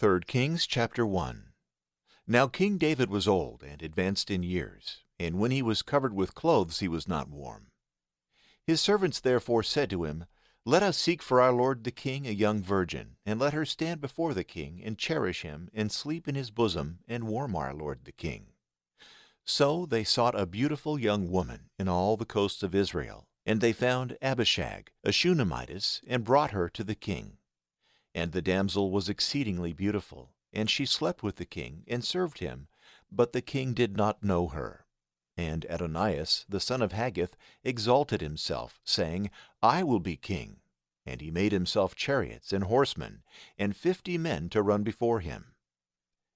3 Kings chapter 1. Now King David was old and advanced in years, and when he was covered with clothes he was not warm. His servants therefore said to him, Let us seek for our lord the king a young virgin, and let her stand before the king, and cherish him, and sleep in his bosom, and warm our lord the king. So they sought a beautiful young woman in all the coasts of Israel, and they found Abishag, a Shunammitess, and brought her to the king. And the damsel was exceedingly beautiful, and she slept with the king, and served him, but the king did not know her. And Adonias, the son of Haggith, exalted himself, saying, I will be king. And he made himself chariots and horsemen, and 50 men to run before him.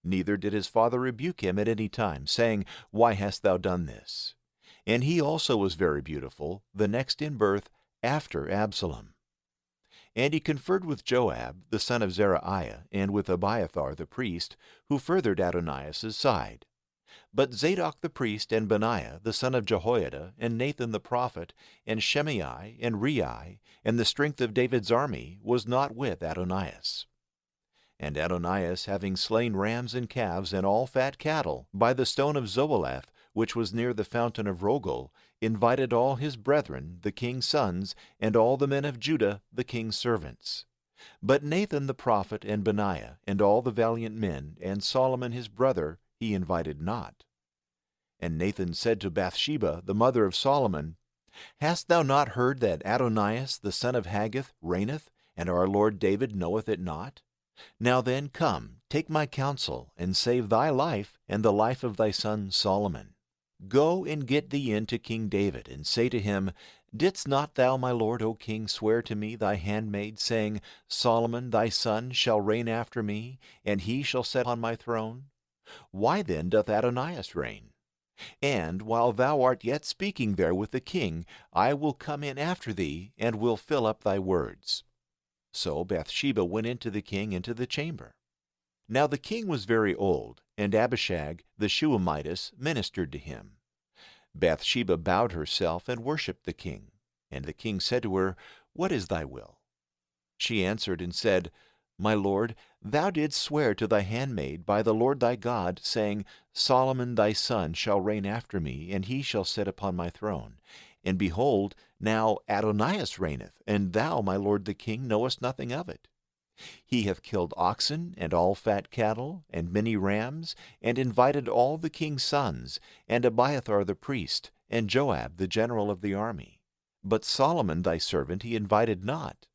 Neither did his father rebuke him at any time, saying, Why hast thou done this? And he also was very beautiful, the next in birth after Absalom. And he conferred with Joab, the son of Zeruiah, and with Abiathar the priest, who furthered Adonias' side. But Zadok the priest, and Benaiah the son of Jehoiada, and Nathan the prophet, and Shimei, and Rei, and the strength of David's army, was not with Adonias. And Adonias, having slain rams and calves and all fat cattle, by the stone of Zoelath, which was near the fountain of Rogel, invited all his brethren, the king's sons, and all the men of Judah, the king's servants. But Nathan the prophet, and Benaiah, and all the valiant men, and Solomon his brother, he invited not. And Nathan said to Bathsheba, the mother of Solomon, Hast thou not heard that Adonias the son of Haggith reigneth, and our lord David knoweth it not? Now then, come, take my counsel, and save thy life, and the life of thy son Solomon. Go and get thee in to King David, and say to him, Didst not thou, my lord, O king, swear to me thy handmaid, saying, Solomon thy son shall reign after me, and he shall sit on my throne? Why then doth Adonias reign? And while thou art yet speaking there with the king, I will come in after thee, and will fill up thy words. So Bathsheba went into the king into the chamber. Now the king was very old, and Abishag the Shunammitess ministered to him. Bathsheba bowed herself and worshipped the king. And the king said to her, What is thy will? She answered and said, My lord, thou didst swear to thy handmaid by the Lord thy God, saying, Solomon thy son shall reign after me, and he shall sit upon my throne. And behold, now Adonias reigneth, and thou, my lord the king, knowest nothing of it. He hath killed oxen, and all fat cattle, and many rams, and invited all the king's sons, and Abiathar the priest, and Joab the general of the army. But Solomon thy servant he invited not.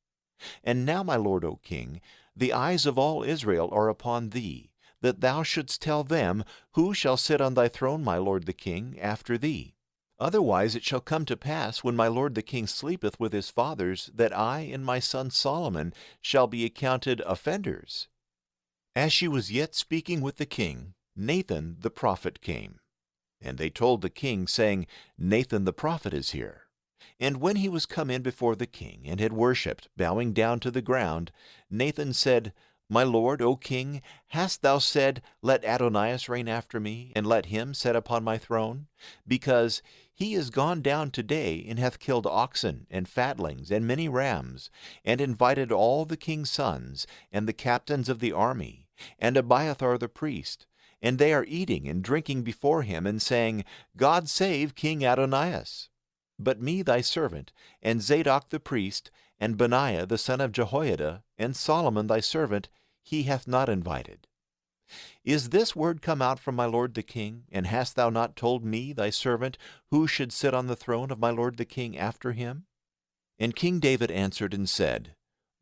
And now, my lord, O king, the eyes of all Israel are upon thee, that thou shouldst tell them, Who shall sit on thy throne, my lord the king, after thee? Otherwise it shall come to pass, when my lord the king sleepeth with his fathers, that I and my son Solomon shall be accounted offenders. As she was yet speaking with the king, Nathan the prophet came. And they told the king, saying, Nathan the prophet is here. And when he was come in before the king, and had worshipped, bowing down to the ground, Nathan said, My lord, O king, hast thou said, Let Adonias reign after me, and let him sit upon my throne? Because he is gone down today, and hath killed oxen, and fatlings, and many rams, and invited all the king's sons, and the captains of the army, and Abiathar the priest, and they are eating and drinking before him, and saying, God save King Adonias. But me thy servant, and Zadok the priest, and Benaiah the son of Jehoiada, and Solomon thy servant, he hath not invited. Is this word come out from my lord the king, and hast thou not told me thy servant, who should sit on the throne of my lord the king after him? And King David answered and said,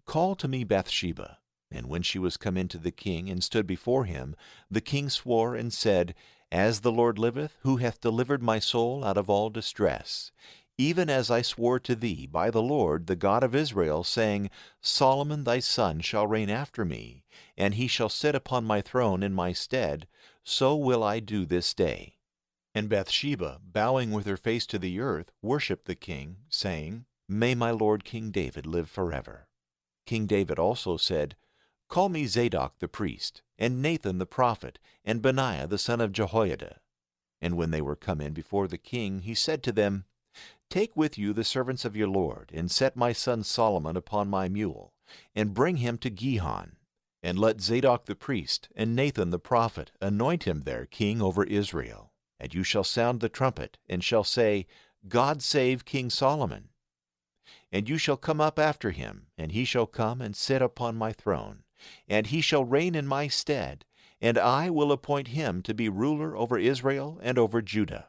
Call to me Bathsheba. And when she was come into the king, and stood before him, the king swore and said, As the Lord liveth, who hath delivered my soul out of all distress, even as I swore to thee by the Lord, the God of Israel, saying, Solomon thy son shall reign after me, and he shall sit upon my throne in my stead, so will I do this day. And Bathsheba, bowing with her face to the earth, worshipped the king, saying, May my lord King David live forever. King David also said, Call me Zadok the priest, and Nathan the prophet, and Benaiah the son of Jehoiada. And when they were come in before the king, he said to them, Take with you the servants of your lord, and set my son Solomon upon my mule, and bring him to Gihon. And let Zadok the priest and Nathan the prophet anoint him there king over Israel. And you shall sound the trumpet, and shall say, God save King Solomon. And you shall come up after him, and he shall come and sit upon my throne, and he shall reign in my stead, and I will appoint him to be ruler over Israel and over Judah.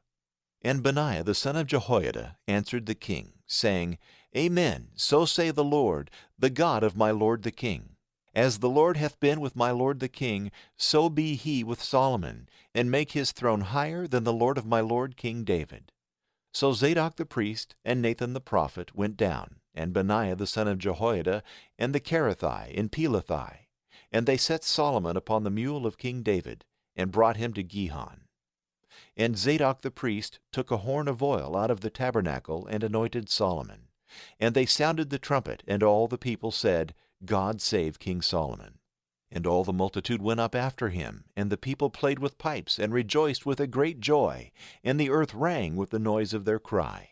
And Benaiah the son of Jehoiada answered the king, saying, Amen, so say the Lord, the God of my lord the king. As the Lord hath been with my lord the king, so be he with Solomon, and make his throne higher than the Lord of my lord King David. So Zadok the priest and Nathan the prophet went down, and Benaiah the son of Jehoiada, and the Cherethiah and Pelathai, and they set Solomon upon the mule of King David, and brought him to Gihon. And Zadok the priest took a horn of oil out of the tabernacle, and anointed Solomon. And they sounded the trumpet, and all the people said, God save King Solomon. And all the multitude went up after him, and the people played with pipes, and rejoiced with a great joy, and the earth rang with the noise of their cry.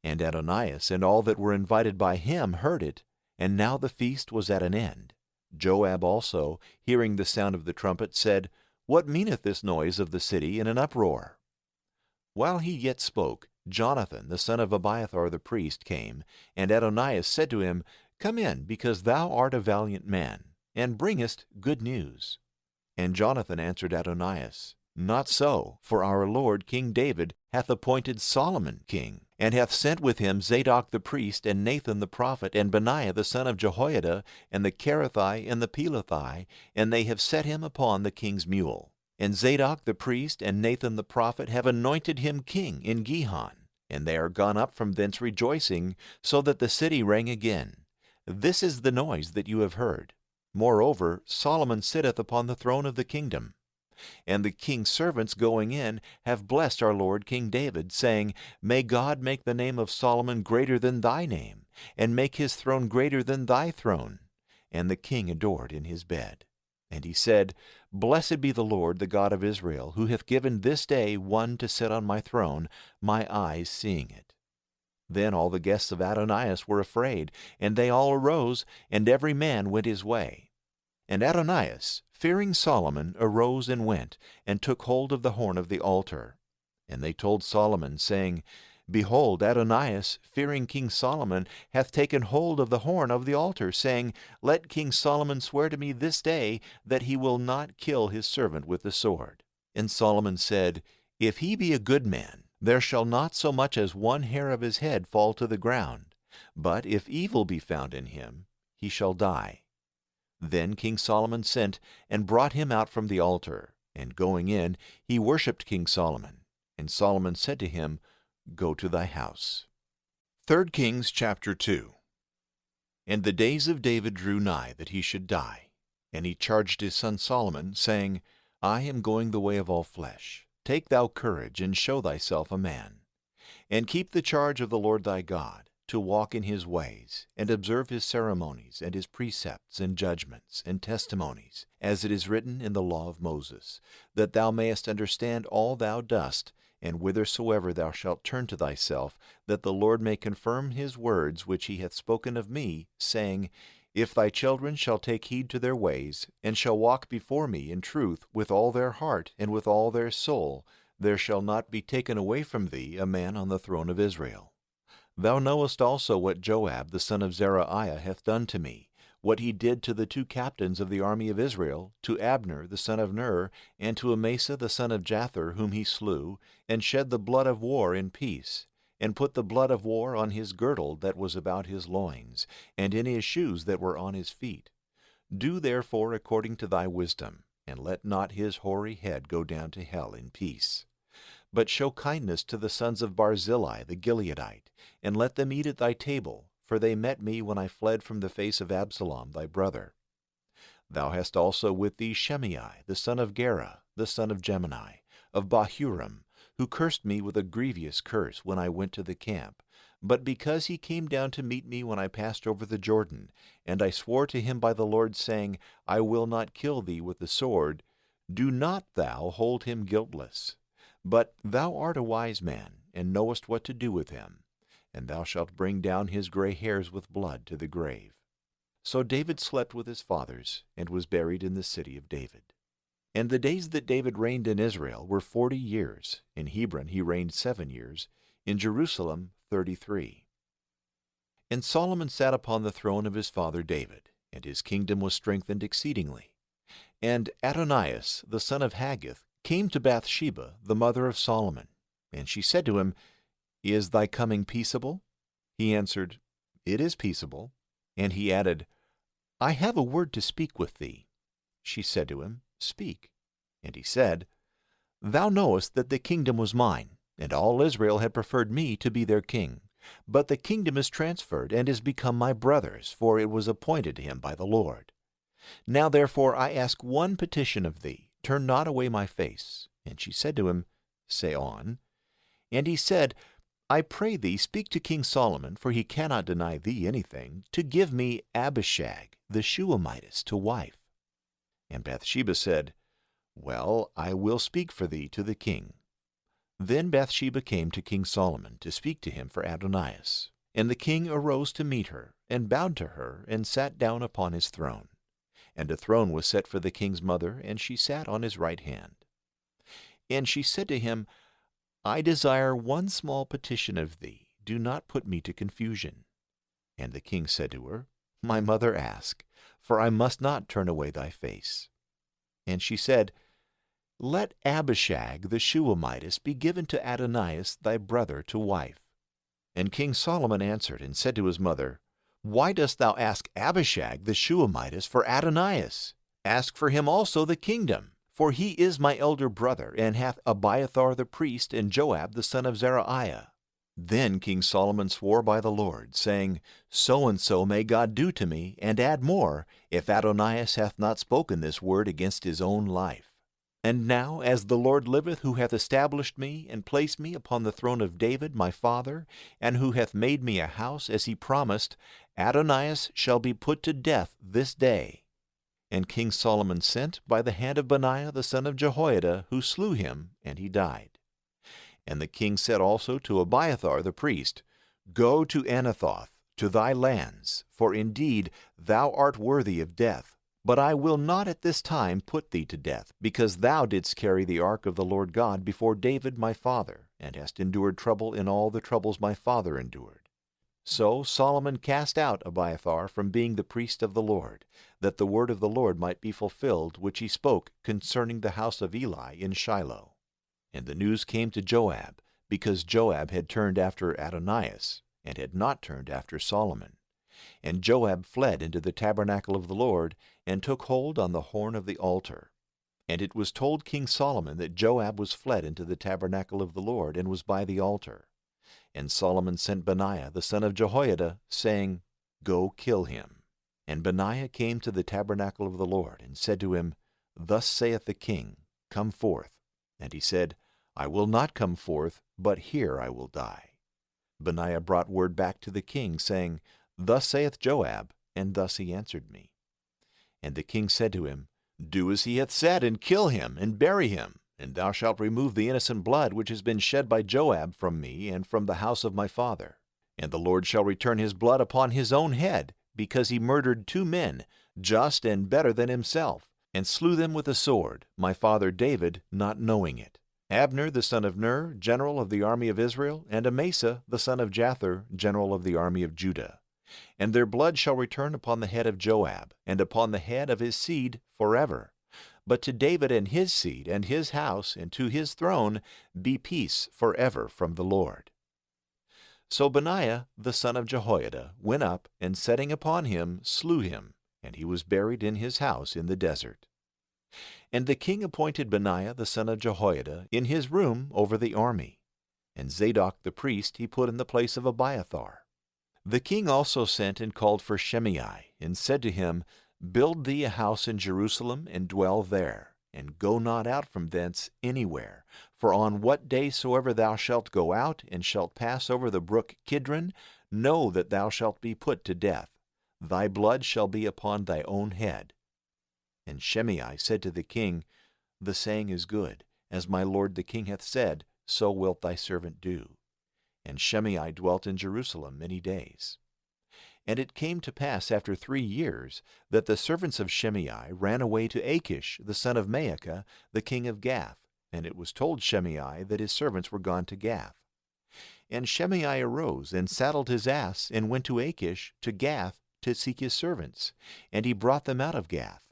And Adonias and all that were invited by him heard it, and now the feast was at an end. Joab also, hearing the sound of the trumpet, said, What meaneth this noise of the city in an uproar? While he yet spoke, Jonathan the son of Abiathar the priest came, and Adonias said to him, Come in, because thou art a valiant man, and bringest good news. And Jonathan answered Adonias, Not so, for our lord King David hath appointed Solomon king, and hath sent with him Zadok the priest, and Nathan the prophet, and Benaiah the son of Jehoiada, and the Cherethiah and the Pelathai, and they have set him upon the king's mule. And Zadok the priest and Nathan the prophet have anointed him king in Gihon, and they are gone up from thence rejoicing, so that the city rang again. This is the noise that you have heard. Moreover, Solomon sitteth upon the throne of the kingdom. And the king's servants going in have blessed our lord King David, saying, May God make the name of Solomon greater than thy name, and make his throne greater than thy throne. And the king adored in his bed. And he said, Blessed be the Lord, the God of Israel, who hath given this day one to sit on my throne, my eyes seeing it. Then all the guests of Adonias were afraid, and they all arose, and every man went his way. And Adonias, fearing Solomon, arose and went, and took hold of the horn of the altar. And they told Solomon, saying, Behold, Adonias, fearing King Solomon, hath taken hold of the horn of the altar, saying, Let King Solomon swear to me this day that he will not kill his servant with the sword. And Solomon said, If he be a good man, there shall not so much as one hair of his head fall to the ground. But if evil be found in him, he shall die. Then King Solomon sent, and brought him out from the altar. And going in, he worshipped King Solomon. And Solomon said to him, Go to thy house. 3 Kings chapter 2. And the days of David drew nigh that he should die. And he charged his son Solomon, saying, I am going the way of all flesh. Take thou courage, and show thyself a man. And keep the charge of the Lord thy God, to walk in his ways, and observe his ceremonies, and his precepts, and judgments, and testimonies, as it is written in the law of Moses, that thou mayest understand all thou dost, and whithersoever thou shalt turn to thyself, that the Lord may confirm his words which he hath spoken of me, saying, If thy children shall take heed to their ways, and shall walk before me in truth with all their heart and with all their soul, there shall not be taken away from thee a man on the throne of Israel. Thou knowest also what Joab the son of Zeruiah hath done to me, what he did to the 2 captains of the army of Israel, to Abner the son of Ner, and to Amasa the son of Jether, whom he slew, and shed the blood of war in peace, and put the blood of war on his girdle that was about his loins, and in his shoes that were on his feet. Do therefore according to thy wisdom, and let not his hoary head go down to hell in peace. But show kindness to the sons of Barzillai the Gileadite, and let them eat at thy table, for they met me when I fled from the face of Absalom thy brother. Thou hast also with thee Shimei the son of Gera, the son of Gemini, of Bahurim, who cursed me with a grievous curse when I went to the camp. But because he came down to meet me when I passed over the Jordan, and I swore to him by the Lord, saying, I will not kill thee with the sword, do not thou hold him guiltless. But thou art a wise man, and knowest what to do with him, and thou shalt bring down his gray hairs with blood to the grave. So David slept with his fathers, and was buried in the city of David. And the days that David reigned in Israel were 40 years. In Hebron he reigned 7 years, in Jerusalem 33. And Solomon sat upon the throne of his father David, and his kingdom was strengthened exceedingly. And Adonias, the son of Haggith, came to Bathsheba, the mother of Solomon. And she said to him, Is thy coming peaceable? He answered, It is peaceable. And he added, I have a word to speak with thee. She said to him, Speak. And he said, Thou knowest that the kingdom was mine, and all Israel had preferred me to be their king. But the kingdom is transferred, and is become my brother's, for it was appointed him by the Lord. Now therefore I ask one petition of thee, turn not away my face. And she said to him, Say on. And he said, I pray thee, speak to King Solomon, for he cannot deny thee anything, to give me Abishag the Shulammitess to wife. And Bathsheba said, Well, I will speak for thee to the king. Then Bathsheba came to King Solomon to speak to him for Adonias. And the king arose to meet her, and bowed to her, and sat down upon his throne. And a throne was set for the king's mother, and she sat on his right hand. And she said to him, I desire one small petition of thee. Do not put me to confusion. And the king said to her, My mother, ask, for I must not turn away thy face. And she said, Let Abishag the Shulammitess be given to Adonias thy brother to wife. And King Solomon answered and said to his mother, Why dost thou ask Abishag the Shulammitess for Adonias? Ask for him also the kingdom, for he is my elder brother, and hath Abiathar the priest, and Joab the son of Zeruiah. Then King Solomon swore by the Lord, saying, So and so may God do to me, and add more, if Adonias hath not spoken this word against his own life. And now, as the Lord liveth, who hath established me, and placed me upon the throne of David my father, and who hath made me a house, as he promised, Adonias shall be put to death this day. And King Solomon sent by the hand of Benaiah the son of Jehoiada, who slew him, and he died. And the king said also to Abiathar the priest, Go to Anathoth, to thy lands, for indeed thou art worthy of death. But I will not at this time put thee to death, because thou didst carry the ark of the Lord God before David my father, and hast endured trouble in all the troubles my father endured. So Solomon cast out Abiathar from being the priest of the Lord, that the word of the Lord might be fulfilled which he spoke concerning the house of Eli in Shiloh. And the news came to Joab, because Joab had turned after Adonias, and had not turned after Solomon. And Joab fled into the tabernacle of the Lord, and took hold on the horn of the altar. And it was told King Solomon that Joab was fled into the tabernacle of the Lord, and was by the altar. And Solomon sent Benaiah the son of Jehoiada, saying, Go kill him. And Benaiah came to the tabernacle of the Lord, and said to him, Thus saith the king, Come forth. And he said, I will not come forth, but here I will die. Benaiah brought word back to the king, saying, Thus saith Joab, and thus he answered me. And the king said to him, Do as he hath said, and kill him, and bury him, and thou shalt remove the innocent blood which has been shed by Joab from me and from the house of my father. And the Lord shall return his blood upon his own head, because he murdered 2 men, just and better than himself, and slew them with a sword, my father David not knowing it. Abner the son of Ner, general of the army of Israel, and Amasa the son of Jether, general of the army of Judah. And their blood shall return upon the head of Joab, and upon the head of his seed forever. But to David and his seed, and his house, and to his throne, be peace forever from the Lord. So Benaiah the son of Jehoiada went up, and setting upon him, slew him, and he was buried in his house in the desert. And the king appointed Benaiah the son of Jehoiada in his room over the army, and Zadok the priest he put in the place of Abiathar. The king also sent and called for Shimei, and said to him, Build thee a house in Jerusalem, and dwell there, and go not out from thence anywhere. For on what day soever thou shalt go out, and shalt pass over the brook Kidron, know that thou shalt be put to death. Thy blood shall be upon thy own head. And Shimei said to the king, The saying is good. As my lord the king hath said, so wilt thy servant do. And Shimei dwelt in Jerusalem many days. And it came to pass after 3 years that the servants of Shimei ran away to Achish, the son of Maacah, the king of Gath. And it was told Shimei that his servants were gone to Gath. And Shimei arose and saddled his ass and went to Achish, to Gath, to seek his servants. And he brought them out of Gath.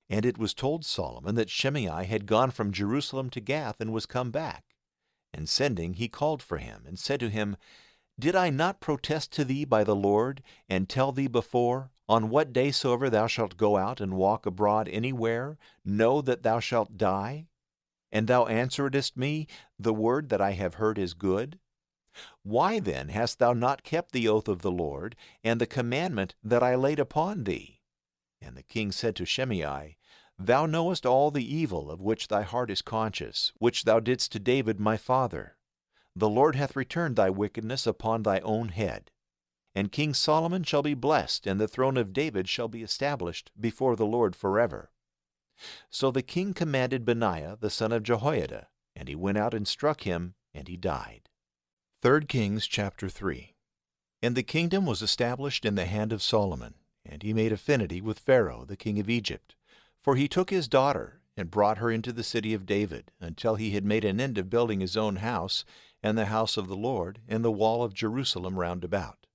And it was told Solomon that Shimei had gone from Jerusalem to Gath and was come back. And sending, he called for him, and said to him, Did I not protest to thee by the Lord, and tell thee before, on what day soever thou shalt go out and walk abroad anywhere, know that thou shalt die? And thou answeredst me, The word that I have heard is good. Why then hast thou not kept the oath of the Lord, and the commandment that I laid upon thee? And the king said to Shimei, Thou knowest all the evil of which thy heart is conscious, which thou didst to David my father. The Lord hath returned thy wickedness upon thy own head. And King Solomon shall be blessed, and the throne of David shall be established before the Lord forever. So the king commanded Benaiah the son of Jehoiada, and he went out and struck him, and he died. 3 Kings chapter 3. And the kingdom was established in the hand of Solomon, and he made affinity with Pharaoh the king of Egypt. For he took his daughter, and brought her into the city of David, until he had made an end of building his own house, and the house of the Lord, and the wall of Jerusalem round about.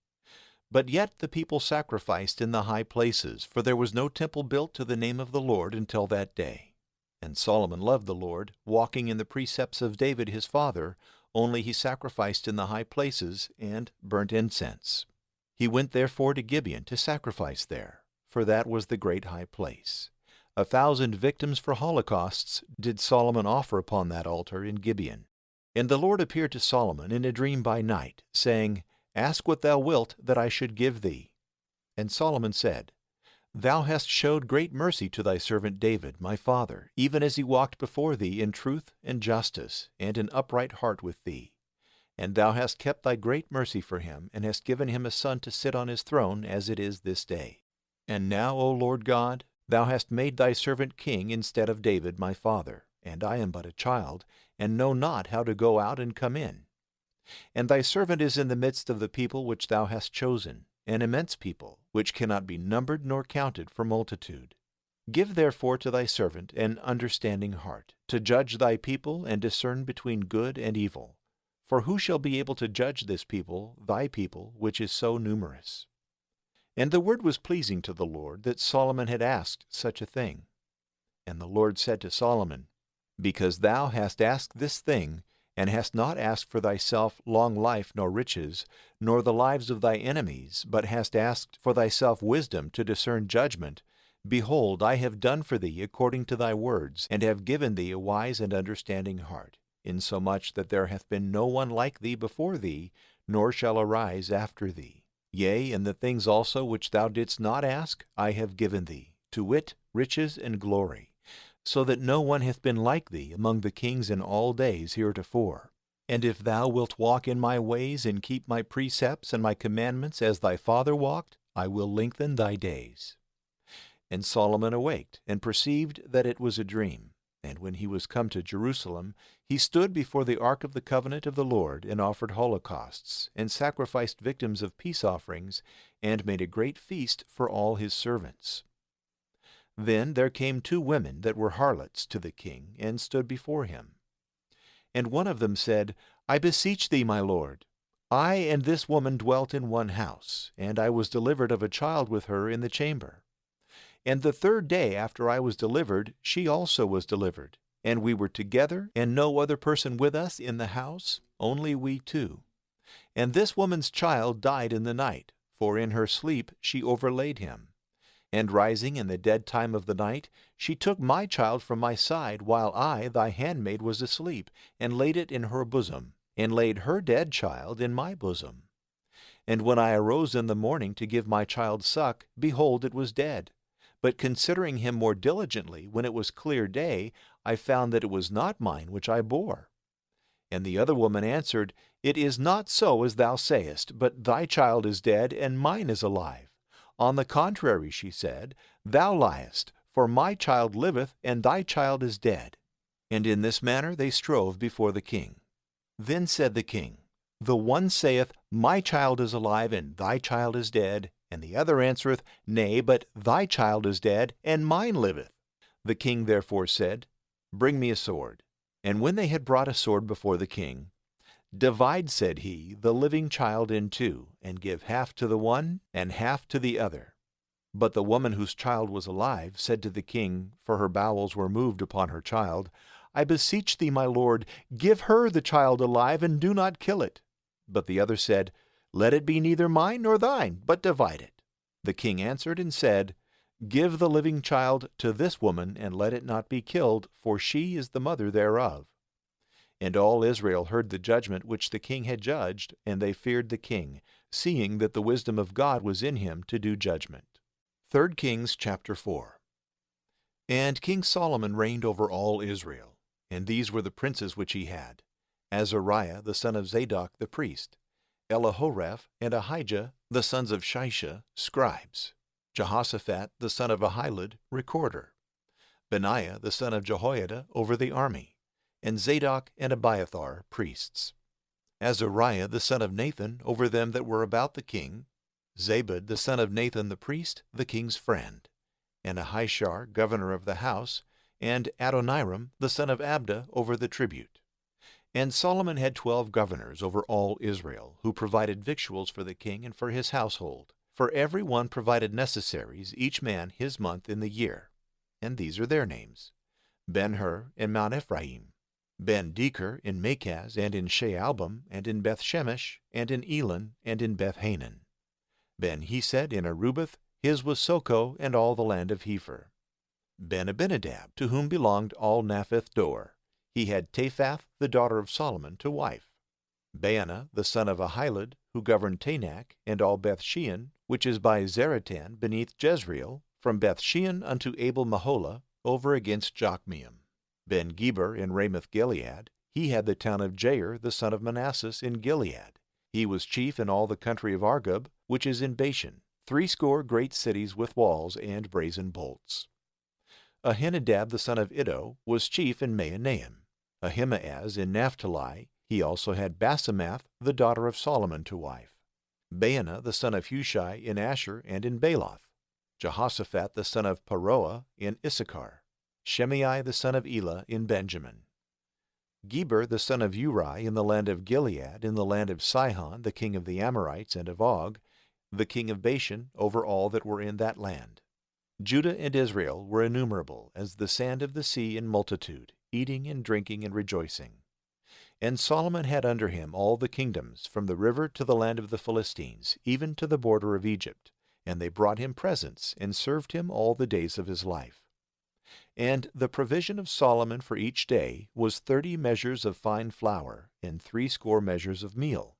But yet the people sacrificed in the high places, for there was no temple built to the name of the Lord until that day. And Solomon loved the Lord, walking in the precepts of David his father, only he sacrificed in the high places, and burnt incense. He went therefore to Gibeon to sacrifice there, for that was the great high place. 1,000 victims for holocausts did Solomon offer upon that altar in Gibeon. And the Lord appeared to Solomon in a dream by night, saying, Ask what thou wilt that I should give thee. And Solomon said, Thou hast showed great mercy to thy servant David my father, even as he walked before thee in truth and justice, and an upright heart with thee. And thou hast kept thy great mercy for him, and hast given him a son to sit on his throne, as it is this day. And now, O Lord God, thou hast made thy servant king instead of David my father, and I am but a child, and know not how to go out and come in. And thy servant is in the midst of the people which thou hast chosen, an immense people, which cannot be numbered nor counted for multitude. Give therefore to thy servant an understanding heart, to judge thy people and discern between good and evil. For who shall be able to judge this people, thy people, which is so numerous? And the word was pleasing to the Lord, that Solomon had asked such a thing. And the Lord said to Solomon, Because thou hast asked this thing, and hast not asked for thyself long life nor riches, nor the lives of thy enemies, but hast asked for thyself wisdom to discern judgment, behold, I have done for thee according to thy words, and have given thee a wise and understanding heart, insomuch that there hath been no one like thee before thee, nor shall arise after thee. Yea, and the things also which thou didst not ask, I have given thee, to wit, riches and glory, so that no one hath been like thee among the kings in all days heretofore. And if thou wilt walk in my ways, and keep my precepts and my commandments as thy father walked, I will lengthen thy days. And Solomon awaked, and perceived that it was a dream. And when he was come to Jerusalem, he stood before the ark of the covenant of the Lord, and offered holocausts, and sacrificed victims of peace offerings, and made a great feast for all his servants. Then there came 2 women that were harlots to the king, and stood before him. And one of them said, I beseech thee, my lord, I and this woman dwelt in one house, and I was delivered of a child with her in the chamber. And the 3rd day after I was delivered, she also was delivered. And we were together, and no other person with us in the house, only we 2. And this woman's child died in the night, for in her sleep she overlaid him. And rising in the dead time of the night, she took my child from my side, while I, thy handmaid, was asleep, and laid it in her bosom, and laid her dead child in my bosom. And when I arose in the morning to give my child suck, behold, it was dead. But considering him more diligently, when it was clear day, I found that it was not mine which I bore. And the other woman answered, It is not so as thou sayest, but thy child is dead, and mine is alive. On the contrary, she said, Thou liest, for my child liveth, and thy child is dead. And in this manner they strove before the king. Then said the king, The one saith, My child is alive, and thy child is dead, And the other answereth, Nay, but thy child is dead, and mine liveth. The king therefore said, Bring me a sword. And when they had brought a sword before the king, Divide, said he, the living child in two, and give half to the one, and half to the other. But the woman whose child was alive said to the king, for her bowels were moved upon her child, I beseech thee, my lord, give her the child alive, and do not kill it. But the other said, Let it be neither mine nor thine, but divide it. The king answered and said, Give the living child to this woman, and let it not be killed, for she is the mother thereof. And all Israel heard the judgment which the king had judged, and they feared the king, seeing that the wisdom of God was in him to do judgment. 3 Kings chapter 4. And King Solomon reigned over all Israel, and these were the princes which he had: Azariah the son of Zadok the priest, Elihoreph and Ahijah the sons of Shisha, scribes, Jehoshaphat the son of Ahilud, recorder, Benaiah the son of Jehoiada over the army, and Zadok and Abiathar, priests. Azariah the son of Nathan over them that were about the king, Zabud the son of Nathan the priest, the king's friend, and Ahishar governor of the house, and Adoniram the son of Abda over the tribute. And Solomon had 12 governors over all Israel, who provided victuals for the king and for his household. For every one provided necessaries, each man his month in the year. And these are their names: Ben-Hur in Mount Ephraim, Ben-Deker in Makaz, and in Shaalbim, and in Beth-Shemesh, and in Elon, and in Beth-Hanan. Ben-Hesed in Arubath, his was Soko, and all the land of Hepher. Ben-Abinadab, to whom belonged all Naphath Dor. He had Taphath, the daughter of Solomon, to wife. Baana, the son of Ahilud, who governed Tanakh, and all Beth-Shean, which is by Zaratan, beneath Jezreel, from Beth-Shean unto Abel-Maholah, over against Jokmeam. Ben-Geber in Ramoth-Gilead, he had the town of Jair, the son of Manasseh, in Gilead. He was chief in all the country of Argob, which is in Bashan, 80 great cities with walls and brazen bolts. Ahinadab the son of Iddo was chief in Mahanaim. Ahimaaz in Naphtali, he also had Basemath, the daughter of Solomon, to wife. Baana the son of Hushai in Asher and in Baloth. Jehoshaphat the son of Paroah in Issachar. Shimei the son of Elah in Benjamin. Geber the son of Uri in the land of Gilead, in the land of Sihon, the king of the Amorites, and of Og, the king of Bashan, over all that were in that land. Judah and Israel were innumerable, as the sand of the sea in multitude, eating and drinking and rejoicing. And Solomon had under him all the kingdoms, from the river to the land of the Philistines, even to the border of Egypt. And they brought him presents, and served him all the days of his life. And the provision of Solomon for each day was 30 measures of fine flour, and 80 measures of meal,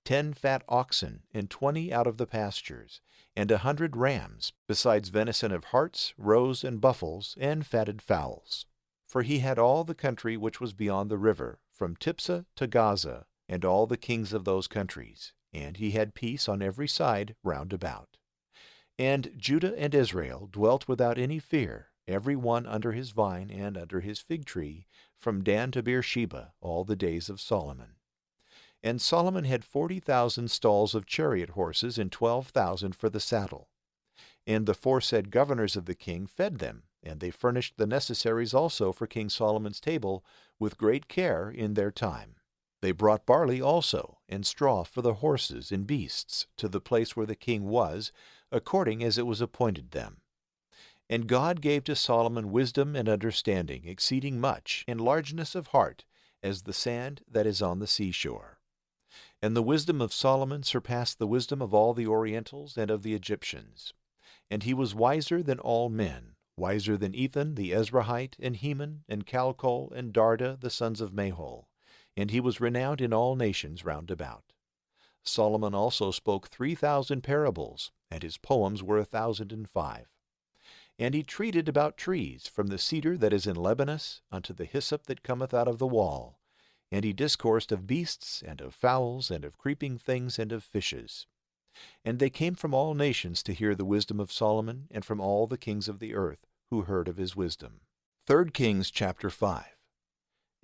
10 fat oxen, and 20 out of the pastures, and 100 rams, besides venison of harts, roes, and buffles, and fatted fowls. For he had all the country which was beyond the river, from Tipsah to Gaza, and all the kings of those countries, and he had peace on every side round about. And Judah and Israel dwelt without any fear, every one under his vine and under his fig tree, from Dan to Beersheba, all the days of Solomon. And Solomon had 40,000 stalls of chariot horses, and 12,000 for the saddle. And the foresaid governors of the king fed them, and they furnished the necessaries also for King Solomon's table with great care in their time. They brought barley also, and straw for the horses and beasts, to the place where the king was, according as it was appointed them. And God gave to Solomon wisdom and understanding exceeding much, and largeness of heart, as the sand that is on the seashore. And the wisdom of Solomon surpassed the wisdom of all the Orientals and of the Egyptians. And he was wiser than all men, wiser than Ethan the Ezrahite, and Heman, and Calcol, and Darda, the sons of Mahol. And he was renowned in all nations round about. Solomon also spoke 3,000 parables, and his poems were 1,005. And he treated about trees, from the cedar that is in Lebanus unto the hyssop that cometh out of the wall. And he discoursed of beasts, and of fowls, and of creeping things, and of fishes. And they came from all nations to hear the wisdom of Solomon, and from all the kings of the earth, who heard of his wisdom. 3 Kings chapter 5.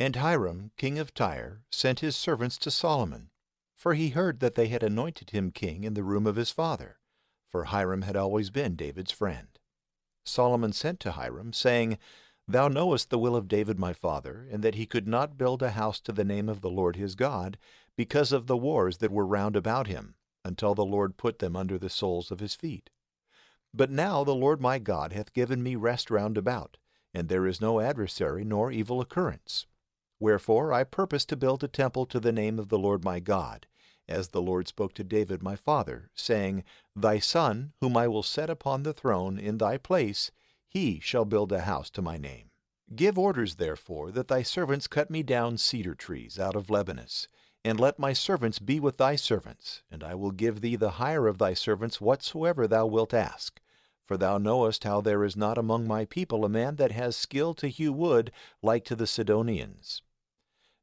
And Hiram, king of Tyre, sent his servants to Solomon, for he heard that they had anointed him king in the room of his father, for Hiram had always been David's friend. Solomon sent to Hiram, saying, Thou knowest the will of David my father, and that he could not build a house to the name of the Lord his God, because of the wars that were round about him, until the Lord put them under the soles of his feet. But now the Lord my God hath given me rest round about, and there is no adversary nor evil occurrence. Wherefore I purpose to build a temple to the name of the Lord my God, as the Lord spoke to David my father, saying, Thy son, whom I will set upon the throne in thy place, he shall build a house to my name. Give orders, therefore, that thy servants cut me down cedar trees out of Lebanon, and let my servants be with thy servants, and I will give thee the hire of thy servants whatsoever thou wilt ask. For thou knowest how there is not among my people a man that has skill to hew wood like to the Sidonians.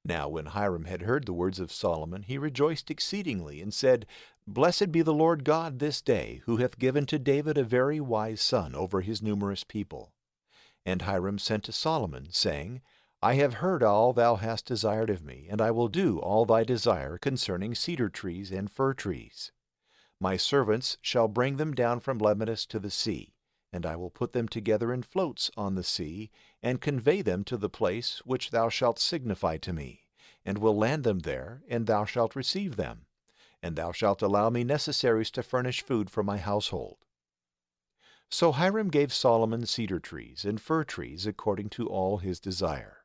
Now when Hiram had heard the words of Solomon, he rejoiced exceedingly, and said, Blessed be the Lord God this day, who hath given to David a very wise son over his numerous people. And Hiram sent to Solomon, saying, I have heard all thou hast desired of me, and I will do all thy desire concerning cedar trees and fir trees. My servants shall bring them down from Lebanon to the sea, and I will put them together in floats on the sea, and convey them to the place which thou shalt signify to me, and will land them there, and thou shalt receive them, and thou shalt allow me necessaries to furnish food for my household. So Hiram gave Solomon cedar trees and fir trees according to all his desire.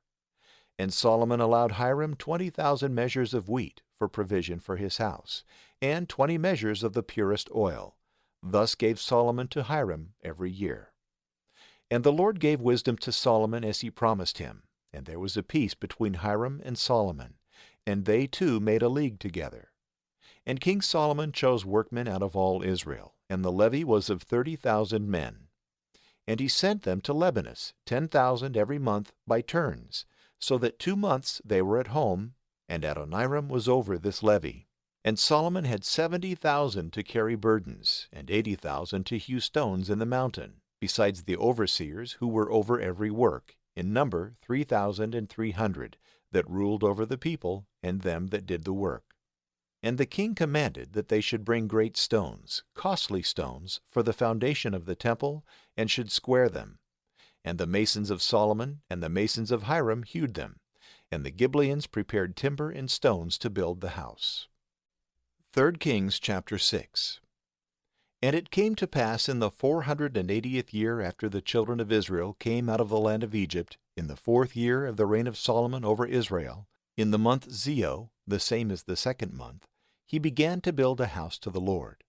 And Solomon allowed Hiram 20,000 measures of wheat for provision for his house, and 20 measures of the purest oil. Thus gave Solomon to Hiram every year. And the Lord gave wisdom to Solomon as he promised him, and there was a peace between Hiram and Solomon, and they two made a league together. And King Solomon chose workmen out of all Israel, and the levy was of 30,000 men. And he sent them to Lebanon, 10,000 every month by turns, so that 2 months they were at home, and Adoniram was over this levy. And Solomon had 70,000 to carry burdens, and 80,000 to hew stones in the mountain, besides the overseers who were over every work, in number 3,300, that ruled over the people and them that did the work. And the king commanded that they should bring great stones, costly stones, for the foundation of the temple, and should square them. And the masons of Solomon and the masons of Hiram hewed them, and the Gibeonites prepared timber and stones to build the house. 3 Kings chapter 6. And it came to pass in the 480th year after the children of Israel came out of the land of Egypt, in the 4th year of the reign of Solomon over Israel, in the month Zeo, the same as the 2nd month, he began to build a house to the Lord.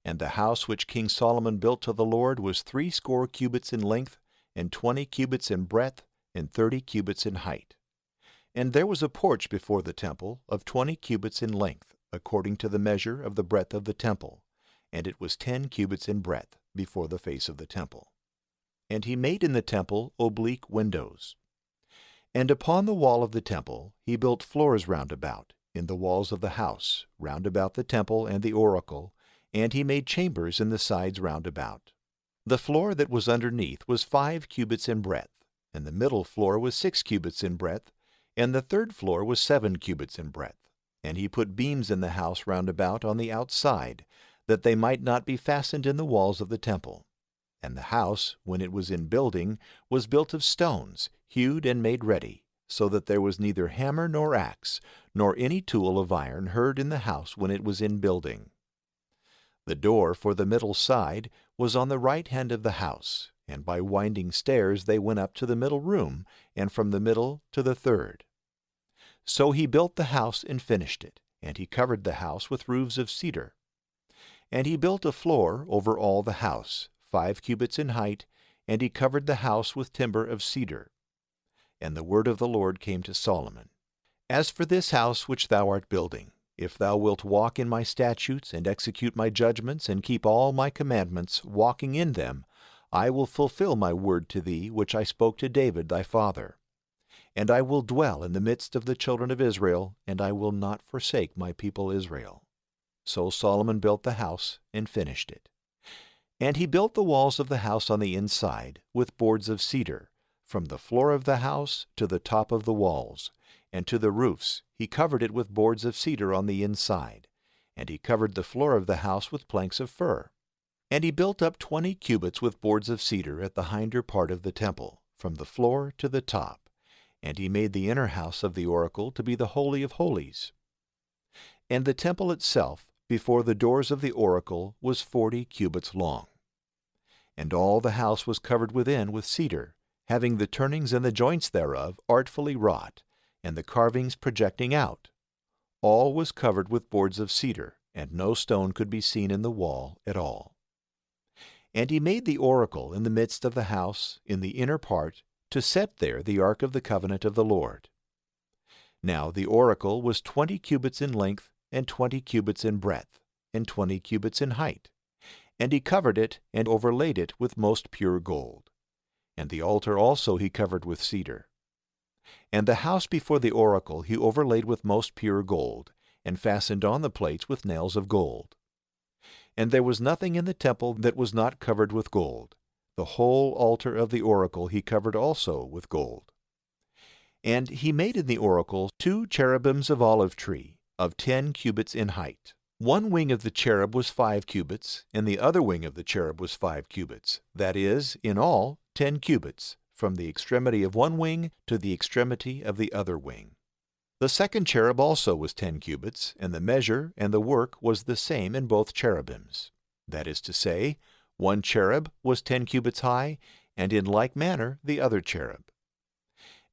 And the house which King Solomon built to the Lord was 60 cubits in length, and 20 cubits in breadth, and 30 cubits in height. And there was a porch before the temple of 20 cubits in length, according to the measure of the breadth of the temple, and it was 10 cubits in breadth before the face of the temple. And he made in the temple oblique windows. And upon the wall of the temple he built floors round about, in the walls of the house, round about the temple and the oracle, and he made chambers in the sides round about. The floor that was underneath was 5 cubits in breadth, and the middle floor was 6 cubits in breadth, and the third floor was 7 cubits in breadth. And he put beams in the house round about on the outside, that they might not be fastened in the walls of the temple. And the house, when it was in building, was built of stones, hewed and made ready, so that there was neither hammer nor axe, nor any tool of iron heard in the house when it was in building. The door for the middle side was on the right hand of the house, and by winding stairs they went up to the middle room, and from the middle to the third. So he built the house and finished it, and he covered the house with roofs of cedar. And he built a floor over all the house, 5 cubits in height, and he covered the house with timber of cedar. And the word of the Lord came to Solomon, As for this house which thou art building, if thou wilt walk in my statutes, and execute my judgments, and keep all my commandments, walking in them, I will fulfill my word to thee, which I spoke to David thy father. And I will dwell in the midst of the children of Israel, and I will not forsake my people Israel. So Solomon built the house and finished it. And he built the walls of the house on the inside with boards of cedar, from the floor of the house to the top of the walls, and to the roofs he covered it with boards of cedar on the inside, and he covered the floor of the house with planks of fir. And he built up 20 cubits with boards of cedar at the hinder part of the temple, from the floor to the top. And he made the inner house of the oracle to be the Holy of Holies. And the temple itself, before the doors of the oracle, was 40 cubits long. And all the house was covered within with cedar, having the turnings and the joints thereof artfully wrought, and the carvings projecting out. All was covered with boards of cedar, and no stone could be seen in the wall at all. And he made the oracle in the midst of the house, in the inner part, to set there the ark of the covenant of the Lord. Now the oracle was 20 cubits in length, and 20 cubits in breadth, and 20 cubits in height. And he covered it, and overlaid it with most pure gold. And the altar also he covered with cedar. And the house before the oracle he overlaid with most pure gold, and fastened on the plates with nails of gold. And there was nothing in the temple that was not covered with gold. The whole altar of the oracle he covered also with gold. And he made in the oracle 2 cherubims of olive tree, of 10 cubits in height. One wing of the cherub was 5 cubits, and the other wing of the cherub was 5 cubits, that is, in all 10 cubits, from the extremity of one wing to the extremity of the other wing. The second cherub also was 10 cubits, and the measure and the work was the same in both cherubims. That is to say, one cherub was 10 cubits high, and in like manner the other cherub.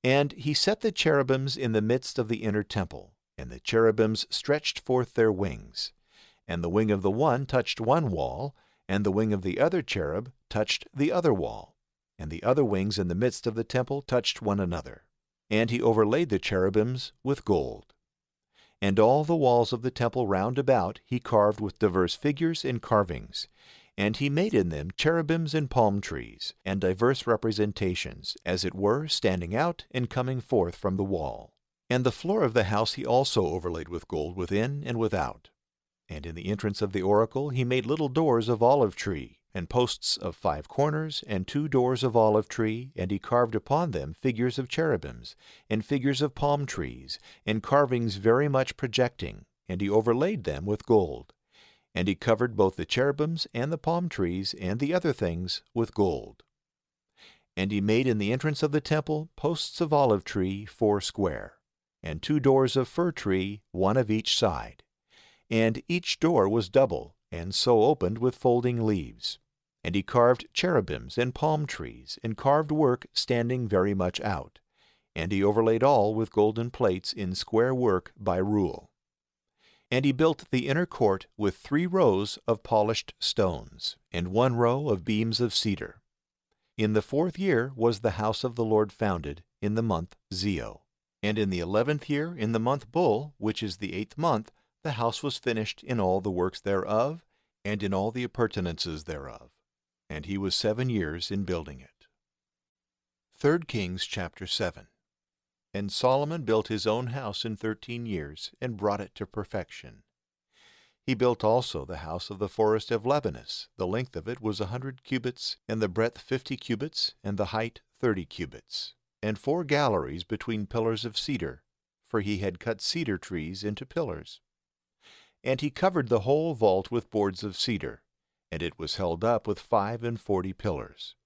And he set the cherubims in the midst of the inner temple, and the cherubims stretched forth their wings. And the wing of the one touched one wall, and the wing of the other cherub touched the other wall. And the other wings in the midst of the temple touched one another. And he overlaid the cherubims with gold. And all the walls of the temple round about he carved with diverse figures and carvings. And he made in them cherubims and palm trees, and diverse representations, as it were, standing out and coming forth from the wall. And the floor of the house he also overlaid with gold within and without. And in the entrance of the oracle he made little doors of olive tree, and posts of 5 corners, and 2 doors of olive tree, and he carved upon them figures of cherubims, and figures of palm trees, and carvings very much projecting, and he overlaid them with gold. And he covered both the cherubims and the palm trees and the other things with gold. And he made in the entrance of the temple posts of olive tree 4 square, and 2 doors of fir tree, 1 of each side. And each door was double, and so opened with folding leaves. And he carved cherubims and palm trees, and carved work standing very much out. And he overlaid all with golden plates in square work by rule. And he built the inner court with 3 rows of polished stones, and 1 row of beams of cedar. In the 4th year was the house of the Lord founded, in the month Zio. And in the 11th year, in the month Bul, which is the 8th month, the house was finished in all the works thereof, and in all the appurtenances thereof. And he was 7 years in building it. 3 Kings chapter 7. And Solomon built his own house in 13 years, and brought it to perfection. He built also the house of the forest of Lebanon. The length of it was 100 cubits, and the breadth 50 cubits, and the height 30 cubits, and 4 galleries between pillars of cedar, for he had cut cedar trees into pillars. And he covered the whole vault with boards of cedar, and it was held up with 45 pillars.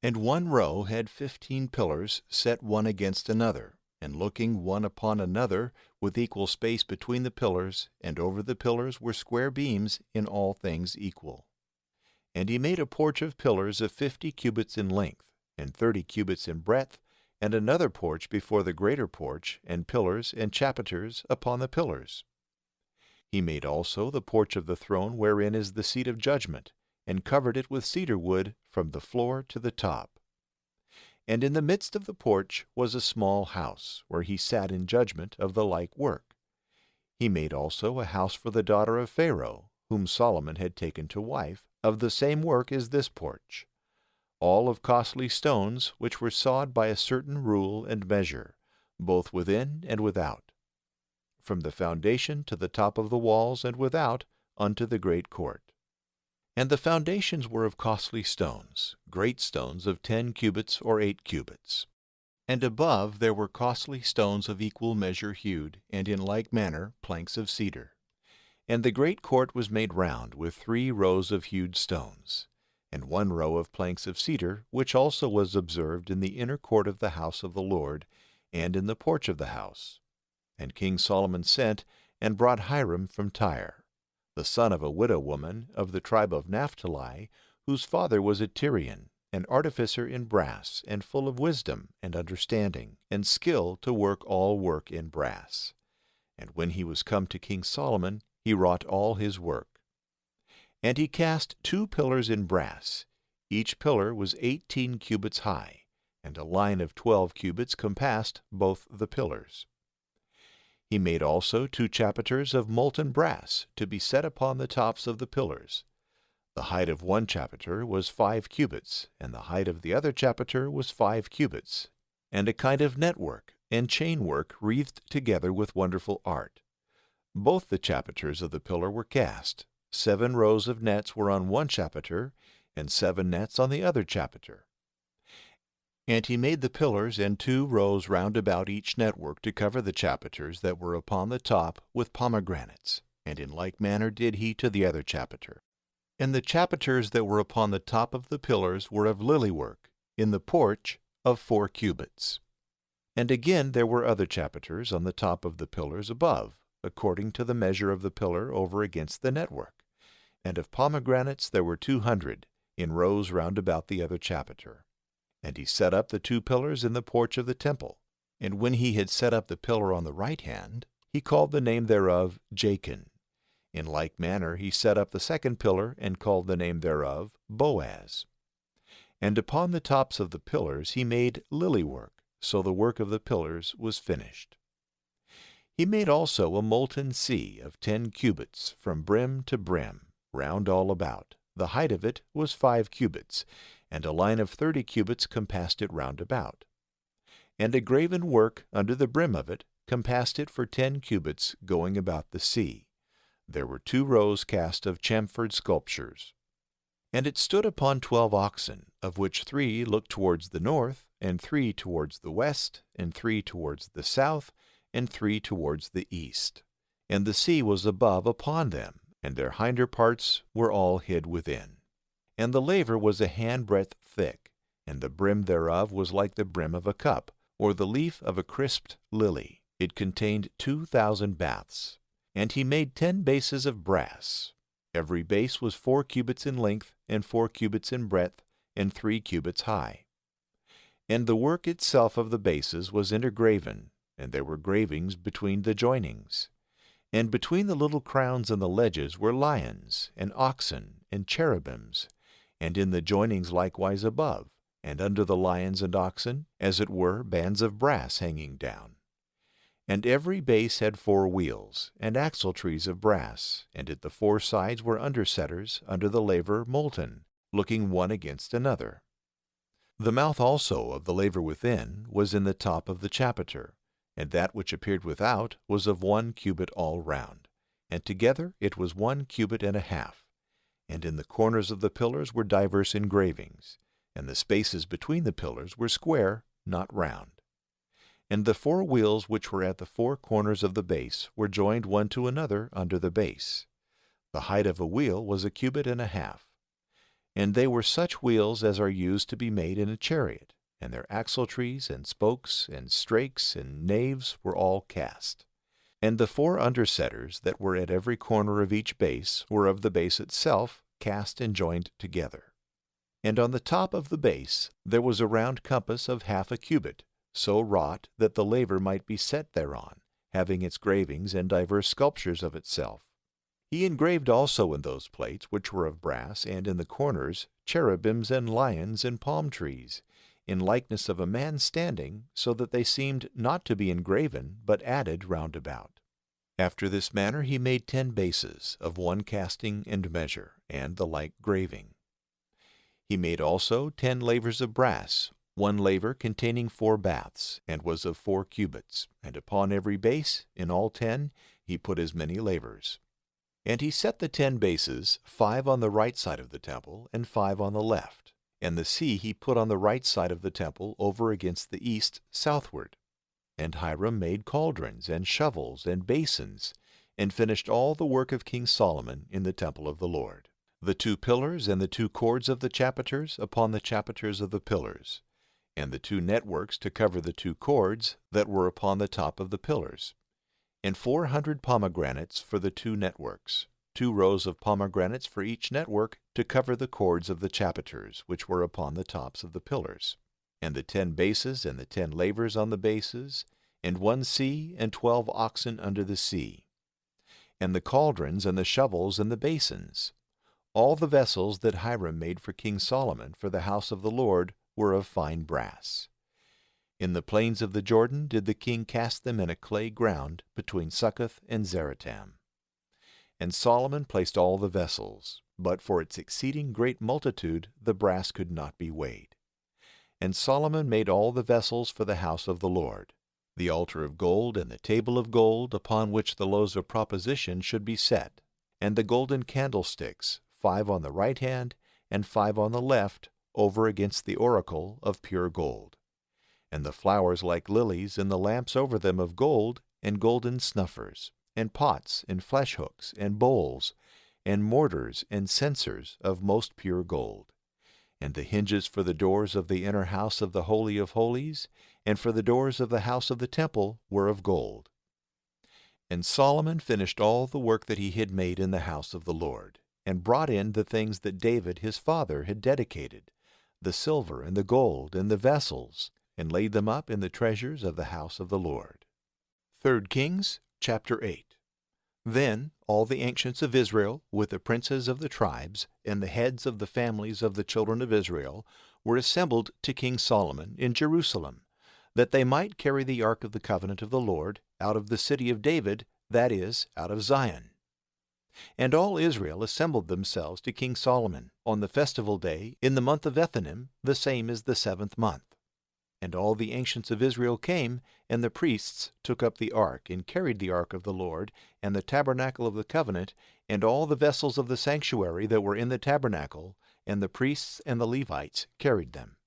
And 1 row had 15 pillars set one against another, and looking one upon another, with equal space between the pillars, and over the pillars were square beams in all things equal. And he made a porch of pillars of 50 cubits in length, and 30 cubits in breadth, and another porch before the greater porch, and pillars and chapiters upon the pillars. He made also the porch of the throne wherein is the seat of judgment, and covered it with cedar wood from the floor to the top. And in the midst of the porch was a small house, where he sat in judgment of the like work. He made also a house for the daughter of Pharaoh, whom Solomon had taken to wife, of the same work as this porch, all of costly stones, which were sawed by a certain rule and measure, both within and without, from the foundation to the top of the walls and without unto the great court. And the foundations were of costly stones, great stones of 10 cubits or 8 cubits. And above there were costly stones of equal measure hewed, and in like manner planks of cedar. And the great court was made round with 3 rows of hewed stones, and 1 row of planks of cedar, which also was observed in the inner court of the house of the Lord, and in the porch of the house. And King Solomon sent and brought Hiram from Tyre, the son of a widow woman of the tribe of Naphtali, whose father was a Tyrian, an artificer in brass, and full of wisdom and understanding, and skill to work all work in brass. And when he was come to King Solomon, he wrought all his work. And he cast 2 pillars in brass. Each pillar was 18 cubits high, and a line of 12 cubits compassed both the pillars. He made also 2 chapiters of molten brass to be set upon the tops of the pillars. The height of one chapiter was 5 cubits, and the height of the other chapiter was 5 cubits, and a kind of network and chainwork wreathed together with wonderful art. Both the chapiters of the pillar were cast. 7 rows of nets were on one chapiter, and 7 nets on the other chapiter. And he made the pillars and 2 rows round about each network to cover the chapiters that were upon the top with pomegranates, and in like manner did he to the other chapiter. And the chapiters that were upon the top of the pillars were of lily work, in the porch of 4 cubits. And again there were other chapiters on the top of the pillars above, according to the measure of the pillar over against the network. And of pomegranates there were 200, in rows round about the other chapiter. And he set up the 2 pillars in the porch of the temple. And when he had set up the pillar on the right hand, he called the name thereof Jachin. In like manner he set up the 2nd pillar, and called the name thereof Boaz. And upon the tops of the pillars he made lily work, so the work of the pillars was finished. He made also a molten sea of 10 cubits from brim to brim, round all about. The height of it was 5 cubits, and a line of 30 cubits compassed it round about. And a graven work under the brim of it compassed it for 10 cubits, going about the sea. There were 2 rows cast of chamfered sculptures. And it stood upon 12 oxen, of which 3 looked towards the north, and 3 towards the west, and 3 towards the south, and 3 towards the east. And the sea was above upon them, and their hinder parts were all hid within. And the laver was a handbreadth thick, and the brim thereof was like the brim of a cup, or the leaf of a crisped lily. It contained 2,000 baths. And he made 10 bases of brass. Every base was 4 cubits in length, and 4 cubits in breadth, and 3 cubits high. And the work itself of the bases was intergraven, and there were gravings between the joinings. And between the little crowns and the ledges were lions, and oxen, and cherubims, and in the joinings likewise above, and under the lions and oxen, as it were, bands of brass hanging down. And every base had 4 wheels, and axletrees of brass, and at the 4 sides were undersetters under the laver molten, looking one against another. The mouth also of the laver within was in the top of the chapiter, and that which appeared without was of 1 cubit all round, and together it was 1 cubit and a half. And in the corners of the pillars were divers engravings, and the spaces between the pillars were square, not round. And the 4 wheels which were at the 4 corners of the base were joined one to another under the base. The height of a wheel was 1 cubit and a half. And they were such wheels as are used to be made in a chariot, and their axletrees and spokes and strakes and naves were all cast. And the 4 undersetters that were at every corner of each base were of the base itself, cast and joined together. And on the top of the base there was a round compass of 1/2 cubit, so wrought that the laver might be set thereon, having its gravings and divers sculptures of itself. He engraved also in those plates, which were of brass, and in the corners, cherubims and lions and palm trees, in likeness of a man standing, so that they seemed not to be engraven, but added round about. After this manner he made 10 bases, of 1 casting and measure, and the like graving. He made also 10 lavers of brass, 1 laver containing 4 baths, and was of 4 cubits, and upon every base, in all 10, he put as many lavers. And he set the 10 bases, 5 on the right side of the temple, and 5 on the left. And the sea he put on the right side of the temple over against the east southward. And Hiram made cauldrons, and shovels, and basins, and finished all the work of King Solomon in the temple of the Lord. The 2 pillars and the 2 cords of the chapiters upon the chapiters of the pillars, and the 2 networks to cover the 2 cords that were upon the top of the pillars, and 400 pomegranates for the 2 networks, 2 rows of pomegranates for each network to cover the cords of the chapiters which were upon the tops of the pillars, and the 10 bases and the 10 lavers on the bases, and 1 sea and 12 oxen under the sea, and the cauldrons and the shovels and the basins. All the vessels that Hiram made for King Solomon for the house of the Lord were of fine brass. In the plains of the Jordan did the king cast them in a clay ground between Succoth and Zeratam. And Solomon placed all the vessels, but for its exceeding great multitude the brass could not be weighed. And Solomon made all the vessels for the house of the Lord, the altar of gold and the table of gold upon which the loaves of proposition should be set, and the golden candlesticks, 5 on the right hand and 5 on the left, over against the oracle of pure gold, and the flowers like lilies and the lamps over them of gold, and golden snuffers, and pots and flesh hooks and bowls, and mortars and censers of most pure gold, and the hinges for the doors of the inner house of the Holy of Holies, and for the doors of the house of the temple were of gold. And Solomon finished all the work that he had made in the house of the Lord, and brought in the things that David his father had dedicated, the silver and the gold and the vessels, and laid them up in the treasures of the house of the Lord. 3 Kings chapter 8. Then all the ancients of Israel, with the princes of the tribes, and the heads of the families of the children of Israel, were assembled to King Solomon in Jerusalem, that they might carry the ark of the covenant of the Lord out of the city of David, that is, out of Zion. And all Israel assembled themselves to King Solomon on the festival day in the month of Ethanim, the same as the 7th month. And all the ancients of Israel came, and the priests took up the ark, and carried the ark of the Lord, and the tabernacle of the covenant, and all the vessels of the sanctuary that were in the tabernacle, and the priests and the Levites carried them.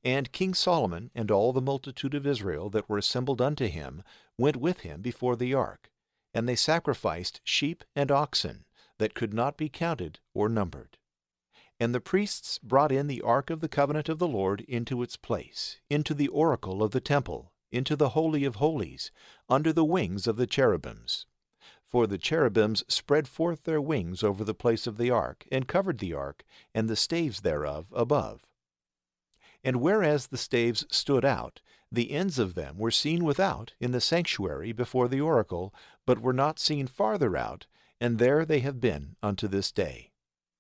And King Solomon and all the multitude of Israel that were assembled unto him went with him before the ark, and they sacrificed sheep and oxen that could not be counted or numbered. And the priests brought in the ark of the covenant of the Lord into its place, into the oracle of the temple, into the Holy of Holies, under the wings of the cherubims. For the cherubims spread forth their wings over the place of the ark, and covered the ark, and the staves thereof above. And whereas the staves stood out, the ends of them were seen without in the sanctuary before the oracle, but were not seen farther out, and there they have been unto this day.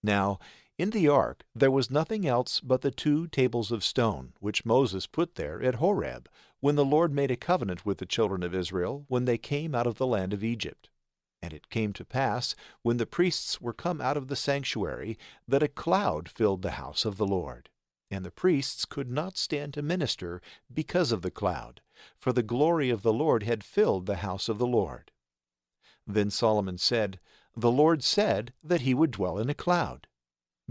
Now, in the ark there was nothing else but the 2 tables of stone, which Moses put there at Horeb, when the Lord made a covenant with the children of Israel, when they came out of the land of Egypt. And it came to pass, when the priests were come out of the sanctuary, that a cloud filled the house of the Lord. And the priests could not stand to minister because of the cloud, for the glory of the Lord had filled the house of the Lord. Then Solomon said, The Lord said that he would dwell in a cloud.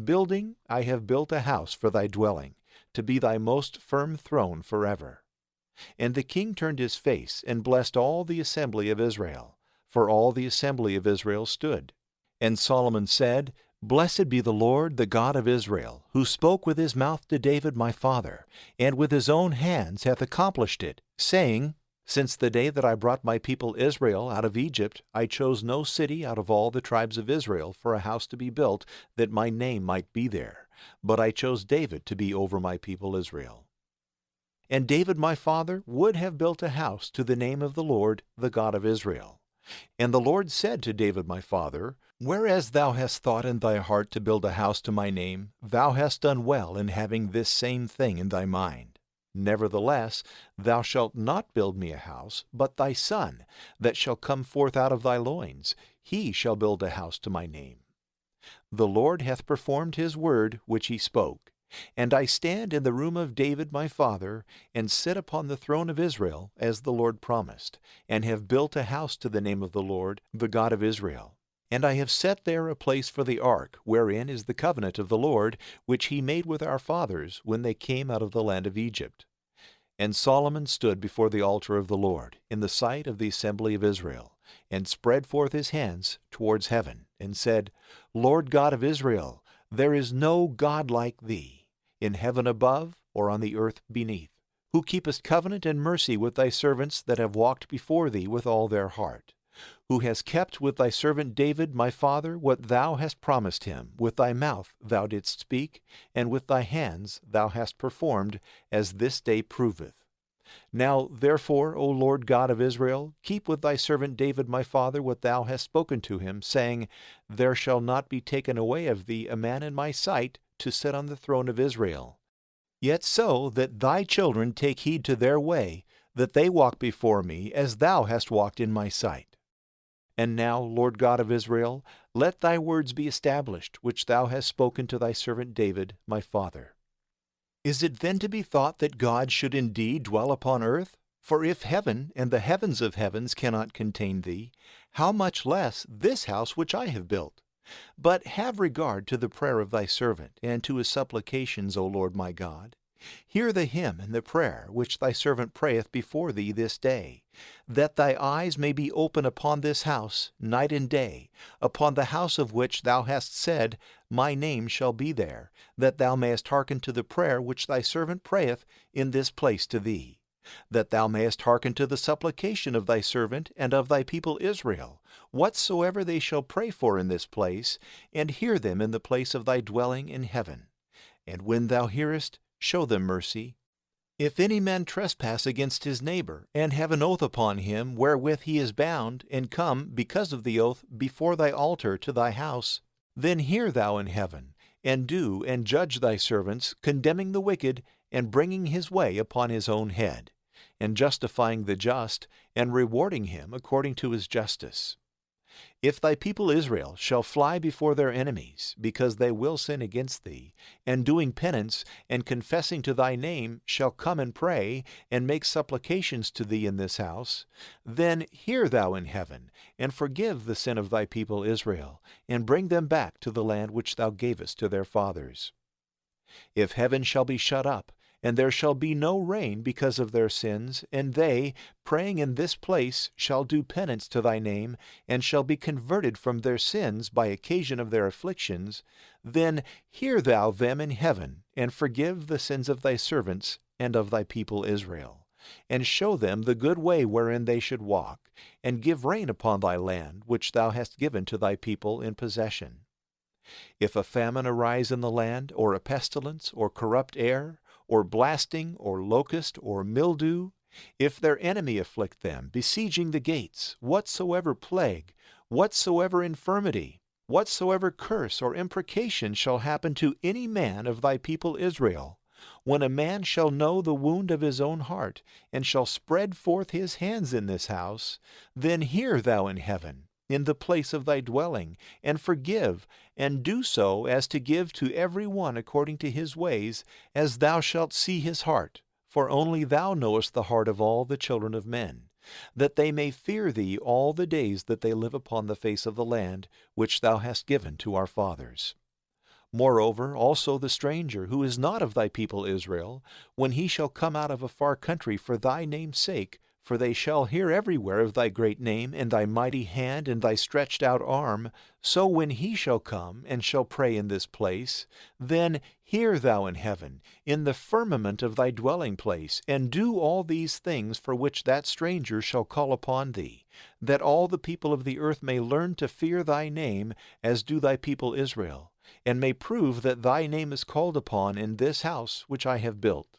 Building, I have built a house for thy dwelling, to be thy most firm throne forever. And the king turned his face, and blessed all the assembly of Israel, for all the assembly of Israel stood. And Solomon said, Blessed be the Lord, the God of Israel, who spoke with his mouth to David my father, and with his own hands hath accomplished it, saying, Since the day that I brought my people Israel out of Egypt, I chose no city out of all the tribes of Israel for a house to be built, that my name might be there, but I chose David to be over my people Israel. And David my father would have built a house to the name of the Lord, the God of Israel. And the Lord said to David my father, Whereas thou hast thought in thy heart to build a house to my name, thou hast done well in having this same thing in thy mind. Nevertheless, thou shalt not build me a house, but thy son, that shall come forth out of thy loins, he shall build a house to my name. The Lord hath performed his word which he spoke. And I stand in the room of David my father, and sit upon the throne of Israel, as the Lord promised, and have built a house to the name of the Lord, the God of Israel. And I have set there a place for the ark, wherein is the covenant of the Lord, which he made with our fathers when they came out of the land of Egypt. And Solomon stood before the altar of the Lord, in the sight of the assembly of Israel, and spread forth his hands towards heaven, and said, Lord God of Israel, there is no God like thee, in heaven above or on the earth beneath, who keepest covenant and mercy with thy servants that have walked before thee with all their heart, who has kept with thy servant David my father what thou hast promised him. With thy mouth thou didst speak, and with thy hands thou hast performed, as this day proveth. Now therefore, O Lord God of Israel, keep with thy servant David my father what thou hast spoken to him, saying, There shall not be taken away of thee a man in my sight to sit on the throne of Israel. Yet so that thy children take heed to their way, that they walk before me as thou hast walked in my sight. And now, Lord God of Israel, let thy words be established, which thou hast spoken to thy servant David my father. Is it then to be thought that God should indeed dwell upon earth? For if heaven and the heavens of heavens cannot contain thee, how much less this house which I have built? But have regard to the prayer of thy servant, and to his supplications, O Lord my God. Hear the hymn and the prayer which thy servant prayeth before thee this day, that thy eyes may be open upon this house night and day, upon the house of which thou hast said, My name shall be there, that thou mayest hearken to the prayer which thy servant prayeth in this place to thee, that thou mayest hearken to the supplication of thy servant and of thy people Israel, whatsoever they shall pray for in this place, and hear them in the place of thy dwelling in heaven. And when thou hearest, show them mercy. If any man trespass against his neighbor, and have an oath upon him wherewith he is bound, and come, because of the oath, before thy altar to thy house, then hear thou in heaven, and do and judge thy servants, condemning the wicked, and bringing his way upon his own head, and justifying the just, and rewarding him according to his justice. If thy people Israel shall fly before their enemies, because they will sin against thee, and doing penance, and confessing to thy name, shall come and pray, and make supplications to thee in this house, then hear thou in heaven, and forgive the sin of thy people Israel, and bring them back to the land which thou gavest to their fathers. If heaven shall be shut up, and there shall be no rain because of their sins, and they, praying in this place, shall do penance to thy name, and shall be converted from their sins by occasion of their afflictions, then hear thou them in heaven, and forgive the sins of thy servants and of thy people Israel, and show them the good way wherein they should walk, and give rain upon thy land, which thou hast given to thy people in possession. If a famine arise in the land, or a pestilence, or corrupt air, or blasting, or locust, or mildew, if their enemy afflict them, besieging the gates, whatsoever plague, whatsoever infirmity, whatsoever curse or imprecation shall happen to any man of thy people Israel, when a man shall know the wound of his own heart, and shall spread forth his hands in this house, then hear thou in heaven, in the place of thy dwelling, and forgive, and do so as to give to every one according to his ways, as thou shalt see his heart. For only thou knowest the heart of all the children of men, that they may fear thee all the days that they live upon the face of the land, which thou hast given to our fathers. Moreover, also the stranger, who is not of thy people Israel, when he shall come out of a far country for thy name's sake, for they shall hear everywhere of thy great name, and thy mighty hand, and thy stretched out arm, so when he shall come, and shall pray in this place, then hear thou in heaven, in the firmament of thy dwelling place, and do all these things for which that stranger shall call upon thee, that all the people of the earth may learn to fear thy name, as do thy people Israel, and may prove that thy name is called upon in this house which I have built.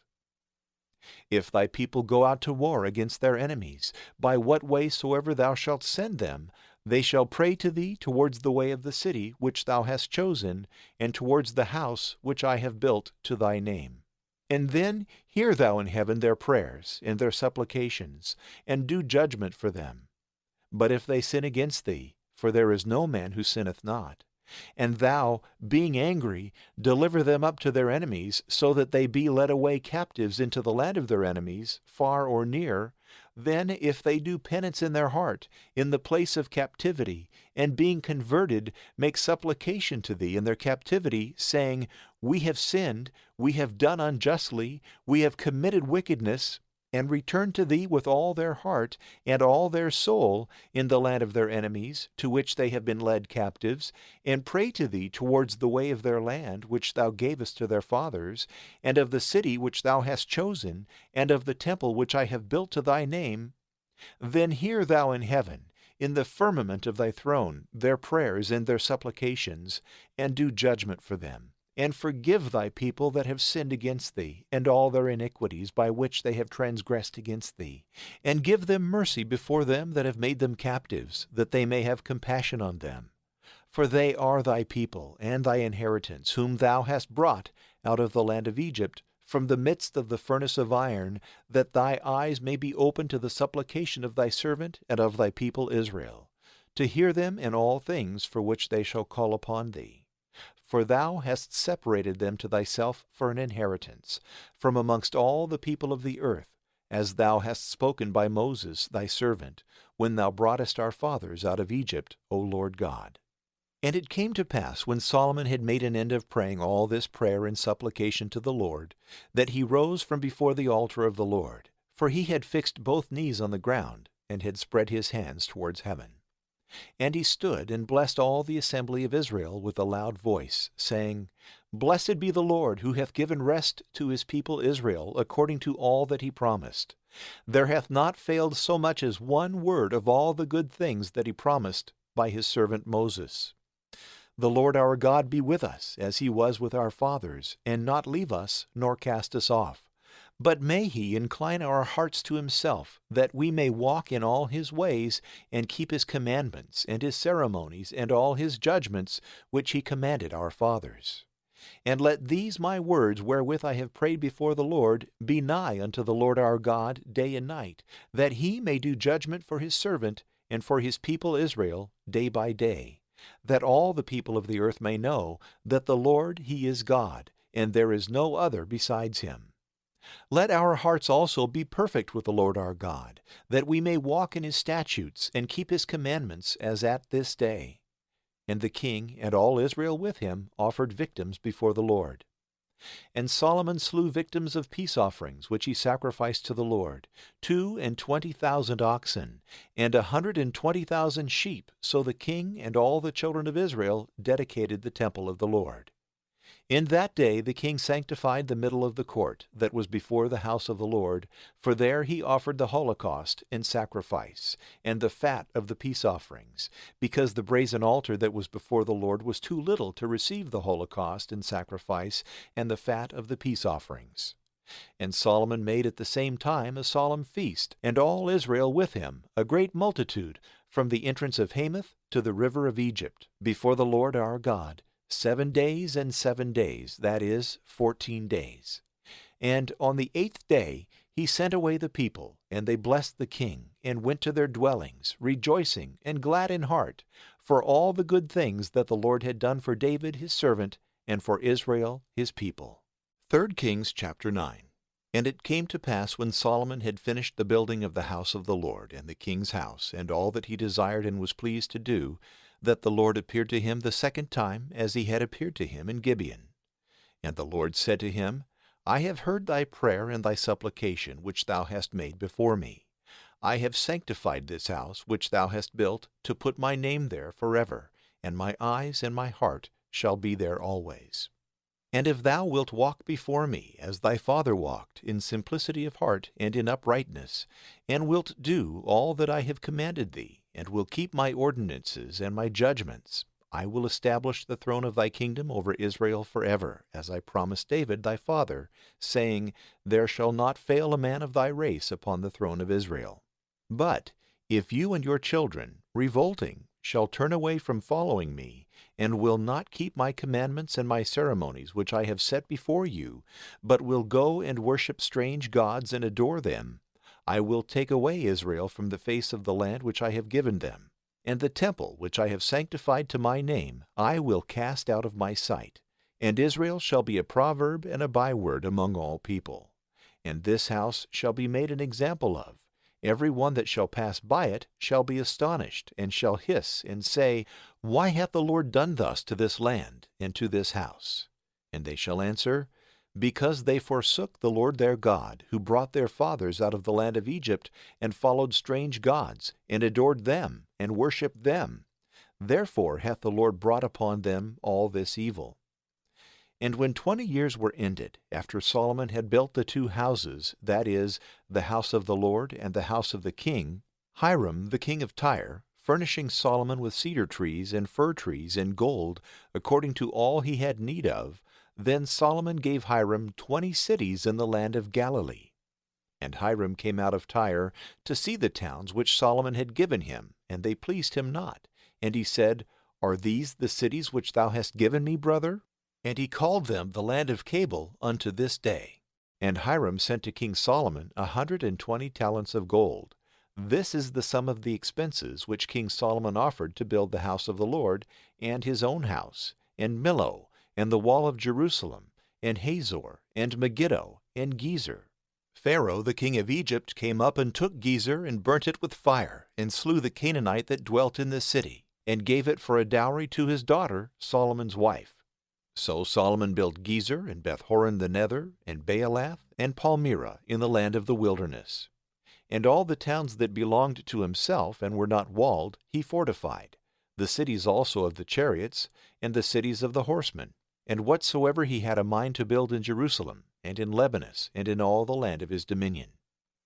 If thy people go out to war against their enemies, by what way soever thou shalt send them, they shall pray to thee towards the way of the city which thou hast chosen, and towards the house which I have built to thy name. And then hear thou in heaven their prayers and their supplications, and do judgment for them. But if they sin against thee, for there is no man who sinneth not, and thou, being angry, deliver them up to their enemies, so that they be led away captives into the land of their enemies, far or near, then if they do penance in their heart, in the place of captivity, and being converted, make supplication to thee in their captivity, saying, We have sinned, we have done unjustly, we have committed wickedness, and return to thee with all their heart and all their soul in the land of their enemies, to which they have been led captives, and pray to thee towards the way of their land, which thou gavest to their fathers, and of the city which thou hast chosen, and of the temple which I have built to thy name, then hear thou in heaven, in the firmament of thy throne, their prayers and their supplications, and do judgment for them. And forgive thy people that have sinned against thee, and all their iniquities by which they have transgressed against thee. And give them mercy before them that have made them captives, that they may have compassion on them. For they are thy people, and thy inheritance, whom thou hast brought out of the land of Egypt, from the midst of the furnace of iron, that thy eyes may be open to the supplication of thy servant and of thy people Israel, to hear them in all things for which they shall call upon thee. For thou hast separated them to thyself for an inheritance, from amongst all the people of the earth, as thou hast spoken by Moses thy servant, when thou broughtest our fathers out of Egypt, O Lord God. And it came to pass, when Solomon had made an end of praying all this prayer and supplication to the Lord, that he rose from before the altar of the Lord, for he had fixed both knees on the ground, and had spread his hands towards heaven. And he stood and blessed all the assembly of Israel with a loud voice, saying, Blessed be the Lord, who hath given rest to his people Israel, according to all that he promised. There hath not failed so much as one word of all the good things that he promised by his servant Moses. The Lord our God be with us, as he was with our fathers, and not leave us, nor cast us off. But may he incline our hearts to himself, that we may walk in all his ways, and keep his commandments, and his ceremonies, and all his judgments, which he commanded our fathers. And let these my words, wherewith I have prayed before the Lord, be nigh unto the Lord our God day and night, that he may do judgment for his servant, and for his people Israel, day by day, that all the people of the earth may know that the Lord he is God, and there is no other besides him. Let our hearts also be perfect with the Lord our God, that we may walk in his statutes, and keep his commandments, as at this day. And the king and all Israel with him offered victims before the Lord. And Solomon slew victims of peace offerings, which he sacrificed to the Lord, 22,000 oxen, and 120,000 sheep. So the king and all the children of Israel dedicated the temple of the Lord. In that day the king sanctified the middle of the court that was before the house of the Lord, for there he offered the holocaust and sacrifice, and the fat of the peace offerings, because the brazen altar that was before the Lord was too little to receive the holocaust and sacrifice, and the fat of the peace offerings. And Solomon made at the same time a solemn feast, and all Israel with him, a great multitude, from the entrance of Hamath to the river of Egypt, before the Lord our God, 7 days and 7 days, that is, 14 days. And on the 8th day he sent away the people, and they blessed the king, and went to their dwellings, rejoicing and glad in heart, for all the good things that the Lord had done for David his servant, and for Israel his people. 3 Kings chapter 9. And it came to pass, when Solomon had finished the building of the house of the Lord, and the king's house, and all that he desired and was pleased to do, that the Lord appeared to him the second time, as he had appeared to him in Gibeon. And the Lord said to him, I have heard thy prayer and thy supplication, which thou hast made before me. I have sanctified this house, which thou hast built, to put my name there forever, and my eyes and my heart shall be there always. And if thou wilt walk before me, as thy father walked, in simplicity of heart and in uprightness, and wilt do all that I have commanded thee, and will keep my ordinances and my judgments, I will establish the throne of thy kingdom over Israel forever, as I promised David thy father, saying, There shall not fail a man of thy race upon the throne of Israel. But if you and your children, revolting, shall turn away from following me, and will not keep my commandments and my ceremonies which I have set before you, but will go and worship strange gods and adore them, I will take away Israel from the face of the land which I have given them, and the temple which I have sanctified to my name I will cast out of my sight, and Israel shall be a proverb and a byword among all people. And this house shall be made an example of. Every one that shall pass by it shall be astonished, and shall hiss, and say, Why hath the Lord done thus to this land, and to this house? And they shall answer, because they forsook the Lord their God, who brought their fathers out of the land of Egypt, and followed strange gods, and adored them, and worshipped them. Therefore hath the Lord brought upon them all this evil. And when 20 years were ended, after Solomon had built the 2 houses, that is, the house of the Lord and the house of the king, Hiram the king of Tyre, furnishing Solomon with cedar trees and fir trees and gold, according to all he had need of, then Solomon gave Hiram 20 cities in the land of Galilee. And Hiram came out of Tyre to see the towns which Solomon had given him, and they pleased him not. And he said, Are these the cities which thou hast given me, brother? And he called them the land of Cabul unto this day. And Hiram sent to King Solomon 120 talents of gold. This is the sum of the expenses which King Solomon offered to build the house of the Lord, and his own house, and Millo, and the wall of Jerusalem, and Hazor, and Megiddo, and Gezer. Pharaoh the king of Egypt came up and took Gezer, and burnt it with fire, and slew the Canaanite that dwelt in the city, and gave it for a dowry to his daughter, Solomon's wife. So Solomon built Gezer, and Beth-horon the Nether, and Baalath, and Palmyra in the land of the wilderness. And all the towns that belonged to himself and were not walled he fortified, the cities also of the chariots, and the cities of the horsemen, and whatsoever he had a mind to build in Jerusalem, and in Lebanus, and in all the land of his dominion.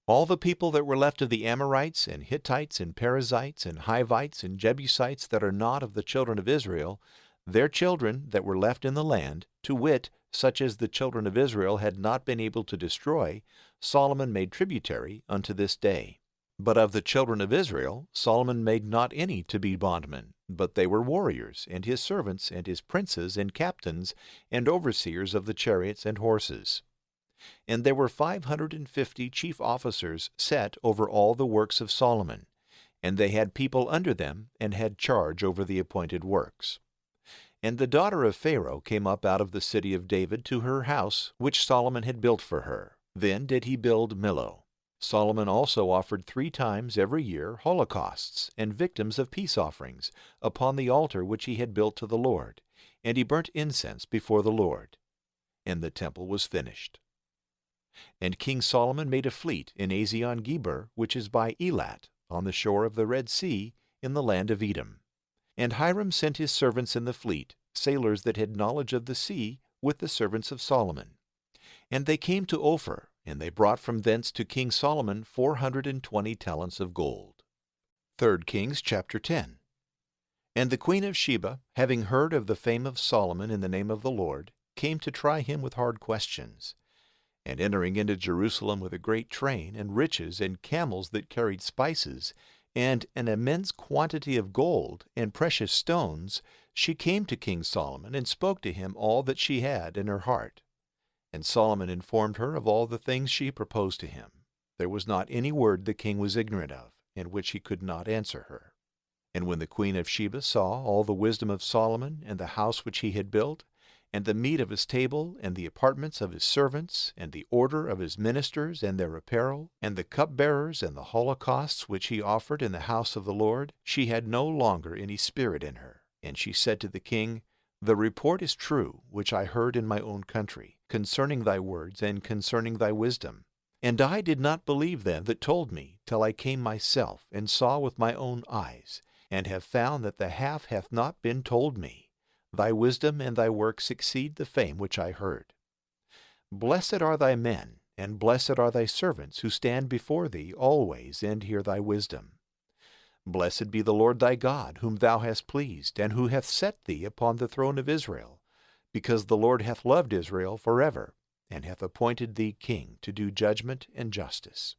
All the people that were left of the Amorites, and Hittites, and Perizzites, and Hivites, and Jebusites that are not of the children of Israel, their children that were left in the land, to wit, such as the children of Israel had not been able to destroy, Solomon made tributary unto this day. But of the children of Israel Solomon made not any to be bondmen, but they were warriors, and his servants, and his princes, and captains, and overseers of the chariots and horses. And there were 550 chief officers set over all the works of Solomon, and they had people under them, and had charge over the appointed works. And the daughter of Pharaoh came up out of the city of David to her house, which Solomon had built for her. Then did he build Millo. Solomon also offered 3 times every year holocausts and victims of peace offerings upon the altar which he had built to the Lord, and he burnt incense before the Lord. And the temple was finished. And King Solomon made a fleet in Ezion-Geber, which is by Elat, on the shore of the Red Sea, in the land of Edom. And Hiram sent his servants in the fleet, sailors that had knowledge of the sea, with the servants of Solomon. And they came to Ophir, and they brought from thence to King Solomon 420 talents of gold. 3 Kings chapter 10. And the queen of Sheba, having heard of the fame of Solomon in the name of the Lord, came to try him with hard questions. And entering into Jerusalem with a great train, and riches, and camels that carried spices, and an immense quantity of gold and precious stones, she came to King Solomon, and spoke to him all that she had in her heart. And Solomon informed her of all the things she proposed to him. There was not any word the king was ignorant of, in which he could not answer her. And when the queen of Sheba saw all the wisdom of Solomon, and the house which he had built, and the meat of his table, and the apartments of his servants, and the order of his ministers, and their apparel, and the cupbearers, and the holocausts which he offered in the house of the Lord, she had no longer any spirit in her. And she said to the king, The report is true, which I heard in my own country, concerning thy words, and concerning thy wisdom. And I did not believe them that told me, till I came myself, and saw with my own eyes, and have found that the half hath not been told me. Thy wisdom and thy works exceed the fame which I heard. Blessed are thy men, and blessed are thy servants, who stand before thee always, and hear thy wisdom. Blessed be the Lord thy God, whom thou hast pleased, and who hath set thee upon the throne of Israel, because the Lord hath loved Israel forever, and hath appointed thee king to do judgment and justice.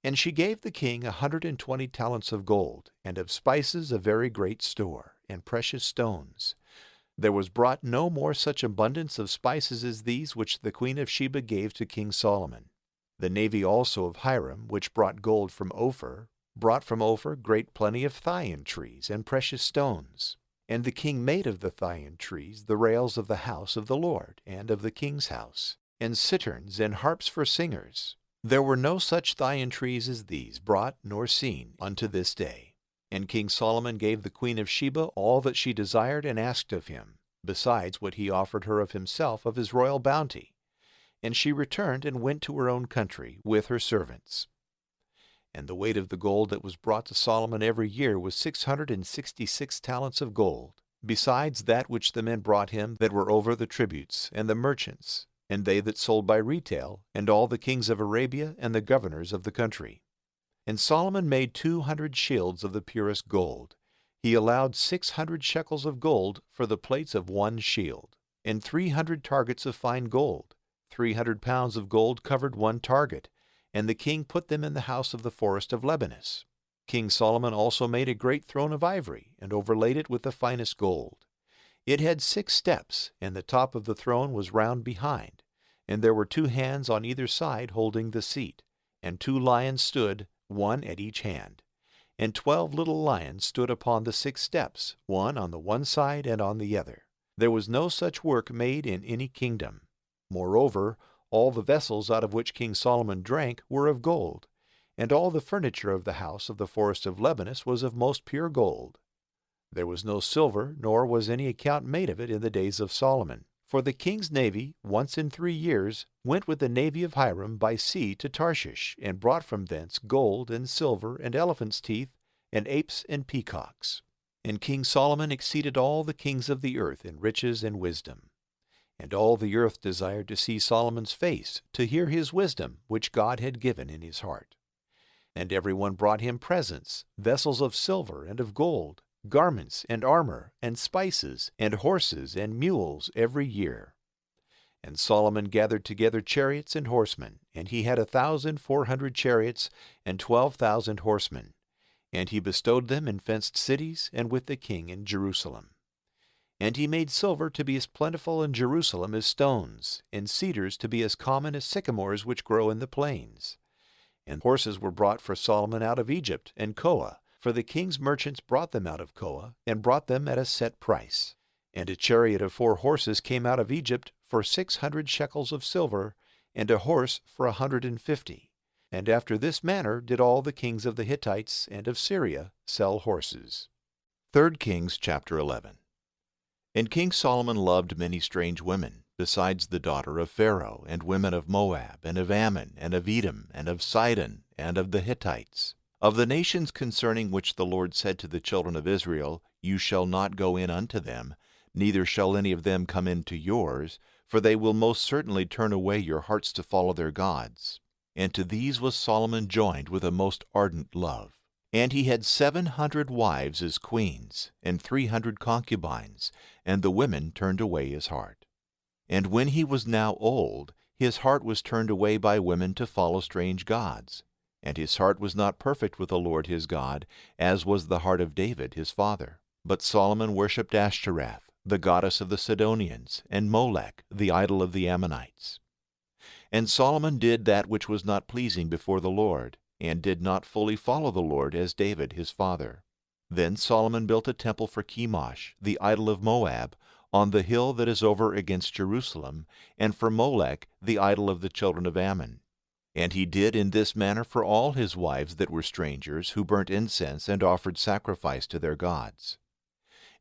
And she gave the king 120 talents of gold, and of spices a very great store, and precious stones. There was brought no more such abundance of spices as these which the queen of Sheba gave to King Solomon. The navy also of Hiram, which brought gold from Ophir, brought from Ophir great plenty of thyine trees and precious stones. And the king made of the thyine trees the rails of the house of the Lord, and of the king's house, and citerns and harps for singers. There were no such thyine trees as these brought nor seen unto this day. And King Solomon gave the queen of Sheba all that she desired and asked of him. besides what he offered her of himself of his royal bounty. And she returned and went to her own country with her servants. And the weight of the gold that was brought to Solomon every year was 666 talents of gold, besides that which the men brought him that were over the tributes, and the merchants, and they that sold by retail, and all the kings of Arabia, and the governors of the country. And Solomon made 200 shields of the purest gold. He allowed 600 shekels of gold for the plates of one shield, and 300 targets of fine gold. 300 pounds of gold covered one target, and the king put them in the house of the forest of Lebanon. King Solomon also made a great throne of ivory, and overlaid it with the finest gold. It had 6 steps, and the top of the throne was round behind, and there were 2 hands on either side holding the seat, and 2 lions stood, one at each hand. And 12 little lions stood upon the 6 steps, one on the one side and on the other. There was no such work made in any kingdom. Moreover, all the vessels out of which King Solomon drank were of gold, and all the furniture of the house of the forest of Lebanon was of most pure gold. There was no silver, nor was any account made of it in the days of Solomon. For the king's navy, once in 3 years, went with the navy of Hiram by sea to Tarshish, and brought from thence gold and silver and elephants' teeth and apes and peacocks. And King Solomon exceeded all the kings of the earth in riches and wisdom. And all the earth desired to see Solomon's face, to hear his wisdom, which God had given in his heart. And every one brought him presents, vessels of silver and of gold, garments and armor, and spices, and horses and mules every year. And Solomon gathered together chariots and horsemen, and he had 1,400 chariots and 12,000 horsemen. And he bestowed them in fenced cities, and with the king in Jerusalem. And he made silver to be as plentiful in Jerusalem as stones, and cedars to be as common as sycamores which grow in the plains. And horses were brought for Solomon out of Egypt and Koa, for the king's merchants brought them out of Koa, and brought them at a set price. And a chariot of 4 horses came out of Egypt for 600 shekels of silver, and a horse for 150. And after this manner did all the kings of the Hittites and of Syria sell horses. 3 Kings chapter 11. And King Solomon loved many strange women, besides the daughter of Pharaoh, and women of Moab, and of Ammon, and of Edom, and of Sidon, and of the Hittites, of the nations concerning which the Lord said to the children of Israel, You shall not go in unto them, neither shall any of them come into yours, for they will most certainly turn away your hearts to follow their gods. And to these was Solomon joined with a most ardent love. And he had 700 wives as queens, and 300 concubines, and the women turned away his heart. And when he was now old, his heart was turned away by women to follow strange gods. And his heart was not perfect with the Lord his God, as was the heart of David his father. But Solomon worshipped Ashtoreth, the goddess of the Sidonians, and Molech, the idol of the Ammonites. And Solomon did that which was not pleasing before the Lord, and did not fully follow the Lord as David his father. Then Solomon built a temple for Chemosh, the idol of Moab, on the hill that is over against Jerusalem, and for Molech, the idol of the children of Ammon. And he did in this manner for all his wives that were strangers, who burnt incense and offered sacrifice to their gods.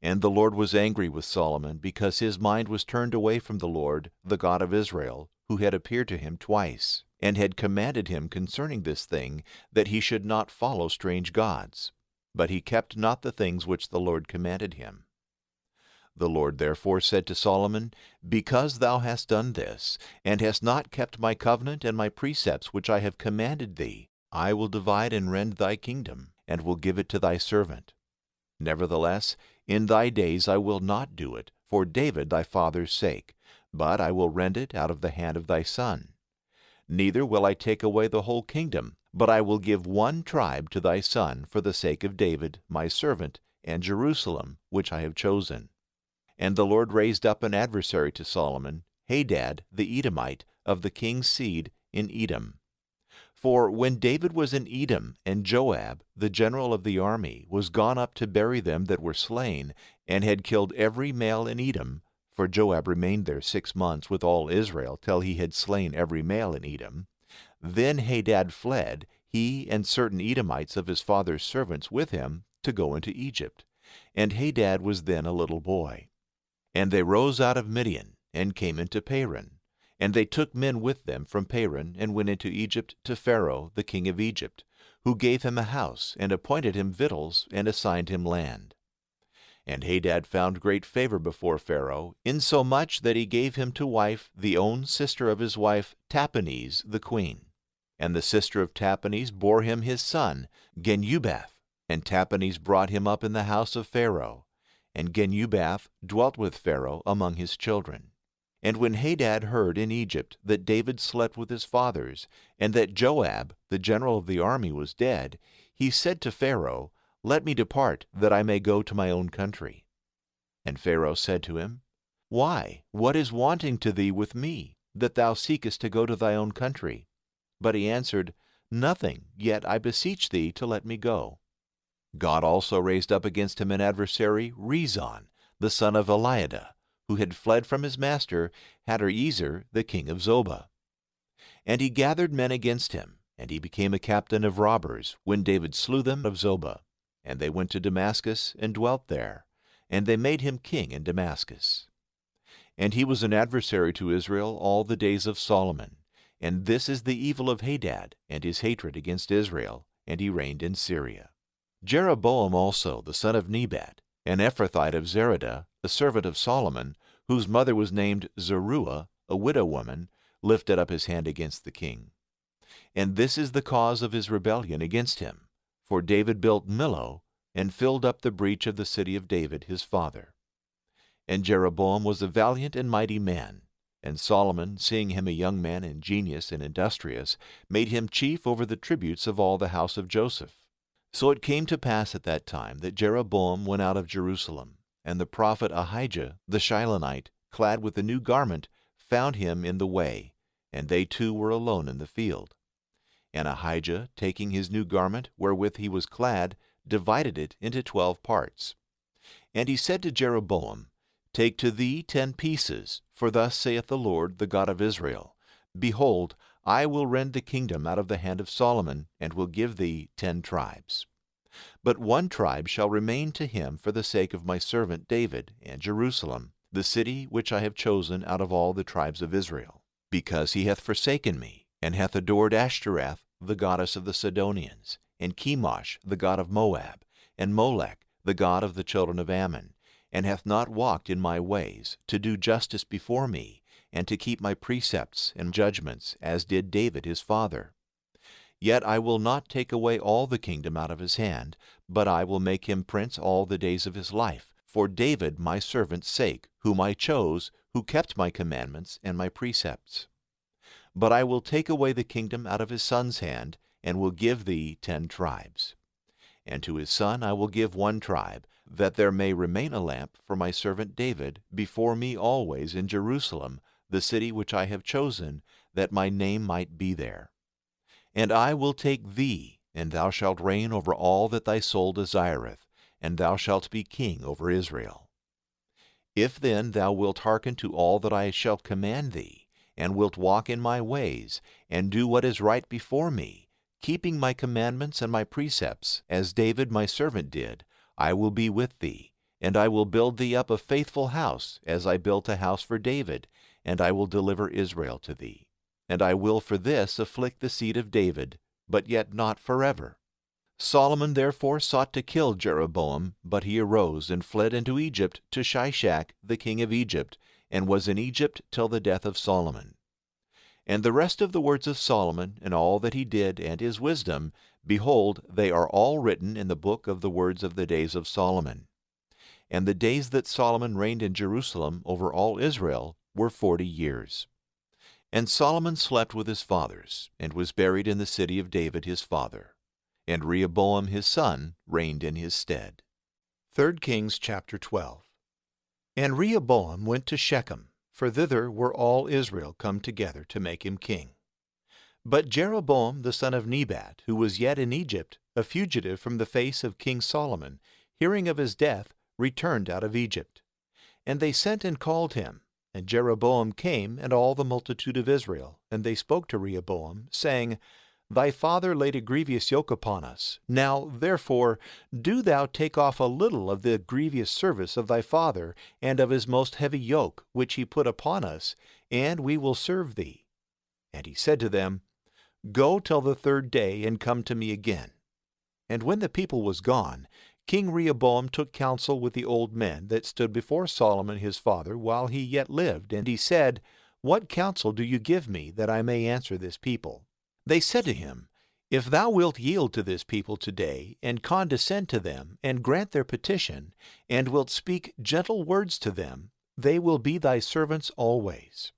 And the Lord was angry with Solomon, because his mind was turned away from the Lord, the God of Israel, who had appeared to him twice, and had commanded him concerning this thing, that he should not follow strange gods. But he kept not the things which the Lord commanded him. The Lord therefore said to Solomon, Because thou hast done this, and hast not kept my covenant and my precepts which I have commanded thee, I will divide and rend thy kingdom, and will give it to thy servant. Nevertheless, in thy days I will not do it, for David thy father's sake, but I will rend it out of the hand of thy son. Neither will I take away the whole kingdom, but I will give one tribe to thy son for the sake of David my servant, and Jerusalem, which I have chosen. And the Lord raised up an adversary to Solomon, Hadad the Edomite, of the king's seed in Edom. For when David was in Edom, and Joab, the general of the army, was gone up to bury them that were slain, and had killed every male in Edom, for Joab remained there 6 months with all Israel, till he had slain every male in Edom, then Hadad fled, he and certain Edomites of his father's servants with him, to go into Egypt. And Hadad was then a little boy. And they rose out of Midian, and came into Paran. And they took men with them from Paran, and went into Egypt to Pharaoh the king of Egypt, who gave him a house, and appointed him victuals, and assigned him land. And Hadad found great favor before Pharaoh, insomuch that he gave him to wife the own sister of his wife Tahpenes the queen. And the sister of Tahpenes bore him his son, Genubath. And Tahpenes brought him up in the house of Pharaoh. And Genubath dwelt with Pharaoh among his children. And when Hadad heard in Egypt that David slept with his fathers, and that Joab, the general of the army, was dead, he said to Pharaoh, Let me depart, that I may go to my own country. And Pharaoh said to him, Why, what is wanting to thee with me, that thou seekest to go to thy own country? But he answered, Nothing, yet I beseech thee to let me go. God also raised up against him an adversary, Rezon, the son of Eliada, who had fled from his master, Hadarezer, the king of Zobah. And he gathered men against him, and he became a captain of robbers, when David slew them of Zobah. And they went to Damascus, and dwelt there, and they made him king in Damascus. And he was an adversary to Israel all the days of Solomon. And this is the evil of Hadad, and his hatred against Israel, and he reigned in Syria. Jeroboam also, the son of Nebat, an Ephrathite of Zeradah, a servant of Solomon, whose mother was named Zeruiah, a widow woman, lifted up his hand against the king. And this is the cause of his rebellion against him. For David built Millo, and filled up the breach of the city of David his father. And Jeroboam was a valiant and mighty man. And Solomon, seeing him a young man ingenious and industrious, made him chief over the tributes of all the house of Joseph. So it came to pass at that time that Jeroboam went out of Jerusalem, and the prophet Ahijah the Shilonite, clad with a new garment, found him in the way, and they two were alone in the field. And Ahijah, taking his new garment, wherewith he was clad, divided it into 12 parts. And he said to Jeroboam, Take to thee 10 pieces, for thus saith the Lord, the God of Israel, Behold, I will rend the kingdom out of the hand of Solomon, and will give thee 10 tribes. But 1 tribe shall remain to him for the sake of my servant David, and Jerusalem, the city which I have chosen out of all the tribes of Israel, because he hath forsaken me, and hath adored Ashtoreth, the goddess of the Sidonians, and Chemosh, the god of Moab, and Molech, the god of the children of Ammon, and hath not walked in my ways, to do justice before me, and to keep my precepts and judgments, as did David his father. Yet I will not take away all the kingdom out of his hand, but I will make him prince all the days of his life, for David my servant's sake, whom I chose, who kept my commandments and my precepts. But I will take away the kingdom out of his son's hand, and will give thee 10 tribes. And to his son I will give 1 tribe, that there may remain a lamp for my servant David before me always in Jerusalem, the city which I have chosen, that my name might be there. And I will take thee, and thou shalt reign over all that thy soul desireth, and thou shalt be king over Israel. If then thou wilt hearken to all that I shall command thee, and wilt walk in my ways, and do what is right before me, keeping my commandments and my precepts, as David my servant did, I will be with thee, and I will build thee up a faithful house, as I built a house for David, and I will deliver Israel to thee. And I will for this afflict the seed of David, but yet not forever. Solomon therefore sought to kill Jeroboam, but he arose and fled into Egypt to Shishak the king of Egypt, and was in Egypt till the death of Solomon. And the rest of the words of Solomon, and all that he did, and his wisdom, behold, they are all written in the book of the words of the days of Solomon. And the days that Solomon reigned in Jerusalem over all Israel were 40 years. And Solomon slept with his fathers, and was buried in the city of David his father. And Rehoboam his son reigned in his stead. 3 Kings chapter 12. And Rehoboam went to Shechem, for thither were all Israel come together to make him king. But Jeroboam the son of Nebat, who was yet in Egypt, a fugitive from the face of King Solomon, hearing of his death, returned out of Egypt. And they sent and called him. And Jeroboam came, and all the multitude of Israel, and they spoke to Rehoboam, saying, Thy father laid a grievous yoke upon us. Now, therefore, do thou take off a little of the grievous service of thy father, and of his most heavy yoke, which he put upon us, and we will serve thee. And he said to them, Go till the third day, and come to me again. And when the people was gone, King Rehoboam took counsel with the old men that stood before Solomon his father while he yet lived, and he said, What counsel do you give me, that I may answer this people? They said to him, If thou wilt yield to this people today, and condescend to them, and grant their petition, and wilt speak gentle words to them, they will be thy servants always.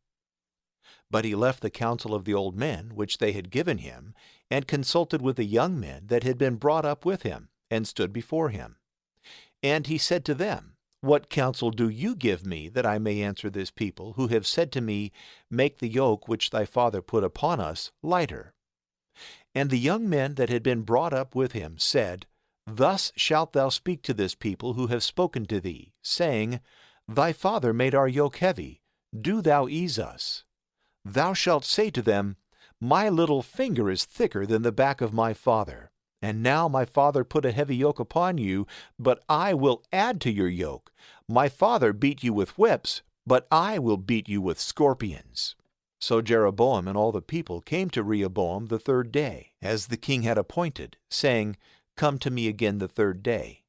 But he left the counsel of the old men which they had given him, and consulted with the young men that had been brought up with him, and stood before him. And he said to them, What counsel do you give me, that I may answer this people, who have said to me, Make the yoke which thy father put upon us lighter? And the young men that had been brought up with him said, Thus shalt thou speak to this people who have spoken to thee, saying, Thy father made our yoke heavy, do thou ease us. Thou shalt say to them, My little finger is thicker than the back of my father. And now my father put a heavy yoke upon you, but I will add to your yoke. My father beat you with whips, but I will beat you with scorpions. So Jeroboam and all the people came to Rehoboam the third day, as the king had appointed, saying, Come to me again the third day.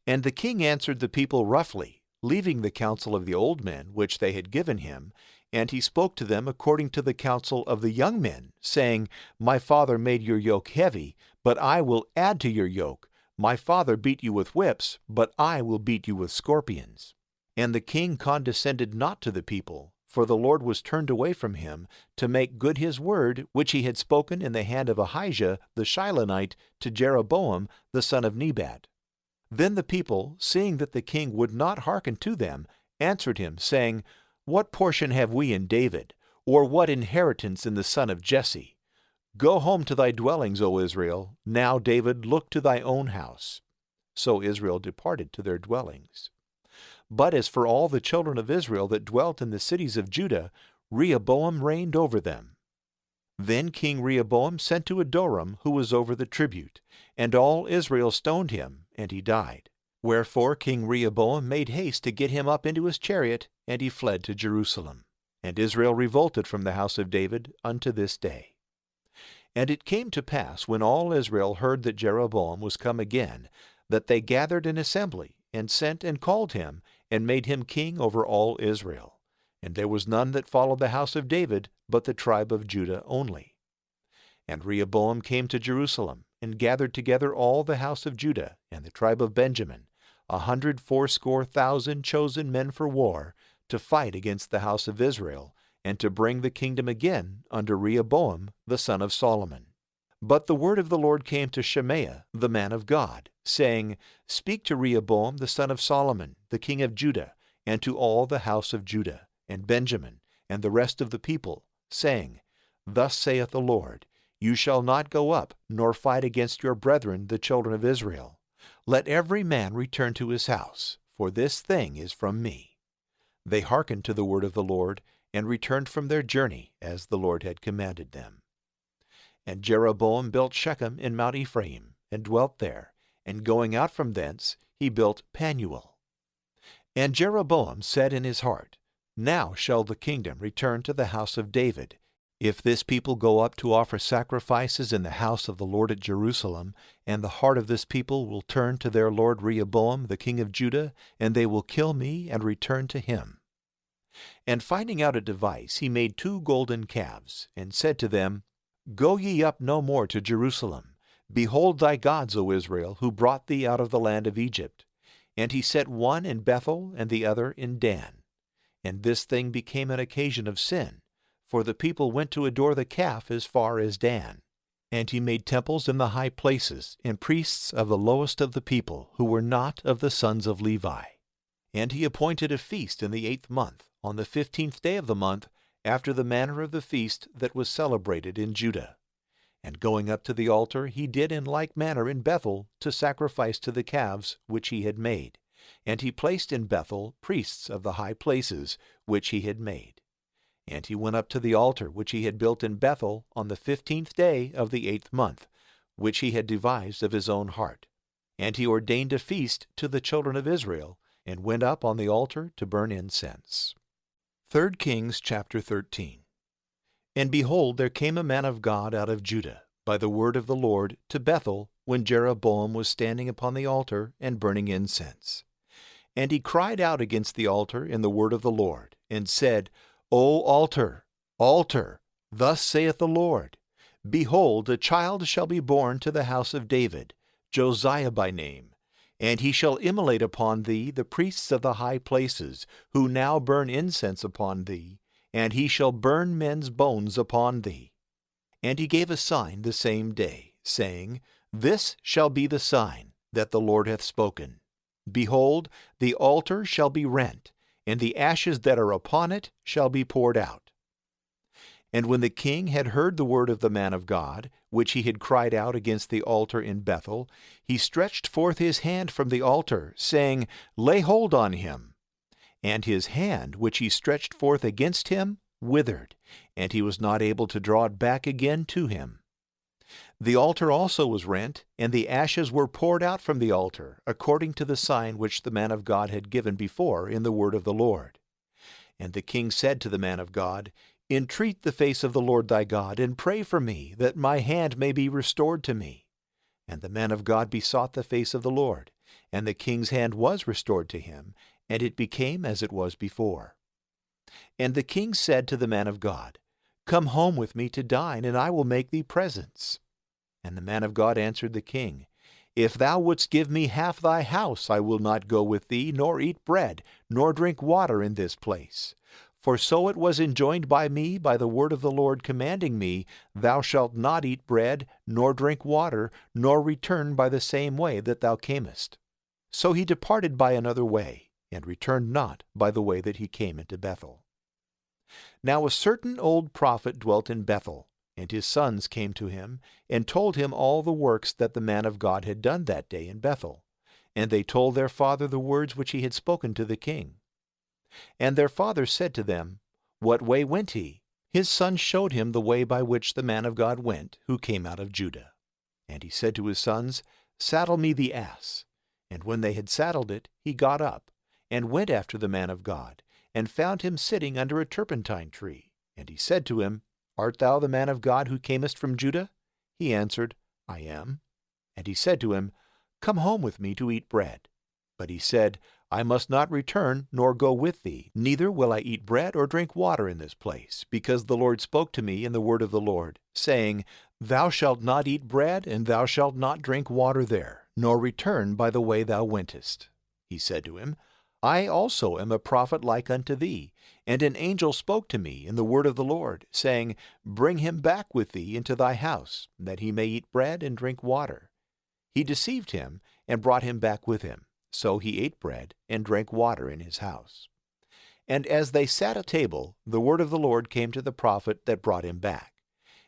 And the king answered the people roughly, leaving the counsel of the old men which they had given him, and he spoke to them according to the counsel of the young men, saying, My father made your yoke heavy, but I will add to your yoke. My father beat you with whips, but I will beat you with scorpions. And the king condescended not to the people, for the Lord was turned away from him, to make good his word, which he had spoken in the hand of Ahijah the Shilonite to Jeroboam the son of Nebat. Then the people, seeing that the king would not hearken to them, answered him, saying, What portion have we in David, or what inheritance in the son of Jesse? Go home to thy dwellings, O Israel. Now, David, look to thy own house. So Israel departed to their dwellings. But as for all the children of Israel that dwelt in the cities of Judah, Rehoboam reigned over them. Then King Rehoboam sent to Adoram, who was over the tribute, and all Israel stoned him, and he died. Wherefore King Rehoboam made haste to get him up into his chariot, and he fled to Jerusalem. And Israel revolted from the house of David unto this day. And it came to pass, when all Israel heard that Jeroboam was come again, that they gathered an assembly, and sent and called him, and made him king over all Israel. And there was none that followed the house of David, but the tribe of Judah only. And Rehoboam came to Jerusalem, and gathered together all the house of Judah, and the tribe of Benjamin, 180,000 chosen men for war, to fight against the house of Israel, and to bring the kingdom again under Rehoboam the son of Solomon. But the word of the Lord came to Shemaiah, the man of God, saying, Speak to Rehoboam the son of Solomon, the king of Judah, and to all the house of Judah, and Benjamin, and the rest of the people, saying, Thus saith the Lord, You shall not go up, nor fight against your brethren the children of Israel. Let every man return to his house, for this thing is from me. They hearkened to the word of the Lord, and returned from their journey, as the Lord had commanded them. And Jeroboam built Shechem in Mount Ephraim, and dwelt there, and going out from thence he built Penuel. And Jeroboam said in his heart, Now shall the kingdom return to the house of David, if this people go up to offer sacrifices in the house of the Lord at Jerusalem, and the heart of this people will turn to their lord Rehoboam the king of Judah, and they will kill me and return to him. And finding out a device, he made 2 golden calves, and said to them, Go ye up no more to Jerusalem. Behold thy gods, O Israel, who brought thee out of the land of Egypt. And he set one in Bethel, and the other in Dan. And this thing became an occasion of sin, for the people went to adore the calf as far as Dan. And he made temples in the high places, and priests of the lowest of the people, who were not of the sons of Levi. And he appointed a feast in the 8th month, on the 15th day of the month, after the manner of the feast that was celebrated in Judah. And going up to the altar, he did in like manner in Bethel to sacrifice to the calves which he had made. And he placed in Bethel priests of the high places which he had made. And he went up to the altar which he had built in Bethel on the 15th day of the 8th month, which he had devised of his own heart. And he ordained a feast to the children of Israel, and went up on the altar to burn incense. 3 Kings chapter 13. And behold, there came a man of God out of Judah, by the word of the Lord, to Bethel, when Jeroboam was standing upon the altar and burning incense. And he cried out against the altar in the word of the Lord, and said, O altar, altar, thus saith the Lord, Behold, a child shall be born to the house of David, Josiah by name, and he shall immolate upon thee the priests of the high places, who now burn incense upon thee, and he shall burn men's bones upon thee. And he gave a sign the same day, saying, This shall be the sign that the Lord hath spoken. Behold, the altar shall be rent, and the ashes that are upon it shall be poured out. And when the king had heard the word of the man of God, which he had cried out against the altar in Bethel, he stretched forth his hand from the altar, saying, Lay hold on him. And his hand, which he stretched forth against him, withered, and he was not able to draw it back again to him. The altar also was rent, and the ashes were poured out from the altar, according to the sign which the man of God had given before in the word of the Lord. And the king said to the man of God, Entreat the face of the Lord thy God, and pray for me, that my hand may be restored to me. And the man of God besought the face of the Lord, and the king's hand was restored to him, and it became as it was before. And the king said to the man of God, Come home with me to dine, and I will make thee presents. And the man of God answered the king, If thou wouldst give me half thy house, I will not go with thee, nor eat bread, nor drink water in this place. For so it was enjoined by me by the word of the Lord commanding me, Thou shalt not eat bread, nor drink water, nor return by the same way that thou camest. So he departed by another way, and returned not by the way that he came into Bethel. Now a certain old prophet dwelt in Bethel, and his sons came to him, and told him all the works that the man of God had done that day in Bethel. And they told their father the words which he had spoken to the king. And their father said to them, What way went he? His sons showed him the way by which the man of God went, who came out of Judah. And he said to his sons, Saddle me the ass. And when they had saddled it, he got up, and went after the man of God, and found him sitting under a turpentine tree. And he said to him, Art thou the man of God who camest from Judah? He answered, I am. And he said to him, Come home with me to eat bread. But he said, I must not return, nor go with thee, neither will I eat bread or drink water in this place, because the Lord spoke to me in the word of the Lord, saying, Thou shalt not eat bread, and thou shalt not drink water there, nor return by the way thou wentest. He said to him, I also am a prophet like unto thee, and an angel spoke to me in the word of the Lord, saying, Bring him back with thee into thy house, that he may eat bread and drink water. He deceived him, and brought him back with him. So he ate bread and drank water in his house. And as they sat at table, the word of the Lord came to the prophet that brought him back.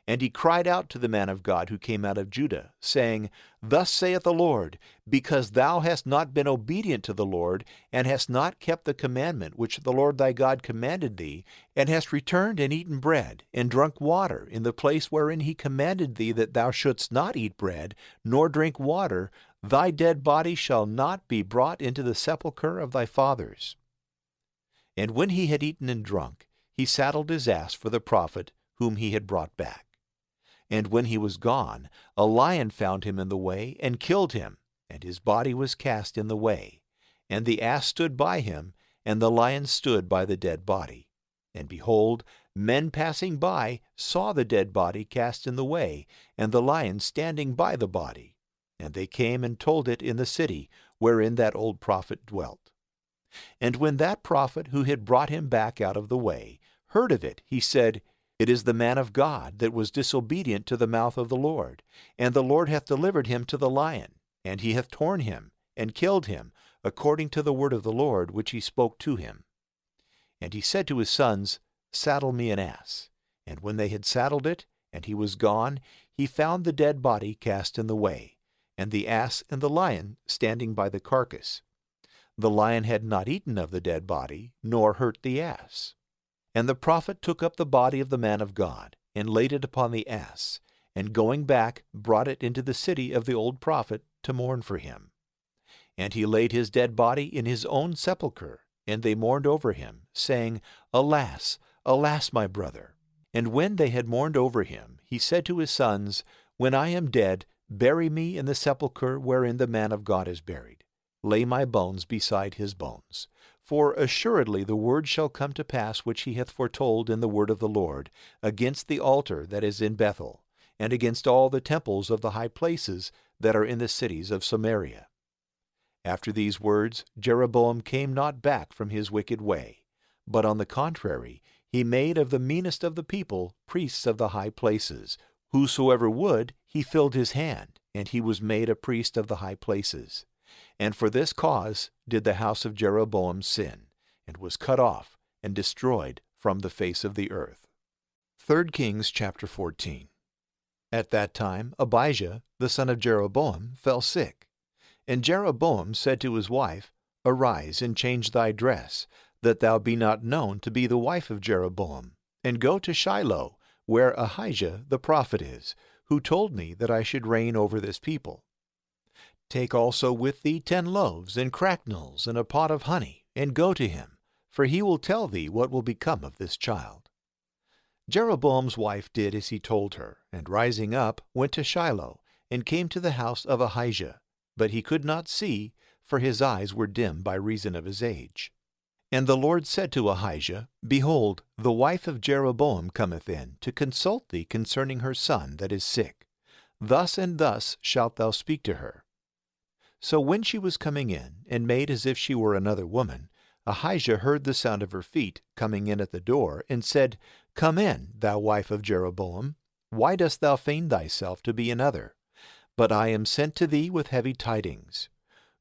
And he cried out to the man of God who came out of Judah, saying, Thus saith the Lord, because thou hast not been obedient to the Lord, and hast not kept the commandment which the Lord thy God commanded thee, and hast returned and eaten bread, and drunk water in the place wherein he commanded thee that thou shouldst not eat bread, nor drink water, thy dead body shall not be brought into the sepulchre of thy fathers. And when he had eaten and drunk, he saddled his ass for the prophet whom he had brought back. And when he was gone, a lion found him in the way, and killed him, and his body was cast in the way. And the ass stood by him, and the lion stood by the dead body. And behold, men passing by saw the dead body cast in the way, and the lion standing by the body. And they came and told it in the city, wherein that old prophet dwelt. And when that prophet who had brought him back out of the way heard of it, he said, It is the man of God that was disobedient to the mouth of the Lord, and the Lord hath delivered him to the lion, and he hath torn him, and killed him, according to the word of the Lord which he spoke to him. And he said to his sons, Saddle me an ass. And when they had saddled it, and he was gone, he found the dead body cast in the way, and the ass and the lion standing by the carcass. The lion had not eaten of the dead body, nor hurt the ass. And the prophet took up the body of the man of God, and laid it upon the ass, and going back brought it into the city of the old prophet to mourn for him. And he laid his dead body in his own sepulchre, and they mourned over him, saying, Alas, alas, my brother! And when they had mourned over him, he said to his sons, When I am dead, bury me in the sepulchre wherein the man of God is buried. Lay my bones beside his bones. For assuredly the word shall come to pass which he hath foretold in the word of the Lord, against the altar that is in Bethel, and against all the temples of the high places that are in the cities of Samaria. After these words Jeroboam came not back from his wicked way, but on the contrary, he made of the meanest of the people priests of the high places. Whosoever would, he filled his hand, and he was made a priest of the high places. And for this cause did the house of Jeroboam sin, and was cut off and destroyed from the face of the earth. 3 Kings chapter 14. At that time Abijah, the son of Jeroboam, fell sick. And Jeroboam said to his wife, Arise and change thy dress, that thou be not known to be the wife of Jeroboam, and go to Shiloh, where Ahijah the prophet is, who told me that I should reign over this people. Take also with thee 10 loaves and cracknels and a pot of honey, and go to him, for he will tell thee what will become of this child. Jeroboam's wife did as he told her, and rising up, went to Shiloh, and came to the house of Ahijah. But he could not see, for his eyes were dim by reason of his age. And the Lord said to Ahijah, Behold, the wife of Jeroboam cometh in, to consult thee concerning her son that is sick. Thus and thus shalt thou speak to her. So when she was coming in, and made as if she were another woman, Ahijah heard the sound of her feet coming in at the door, and said, Come in, thou wife of Jeroboam. Why dost thou feign thyself to be another? But I am sent to thee with heavy tidings.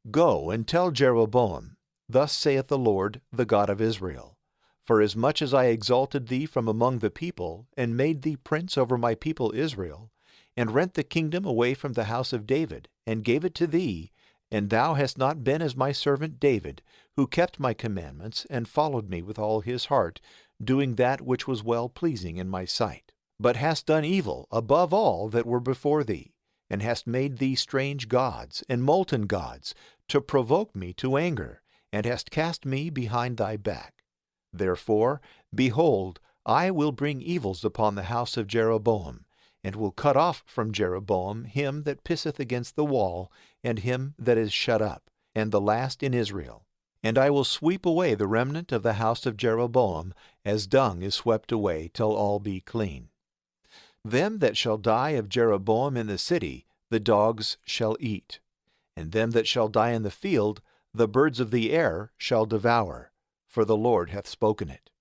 Go and tell Jeroboam, Thus saith the Lord, the God of Israel, Forasmuch as I exalted thee from among the people, and made thee prince over my people Israel, and rent the kingdom away from the house of David, and gave it to thee, and thou hast not been as my servant David, who kept my commandments, and followed me with all his heart, doing that which was well-pleasing in my sight, but hast done evil above all that were before thee, and hast made thee strange gods and molten gods, to provoke me to anger, and hast cast me behind thy back. Therefore, behold, I will bring evils upon the house of Jeroboam, and will cut off from Jeroboam him that pisseth against the wall, and him that is shut up, and the last in Israel. And I will sweep away the remnant of the house of Jeroboam, as dung is swept away till all be clean. Them that shall die of Jeroboam in the city, the dogs shall eat. And them that shall die in the field, the birds of the air shall devour, for the Lord hath spoken it.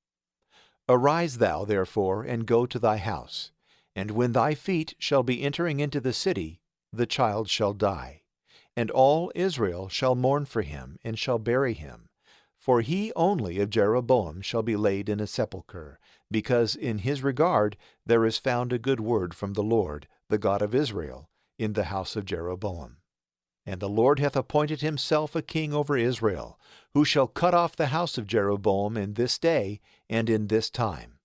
Arise thou, therefore, and go to thy house. And when thy feet shall be entering into the city, the child shall die. And all Israel shall mourn for him, and shall bury him. For he only of Jeroboam shall be laid in a sepulchre, because in his regard there is found a good word from the Lord, the God of Israel, in the house of Jeroboam. And the Lord hath appointed himself a king over Israel, who shall cut off the house of Jeroboam in this day and in this time.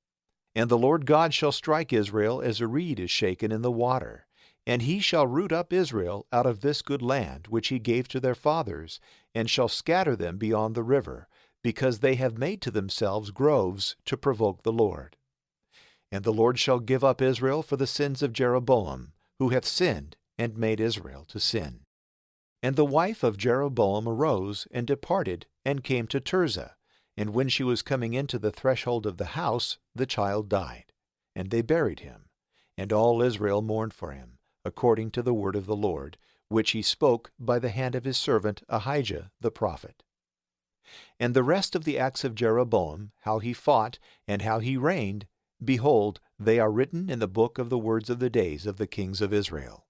And the Lord God shall strike Israel as a reed is shaken in the water, and he shall root up Israel out of this good land which he gave to their fathers, and shall scatter them beyond the river, because they have made to themselves groves to provoke the Lord. And the Lord shall give up Israel for the sins of Jeroboam, who hath sinned and made Israel to sin. And the wife of Jeroboam arose and departed, and came to Tirzah. And when she was coming into the threshold of the house, the child died. And they buried him. And all Israel mourned for him, according to the word of the Lord, which he spoke by the hand of his servant Ahijah the prophet. And the rest of the acts of Jeroboam, how he fought, and how he reigned, behold, they are written in the book of the words of the days of the kings of Israel.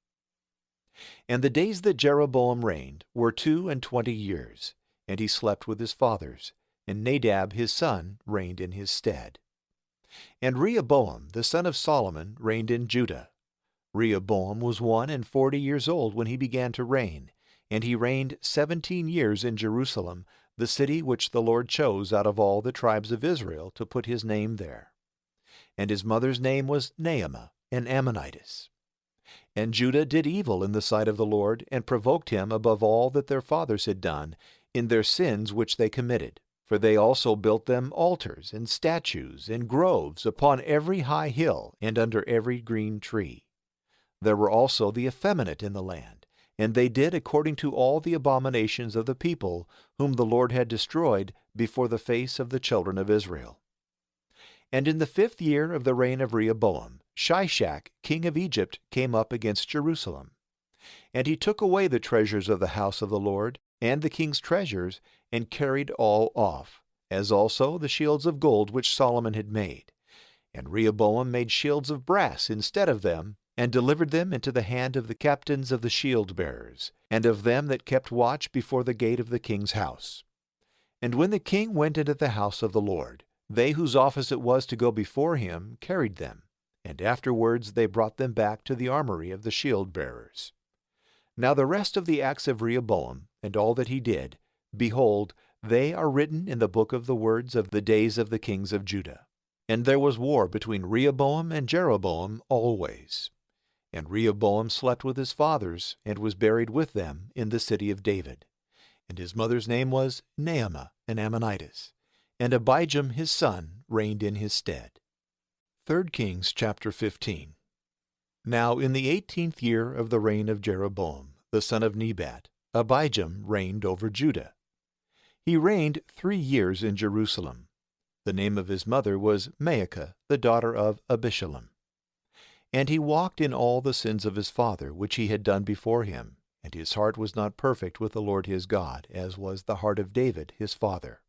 And the days that Jeroboam reigned were 22 years, and he slept with his fathers, and Nadab his son reigned in his stead. And Rehoboam the son of Solomon reigned in Judah. Rehoboam was 41 years old when he began to reign, and he reigned 17 years in Jerusalem, the city which the Lord chose out of all the tribes of Israel to put his name there. And his mother's name was Naamah, an Ammonitess. And Judah did evil in the sight of the Lord, and provoked him above all that their fathers had done, in their sins which they committed. For they also built them altars and statues and groves upon every high hill and under every green tree. There were also the effeminate in the land, and they did according to all the abominations of the people whom the Lord had destroyed before the face of the children of Israel. And in the 5th year of the reign of Rehoboam, Shishak, king of Egypt, came up against Jerusalem. And he took away the treasures of the house of the Lord, and the king's treasures, and carried all off, as also the shields of gold which Solomon had made. And Rehoboam made shields of brass instead of them, and delivered them into the hand of the captains of the shield-bearers, and of them that kept watch before the gate of the king's house. And when the king went into the house of the Lord, they whose office it was to go before him carried them, and afterwards they brought them back to the armory of the shield-bearers. Now the rest of the acts of Rehoboam, and all that he did, behold, they are written in the book of the words of the days of the kings of Judah. And there was war between Rehoboam and Jeroboam always. And Rehoboam slept with his fathers, and was buried with them in the city of David. And his mother's name was Naamah, an Ammonitess. And Abijam his son reigned in his stead. 3 Kings chapter 15. Now in the 18th year of the reign of Jeroboam, the son of Nebat, Abijam reigned over Judah. He reigned 3 years in Jerusalem. The name of his mother was Maacah, the daughter of Abishalom. And he walked in all the sins of his father, which he had done before him, and his heart was not perfect with the Lord his God, as was the heart of David his father.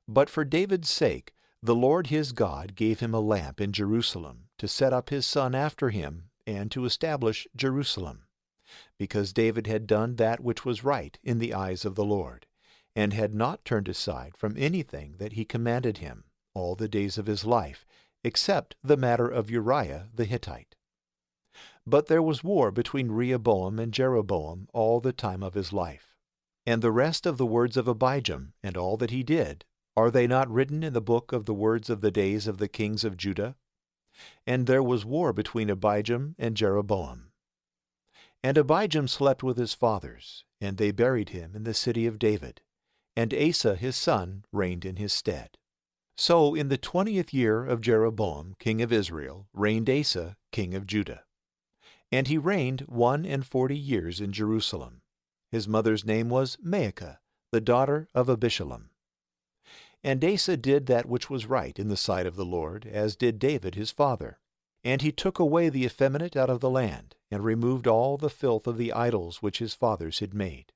But for David's sake, the Lord his God gave him a lamp in Jerusalem, to set up his son after him, and to establish Jerusalem, because David had done that which was right in the eyes of the Lord, and had not turned aside from anything that he commanded him all the days of his life, except the matter of Uriah the Hittite. But there was war between Rehoboam and Jeroboam all the time of his life. And the rest of the words of Abijam, and all that he did, are they not written in the book of the words of the days of the kings of Judah? And there was war between Abijam and Jeroboam. And Abijam slept with his fathers, and they buried him in the city of David. And Asa his son reigned in his stead. So in the 20th year of Jeroboam king of Israel reigned Asa king of Judah. And he reigned 41 years in Jerusalem. His mother's name was Maacah, the daughter of Abishalom. And Asa did that which was right in the sight of the Lord, as did David his father. And he took away the effeminate out of the land, and removed all the filth of the idols which his fathers had made.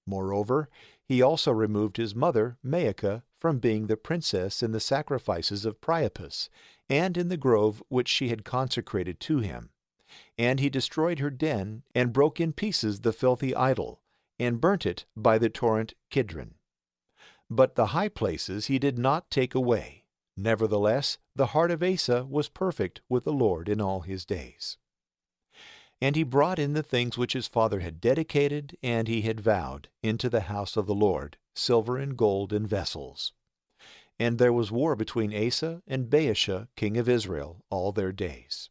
Moreover, he also removed his mother Maacah from being the princess in the sacrifices of Priapus, and in the grove which she had consecrated to him. And he destroyed her den, and broke in pieces the filthy idol, and burnt it by the torrent Kidron. But the high places he did not take away. Nevertheless, the heart of Asa was perfect with the Lord in all his days. And he brought in the things which his father had dedicated, and he had vowed, into the house of the Lord, silver and gold and vessels. And there was war between Asa and Baasha king of Israel all their days.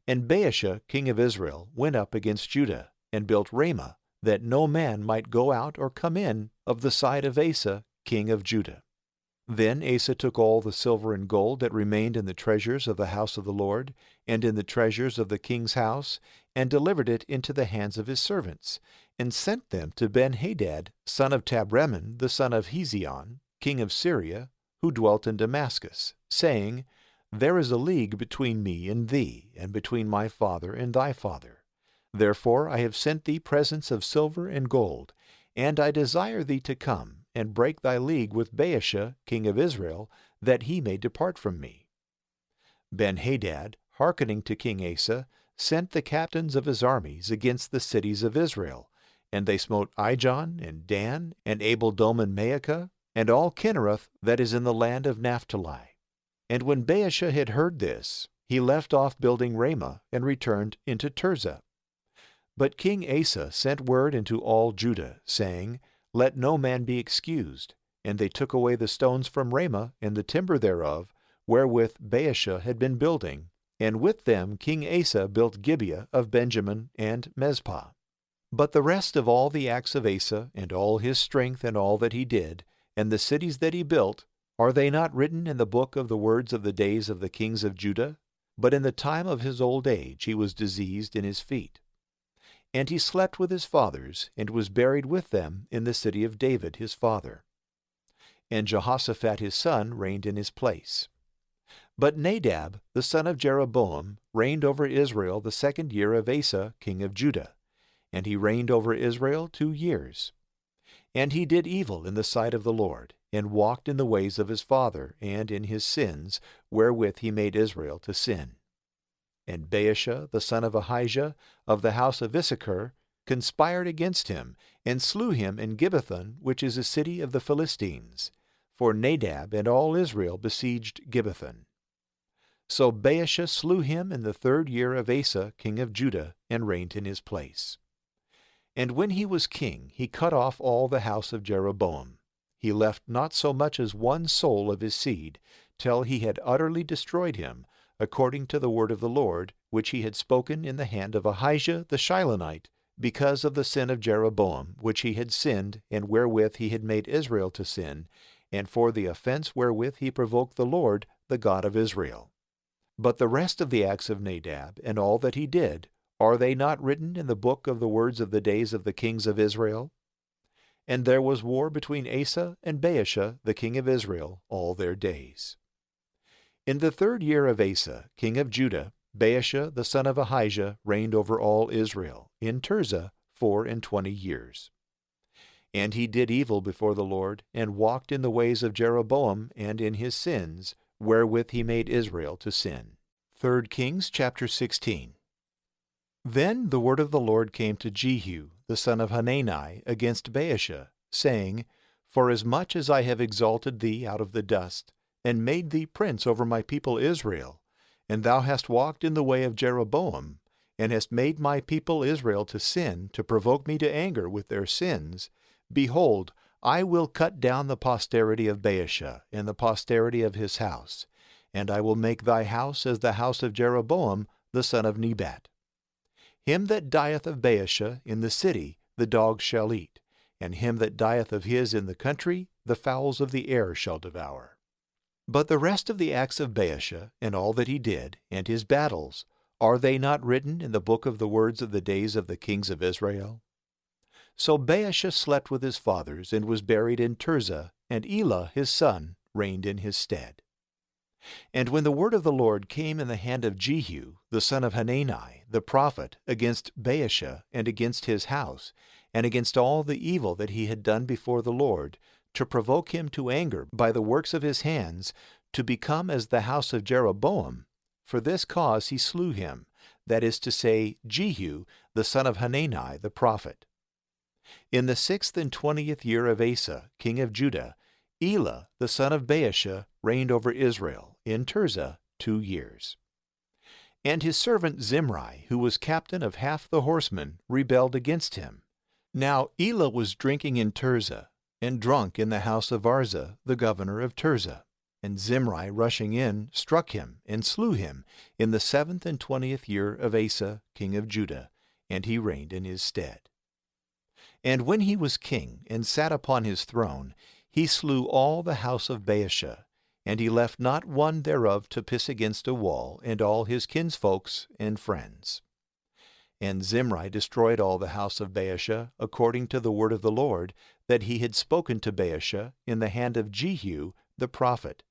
And Baasha king of Israel went up against Judah, and built Ramah, that no man might go out or come in of the side of Asa king of Judah. Then Asa took all the silver and gold that remained in the treasures of the house of the Lord, and in the treasures of the king's house, and delivered it into the hands of his servants, and sent them to Ben-Hadad, son of Tabremon, the son of Hezion, king of Syria, who dwelt in Damascus, saying, There is a league between me and thee, and between my father and thy father. Therefore I have sent thee presents of silver and gold, and I desire thee to come, and break thy league with Baasha, king of Israel, that he may depart from me. Ben-Hadad, hearkening to King Asa, sent the captains of his armies against the cities of Israel, and they smote Ijon, and Dan, and Abel-Doman-Maacah, and all Kinnereth that is in the land of Naphtali. And when Baasha had heard this, he left off building Ramah, and returned into Tirzah. But King Asa sent word into all Judah, saying, let no man be excused. And they took away the stones from Ramah and the timber thereof, wherewith Baasha had been building, and with them King Asa built Gibeah of Benjamin and Mizpah. But the rest of all the acts of Asa, and all his strength, and all that he did, and the cities that he built, are they not written in the book of the words of the days of the kings of Judah? But in the time of his old age he was diseased in his feet. And he slept with his fathers, and was buried with them in the city of David his father. And Jehoshaphat his son reigned in his place. But Nadab, the son of Jeroboam, reigned over Israel the 2nd year of Asa king of Judah. And he reigned over Israel 2 years. And he did evil in the sight of the Lord, and walked in the ways of his father, and in his sins, wherewith he made Israel to sin. And Baasha, the son of Ahijah, of the house of Issachar, conspired against him, and slew him in Gibbethon, which is a city of the Philistines. For Nadab and all Israel besieged Gibbethon. So Baasha slew him in the 3rd year of Asa king of Judah, and reigned in his place. And when he was king, he cut off all the house of Jeroboam. He left not so much as one soul of his seed, till he had utterly destroyed him, according to the word of the Lord, which he had spoken in the hand of Ahijah the Shilonite, because of the sin of Jeroboam, which he had sinned, and wherewith he had made Israel to sin, and for the offense wherewith he provoked the Lord, the God of Israel. But the rest of the acts of Nadab, and all that he did, are they not written in the book of the words of the days of the kings of Israel? And there was war between Asa and Baasha, the king of Israel, all their days. In the 3rd year of Asa, king of Judah, Baasha the son of Ahijah reigned over all Israel, in Tirzah 24 years. And he did evil before the Lord, and walked in the ways of Jeroboam, and in his sins, wherewith he made Israel to sin. 3 Kings chapter 16. Then the word of the Lord came to Jehu, the son of Hanani, against Baasha, saying, Forasmuch as I have exalted thee out of the dust, and made thee prince over my people Israel, and thou hast walked in the way of Jeroboam, and hast made my people Israel to sin, to provoke me to anger with their sins, behold, I will cut down the posterity of Baasha, and the posterity of his house, and I will make thy house as the house of Jeroboam the son of Nebat. Him that dieth of Baasha in the city the dogs shall eat, and him that dieth of his in the country the fowls of the air shall devour. But the rest of the acts of Baasha, and all that he did, and his battles, are they not written in the book of the words of the days of the kings of Israel? So Baasha slept with his fathers, and was buried in Tirzah, and Elah his son reigned in his stead. And when the word of the Lord came in the hand of Jehu, the son of Hanani, the prophet, against Baasha, and against his house, and against all the evil that he had done before the Lord, to provoke him to anger by the works of his hands, to become as the house of Jeroboam, for this cause he slew him, that is to say, Jehu, the son of Hanani, the prophet. In the 26th year of Asa, king of Judah, Elah, the son of Baasha, reigned over Israel, in Tirzah 2 years. And his servant Zimri, who was captain of half the horsemen, rebelled against him. Now Elah was drinking in Tirzah, and drunk in the house of Arza, the governor of Tirzah. And Zimri, rushing in, struck him, and slew him, in the 27th year of Asa, king of Judah, and he reigned in his stead. And when he was king, and sat upon his throne, he slew all the house of Baasha, and he left not one thereof to piss against a wall, and all his kinsfolks and friends. And Zimri destroyed all the house of Baasha, according to the word of the Lord, that he had spoken to Baasha in the hand of Jehu the prophet,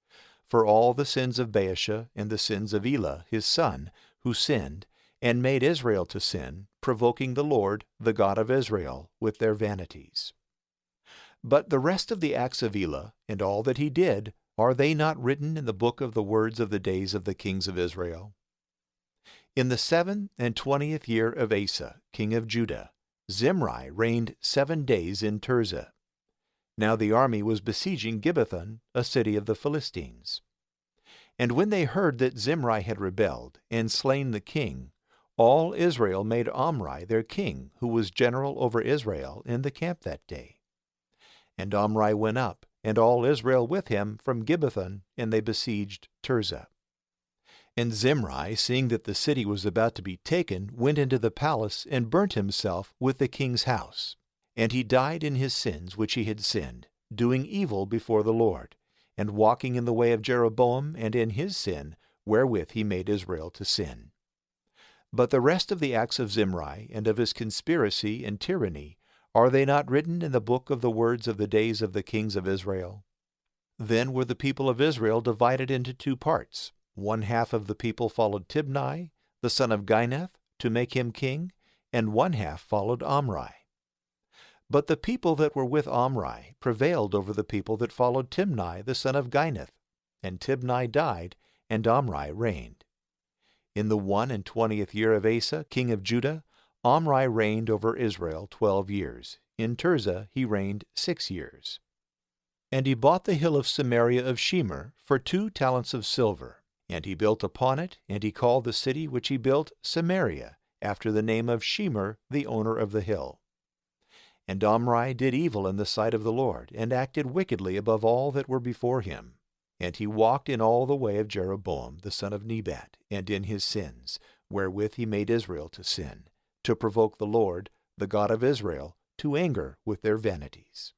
for all the sins of Baasha and the sins of Elah his son, who sinned, and made Israel to sin, provoking the Lord, the God of Israel, with their vanities. But the rest of the acts of Elah, and all that he did, are they not written in the book of the words of the days of the kings of Israel? In the 27th year of Asa, king of Judah, Zimri reigned 7 days in Tirzah. Now the army was besieging Gibbethon, a city of the Philistines. And when they heard that Zimri had rebelled, and slain the king, all Israel made Omri their king, who was general over Israel, in the camp that day. And Omri went up, and all Israel with him, from Gibbethon, and they besieged Tirzah. And Zimri, seeing that the city was about to be taken, went into the palace, and burnt himself with the king's house. And he died in his sins which he had sinned, doing evil before the Lord, and walking in the way of Jeroboam, and in his sin, wherewith he made Israel to sin. But the rest of the acts of Zimri, and of his conspiracy and tyranny, are they not written in the book of the words of the days of the kings of Israel? Then were the people of Israel divided into two parts. One half of the people followed Tibni, the son of Ginath, to make him king, and one half followed Omri. But the people that were with Omri prevailed over the people that followed Tibni, the son of Ginath, and Tibni died, and Omri reigned. In the 21st year of Asa, king of Judah, Omri reigned over Israel 12 years. In Tirzah he reigned 6 years. And he bought the hill of Samaria of Shemer for 2 talents of silver. And he built upon it, and he called the city which he built Samaria, after the name of Shemer, the owner of the hill. And Omri did evil in the sight of the Lord, and acted wickedly above all that were before him. And he walked in all the way of Jeroboam the son of Nebat, and in his sins, wherewith he made Israel to sin, to provoke the Lord, the God of Israel, to anger with their vanities.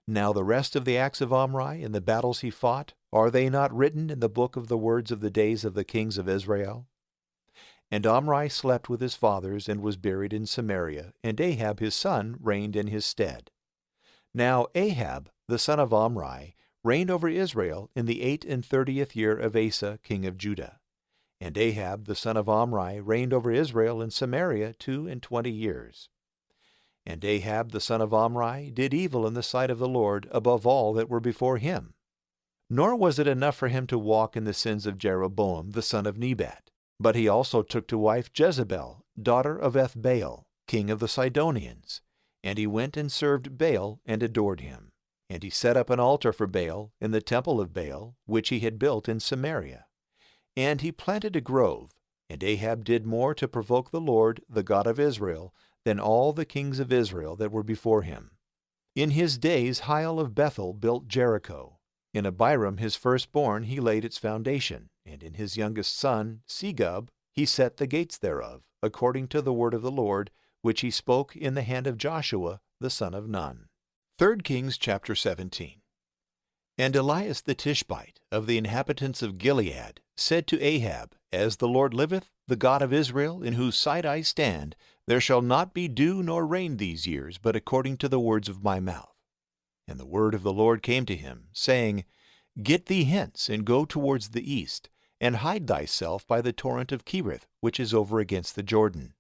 Now the rest of the acts of Omri, and the battles he fought, are they not written in the book of the words of the days of the kings of Israel? And Omri slept with his fathers, and was buried in Samaria, and Ahab his son reigned in his stead. Now Ahab, the son of Omri, reigned over Israel in the 38th year of Asa, king of Judah. And Ahab, the son of Omri, reigned over Israel in Samaria 22 years. And Ahab, the son of Omri, did evil in the sight of the Lord above all that were before him. Nor was it enough for him to walk in the sins of Jeroboam, the son of Nebat, but he also took to wife Jezebel, daughter of Ethbaal, king of the Sidonians. And he went and served Baal, and adored him. And he set up an altar for Baal in the temple of Baal, which he had built in Samaria. And he planted a grove, and Ahab did more to provoke the Lord, the God of Israel, than all the kings of Israel that were before him. In his days Hiel of Bethel built Jericho. In Abiram his firstborn he laid its foundation, and in his youngest son Segub he set the gates thereof, according to the word of the Lord, which he spoke in the hand of Joshua the son of Nun. 3 Kings chapter 17. And Elias the Tishbite, of the inhabitants of Gilead, said to Ahab, As the Lord liveth, the God of Israel, in whose sight I stand, there shall not be dew nor rain these years, but according to the words of my mouth. And the word of the Lord came to him, saying, Get thee hence, and go towards the east, and hide thyself by the torrent of Cherith, which is over against the Jordan.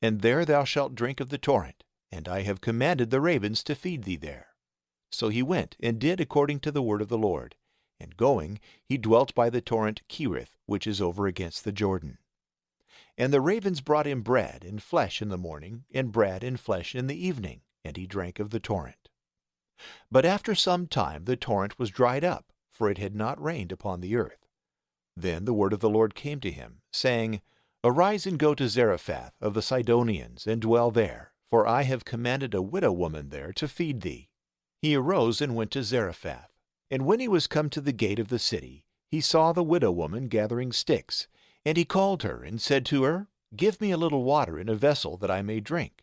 And there thou shalt drink of the torrent, and I have commanded the ravens to feed thee there. So he went and did according to the word of the Lord. And going, he dwelt by the torrent Cherith, which is over against the Jordan. And the ravens brought him bread and flesh in the morning, and bread and flesh in the evening, and he drank of the torrent. But after some time the torrent was dried up, for it had not rained upon the earth. Then the word of the Lord came to him, saying, Arise and go to Zarephath of the Sidonians, and dwell there, for I have commanded a widow woman there to feed thee. He arose and went to Zarephath. And when he was come to the gate of the city, he saw the widow woman gathering sticks. And he called her, and said to her, Give me a little water in a vessel, that I may drink.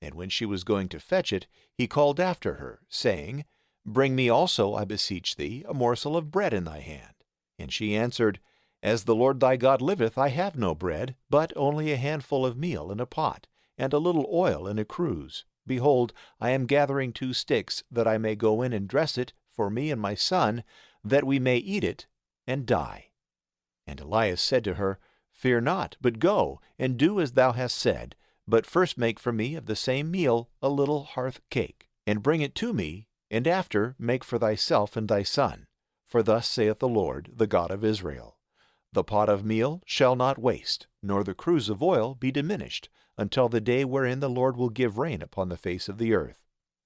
And when she was going to fetch it, he called after her, saying, Bring me also, I beseech thee, a morsel of bread in thy hand. And she answered, As the Lord thy God liveth, I have no bread, but only a handful of meal in a pot, and a little oil in a cruse. Behold, I am gathering 2 sticks, that I may go in and dress it for me and my son, that we may eat it and die. And Elias said to her, Fear not, but go, and do as thou hast said, but first make for me of the same meal a little hearth cake, and bring it to me, and after make for thyself and thy son. For thus saith the Lord, the God of Israel, The pot of meal shall not waste, nor the cruse of oil be diminished, until the day wherein the Lord will give rain upon the face of the earth.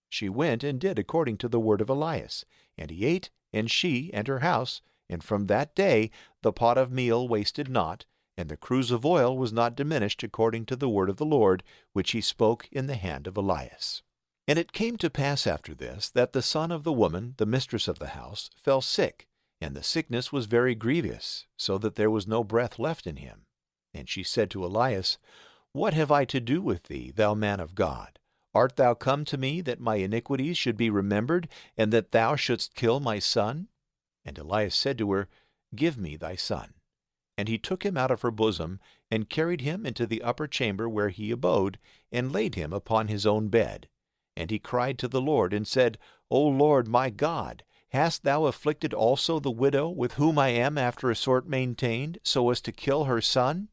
She went and did according to the word of Elias, and he ate, and she and her house, and from that day the pot of meal wasted not, and the cruse of oil was not diminished according to the word of the Lord, which he spoke in the hand of Elias. And it came to pass after this, that the son of the woman, the mistress of the house, fell sick, and the sickness was very grievous, so that there was no breath left in him. And she said to Elias, What have I to do with thee, thou man of God? Art thou come to me that my iniquities should be remembered, and that thou shouldst kill my son? And Elias said to her, Give me thy son. And he took him out of her bosom, and carried him into the upper chamber where he abode, and laid him upon his own bed. And he cried to the Lord, and said, O Lord my God, hast thou afflicted also the widow with whom I am after a sort maintained, so as to kill her son?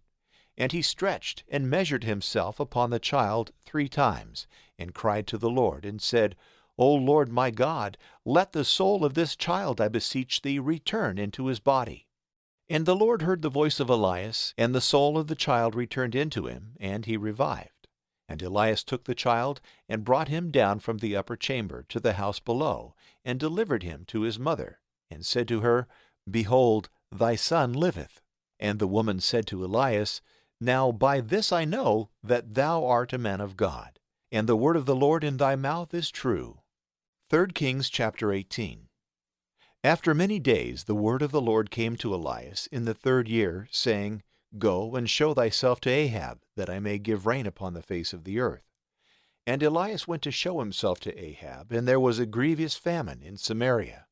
And he stretched and measured himself upon the child 3 times, and cried to the Lord, and said, O Lord my God, let the soul of this child, I beseech thee, return into his body. And the Lord heard the voice of Elias, and the soul of the child returned into him, and he revived. And Elias took the child, and brought him down from the upper chamber to the house below, and delivered him to his mother, and said to her, Behold, thy son liveth. And the woman said to Elias, Now by this I know that thou art a man of God, and the word of the Lord in thy mouth is true. 3 Kings chapter 18. After many days the word of the Lord came to Elias in the 3rd year, saying, Go and show thyself to Ahab, that I may give rain upon the face of the earth. And Elias went to show himself to Ahab, and there was a grievous famine in Samaria.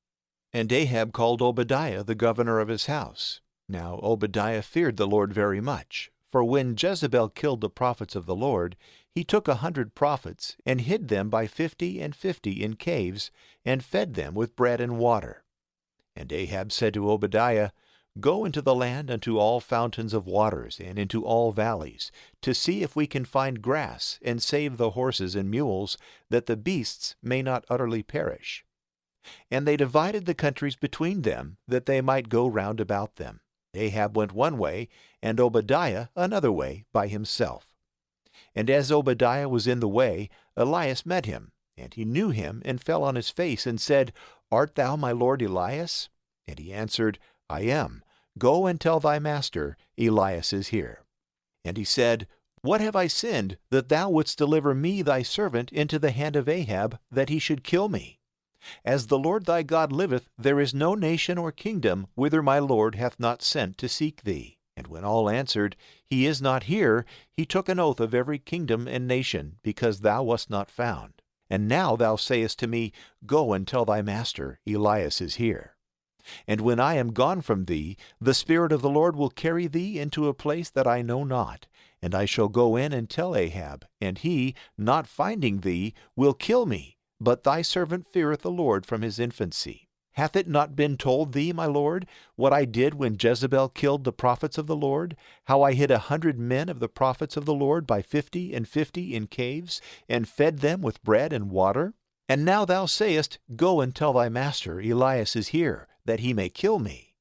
And Ahab called Obadiah the governor of his house. Now Obadiah feared the Lord very much, for when Jezebel killed the prophets of the Lord, he took 100 prophets, and hid them by 50 and 50 in caves, and fed them with bread and water. And Ahab said to Obadiah, Go into the land unto all fountains of waters, and into all valleys, to see if we can find grass, and save the horses and mules, that the beasts may not utterly perish. And they divided the countries between them, that they might go round about them. Ahab went one way, and Obadiah another way by himself. And as Obadiah was in the way, Elias met him, and he knew him, and fell on his face, and said, Art thou my lord Elias? And he answered, I am. Go and tell thy master, Elias is here. And he said, What have I sinned, that thou wouldst deliver me thy servant into the hand of Ahab, that he should kill me? As the Lord thy God liveth, there is no nation or kingdom whither my Lord hath not sent to seek thee. And when all answered, He is not here, he took an oath of every kingdom and nation, because thou wast not found. And now thou sayest to me, Go and tell thy master, Elias is here. And when I am gone from thee, the Spirit of the Lord will carry thee into a place that I know not, and I shall go in and tell Ahab, and he, not finding thee, will kill me. But thy servant feareth the Lord from his infancy. Hath it not been told thee, my lord, what I did when Jezebel killed the prophets of the Lord, how I hid 100 men of the prophets of the Lord by 50 and 50 in caves, and fed them with bread and water? And now thou sayest, Go and tell thy master, Elias is here, that he may kill me.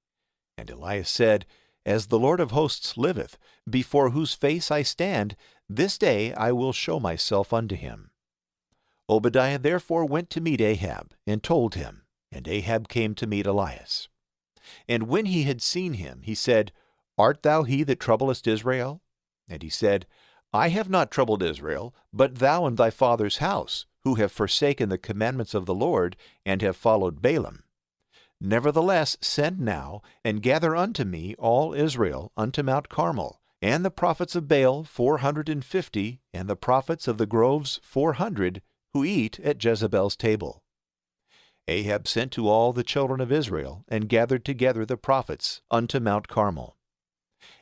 And Elias said, As the Lord of hosts liveth, before whose face I stand, this day I will show myself unto him. Obadiah therefore went to meet Ahab, and told him, and Ahab came to meet Elias. And when he had seen him, he said, Art thou he that troublest Israel? And he said, I have not troubled Israel, but thou and thy father's house, who have forsaken the commandments of the Lord, and have followed Balaam. Nevertheless send now, and gather unto me all Israel unto Mount Carmel, and the prophets of Baal 450, and the prophets of the groves 400, who eat at Jezebel's table. Ahab sent to all the children of Israel, and gathered together the prophets unto Mount Carmel.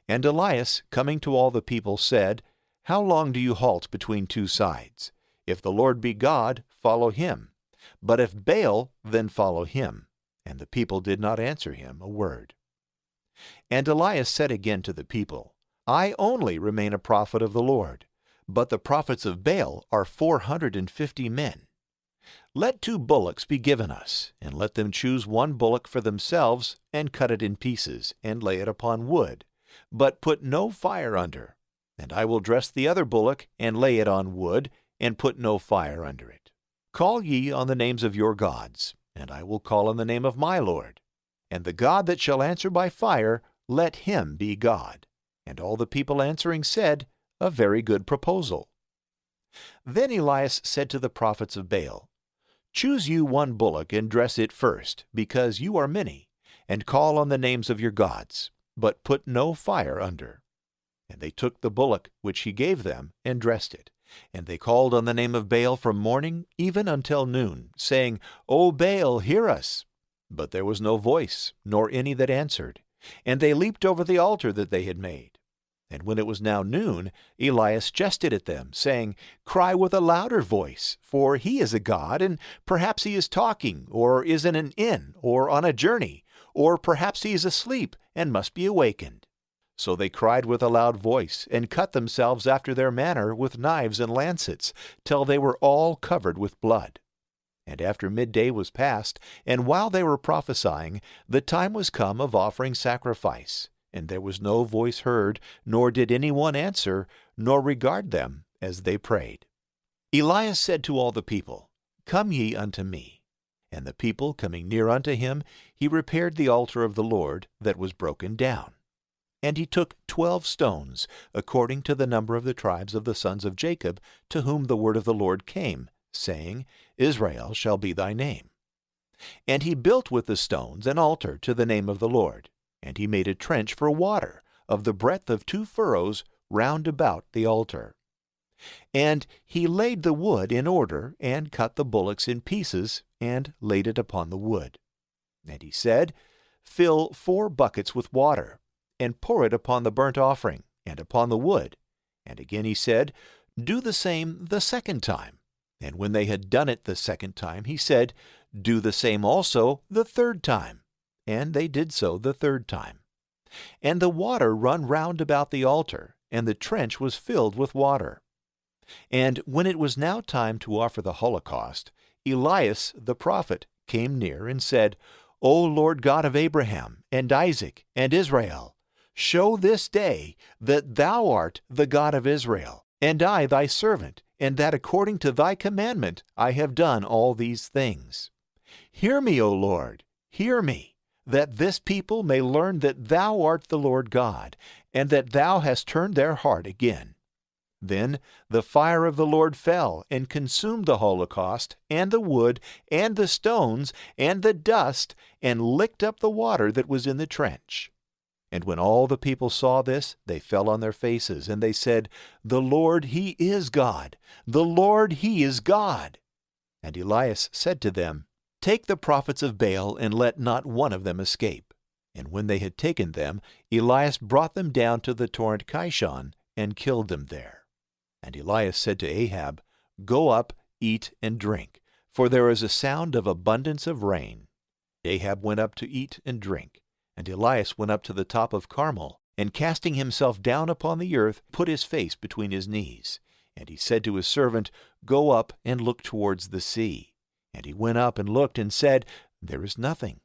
And Elias, coming to all the people, said, How long do you halt between 2 sides? If the Lord be God, follow him. But if Baal, then follow him. And the people did not answer him a word. And Elias said again to the people, I only remain a prophet of the Lord, but the prophets of Baal are 450 men. Let 2 bullocks be given us, and let them choose 1 bullock for themselves, and cut it in pieces, and lay it upon wood, but put no fire under. And I will dress the other bullock, and lay it on wood, and put no fire under it. Call ye on the names of your gods, and I will call on the name of my Lord. And the God that shall answer by fire, let him be God. And all the people answering said, A very good proposal. Then Elias said to the prophets of Baal, Choose you one bullock and dress it first, because you are many, and call on the names of your gods, but put no fire under. And they took the bullock which he gave them, and dressed it. And they called on the name of Baal from morning even until noon, saying, O Baal, hear us. But there was no voice, nor any that answered. And they leaped over the altar that they had made. And when it was now noon, Elias jested at them, saying, Cry with a louder voice, for he is a god, and perhaps he is talking, or is in an inn, or on a journey, or perhaps he is asleep, and must be awakened. So they cried with a loud voice, and cut themselves after their manner with knives and lancets, till they were all covered with blood. And after midday was past, and while they were prophesying, the time was come of offering sacrifice. And there was no voice heard, nor did any one answer, nor regard them as they prayed. Elias said to all the people, Come ye unto me. And the people coming near unto him, he repaired the altar of the Lord that was broken down. And he took 12 stones, according to the number of the tribes of the sons of Jacob, to whom the word of the Lord came, saying, Israel shall be thy name. And he built with the stones an altar to the name of the Lord. And he made a trench for water, of the breadth of 2 furrows, round about the altar. And he laid the wood in order, and cut the bullocks in pieces, and laid it upon the wood. And he said, Fill 4 buckets with water, and pour it upon the burnt offering, and upon the wood. And again he said, Do the same the second time. And when they had done it the second time, he said, Do the same also the third time. And they did so the third time. And the water run round about the altar, and the trench was filled with water. And when it was now time to offer the holocaust, Elias the prophet came near and said, O Lord God of Abraham, and Isaac, and Israel, show this day that thou art the God of Israel, and I thy servant, and that according to thy commandment I have done all these things. Hear me, O Lord, hear me, that this people may learn that thou art the Lord God, and that thou hast turned their heart again. Then the fire of the Lord fell, and consumed the holocaust, and the wood, and the stones, and the dust, and licked up the water that was in the trench. And when all the people saw this, they fell on their faces, and they said, The Lord, he is God! The Lord, he is God! And Elias said to them, Take the prophets of Baal, and let not one of them escape. And when they had taken them, Elias brought them down to the torrent Kishon, and killed them there. And Elias said to Ahab, Go up, eat and drink, for there is a sound of abundance of rain. Ahab went up to eat and drink. And Elias went up to the top of Carmel, and casting himself down upon the earth, put his face between his knees. And he said to his servant, Go up and look towards the sea. And he went up and looked, and said, There is nothing.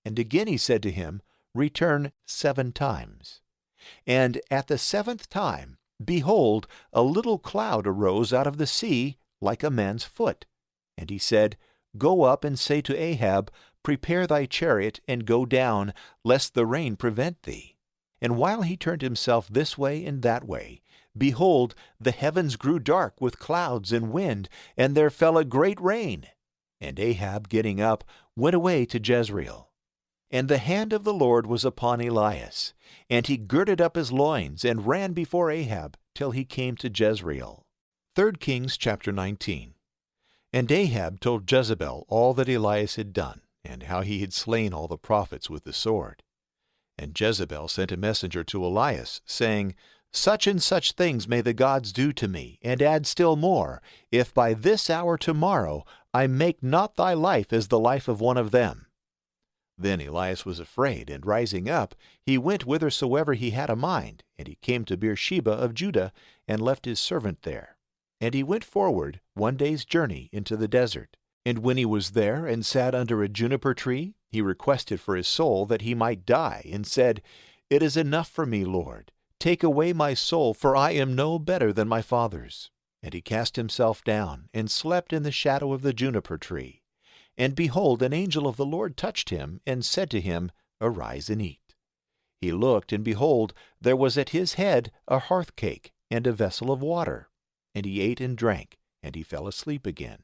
And again he said to him, Return 7 times. And at the 7th time, behold, a little cloud arose out of the sea, like a man's foot. And he said, Go up and say to Ahab, Prepare thy chariot, and go down, lest the rain prevent thee. And while he turned himself this way and that way, behold, the heavens grew dark with clouds and wind, and there fell a great rain. And Ahab, getting up, went away to Jezreel. And the hand of the Lord was upon Elias, and he girded up his loins, and ran before Ahab, till he came to Jezreel. 3 Kings chapter 19. And Ahab told Jezebel all that Elias had done, and how he had slain all the prophets with the sword. And Jezebel sent a messenger to Elias, saying, Such and such things may the gods do to me, and add still more, if by this hour tomorrow I make not thy life as the life of one of them. Then Elias was afraid, and rising up, he went whithersoever he had a mind, and he came to Beersheba of Judah, and left his servant there. And he went forward 1 day's journey into the desert. And when he was there, and sat under a juniper tree, he requested for his soul that he might die, and said, It is enough for me, Lord. Take away my soul, for I am no better than my fathers. And he cast himself down, and slept in the shadow of the juniper tree. And behold, an angel of the Lord touched him, and said to him, Arise and eat. He looked, and behold, there was at his head a hearth cake, and a vessel of water. And he ate and drank, and he fell asleep again.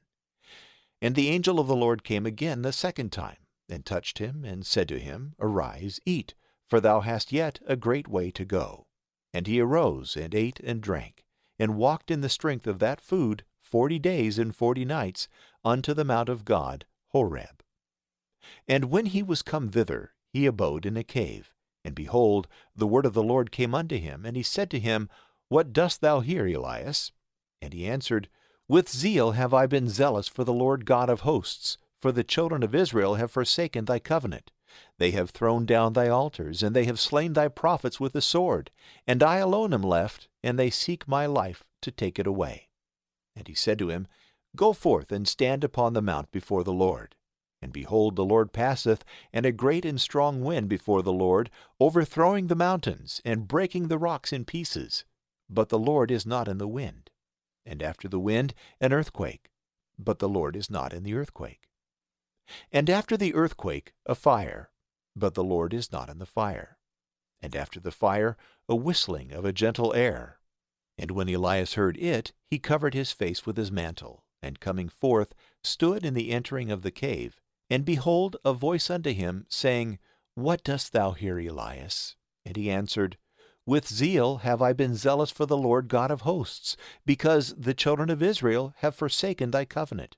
And the angel of the Lord came again the second time, and touched him, and said to him, Arise, eat, for thou hast yet a great way to go. And he arose, and ate and drank, and walked in the strength of that food 40 days and 40 nights, unto the mount of God, Horeb. And when he was come thither, he abode in a cave. And behold, the word of the Lord came unto him, and he said to him, What dost thou here, Elias? And he answered, With zeal have I been zealous for the Lord God of hosts, for the children of Israel have forsaken thy covenant. They have thrown down thy altars, and they have slain thy prophets with the sword. And I alone am left, and they seek my life to take it away. And he said to him, Go forth and stand upon the mount before the Lord. And behold, the Lord passeth, and a great and strong wind before the Lord, overthrowing the mountains, and breaking the rocks in pieces. But the Lord is not in the wind. And after the wind, an earthquake. But the Lord is not in the earthquake. And after the earthquake, a fire. But the Lord is not in the fire. And after the fire, a whistling of a gentle air. And when Elias heard it, he covered his face with his mantle, and coming forth, stood in the entering of the cave. And behold, a voice unto him, saying, What dost thou here, Elias? And he answered, With zeal have I been zealous for the Lord God of hosts, because the children of Israel have forsaken thy covenant.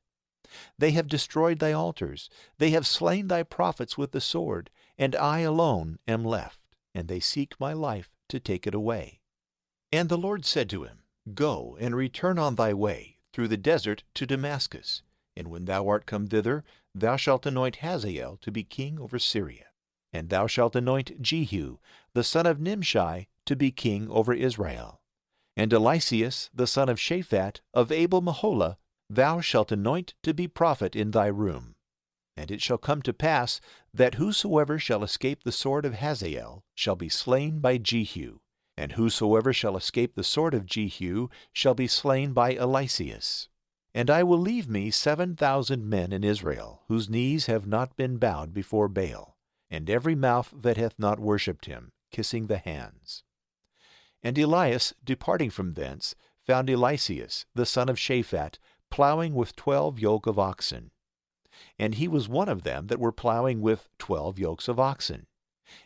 They have destroyed thy altars, they have slain thy prophets with the sword, and I alone am left, and they seek my life to take it away. And the Lord said to him, Go and return on thy way through the desert to Damascus, and when thou art come thither, thou shalt anoint Hazael to be king over Syria. And thou shalt anoint Jehu, the son of Nimshi, to be king over Israel. And Eliseus, the son of Shaphat, of Abel-Meholah, thou shalt anoint to be prophet in thy room. And it shall come to pass, that whosoever shall escape the sword of Hazael shall be slain by Jehu, and whosoever shall escape the sword of Jehu shall be slain by Eliseus. And I will leave me 7,000 men in Israel, whose knees have not been bowed before Baal, and every mouth that hath not worshipped him, kissing the hands. And Elias, departing from thence, found Eliseus, the son of Shaphat, plowing with 12 yoke of oxen. And he was one of them that were plowing with 12 yokes of oxen.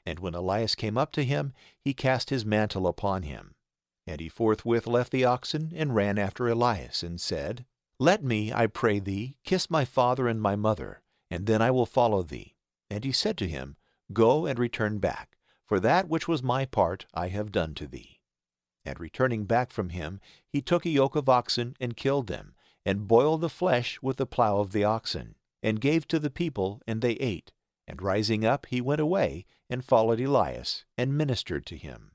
And when Elias came up to him, he cast his mantle upon him. And he forthwith left the oxen, and ran after Elias, and said, Let me, I pray thee, kiss my father and my mother, and then I will follow thee. And he said to him, Go and return back, for that which was my part I have done to thee. And returning back from him, he took a yoke of oxen, and killed them, and boiled the flesh with the plow of the oxen, and gave to the people, and they ate. And rising up, he went away, and followed Elias, and ministered to him.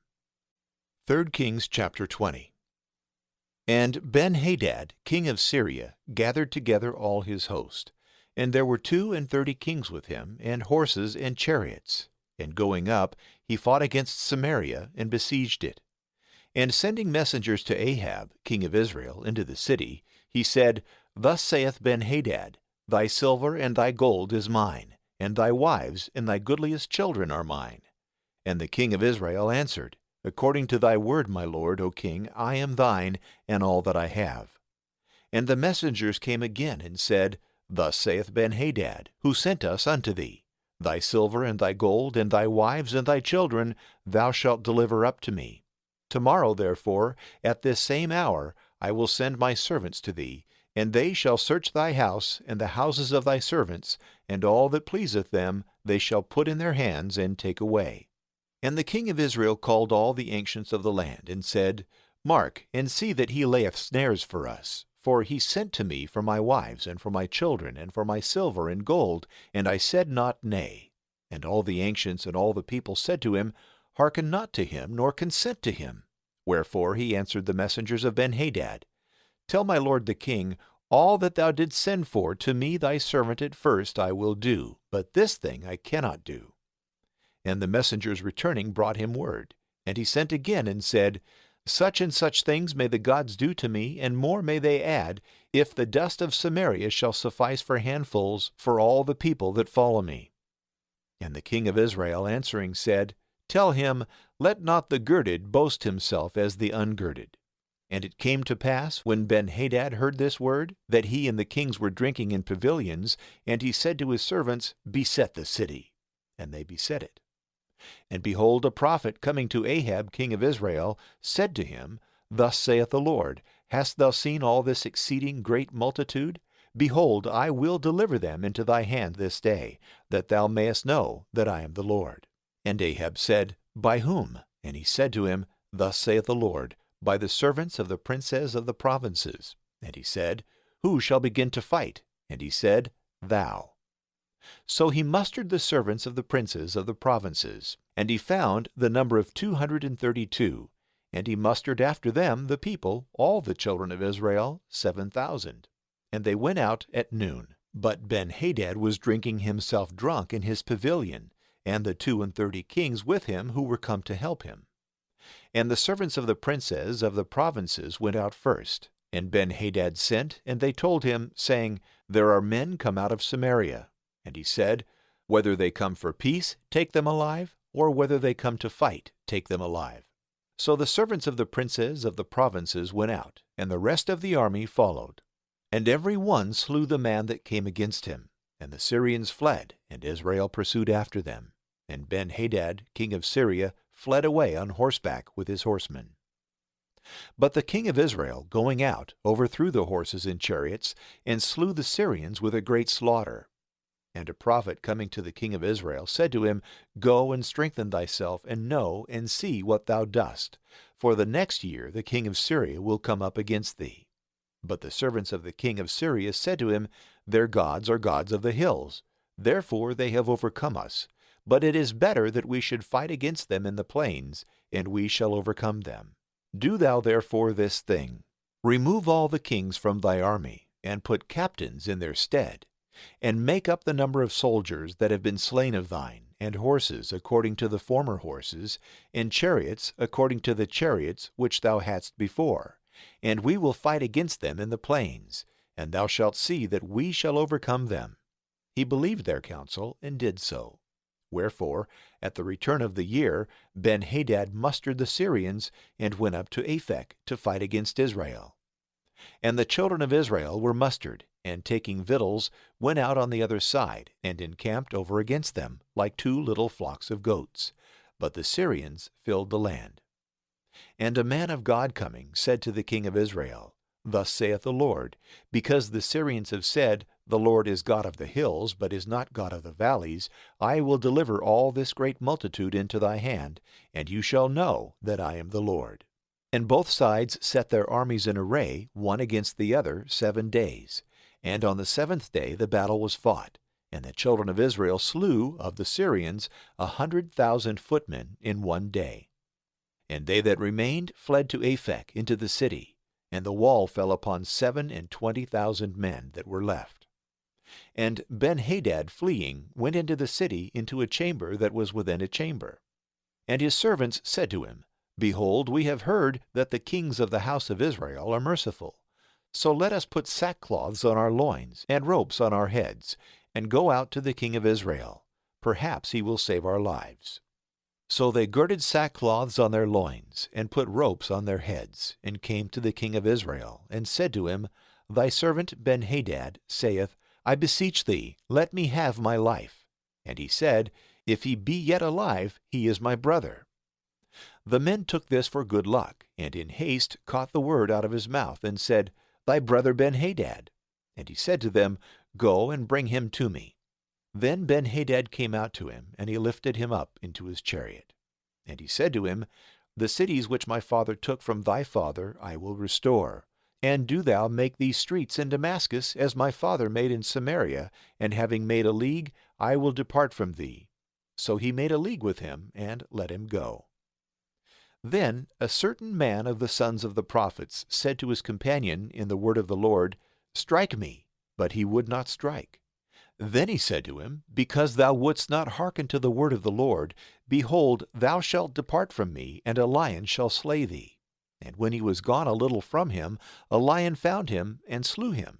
3 Kings chapter 20. And Ben-Hadad, king of Syria, gathered together all his host. And there were 32 kings with him, and horses and chariots. And going up, he fought against Samaria, and besieged it. And sending messengers to Ahab, king of Israel, into the city, he said, Thus saith Ben-Hadad, Thy silver and thy gold is mine, and thy wives and thy goodliest children are mine. And the king of Israel answered, According to thy word, my lord, O king, I am thine, and all that I have. And the messengers came again, and said, Thus saith Ben-Hadad, who sent us unto thee, Thy silver and thy gold, and thy wives and thy children, thou shalt deliver up to me. Tomorrow, therefore, at this same hour, I will send my servants to thee, and they shall search thy house, and the houses of thy servants, and all that pleaseth them they shall put in their hands, and take away. And the king of Israel called all the ancients of the land, and said, Mark, and see that he layeth snares for us. For he sent to me for my wives, and for my children, and for my silver and gold, and I said not nay. And all the ancients and all the people said to him, Hearken not to him, nor consent to him. Wherefore he answered the messengers of Ben-Hadad, Tell my lord the king, all that thou didst send for to me thy servant at first I will do, but this thing I cannot do. And the messengers returning brought him word. And he sent again, and said, Such and such things may the gods do to me, and more may they add, if the dust of Samaria shall suffice for handfuls for all the people that follow me. And the king of Israel answering said, Tell him, Let not the girded boast himself as the ungirded. And it came to pass, when Ben-Hadad heard this word, that he and the kings were drinking in pavilions, and he said to his servants, Beset the city. And they beset it. And behold, a prophet coming to Ahab king of Israel said to him, Thus saith the Lord, Hast thou seen all this exceeding great multitude? Behold, I will deliver them into thy hand this day, that thou mayest know that I am the Lord. And Ahab said, By whom? And he said to him, Thus saith the Lord, By the servants of the princes of the provinces. And he said, Who shall begin to fight? And he said, Thou. So he mustered the servants of the princes of the provinces, and he found the number of 232, and he mustered after them the people, all the children of Israel, 7,000. And they went out at noon. But Ben-Hadad was drinking himself drunk in his pavilion, and the 32 kings with him who were come to help him. And the servants of the princes of the provinces went out first. And Ben-Hadad sent, and they told him, saying, There are men come out of Samaria. And he said, Whether they come for peace, take them alive, or whether they come to fight, take them alive. So the servants of the princes of the provinces went out, and the rest of the army followed. And every one slew the man that came against him. And the Syrians fled, and Israel pursued after them. And Ben-Hadad, king of Syria, fled away on horseback with his horsemen. But the king of Israel, going out, overthrew the horses and chariots, and slew the Syrians with a great slaughter. And a prophet coming to the king of Israel said to him, Go and strengthen thyself, and know and see what thou dost. For the next year the king of Syria will come up against thee. But the servants of the king of Syria said to him, Their gods are gods of the hills. Therefore they have overcome us. But it is better that we should fight against them in the plains, and we shall overcome them. Do thou therefore this thing. Remove all the kings from thy army, and put captains in their stead. And make up the number of soldiers that have been slain of thine, and horses according to the former horses, and chariots according to the chariots which thou hadst before. And we will fight against them in the plains, and thou shalt see that we shall overcome them. He believed their counsel, and did so. Wherefore, at the return of the year, Ben-Hadad mustered the Syrians, and went up to Aphek to fight against Israel. And the children of Israel were mustered, and taking victuals, went out on the other side, and encamped over against them, like 2 little flocks of goats. But the Syrians filled the land. And a man of God coming said to the king of Israel, Thus saith the Lord, Because the Syrians have said, The Lord is God of the hills, but is not God of the valleys, I will deliver all this great multitude into thy hand, and you shall know that I am the Lord. And both sides set their armies in array, one against the other, 7 days. And on the 7th day the battle was fought, and the children of Israel slew of the Syrians 100,000 footmen in 1 day. And they that remained fled to Aphek into the city, and the wall fell upon 27,000 men that were left. And Ben-Hadad fleeing went into the city into a chamber that was within a chamber. And his servants said to him, Behold, we have heard that the kings of the house of Israel are merciful. So let us put sackcloths on our loins, and ropes on our heads, and go out to the king of Israel. Perhaps he will save our lives. So they girded sackcloths on their loins, and put ropes on their heads, and came to the king of Israel, and said to him, Thy servant Ben-Hadad saith, I beseech thee, let me have my life. And he said, If he be yet alive, he is my brother. The men took this for good luck, and in haste caught the word out of his mouth, and said, Thy brother Ben-Hadad. And he said to them, Go and bring him to me. Then Ben-Hadad came out to him, and he lifted him up into his chariot. And he said to him, The cities which my father took from thy father I will restore. And do thou make these streets in Damascus as my father made in Samaria, and having made a league, I will depart from thee. So he made a league with him, and let him go. Then a certain man of the sons of the prophets said to his companion in the word of the Lord, Strike me. But he would not strike. Then he said to him, Because thou wouldst not hearken to the word of the Lord, behold, thou shalt depart from me, and a lion shall slay thee. And when he was gone a little from him, a lion found him, and slew him.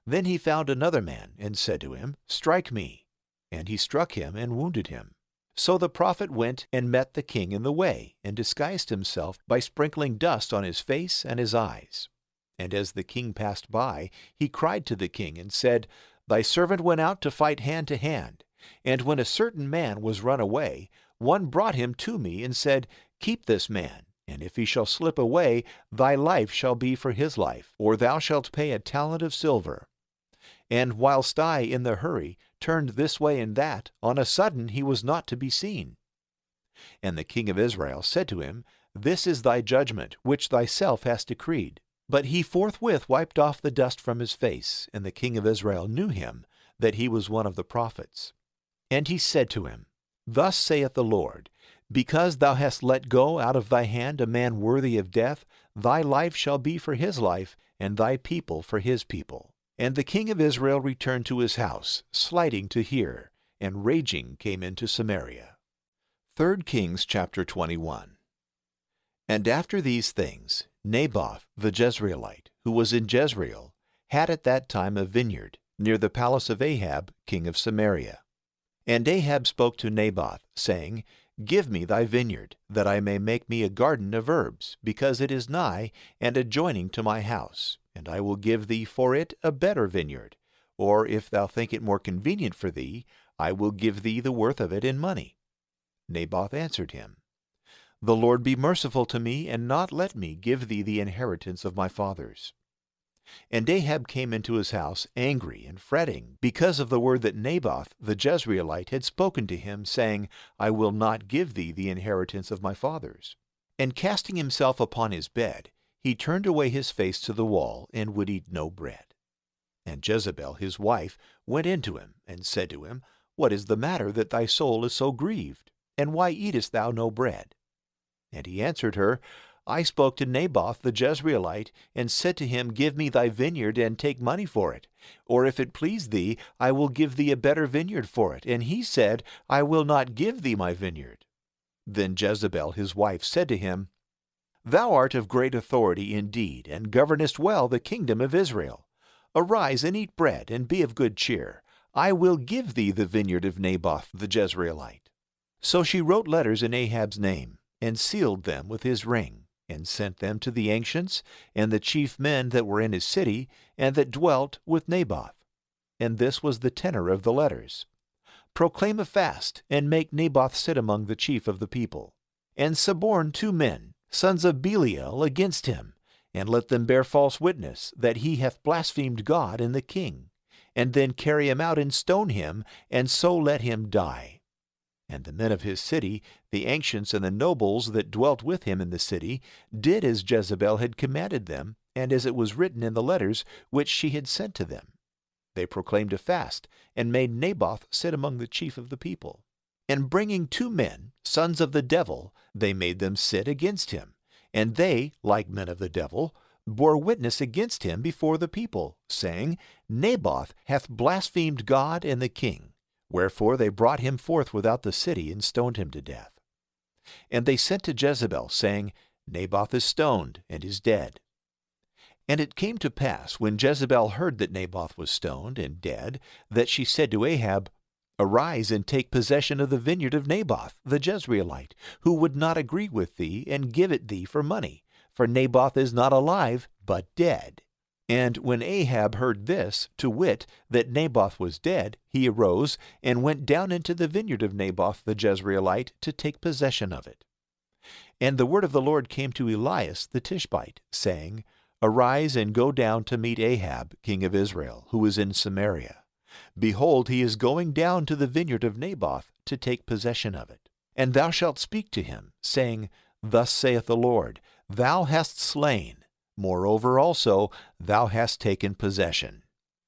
Then he found another man, and said to him, Strike me. And he struck him, and wounded him. So the prophet went and met the king in the way, and disguised himself by sprinkling dust on his face and his eyes. And as the king passed by, he cried to the king and said, Thy servant went out to fight hand to hand. And when a certain man was run away, one brought him to me and said, Keep this man, and if he shall slip away, thy life shall be for his life, or thou shalt pay a talent of silver. And whilst I, in the hurry, turned this way and that, on a sudden he was not to be seen. And the king of Israel said to him, This is thy judgment, which thyself hast decreed. But he forthwith wiped off the dust from his face, and the king of Israel knew him, that he was one of the prophets. And he said to him, Thus saith the Lord, Because thou hast let go out of thy hand a man worthy of death, thy life shall be for his life, and thy people for his people. And the king of Israel returned to his house, slighting to hear, and raging came into Samaria. 3 Kings chapter 21. And after these things, Naboth the Jezreelite, who was in Jezreel, had at that time a vineyard, near the palace of Ahab, king of Samaria. And Ahab spoke to Naboth, saying, Give me thy vineyard, that I may make me a garden of herbs, because it is nigh, and adjoining to my house, and I will give thee for it a better vineyard. Or if thou think it more convenient for thee, I will give thee the worth of it in money. Naboth answered him, The Lord be merciful to me, and not let me give thee the inheritance of my fathers. And Ahab came into his house angry and fretting, because of the word that Naboth the Jezreelite had spoken to him, saying, I will not give thee the inheritance of my fathers. And casting himself upon his bed, he turned away his face to the wall, and would eat no bread. And Jezebel his wife went in to him, and said to him, What is the matter that thy soul is so grieved? And why eatest thou no bread? And he answered her, I spoke to Naboth the Jezreelite, and said to him, Give me thy vineyard, and take money for it. Or if it please thee, I will give thee a better vineyard for it. And he said, I will not give thee my vineyard. Then Jezebel his wife said to him, Thou art of great authority indeed, and governest well the kingdom of Israel. Arise and eat bread, and be of good cheer. I will give thee the vineyard of Naboth the Jezreelite. So she wrote letters in Ahab's name, and sealed them with his ring, and sent them to the ancients and the chief men that were in his city, and that dwelt with Naboth. And this was the tenor of the letters. Proclaim a fast, and make Naboth sit among the chief of the people. And suborn 2 men, sons of Belial, against him, and let them bear false witness, that he hath blasphemed God and the king. And then carry him out and stone him, and so let him die. And the men of his city, the ancients and the nobles that dwelt with him in the city, did as Jezebel had commanded them, and as it was written in the letters which she had sent to them. They proclaimed a fast, and made Naboth sit among the chief of the people. And bringing 2 men, sons of the devil, they made them sit against him. And they, like men of the devil, bore witness against him before the people, saying, Naboth hath blasphemed God and the king. Wherefore they brought him forth without the city, and stoned him to death. And they sent to Jezebel, saying, Naboth is stoned, and is dead. And it came to pass, when Jezebel heard that Naboth was stoned and dead, that she said to Ahab, Arise and take possession of the vineyard of Naboth the Jezreelite, who would not agree with thee, and give it thee for money. For Naboth is not alive, but dead. And when Ahab heard this, to wit, that Naboth was dead, he arose, and went down into the vineyard of Naboth the Jezreelite, to take possession of it. And the word of the Lord came to Elias the Tishbite, saying, Arise and go down to meet Ahab, king of Israel, who is in Samaria. Behold, he is going down to the vineyard of Naboth, to take possession of it. And thou shalt speak to him, saying, Thus saith the Lord, Thou hast slain, moreover also thou hast taken possession.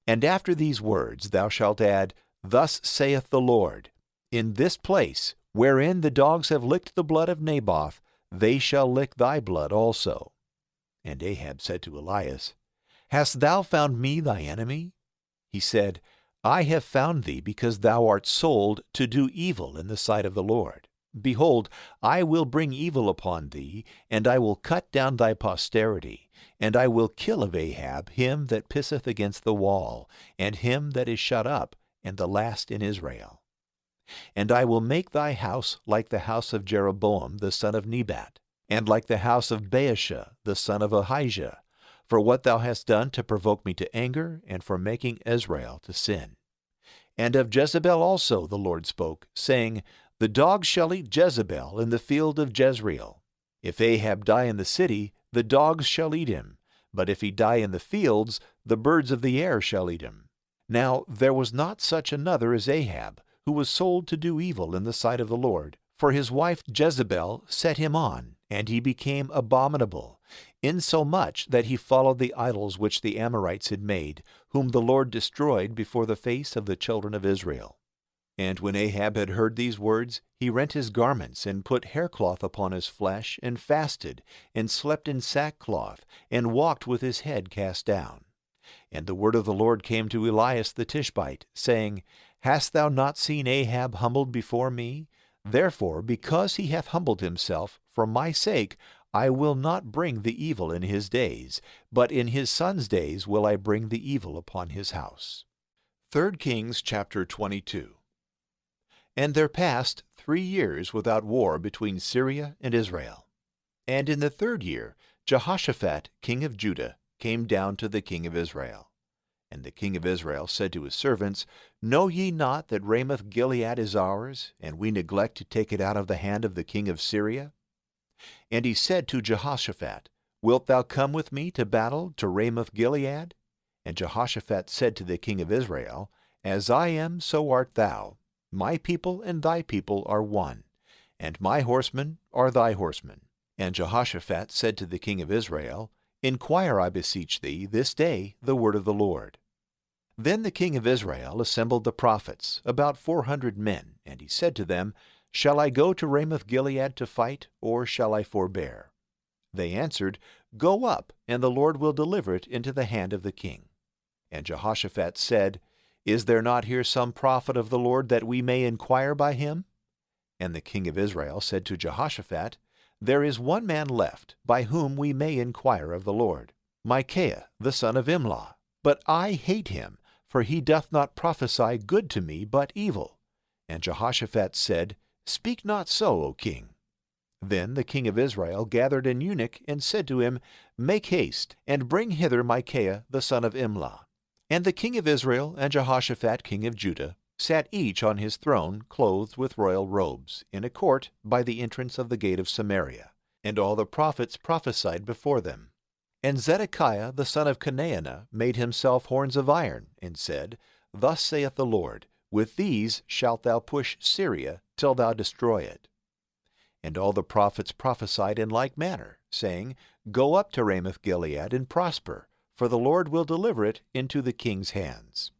And after these words thou shalt add, Thus saith the Lord, In this place, wherein the dogs have licked the blood of Naboth, they shall lick thy blood also. And Ahab said to Elias, Hast thou found me thy enemy? He said, I have found thee, because thou art sold to do evil in the sight of the Lord. Behold, I will bring evil upon thee, and I will cut down thy posterity, and I will kill of Ahab him that pisseth against the wall, and him that is shut up, and the last in Israel. And I will make thy house like the house of Jeroboam the son of Nebat, and like the house of Baasha the son of Ahijah, for what thou hast done to provoke me to anger, and for making Israel to sin. And of Jezebel also the Lord spoke, saying, The dogs shall eat Jezebel in the field of Jezreel. If Ahab die in the city, the dogs shall eat him. But if he die in the fields, the birds of the air shall eat him. Now there was not such another as Ahab, who was sold to do evil in the sight of the Lord. For his wife Jezebel set him on, and he became abominable, insomuch that he followed the idols which the Amorites had made, whom the Lord destroyed before the face of the children of Israel. And when Ahab had heard these words, he rent his garments, and put haircloth upon his flesh, and fasted, and slept in sackcloth, and walked with his head cast down. And the word of the Lord came to Elias the Tishbite, saying, Hast thou not seen Ahab humbled before me? Therefore, because he hath humbled himself, for my sake, I will not bring the evil in his days, but in his son's days will I bring the evil upon his house. 3 Kings chapter 22. And there passed 3 years without war between Syria and Israel. And in the 3rd year Jehoshaphat king of Judah came down to the king of Israel. And the king of Israel said to his servants, Know ye not that Ramoth-Gilead is ours, and we neglect to take it out of the hand of the king of Syria? And he said to Jehoshaphat, Wilt thou come with me to battle to Ramoth-Gilead? And Jehoshaphat said to the king of Israel, As I am, so art thou. My people and thy people are one, and my horsemen are thy horsemen. And Jehoshaphat said to the king of Israel, Inquire, I beseech thee, this day the word of the Lord. Then the king of Israel assembled the prophets, about 400 men, and he said to them, Shall I go to Ramoth-Gilead to fight, or shall I forbear? They answered, Go up, and the Lord will deliver it into the hand of the king. And Jehoshaphat said, Is there not here some prophet of the Lord, that we may inquire by him? And the king of Israel said to Jehoshaphat, There is one man left, by whom we may inquire of the Lord, Micaiah the son of Imlah. But I hate him, for he doth not prophesy good to me, but evil. And Jehoshaphat said, Speak not so, O king. Then the king of Israel gathered an eunuch, and said to him, Make haste, and bring hither Micaiah the son of Imlah. And the king of Israel and Jehoshaphat king of Judah sat each on his throne, clothed with royal robes, in a court by the entrance of the gate of Samaria. And all the prophets prophesied before them. And Zedekiah the son of Chenaanah made himself horns of iron, and said, Thus saith the Lord, With these shalt thou push Syria till thou destroy it. And all the prophets prophesied in like manner, saying, Go up to Ramoth-Gilead and prosper, for the Lord will deliver it into the king's hands.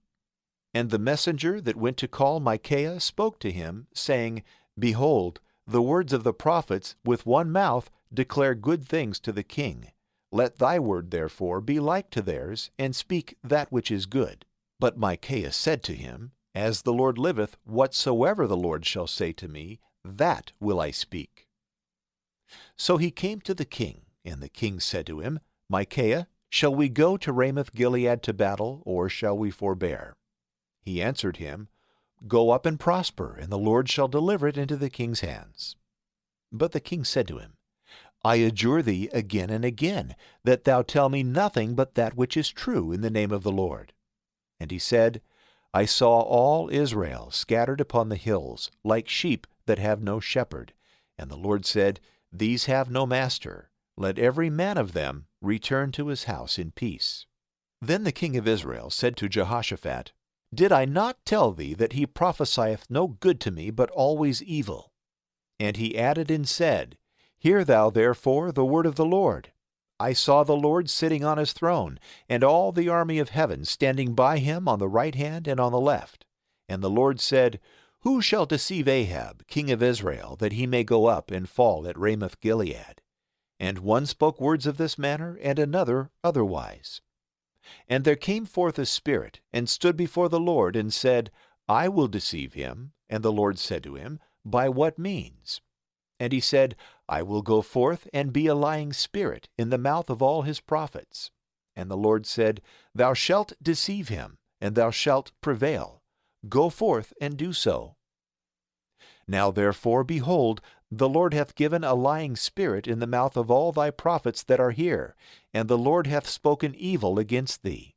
And the messenger that went to call Micaiah spoke to him, saying, Behold, the words of the prophets with one mouth declare good things to the king. Let thy word therefore be like to theirs, and speak that which is good. But Micaiah said to him, As the Lord liveth, whatsoever the Lord shall say to me, that will I speak. So he came to the king, and the king said to him, Micaiah, shall we go to Ramoth-Gilead to battle, or shall we forbear? He answered him, Go up and prosper, and the Lord shall deliver it into the king's hands. But the king said to him, I adjure thee again and again, that thou tell me nothing but that which is true in the name of the Lord. And he said, I saw all Israel scattered upon the hills, like sheep that have no shepherd. And the Lord said, These have no master. Let every man of them return to his house in peace. Then the king of Israel said to Jehoshaphat, Did I not tell thee that he prophesieth no good to me, but always evil? And he added and said, Hear thou therefore the word of the Lord. I saw the Lord sitting on his throne, and all the army of heaven standing by him on the right hand and on the left. And the Lord said, Who shall deceive Ahab, king of Israel, that he may go up and fall at Ramoth-Gilead? And one spoke words of this manner, and another otherwise. And there came forth a spirit, and stood before the Lord, and said, I will deceive him. And the Lord said to him, By what means? And he said, I will go forth and be a lying spirit in the mouth of all his prophets. And the Lord said, Thou shalt deceive him, and thou shalt prevail. Go forth and do so. Now therefore, behold, the Lord hath given a lying spirit in the mouth of all thy prophets that are here, and the Lord hath spoken evil against thee.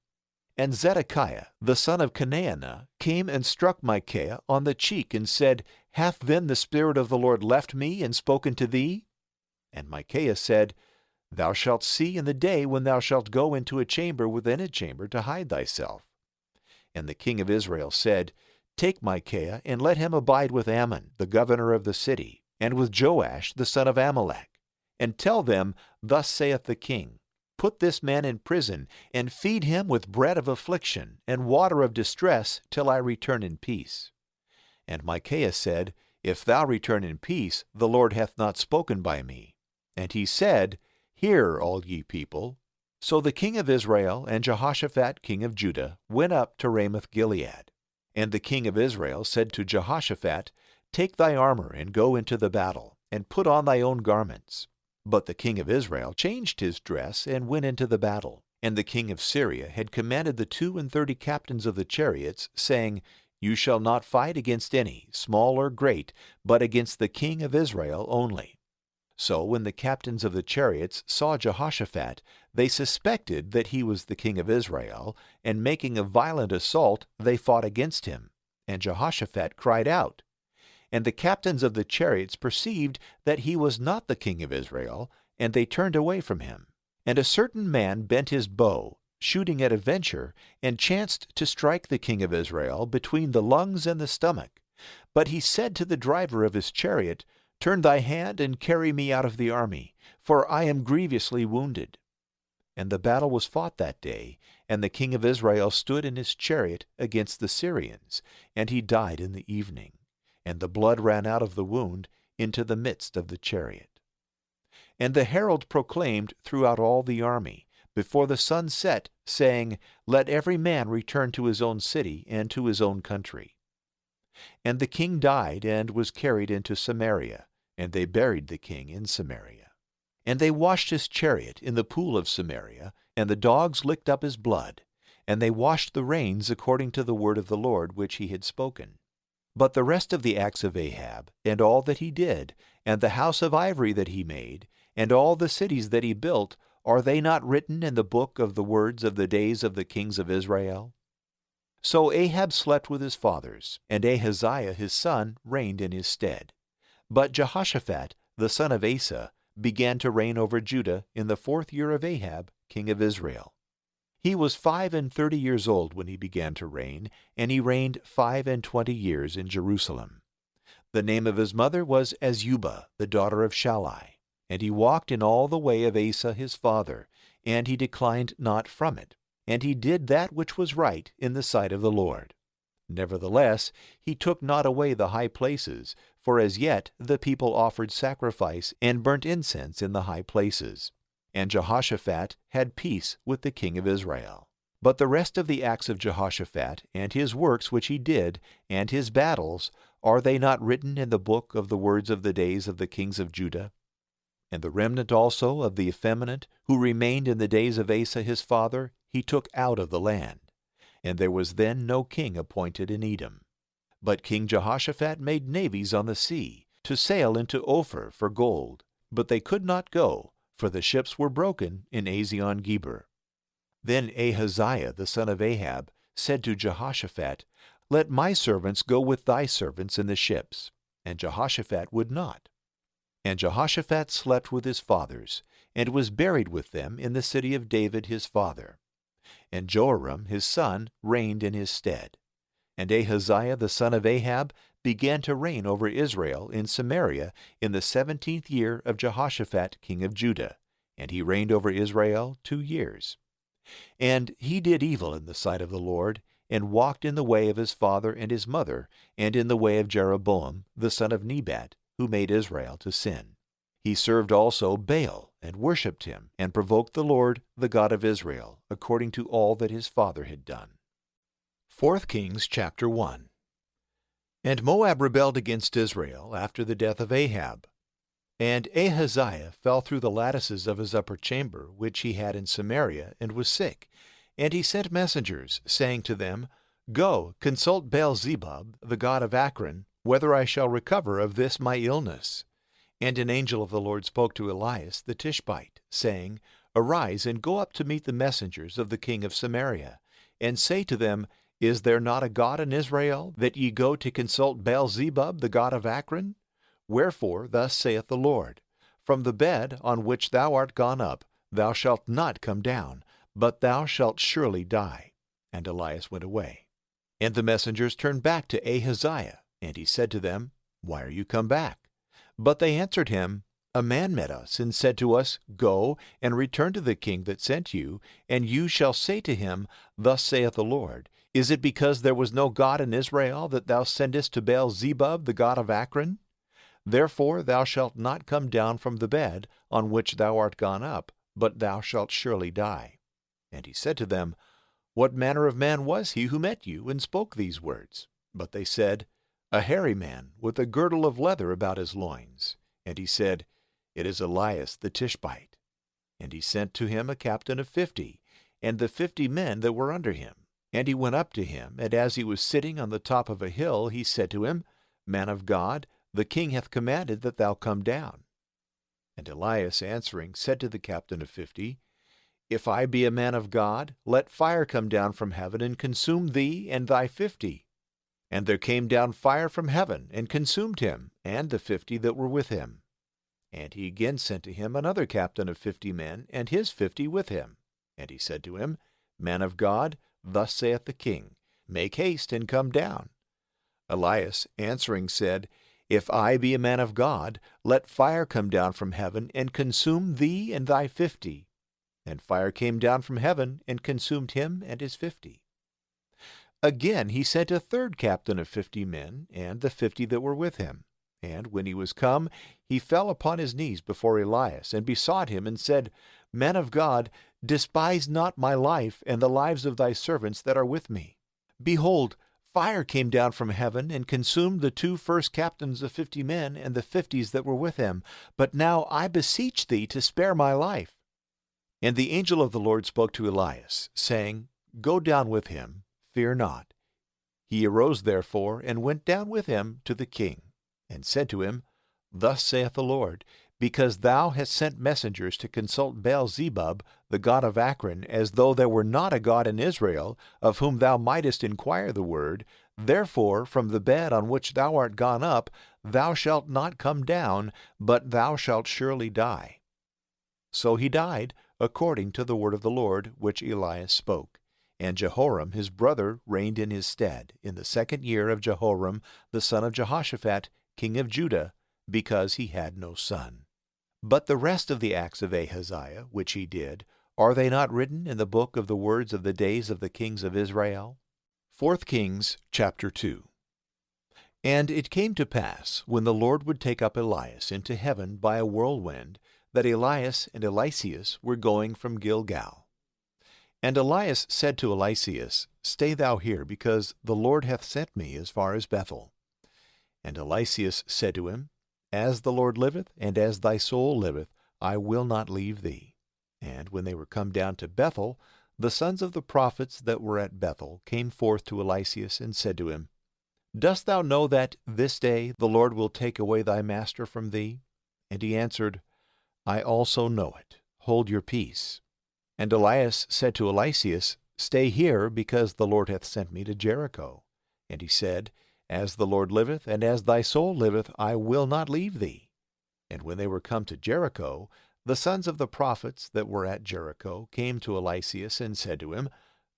And Zedekiah, the son of Chenaanah, came and struck Micaiah on the cheek, and said, Hath then the Spirit of the Lord left me, and spoken to thee? And Micaiah said, Thou shalt see in the day when thou shalt go into a chamber within a chamber to hide thyself. And the king of Israel said, Take Micaiah, and let him abide with Ammon, the governor of the city, and with Joash, the son of Amalek. And tell them, Thus saith the king, Put this man in prison, and feed him with bread of affliction, and water of distress, till I return in peace. And Micaiah said, If thou return in peace, the Lord hath not spoken by me. And he said, Hear, all ye people. So the king of Israel and Jehoshaphat king of Judah went up to Ramoth-Gilead. And the king of Israel said to Jehoshaphat, Take thy armor, and go into the battle, and put on thy own garments. But the king of Israel changed his dress, and went into the battle. And the king of Syria had commanded the 32 captains of the chariots, saying, You shall not fight against any, small or great, but against the king of Israel only. So when the captains of the chariots saw Jehoshaphat, they suspected that he was the king of Israel, and making a violent assault, they fought against him. And Jehoshaphat cried out. And the captains of the chariots perceived that he was not the king of Israel, and they turned away from him. And a certain man bent his bow, shooting at a venture, and chanced to strike the king of Israel between the lungs and the stomach. But he said to the driver of his chariot, Turn thy hand, and carry me out of the army, for I am grievously wounded. And the battle was fought that day, and the king of Israel stood in his chariot against the Syrians, and he died in the evening. And the blood ran out of the wound into the midst of the chariot. And the herald proclaimed throughout all the army, before the sun set, saying, Let every man return to his own city and to his own country. And the king died, and was carried into Samaria, and they buried the king in Samaria. And they washed his chariot in the pool of Samaria, and the dogs licked up his blood. And they washed the reins according to the word of the Lord which he had spoken. But the rest of the acts of Ahab, and all that he did, and the house of ivory that he made, and all the cities that he built, are they not written in the book of the words of the days of the kings of Israel? So Ahab slept with his fathers, and Ahaziah his son reigned in his stead. But Jehoshaphat, the son of Asa, began to reign over Judah in the 4th year of Ahab, king of Israel. He was 35 years old when he began to reign, and he reigned 25 years in Jerusalem. The name of his mother was Azubah, the daughter of Shallai. And he walked in all the way of Asa his father, and he declined not from it. And he did that which was right in the sight of the Lord. Nevertheless, he took not away the high places, for as yet the people offered sacrifice and burnt incense in the high places. And Jehoshaphat had peace with the king of Israel. But the rest of the acts of Jehoshaphat, and his works which he did, and his battles, are they not written in the book of the words of the days of the kings of Judah? And the remnant also of the effeminate, who remained in the days of Asa his father, he took out of the land. And there was then no king appointed in Edom. But King Jehoshaphat made navies on the sea, to sail into Ophir for gold. But they could not go, for the ships were broken in Ezion-Geber. Then Ahaziah the son of Ahab said to Jehoshaphat, Let my servants go with thy servants in the ships. And Jehoshaphat would not. And Jehoshaphat slept with his fathers, and was buried with them in the city of David his father. And Joram his son reigned in his stead. And Ahaziah the son of Ahab began to reign over Israel in Samaria in the 17th year of Jehoshaphat king of Judah, and he reigned over Israel 2 years. And he did evil in the sight of the Lord, and walked in the way of his father and his mother, and in the way of Jeroboam the son of Nebat, who made Israel to sin. He served also Baal, and worshipped him, and provoked the Lord, the God of Israel, according to all that his father had done. 4 Kings chapter 1. And Moab rebelled against Israel after the death of Ahab. And Ahaziah fell through the lattices of his upper chamber, which he had in Samaria, and was sick. And he sent messengers, saying to them, Go, consult Baal-zebub, the god of Akron, whether I shall recover of this my illness. And an angel of the Lord spoke to Elias the Tishbite, saying, Arise and go up to meet the messengers of the king of Samaria, and say to them, Is there not a God in Israel, that ye go to consult Baal-zebub, the god of Akron? Wherefore thus saith the Lord, From the bed on which thou art gone up, thou shalt not come down, but thou shalt surely die. And Elias went away. And the messengers turned back to Ahaziah, and he said to them, Why are you come back? But they answered him, A man met us, and said to us, Go, and return to the king that sent you, and you shall say to him, Thus saith the Lord, Is it because there was no God in Israel, that thou sendest to Baal-zebub, the god of Akron? Therefore thou shalt not come down from the bed on which thou art gone up, but thou shalt surely die. And he said to them, What manner of man was he who met you, and spoke these words? But they said, A hairy man, with a girdle of leather about his loins. And he said, It is Elias the Tishbite. And he sent to him a captain of 50, and the 50 men that were under him. And he went up to him, and as he was sitting on the top of a hill, he said to him, Man of God, the king hath commanded that thou come down. And Elias answering said to the captain of 50, If I be a man of God, let fire come down from heaven, and consume thee and thy 50. And there came down fire from heaven, and consumed him, and the 50 that were with him. And he again sent to him another captain of 50 men, and his 50 with him. And he said to him, Man of God, thus saith the king, Make haste and come down. Elias answering said, If I be a man of God, let fire come down from heaven, and consume thee and thy 50. And fire came down from heaven, and consumed him and his 50. Again he sent a third captain of 50 men, and the 50 that were with him. And when he was come, he fell upon his knees before Elias, and besought him, and said, Man of God, despise not my life, and the lives of thy servants that are with me. Behold, fire came down from heaven, and consumed the 2 first captains of 50 men, and the 50s that were with him. But now I beseech thee to spare my life. And the angel of the Lord spoke to Elias, saying, Go down with him, fear not. He arose therefore, and went down with him to the king, and said to him, Thus saith the Lord, Because thou hast sent messengers to consult Baal-zebub, the god of Akron, as though there were not a God in Israel, of whom thou mightest inquire the word, therefore from the bed on which thou art gone up, thou shalt not come down, but thou shalt surely die. So he died, according to the word of the Lord, which Elias spoke. And Jehoram his brother reigned in his stead, in the 2nd year of Jehoram the son of Jehoshaphat, king of Judah, because he had no son. But the rest of the acts of Ahaziah, which he did, are they not written in the book of the words of the days of the kings of Israel? 4 Kings chapter 2. And it came to pass, when the Lord would take up Elias into heaven by a whirlwind, that Elias and Eliseus were going from Gilgal. And Elias said to Eliseus, Stay thou here, because the Lord hath sent me as far as Bethel. And Eliseus said to him, As the Lord liveth, and as thy soul liveth, I will not leave thee. And when they were come down to Bethel, the sons of the prophets that were at Bethel came forth to Eliseus, and said to him, Dost thou know that this day the Lord will take away thy master from thee? And he answered, I also know it. Hold your peace. And Elias said to Eliseus, Stay here, because the Lord hath sent me to Jericho. And he said, As the Lord liveth, and as thy soul liveth, I will not leave thee. And when they were come to Jericho, the sons of the prophets that were at Jericho came to Eliseus, and said to him,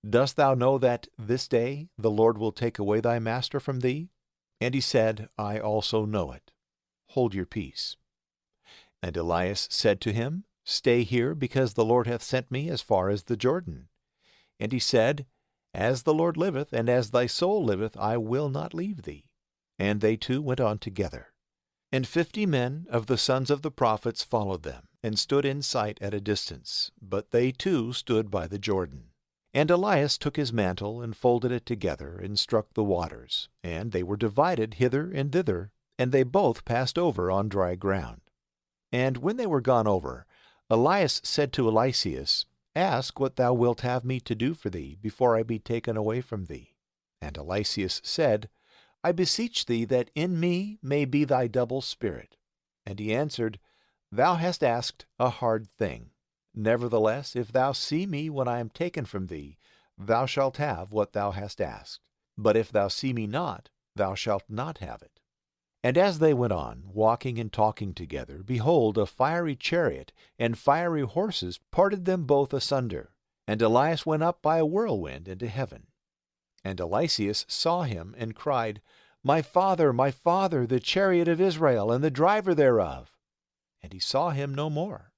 Dost thou know that this day the Lord will take away thy master from thee? And he said, I also know it. Hold your peace. And Elias said to him, Stay here, because the Lord hath sent me as far as the Jordan. And he said, As the Lord liveth, and as thy soul liveth, I will not leave thee. And they two went on together. And 50 men of the sons of the prophets followed them, and stood in sight at a distance, but they too stood by the Jordan. And Elias took his mantle, and folded it together, and struck the waters, and they were divided hither and thither, and they both passed over on dry ground. And when they were gone over, Elias said to Eliseus, Ask what thou wilt have me to do for thee, before I be taken away from thee. And Eliseus said, I beseech thee that in me may be thy double spirit. And he answered, Thou hast asked a hard thing. Nevertheless, if thou see me when I am taken from thee, thou shalt have what thou hast asked. But if thou see me not, thou shalt not have it. And as they went on, walking and talking together, behold, a fiery chariot and fiery horses parted them both asunder. And Elias went up by a whirlwind into heaven. And Eliseus saw him, and cried, my father, the chariot of Israel, and the driver thereof! And he saw him no more.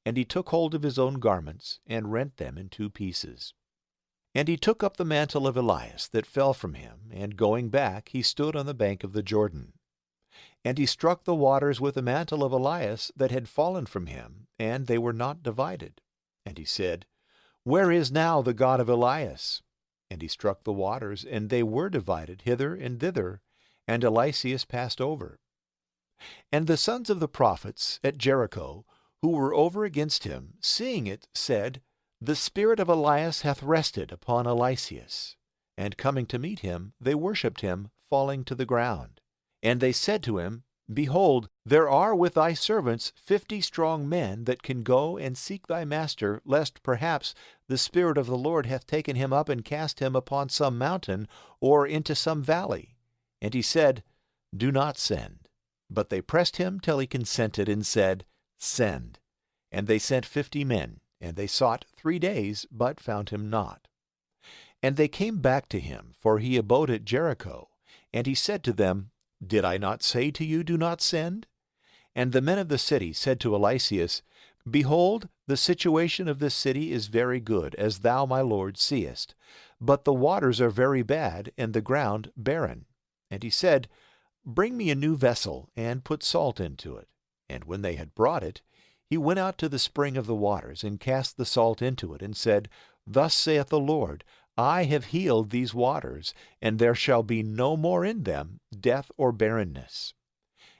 And he took hold of his own garments, and rent them in 2 pieces. And he took up the mantle of Elias that fell from him, and going back, he stood on the bank of the Jordan. And he struck the waters with the mantle of Elias that had fallen from him, and they were not divided. And he said, Where is now the God of Elias? And he struck the waters, and they were divided hither and thither, and Eliseus passed over. And the sons of the prophets at Jericho, who were over against him, seeing it, said, The spirit of Elias hath rested upon Eliseus. And coming to meet him, they worshipped him, falling to the ground. And they said to him, Behold, there are with thy servants 50 strong men that can go and seek thy master, lest perhaps the Spirit of the Lord hath taken him up and cast him upon some mountain or into some valley. And he said, Do not send. But they pressed him till he consented, and said, Send. And they sent 50 men, and they sought 3 days, but found him not. And they came back to him, for he abode at Jericho. And he said to them, Did I not say to you, Do not send? And the men of the city said to Eliseus, Behold, the situation of this city is very good, as thou, my lord, seest. But the waters are very bad, and the ground barren. And he said, Bring me a new vessel, and put salt into it. And when they had brought it, he went out to the spring of the waters, and cast the salt into it, and said, Thus saith the Lord, I have healed these waters, and there shall be no more in them death or barrenness.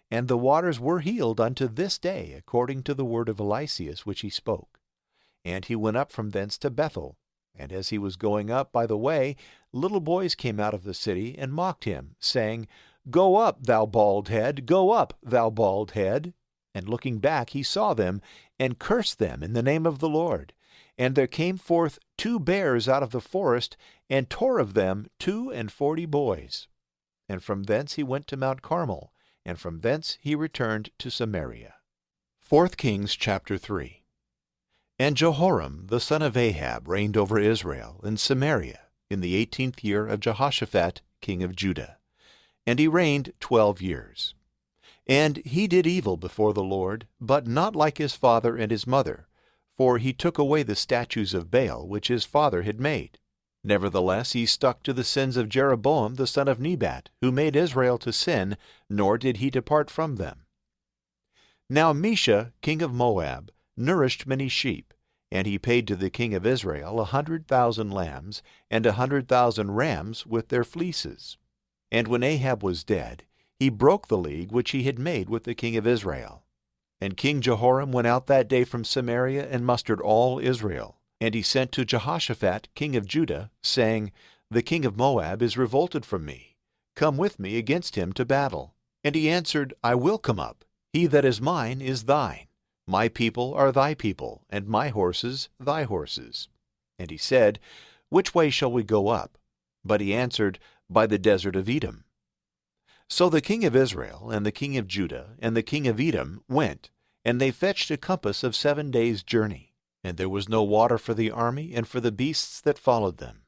And the waters were healed unto this day, according to the word of Eliseus which he spoke. And he went up from thence to Bethel. And as he was going up by the way, little boys came out of the city, and mocked him, saying, Go up, thou bald head, go up, thou bald head. And looking back he saw them, and cursed them in the name of the Lord. And there came forth 2 bears out of the forest, and tore of them 42 boys. And from thence he went to Mount Carmel, and from thence he returned to Samaria. 4 Kings chapter 3. And Jehoram the son of Ahab reigned over Israel in Samaria in the 18th year of Jehoshaphat king of Judah. And he reigned 12 years. And he did evil before the Lord, but not like his father and his mother, for he took away the statues of Baal which his father had made. Nevertheless he stuck to the sins of Jeroboam the son of Nebat, who made Israel to sin, nor did he depart from them. Now Mesha king of Moab nourished many sheep, and he paid to the king of Israel 100,000 lambs, and 100,000 rams with their fleeces. And when Ahab was dead, he broke the league which he had made with the king of Israel. And King Jehoram went out that day from Samaria, and mustered all Israel. And he sent to Jehoshaphat king of Judah, saying, The king of Moab is revolted from me. Come with me against him to battle. And he answered, I will come up. He that is mine is thine. My people are thy people, and my horses thy horses. And he said, Which way shall we go up? But he answered, By the desert of Edom. So the king of Israel, and the king of Judah, and the king of Edom went, and they fetched a compass of 7 days' journey. And there was no water for the army, and for the beasts that followed them.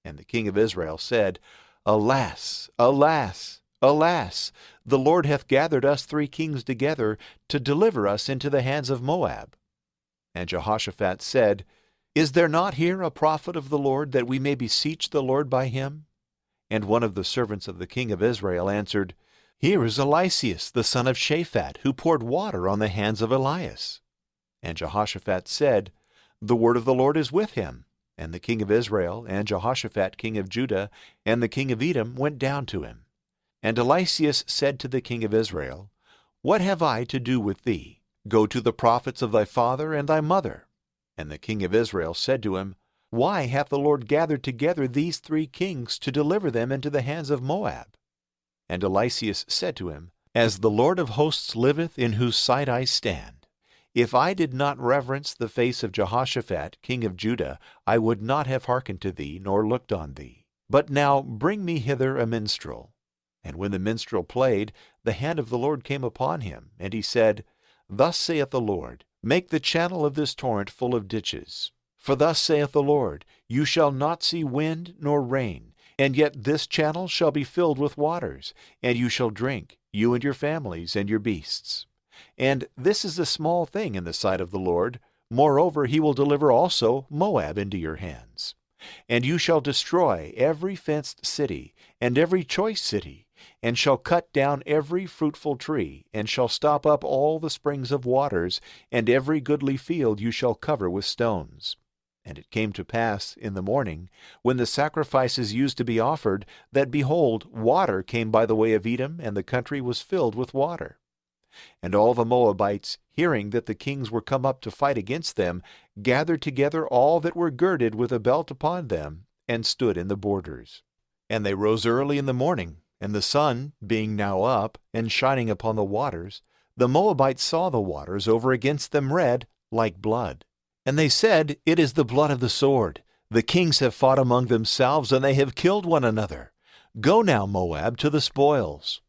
And the king of Israel said, Alas, alas, alas! The Lord hath gathered us 3 kings together, to deliver us into the hands of Moab. And Jehoshaphat said, Is there not here a prophet of the Lord, that we may beseech the Lord by him? And one of the servants of the king of Israel answered, Here is Eliseus the son of Shaphat, who poured water on the hands of Elias. And Jehoshaphat said, The word of the Lord is with him. And the king of Israel, and Jehoshaphat king of Judah, and the king of Edom went down to him. And Eliseus said to the king of Israel, What have I to do with thee? Go to the prophets of thy father and thy mother. And the king of Israel said to him, Why hath the Lord gathered together these 3 kings to deliver them into the hands of Moab? And Eliseus said to him, As the Lord of hosts liveth, in whose sight I stand, if I did not reverence the face of Jehoshaphat, king of Judah, I would not have hearkened to thee, nor looked on thee. But now bring me hither a minstrel. And when the minstrel played, the hand of the Lord came upon him, and he said, Thus saith the Lord, Make the channel of this torrent full of ditches. For thus saith the Lord, You shall not see wind nor rain, and yet this channel shall be filled with waters, and you shall drink, you and your families and your beasts. And this is a small thing in the sight of the Lord. Moreover, he will deliver also Moab into your hands. And you shall destroy every fenced city, and every choice city, and shall cut down every fruitful tree, and shall stop up all the springs of waters, and every goodly field you shall cover with stones. And it came to pass in the morning, when the sacrifices used to be offered, that, behold, water came by the way of Edom, and the country was filled with water. And all the Moabites, hearing that the kings were come up to fight against them, gathered together all that were girded with a belt upon them, and stood in the borders. And they rose early in the morning, and the sun being now up, and shining upon the waters, the Moabites saw the waters over against them red, like blood. And they said, It is the blood of the sword. The kings have fought among themselves, and they have killed one another. Go now, Moab, to the spoils.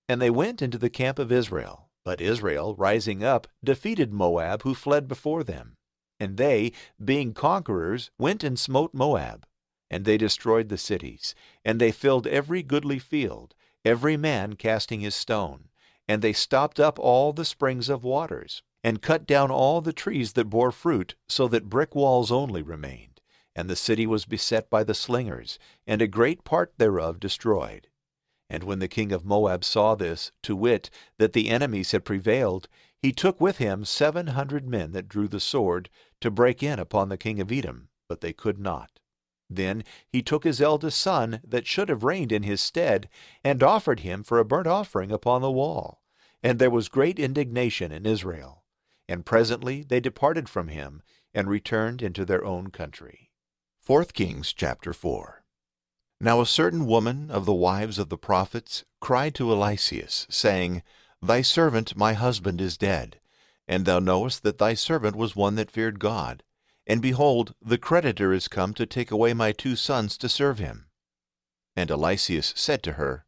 And they went into the camp of Israel. But Israel, rising up, defeated Moab, who fled before them. And they, being conquerors, went and smote Moab. And they destroyed the cities, and they filled every goodly field, every man casting his stone. And they stopped up all the springs of waters, and cut down all the trees that bore fruit, so that brick walls only remained. And the city was beset by the slingers, and a great part thereof destroyed. And when the king of Moab saw this, to wit, that the enemies had prevailed, he took with him 700 men that drew the sword, to break in upon the king of Edom, but they could not. Then he took his eldest son, that should have reigned in his stead, and offered him for a burnt offering upon the wall. And there was great indignation in Israel. And presently they departed from him, and returned into their own country. 4 Kings chapter 4. Now a certain woman of the wives of the prophets cried to Eliseus, saying, Thy servant my husband is dead, and thou knowest that thy servant was one that feared God. And behold, the creditor is come to take away my 2 sons to serve him. And Eliseus said to her,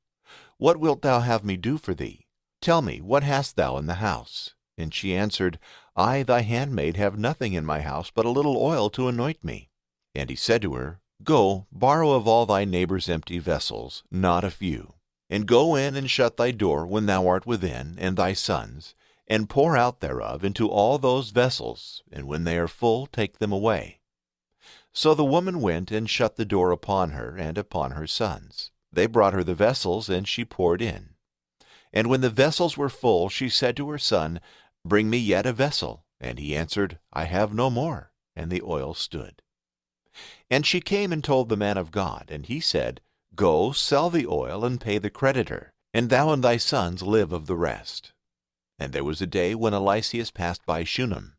What wilt thou have me do for thee? Tell me, what hast thou in the house? And she answered, I, thy handmaid, have nothing in my house but a little oil to anoint me. And he said to her, Go, borrow of all thy neighbors' empty vessels, not a few. And go in and shut thy door when thou art within, and thy sons, and pour out thereof into all those vessels, and when they are full, take them away. So the woman went and shut the door upon her and upon her sons. They brought her the vessels, and she poured in. And when the vessels were full, she said to her son, Bring me yet a vessel. And he answered, I have no more. And the oil stood. And she came and told the man of God, and he said, Go, sell the oil, and pay the creditor, and thou and thy sons live of the rest. And there was a day when Eliseus passed by Shunem.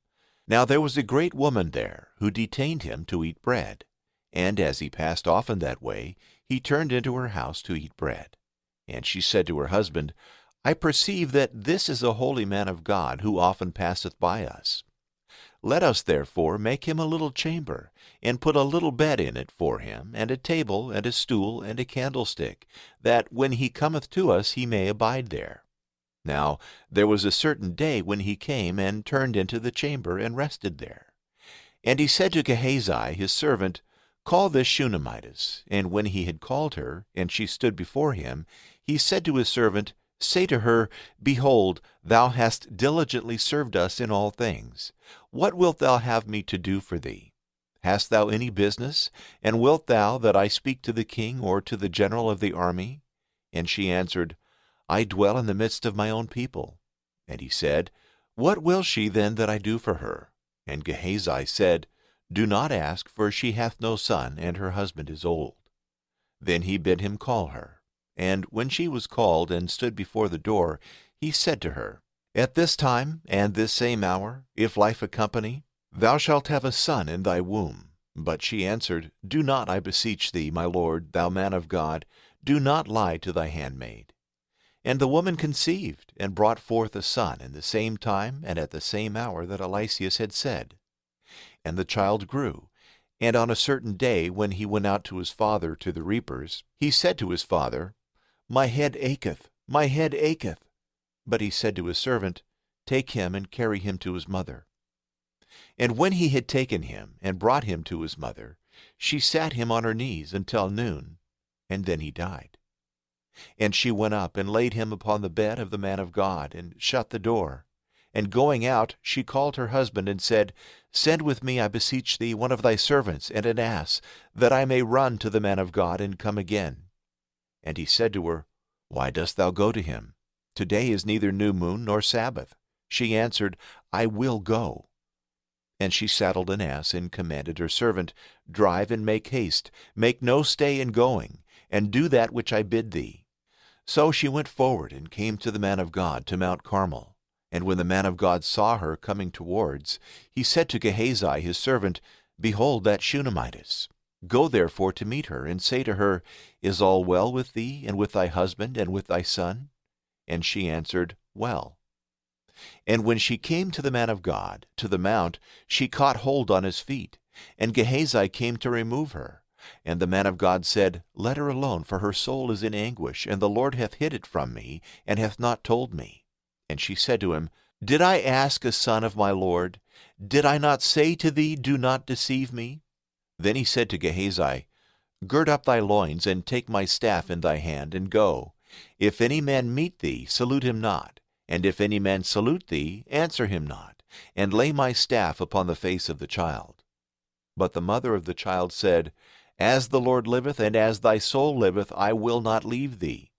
Now there was a great woman there, who detained him to eat bread. And as he passed often that way, he turned into her house to eat bread. And she said to her husband, I perceive that this is a holy man of God, who often passeth by us. Let us therefore make him a little chamber, and put a little bed in it for him, and a table, and a stool, and a candlestick, that when he cometh to us he may abide there. Now there was a certain day when he came, and turned into the chamber, and rested there. And he said to Gehazi his servant, Call this Shunammitess. And when he had called her, and she stood before him, he said to his servant, Say to her, Behold, thou hast diligently served us in all things. What wilt thou have me to do for thee? Hast thou any business? And wilt thou that I speak to the king or to the general of the army? And she answered, I dwell in the midst of my own people. And he said, What will she then that I do for her? And Gehazi said, Do not ask, for she hath no son, and her husband is old. Then he bid him call her. And when she was called and stood before the door, he said to her, At this time and this same hour, if life accompany, thou shalt have a son in thy womb. But she answered, Do not, I beseech thee, my lord, thou man of God, do not lie to thy handmaid. And the woman conceived, and brought forth a son in the same time and at the same hour that Eliseus had said. And the child grew, and on a certain day, when he went out to his father to the reapers, he said to his father, My head acheth, my head acheth. But he said to his servant, Take him and carry him to his mother. And when he had taken him and brought him to his mother, she sat him on her knees until noon, and then he died. And she went up and laid him upon the bed of the man of God, and shut the door. And going out, she called her husband, and said, Send with me, I beseech thee, one of thy servants, and an ass, that I may run to the man of God, and come again. And he said to her, Why dost thou go to him? Today is neither new moon nor Sabbath. She answered, I will go. And she saddled an ass, and commanded her servant, Drive and make haste, make no stay in going, and do that which I bid thee. So she went forward, and came to the man of God to Mount Carmel. And when the man of God saw her coming towards, he said to Gehazi his servant, Behold that Shunammitess. Go therefore to meet her, and say to her, Is all well with thee, and with thy husband, and with thy son? And she answered, Well. And when she came to the man of God, to the mount, she caught hold on his feet, and Gehazi came to remove her. And the man of God said, Let her alone, for her soul is in anguish, and the Lord hath hid it from me, and hath not told me. And she said to him, Did I ask a son of my Lord? Did I not say to thee, Do not deceive me? Then he said to Gehazi, Gird up thy loins, and take my staff in thy hand, and go. If any man meet thee, salute him not. And if any man salute thee, answer him not, and lay my staff upon the face of the child. But the mother of the child said, As the Lord liveth, and as thy soul liveth, I will not leave thee.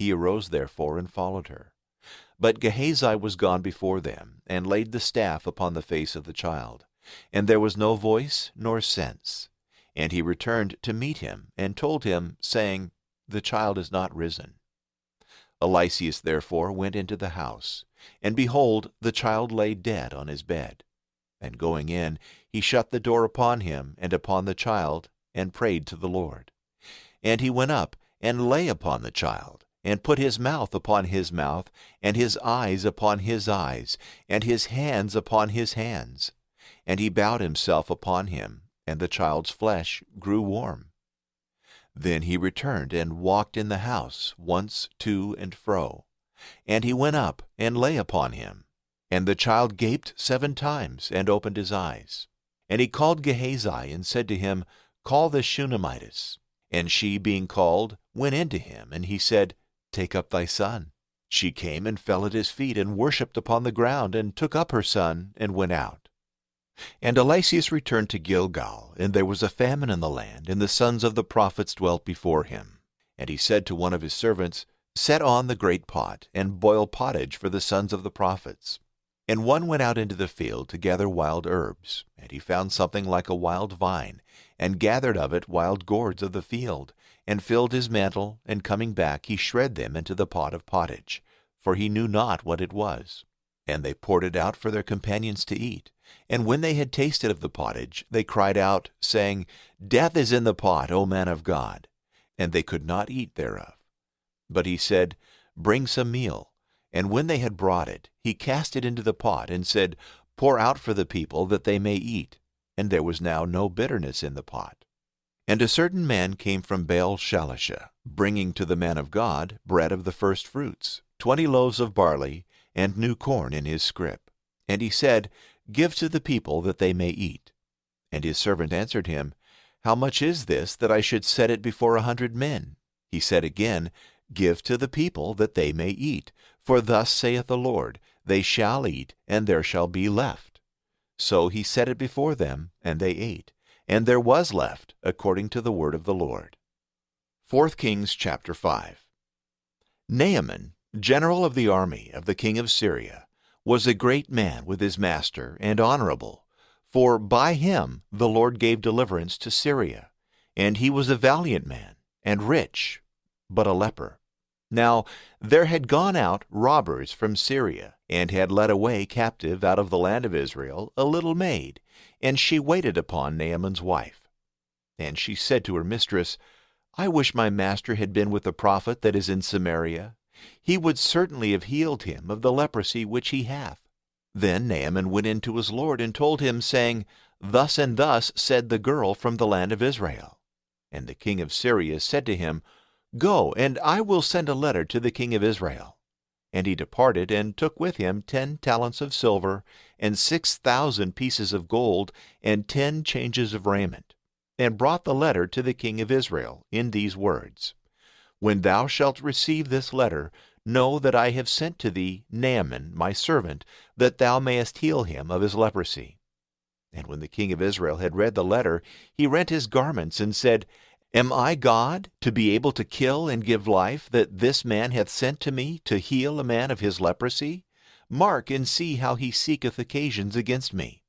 He arose therefore and followed her. But Gehazi was gone before them, and laid the staff upon the face of the child. And there was no voice nor sense. And he returned to meet him, and told him, saying, The child is not risen. Eliseus therefore went into the house, and behold, the child lay dead on his bed. And going in, he shut the door upon him and upon the child, and prayed to the Lord. And he went up, and lay upon the child, and put his mouth upon his mouth, and his eyes upon his eyes, and his hands upon his hands. And he bowed himself upon him, and the child's flesh grew warm. Then he returned and walked in the house once to and fro. And he went up and lay upon him. And the child gaped 7 times, and opened his eyes. And he called Gehazi, and said to him, Call the Shunammitess. And she, being called, went in to him, and he said, Take up thy son. She came and fell at his feet, and worshipped upon the ground, and took up her son, and went out. And Eliseus returned to Gilgal, and there was a famine in the land, and the sons of the prophets dwelt before him. And he said to one of his servants, Set on the great pot, and boil pottage for the sons of the prophets. And one went out into the field to gather wild herbs, and he found something like a wild vine, and gathered of it wild gourds of the field, and filled his mantle, and coming back he shred them into the pot of pottage, for he knew not what it was. And they poured it out for their companions to eat. And when they had tasted of the pottage, they cried out, saying, Death is in the pot, O man of God. And they could not eat thereof. But he said, Bring some meal. And when they had brought it, he cast it into the pot, and said, Pour out for the people, that they may eat. And there was now no bitterness in the pot. And a certain man came from Baal-Shalisha, bringing to the man of God bread of the first fruits, 20 loaves of barley, and new corn in his scrip. And he said, Give to the people, that they may eat. And his servant answered him, How much is this, that I should set it before 100 men? He said again, Give to the people, that they may eat. For thus saith the Lord, They shall eat, and there shall be left. So he set it before them, and they ate. And there was left, according to the word of the Lord. 4 Kings chapter 5. Naaman, general of the army of the king of Syria, was a great man with his master, and honorable, for by him the Lord gave deliverance to Syria. And he was a valiant man, and rich, but a leper. Now there had gone out robbers from Syria, and had led away captive out of the land of Israel a little maid, and she waited upon Naaman's wife. And she said to her mistress, I wish my master had been with the prophet that is in Samaria, He would certainly have healed him of the leprosy which he hath. Then Naaman went in to his lord and told him, saying, Thus and thus said the girl from the land of Israel. And the king of Syria said to him, Go, and I will send a letter to the king of Israel. And he departed, and took with him 10 talents of silver, and 6,000 pieces of gold, and 10 changes of raiment, and brought the letter to the king of Israel in these words, When thou shalt receive this letter, know that I have sent to thee Naaman my servant, that thou mayest heal him of his leprosy. And when the king of Israel had read the letter, he rent his garments, and said, Am I God, to be able to kill and give life, that this man hath sent to me to heal a man of his leprosy? Mark and see how he seeketh occasions against me.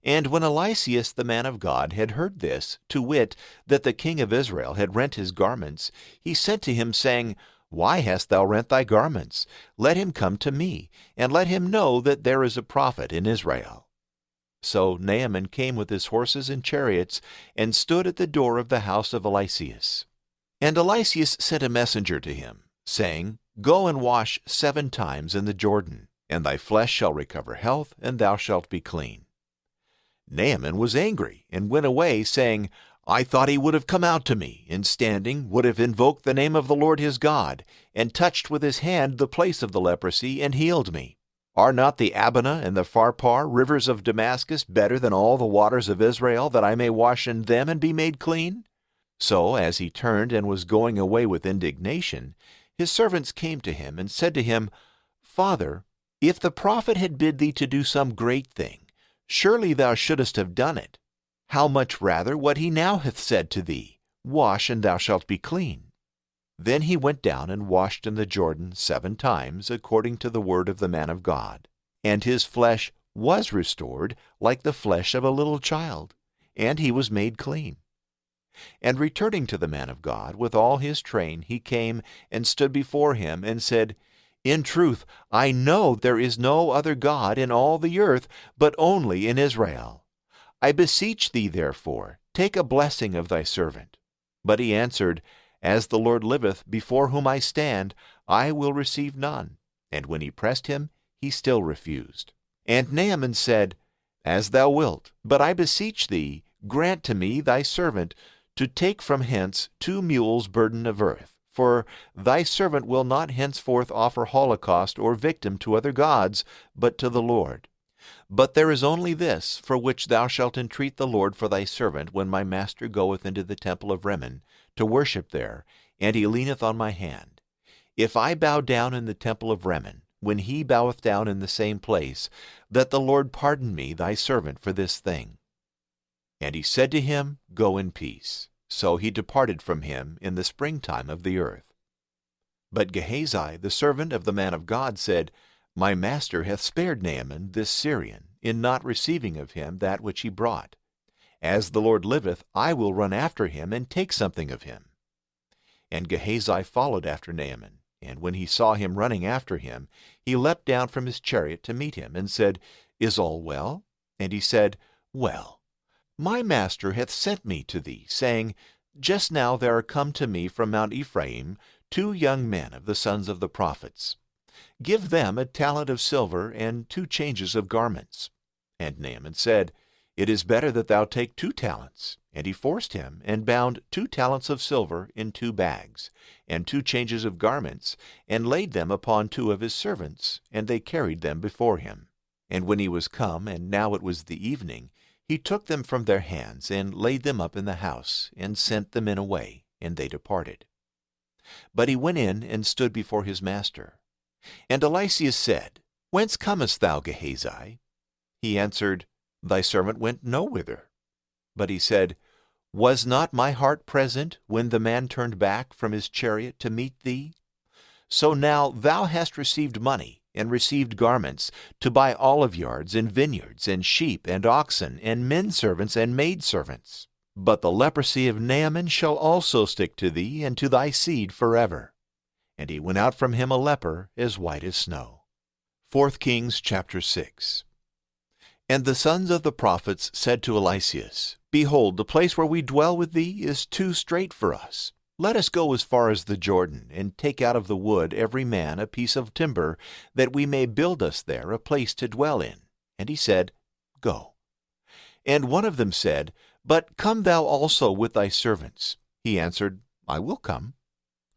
And when Eliseus the man of God had heard this, to wit, that the king of Israel had rent his garments, he sent to him, saying, Why hast thou rent thy garments? Let him come to me, and let him know that there is a prophet in Israel. So Naaman came with his horses and chariots, and stood at the door of the house of Eliseus. And Eliseus sent a messenger to him, saying, Go and wash 7 times in the Jordan, and thy flesh shall recover health, and thou shalt be clean. Naaman was angry, and went away, saying, I thought he would have come out to me, and standing would have invoked the name of the Lord his God, and touched with his hand the place of the leprosy, and healed me. Are not the Abana and the Pharpar, rivers of Damascus, better than all the waters of Israel, that I may wash in them and be made clean? So, as he turned and was going away with indignation, his servants came to him and said to him, Father, if the prophet had bid thee to do some great thing, surely thou shouldest have done it. How much rather what he now hath said to thee, Wash, and thou shalt be clean. Then he went down and washed in the Jordan 7 times, according to the word of the man of God. And his flesh was restored like the flesh of a little child, and he was made clean. And returning to the man of God with all his train, he came and stood before him, and said, In truth, I know there is no other God in all the earth, but only in Israel. I beseech thee, therefore, take a blessing of thy servant. But he answered, As the Lord liveth, before whom I stand, I will receive none. And when he pressed him, he still refused. And Naaman said, As thou wilt, but I beseech thee, grant to me thy servant, to take from hence 2 mules' burden of earth. For thy servant will not henceforth offer holocaust or victim to other gods, but to the Lord. But there is only this, for which thou shalt entreat the Lord for thy servant, when my master goeth into the temple of Rimmon, to worship there, and he leaneth on my hand. If I bow down in the temple of Rimmon, when he boweth down in the same place, that the Lord pardon me thy servant for this thing. And he said to him, Go in peace. So he departed from him in the springtime of the earth. But Gehazi, the servant of the man of God, said, My master hath spared Naaman this Syrian, in not receiving of him that which he brought. As the Lord liveth, I will run after him, and take something of him. And Gehazi followed after Naaman, and when he saw him running after him, he leapt down from his chariot to meet him, and said, Is all well? And he said, Well. My master hath sent me to thee, saying, Just now there are come to me from Mount Ephraim 2 young men of the sons of the prophets. Give them a talent of silver and 2 changes of garments. And Naaman said, It is better that thou take 2 talents. And he forced him, and bound 2 talents of silver in 2 bags, and 2 changes of garments, and laid them upon 2 of his servants, and they carried them before him. And when he was come, and now it was the evening, he took them from their hands, and laid them up in the house, and sent the men away, and they departed. But he went in, and stood before his master. And Eliseus said, Whence comest thou, Gehazi? He answered, Thy servant went no whither. But he said, Was not my heart present when the man turned back from his chariot to meet thee? So now thou hast received money, and received garments, to buy olive yards, and vineyards, and sheep, and oxen, and men servants, and maid servants. But the leprosy of Naaman shall also stick to thee, and to thy seed forever. And he went out from him a leper, as white as snow. 4 Kings chapter 6. And the sons of the prophets said to Eliseus, Behold, the place where we dwell with thee is too strait for us. Let us go as far as the Jordan, and take out of the wood every man a piece of timber, that we may build us there a place to dwell in. And he said, Go. And one of them said, But come thou also with thy servants. He answered, I will come.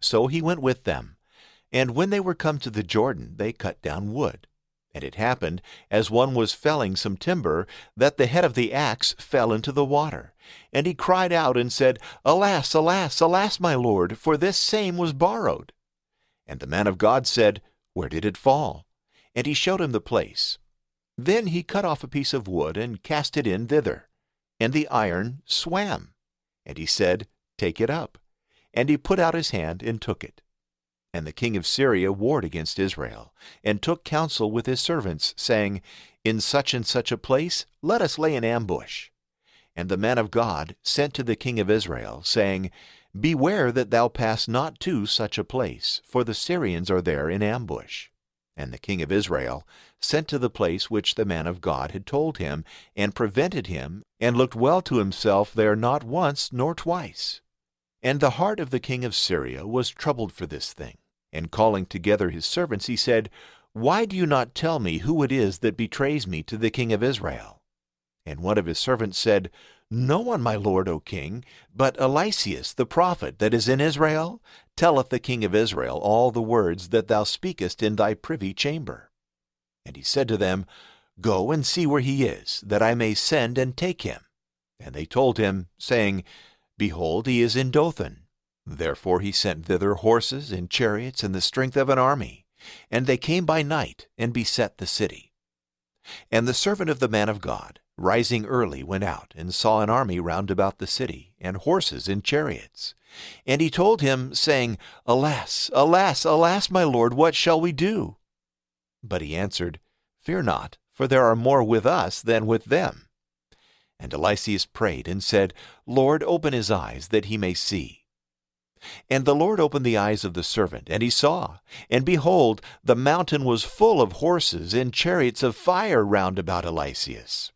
So he went with them. And when they were come to the Jordan, they cut down wood. And it happened, as one was felling some timber, that the head of the axe fell into the water. And he cried out and said, Alas, alas, alas, my lord, for this same was borrowed. And the man of God said, Where did it fall? And he showed him the place. Then he cut off a piece of wood, and cast it in thither. And the iron swam. And he said, Take it up. And he put out his hand, and took it. And the king of Syria warred against Israel, and took counsel with his servants, saying, In such and such a place let us lay an ambush. And the man of God sent to the king of Israel, saying, Beware that thou pass not to such a place, for the Syrians are there in ambush. And the king of Israel sent to the place which the man of God had told him, and prevented him, and looked well to himself there not once nor twice. And the heart of the king of Syria was troubled for this thing. And calling together his servants, he said, Why do you not tell me who it is that betrays me to the king of Israel? And one of his servants said, No one, my lord, O king, but Eliseus the prophet that is in Israel, telleth the king of Israel all the words that thou speakest in thy privy chamber. And he said to them, Go and see where he is, that I may send and take him. And they told him, saying, Behold, he is in Dothan. Therefore he sent thither horses and chariots and the strength of an army. And they came by night, and beset the city. And the servant of the man of God, rising early, went out, and saw an army round about the city, and horses and chariots. And he told him, saying, Alas, alas, alas, my lord, what shall we do? But he answered, Fear not, for there are more with us than with them. And Eliseus prayed, and said, Lord, open his eyes, that he may see. And the Lord opened the eyes of the servant, and he saw. And behold, the mountain was full of horses and chariots of fire round about Eliseus.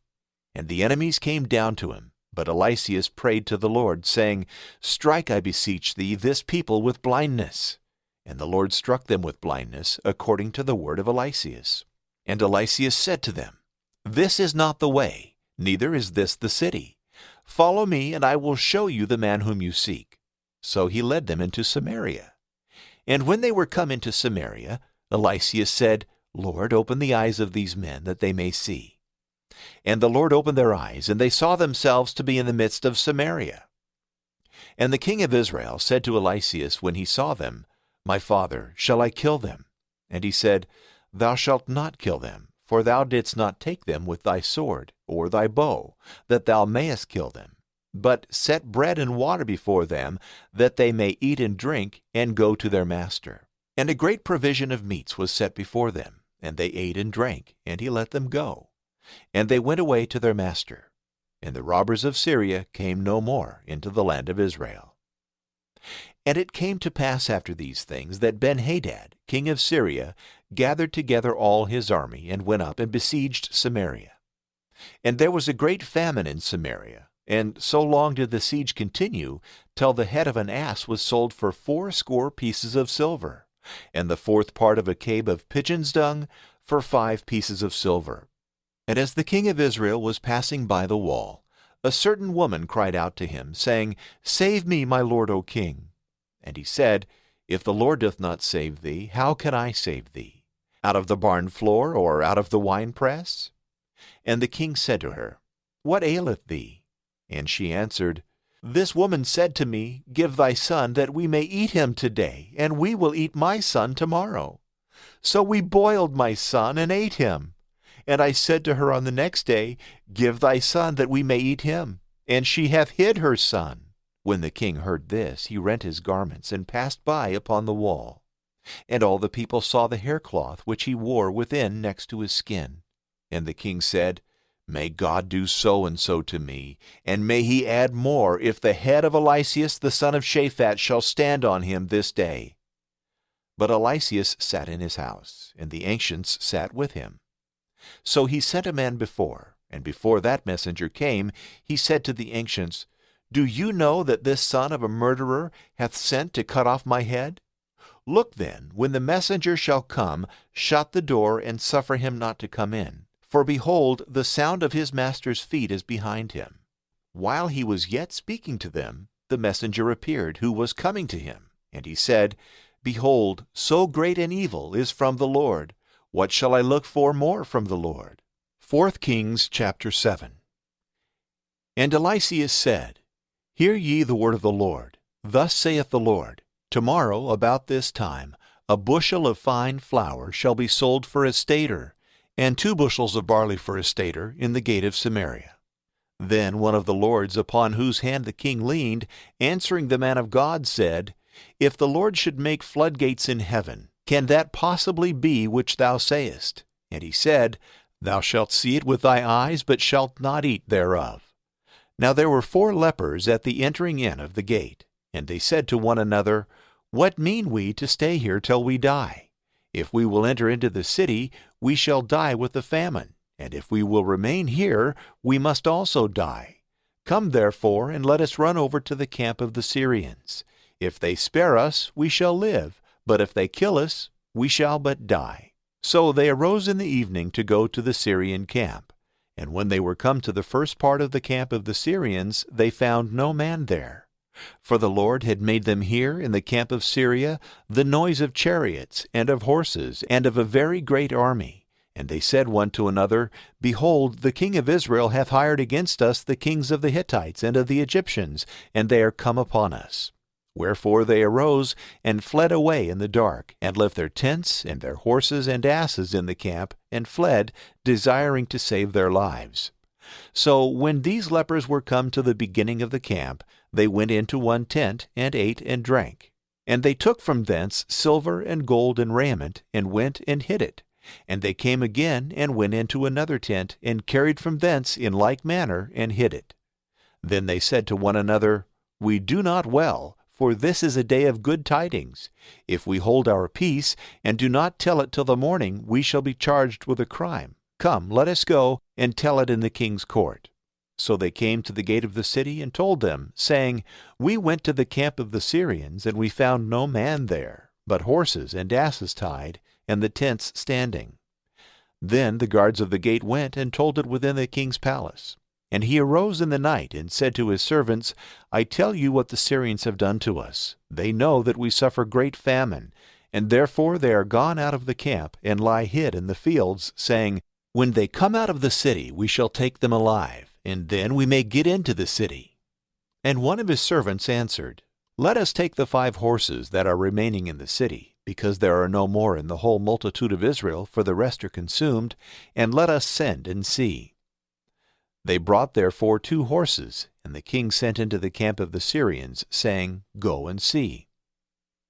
And the enemies came down to him. But Eliseus prayed to the Lord, saying, Strike, I beseech thee, this people with blindness. And the Lord struck them with blindness, according to the word of Eliseus. And Eliseus said to them, This is not the way, neither is this the city. Follow me, and I will show you the man whom you seek. So he led them into Samaria. And when they were come into Samaria, Eliseus said, Lord, open the eyes of these men, that they may see. And the Lord opened their eyes, and they saw themselves to be in the midst of Samaria. And the king of Israel said to Eliseus when he saw them, My father, shall I kill them? And he said, Thou shalt not kill them, for thou didst not take them with thy sword, or thy bow, that thou mayest kill them. But set bread and water before them, that they may eat and drink, and go to their master. And a great provision of meats was set before them, and they ate and drank, and he let them go. And they went away to their master. And the robbers of Syria came no more into the land of Israel. And it came to pass after these things, that Ben-Hadad, king of Syria, gathered together all his army, and went up and besieged Samaria. And there was a great famine in Samaria, and so long did the siege continue, till the head of an ass was sold for 80 pieces of silver, and the 4th part of a cab of pigeon's dung for 5 pieces of silver. And as the king of Israel was passing by the wall, a certain woman cried out to him, saying, Save me, my lord, O king. And he said, If the Lord doth not save thee, how can I save thee? Out of the barn floor, or out of the winepress? And the king said to her, What aileth thee? And she answered, This woman said to me, Give thy son, that we may eat him today, and we will eat my son tomorrow. So we boiled my son, and ate him. And I said to her on the next day, Give thy son, that we may eat him. And she hath hid her son. When the king heard this, he rent his garments, and passed by upon the wall. And all the people saw the haircloth which he wore within next to his skin. And the king said, May God do so and so to me, and may he add more, if the head of Eliseus the son of Shaphat shall stand on him this day. But Eliseus sat in his house, and the ancients sat with him. So he sent a man before, and before that messenger came, he said to the ancients, Do you know that this son of a murderer hath sent to cut off my head? Look then, when the messenger shall come, shut the door, and suffer him not to come in. For behold, the sound of his master's feet is behind him. While he was yet speaking to them, the messenger appeared, who was coming to him. And he said, Behold, so great an evil is from the Lord. What shall I look for more from the Lord? 4 Kings chapter 7. And Eliseus said, Hear ye the word of the Lord. Thus saith the Lord, Tomorrow about this time a bushel of fine flour shall be sold for a stater, and 2 bushels of barley for a stater in the gate of Samaria. Then one of the lords upon whose hand the king leaned, answering the man of God, said, If the Lord should make floodgates in heaven, can that possibly be which thou sayest? And he said, Thou shalt see it with thy eyes, but shalt not eat thereof. Now there were 4 lepers at the entering in of the gate, and they said to one another, What mean we to stay here till we die? If we will enter into the city, we shall die with the famine. And if we will remain here, we must also die. Come therefore, and let us run over to the camp of the Syrians. If they spare us, we shall live, but if they kill us, we shall but die. So they arose in the evening to go to the Syrian camp. And when they were come to the first part of the camp of the Syrians, they found no man there. For the Lord had made them hear in the camp of Syria the noise of chariots, and of horses, and of a very great army. And they said one to another, Behold, the king of Israel hath hired against us the kings of the Hittites and of the Egyptians, and they are come upon us. Wherefore they arose and fled away in the dark, and left their tents and their horses and asses in the camp, and fled, desiring to save their lives. So when these lepers were come to the beginning of the camp, they went into one tent, and ate and drank. And they took from thence silver and gold and raiment, and went and hid it. And they came again, and went into another tent, and carried from thence in like manner, and hid it. Then they said to one another, We do not well, for this is a day of good tidings. If we hold our peace, and do not tell it till the morning, we shall be charged with a crime. Come, let us go, and tell it in the king's court. So they came to the gate of the city, and told them, saying, We went to the camp of the Syrians, and we found no man there, but horses and asses tied, and the tents standing. Then the guards of the gate went and told it within the king's palace. And he arose in the night, and said to his servants, I tell you what the Syrians have done to us. They know that we suffer great famine, and therefore they are gone out of the camp, and lie hid in the fields, saying, When they come out of the city, we shall take them alive, and then we may get into the city. And one of his servants answered, Let us take the 5 horses that are remaining in the city, because there are no more in the whole multitude of Israel, for the rest are consumed, and let us send and see. They brought therefore 2 horses, and the king sent into the camp of the Syrians, saying, Go and see.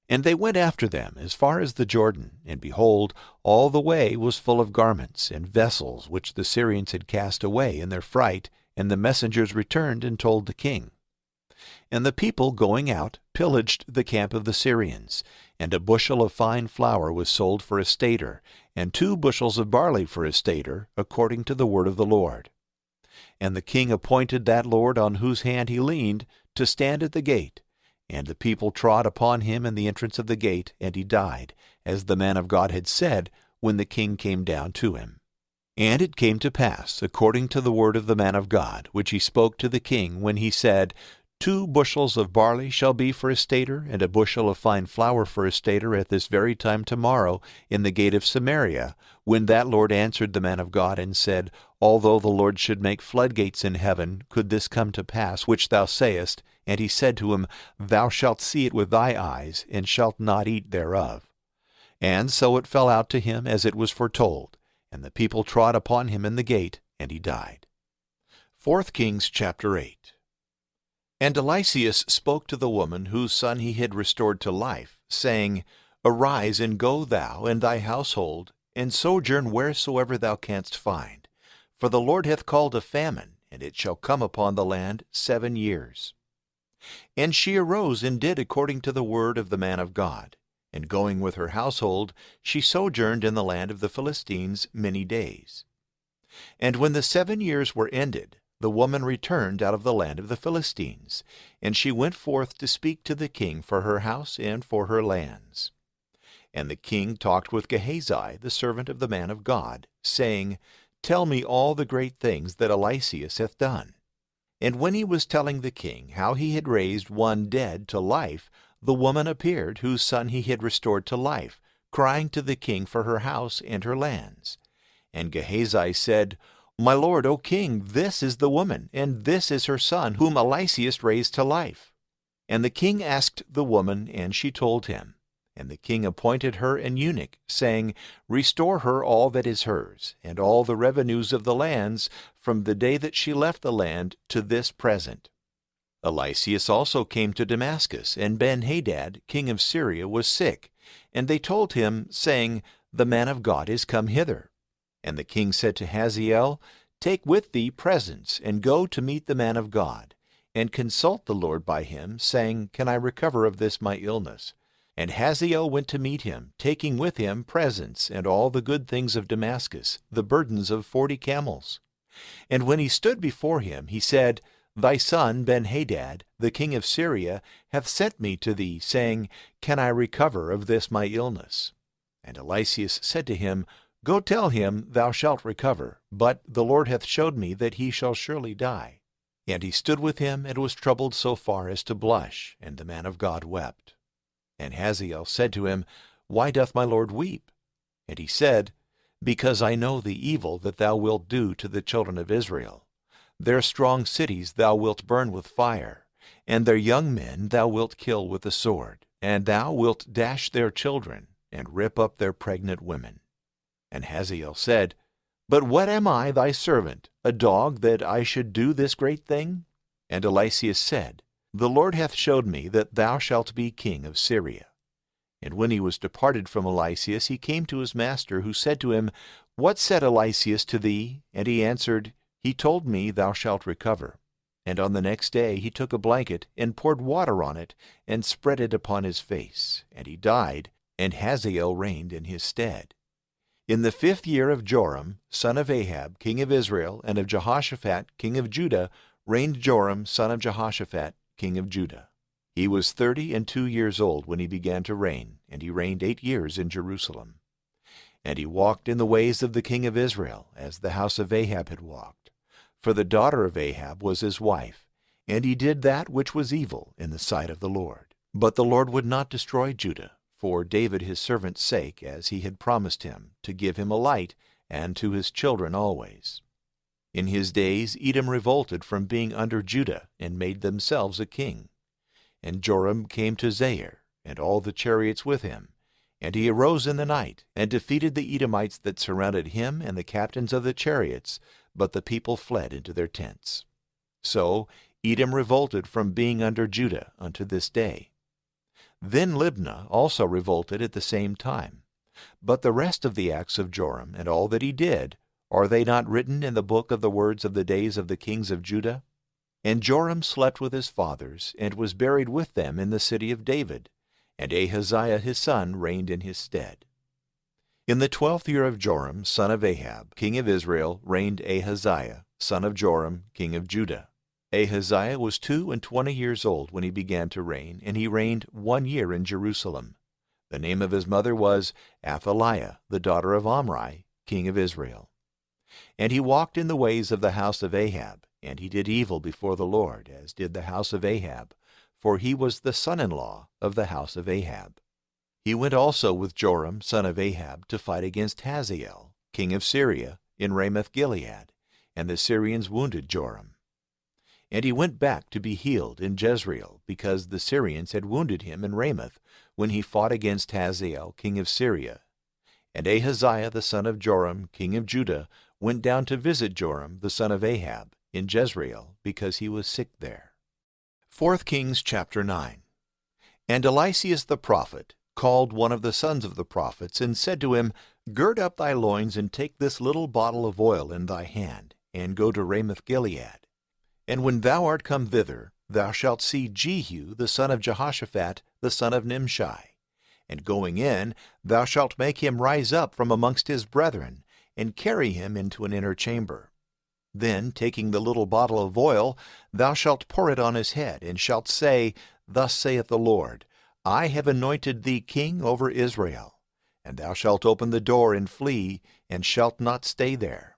And they went after them as far as the Jordan, and behold, all the way was full of garments and vessels which the Syrians had cast away in their fright, and the messengers returned and told the king. And the people, going out, pillaged the camp of the Syrians, and a bushel of fine flour was sold for a stater, and 2 bushels of barley for a stater, according to the word of the Lord. And the king appointed that lord on whose hand he leaned to stand at the gate. And the people trod upon him in the entrance of the gate, and he died, as the man of God had said, when the king came down to him. And it came to pass, according to the word of the man of God, which he spoke to the king, when he said, 2 bushels of barley shall be for a stater, and a bushel of fine flour for a stater at this very time tomorrow in the gate of Samaria, when that Lord answered the man of God, and said, Although the Lord should make floodgates in heaven, could this come to pass, which thou sayest? And he said to him, Thou shalt see it with thy eyes, and shalt not eat thereof. And so it fell out to him as it was foretold, and the people trod upon him in the gate, and he died. 4 Kings chapter 8. And Eliseus spoke to the woman whose son he had restored to life, saying, Arise, and go thou and thy household, and sojourn wheresoever thou canst find. For the Lord hath called a famine, and it shall come upon the land 7 years. And she arose and did according to the word of the man of God. And going with her household, she sojourned in the land of the Philistines many days. And when the 7 years were ended, the woman returned out of the land of the Philistines, and she went forth to speak to the king for her house and for her lands. And the king talked with Gehazi, the servant of the man of God, saying, Tell me all the great things that Eliseus hath done. And when he was telling the king how he had raised one dead to life, the woman appeared, whose son he had restored to life, crying to the king for her house and her lands. And Gehazi said, My lord, O king, this is the woman, and this is her son, whom Eliseus raised to life. And the king asked the woman, and she told him. And the king appointed her an eunuch, saying, Restore her all that is hers, and all the revenues of the lands, from the day that she left the land to this present. Eliseus also came to Damascus, and Ben-Hadad, king of Syria, was sick. And they told him, saying, The man of God is come hither. And the king said to Hazael, Take with thee presents, and go to meet the man of God, and consult the Lord by him, saying, Can I recover of this my illness? And Hazael went to meet him, taking with him presents, and all the good things of Damascus, the burdens of 40 camels. And when he stood before him, he said, Thy son Ben-Hadad, the king of Syria, hath sent me to thee, saying, Can I recover of this my illness? And Eliseus said to him, Go tell him, Thou shalt recover, but the Lord hath showed me that he shall surely die. And he stood with him, and was troubled so far as to blush, and the man of God wept. And Hazael said to him, Why doth my lord weep? And he said, Because I know the evil that thou wilt do to the children of Israel. Their strong cities thou wilt burn with fire, and their young men thou wilt kill with the sword, and thou wilt dash their children, and rip up their pregnant women. And Hazael said, But what am I thy servant, a dog, that I should do this great thing? And Eliseus said, The Lord hath showed me that thou shalt be king of Syria. And when he was departed from Eliseus, he came to his master, who said to him, What said Eliseus to thee? And he answered, He told me, Thou shalt recover. And on the next day he took a blanket, and poured water on it, and spread it upon his face. And he died, and Hazael reigned in his stead. In the 5th year of Joram, son of Ahab, king of Israel, and of Jehoshaphat, king of Judah, reigned Joram, son of Jehoshaphat, king of Judah. He was 32 years old when he began to reign, and he reigned 8 years in Jerusalem. And he walked in the ways of the king of Israel, as the house of Ahab had walked. For the daughter of Ahab was his wife, and he did that which was evil in the sight of the Lord. But the Lord would not destroy Judah, for David his servant's sake, as he had promised him, to give him a light, and to his children always. In his days Edom revolted from being under Judah, and made themselves a king. And Joram came to Zair, and all the chariots with him. And he arose in the night, and defeated the Edomites that surrounded him and the captains of the chariots, but the people fled into their tents. So Edom revolted from being under Judah unto this day. Then Libnah also revolted at the same time. But the rest of the acts of Joram, and all that he did, are they not written in the book of the words of the days of the kings of Judah? And Joram slept with his fathers, and was buried with them in the city of David, and Ahaziah his son reigned in his stead. In the 12th year of Joram, son of Ahab, king of Israel, reigned Ahaziah, son of Joram, king of Judah. Ahaziah was 22 years old when he began to reign, and he reigned 1 year in Jerusalem. The name of his mother was Athaliah, the daughter of Omri, king of Israel. And he walked in the ways of the house of Ahab, and he did evil before the Lord, as did the house of Ahab, for he was the son-in-law of the house of Ahab. He went also with Joram, son of Ahab, to fight against Hazael, king of Syria, in Ramoth-Gilead, and the Syrians wounded Joram. And he went back to be healed in Jezreel, because the Syrians had wounded him in Ramoth, when he fought against Hazael, king of Syria. And Ahaziah the son of Joram, king of Judah, went down to visit Joram the son of Ahab in Jezreel, because he was sick there. 4 Kings chapter 9. And Eliseus the prophet called one of the sons of the prophets, and said to him, Gird up thy loins, and take this little bottle of oil in thy hand, and go to Ramoth-Gilead. And when thou art come thither, thou shalt see Jehu the son of Jehoshaphat, the son of Nimshi. And going in, thou shalt make him rise up from amongst his brethren, and carry him into an inner chamber. Then, taking the little bottle of oil, thou shalt pour it on his head, and shalt say, Thus saith the Lord, I have anointed thee king over Israel. And thou shalt open the door and flee, and shalt not stay there.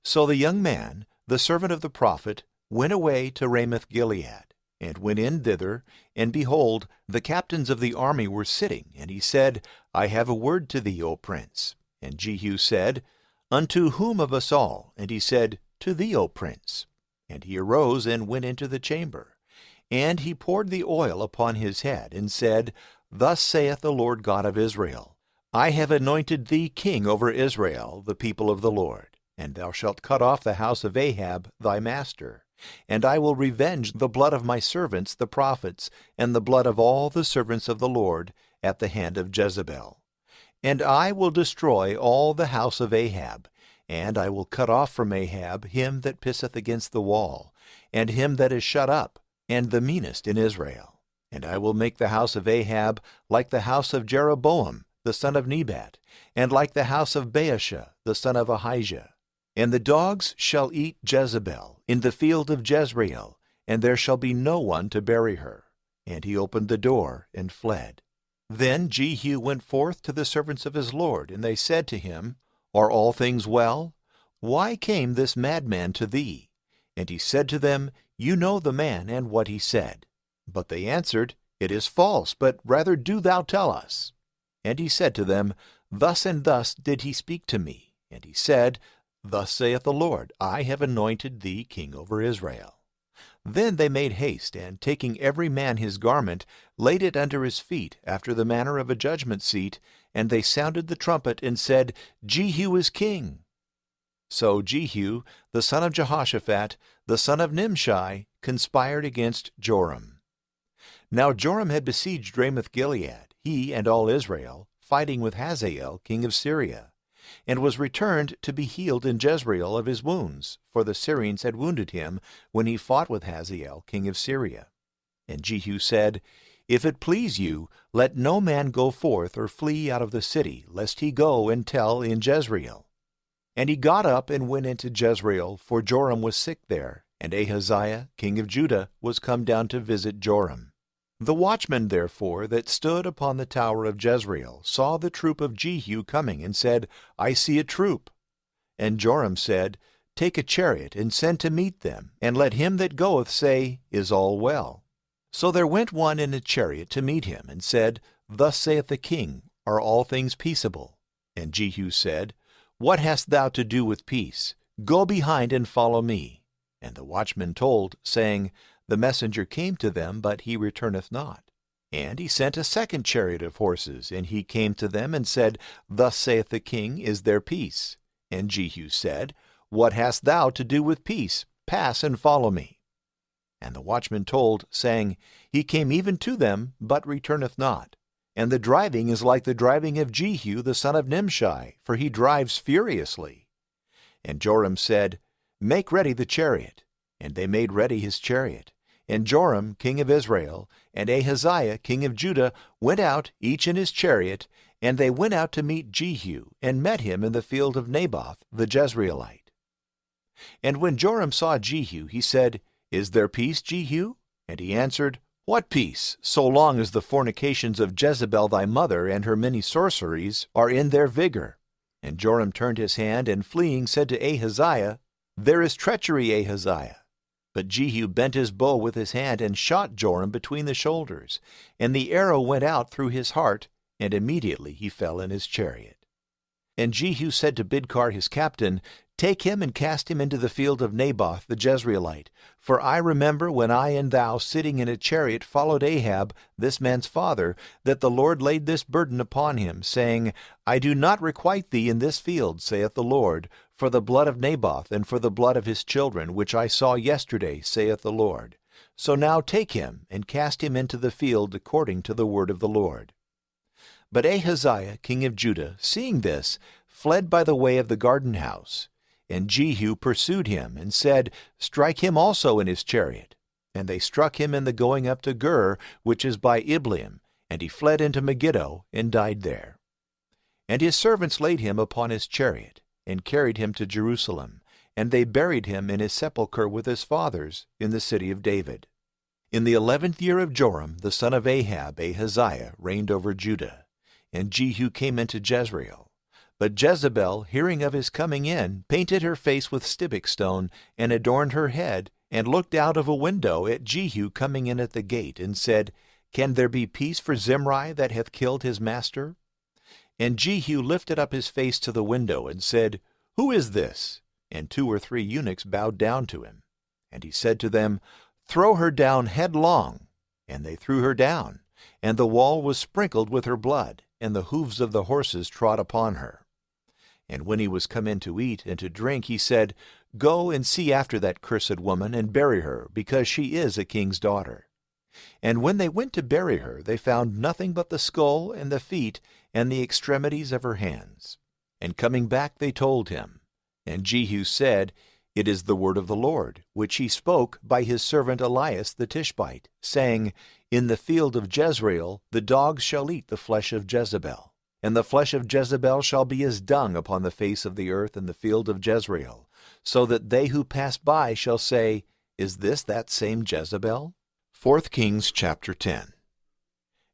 So the young man, the servant of the prophet, went away to Ramoth Gilead, and went in thither, and behold, the captains of the army were sitting, and he said, I have a word to thee, O prince. And Jehu said, Unto whom of us all? And he said, To thee, O prince. And he arose and went into the chamber. And he poured the oil upon his head, and said, Thus saith the Lord God of Israel, I have anointed thee king over Israel, the people of the Lord. And thou shalt cut off the house of Ahab thy master. And I will revenge the blood of my servants the prophets, and the blood of all the servants of the Lord, at the hand of Jezebel. And I will destroy all the house of Ahab, and I will cut off from Ahab him that pisseth against the wall, and him that is shut up, and the meanest in Israel. And I will make the house of Ahab like the house of Jeroboam the son of Nebat, and like the house of Baasha the son of Ahijah. And the dogs shall eat Jezebel in the field of Jezreel, and there shall be no one to bury her. And he opened the door and fled. Then Jehu went forth to the servants of his Lord, and they said to him, Are all things well? Why came this madman to thee? And he said to them, You know the man and what he said. But they answered, It is false, but rather do thou tell us. And he said to them, Thus and thus did he speak to me. And he said, Thus saith the Lord, I have anointed thee king over Israel. Then they made haste, and taking every man his garment, laid it under his feet, after the manner of a judgment seat, and they sounded the trumpet, and said, Jehu is king. So Jehu, the son of Jehoshaphat, the son of Nimshi, conspired against Joram. Now Joram had besieged Ramoth Gilead, he and all Israel, fighting with Hazael king of Syria, and was returned to be healed in Jezreel of his wounds, for the Syrians had wounded him when he fought with Hazael king of Syria. And Jehu said, If it please you, let no man go forth or flee out of the city, lest he go and tell in Jezreel. And he got up and went into Jezreel, for Joram was sick there, and Ahaziah king of Judah was come down to visit Joram. The watchman, therefore, that stood upon the tower of Jezreel saw the troop of Jehu coming, and said, I see a troop. And Joram said, Take a chariot, and send to meet them, and let him that goeth say, Is all well? So there went one in a chariot to meet him, and said, Thus saith the king, Are all things peaceable? And Jehu said, What hast thou to do with peace? Go behind and follow me. And the watchman told, saying, The messenger came to them, but he returneth not. And he sent a second chariot of horses, and he came to them, and said, Thus saith the king, Is there peace? And Jehu said, What hast thou to do with peace? Pass and follow me. And the watchman told, saying, He came even to them, but returneth not. And the driving is like the driving of Jehu the son of Nimshi, for he drives furiously. And Joram said, Make ready the chariot. And they made ready his chariot. And Joram king of Israel, and Ahaziah king of Judah, went out, each in his chariot, and they went out to meet Jehu, and met him in the field of Naboth the Jezreelite. And when Joram saw Jehu, he said, Is there peace, Jehu? And he answered, What peace, so long as the fornications of Jezebel thy mother and her many sorceries are in their vigor? And Joram turned his hand, and fleeing said to Ahaziah, There is treachery, Ahaziah. But Jehu bent his bow with his hand, and shot Joram between the shoulders, and the arrow went out through his heart, and immediately he fell in his chariot. And Jehu said to Bidkar his captain, Take him and cast him into the field of Naboth the Jezreelite, for I remember when I and thou sitting in a chariot followed Ahab, this man's father, that the Lord laid this burden upon him, saying, I do not requite thee in this field, saith the Lord, for the blood of Naboth and for the blood of his children, which I saw yesterday, saith the Lord. So now take him and cast him into the field according to the word of the Lord. But Ahaziah king of Judah, seeing this, fled by the way of the garden house. And Jehu pursued him, and said, Strike him also in his chariot. And they struck him in the going up to Gur, which is by Ibleam, and he fled into Megiddo, and died there. And his servants laid him upon his chariot, and carried him to Jerusalem, and they buried him in his sepulchre with his fathers in the city of David. In the 11th year of Joram, the son of Ahab, Ahaziah, reigned over Judah, and Jehu came into Jezreel. But Jezebel, hearing of his coming in, painted her face with stibic stone, and adorned her head, and looked out of a window at Jehu coming in at the gate, and said, Can there be peace for Zimri that hath killed his master? And Jehu lifted up his face to the window, and said, Who is this? And 2 or 3 eunuchs bowed down to him. And he said to them, Throw her down headlong. And they threw her down, and the wall was sprinkled with her blood, and the hoofs of the horses trod upon her. And when he was come in to eat and to drink, he said, Go and see after that cursed woman, and bury her, because she is a king's daughter. And when they went to bury her, they found nothing but the skull and the feet and the extremities of her hands. And coming back they told him. And Jehu said, It is the word of the Lord, which he spoke by his servant Elias the Tishbite, saying, In the field of Jezreel the dogs shall eat the flesh of Jezebel, and the flesh of Jezebel shall be as dung upon the face of the earth in the field of Jezreel, so that they who pass by shall say, Is this that same Jezebel? 4 Kings chapter 10.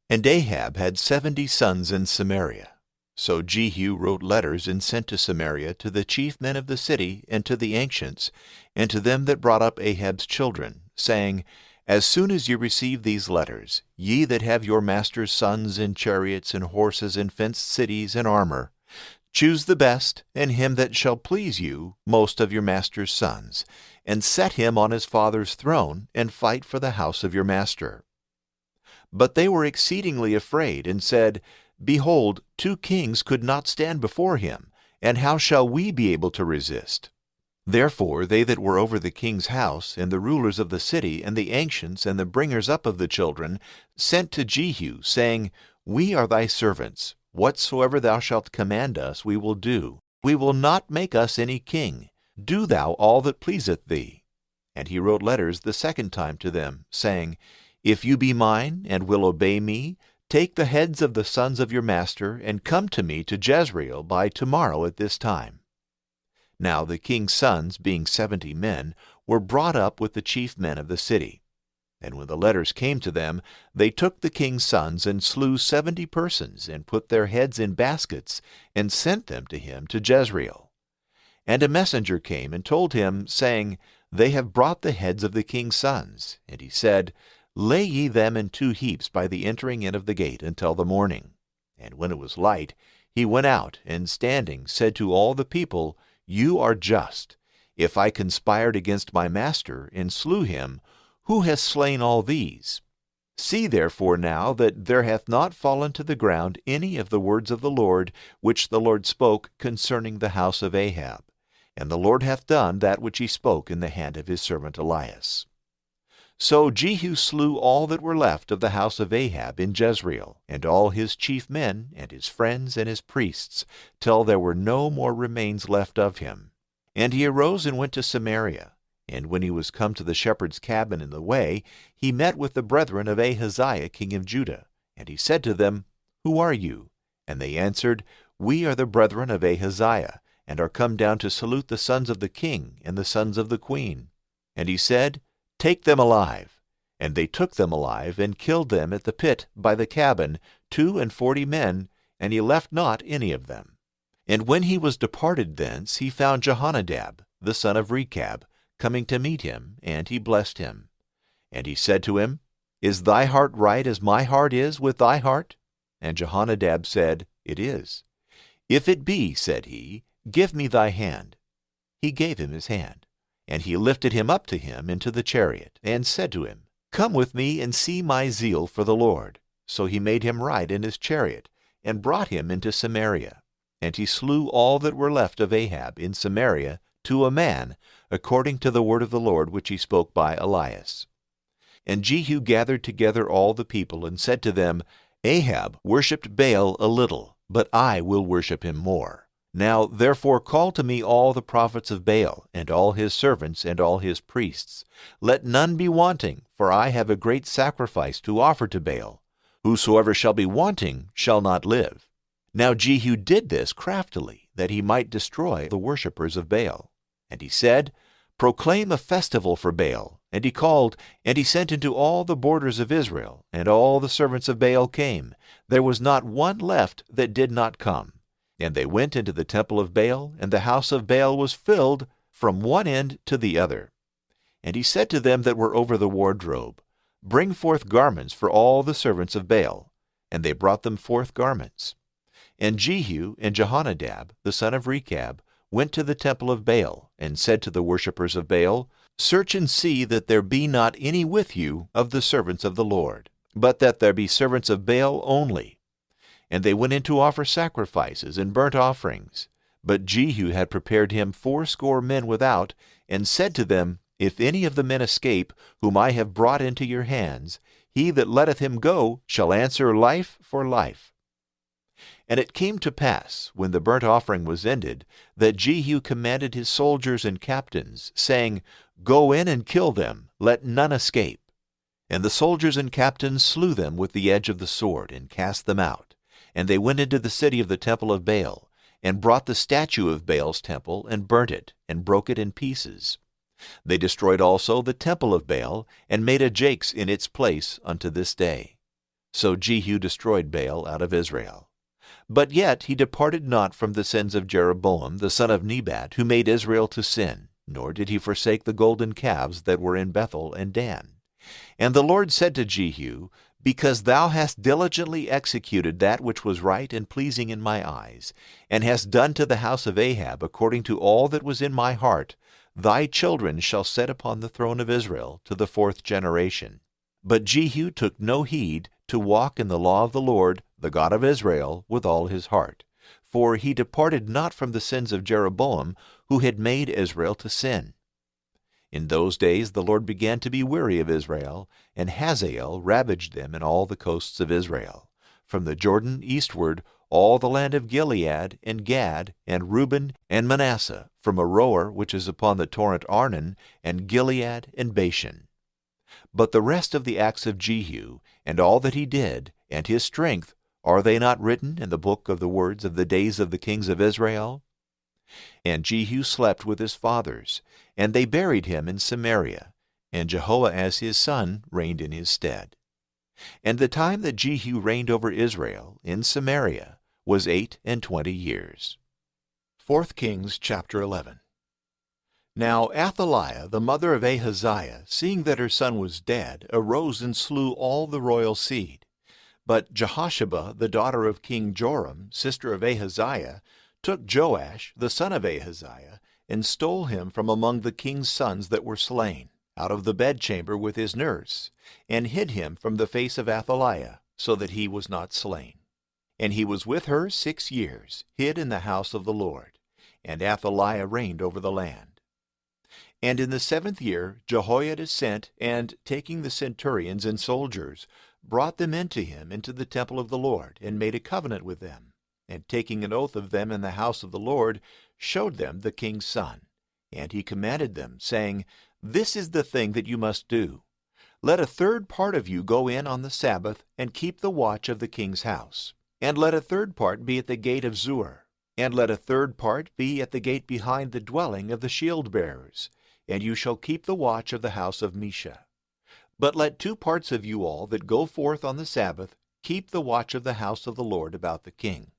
And Ahab had 70 sons in Samaria. So Jehu wrote letters and sent to Samaria to the chief men of the city, and to the ancients, and to them that brought up Ahab's children, saying, As soon as ye receive these letters, ye that have your master's sons in chariots and horses and fenced cities and armor, choose the best, and him that shall please you most of your master's sons, and set him on his father's throne, and fight for the house of your master. But they were exceedingly afraid, and said, Behold, 2 kings could not stand before him, and how shall we be able to resist? Therefore they that were over the king's house, and the rulers of the city, and the ancients, and the bringers up of the children, sent to Jehu, saying, We are thy servants. Whatsoever thou shalt command us, we will do. We will not make us any king. Do thou all that pleaseth thee. And he wrote letters the second time to them, saying, If you be mine, and will obey me, take the heads of the sons of your master, and come to me to Jezreel by tomorrow at this time. Now the king's sons, being 70 men, were brought up with the chief men of the city. And when the letters came to them, they took the king's sons, and slew 70 persons, and put their heads in baskets, and sent them to him to Jezreel. And a messenger came and told him, saying, They have brought the heads of the king's sons. And he said, Lay ye them in 2 heaps by the entering in of the gate until the morning. And when it was light, he went out, and standing said to all the people, You are just. If I conspired against my master, and slew him, who has slain all these? See therefore now that there hath not fallen to the ground any of the words of the Lord, which the Lord spoke concerning the house of Ahab. And the Lord hath done that which he spoke in the hand of his servant Elias. So Jehu slew all that were left of the house of Ahab in Jezreel, and all his chief men, and his friends, and his priests, till there were no more remains left of him. And he arose and went to Samaria. And when he was come to the shepherd's cabin in the way, he met with the brethren of Ahaziah king of Judah. And he said to them, Who are you? And they answered, We are the brethren of Ahaziah, and are come down to salute the sons of the king and the sons of the queen. And he said, Take them alive. And they took them alive, and killed them at the pit by the cabin, 42 men, and he left not any of them. And when he was departed thence, he found Jehonadab, the son of Rechab, coming to meet him, and he blessed him. And he said to him, Is thy heart right as my heart is with thy heart? And Jehonadab said, It is. If it be, said he, give me thy hand. He gave him his hand. And he lifted him up to him into the chariot, and said to him, Come with me and see my zeal for the Lord. So he made him ride in his chariot, and brought him into Samaria. And he slew all that were left of Ahab in Samaria to a man, according to the word of the Lord which he spoke by Elias. And Jehu gathered together all the people, and said to them, Ahab worshipped Baal a little, but I will worship him more. Now therefore call to me all the prophets of Baal, and all his servants, and all his priests. Let none be wanting, for I have a great sacrifice to offer to Baal. Whosoever shall be wanting shall not live. Now Jehu did this craftily, that he might destroy the worshippers of Baal. And he said, Proclaim a festival for Baal. And he called, and he sent into all the borders of Israel, and all the servants of Baal came. There was not one left that did not come. And they went into the temple of Baal, and the house of Baal was filled from one end to the other. And he said to them that were over the wardrobe, Bring forth garments for all the servants of Baal. And they brought them forth garments. And Jehu and Jehonadab, the son of Rechab, went to the temple of Baal, and said to the worshippers of Baal, Search and see that there be not any with you of the servants of the Lord, but that there be servants of Baal only. And they went in to offer sacrifices and burnt offerings. But Jehu had prepared him 80 men without, and said to them, If any of the men escape, whom I have brought into your hands, he that letteth him go shall answer life for life. And it came to pass, when the burnt offering was ended, that Jehu commanded his soldiers and captains, saying, Go in and kill them, let none escape. And the soldiers and captains slew them with the edge of the sword, and cast them out. And they went into the city of the temple of Baal, and brought the statue of Baal's temple, and burnt it, and broke it in pieces. They destroyed also the temple of Baal, and made a jakes in its place unto this day. So Jehu destroyed Baal out of Israel. But yet he departed not from the sins of Jeroboam the son of Nebat, who made Israel to sin, nor did he forsake the golden calves that were in Bethel and Dan. And the Lord said to Jehu, Because thou hast diligently executed that which was right and pleasing in my eyes, and hast done to the house of Ahab according to all that was in my heart, thy children shall sit upon the throne of Israel to the 4th generation. But Jehu took no heed to walk in the law of the Lord, the God of Israel, with all his heart. For he departed not from the sins of Jeroboam, who had made Israel to sin. In those days the Lord began to be weary of Israel, and Hazael ravaged them in all the coasts of Israel, from the Jordan eastward, all the land of Gilead, and Gad, and Reuben, and Manasseh, from Aroer, which is upon the torrent Arnon, and Gilead, and Bashan. But the rest of the acts of Jehu, and all that he did, and his strength, are they not written in the book of the words of the days of the kings of Israel? And Jehu slept with his fathers, and they buried him in Samaria, and Jehoahaz his son reigned in his stead. And the time that Jehu reigned over Israel in Samaria was 28 years. 4 Kings chapter 11. Now Athaliah, the mother of Ahaziah, seeing that her son was dead, arose and slew all the royal seed. But Jehosheba, the daughter of King Joram, sister of Ahaziah, took Joash, the son of Ahaziah, and stole him from among the king's sons that were slain, out of the bedchamber with his nurse, and hid him from the face of Athaliah, so that he was not slain. And he was with her 6 years, hid in the house of the Lord. And Athaliah reigned over the land. And in the 7th year Jehoiada sent, and, taking the centurions and soldiers, brought them into him into the temple of the Lord, and made a covenant with them, and taking an oath of them in the house of the Lord, showed them the king's son. And he commanded them, saying, This is the thing that you must do. Let a 1/3 part of you go in on the Sabbath, and keep the watch of the king's house. And let a 1/3 part be at the gate of Zur, and let a 1/3 part be at the gate behind the dwelling of the shield-bearers, and you shall keep the watch of the house of Mesha. But let 2 parts of you all that go forth on the Sabbath keep the watch of the house of the Lord about the king.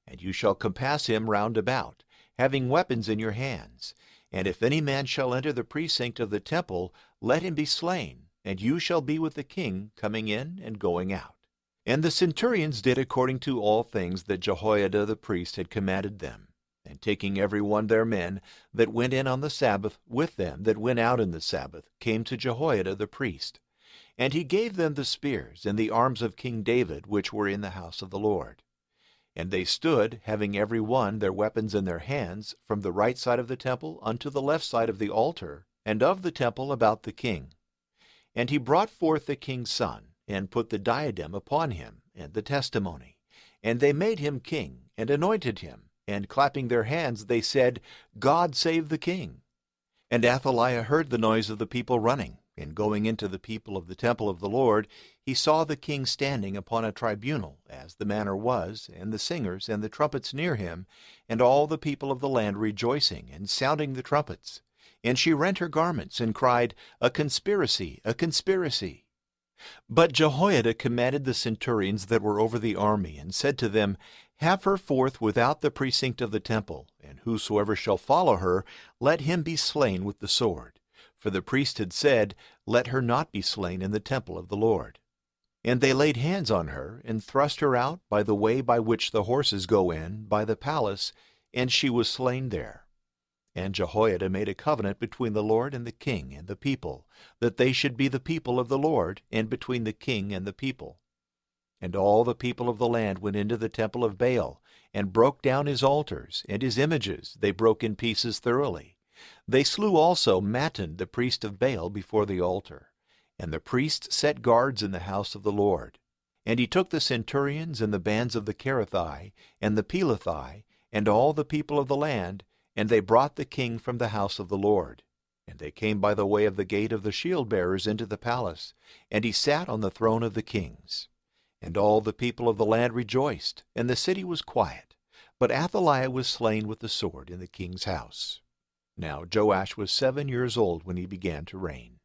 And you shall compass him round about, having weapons in your hands. And if any man shall enter the precinct of the temple, let him be slain, and you shall be with the king coming in and going out. And the centurions did according to all things that Jehoiada the priest had commanded them. And taking every one their men that went in on the Sabbath with them that went out in the Sabbath, came to Jehoiada the priest. And he gave them the spears and the arms of King David, which were in the house of the Lord. And they stood, having every one their weapons in their hands, from the right side of the temple unto the left side of the altar, and of the temple about the king. And he brought forth the king's son, and put the diadem upon him, and the testimony. And they made him king, and anointed him. And clapping their hands, they said, God save the king. And Athaliah heard the noise of the people running, and going into the people of the temple of the Lord, he saw the king standing upon a tribunal, as the manner was, and the singers and the trumpets near him, and all the people of the land rejoicing and sounding the trumpets. And she rent her garments and cried, "A conspiracy, a conspiracy!" But Jehoiada commanded the centurions that were over the army, and said to them, "Have her forth without the precinct of the temple, and whosoever shall follow her, let him be slain with the sword." For the priest had said, "Let her not be slain in the temple of the Lord." And they laid hands on her, and thrust her out by the way by which the horses go in, by the palace, and she was slain there. And Jehoiada made a covenant between the Lord and the king and the people, that they should be the people of the Lord, and between the king and the people. And all the people of the land went into the temple of Baal, and broke down his altars, and his images they broke in pieces thoroughly. They slew also Mattan the priest of Baal before the altar. And the priest set guards in the house of the Lord. And he took the centurions and the bands of the Kerethi and the Pelethi, and all the people of the land, and they brought the king from the house of the Lord. And they came by the way of the gate of the shield-bearers into the palace, and he sat on the throne of the kings. And all the people of the land rejoiced, and the city was quiet. But Athaliah was slain with the sword in the king's house. Now Joash was 7 years old when he began to reign.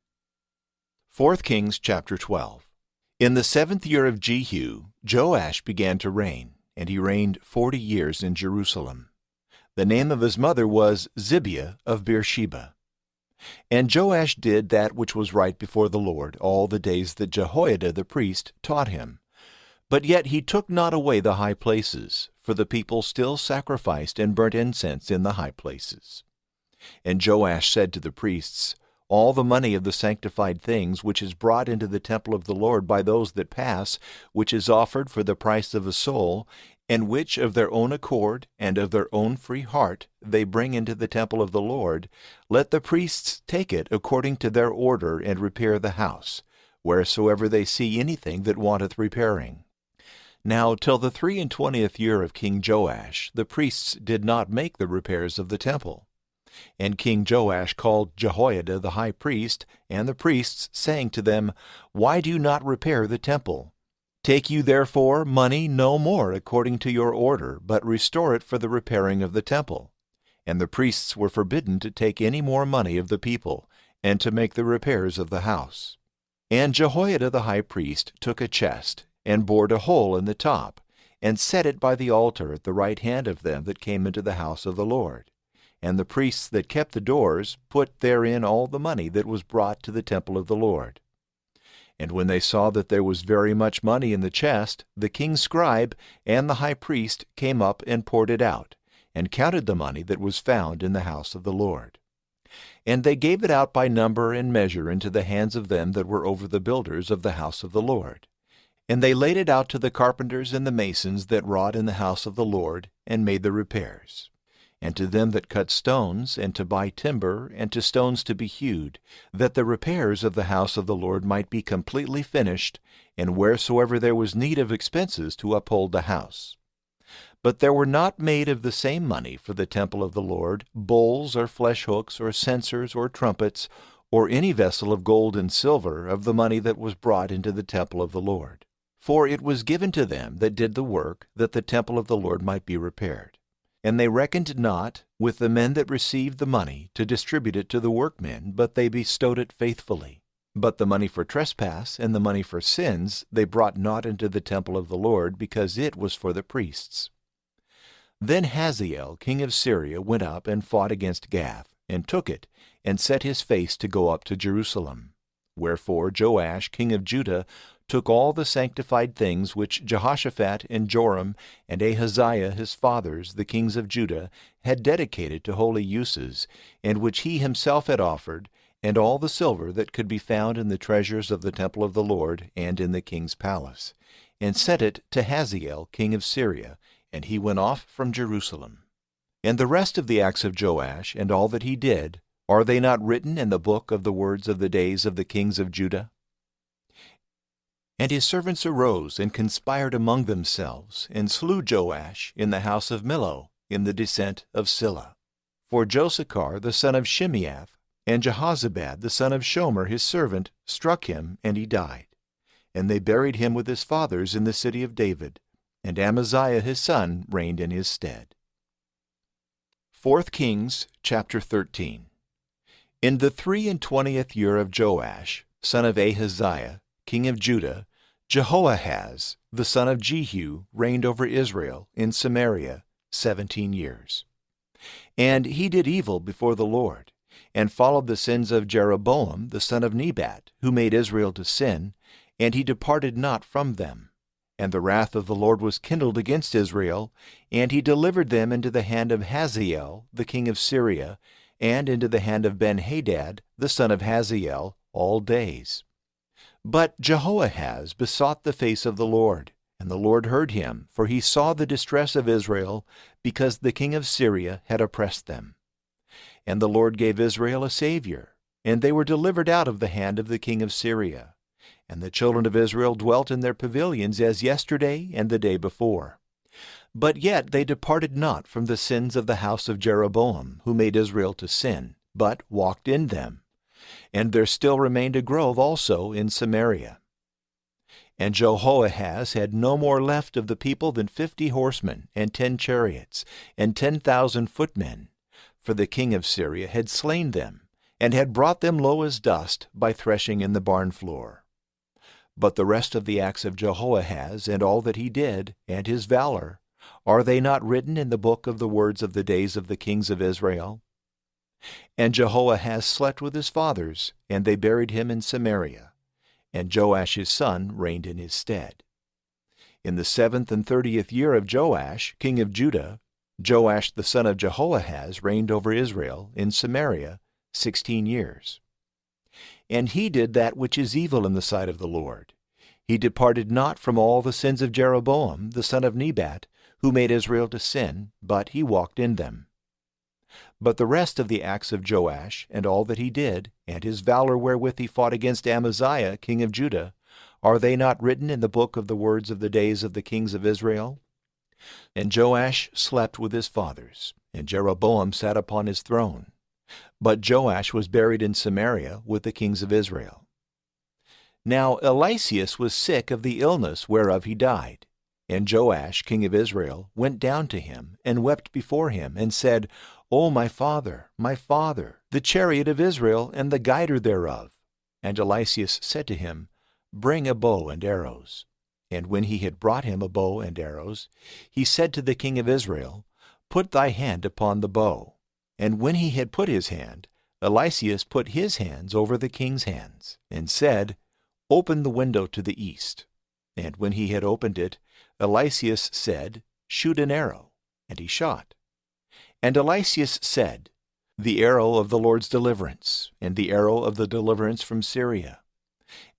4 Kings chapter 12. In the 7th year of Jehu, Joash began to reign, and he reigned 40 years in Jerusalem. The name of his mother was Zibiah of Beersheba. And Joash did that which was right before the Lord all the days that Jehoiada the priest taught him. But yet he took not away the high places, for the people still sacrificed and burnt incense in the high places. And Joash said to the priests, "All the money of the sanctified things which is brought into the temple of the Lord by those that pass, which is offered for the price of a soul, and which of their own accord and of their own free heart they bring into the temple of the Lord, let the priests take it according to their order and repair the house, wheresoever they see anything that wanteth repairing." Now till the 23 year of King Joash, the priests did not make the repairs of the temple. And King Joash called Jehoiada the high priest, and the priests, saying to them, "Why do you not repair the temple? Take you therefore money no more according to your order, but restore it for the repairing of the temple." And the priests were forbidden to take any more money of the people, and to make the repairs of the house. And Jehoiada the high priest took a chest, and bored a hole in the top, and set it by the altar at the right hand of them that came into the house of the Lord. And the priests that kept the doors put therein all the money that was brought to the temple of the Lord. And when they saw that there was very much money in the chest, the king's scribe and the high priest came up and poured it out, and counted the money that was found in the house of the Lord. And they gave it out by number and measure into the hands of them that were over the builders of the house of the Lord. And they laid it out to the carpenters and the masons that wrought in the house of the Lord, and made the repairs. And to them that cut stones, and to buy timber, and to stones to be hewed, that the repairs of the house of the Lord might be completely finished, and wheresoever there was need of expenses to uphold the house. But there were not made of the same money for the temple of the Lord bowls or flesh hooks or censers or trumpets, or any vessel of gold and silver of the money that was brought into the temple of the Lord. For it was given to them that did the work, that the temple of the Lord might be repaired. And they reckoned not with the men that received the money to distribute it to the workmen, but they bestowed it faithfully. But the money for trespass and the money for sins they brought not into the temple of the Lord, because it was for the priests. Then Hazael king of Syria went up and fought against Gath, and took it, and set his face to go up to Jerusalem. Wherefore Joash king of Judah took all the sanctified things which Jehoshaphat and Joram and Ahaziah his fathers, the kings of Judah, had dedicated to holy uses, and which he himself had offered, and all the silver that could be found in the treasures of the temple of the Lord and in the king's palace, and sent it to Hazael king of Syria, and he went off from Jerusalem. And the rest of the acts of Joash, and all that he did, are they not written in the book of the words of the days of the kings of Judah? And his servants arose and conspired among themselves, and slew Joash in the house of Millo, in the descent of Silla. For Josachar the son of Shimeath, and Jehozabad the son of Shomer his servant, struck him, and he died. and they buried him with his fathers in the city of David, and Amaziah his son reigned in his stead. 4 Kings chapter 13. In the 23 year of Joash, son of Ahaziah, king of Judah, Jehoahaz, the son of Jehu, reigned over Israel in Samaria 17 years. And he did evil before the Lord, and followed the sins of Jeroboam the son of Nebat, who made Israel to sin, and he departed not from them. And the wrath of the Lord was kindled against Israel, and he delivered them into the hand of Hazael the king of Syria, and into the hand of Ben-Hadad the son of Hazael all days. But Jehoahaz besought the face of the Lord, and the Lord heard him, for he saw the distress of Israel, because the king of Syria had oppressed them. And the Lord gave Israel a Savior, and they were delivered out of the hand of the king of Syria. And the children of Israel dwelt in their pavilions as yesterday and the day before. But yet they departed not from the sins of the house of Jeroboam, who made Israel to sin, but walked in them. And there still remained a grove also in Samaria. And Jehoahaz had no more left of the people than 50 horsemen, and 10 chariots, and 10,000 footmen, for the king of Syria had slain them, and had brought them low as dust by threshing in the barn floor. But the rest of the acts of Jehoahaz, and all that he did, and his valor, are they not written in the book of the words of the days of the kings of Israel? And Jehoahaz slept with his fathers, and they buried him in Samaria. And Joash his son reigned in his stead. In the 7th and 30th year of Joash, king of Judah, Joash the son of Jehoahaz reigned over Israel in Samaria 16 years. And he did that which is evil in the sight of the Lord. He departed not from all the sins of Jeroboam the son of Nebat, who made Israel to sin, but he walked in them. But the rest of the acts of Joash, and all that he did, and his valor wherewith he fought against Amaziah king of Judah, are they not written in the book of the words of the days of the kings of Israel? And Joash slept with his fathers, and Jeroboam sat upon his throne. But Joash was buried in Samaria with the kings of Israel. Now Eliseus was sick of the illness whereof he died. And Joash king of Israel went down to him, and wept before him, and said, O my father, the chariot of Israel, and the guider thereof. And Eliseus said to him, Bring a bow and arrows. And when he had brought him a bow and arrows, he said to the king of Israel, Put thy hand upon the bow. And when he had put his hand, Eliseus put his hands over the king's hands, and said, Open the window to the east. And when he had opened it, Eliseus said, Shoot an arrow. And he shot. And Eliseus said, The arrow of the Lord's deliverance, and the arrow of the deliverance from Syria.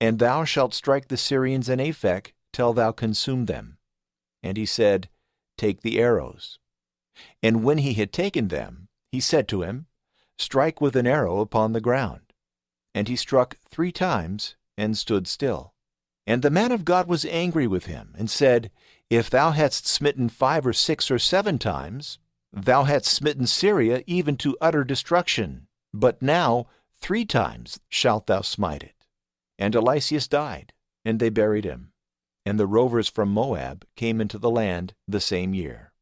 And thou shalt strike the Syrians in Aphek, till thou consume them. And he said, Take the arrows. And when he had taken them, he said to him, Strike with an arrow upon the ground. And he struck 3 times, and stood still. And the man of God was angry with him, and said, If thou hadst smitten 5 or 6 or 7 times, thou hadst smitten Syria even to utter destruction. But now 3 times shalt thou smite it. And Eliseus died, and they buried him. And the rovers from Moab came into the land the same year.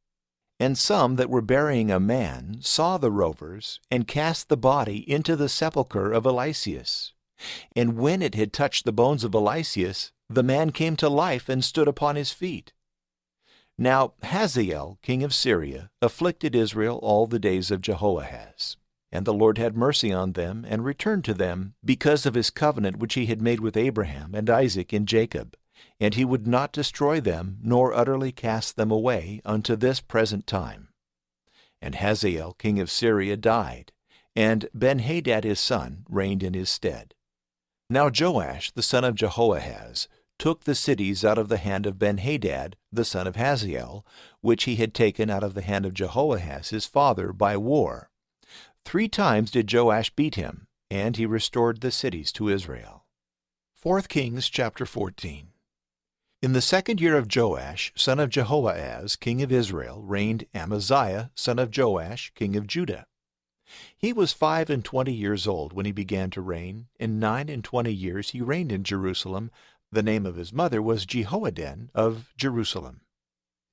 And some that were burying a man saw the rovers, and cast the body into the sepulchre of Eliseus. And when it had touched the bones of Eliseus, the man came to life and stood upon his feet. Now Hazael king of Syria afflicted Israel all the days of Jehoahaz. And the Lord had mercy on them, and returned to them, because of his covenant which he had made with Abraham and Isaac and Jacob. And he would not destroy them, nor utterly cast them away, unto this present time. And Hazael king of Syria died, and Ben-Hadad his son reigned in his stead. Now Joash the son of Jehoahaz took the cities out of the hand of Ben-Hadad the son of Hazael, which he had taken out of the hand of Jehoahaz his father by war. 3 times did Joash beat him, and he restored the cities to Israel. 4 Kings chapter 14. In the 2nd year of Joash, son of Jehoahaz, king of Israel, reigned Amaziah, son of Joash, king of Judah. He was 25 years old when he began to reign, and 29 years he reigned in Jerusalem, The name of his mother was Jehoaddan of Jerusalem.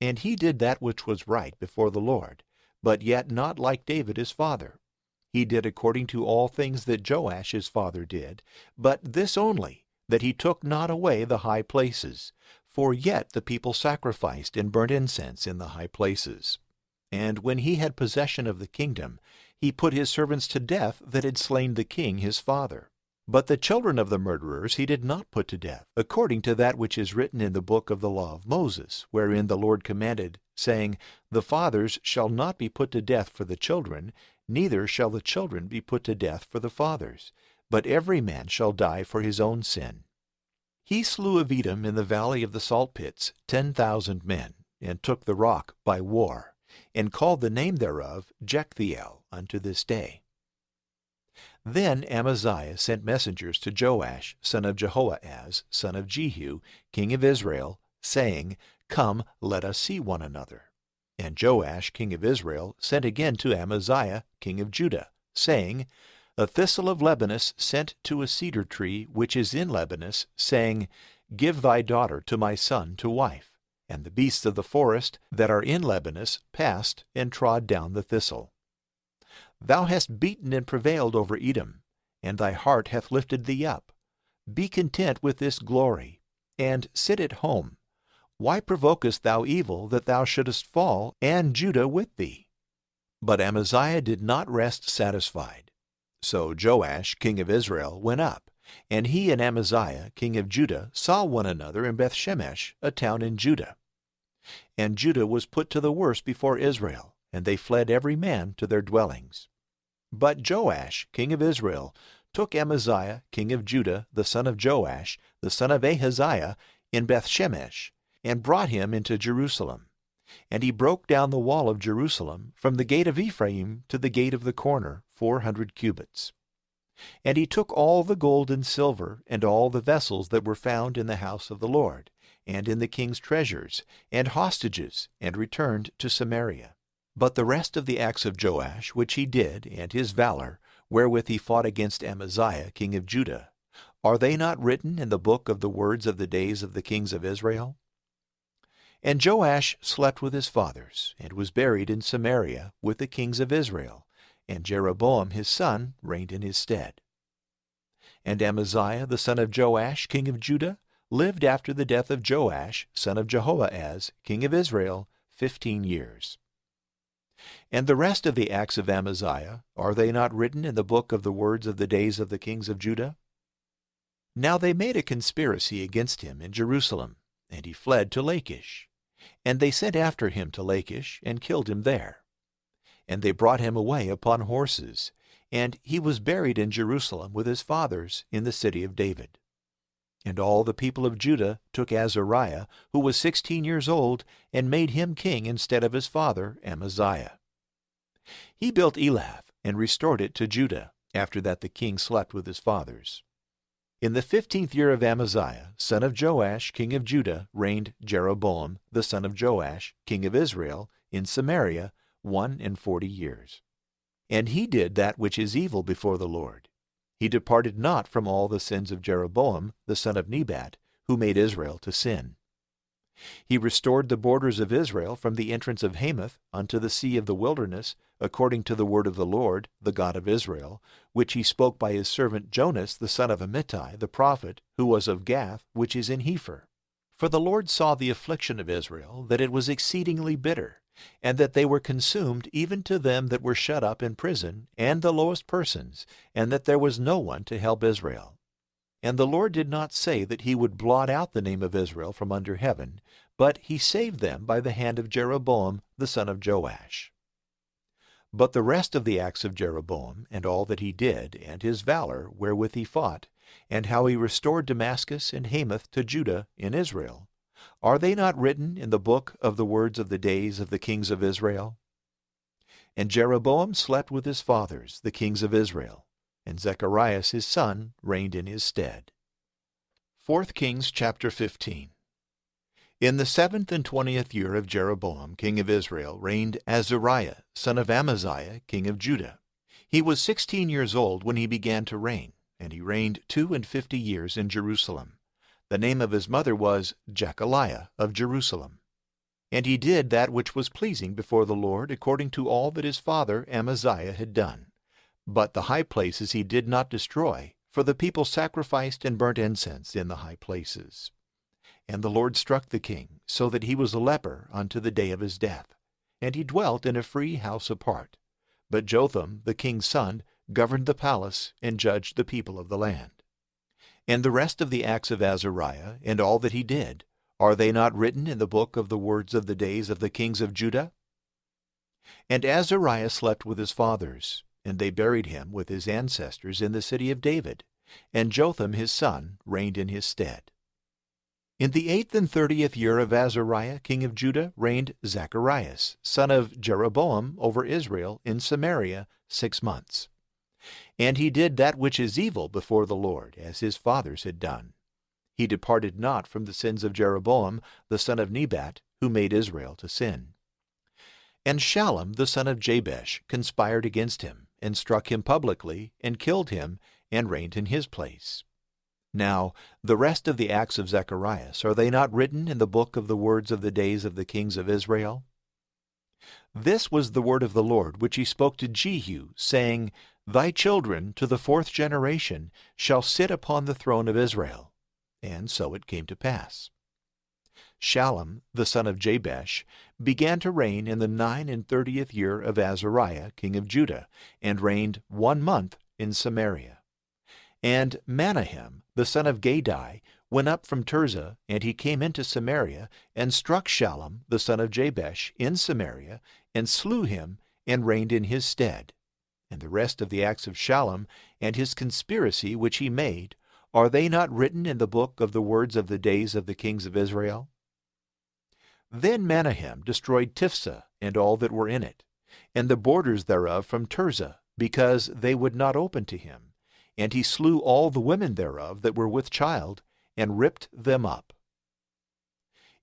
And he did that which was right before the Lord, but yet not like David his father. He did according to all things that Joash his father did, but this only, that he took not away the high places, for yet the people sacrificed and burnt incense in the high places. And when he had possession of the kingdom, he put his servants to death that had slain the king his father. But the children of the murderers he did not put to death, according to that which is written in the book of the law of Moses, wherein the Lord commanded, saying, The fathers shall not be put to death for the children, neither shall the children be put to death for the fathers, but every man shall die for his own sin. He slew of Edom in the valley of the salt pits 10,000 men, and took the rock by war, and called the name thereof Jecthiel unto this day. Then Amaziah sent messengers to Joash, son of Jehoahaz, son of Jehu, king of Israel, saying, Come, let us see one another. And Joash, king of Israel, sent again to Amaziah, king of Judah, saying, A thistle of Lebanus sent to a cedar tree which is in Lebanus, saying, Give thy daughter to my son to wife. And the beasts of the forest that are in Lebanus passed and trod down the thistle. Thou hast beaten and prevailed over Edom, and thy heart hath lifted thee up. Be content with this glory, and sit at home. Why provokest thou evil that thou shouldest fall, and Judah with thee? But Amaziah did not rest satisfied. So Joash, king of Israel, went up, and he and Amaziah, king of Judah, saw one another in Bethshemesh, a town in Judah. And Judah was put to the worse before Israel, and they fled every man to their dwellings. But Joash, king of Israel, took Amaziah, king of Judah, the son of Joash, the son of Ahaziah, in Bethshemesh, and brought him into Jerusalem. And he broke down the wall of Jerusalem, from the gate of Ephraim to the gate of the corner, 400 cubits. And he took all the gold and silver, and all the vessels that were found in the house of the Lord, and in the king's treasures, and hostages, and returned to Samaria. But the rest of the acts of Joash, which he did, and his valor, wherewith he fought against Amaziah king of Judah, are they not written in the book of the words of the days of the kings of Israel? And Joash slept with his fathers, and was buried in Samaria with the kings of Israel, and Jeroboam his son reigned in his stead. And Amaziah the son of Joash king of Judah lived after the death of Joash son of Jehoahaz king of Israel 15 years. And the rest of the acts of Amaziah, are they not written in the book of the words of the days of the kings of Judah? Now they made a conspiracy against him in Jerusalem, and he fled to Lachish. And they sent after him to Lachish, and killed him there. And they brought him away upon horses, and he was buried in Jerusalem with his fathers in the city of David. And all the people of Judah took Azariah, who was 16 years old, and made him king instead of his father Amaziah. He built Elath, and restored it to Judah, after that the king slept with his fathers. In the 15th year of Amaziah, son of Joash, king of Judah, reigned Jeroboam, the son of Joash, king of Israel, in Samaria 41 years. And he did that which is evil before the Lord. He departed not from all the sins of Jeroboam, the son of Nebat, who made Israel to sin. He restored the borders of Israel from the entrance of Hamath unto the sea of the wilderness, according to the word of the Lord, the God of Israel, which he spoke by his servant Jonas the son of Amittai the prophet, who was of Gath, which is in Hepher. For the Lord saw the affliction of Israel, that it was exceedingly bitter, and that they were consumed even to them that were shut up in prison, and the lowest persons, and that there was no one to help Israel. And the Lord did not say that he would blot out the name of Israel from under heaven, but he saved them by the hand of Jeroboam the son of Joash. But the rest of the acts of Jeroboam, and all that he did, and his valor wherewith he fought, and how he restored Damascus and Hamath to Judah in Israel, are they not written in the book of the words of the days of the kings of Israel? And Jeroboam slept with his fathers, the kings of Israel, and Zechariah his son reigned in his stead. 4 Kings chapter 15. In the 7th and 20th year of Jeroboam king of Israel reigned Azariah son of Amaziah king of Judah. He was 16 years old when he began to reign, and he reigned 52 years in Jerusalem. The name of his mother was Jechaliah of Jerusalem. And he did that which was pleasing before the Lord, according to all that his father Amaziah had done. But the high places he did not destroy, for the people sacrificed and burnt incense in the high places. And the Lord struck the king, so that he was a leper unto the day of his death. And he dwelt in a free house apart. But Jotham, the king's son, governed the palace, and judged the people of the land. And the rest of the acts of Azariah, and all that he did, are they not written in the book of the words of the days of the kings of Judah? And Azariah slept with his fathers, and they buried him with his ancestors in the city of David, and Jotham his son reigned in his stead. In the 8th and 30th year of Azariah king of Judah reigned Zacharias, son of Jeroboam, over Israel in Samaria 6 months. And he did that which is evil before the Lord, as his fathers had done. He departed not from the sins of Jeroboam, the son of Nebat, who made Israel to sin. And Shallum, the son of Jabesh, conspired against him, and struck him publicly, and killed him, and reigned in his place. Now, the rest of the acts of Zacharias, are they not written in the book of the words of the days of the kings of Israel? This was the word of the Lord, which he spoke to Jehu, saying, Thy children to the 4th generation shall sit upon the throne of Israel. And so it came to pass. Shallum, the son of Jabesh, began to reign in the 39th year of Azariah, king of Judah, and reigned 1 month in Samaria. And Manahem, the son of Gadai, went up from Tirzah, and he came into Samaria, and struck Shallum, the son of Jabesh, in Samaria, and slew him, and reigned in his stead. And the rest of the acts of Shallum, and his conspiracy which he made, are they not written in the book of the words of the days of the kings of Israel? Then Manahem destroyed Tiphsah, and all that were in it, and the borders thereof from Tirzah, because they would not open to him. And he slew all the women thereof that were with child, and ripped them up.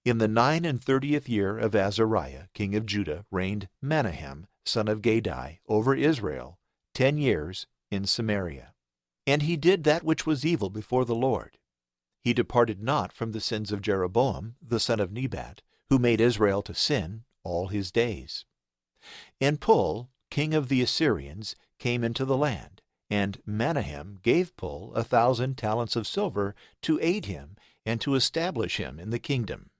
In the 39th year of Azariah, king of Judah, reigned Manahem, son of Gadai, over Israel 10 years in Samaria. And he did that which was evil before the Lord. He departed not from the sins of Jeroboam, the son of Nebat, who made Israel to sin all his days. And Pul, king of the Assyrians, came into the land, and Manahem gave Pul 1,000 talents of silver to aid him and to establish him in the kingdom.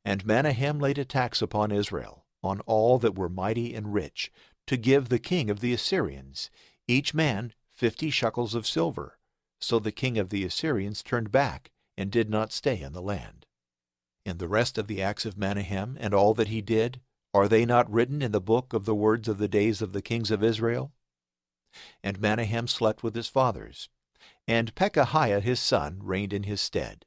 And Manahem laid a tax upon Israel, on all that were mighty and rich, to give the king of the Assyrians, each man 50 shekels of silver. So the king of the Assyrians turned back, and did not stay in the land. And the rest of the acts of Manahem, and all that he did, are they not written in the book of the words of the days of the kings of Israel? And Manahem slept with his fathers, and Pekahiah his son reigned in his stead.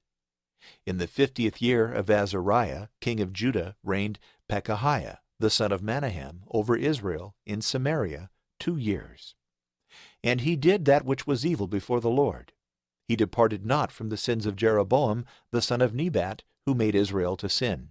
In the 50th year of Azariah, king of Judah, reigned Pekahiah, the son of Manahem, over Israel in Samaria 2 years. And he did that which was evil before the Lord. He departed not from the sins of Jeroboam, the son of Nebat, who made Israel to sin.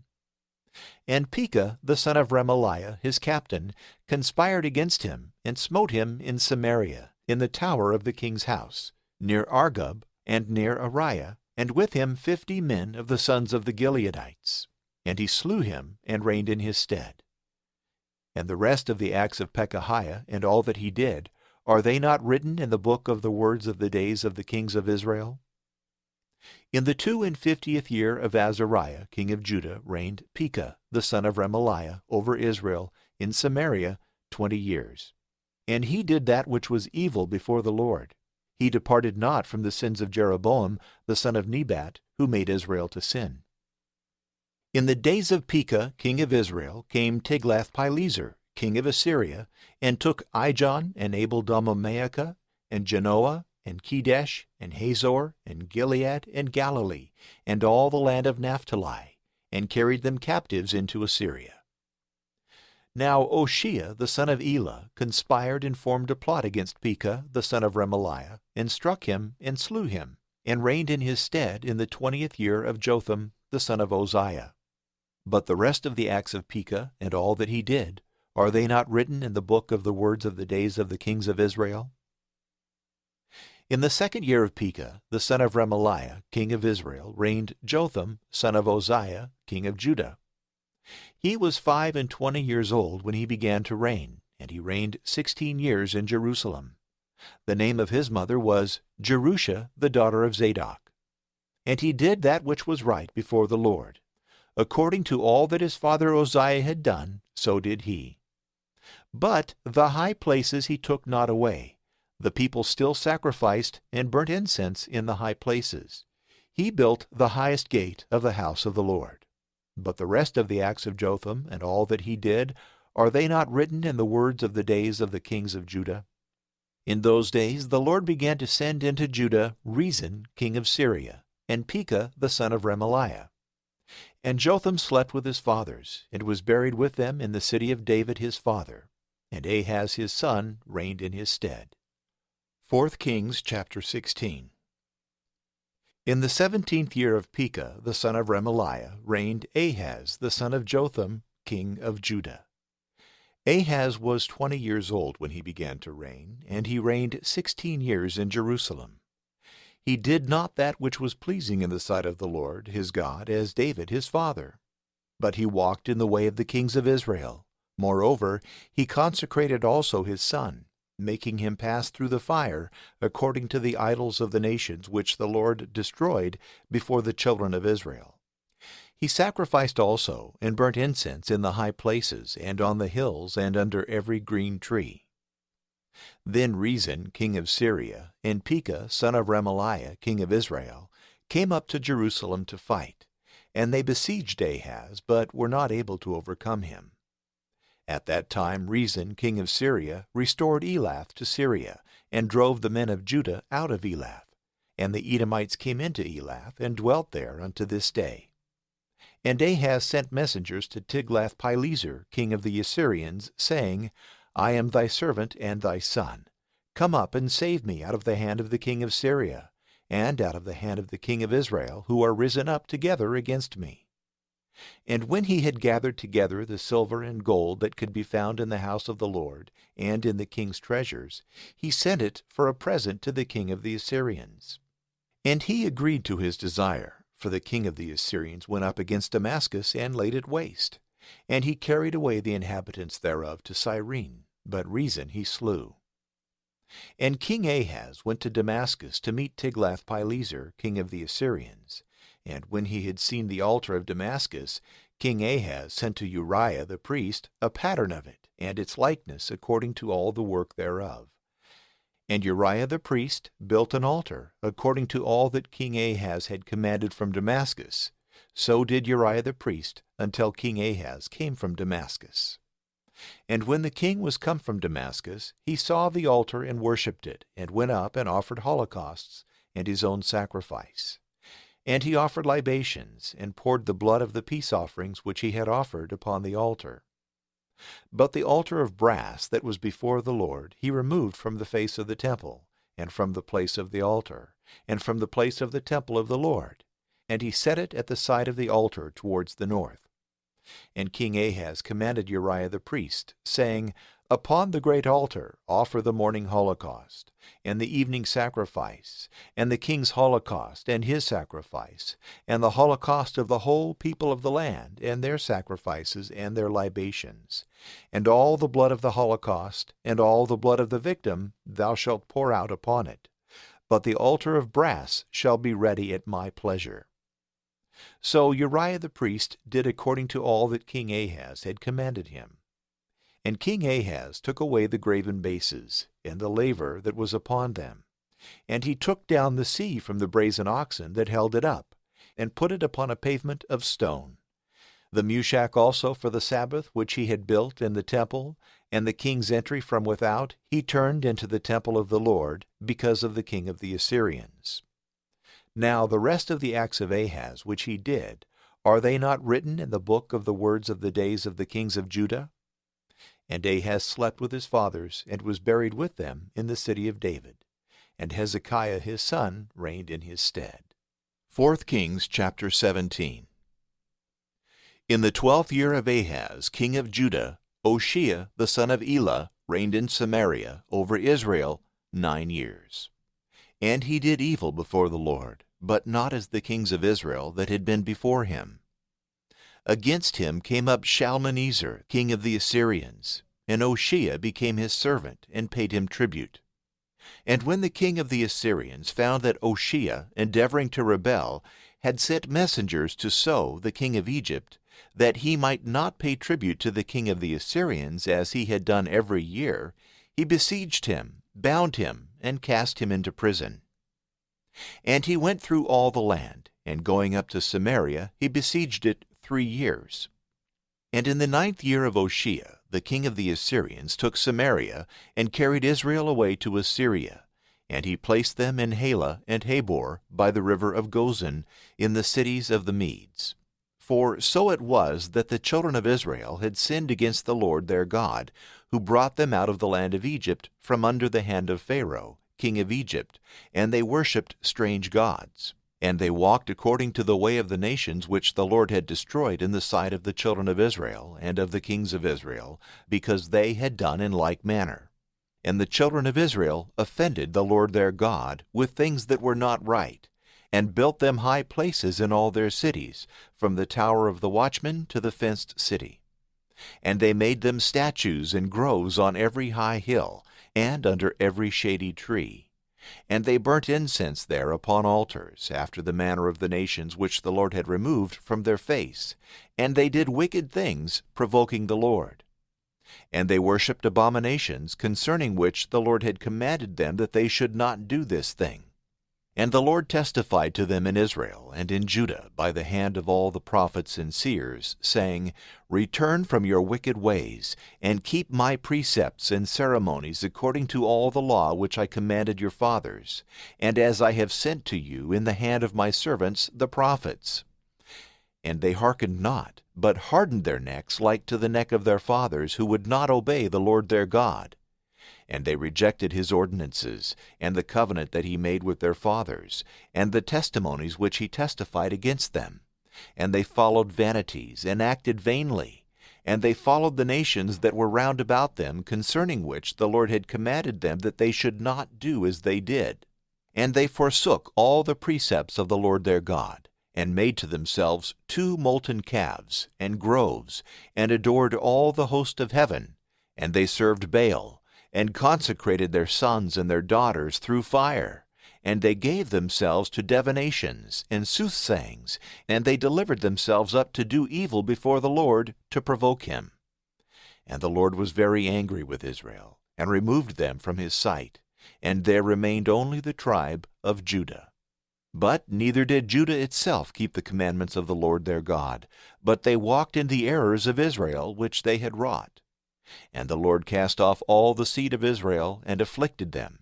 And Pekah, the son of Remaliah, his captain, conspired against him, and smote him in Samaria, in the tower of the king's house, near Argob, and near Ariah, and with him 50 men of the sons of the Gileadites. And he slew him, and reigned in his stead. And the rest of the acts of Pekahiah, and all that he did, are they not written in the book of the words of the days of the kings of Israel? In the 52nd year of Azariah, king of Judah, reigned Pekah, the son of Remaliah, over Israel in Samaria 20 years. And he did that which was evil before the Lord. He departed not from the sins of Jeroboam, the son of Nebat, who made Israel to sin. In the days of Pekah, king of Israel, came Tiglath-Pileser, king of Assyria, and took Ijon and Abel-Damomaacah, and Genoa, and Kedesh, and Hazor, and Gilead, and Galilee, and all the land of Naphtali, and carried them captives into Assyria. Now Oshea, the son of Elah, conspired and formed a plot against Pekah, the son of Remaliah, and struck him, and slew him, and reigned in his stead in the 20th year of Jotham, the son of Uzziah. But the rest of the acts of Pekah, and all that he did, are they not written in the book of the words of the days of the kings of Israel? In the 2nd year of Pekah, the son of Remaliah, king of Israel, reigned Jotham, son of Uzziah, king of Judah. He was 25 years old when he began to reign, and he reigned 16 years in Jerusalem. The name of his mother was Jerusha, the daughter of Zadok. And he did that which was right before the Lord. According to all that his father Uzziah had done, so did he. But the high places he took not away. The people still sacrificed and burnt incense in the high places. He built the highest gate of the house of the Lord. But the rest of the acts of Jotham and all that he did, are they not written in the words of the days of the kings of Judah? In those days the Lord began to send into Judah Rezin, king of Syria, and Pekah the son of Remaliah. And Jotham slept with his fathers, and was buried with them in the city of David his father. And Ahaz his son reigned in his stead. 4 Kings chapter 16. In the 17th year of Pekah the son of Remaliah reigned Ahaz the son of Jotham, king of Judah. Ahaz was 20 years old when he began to reign, and he reigned 16 years in Jerusalem. He did not that which was pleasing in the sight of the Lord his God, as David his father. But he walked in the way of the kings of Israel. Moreover, he consecrated also his son, making him pass through the fire, according to the idols of the nations which the Lord destroyed before the children of Israel. He sacrificed also, and burnt incense in the high places, and on the hills, and under every green tree. Then Rezin, king of Syria, and Pekah, son of Remaliah, king of Israel, came up to Jerusalem to fight, and they besieged Ahaz, but were not able to overcome him. At that time Rezin, king of Syria, restored Elath to Syria, and drove the men of Judah out of Elath. And the Edomites came into Elath, and dwelt there unto this day. And Ahaz sent messengers to Tiglath-Pileser, king of the Assyrians, saying, I am thy servant and thy son. Come up and save me out of the hand of the king of Syria, and out of the hand of the king of Israel, who are risen up together against me. And when he had gathered together the silver and gold that could be found in the house of the Lord, and in the king's treasures, he sent it for a present to the king of the Assyrians. And he agreed to his desire, for the king of the Assyrians went up against Damascus and laid it waste. And he carried away the inhabitants thereof to Cyrene, but Rezin he slew. And King Ahaz went to Damascus to meet Tiglath-Pileser, king of the Assyrians. And when he had seen the altar of Damascus, King Ahaz sent to Uriah the priest a pattern of it, and its likeness according to all the work thereof. And Uriah the priest built an altar, according to all that King Ahaz had commanded from Damascus. So did Uriah the priest, until King Ahaz came from Damascus. And when the king was come from Damascus, he saw the altar and worshipped it, and went up and offered holocausts, and his own sacrifice. And he offered libations, and poured the blood of the peace offerings which he had offered upon the altar. But the altar of brass that was before the Lord he removed from the face of the temple, and from the place of the altar, and from the place of the temple of the Lord, and he set it at the side of the altar towards the north. And King Ahaz commanded Uriah the priest, saying, Upon the great altar offer the morning holocaust, and the evening sacrifice, and the king's holocaust, and his sacrifice, and the holocaust of the whole people of the land, and their sacrifices, and their libations. And all the blood of the holocaust, and all the blood of the victim, thou shalt pour out upon it. But the altar of brass shall be ready at my pleasure. So Uriah the priest did according to all that King Ahaz had commanded him. And King Ahaz took away the graven bases, and the laver that was upon them. And he took down the sea from the brazen oxen that held it up, and put it upon a pavement of stone. The Mushak also for the Sabbath which he had built in the temple, and the king's entry from without, he turned into the temple of the Lord, because of the king of the Assyrians. Now the rest of the acts of Ahaz which he did, are they not written in the book of the words of the days of the kings of Judah? And Ahaz slept with his fathers, and was buried with them in the city of David. And Hezekiah his son reigned in his stead. 4 Kings chapter 17. In the 12th year of Ahaz, king of Judah, Hoshea the son of Elah reigned in Samaria over Israel 9 years. And he did evil before the Lord, but not as the kings of Israel that had been before him. Against him came up Shalmaneser, king of the Assyrians, and Hoshea became his servant, and paid him tribute. And when the king of the Assyrians found that Hoshea, endeavoring to rebel, had sent messengers to So, the king of Egypt, that he might not pay tribute to the king of the Assyrians as he had done every year, he besieged him, bound him, and cast him into prison. And he went through all the land, and going up to Samaria, he besieged it 3 years. And in the 9th year of Hoshea, the king of the Assyrians took Samaria, and carried Israel away to Assyria. And he placed them in Halah and Habor, by the river of Gozan, in the cities of the Medes. For so it was that the children of Israel had sinned against the Lord their God, who brought them out of the land of Egypt from under the hand of Pharaoh, king of Egypt, and they worshipped strange gods. And they walked according to the way of the nations which the Lord had destroyed in the sight of the children of Israel and of the kings of Israel, because they had done in like manner. And the children of Israel offended the Lord their God with things that were not right, and built them high places in all their cities, from the tower of the watchman to the fenced city. And they made them statues and groves on every high hill, and under every shady tree. And they burnt incense there upon altars, after the manner of the nations which the Lord had removed from their face. And they did wicked things, provoking the Lord. And they worshipped abominations, concerning which the Lord had commanded them that they should not do this thing. And the Lord testified to them in Israel and in Judah by the hand of all the prophets and seers, saying, Return from your wicked ways, and keep my precepts and ceremonies according to all the law which I commanded your fathers, and as I have sent to you in the hand of my servants the prophets. And they hearkened not, but hardened their necks like to the neck of their fathers, who would not obey the Lord their God. And they rejected his ordinances, and the covenant that he made with their fathers, and the testimonies which he testified against them. And they followed vanities, and acted vainly. And they followed the nations that were round about them, concerning which the Lord had commanded them that they should not do as they did. And they forsook all the precepts of the Lord their God, and made to themselves 2 molten calves, and groves, and adored all the host of heaven. And they served Baal, and consecrated their sons and their daughters through fire. And they gave themselves to divinations and soothsayings, and they delivered themselves up to do evil before the Lord, to provoke him. And the Lord was very angry with Israel, and removed them from his sight, and there remained only the tribe of Judah. But neither did Judah itself keep the commandments of the Lord their God, but they walked in the errors of Israel which they had wrought. And the Lord cast off all the seed of Israel, and afflicted them,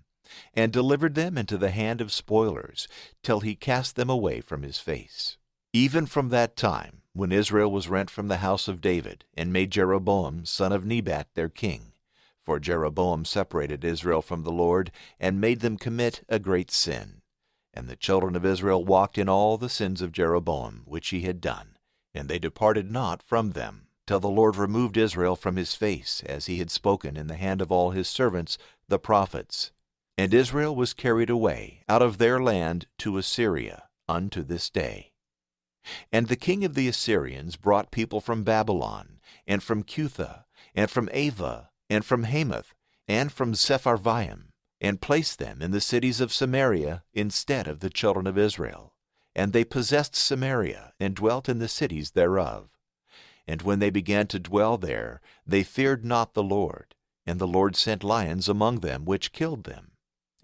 and delivered them into the hand of spoilers, till he cast them away from his face. Even from that time, when Israel was rent from the house of David, and made Jeroboam son of Nebat their king. For Jeroboam separated Israel from the Lord, and made them commit a great sin. And the children of Israel walked in all the sins of Jeroboam, which he had done, and they departed not from them, till the Lord removed Israel from his face, as he had spoken in the hand of all his servants, the prophets. And Israel was carried away out of their land to Assyria unto this day. And the king of the Assyrians brought people from Babylon, and from Cutha, and from Ava, and from Hamath, and from Sepharvaim, and placed them in the cities of Samaria instead of the children of Israel. And they possessed Samaria, and dwelt in the cities thereof. And when they began to dwell there, they feared not the Lord, and the Lord sent lions among them, which killed them.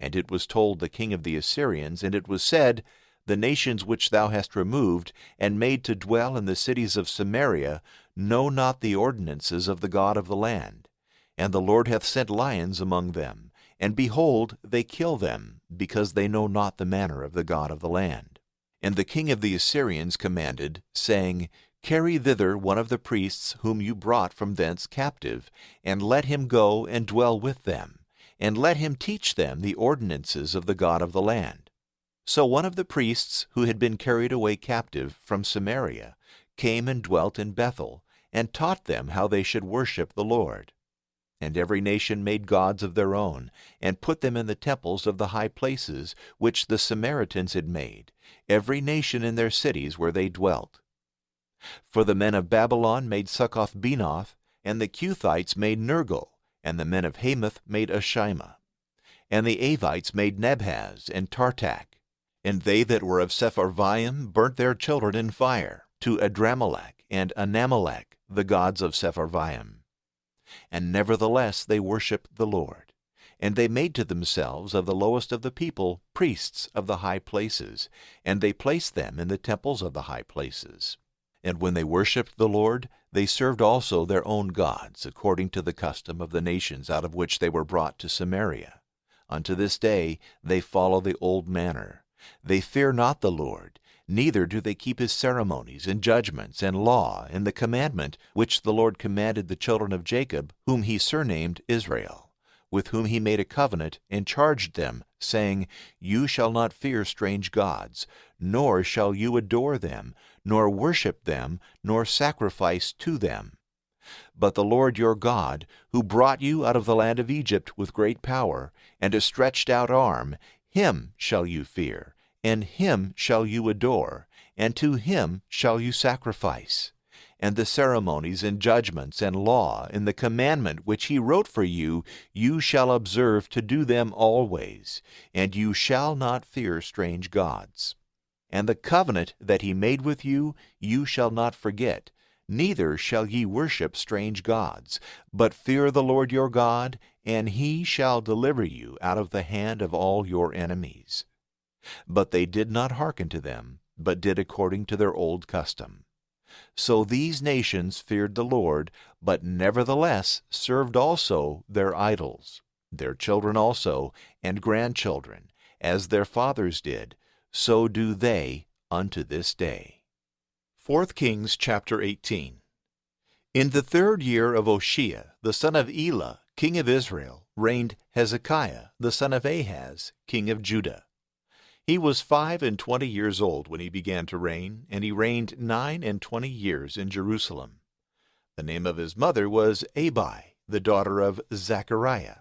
And it was told the king of the Assyrians, and it was said, The nations which thou hast removed, and made to dwell in the cities of Samaria, know not the ordinances of the God of the land. And the Lord hath sent lions among them, and behold, they kill them, because they know not the manner of the God of the land. And the king of the Assyrians commanded, saying, Carry thither one of the priests whom you brought from thence captive, and let him go and dwell with them, and let him teach them the ordinances of the God of the land. So one of the priests who had been carried away captive from Samaria came and dwelt in Bethel, and taught them how they should worship the Lord. And every nation made gods of their own, and put them in the temples of the high places, which the Samaritans had made, every nation in their cities where they dwelt. For the men of Babylon made Succoth-Benoth, and the Cuthites made Nergal, and the men of Hamath made Ashima. And the Avites made Nebhaz and Tartak. And they that were of Sepharvaim burnt their children in fire, to Adramelech and Anamelech, the gods of Sepharvaim. And nevertheless they worshipped the Lord. And they made to themselves of the lowest of the people priests of the high places, and they placed them in the temples of the high places. And when they worshipped the Lord, they served also their own gods, according to the custom of the nations out of which they were brought to Samaria. Unto this day they follow the old manner. They fear not the Lord, neither do they keep his ceremonies and judgments and law and the commandment which the Lord commanded the children of Jacob, whom he surnamed Israel, with whom he made a covenant and charged them, saying, You shall not fear strange gods, nor shall you adore them, nor worship them, nor sacrifice to them. But the Lord your God, who brought you out of the land of Egypt with great power and a stretched out arm, him shall you fear, and him shall you adore, and to him shall you sacrifice. And the ceremonies and judgments and law and the commandment which he wrote for you, you shall observe to do them always, and you shall not fear strange gods. And the covenant that he made with you, you shall not forget, neither shall ye worship strange gods, but fear the Lord your God, and he shall deliver you out of the hand of all your enemies. But they did not hearken to them, but did according to their old custom. So these nations feared the Lord, but nevertheless served also their idols, their children also, and grandchildren, as their fathers did, so do they unto this day. 4 Kings chapter 18. In the 3rd year of Hoshea, the son of Elah, king of Israel, reigned Hezekiah, the son of Ahaz, king of Judah. He was 25 years old when he began to reign, and he reigned 29 years in Jerusalem. The name of his mother was Abi, the daughter of Zechariah.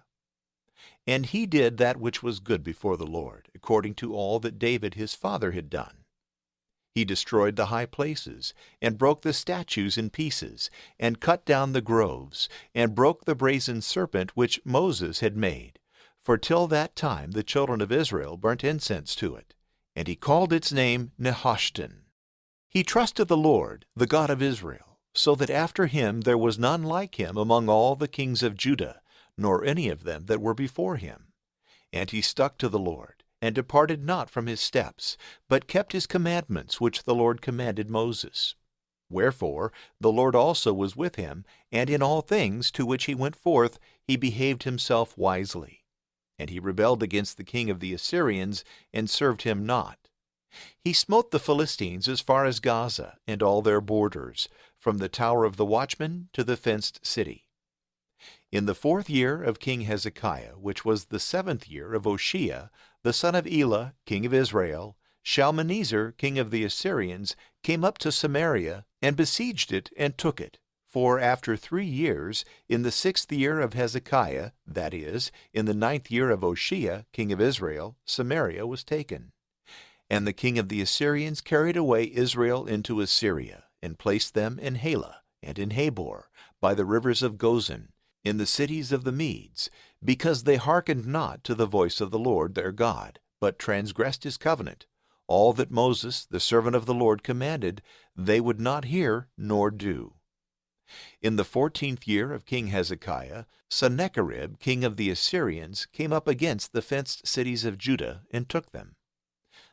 And he did that which was good before the Lord, according to all that David his father had done. He destroyed the high places, and broke the statues in pieces, and cut down the groves, and broke the brazen serpent which Moses had made. For till that time the children of Israel burnt incense to it, and he called its name Nehushtan. He trusted the Lord, the God of Israel, so that after him there was none like him among all the kings of Judah, nor any of them that were before him. And he stuck to the Lord, and departed not from his steps, but kept his commandments which the Lord commanded Moses. Wherefore the Lord also was with him, and in all things to which he went forth he behaved himself wisely. And he rebelled against the king of the Assyrians, and served him not. He smote the Philistines as far as Gaza, and all their borders, from the tower of the watchman to the fenced city. In the 4th year of King Hezekiah, which was the 7th year of Hoshea, the son of Elah, king of Israel, Shalmaneser, king of the Assyrians, came up to Samaria, and besieged it, and took it. For after 3 years, in the 6th year of Hezekiah, that is, in the 9th year of Hoshea, king of Israel, Samaria was taken. And the king of the Assyrians carried away Israel into Assyria, and placed them in Halah, and in Habor, by the rivers of Gozan, in the cities of the Medes, because they hearkened not to the voice of the Lord their God, but transgressed his covenant. All that Moses, the servant of the Lord, commanded, they would not hear nor do. In the 14th year of King Hezekiah, Sennacherib, king of the Assyrians, came up against the fenced cities of Judah, and took them.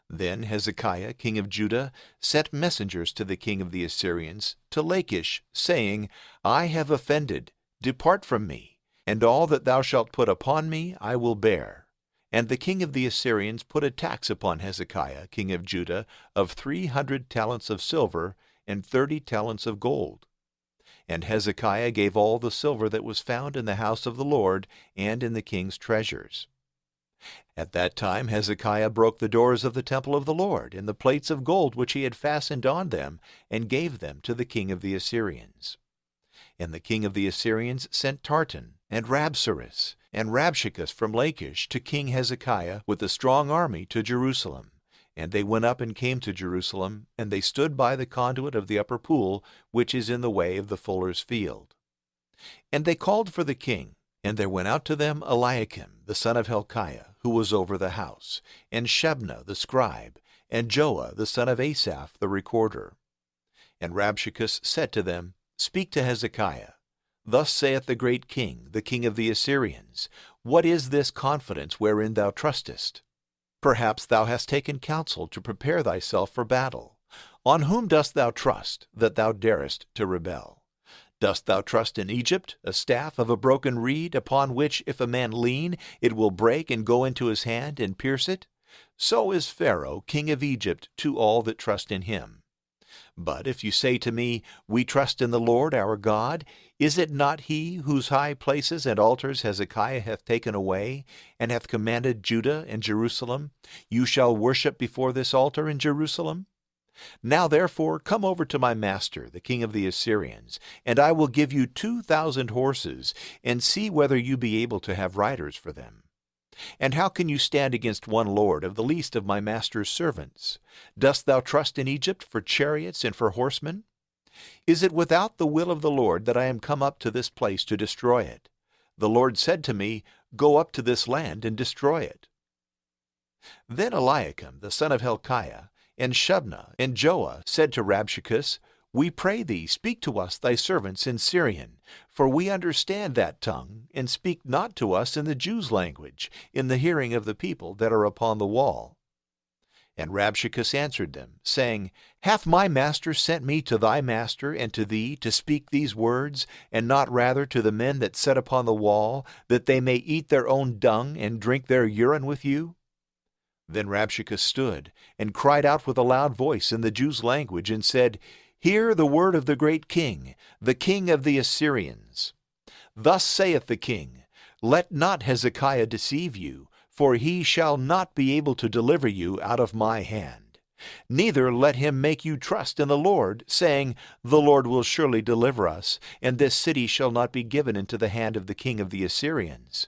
Then Hezekiah, king of Judah, sent messengers to the king of the Assyrians, to Lachish, saying, I have offended, depart from me, and all that thou shalt put upon me I will bear. And the king of the Assyrians put a tax upon Hezekiah, king of Judah, of 300 talents of silver, and 30 talents of gold. And Hezekiah gave all the silver that was found in the house of the Lord, and in the king's treasures. At that time Hezekiah broke the doors of the temple of the Lord, and the plates of gold which he had fastened on them, and gave them to the king of the Assyrians. And the king of the Assyrians sent Tartan, and Rabsaris, and Rabshakeh from Lachish to King Hezekiah with a strong army to Jerusalem. And they went up and came to Jerusalem, and they stood by the conduit of the upper pool, which is in the way of the fuller's field. And they called for the king, and there went out to them Eliakim the son of Hilkiah, who was over the house, and Shebna the scribe, and Joah the son of Asaph the recorder. And Rabshakeh said to them, Speak to Hezekiah. Thus saith the great king, the king of the Assyrians, What is this confidence wherein thou trustest? Perhaps thou hast taken counsel to prepare thyself for battle. On whom dost thou trust, that thou darest to rebel? Dost thou trust in Egypt, a staff of a broken reed, upon which if a man lean, it will break and go into his hand and pierce it? So is Pharaoh, king of Egypt, to all that trust in him. But if you say to me, We trust in the Lord our God, is it not he whose high places and altars Hezekiah hath taken away, and hath commanded Judah and Jerusalem, You shall worship before this altar in Jerusalem? Now therefore come over to my master, the king of the Assyrians, and I will give you 2,000 horses, and see whether you be able to have riders for them. And how can you stand against one lord of the least of my master's servants? Dost thou trust in Egypt for chariots and for horsemen? Is it without the will of the Lord that I am come up to this place to destroy it? The Lord said to me, Go up to this land and destroy it. Then Eliakim the son of Hilkiah, and Shebna, and Joah said to Rabshakeh, We pray thee, speak to us thy servants in Syrian, for we understand that tongue, and speak not to us in the Jews' language, in the hearing of the people that are upon the wall. And Rabshakeh answered them, saying, Hath my master sent me to thy master and to thee to speak these words, and not rather to the men that sit upon the wall, that they may eat their own dung and drink their urine with you? Then Rabshakeh stood, and cried out with a loud voice in the Jews' language, and said, Hear the word of the great king, the king of the Assyrians. Thus saith the king, Let not Hezekiah deceive you, for he shall not be able to deliver you out of my hand. Neither let him make you trust in the Lord, saying, The Lord will surely deliver us, and this city shall not be given into the hand of the king of the Assyrians.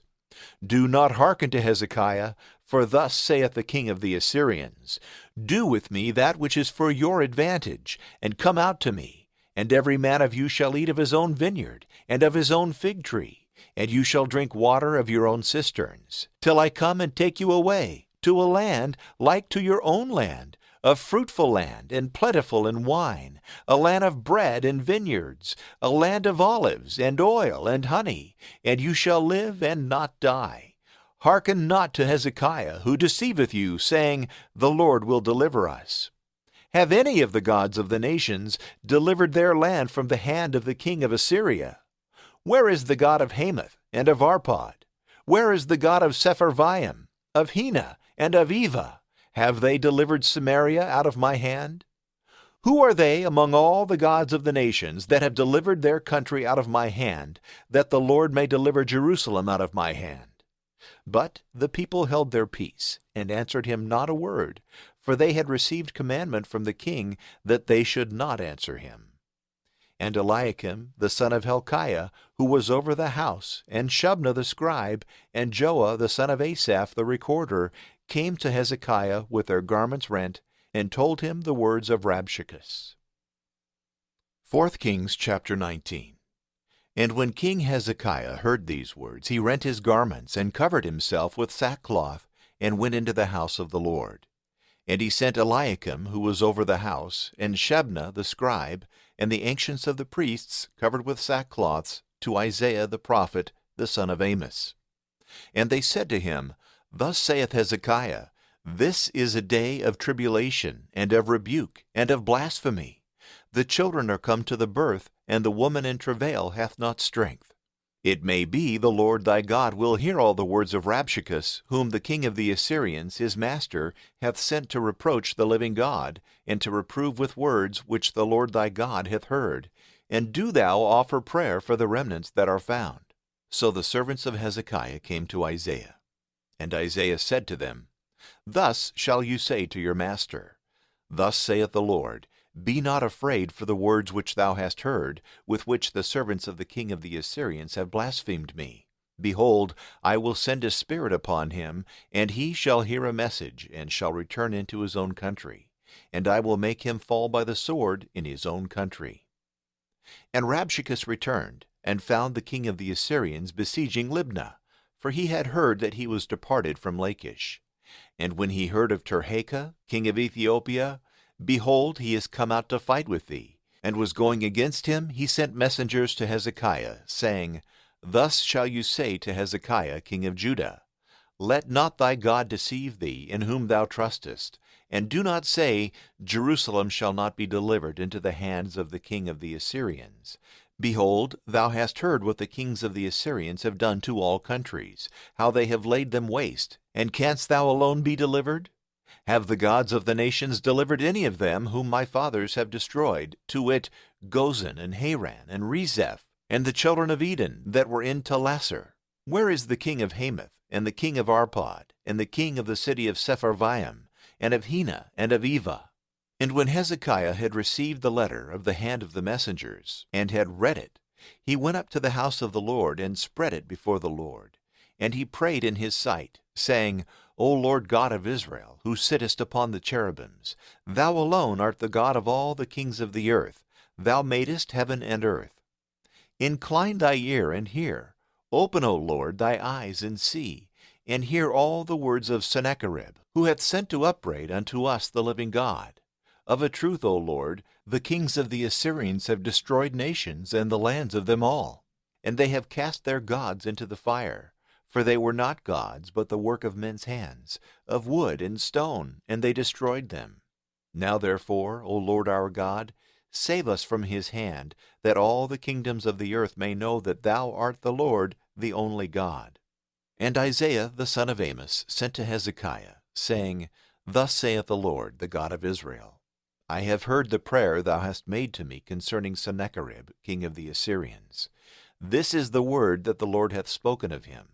Do not hearken to Hezekiah, for thus saith the king of the Assyrians, Do with me that which is for your advantage, and come out to me, and every man of you shall eat of his own vineyard, and of his own fig tree, and you shall drink water of your own cisterns, till I come and take you away, to a land like to your own land, a fruitful land, and plentiful in wine, a land of bread and vineyards, a land of olives, and oil, and honey, and you shall live and not die. Hearken not to Hezekiah, who deceiveth you, saying, The Lord will deliver us. Have any of the gods of the nations delivered their land from the hand of the king of Assyria? Where is the God of Hamath and of Arpad? Where is the God of Sepharvaim, of Hena, and of Eva? Have they delivered Samaria out of my hand? Who are they among all the gods of the nations that have delivered their country out of my hand, that the Lord may deliver Jerusalem out of my hand? But the people held their peace, and answered him not a word, for they had received commandment from the king that they should not answer him. And Eliakim the son of Hilkiah, who was over the house, and Shebna the scribe, and Joah the son of Asaph the recorder, came to Hezekiah with their garments rent, and told him the words of Rabshakeh. 4 Kings chapter 19. And when King Hezekiah heard these words, he rent his garments, and covered himself with sackcloth, and went into the house of the Lord. And he sent Eliakim, who was over the house, and Shebna the scribe, and the ancients of the priests, covered with sackcloths, to Isaiah the prophet, the son of Amos. And they said to him, Thus saith Hezekiah, This is a day of tribulation, and of rebuke, and of blasphemy. The children are come to the birth, and the woman in travail hath not strength. It may be the Lord thy God will hear all the words of Rabshakeh, whom the king of the Assyrians, his master, hath sent to reproach the living God, and to reprove with words which the Lord thy God hath heard. And do thou offer prayer for the remnants that are found. So the servants of Hezekiah came to Isaiah. And Isaiah said to them, Thus shall you say to your master, Thus saith the Lord, Be not afraid for the words which thou hast heard, with which the servants of the king of the Assyrians have blasphemed me. Behold, I will send a spirit upon him, and he shall hear a message, and shall return into his own country. And I will make him fall by the sword in his own country. And Rabshakeh returned, and found the king of the Assyrians besieging Libnah, for he had heard that he was departed from Lachish. And when he heard of Tirhakah, king of Ethiopia, behold, he is come out to fight with thee. And was going against him, he sent messengers to Hezekiah, saying, Thus shall you say to Hezekiah, king of Judah, Let not thy God deceive thee, in whom thou trustest, and do not say, Jerusalem shall not be delivered into the hands of the king of the Assyrians. Behold, thou hast heard what the kings of the Assyrians have done to all countries, how they have laid them waste, and canst thou alone be delivered? Have the gods of the nations delivered any of them whom my fathers have destroyed, to wit, Gozan and Haran and Rezeph, and the children of Eden that were in Telassar? Where is the king of Hamath, and the king of Arpad, and the king of the city of Sepharvaim, and of Hena, and of Eva? And when Hezekiah had received the letter of the hand of the messengers, and had read it, he went up to the house of the Lord, and spread it before the Lord. And he prayed in his sight, saying, O Lord God of Israel, who sittest upon the cherubims, thou alone art the God of all the kings of the earth. Thou madest heaven and earth. Incline thy ear and hear. Open, O Lord, thy eyes and see, and hear all the words of Sennacherib, who hath sent to upbraid unto us the living God. Of a truth, O Lord, the kings of the Assyrians have destroyed nations and the lands of them all. And they have cast their gods into the fire. For they were not gods, but the work of men's hands, of wood and stone, and they destroyed them. Now therefore, O Lord our God, save us from his hand, that all the kingdoms of the earth may know that thou art the Lord, the only God. And Isaiah the son of Amos sent to Hezekiah, saying, Thus saith the Lord, the God of Israel, I have heard the prayer thou hast made to me concerning Sennacherib, king of the Assyrians. This is the word that the Lord hath spoken of him.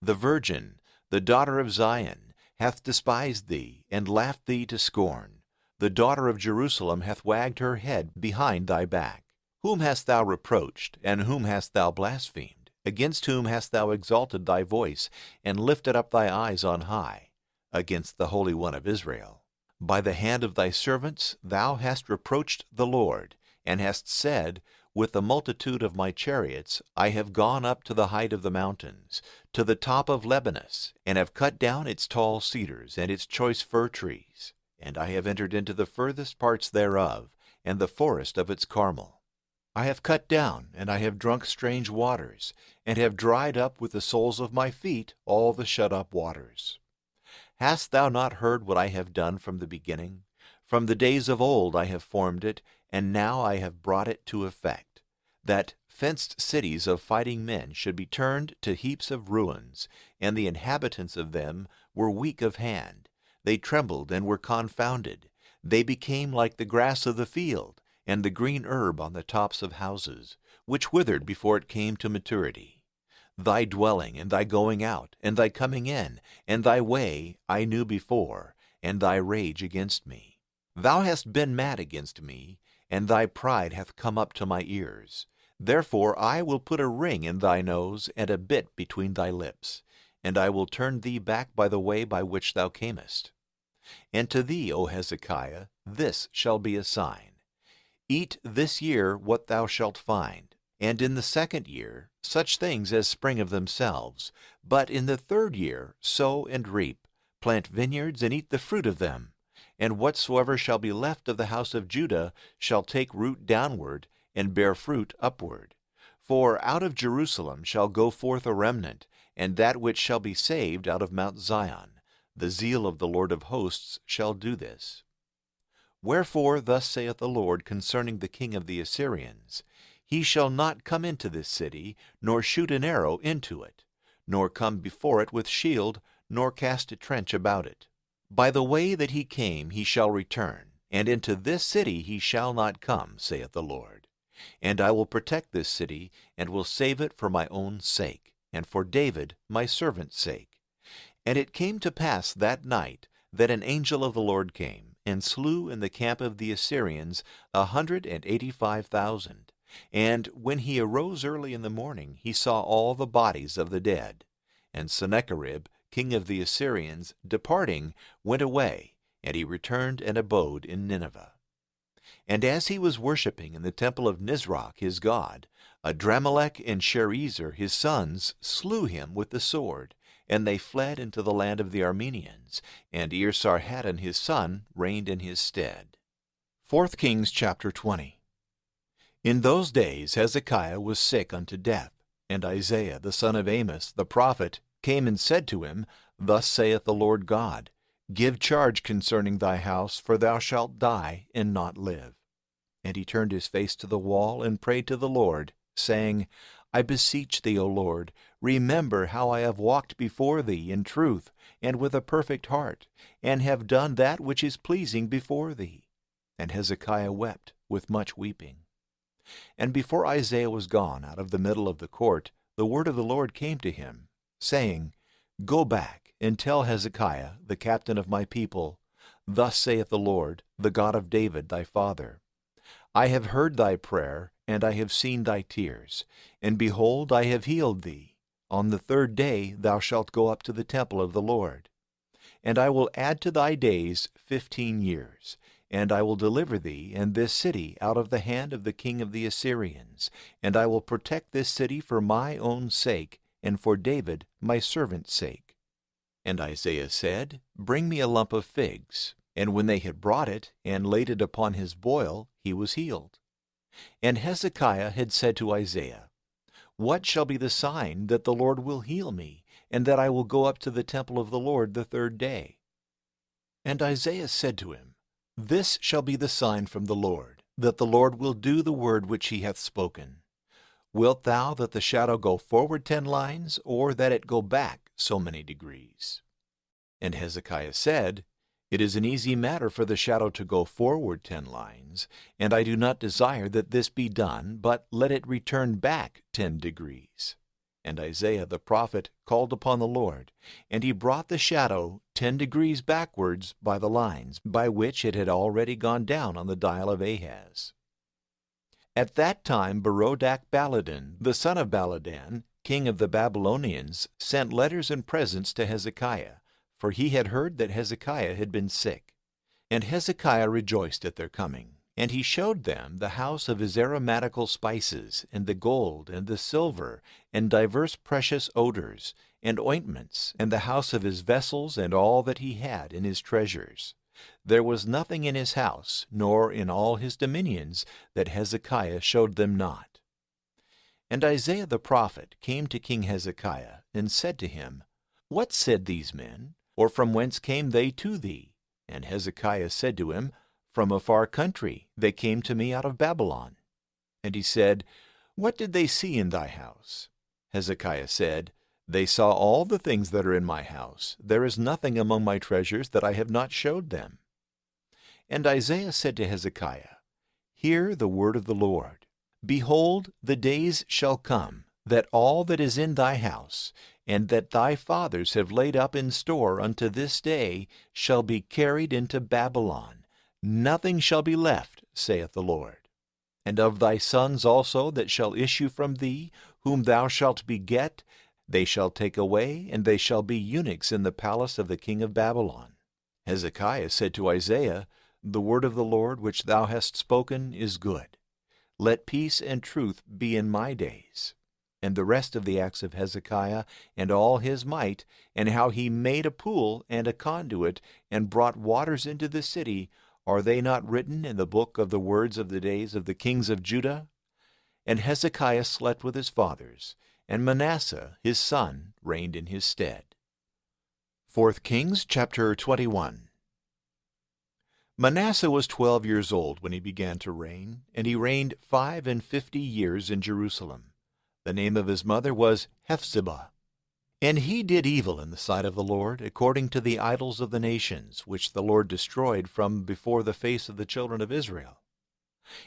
The virgin, the daughter of Zion, hath despised thee, and laughed thee to scorn. The daughter of Jerusalem hath wagged her head behind thy back. Whom hast thou reproached, and whom hast thou blasphemed? Against whom hast thou exalted thy voice, and lifted up thy eyes on high? Against the Holy One of Israel. By the hand of thy servants thou hast reproached the Lord, and hast said, With the multitude of my chariots I have gone up to the height of the mountains, to the top of Lebanon, and have cut down its tall cedars and its choice fir trees. And I have entered into the furthest parts thereof, and the forest of its Carmel. I have cut down, and I have drunk strange waters, and have dried up with the soles of my feet all the shut-up waters. Hast thou not heard what I have done from the beginning? From the days of old I have formed it, and now I have brought it to effect, that fenced cities of fighting men should be turned to heaps of ruins, and the inhabitants of them were weak of hand. They trembled and were confounded. They became like the grass of the field, and the green herb on the tops of houses, which withered before it came to maturity. Thy dwelling, and thy going out, and thy coming in, and thy way I knew before, and thy rage against me. Thou hast been mad against me, and thy pride hath come up to my ears. Therefore I will put a ring in thy nose, and a bit between thy lips, and I will turn thee back by the way by which thou camest. And to thee, O Hezekiah, this shall be a sign. Eat this year what thou shalt find, and in the second year such things as spring of themselves. But in the third year sow and reap, plant vineyards and eat the fruit of them. And whatsoever shall be left of the house of Judah shall take root downward, and bear fruit upward. For out of Jerusalem shall go forth a remnant, and that which shall be saved out of Mount Zion. The zeal of the Lord of hosts shall do this. Wherefore thus saith the Lord concerning the king of the Assyrians, He shall not come into this city, nor shoot an arrow into it, nor come before it with shield, nor cast a trench about it. By the way that he came he shall return, and into this city he shall not come, saith the Lord. And I will protect this city, and will save it for my own sake, and for David my servant's sake. And it came to pass that night that an angel of the Lord came, and slew in the camp of the Assyrians 185,000, And when he arose early in the morning, he saw all the bodies of the dead. And Sennacherib, king of the Assyrians, departing, went away, and he returned and abode in Nineveh. And as he was worshipping in the temple of Nisroch his god, Adramelech and Sharezer his sons slew him with the sword, and they fled into the land of the Arameans, and Esarhaddon his son reigned in his stead. 4 Kings chapter 20. In those days Hezekiah was sick unto death, and Isaiah the son of Amos the prophet came and said to him, Thus saith the Lord God, Give charge concerning thy house, for thou shalt die and not live. And he turned his face to the wall and prayed to the Lord, saying, I beseech thee, O Lord, remember how I have walked before thee in truth and with a perfect heart, and have done that which is pleasing before thee. And Hezekiah wept with much weeping. And before Isaiah was gone out of the middle of the court, the word of the Lord came to him, saying, Go back and tell Hezekiah, the captain of my people, Thus saith the Lord, the God of David thy father, I have heard thy prayer, and I have seen thy tears, and behold, I have healed thee. On the 3rd day thou shalt go up to the temple of the Lord. And I will add to thy days 15 years, and I will deliver thee and this city out of the hand of the king of the Assyrians, and I will protect this city for my own sake, and for David my servant's sake. And Isaiah said, Bring me a lump of figs. And when they had brought it, and laid it upon his boil, he was healed. And Hezekiah had said to Isaiah, What shall be the sign that the Lord will heal me, and that I will go up to the temple of the Lord the 3rd day? And Isaiah said to him, This shall be the sign from the Lord, that the Lord will do the word which he hath spoken. Wilt thou that the shadow go forward 10 lines, or that it go back so many degrees? And Hezekiah said, It is an easy matter for the shadow to go forward 10 lines, and I do not desire that this be done, but let it return back 10 degrees. And Isaiah the prophet called upon the Lord, and he brought the shadow 10 degrees backwards by the lines, by which it had already gone down on the dial of Ahaz. At that time Berodach-Baladan, the son of Baladan, king of the Babylonians, sent letters and presents to Hezekiah, for he had heard that Hezekiah had been sick. And Hezekiah rejoiced at their coming. And he showed them the house of his aromatical spices, and the gold, and the silver, and divers precious odors, and ointments, and the house of his vessels, and all that he had in his treasures. There was nothing in his house, nor in all his dominions, that Hezekiah showed them not. And Isaiah the prophet came to King Hezekiah, and said to him, What said these men? Or from whence came they to thee? And Hezekiah said to him, From a far country they came to me out of Babylon. And he said, What did they see in thy house? Hezekiah said, They saw all the things that are in my house. There is nothing among my treasures that I have not showed them. And Isaiah said to Hezekiah, Hear the word of the Lord. Behold, the days shall come, that all that is in thy house, and that thy fathers have laid up in store unto this day, shall be carried into Babylon. Nothing shall be left, saith the Lord. And of thy sons also that shall issue from thee, whom thou shalt beget, they shall take away, and they shall be eunuchs in the palace of the king of Babylon. Hezekiah said to Isaiah, The word of the Lord which thou hast spoken is good. Let peace and truth be in my days. And the rest of the acts of Hezekiah, and all his might, and how he made a pool and a conduit, and brought waters into the city, are they not written in the book of the words of the days of the kings of Judah? And Hezekiah slept with his fathers, and Manasseh his son reigned in his stead. 4 Kings chapter 21. Manasseh was 12 years old when he began to reign, and he reigned 55 years in Jerusalem. The name of his mother was Hephzibah. And he did evil in the sight of the Lord, according to the idols of the nations, which the Lord destroyed from before the face of the children of Israel.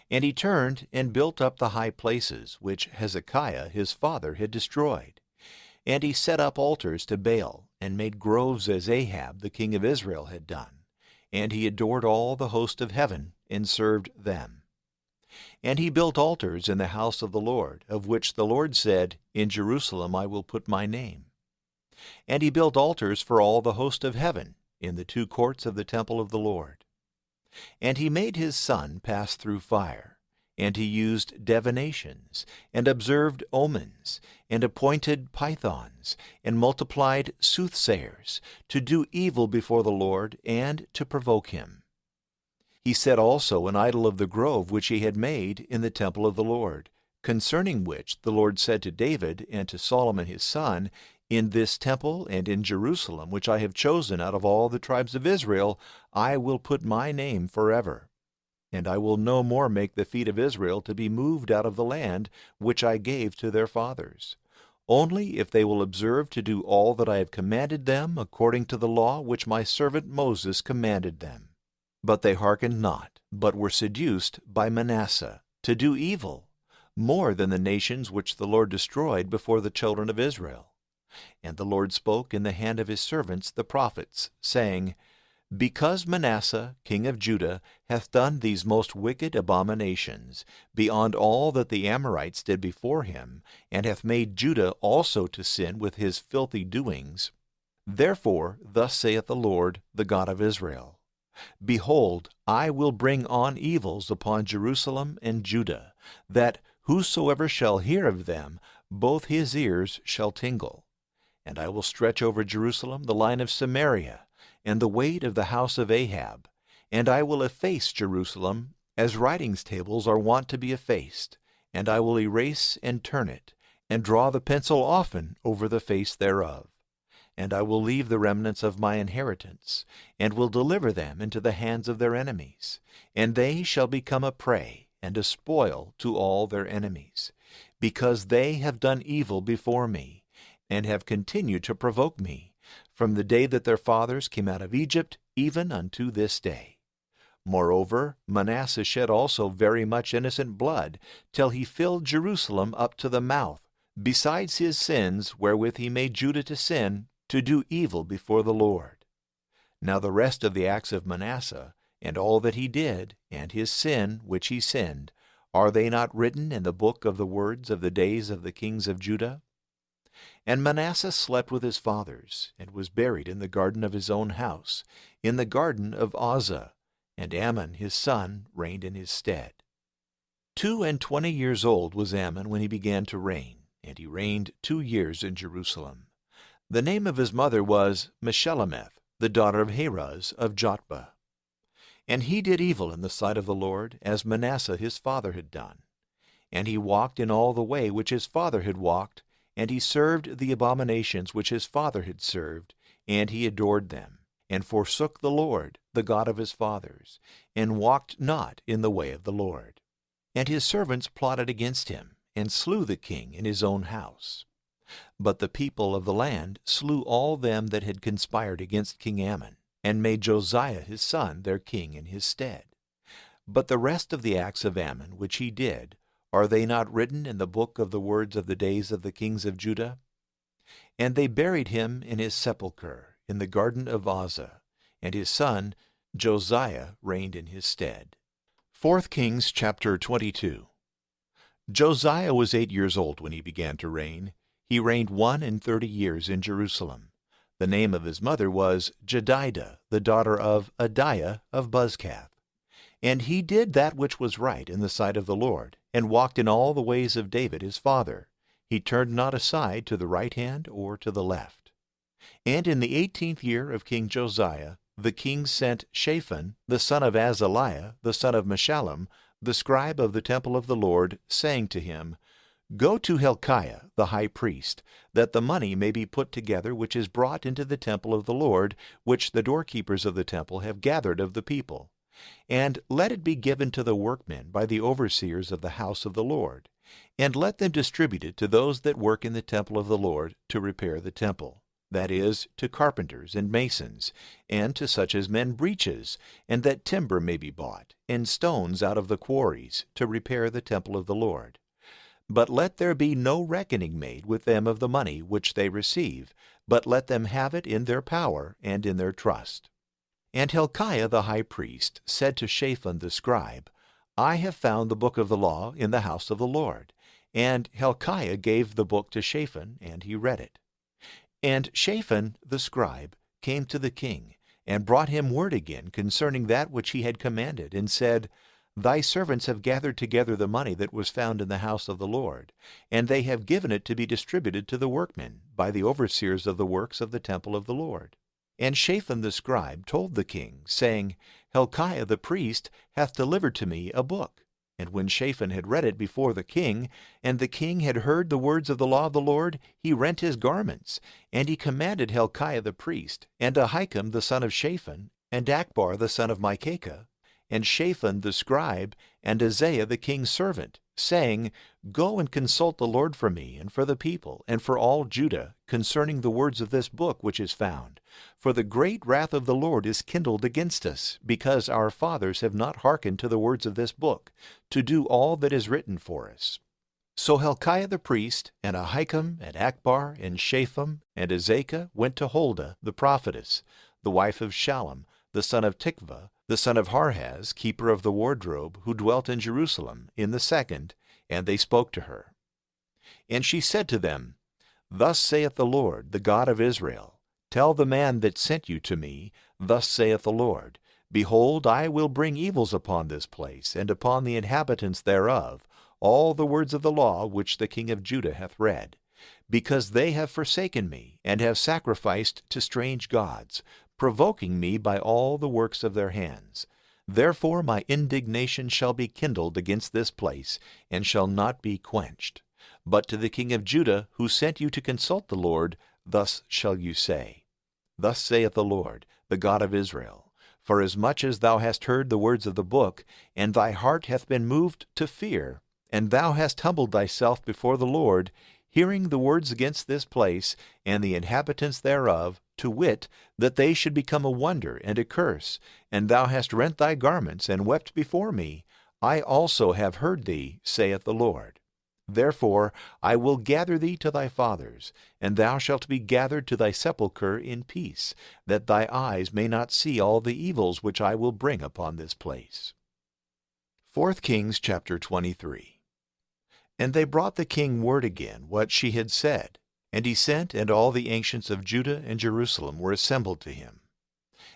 And he turned and built up the high places, which Hezekiah his father had destroyed. And he set up altars to Baal, and made groves as Ahab the king of Israel had done. And he adored all the host of heaven, and served them. And he built altars in the house of the Lord, of which the Lord said, In Jerusalem I will put my name. And he built altars for all the host of heaven, in the two courts of the temple of the Lord. And he made his son pass through fire, and he used divinations, and observed omens, and appointed pythons, and multiplied soothsayers, to do evil before the Lord, and to provoke him. He set also an idol of the grove which he had made in the temple of the Lord, concerning which the Lord said to David and to Solomon his son, In this temple and in Jerusalem, which I have chosen out of all the tribes of Israel, I will put my name forever. And I will no more make the feet of Israel to be moved out of the land which I gave to their fathers, only if they will observe to do all that I have commanded them according to the law which my servant Moses commanded them. But they hearkened not, but were seduced by Manasseh, to do evil, more than the nations which the Lord destroyed before the children of Israel. And the Lord spoke in the hand of his servants the prophets, saying, Because Manasseh, king of Judah, hath done these most wicked abominations, beyond all that the Amorites did before him, and hath made Judah also to sin with his filthy doings, therefore thus saith the Lord, the God of Israel, Behold, I will bring on evils upon Jerusalem and Judah, that whosoever shall hear of them, both his ears shall tingle. And I will stretch over Jerusalem the line of Samaria, and the weight of the house of Ahab, and I will efface Jerusalem, as writings tables are wont to be effaced, and I will erase and turn it, and draw the pencil often over the face thereof. And I will leave the remnants of my inheritance, and will deliver them into the hands of their enemies, and they shall become a prey and a spoil to all their enemies, because they have done evil before me, and have continued to provoke me, from the day that their fathers came out of Egypt, even unto this day. Moreover, Manasseh shed also very much innocent blood, till he filled Jerusalem up to the mouth, besides his sins wherewith he made Judah to sin, to do evil before the Lord. Now the rest of the acts of Manasseh, and all that he did, and his sin which he sinned, are they not written in the book of the words of the days of the kings of Judah? And Manasseh slept with his fathers, and was buried in the garden of his own house, in the garden of Uzzah, and Amon his son reigned in his stead. 22 years old was Amon when he began to reign, and he reigned 2 years in Jerusalem. The name of his mother was Meshullemeth, the daughter of Haraz of Jotbah. And he did evil in the sight of the Lord, as Manasseh his father had done. And he walked in all the way which his father had walked, and he served the abominations which his father had served, and he adored them, and forsook the Lord, the God of his fathers, and walked not in the way of the Lord. And his servants plotted against him, and slew the king in his own house. But the people of the land slew all them that had conspired against King Amon, and made Josiah his son their king in his stead. But the rest of the acts of Amon which he did, are they not written in the book of the words of the days of the kings of Judah? And they buried him in his sepulchre in the garden of Uzzah, and his son Josiah reigned in his stead. 4 Kings chapter 22. Josiah was 8 years old when he began to reign. He reigned 31 years in Jerusalem. The name of his mother was Jedidah, the daughter of Adiah of Buzkath. And he did that which was right in the sight of the Lord, and walked in all the ways of David his father. He turned not aside to the right hand or to the left. And in the 18th year of King Josiah, the king sent Shaphan, the son of Azaliah, the son of Meshullam, the scribe of the temple of the Lord, saying to him, Go to Hilkiah the high priest, that the money may be put together which is brought into the temple of the Lord, which the doorkeepers of the temple have gathered of the people. And let it be given to the workmen by the overseers of the house of the Lord, and let them distribute it to those that work in the temple of the Lord to repair the temple, that is, to carpenters and masons, and to such as mend breaches, and that timber may be bought, and stones out of the quarries, to repair the temple of the Lord. But let there be no reckoning made with them of the money which they receive, but let them have it in their power and in their trust. And Hilkiah the high priest said to Shaphan the scribe, I have found the book of the law in the house of the Lord. And Hilkiah gave the book to Shaphan, and he read it. And Shaphan the scribe came to the king, and brought him word again concerning that which he had commanded, and said, Thy servants have gathered together the money that was found in the house of the Lord, and they have given it to be distributed to the workmen by the overseers of the works of the temple of the Lord. And Shaphan the scribe told the king, saying, Hilkiah the priest hath delivered to me a book. And when Shaphan had read it before the king, and the king had heard the words of the law of the Lord, he rent his garments. And he commanded Hilkiah the priest, and Ahikam the son of Shaphan, and Akbar the son of Micaiah, and Shaphan the scribe, and Isaiah the king's servant, saying, Go and consult the Lord for me, and for the people, and for all Judah, concerning the words of this book which is found. For the great wrath of the Lord is kindled against us, because our fathers have not hearkened to the words of this book, to do all that is written for us. So Hilkiah the priest, and Ahikam, and Akbar, and Shaphan, and Azekah went to Huldah the prophetess, the wife of Shallum, the son of Tikvah, the son of Harhas, keeper of the wardrobe, who dwelt in Jerusalem, in the second, and they spoke to her. And she said to them, Thus saith the Lord, the God of Israel, Tell the man that sent you to me, Thus saith the Lord, Behold, I will bring evils upon this place, and upon the inhabitants thereof, all the words of the law which the king of Judah hath read, because they have forsaken me, and have sacrificed to strange gods, provoking me by all the works of their hands. Therefore my indignation shall be kindled against this place, and shall not be quenched. But to the king of Judah, who sent you to consult the Lord, thus shall you say, Thus saith the Lord, the God of Israel, Forasmuch as thou hast heard the words of the book, and thy heart hath been moved to fear, and thou hast humbled thyself before the Lord, hearing the words against this place, and the inhabitants thereof, to wit, that they should become a wonder and a curse, and thou hast rent thy garments, and wept before me, I also have heard thee, saith the Lord. Therefore I will gather thee to thy fathers, and thou shalt be gathered to thy sepulchre in peace, that thy eyes may not see all the evils which I will bring upon this place. 4 Kings chapter 23. And they brought the king word again what she had said. And he sent, and all the ancients of Judah and Jerusalem were assembled to him.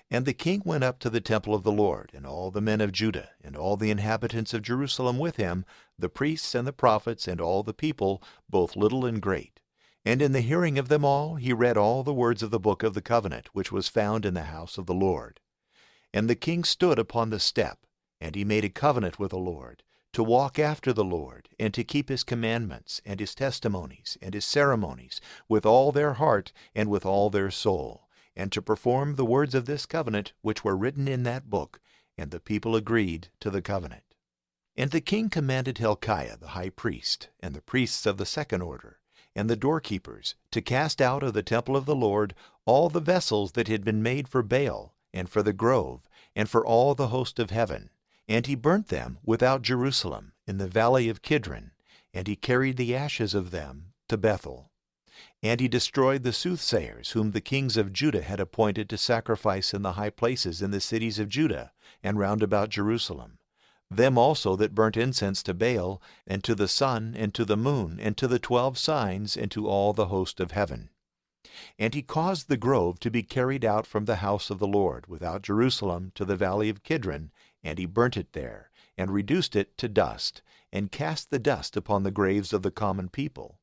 And the king went up to the temple of the Lord, and all the men of Judah, and all the inhabitants of Jerusalem with him, the priests and the prophets, and all the people, both little and great. And in the hearing of them all he read all the words of the book of the covenant, which was found in the house of the Lord. And the king stood upon the step, and he made a covenant with the Lord, to walk after the Lord, and to keep his commandments, and his testimonies, and his ceremonies, with all their heart and with all their soul, and to perform the words of this covenant which were written in that book. And the people agreed to the covenant. And the king commanded Hilkiah the high priest, and the priests of the second order, and the doorkeepers, to cast out of the temple of the Lord all the vessels that had been made for Baal, and for the grove, and for all the host of heaven. And he burnt them without Jerusalem, in the valley of Kidron, and he carried the ashes of them to Bethel. And he destroyed the soothsayers whom the kings of Judah had appointed to sacrifice in the high places in the cities of Judah, and round about Jerusalem. Them also that burnt incense to Baal, and to the sun, and to the moon, and to the 12 signs, and to all the host of heaven. And he caused the grove to be carried out from the house of the Lord, without Jerusalem, to the valley of Kidron, and he burnt it there, and reduced it to dust, and cast the dust upon the graves of the common people.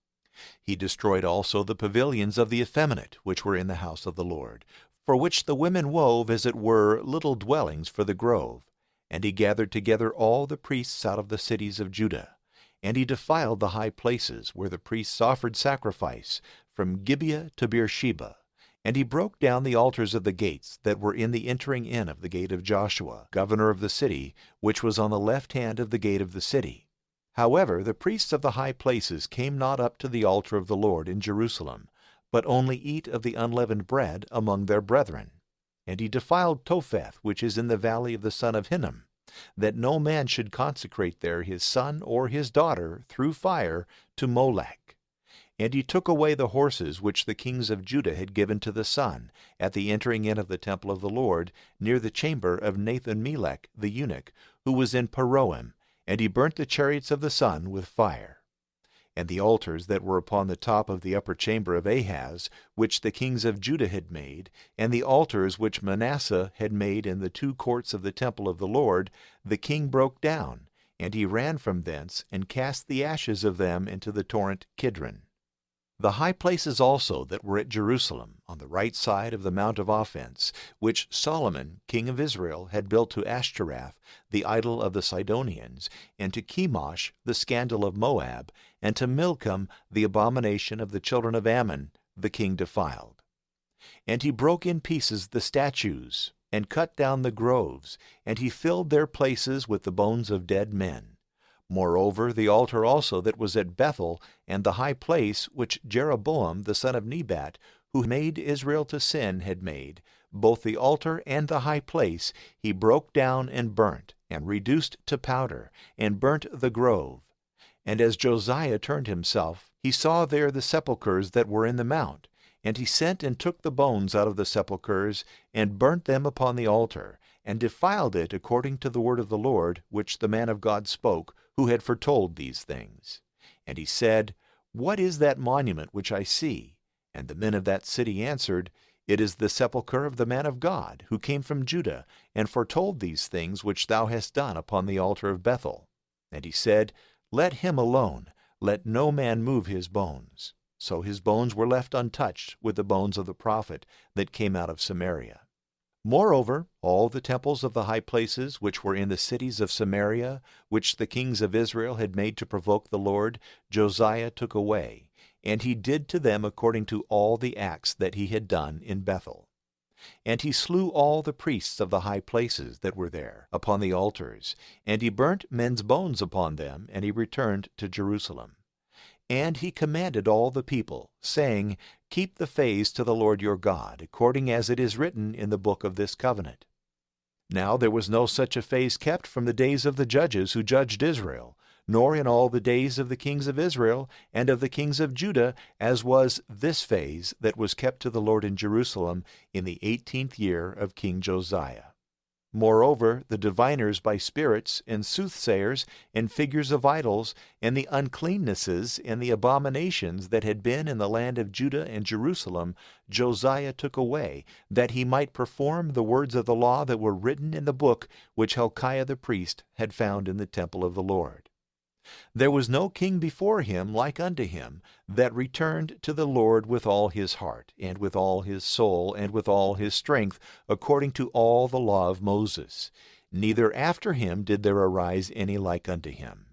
He destroyed also the pavilions of the effeminate, which were in the house of the Lord, for which the women wove, as it were, little dwellings for the grove. And he gathered together all the priests out of the cities of Judah. And he defiled the high places, where the priests offered sacrifice, from Gibeah to Beersheba. And he broke down the altars of the gates that were in the entering in of the gate of Joshua, governor of the city, which was on the left hand of the gate of the city. However, the priests of the high places came not up to the altar of the Lord in Jerusalem, but only eat of the unleavened bread among their brethren. And he defiled Topheth, which is in the valley of the son of Hinnom, that no man should consecrate there his son or his daughter through fire to Molech. And he took away the horses which the kings of Judah had given to the sun, at the entering in of the temple of the Lord, near the chamber of Nathan-Melech the eunuch, who was in Paroim, And he burnt the chariots of the sun with fire. And the altars that were upon the top of the upper chamber of Ahaz, which the kings of Judah had made, and the altars which Manasseh had made in the two courts of the temple of the Lord, the king broke down, and he ran from thence, and cast the ashes of them into the torrent Kidron. The high places also that were at Jerusalem, on the right side of the Mount of Offense, which Solomon, king of Israel, had built to Ashtaroth, the idol of the Sidonians, and to Chemosh, the scandal of Moab, and to Milcom, the abomination of the children of Ammon, the king defiled. And he broke in pieces the statues, and cut down the groves, and he filled their places with the bones of dead men. Moreover, the altar also that was at Bethel, and the high place which Jeroboam the son of Nebat, who made Israel to sin, had made, both the altar and the high place, he broke down and burnt, and reduced to powder, and burnt the grove. And as Josiah turned himself, he saw there the sepulchres that were in the mount, and he sent and took the bones out of the sepulchres, and burnt them upon the altar, and defiled it according to the word of the Lord, which the man of God spoke, who had foretold these things. And he said, What is that monument which I see? And the men of that city answered, It is the sepulchre of the man of God, who came from Judah, and foretold these things which thou hast done upon the altar of Bethel. And he said, Let him alone, let no man move his bones. So his bones were left untouched with the bones of the prophet that came out of Samaria. Moreover, all the temples of the high places which were in the cities of Samaria, which the kings of Israel had made to provoke the Lord, Josiah took away, and he did to them according to all the acts that he had done in Bethel. And he slew all the priests of the high places that were there upon the altars, and he burnt men's bones upon them, and he returned to Jerusalem. And he commanded all the people, saying, Keep the fays to the Lord your God, according as it is written in the book of this covenant. Now there was no such a fays kept from the days of the judges who judged Israel, nor in all the days of the kings of Israel and of the kings of Judah, as was this fays that was kept to the Lord in Jerusalem in the 18th year of King Josiah. Moreover, the diviners by spirits, and soothsayers, and figures of idols, and the uncleannesses and the abominations that had been in the land of Judah and Jerusalem, Josiah took away, that he might perform the words of the law that were written in the book which Hilkiah the priest had found in the temple of the Lord. There was no king before him like unto him, that returned to the Lord with all his heart, and with all his soul, and with all his strength, according to all the law of Moses. Neither after him did there arise any like unto him.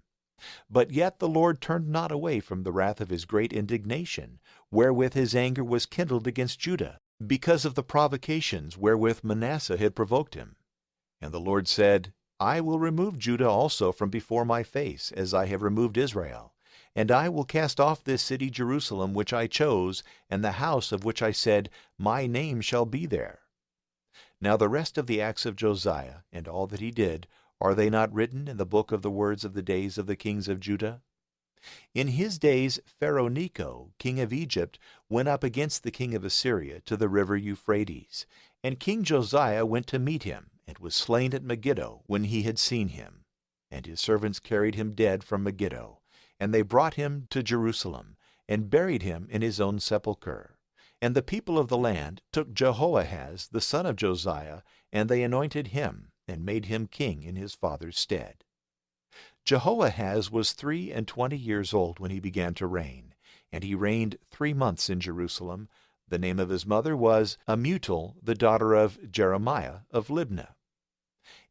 But yet the Lord turned not away from the wrath of his great indignation, wherewith his anger was kindled against Judah, because of the provocations wherewith Manasseh had provoked him. And the Lord said, I will remove Judah also from before my face, as I have removed Israel. And I will cast off this city Jerusalem which I chose, and the house of which I said, My name shall be there. Now the rest of the acts of Josiah, and all that he did, are they not written in the book of the words of the days of the kings of Judah? In his days Pharaoh Necho, king of Egypt, went up against the king of Assyria to the river Euphrates. And King Josiah went to meet him, and was slain at Megiddo when he had seen him. And his servants carried him dead from Megiddo, and they brought him to Jerusalem, and buried him in his own sepulchre. And the people of the land took Jehoahaz the son of Josiah, and they anointed him, and made him king in his father's stead. Jehoahaz was 23 years old when he began to reign, and he reigned 3 months in Jerusalem. The name of his mother was Amutal, the daughter of Jeremiah of Libnah.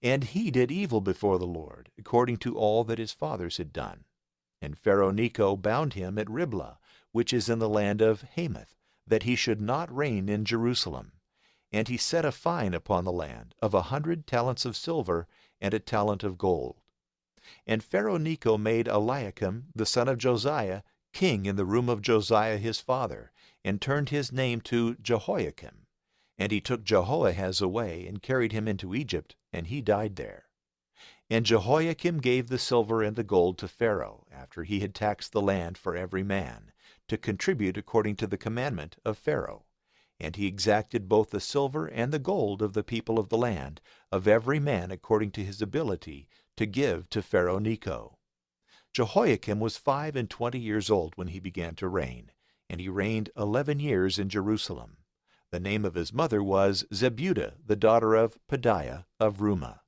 And he did evil before the Lord, according to all that his fathers had done. And Pharaoh Necho bound him at Riblah, which is in the land of Hamath, that he should not reign in Jerusalem. And he set a fine upon the land of 100 talents of silver and a talent of gold. And Pharaoh Necho made Eliakim, the son of Josiah, king in the room of Josiah his father, and turned his name to Jehoiakim. And he took Jehoahaz away, and carried him into Egypt, and he died there. And Jehoiakim gave the silver and the gold to Pharaoh, after he had taxed the land for every man, to contribute according to the commandment of Pharaoh. And he exacted both the silver and the gold of the people of the land, of every man according to his ability, to give to Pharaoh Necho. Jehoiakim was 25 years old when he began to reign, and he reigned 11 years in Jerusalem. The name of his mother was Zebudah, the daughter of Pedaiah of Rumah.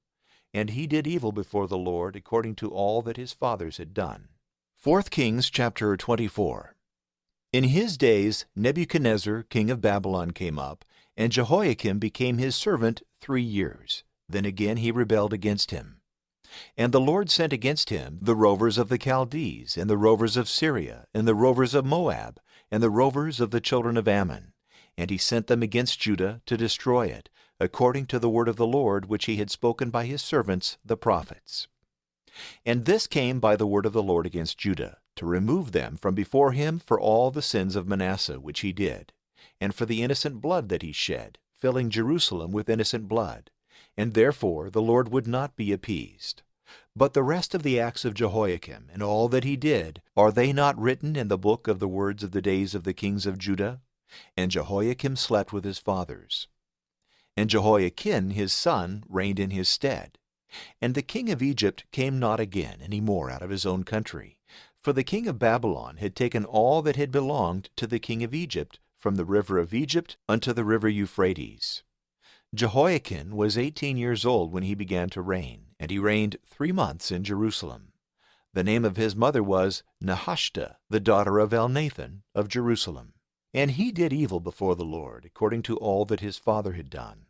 And he did evil before the Lord according to all that his fathers had done. 4 Kings chapter 24. In his days Nebuchadnezzar king of Babylon came up, and Jehoiakim became his servant 3 years. Then again he rebelled against him. And the Lord sent against him the rovers of the Chaldees, and the rovers of Syria, and the rovers of Moab, and the rovers of the children of Ammon. And he sent them against Judah to destroy it, according to the word of the Lord which he had spoken by his servants the prophets. And this came by the word of the Lord against Judah, to remove them from before him for all the sins of Manasseh which he did, and for the innocent blood that he shed, filling Jerusalem with innocent blood. And therefore the Lord would not be appeased. But the rest of the acts of Jehoiakim, and all that he did, are they not written in the book of the words of the days of the kings of Judah? And Jehoiakim slept with his fathers. And Jehoiakim his son reigned in his stead. And the king of Egypt came not again any more out of his own country. For the king of Babylon had taken all that had belonged to the king of Egypt, from the river of Egypt unto the river Euphrates. Jehoiakim was 18 years old when he began to reign, and he reigned 3 months in Jerusalem. The name of his mother was Nehushta, the daughter of Elnathan of Jerusalem. And he did evil before the Lord, according to all that his father had done.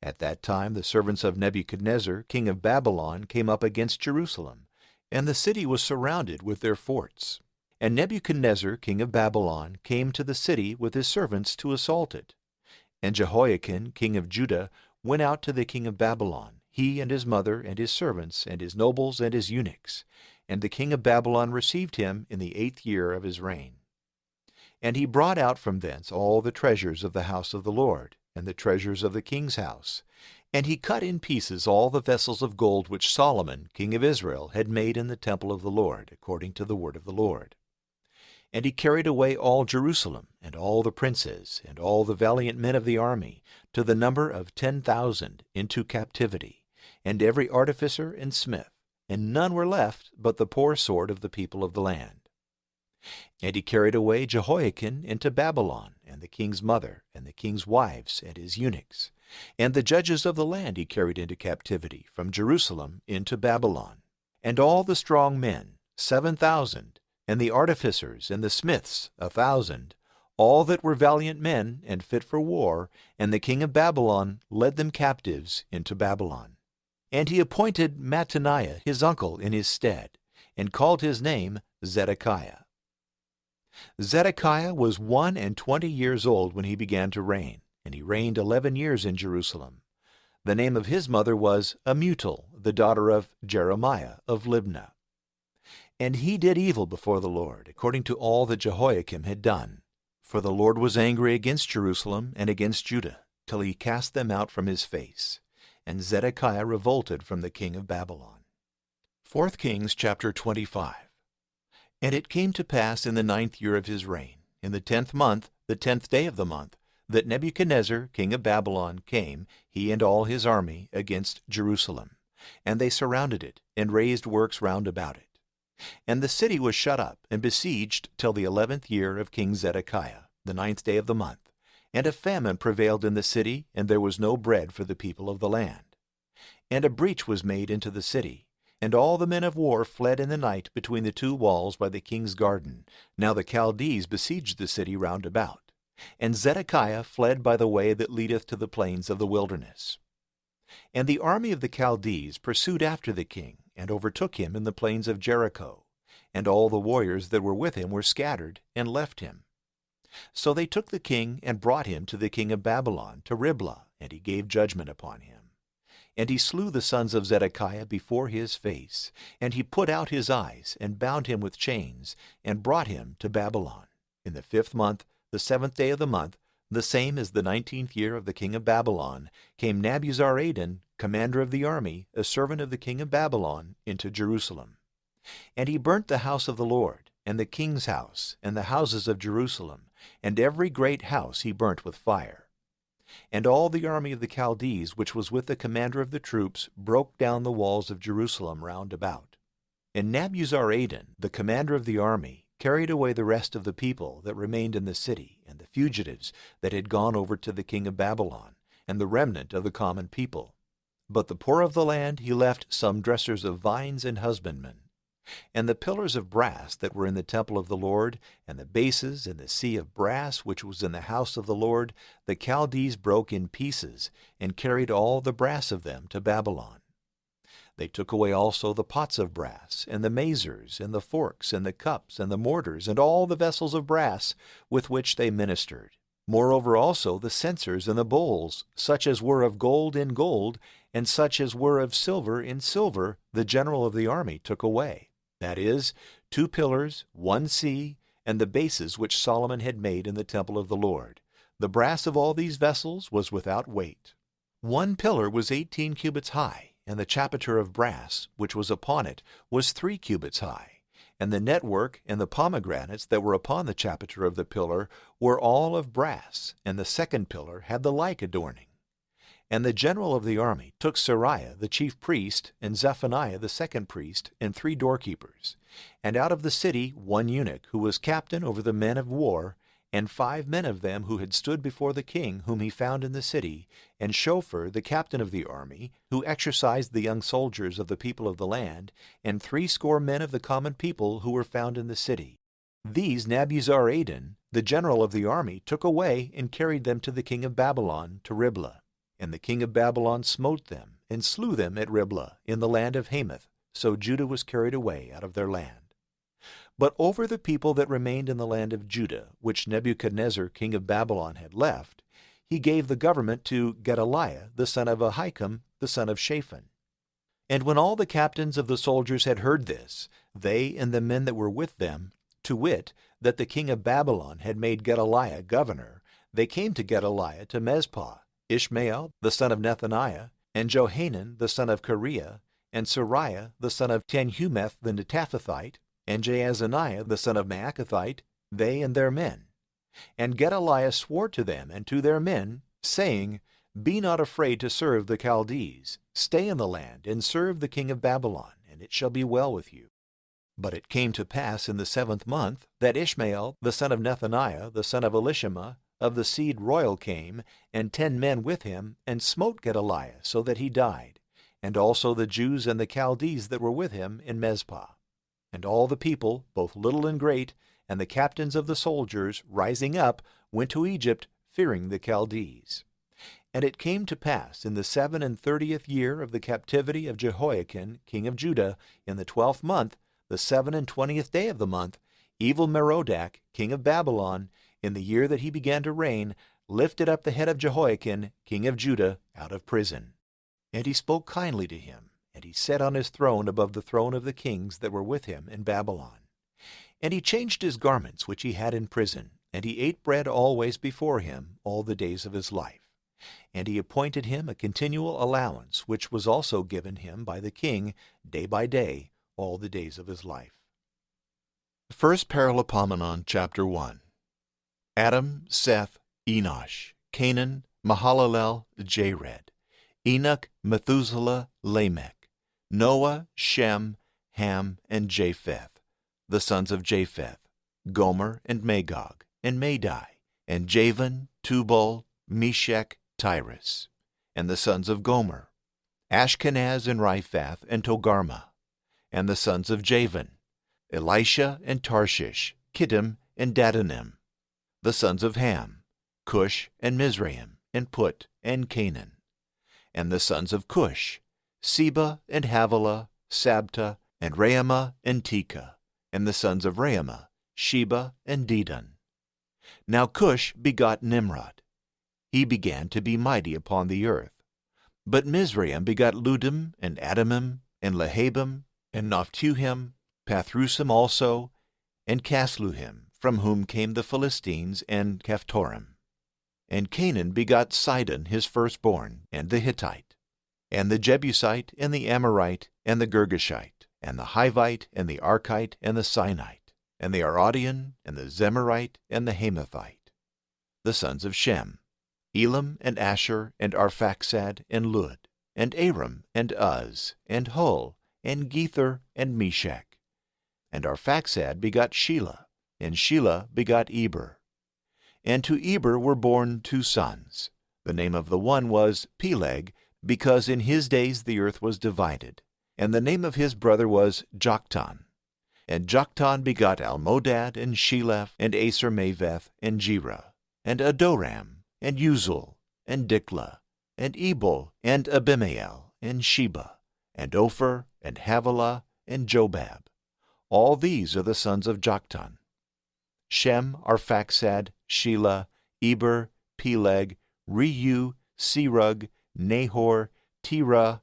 At that time the servants of Nebuchadnezzar, king of Babylon, came up against Jerusalem, and the city was surrounded with their forts. And Nebuchadnezzar, king of Babylon, came to the city with his servants to assault it. And Jehoiakim, king of Judah, went out to the king of Babylon, he and his mother and his servants and his nobles and his eunuchs. And the king of Babylon received him in the 8th year of his reign. And he brought out from thence all the treasures of the house of the Lord, and the treasures of the king's house. And he cut in pieces all the vessels of gold which Solomon, king of Israel, had made in the temple of the Lord, according to the word of the Lord. And he carried away all Jerusalem, and all the princes, and all the valiant men of the army, to the number of 10,000, into captivity, and every artificer and smith, and none were left but the poor sword of the people of the land. And he carried away Jehoiakim into Babylon, and the king's mother, and the king's wives, and his eunuchs. And the judges of the land he carried into captivity from Jerusalem into Babylon. And all the strong men, 7,000, and the artificers and the smiths 1,000, all that were valiant men and fit for war, and the king of Babylon led them captives into Babylon. And he appointed Mattaniah his uncle in his stead, and called his name Zedekiah. Zedekiah was 21 years old when he began to reign, and he reigned 11 years in Jerusalem. The name of his mother was Amutal, the daughter of Jeremiah of Libnah. And he did evil before the Lord, according to all that Jehoiakim had done. For the Lord was angry against Jerusalem and against Judah, till he cast them out from his face. And Zedekiah revolted from the king of Babylon. 4 Kings chapter 25. And it came to pass in the 9th year of his reign, in the 10th month, the 10th day of the month, that Nebuchadnezzar, king of Babylon, came, he and all his army, against Jerusalem. And they surrounded it, and raised works round about it. And the city was shut up and besieged till the 11th year of King Zedekiah, the 9th day of the month. And a famine prevailed in the city, and there was no bread for the people of the land. And a breach was made into the city, and all the men of war fled in the night between the 2 walls by the king's garden. Now the Chaldees besieged the city round about. And Zedekiah fled by the way that leadeth to the plains of the wilderness. And the army of the Chaldees pursued after the king, and overtook him in the plains of Jericho. And all the warriors that were with him were scattered, and left him. So they took the king, and brought him to the king of Babylon, to Riblah, and he gave judgment upon him. And he slew the sons of Zedekiah before his face, and he put out his eyes, and bound him with chains, and brought him to Babylon. In the 5th month, the 7th day of the month, the same as the 19th year of the king of Babylon, came Nebuzaradan, commander of the army, a servant of the king of Babylon, into Jerusalem. And he burnt the house of the Lord, and the king's house, and the houses of Jerusalem, and every great house he burnt with fire. And all the army of the Chaldees, which was with the commander of the troops, broke down the walls of Jerusalem round about. And Nebuzaradan, the commander of the army, carried away the rest of the people that remained in the city, and the fugitives that had gone over to the king of Babylon, and the remnant of the common people. But the poor of the land he left some dressers of vines and husbandmen. And the pillars of brass that were in the temple of the Lord, and the bases and the sea of brass which was in the house of the Lord, the Chaldees broke in pieces, and carried all the brass of them to Babylon. They took away also the pots of brass, and the mazers, and the forks, and the cups, and the mortars, and all the vessels of brass with which they ministered. Moreover also the censers and the bowls, such as were of gold in gold, and such as were of silver in silver, the general of the army took away. That is, 2 pillars, 1 sea, and the bases which Solomon had made in the temple of the Lord. The brass of all these vessels was without weight. 1 pillar was 18 cubits high, and the chapiter of brass, which was upon it, was 3 cubits high. And the network and the pomegranates that were upon the chapiter of the pillar were all of brass, and the second pillar had the like adorning. And the general of the army took Seraiah the chief priest, and Zephaniah the second priest, and 3 doorkeepers, and out of the city 1 eunuch, who was captain over the men of war, and 5 men of them who had stood before the king, whom he found in the city, and Shopher the captain of the army, who exercised the young soldiers of the people of the land, and 60 men of the common people who were found in the city. These Nebuzaradan, the general of the army, took away and carried them to the king of Babylon, to Riblah. And the king of Babylon smote them, and slew them at Riblah, in the land of Hamath. So Judah was carried away out of their land. But over the people that remained in the land of Judah, which Nebuchadnezzar king of Babylon had left, he gave the government to Gedaliah the son of Ahikam, the son of Shaphan. And when all the captains of the soldiers had heard this, they and the men that were with them, to wit, that the king of Babylon had made Gedaliah governor, they came to Gedaliah to Mizpah, Ishmael the son of Nethaniah, and Johanan the son of Kareah, and Seraiah the son of Tanhumeth the Netophathite, and Jaazaniah the son of Maacathite, they and their men. And Gedaliah swore to them and to their men, saying, Be not afraid to serve the Chaldees. Stay in the land, and serve the king of Babylon, and it shall be well with you. But it came to pass in the 7th month, that Ishmael the son of Nethaniah, the son of Elishama, of the seed royal came, and 10 men with him, and smote Gedaliah, so that he died, and also the Jews and the Chaldees that were with him in Mizpah. And all the people, both little and great, and the captains of the soldiers, rising up, went to Egypt, fearing the Chaldees. And it came to pass in the 37th year of the captivity of Jehoiakim, king of Judah, in the 12th month, the 27th day of the month, Evil-Merodach, king of Babylon, in the year that he began to reign, lifted up the head of Jehoiakim, king of Judah, out of prison. And he spoke kindly to him, and he sat on his throne above the throne of the kings that were with him in Babylon. And he changed his garments which he had in prison, and he ate bread always before him all the days of his life. And he appointed him a continual allowance, which was also given him by the king day by day all the days of his life. 1 Paralipomenon, chapter 1. Adam, Seth, Enosh, Canaan, Mahalalel, Jared, Enoch, Methuselah, Lamech, Noah, Shem, Ham, and Japheth, the sons of Japheth, Gomer, and Magog, and Madai, and Javan, Tubal, Meshech, Tyrus, and the sons of Gomer, Ashkenaz, and Riphath, and Togarmah, and the sons of Javan, Elisha, and Tarshish, Kittim, and Dadanim, the sons of Ham, Cush, and Mizraim, and Put, and Canaan, and the sons of Cush, Seba, and Havilah, Sabta, and Raamah, and Tekah, and the sons of Raamah, Sheba, and Dedan. Now Cush begot Nimrod. He began to be mighty upon the earth. But Mizraim begot Ludim, and Adamim, and Lehabim, and Naphtuhim, Pathrusim also, and Casluhim, from whom came the Philistines, and Caphtorim. And Canaan begot Sidon his firstborn, and the Hittite, and the Jebusite, and the Amorite, and the Girgashite, and the Hivite, and the Archite, and the Sinite, and the Aradian, and the Zemarite, and the Hamathite, the sons of Shem, Elam, and Asher, and Arphaxad, and Lud, and Aram, and Uz, and Hul, and Gether, and Meshech. And Arphaxad begot Shelah, and Shelah begot Eber. And to Eber were born 2 sons. The name of the one was Peleg, because in his days the earth was divided. And the name of his brother was Joktan. And Joktan begot Almodad, and Sheleph, and Aser-Maveth, and Jerah, and Adoram, and Uzal, and Diklah, and Ebal, and Abimael, and Sheba, and Ophir, and Havilah, and Jobab. All these are the sons of Joktan. Shem, Arphaxad, Shelah, Eber, Peleg, Reu, Serug, Nahor, Terah,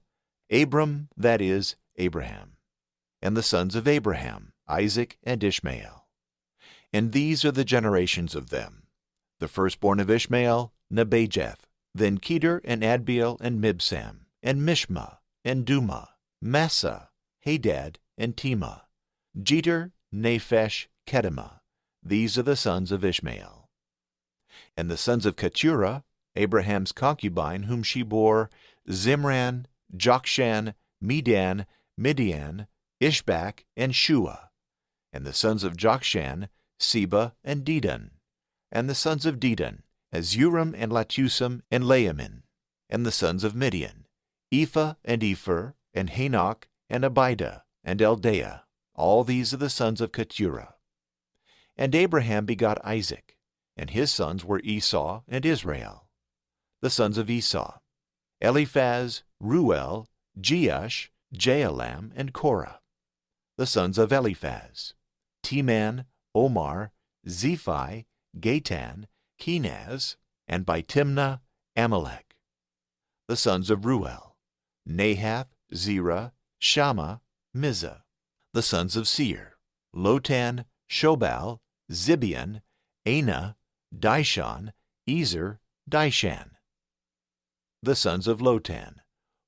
Abram, that is, Abraham. And the sons of Abraham, Isaac, and Ishmael. And these are the generations of them. The firstborn of Ishmael, Nebajoth, then Kedar, and Adbeel, and Mibsam, and Mishma, and Duma, Massa, Hadad, and Tema, Jeter, Naphesh, Kedemah. These are the sons of Ishmael. And the sons of Keturah, Abraham's concubine, whom she bore, Zimran, Jokshan, Medan, Midian, Ishbak, and Shua. And the sons of Jokshan, Seba, and Dedan. And the sons of Dedan, Azuram, and Latusam, and Laamin. And the sons of Midian, Ephah, and Epher, and Hanok, and Abida, and Eldaah. All these are the sons of Keturah. And Abraham begot Isaac, and his sons were Esau and Israel. The sons of Esau, Eliphaz, Ruel, Jeush, Jaalam, and Korah. The sons of Eliphaz, Teman, Omar, Zephi, Gatan, Kenaz, and by Timnah, Amalek. The sons of Ruel, Nahath, Zerah, Shammah, Mizah. The sons of Seir, Lotan, Shobal, Zibeon, Anah, Dishon, Ezer, Dishan. The sons of Lotan,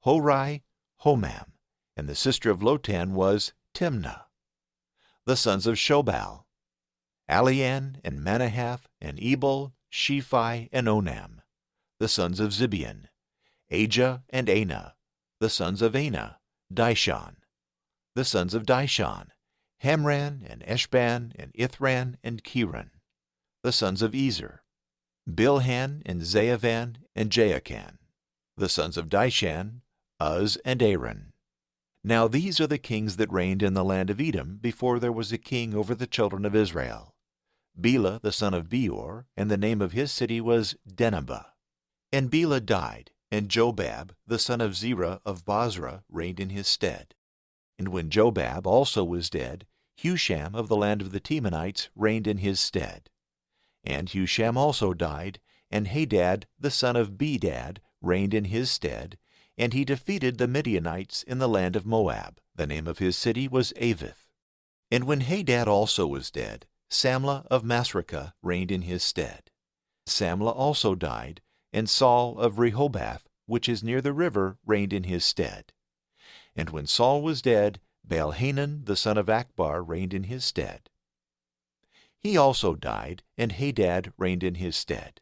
Horai, Homam, and the sister of Lotan was Timnah. The sons of Shobal, Alian, and Manahath, and Ebal, Shephi, and Onam. The sons of Zibeon, Ajah, and Anah. The sons of Anah, Dishon. The sons of Dishon, Hamran, and Eshban, and Ithran, and Kiran. The sons of Ezer, Bilhan, and Zaavan, and Jaakan. The sons of Dishan, Uz, and Aaron. Now these are the kings that reigned in the land of Edom before there was a king over the children of Israel. Bela the son of Beor, and the name of his city was Denabah. And Bela died, and Jobab the son of Zerah of Bozrah reigned in his stead. And when Jobab also was dead, Husham of the land of the Temanites reigned in his stead. And Husham also died, and Hadad the son of Bedad reigned in his stead, and he defeated the Midianites in the land of Moab. The name of his city was Avith. And when Hadad also was dead, Samlah of Masrekah reigned in his stead. Samlah also died, and Saul of Rehoboth, which is near the river, reigned in his stead. And when Saul was dead, Baal-Hanan the son of Akbar reigned in his stead. He also died, and Hadad reigned in his stead.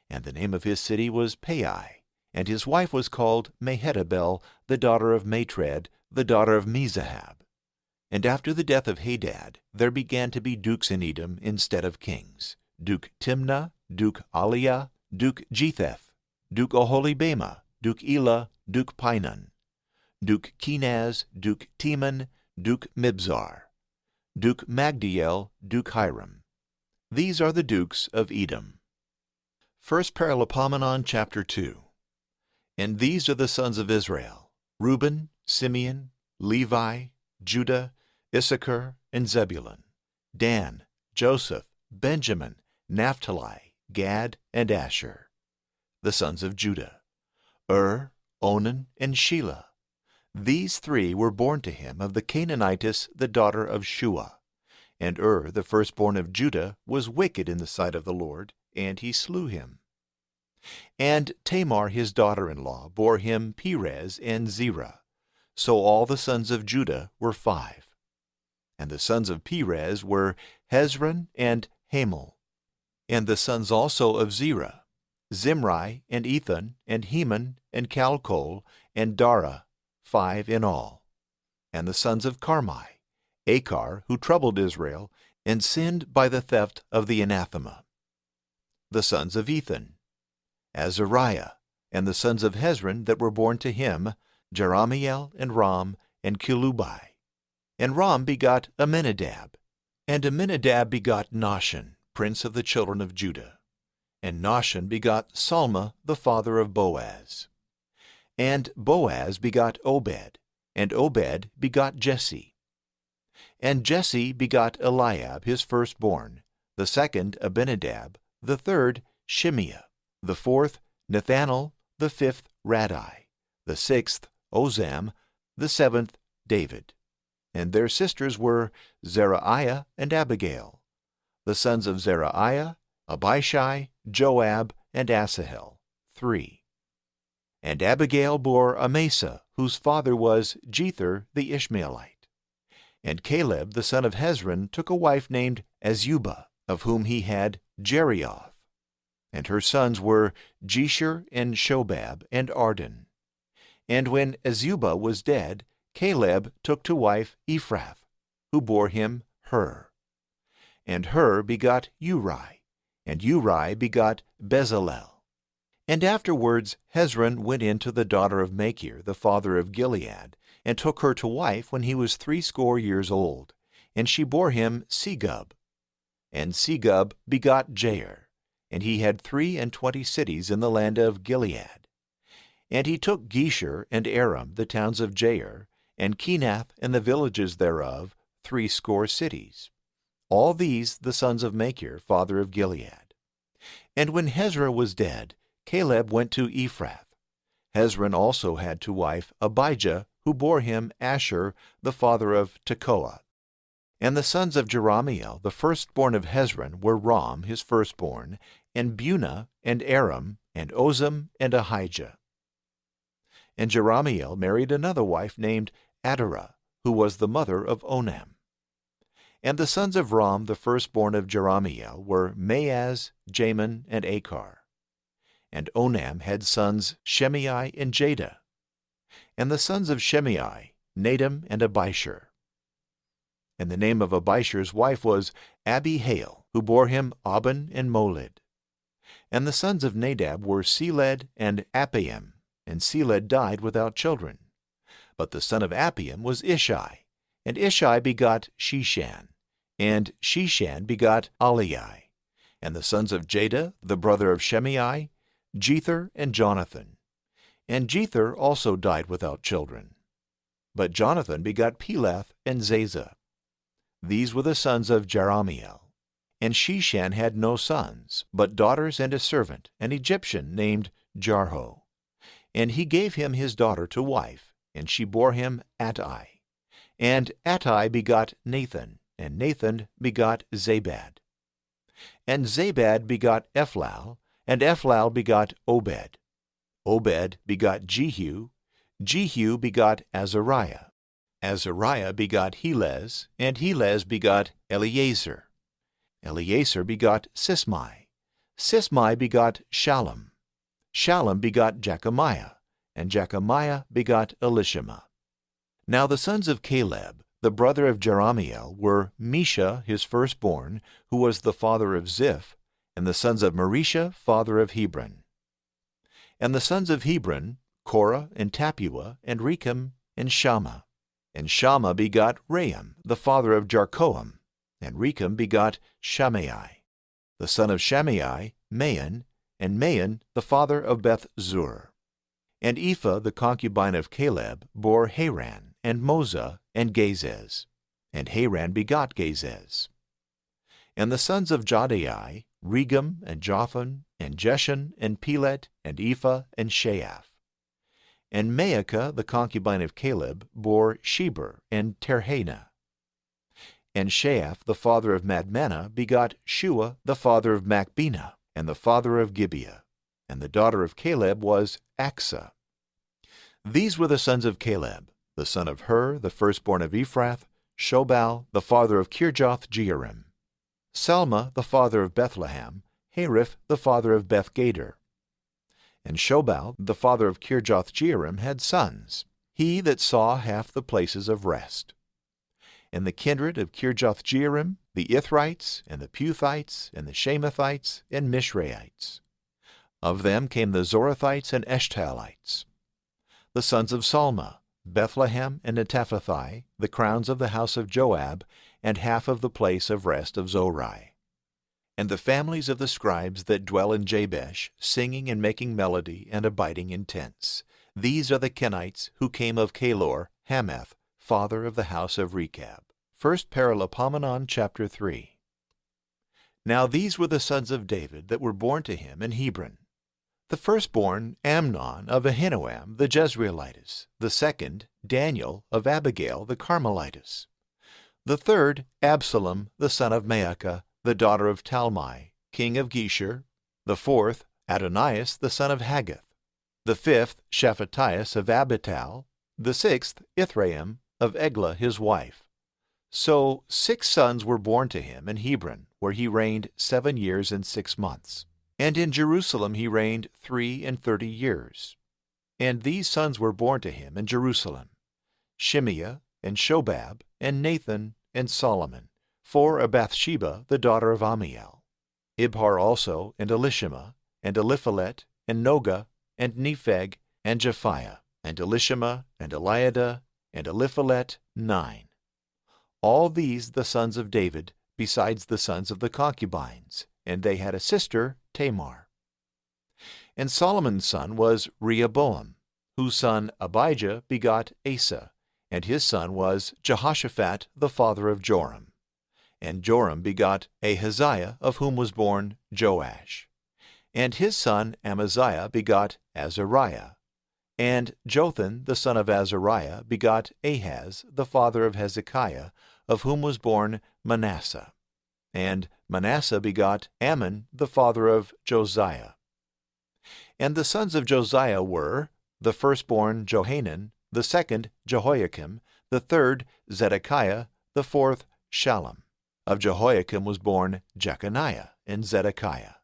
And the name of his city was Pai, and his wife was called Mehetabel, the daughter of Matred, the daughter of Mezahab. And after the death of Hadad, there began to be dukes in Edom instead of kings, Duke Timnah, Duke Aliah, Duke Jetheth, Duke Oholibamah, Duke Elah, Duke Pinon, Duke Kenaz, Duke Teman, Duke Mibzar, Duke Magdiel, Duke Hiram. These are the dukes of Edom. 1 Paralipomenon chapter 2. And these are the sons of Israel, Reuben, Simeon, Levi, Judah, Issachar, and Zebulun, Dan, Joseph, Benjamin, Naphtali, Gad, and Asher. The sons of Judah, Onan, and Shelah. These three were born to him of the Canaanitess, the daughter of Shua. And the firstborn of Judah, was wicked in the sight of the Lord, and he slew him. And Tamar his daughter-in-law bore him Perez and Zerah. So all the sons of Judah were 5. And the sons of Perez were Hezron and Hamul. And the sons also of Zerah, Zimri, and Ethan, and Heman, and Calcol, and Dara, 5 in all. And the sons of Carmi, Achar, who troubled Israel, and sinned by the theft of the anathema. The sons of Ethan, Azariah, and the sons of Hezron that were born to him, Jerahmeel, and Ram, and Chelubai. And Ram begot Amminadab, and Amminadab begot Nahshon, prince of the children of Judah. And Nahshon begot Salma, the father of Boaz. And Boaz begot Obed, and Obed begot Jesse. And Jesse begot Eliab his firstborn, the second Abinadab, the third Shimeah, the fourth Nethanel, the fifth Radai, the sixth Ozam, the seventh David. And their sisters were Zeruiah and Abigail. The sons of Zeruiah, Abishai, Joab, and Asahel, 3. And Abigail bore Amasa, whose father was Jether the Ishmaelite. And Caleb the son of Hezron took a wife named Azubah, of whom he had Jerioth. And her sons were Jesher and Shobab and Arden. And when Azubah was dead, Caleb took to wife Ephrath, who bore him Hur. And Hur begot Uri, and Uri begot Bezalel. And afterwards Hezron went in to the daughter of Machir, the father of Gilead, and took her to wife when he was 80 years old, and she bore him Segub. And Segub begot Jair, and he had 23 cities in the land of Gilead. And he took Gesher and Aram, the towns of Jair, and Kenath and the villages thereof, 80 cities. All these the sons of Machir, father of Gilead. And when Hezron was dead, Caleb went to Ephrath. Hezron also had to wife Abijah, who bore him Asher, the father of Tekoa. And the sons of Jerahmeel, the firstborn of Hezron, were Ram, his firstborn, and Bunah, and Aram, and Ozam, and Ahijah. And Jerahmeel married another wife named Adarah, who was the mother of Onam. And the sons of Ram, the firstborn of Jerahmeel, were Maaz, Jamin, and Achar. And Onam had sons Shemei and Jada. And the sons of Shemei, Nadam and Abishur. And the name of Abishur's wife was Abihail, who bore him Aban and Molid. And the sons of Nadab were Seled and Appaim, and Seled died without children. But the son of Appaim was Ishai, and Ishai begot Sheshan, and Sheshan begot Aliai. And the sons of Jada, the brother of Shemei, Jether and Jonathan. And Jether also died without children. But Jonathan begot Peleth and Zazah. These were the sons of Jerahmeel. And Sheshan had no sons, but daughters and a servant, an Egyptian named Jarho. And he gave him his daughter to wife, and she bore him Attai. And Attai begot Nathan, and Nathan begot Zabad. And Zabad begot Ephlal, and Ephlal begot Obed. Obed begot Jehu, Jehu begot Azariah. Azariah begot Helez, and Helez begot Eleazar. Eleazar begot Sismai. Sismai begot Shallum. Shallum begot Jechamiah, and Jechamiah begot Elishama. Now the sons of Caleb, the brother of Jerahmeel, were Mesha his firstborn, who was the father of Ziph, and the sons of Marisha, father of Hebron. And the sons of Hebron, Korah, and Tappuah, and Rechem, and Shammah. And Shammah begot Raam, the father of Jarkoam, and Rechem begot Shammai. The son of Shammai, Maon, and Maon the father of Beth-zur. And Ephah, the concubine of Caleb, bore Haran, and Moza, and Gazez. And Haran begot Gazez. And the sons of Jadai, Regem, and Jotham, and Jeshan, and Pelet, and Ephah, and Sheaph. And Maacah, the concubine of Caleb, bore Sheber and Terhana. And Sheaph, the father of Madmannah, begot Shua, the father of Machbenah, and the father of Gibeah. And the daughter of Caleb was Achsah. These were the sons of Caleb, the son of Hur, the firstborn of Ephrath, Shobal, the father of Kirjath-jearim, Salma, the father of Bethlehem, Hariph, the father of Beth-gader, And Shobal, the father of Kirjath-jearim, had sons, he that saw half the places of rest. And the kindred of Kirjath-jearim, the Ithrites, and the Puthites, and the Shemethites, and Mishraites. Of them came the Zorathites and Eshtahelites. The sons of Salma, Bethlehem and Netophathi, the crowns of the house of Joab, and half of the place of rest of Zorai. And the families of the scribes that dwell in Jabesh, singing and making melody and abiding in tents. These are the Kenites who came of Calor, Hamath, father of the house of Rechab. 1 Paralipomenon chapter 3. Now these were the sons of David that were born to him in Hebron. The firstborn, Amnon of Ahinoam the Jezreelitess. The second, Daniel of Abigail the Carmelitess. The third, Absalom the son of Maacah, the daughter of Talmai, king of Geshur. The fourth, Adonias the son of Haggith. The fifth, Shephatias of Abital. The sixth, Ithraim of Eglah his wife. So 6 sons were born to him in Hebron, where he reigned 7 years and 6 months. And in Jerusalem he reigned 33 years. And these sons were born to him in Jerusalem: Shimea, and Shobab, and Nathan, and Solomon, 4 of Bathsheba the daughter of Ammiel. Ibhar also, and Elishama, and Eliphalet, and Noga, and Nepheg, and Japhiah, and Elishama, and Eliada, and Eliphalet, 9. All these the sons of David, besides the sons of the concubines, and they had a sister, Tamar. And Solomon's son was Rehoboam, whose son Abijah begot Asa, and his son was Jehoshaphat the father of Joram. And Joram begot Ahaziah, of whom was born Joash. And his son Amaziah begot Azariah. And Jotham the son of Azariah begot Ahaz, the father of Hezekiah, of whom was born Manasseh. And Manasseh begot Ammon, the father of Josiah. And the sons of Josiah were, the firstborn Johanan, the second Jehoiakim, the third Zedekiah, the fourth Shallum. Of Jehoiakim was born Jeconiah and Zedekiah.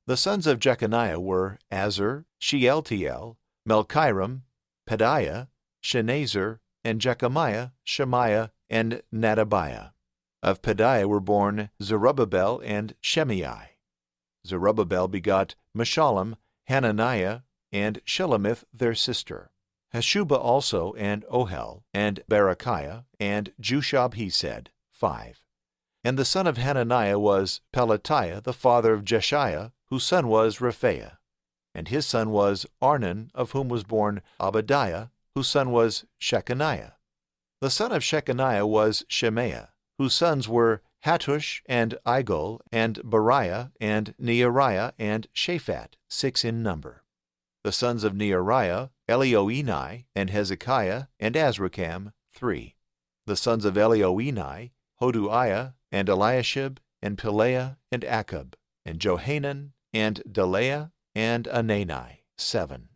The sons of Jeconiah were Azur, Shealtiel, Melchiram, Pedaiah, Shenazzar, and Jechemiah, Shemaiah, and Nadabiah. Of Pedaiah were born Zerubbabel and Shemai. Zerubbabel begot Meshullam, Hananiah, and Shelemith their sister. Hashubah also, and Ohel, and Berechiah, and Jushab-hesed, 5. And the son of Hananiah was Pelatiah, the father of Jeshiah, whose son was Rephaiah. And his son was Arnan, of whom was born Obadiah, whose son was Shechaniah. The son of Shechaniah was Shemaiah, whose sons were Hattush, and Igol, and Bariah, and Neariah, and Shaphat, 6 in number. The sons of Neariah, Elioenai, and Hezekiah, and Azrikam, 3. The sons of Elioenai, Hoduiah, and Eliashib, and Pileah, and Akab, and Johanan, and Delaiah, and Anani, 7.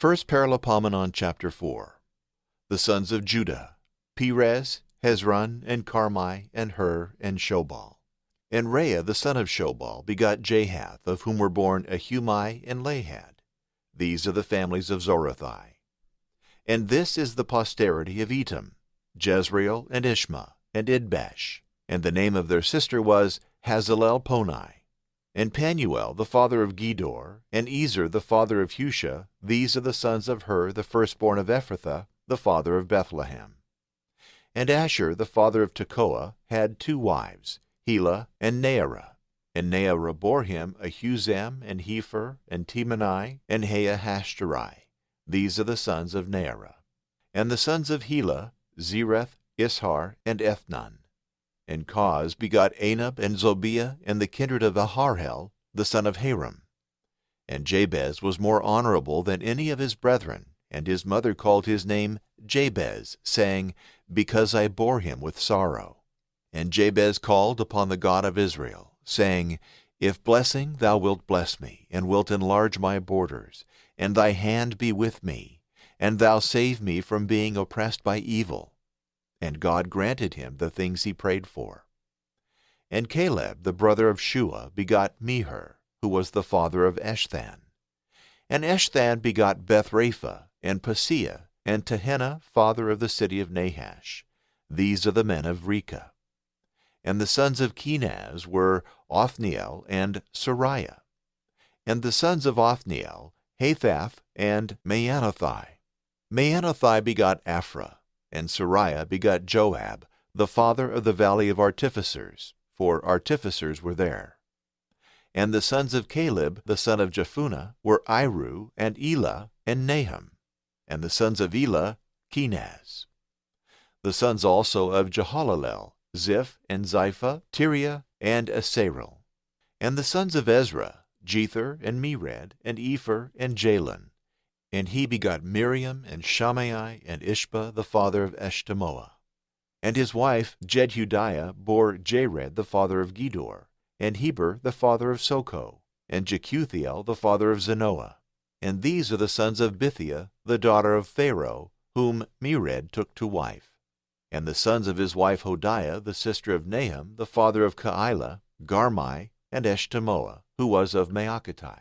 1 Paralipomenon chapter 4. The sons of Judah, Perez, Hezron, and Carmi, and Hur, and Shobal. And Rhea the son of Shobal begot Jahath, of whom were born Ahumai and Lahad. These are the families of Zorathai. And this is the posterity of Etam, Jezreel, and Ishma, and Idbash. And the name of their sister was Hazalelponi. And Panuel the father of Gedor, and Ezer the father of Husha. These are the sons of Hur the firstborn of Ephrathah, the father of Bethlehem. And Asher the father of Tekoa had 2 wives, Helah and Naarah. And Naarah bore him Ahuzam, and Hepher, and Temani, and Haahashtari. These are the sons of Naarah. And the sons of Helah, Zereth, Ishar, and Ethnan. And Koz begot Anab and Zobiah, and the kindred of Aharhel, the son of Haram. And Jabez was more honorable than any of his brethren, and his mother called his name Jabez, saying, Because I bore him with sorrow. And Jabez called upon the God of Israel, saying, If blessing thou wilt bless me, and wilt enlarge my borders, and thy hand be with me, and thou save me from being oppressed by evil. And God granted him the things he prayed for. And Caleb the brother of Shua begot Meher, who was the father of Eshthan. And Eshthad begot Bethrapha, and Paseah, and Tehenna, father of the city of Nahash. These are the men of Rechah. And the sons of Kenaz were Othniel and Sariah. And the sons of Othniel, Hathath and Maanothai. Maanothai begot Aphrah, and Sariah begot Joab, the father of the valley of artificers, for artificers were there. And the sons of Caleb, the son of Jephunneh, were Iru, and Elah, and Nahum. And the sons of Elah, Kenaz. The sons also of Jehalalel, Ziph, and Ziphah, Tiria, and Asarel. And the sons of Ezra, Jether, and Mered, and Epher, and Jalon. And he begot Miriam, and Shammai, and Ishba, the father of Eshtemoa. And his wife Jedhudiah bore Jared, the father of Gedor, and Heber, the father of Soko, and Jekuthiel, the father of Zanoah. And these are the sons of Bithiah, the daughter of Pharaoh, whom Mered took to wife. And the sons of his wife Hodiah, the sister of Nahum, the father of Keilah, Garmai, and Eshtemoa, who was of Maachatai.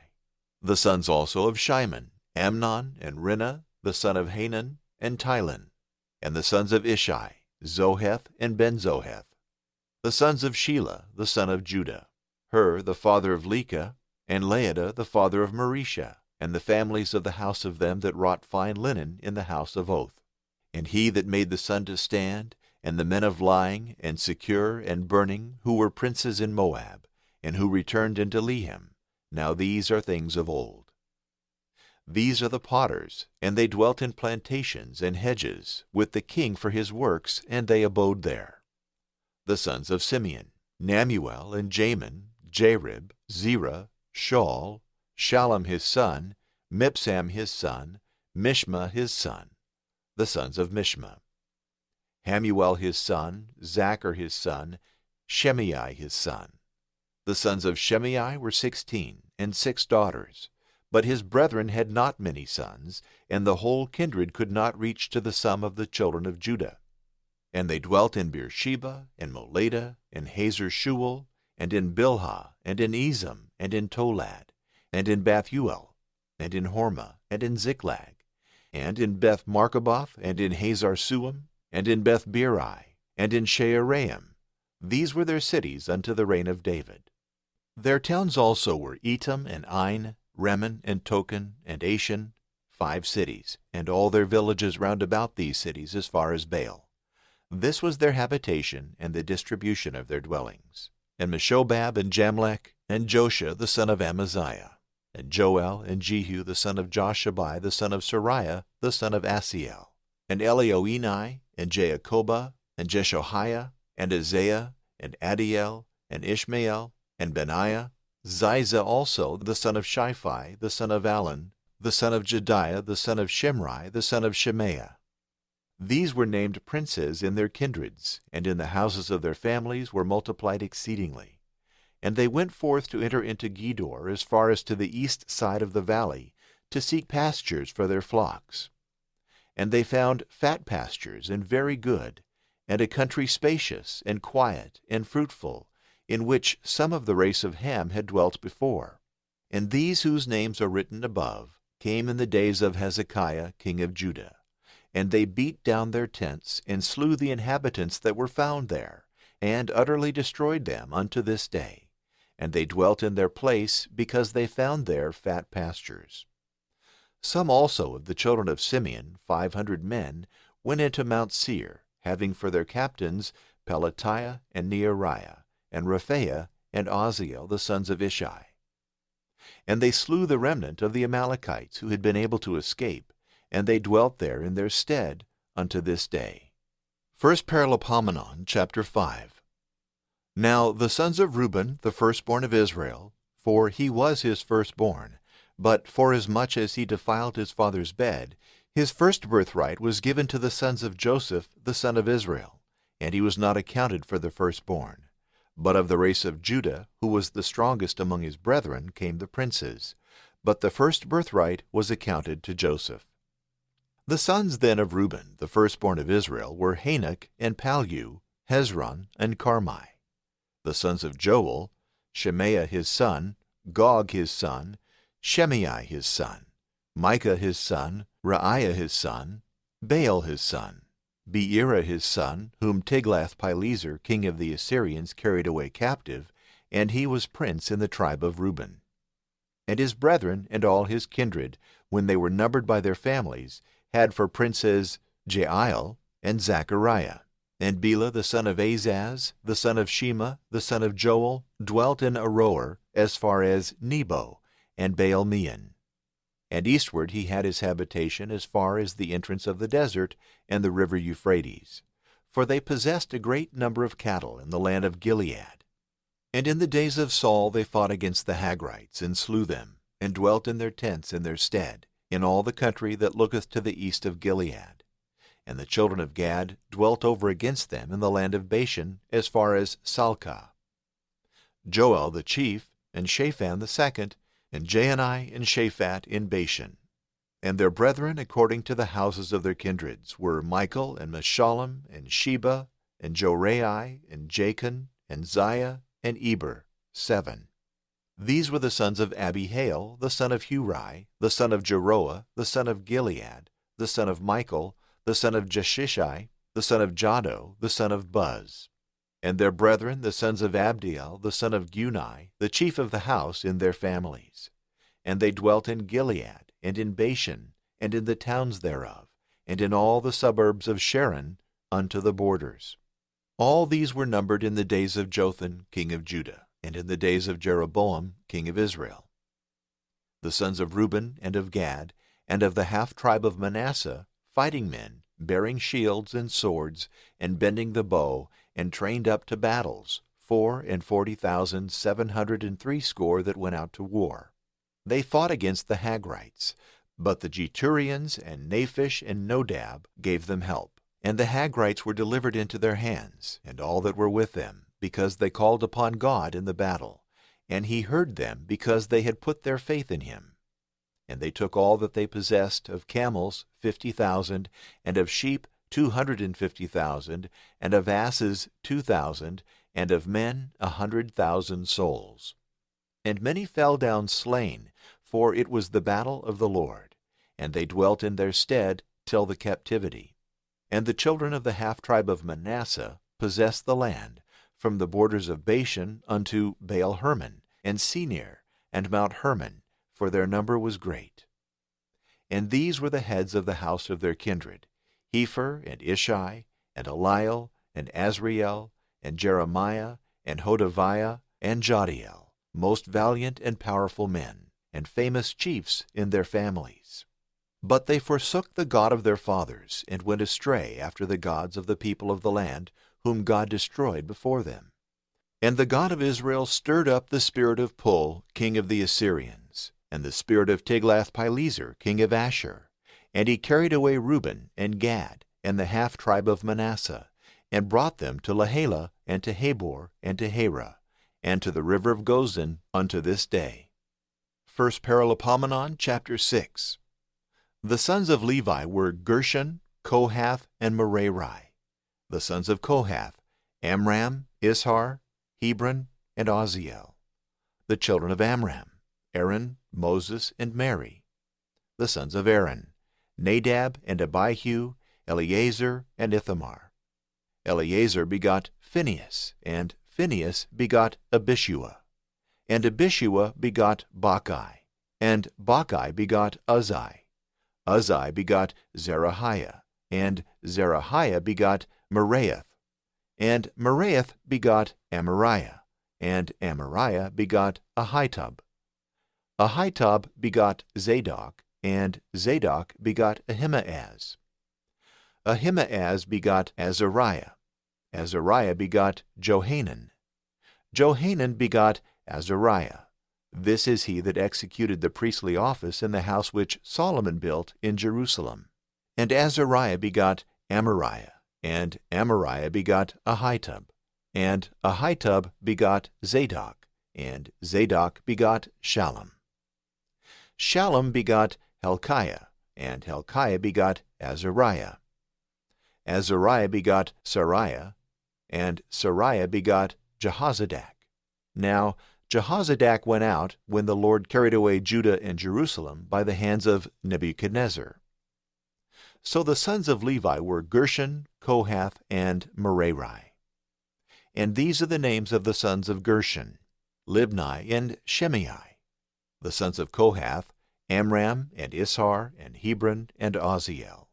The sons also of Shimon, Amnon, and Rinnah, the son of Hanan, and Tilon. And the sons of Ishai, Zoheth, and Ben-Zoheth. The sons of Shelah, the son of Judah, the father of Leka, and Laada, the father of Marisha, and the families of the house of them that wrought fine linen in the house of oath. And he that made the sun to stand, and the men of lying, and secure, and burning, who were princes in Moab, and who returned into Lehem. Now these are things of old. These are the potters, and they dwelt in plantations and hedges, with the king for his works, and they abode there. The sons of Simeon, Namuel, and Jamin, Jarib, Zerah, Shaul, Shallum his son, Mibsam his son, Mishma his son. The sons of Mishma, Hamuel his son, Zachar his son, Shemai his son. The sons of Shemai were 16, and 6 daughters. But his brethren had not many sons, and the whole kindred could not reach to the sum of the children of Judah. And they dwelt in Beersheba, and Moladah, and Hazar-Shual, and in Bilhah, and in Ezem, and in Tolad, and in Bethuel, and in Hormah, and in Ziklag, and in Beth-Markaboth, and in Hazar-Suam, and in Beth-Biri, and in Shearaim. These were their cities unto the reign of David. Their towns also were Etam, and Ain, Remen, and Token, and Ashan, 5 cities, and all their villages round about these cities as far as Baal. This was their habitation and the distribution of their dwellings. And Meshobab, and Jamlech, and Joshua the son of Amaziah, and Joel, and Jehu the son of Joshabai, the son of Sariah, the son of Asiel, and Elioenai, and Jaakobah, and Jeshoiah, and Isaiah, and Adiel, and Ishmael, and Benaiah, Ziza also the son of Shiphi, the son of Alon, the son of Jediah, the son of Shimri, the son of Shemaiah. These were named princes in their kindreds, and in the houses of their families were multiplied exceedingly. And they went forth to enter into Gedor as far as to the east side of the valley, to seek pastures for their flocks. And they found fat pastures and very good, and a country spacious, and quiet, and fruitful, in which some of the race of Ham had dwelt before. And these whose names are written above came in the days of Hezekiah king of Judah. And they beat down their tents, and slew the inhabitants that were found there, and utterly destroyed them unto this day. And they dwelt in their place, because they found there fat pastures. Some also of the children of Simeon, 500 men, went into Mount Seir, having for their captains Pelatiah, and Neariah, and Rephaiah, and Oziel, the sons of Ishi. And they slew the remnant of the Amalekites who had been able to escape, and they dwelt there in their stead unto this day. 1 Paralipomenon, chapter 5. Now the sons of Reuben, the firstborn of Israel, for he was his firstborn, but forasmuch as he defiled his father's bed, his first birthright was given to the sons of Joseph, the son of Israel, and he was not accounted for the firstborn. But of the race of Judah, who was the strongest among his brethren, came the princes. But the first birthright was accounted to Joseph. The sons then of Reuben, the firstborn of Israel, were Hanok, and Pallu, Hezron, and Carmi. The sons of Joel, Shemaiah his son, Gog his son, Shemai his son, Micah his son, Reiah his son, Baal his son, Beerah his son, whom Tiglath-Pileser king of the Assyrians carried away captive, and he was prince in the tribe of Reuben. And his brethren and all his kindred, when they were numbered by their families, had for princes Jeiel and Zechariah. And Bela the son of Azaz, the son of Shema, the son of Joel, dwelt in Aroer as far as Nebo and Baal-meon. And eastward he had his habitation as far as the entrance of the desert and the river Euphrates, for they possessed a great number of cattle in the land of Gilead. And in the days of Saul they fought against the Hagrites, and slew them, and dwelt in their tents in their stead, in all the country that looketh to the east of Gilead. And the children of Gad dwelt over against them in the land of Bashan as far as Salcah. Joel the chief, and Shaphan the second, and Jaani and Shaphat in Bashan. And their brethren according to the houses of their kindreds were Michael and Meshullam and Sheba and Jorai and Jachin and Ziah and Eber, 7. These were the sons of Abihail, the son of Huri, the son of Jeroah, the son of Gilead, the son of Michael, the son of Jeshishai, the son of Jado, the son of Buz. And their brethren, the sons of Abdiel, the son of Guni, the chief of the house, in their families. And they dwelt in Gilead, and in Bashan, and in the towns thereof, and in all the suburbs of Sharon, unto the borders. All these were numbered in the days of Jotham king of Judah, and in the days of Jeroboam king of Israel. The sons of Reuben and of Gad, and of the half-tribe of Manasseh, fighting men, bearing shields and swords, and bending the bow, and trained up to battles, 40,760 that went out to war. They fought against the Hagrites, but the Jeturians and Naphish and Nodab gave them help. And the Hagrites were delivered into their hands, and all that were with them, because they called upon God in the battle. And he heard them, because they had put their faith in him. And they took all that they possessed, of camels 50,000, and of sheep 250,000, and of asses 2,000, and of men 100,000 souls. And many fell down slain, for it was the battle of the Lord. And they dwelt in their stead till the captivity. And the children of the half-tribe of Manasseh possessed the land, from the borders of Bashan unto Baal-Hermon, and Senir, and Mount Hermon, for their number was great. And these were the heads of the house of their kindred, Hepher, and Ishai, and Eliel, and Azriel, and Jeremiah, and Hodaviah, and Jadiel, most valiant and powerful men, and famous chiefs in their families. But they forsook the God of their fathers, and went astray after the gods of the people of the land, whom God destroyed before them. And the God of Israel stirred up the spirit of Pul, king of the Assyrians, and the spirit of Tiglath-Pileser, king of Ashur. And he carried away Reuben, and Gad, and the half-tribe of Manasseh, and brought them to Lahalah, and to Habor, and to Hara, and to the river of Gozan unto this day. 1 Paralipomenon, chapter 6. The sons of Levi were Gershon, Kohath, and Merari. The sons of Kohath, Amram, Ishar, Hebron, and Oziel. The children of Amram, Aaron, Moses, and Mary. The sons of Aaron, Nadab, and Abihu, Eleazar, and Ithamar. Eleazar begot Phinehas, and Phinehas begot Abishua. And Abishua begot Bacchi, and Bacchi begot Uzzi. Uzzi begot Zerahiah, and Zerahiah begot Meraioth. And Meraioth begot Amariah, and Amariah begot Ahitub. Ahitub begot Zadok, and Zadok begot Ahimaaz. Ahimaaz begot Azariah. Azariah begot Johanan. Johanan begot Azariah. This is he that executed the priestly office in the house which Solomon built in Jerusalem. And Azariah begot Amariah, and Amariah begot Ahitub. And Ahitub begot Zadok, and Zadok begot Shallum. Shallum begot Helkiah, and Helkiah begot Azariah. Azariah begot Sariah, and Sariah begot Jehozadak. Now Jehozadak went out when the Lord carried away Judah and Jerusalem by the hands of Nebuchadnezzar. So the sons of Levi were Gershon, Kohath, and Merari. And these are the names of the sons of Gershon, Libni and Shimei. The sons of Kohath, Amram and Ishar and Hebron and Oziel.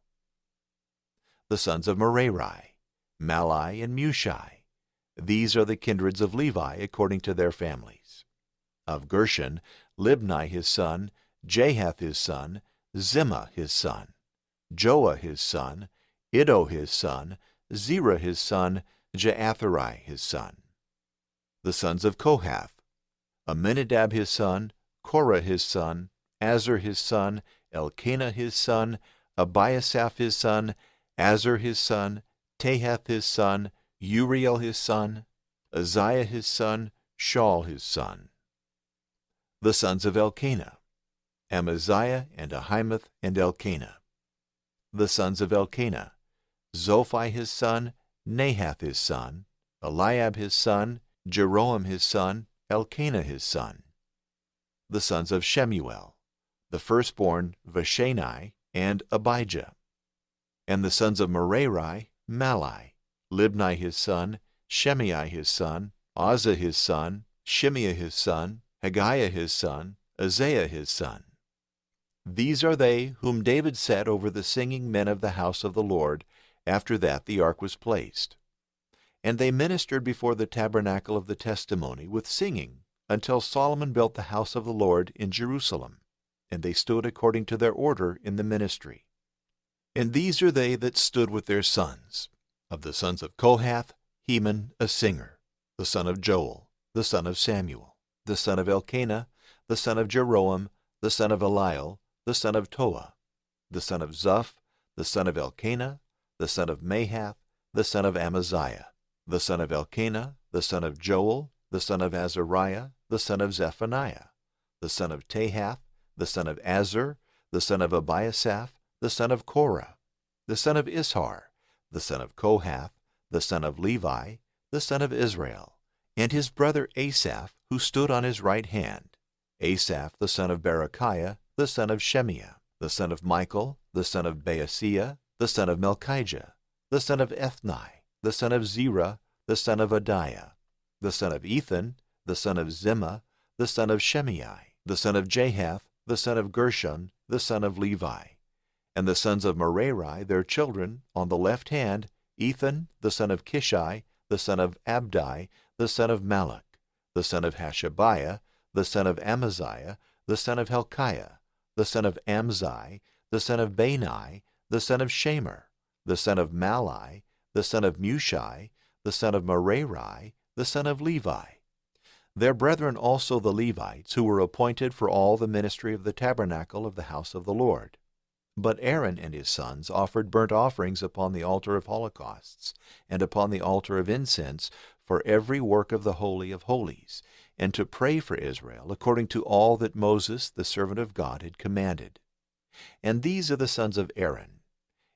The sons of Merari, Malai and Mushi. These are the kindreds of Levi according to their families. Of Gershon, Libni his son, Jahath his son, Zimmah his son, Joah his son, Iddo his son, Zerah his son, Jaathari his son. The sons of Kohath, Aminadab his son, Korah his son, Azar his son, Elkanah his son, Abiasaph his son, Azar his son, Tahath his son, Uriel his son, Uzziah his son, Shaul his son. The sons of Elkanah, Amaziah and Ahimoth and Elkanah. The sons of Elkanah, Zophai his son, Nahath his son, Eliab his son, Jeroham his son, Elkanah his son. The sons of Shemuel, the firstborn Vashani and Abijah. And the sons of Merari, Malai, Libni his son, Shimei his son, Uzzah his son, Shimea his son, Haggiah his son, Isaiah his son. These are they whom David set over the singing men of the house of the Lord, after that the ark was placed. And they ministered before the tabernacle of the testimony with singing, until Solomon built the house of the Lord in Jerusalem, and they stood according to their order in the ministry. And these are they that stood with their sons. Of the sons of Kohath, Heman a singer, the son of Joel, the son of Samuel, the son of Elkanah, the son of Jeroham, the son of Eliel, the son of Toah, the son of Zuph, the son of Elkanah, the son of Mahath, the son of Amaziah, the son of Elkanah, the son of Joel, the son of Azariah, the son of Zephaniah, the son of Tahath, the son of Azar, the son of Abiasaph, the son of Korah, the son of Ishar, the son of Kohath, the son of Levi, the son of Israel, and his brother Asaph, who stood on his right hand, Asaph the son of Berechiah, the son of Shemaiah, the son of Michael, the son of Baaseiah, the son of Melchijah, the son of Ethni, the son of Zerah, the son of Adiah, the son of Ethan, the son of Zimmah, the son of Shimei, the son of Jahath, the son of Gershon, the son of Levi. And the sons of Merari, their children, on the left hand, Ethan, the son of Kishi, the son of Abdi, the son of Malach, the son of Hashabiah, the son of Amaziah, the son of Helkiah, the son of Amzi, the son of Bani, the son of Shamer, the son of Malai, the son of Mushi, the son of Merari, the son of Levi. Their brethren also the Levites, who were appointed for all the ministry of the tabernacle of the house of the Lord. But Aaron and his sons offered burnt offerings upon the altar of holocausts, and upon the altar of incense, for every work of the Holy of Holies, and to pray for Israel, according to all that Moses, the servant of God, had commanded. And these are the sons of Aaron: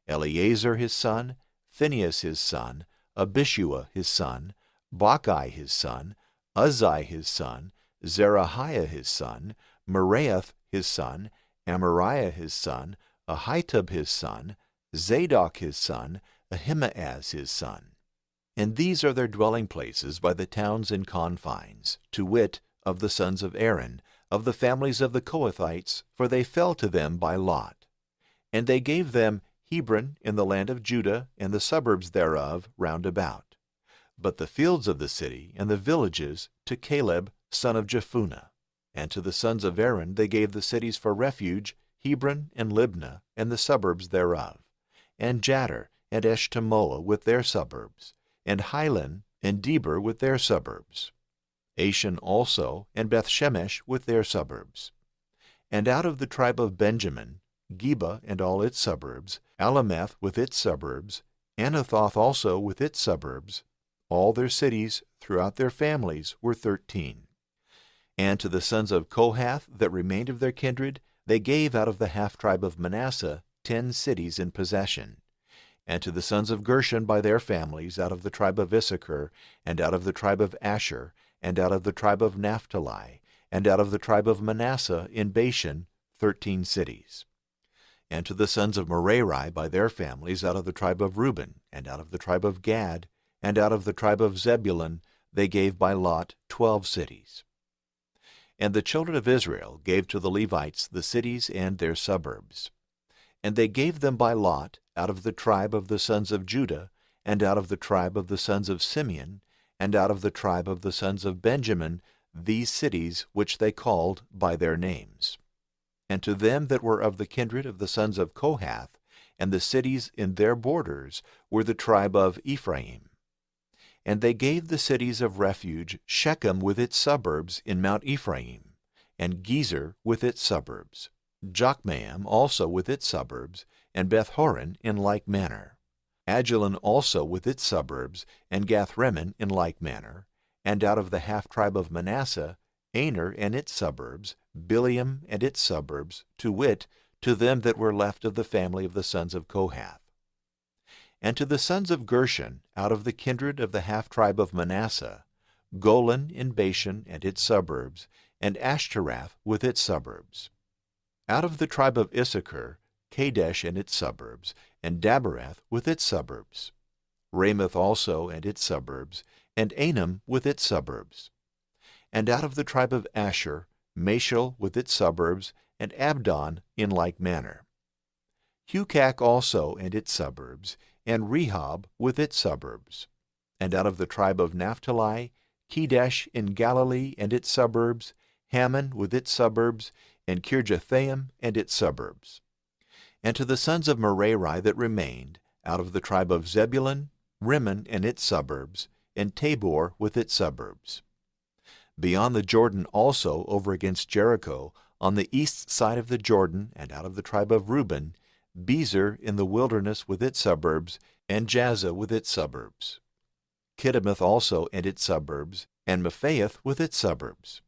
Eleazar his son, Phinehas his son, Abishua his son, Bacchi his son, Uzzi his son, Zerahiah his son, Meraioth his son, Amariah his son, Ahitub his son, Zadok his son, Ahimaaz his son. And these are their dwelling places by the towns and confines, to wit, of the sons of Aaron, of the families of the Kohathites, for they fell to them by lot. And they gave them Hebron in the land of Judah, and the suburbs thereof round about, but the fields of the city and the villages to Caleb son of Jephunneh. And to the sons of Aaron they gave the cities for refuge, Hebron and Libnah, and the suburbs thereof, and Jattir and Eshtemoa with their suburbs, and Hilan and Deber with their suburbs, Ashan also, and Bethshemesh with their suburbs. And out of the tribe of Benjamin, Geba and all its suburbs, Alameth with its suburbs, Anathoth also with its suburbs, all their cities throughout their families were 13. And to the sons of Kohath that remained of their kindred, they gave out of the half-tribe of Manasseh 10 cities in possession. And to the sons of Gershon by their families, out of the tribe of Issachar, and out of the tribe of Asher, and out of the tribe of Naphtali, and out of the tribe of Manasseh in Bashan, 13 cities. And to the sons of Merari by their families out of the tribe of Reuben, and out of the tribe of Gad, and out of the tribe of Zebulun, they gave by lot 12 cities. And the children of Israel gave to the Levites the cities and their suburbs. And they gave them by lot out of the tribe of the sons of Judah, and out of the tribe of the sons of Simeon, and out of the tribe of the sons of Benjamin, these cities which they called by their names. And to them that were of the kindred of the sons of Kohath, and the cities in their borders, were the tribe of Ephraim. And they gave the cities of refuge Shechem with its suburbs in Mount Ephraim, and Gezer with its suburbs, Jokmeam also with its suburbs, and Beth-horon in like manner, Ajalon also with its suburbs, and Gath-rimmon in like manner, and out of the half-tribe of Manasseh, Aner and its suburbs, Bileam and its suburbs, to wit, to them that were left of the family of the sons of Kohath. And to the sons of Gershon, out of the kindred of the half-tribe of Manasseh, Golan in Bashan and its suburbs, and Ashtarath with its suburbs. Out of the tribe of Issachar, Kadesh and its suburbs, and Daberath with its suburbs. Ramoth also and its suburbs, and Anam with its suburbs. And out of the tribe of Asher, Mashal with its suburbs, and Abdon in like manner. Hukak also and its suburbs, and Rehob with its suburbs. And out of the tribe of Naphtali, Kedesh in Galilee and its suburbs, Hammon with its suburbs, and Kirjathaim and its suburbs. And to the sons of Merari that remained, out of the tribe of Zebulun, Rimmon and its suburbs, and Tabor with its suburbs. Beyond the Jordan also over against Jericho, on the east side of the Jordan, and out of the tribe of Reuben, Bezer in the wilderness with its suburbs, and Jazzah with its suburbs. Kiddemoth also and its suburbs, and Mephaath with its suburbs.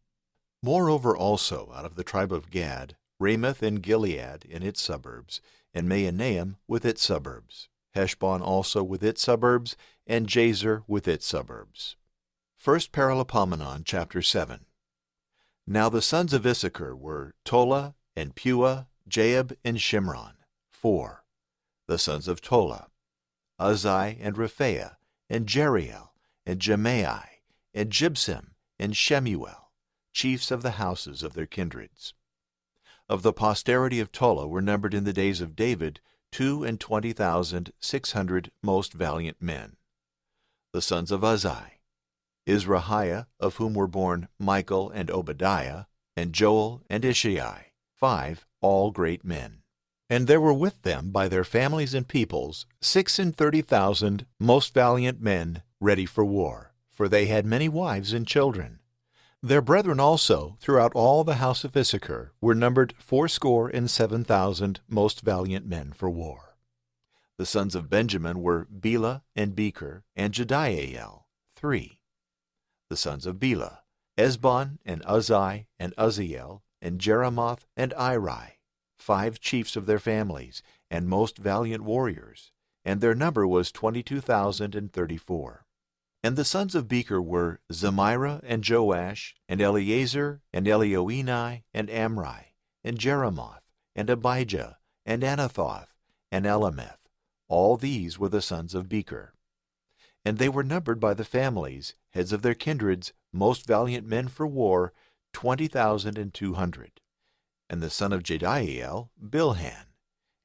Moreover also out of the tribe of Gad, Ramoth in Gilead in its suburbs, and Mahanaim with its suburbs, Heshbon also with its suburbs, and Jazer with its suburbs. 1 Paralipomenon, chapter 7. Now the sons of Issachar were Tola, and Puah, Jaab, and Shimron, 4. The sons of Tola, Uzai, and Rephaiah, and Jeriel, and Jemai, and Jibsam, and Shemuel, chiefs of the houses of their kindreds. Of the posterity of Tola were numbered in the days of David 22,600 most valiant men. The sons of Uzai, Izrahiah, of whom were born Michael and Obadiah, and Joel and Ishai, 5, all great men. And there were with them by their families and peoples 36,000 most valiant men ready for war, for they had many wives and children. Their brethren also, throughout all the house of Issachar, were numbered 77,000 most valiant men for war. The sons of Benjamin were Bela and Becher, and Jediael, 3. The sons of Bela, Esbon and Uzai and Uzziel, and Jeremoth and Iri, 5 chiefs of their families, and most valiant warriors, and their number was 22,034. And the sons of Becher were Zemira and Joash, and Eleazar, and Elioenai, and Amri, and Jeremoth, and Abijah, and Anathoth, and Elameth. All these were the sons of Becher. And they were numbered by the families, heads of their kindreds, most valiant men for war, 20,200. And the son of Jediael, Bilhan.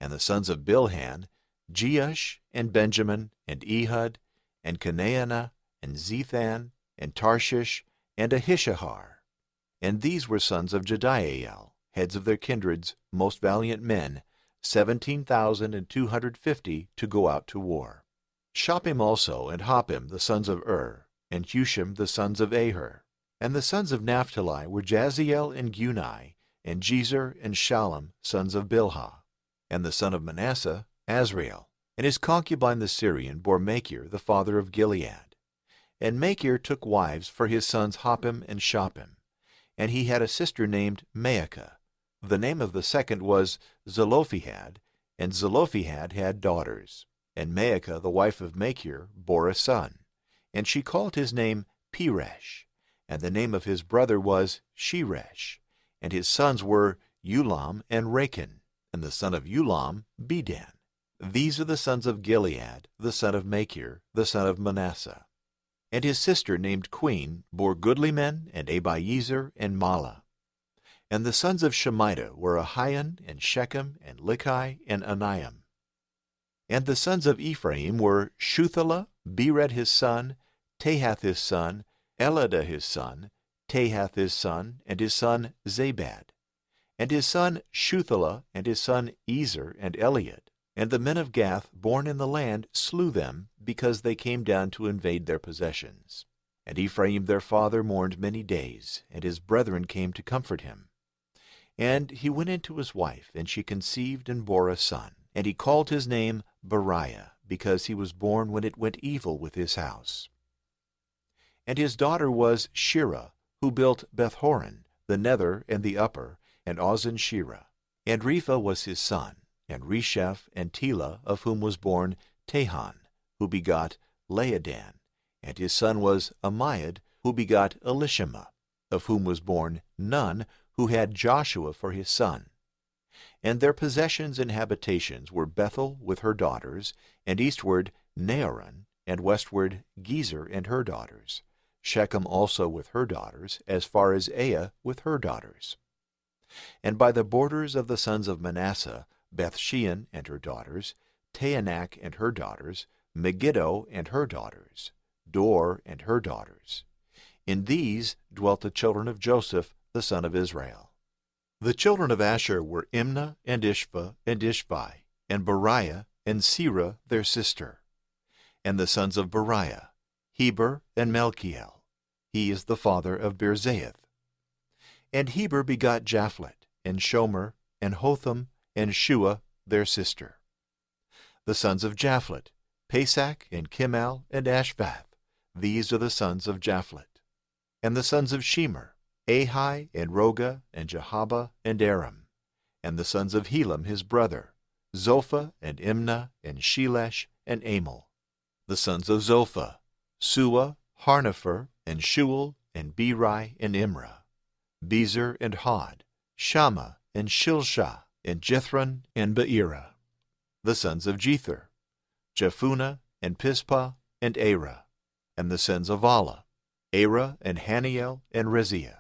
And the sons of Bilhan, Jeush, and Benjamin, and Ehud, and Canaanah, and Zethan, and Tarshish, and Ahishahar. And these were sons of Jediael, heads of their kindreds, most valiant men, 17,250 to go out to war. Shoppim also, and Hoppim, the sons of and Hushim, the sons of Aher. And the sons of Naphtali were Jaziel and Guni, and Jezer and Shallum, sons of Bilhah. And the son of Manasseh, Azrael, and his concubine the Syrian bore Machir, the father of Gilead. And Machir took wives for his sons Hoppim and Shoppim. And he had a sister named Maacah. The name of the second was Zelophehad, and Zelophehad had daughters. And Maacah, the wife of Machir, bore a son, and she called his name Peresh. And the name of his brother was Sheresh. And his sons were Ulam and Rachan, and the son of Ulam, Bedan. These are the sons of Gilead, the son of Machir, the son of Manasseh. And his sister named Queen bore goodly men, and Abiezer and Mala. And the sons of Shemida were Ahian, and Shechem, and Lichi, and Aniam. And the sons of Ephraim were Shuthelah, Bered his son, Tahath his son, Eladah his son, Tahath his son, and his son Zabad. And his son Shuthelah, and his son Ezer, and Eliad. And the men of Gath born in the land slew them, because they came down to invade their possessions. And Ephraim their father mourned many days, and his brethren came to comfort him. And he went in to his wife, and she conceived and bore a son. And he called his name Beriah, because he was born when it went evil with his house. And his daughter was Shirah, who built Beth-horon, the nether and the upper, and Ozan-Shirah. And Repha was his son, and Resheph and Telah, of whom was born Tahan, who begot Laadan. And his son was Amiad, who begot Elishama, of whom was born Nun, who had Joshua for his son. And their possessions and habitations were Bethel with her daughters, and eastward Naaran, and westward Gezer and her daughters, Shechem also with her daughters, as far as Aiah with her daughters. And by the borders of the sons of Manasseh, Bethshean and her daughters, Taanach and her daughters, Megiddo and her daughters, Dor and her daughters. In these dwelt the children of Joseph, the son of Israel. The children of Asher were Imnah and Ishvah and Ishvi, and Beriah and Serah their sister. And the sons of Beriah, Heber and Melchiel. He is the father of Birzaith. And Heber begot Japhlet, and Shomer, and Hotham, and Shua their sister. The sons of Japhlet, Pesach, and Kimal, and Ashvath. These are the sons of Japhlet. And the sons of Shemer, Ahi, and Roga, and Jehabah, and Aram. And the sons of Helam his brother, Zophah, and Imnah, and Shelesh, and Amal. The sons of Zophah, Sua, Harnepher, and Shual, and Beri, and Imrah. Bezer, and Hod, Shammah, and Shilshah, and Jethron, and Beerah. The sons of Jether, Jephunneh, and Pispa, and Arah. And the sons of Allah, Arah, and Haniel, and Reziah.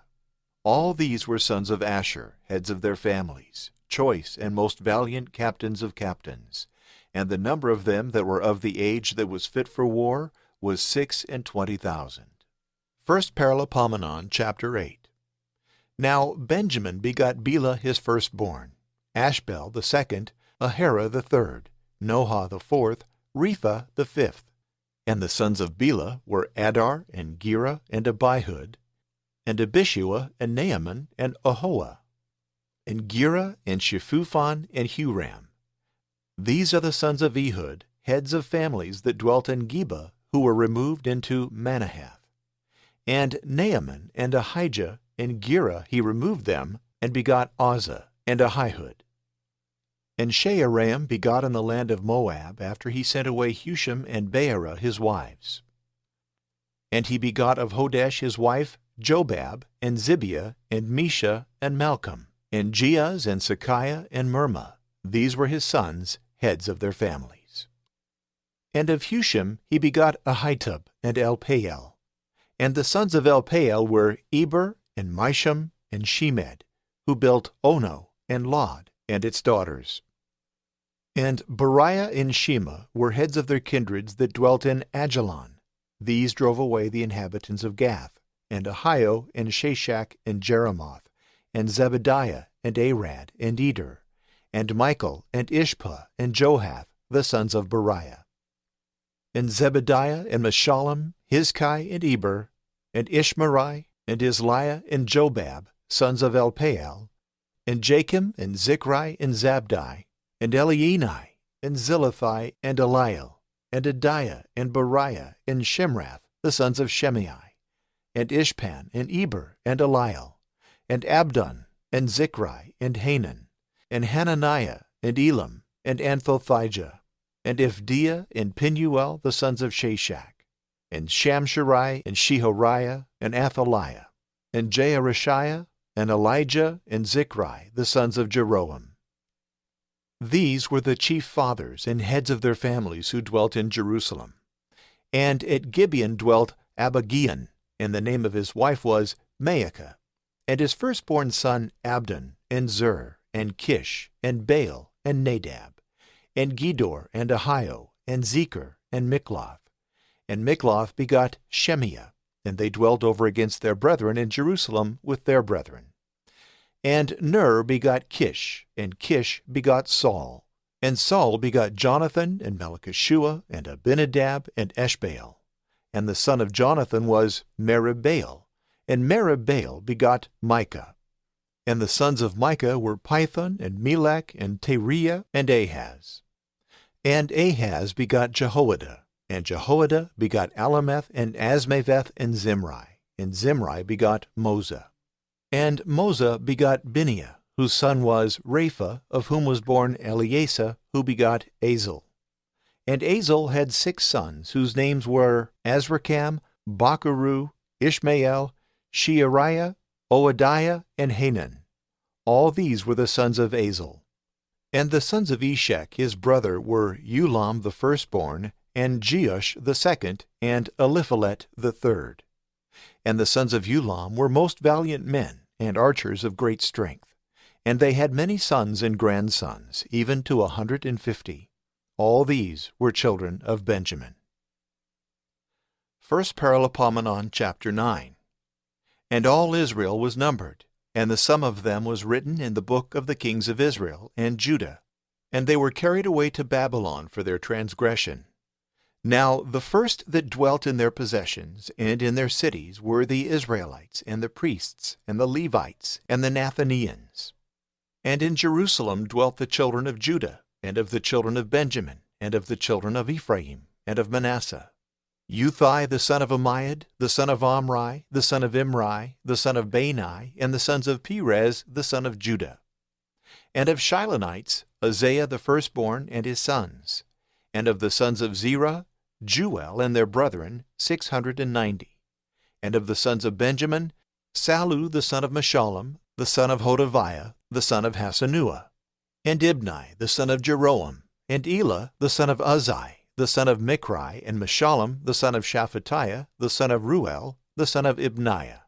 All these were sons of Asher, heads of their families, choice and most valiant captains of captains. And the number of them that were of the age that was fit for war was 26,000. 1 Paralipomenon, chapter 8. Now Benjamin begot Bela his firstborn, Ashbel the second, Ahara the third, Noha the fourth, Repha the fifth. And the sons of Bela were Adar, and Gera, and Abihud, and Abishua, and Naaman, and Ahoah, and Gera, and Shephuphon, and Huram. These are the sons of Ehud, heads of families that dwelt in Geba, who were removed into Manahath. And Naaman, and Ahijah, and Gera he removed them, and begot Uzzah, and Ahihud. And Shearam begot in the land of Moab, after he sent away Husham and Beerah his wives. And he begot of Hodesh his wife Jobab, and Zibiah, and Mesha, and Malcolm, and Jeaz, and Sachiah, and Mirma. These were his sons, heads of their families. And of Husham he begot Ahitub, and Elpaal. And the sons of Elpaal were Eber, and Misham, and Shemed, who built Ono, and Lod, and its daughters. And Beriah and Shema were heads of their kindreds that dwelt in Ajalon. These drove away the inhabitants of Gath, and Ahio, and Shashak, and Jeremoth, and Zebediah, and Arad, and Eder, and Michael, and Ishpah, and Johath, the sons of Beriah. And Zebediah, and Meshullam, Hizki, and Eber, and Ishmerai, and Isliah, and Jobab, sons of Elpaal, and Jachim, and Zichri, and Zabdi, and Elienai, and Zilithai, and Eliel, and Adiah, and Beriah, and Shemrath, the sons of Shimei, and Ishpan, and Eber, and Eliel, and Abdon, and Zichri, and Hanan, and Hananiah, and Elam, and Anthothijah, and Iphdeiah, and Pinuel, the sons of Shashak. and Shamsherai, and Shehariah, and Athaliah, and Jearishiah, and Elijah, and Zichri, the sons of Jeroham. These were the chief fathers and heads of their families who dwelt in Jerusalem. And at Gibeon dwelt Abigian, and the name of his wife was Maacah, and his firstborn son Abdon, and Zur, and Kish, and Baal, and Nadab, and Gedor, and Ahio, and Zecher, and Mikloth. And Mikloth begot Shemiah, and they dwelt over against their brethren in Jerusalem with their brethren. And Ner begot Kish, and Kish begot Saul. And Saul begot Jonathan, and Melchishua, and Abinadab, and Eshbaal. And the son of Jonathan was Merib-Baal, and Merib-Baal begot Micah. And the sons of Micah were Pithon, and Melech, and Teriah, and Ahaz. And Ahaz begot Jehoiada, and Jehoiada begot Alameth, and Asmaveth, and Zimri. And Zimri begot Moza. And Moza begot Bineah, whose son was Rapha, of whom was born Eleasa, who begot Azel. And Azel had 6 sons, whose names were Azrikam, Bacharu, Ishmael, Sheariah, Oadiah, and Hanan. All these were the sons of Azel. And the sons of Eshek his brother were Ulam the firstborn, and Jeush the second, and Eliphalet the third. And the sons of Ulam were most valiant men, and archers of great strength. And they had many sons and grandsons, even to 150. All these were children of Benjamin. 1 Paralipomenon, chapter 9. And all Israel was numbered, and the sum of them was written in the book of the kings of Israel and Judah. And they were carried away to Babylon for their transgression. Now the first that dwelt in their possessions and in their cities were the Israelites, and the priests, and the Levites, and the Nathanians. And in Jerusalem dwelt the children of Judah, and of the children of Benjamin, and of the children of Ephraim, and of Manasseh. Uthai the son of Amiad, the son of Omri, the son of Imri, the son of Bani, and the sons of Perez, the son of Judah. And of Shilonites, Uzziah the firstborn, and his sons. And of the sons of Zerah, Jeuel and their brethren, 690. And of the sons of Benjamin, Sallu the son of Meshullam, the son of Hodaviah, the son of Hasenuah. And Ibni the son of Jeroham, and Elah the son of Uzzi, the son of Michri, and Meshullam the son of Shaphatiah, the son of Ruel, the son of Ibniah.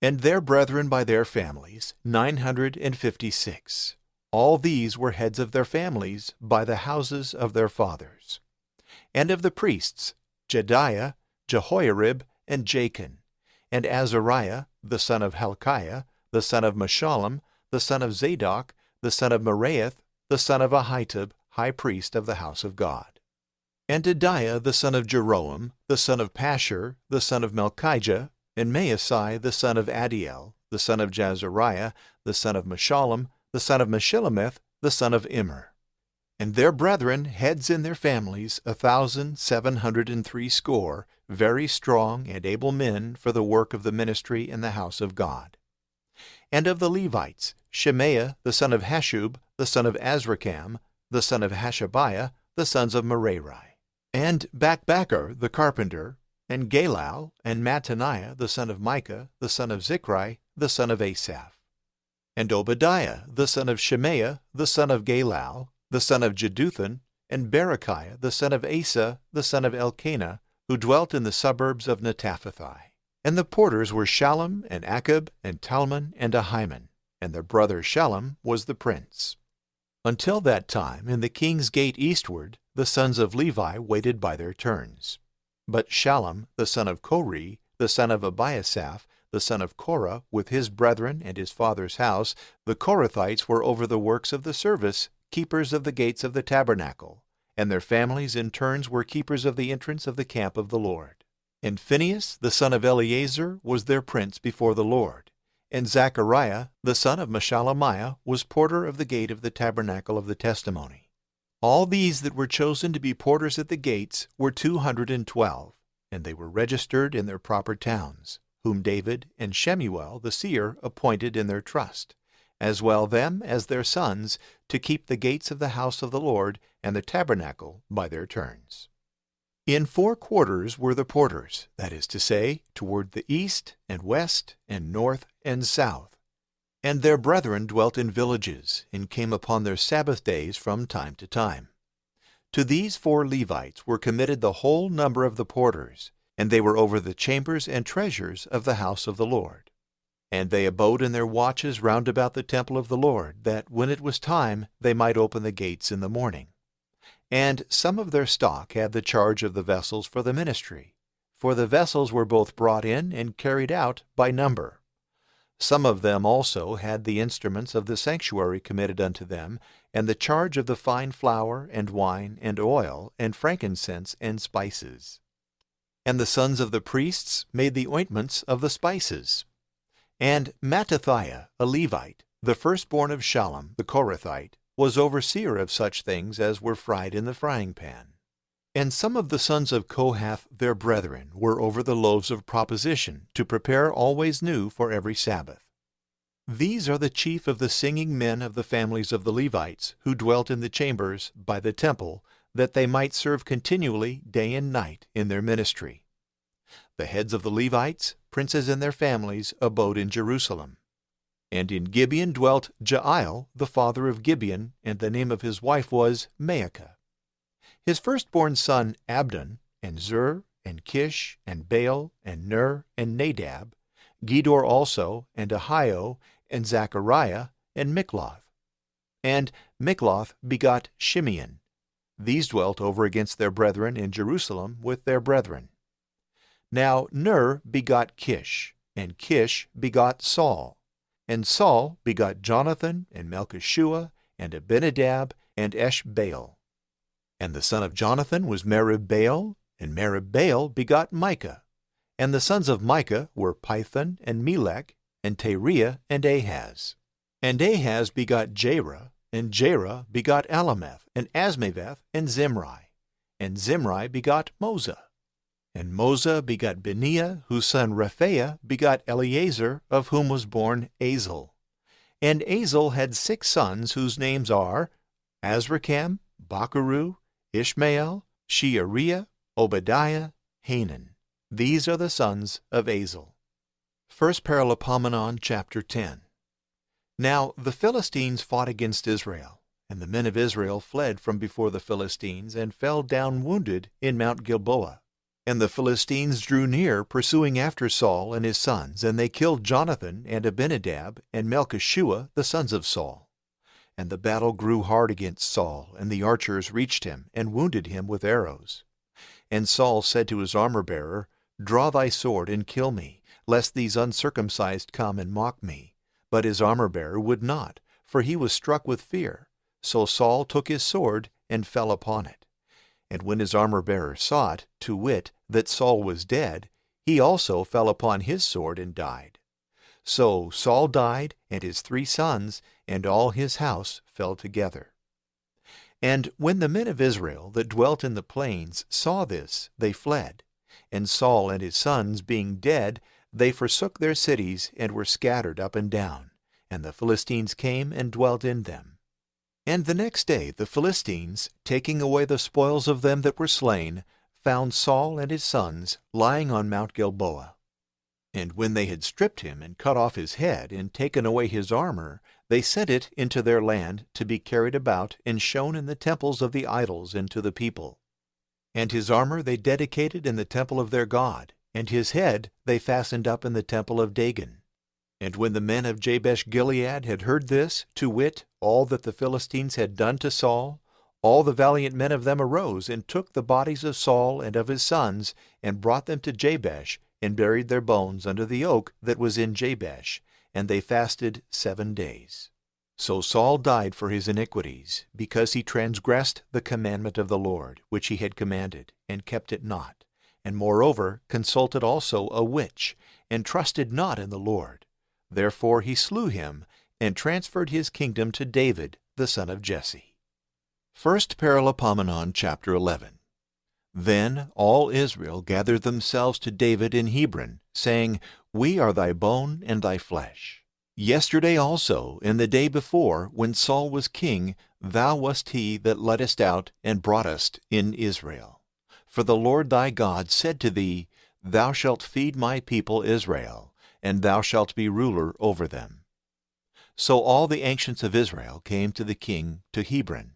And their brethren by their families, 956. All these were heads of their families by the houses of their fathers. And of the priests, Jediah, Jehoiarib, and Jachin, and Azariah, the son of Hilkiah, the son of Meshullam, the son of Zadok, the son of Meraioth, the son of Ahitub, high priest of the house of God. And Adiah, the son of Jeroham, the son of Pashur, the son of Melchijah, and Maasai, the son of Adiel, the son of Jazariah, the son of Meshullam, the son of Meshillemeth, the son of Immer. And their brethren, heads in their families, 1,760, very strong and able men for the work of the ministry in the house of God. And of the Levites, Shemaiah, the son of Hashub, the son of Azrikam, the son of Hashabiah, the sons of Merari. And Bakbakkar, the carpenter, and Galal, and Mattaniah, the son of Micah, the son of Zichri, the son of Asaph. And Obadiah, the son of Shemaiah, the son of Galal, the son of Jeduthun, and Berechiah, the son of Asa, the son of Elkanah, who dwelt in the suburbs of Netophathi. And the porters were Shallum, and Akab, and Talmon, and Ahiman, and their brother Shallum was the prince. Until that time, in the king's gate eastward, the sons of Levi waited by their turns. But Shallum, the son of Kori, the son of Abiasaph, the son of Korah, with his brethren and his father's house, the Korathites were over the works of the service, keepers of the gates of the tabernacle, and their families in turns were keepers of the entrance of the camp of the Lord. And Phinehas, the son of Eleazar, was their prince before the Lord. And Zechariah, the son of Meshelemiah, was porter of the gate of the tabernacle of the testimony. All these that were chosen to be porters at the gates were 212, and they were registered in their proper towns, whom David and Shemuel the seer appointed in their trust, as well them as their sons, to keep the gates of the house of the Lord and the tabernacle by their turns. In 4 quarters were the porters, that is to say, toward the east and west and north and south. And their brethren dwelt in villages, and came upon their Sabbath days from time to time. To these 4 Levites were committed the whole number of the porters, and they were over the chambers and treasures of the house of the Lord. And they abode in their watches round about the temple of the Lord, that when it was time they might open the gates in the morning. And some of their stock had the charge of the vessels for the ministry, for the vessels were both brought in and carried out by number. Some of them also had the instruments of the sanctuary committed unto them, and the charge of the fine flour and wine and oil and frankincense and spices. And the sons of the priests made the ointments of the spices. And Mattathiah, a Levite, the firstborn of Shallum the Korathite, was overseer of such things as were fried in the frying pan. And some of the sons of Kohath their brethren were over the loaves of proposition, to prepare always new for every Sabbath. These are the chief of the singing men of the families of the Levites, who dwelt in the chambers by the temple, that they might serve continually day and night in their ministry. The heads of the Levites, princes and their families, abode in Jerusalem. And in Gibeon dwelt Jael, the father of Gibeon, and the name of his wife was Maacah. His firstborn son Abdon, and Zur, and Kish, and Baal, and Ner, and Nadab, Gedor also, and Ahio, and Zechariah, and Mikloth. And Mikloth begot Shimeon. These dwelt over against their brethren in Jerusalem with their brethren. Now Ner begot Kish, and Kish begot Saul. And Saul begot Jonathan, and Melchishua, and Abinadab, and Eshbaal. And the son of Jonathan was Merib-Baal, and Merib-Baal begot Micah. And the sons of Micah were Pithon, and Melech, and Teriah, and Ahaz. And Ahaz begot Jerah, and Jerah begot Alameth, and Asmaveth, and Zimri. And Zimri begot Moza. And Moza begot Beniah, whose son Rephaiah begot Eleazar, of whom was born Azel. And Azel had 6 sons, whose names are Azrikam, Bacharu, Ishmael, Sheariah, Obadiah, Hanan. These are the sons of Azel. 1 Paralipomenon, chapter 10. Now the Philistines fought against Israel, and the men of Israel fled from before the Philistines, and fell down wounded in Mount Gilboa. And the Philistines drew near, pursuing after Saul and his sons, and they killed Jonathan and Abinadab and Melchishua, the sons of Saul. And the battle grew hard against Saul, and the archers reached him, and wounded him with arrows. And Saul said to his armor-bearer, Draw thy sword, and kill me, lest these uncircumcised come and mock me. But his armor-bearer would not, for he was struck with fear. So Saul took his sword, and fell upon it. And when his armor-bearer saw it, to wit, that Saul was dead, he also fell upon his sword and died. So Saul died, and his 3 sons, and all his house fell together. And when the men of Israel that dwelt in the plains saw this, they fled. And Saul and his sons being dead, they forsook their cities, and were scattered up and down. And the Philistines came and dwelt in them. And the next day the Philistines, taking away the spoils of them that were slain, found Saul and his sons lying on Mount Gilboa. And when they had stripped him, and cut off his head, and taken away his armor, they sent it into their land to be carried about, and shown in the temples of the idols and to the people. And his armor they dedicated in the temple of their God, and his head they fastened up in the temple of Dagon. And when the men of Jabesh-Gilead had heard this, to wit, all that the Philistines had done to Saul, all the valiant men of them arose, and took the bodies of Saul and of his sons, and brought them to Jabesh, and buried their bones under the oak that was in Jabesh, and they fasted 7 days. So Saul died for his iniquities, because he transgressed the commandment of the Lord, which he had commanded, and kept it not, and moreover consulted also a witch, and trusted not in the Lord. Therefore he slew him, and transferred his kingdom to David, the son of Jesse. 1 Paralipomenon, chapter 11. Then all Israel gathered themselves to David in Hebron, saying, We are thy bone and thy flesh. Yesterday also, and the day before, when Saul was king, thou wast he that leddest out and broughtest in Israel. For the Lord thy God said to thee, Thou shalt feed my people Israel, and thou shalt be ruler over them. So all the ancients of Israel came to the king to Hebron.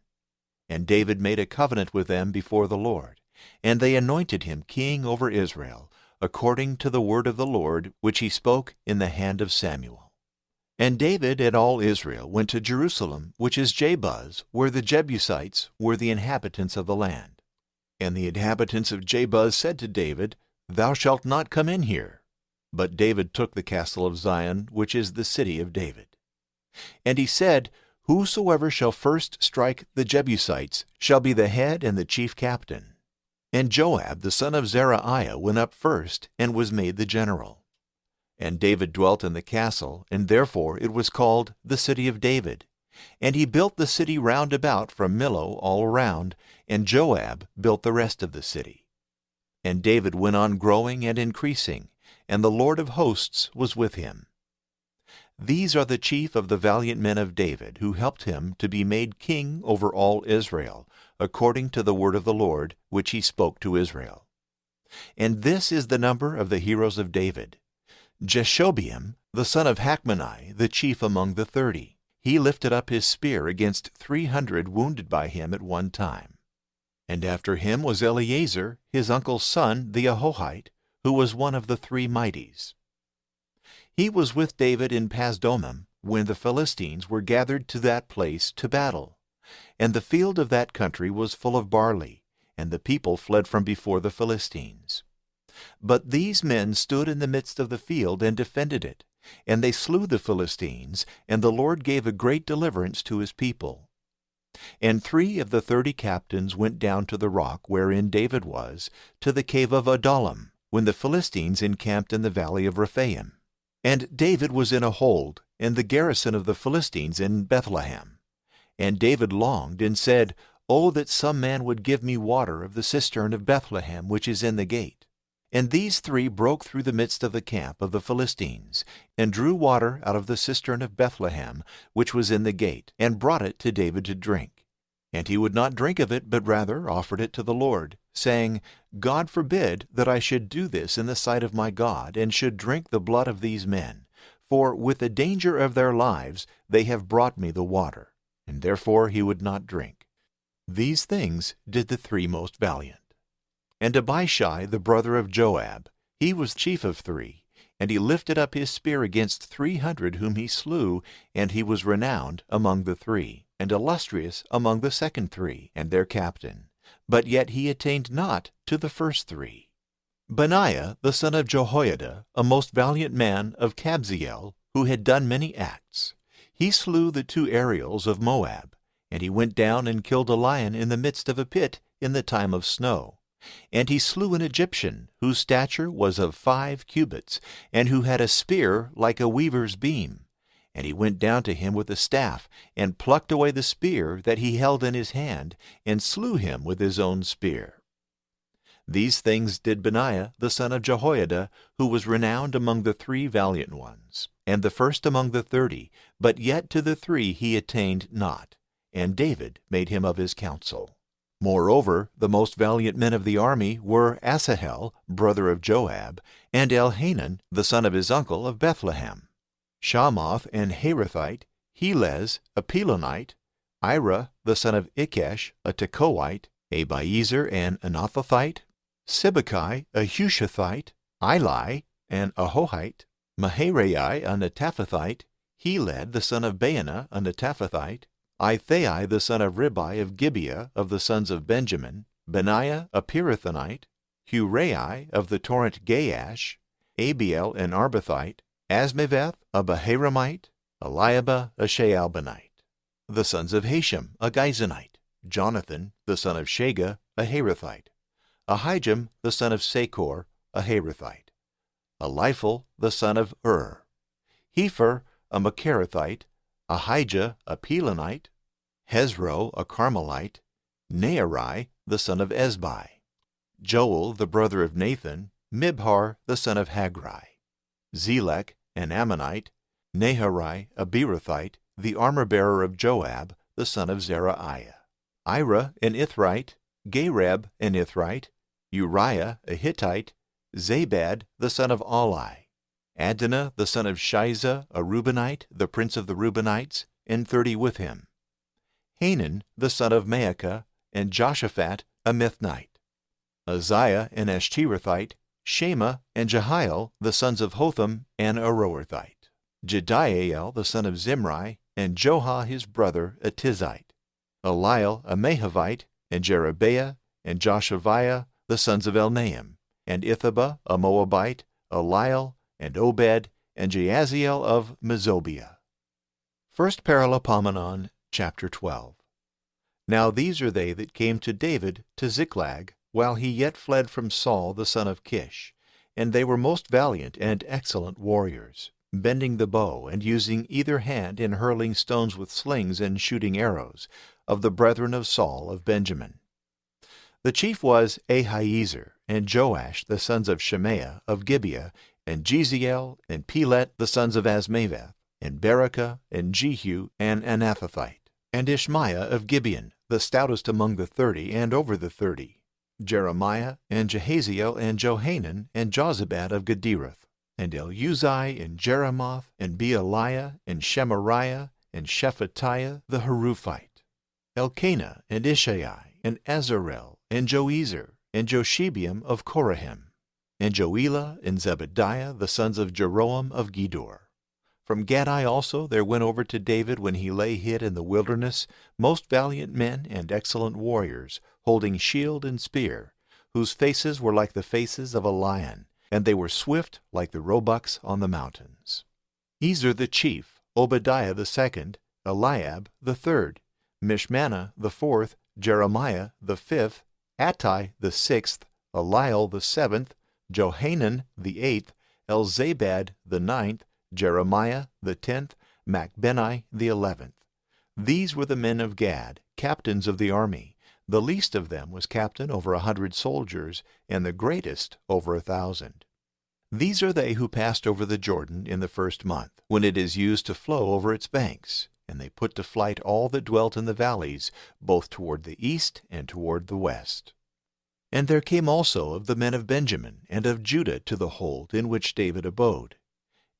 And David made a covenant with them before the Lord, and they anointed him king over Israel, according to the word of the Lord which he spoke in the hand of Samuel. And David and all Israel went to Jerusalem, which is Jebuz, where the Jebusites were the inhabitants of the land. And the inhabitants of Jebuz said to David, Thou shalt not come in here. But David took the castle of Zion, which is the city of David. And he said, Whosoever shall first strike the Jebusites shall be the head and the chief captain. And Joab the son of Zeruiah went up first, and was made the general. And David dwelt in the castle, and therefore it was called the city of David. And he built the city round about from Millo all around, and Joab built the rest of the city. And David went on growing and increasing, and the Lord of hosts was with him. These are the chief of the valiant men of David, who helped him to be made king over all Israel, according to the word of the Lord, which he spoke to Israel. And this is the number of the heroes of David. Jeshobeam, the son of Hachmoni, the chief among the 30. He lifted up his spear against 300 wounded by him at one time. And after him was Eleazar, his uncle's son, the Ahohite, who was one of the 3 mighties. He was with David in Pasdomim when the Philistines were gathered to that place to battle. And the field of that country was full of barley, and the people fled from before the Philistines. But these men stood in the midst of the field and defended it, and they slew the Philistines, and the Lord gave a great deliverance to his people. And 3 of the 30 captains went down to the rock wherein David was, to the cave of Adullam, when the Philistines encamped in the valley of Rephaim. And David was in a hold, and the garrison of the Philistines in Bethlehem. And David longed, and said, O that some man would give me water of the cistern of Bethlehem, which is in the gate. And these 3 broke through the midst of the camp of the Philistines, and drew water out of the cistern of Bethlehem, which was in the gate, and brought it to David to drink. And he would not drink of it, but rather offered it to the Lord, saying, God forbid that I should do this in the sight of my God, and should drink the blood of these men. For with the danger of their lives they have brought me the water. And therefore he would not drink. These things did the 3 most valiant. And Abishai the brother of Joab, he was chief of 3, and he lifted up his spear against 300 whom he slew, and he was renowned among the 3, and illustrious among the second 3, and their captain. But yet he attained not to the first 3. Benaiah the son of Jehoiada, a most valiant man of Kabzeel, who had done many acts, he slew the 2 Ariels of Moab, and he went down and killed a lion in the midst of a pit in the time of snow. And he slew an Egyptian, whose stature was of 5 cubits, and who had a spear like a weaver's beam. And he went down to him with a staff, and plucked away the spear that he held in his hand, and slew him with his own spear. These things did Benaiah the son of Jehoiada, who was renowned among the 3 valiant ones, and the first among the 30, but yet to the 3 he attained not, and David made him of his counsel. Moreover, the most valiant men of the army were Asahel, brother of Joab, and Elhanan, the son of his uncle of Bethlehem, Shamoth and Harithite, Helez, a Pelonite, Ira, the son of Ikesh, a Tekoite, Abiezer and Anathothite, Sibbecai, a Hushathite, Eli, an Ahohite, Maharai, a Netaphathite, Heled, the son of Baanah, a Netaphathite, Ithai, the son of Ribai of Gibeah of the sons of Benjamin, Benaiah, a Pirathonite, Hurai of the torrent Gaash, Abiel, an Arbathite, Asmaveth, a Baharamite, Eliabah, a Shaalbanite. The sons of Hashem, a Gizonite, Jonathan, the son of Shagah, a Harathite, Ahijam, the son of Sakor, a Harathite, Eliphel, the son of Hepher, a Macharathite, Ahijah, a Pelonite, Hezro, a Carmelite, Naarai, the son of Ezbai, Joel, the brother of Nathan, Mibhar, the son of Hagri, Zelek, an Ammonite, Naharai, a Beerothite, the armor-bearer of Joab, the son of Zeruiah, Ira, an Ithrite, Gareb, an Ithrite, Uriah a Hittite, Zabad the son of Alai, Adonah the son of Shiza a Reubenite, the prince of the Reubenites, and 30 with him, Hanan the son of Maacah, and Joshaphat a Mithnite, Uzziah an Ashtorethite, Shema and Jehiel the sons of Hotham an Aroerthite, Jediael the son of Zimri, and Joha his brother a Tizite, Eliel a Mahavite, and Jerebeah and Joshaviah the sons of Elnaam, and Ithabah a Moabite, Eliel and Obed, and Jaasiel of Mezobiah. 1 Paralipomenon, chapter 12. Now these are they that came to David to Ziklag, while he yet fled from Saul the son of Kish, and they were most valiant and excellent warriors, bending the bow, and using either hand in hurling stones with slings and shooting arrows, of the brethren of Saul of Benjamin. The chief was Ahiezer, and Joash the sons of Shemaiah of Gibeah, and Jeziel, and Pelet the sons of Asmaveth, and Berekah, and Jehu, and Anathothite, and Ishmaiah of Gibeon, the stoutest among the 30, and over the 30, Jeremiah, and Jehaziel, and Johanan, and Jozabad of Gederoth, and Eluzai, and Jeremoth, and Bealiah, and Shemariah, and Shephatiah the Haruphite, Elkanah, and Ishai, and Azarel, and Joezer, and Joshebeam of Korahim, and Joelah, and Zebediah the sons of Jeroam of Gedor. From Gadai also there went over to David when he lay hid in the wilderness most valiant men and excellent warriors, holding shield and spear, whose faces were like the faces of a lion, and they were swift like the roebucks on the mountains. Ezer the chief, Obadiah the second, Eliab the third, Mishmannah the fourth, Jeremiah the fifth, Attai the sixth, Eliel the seventh, Johanan the eighth, Elzabad the ninth, Jeremiah the 10th, Macbenai the 11th. These were the men of Gad, captains of the army. The least of them was captain over 100 soldiers, and the greatest over 1,000. These are they who passed over the Jordan in the first month, when it is used to flow over its banks, and they put to flight all that dwelt in the valleys, both toward the east and toward the west. And there came also of the men of Benjamin and of Judah to the hold in which David abode.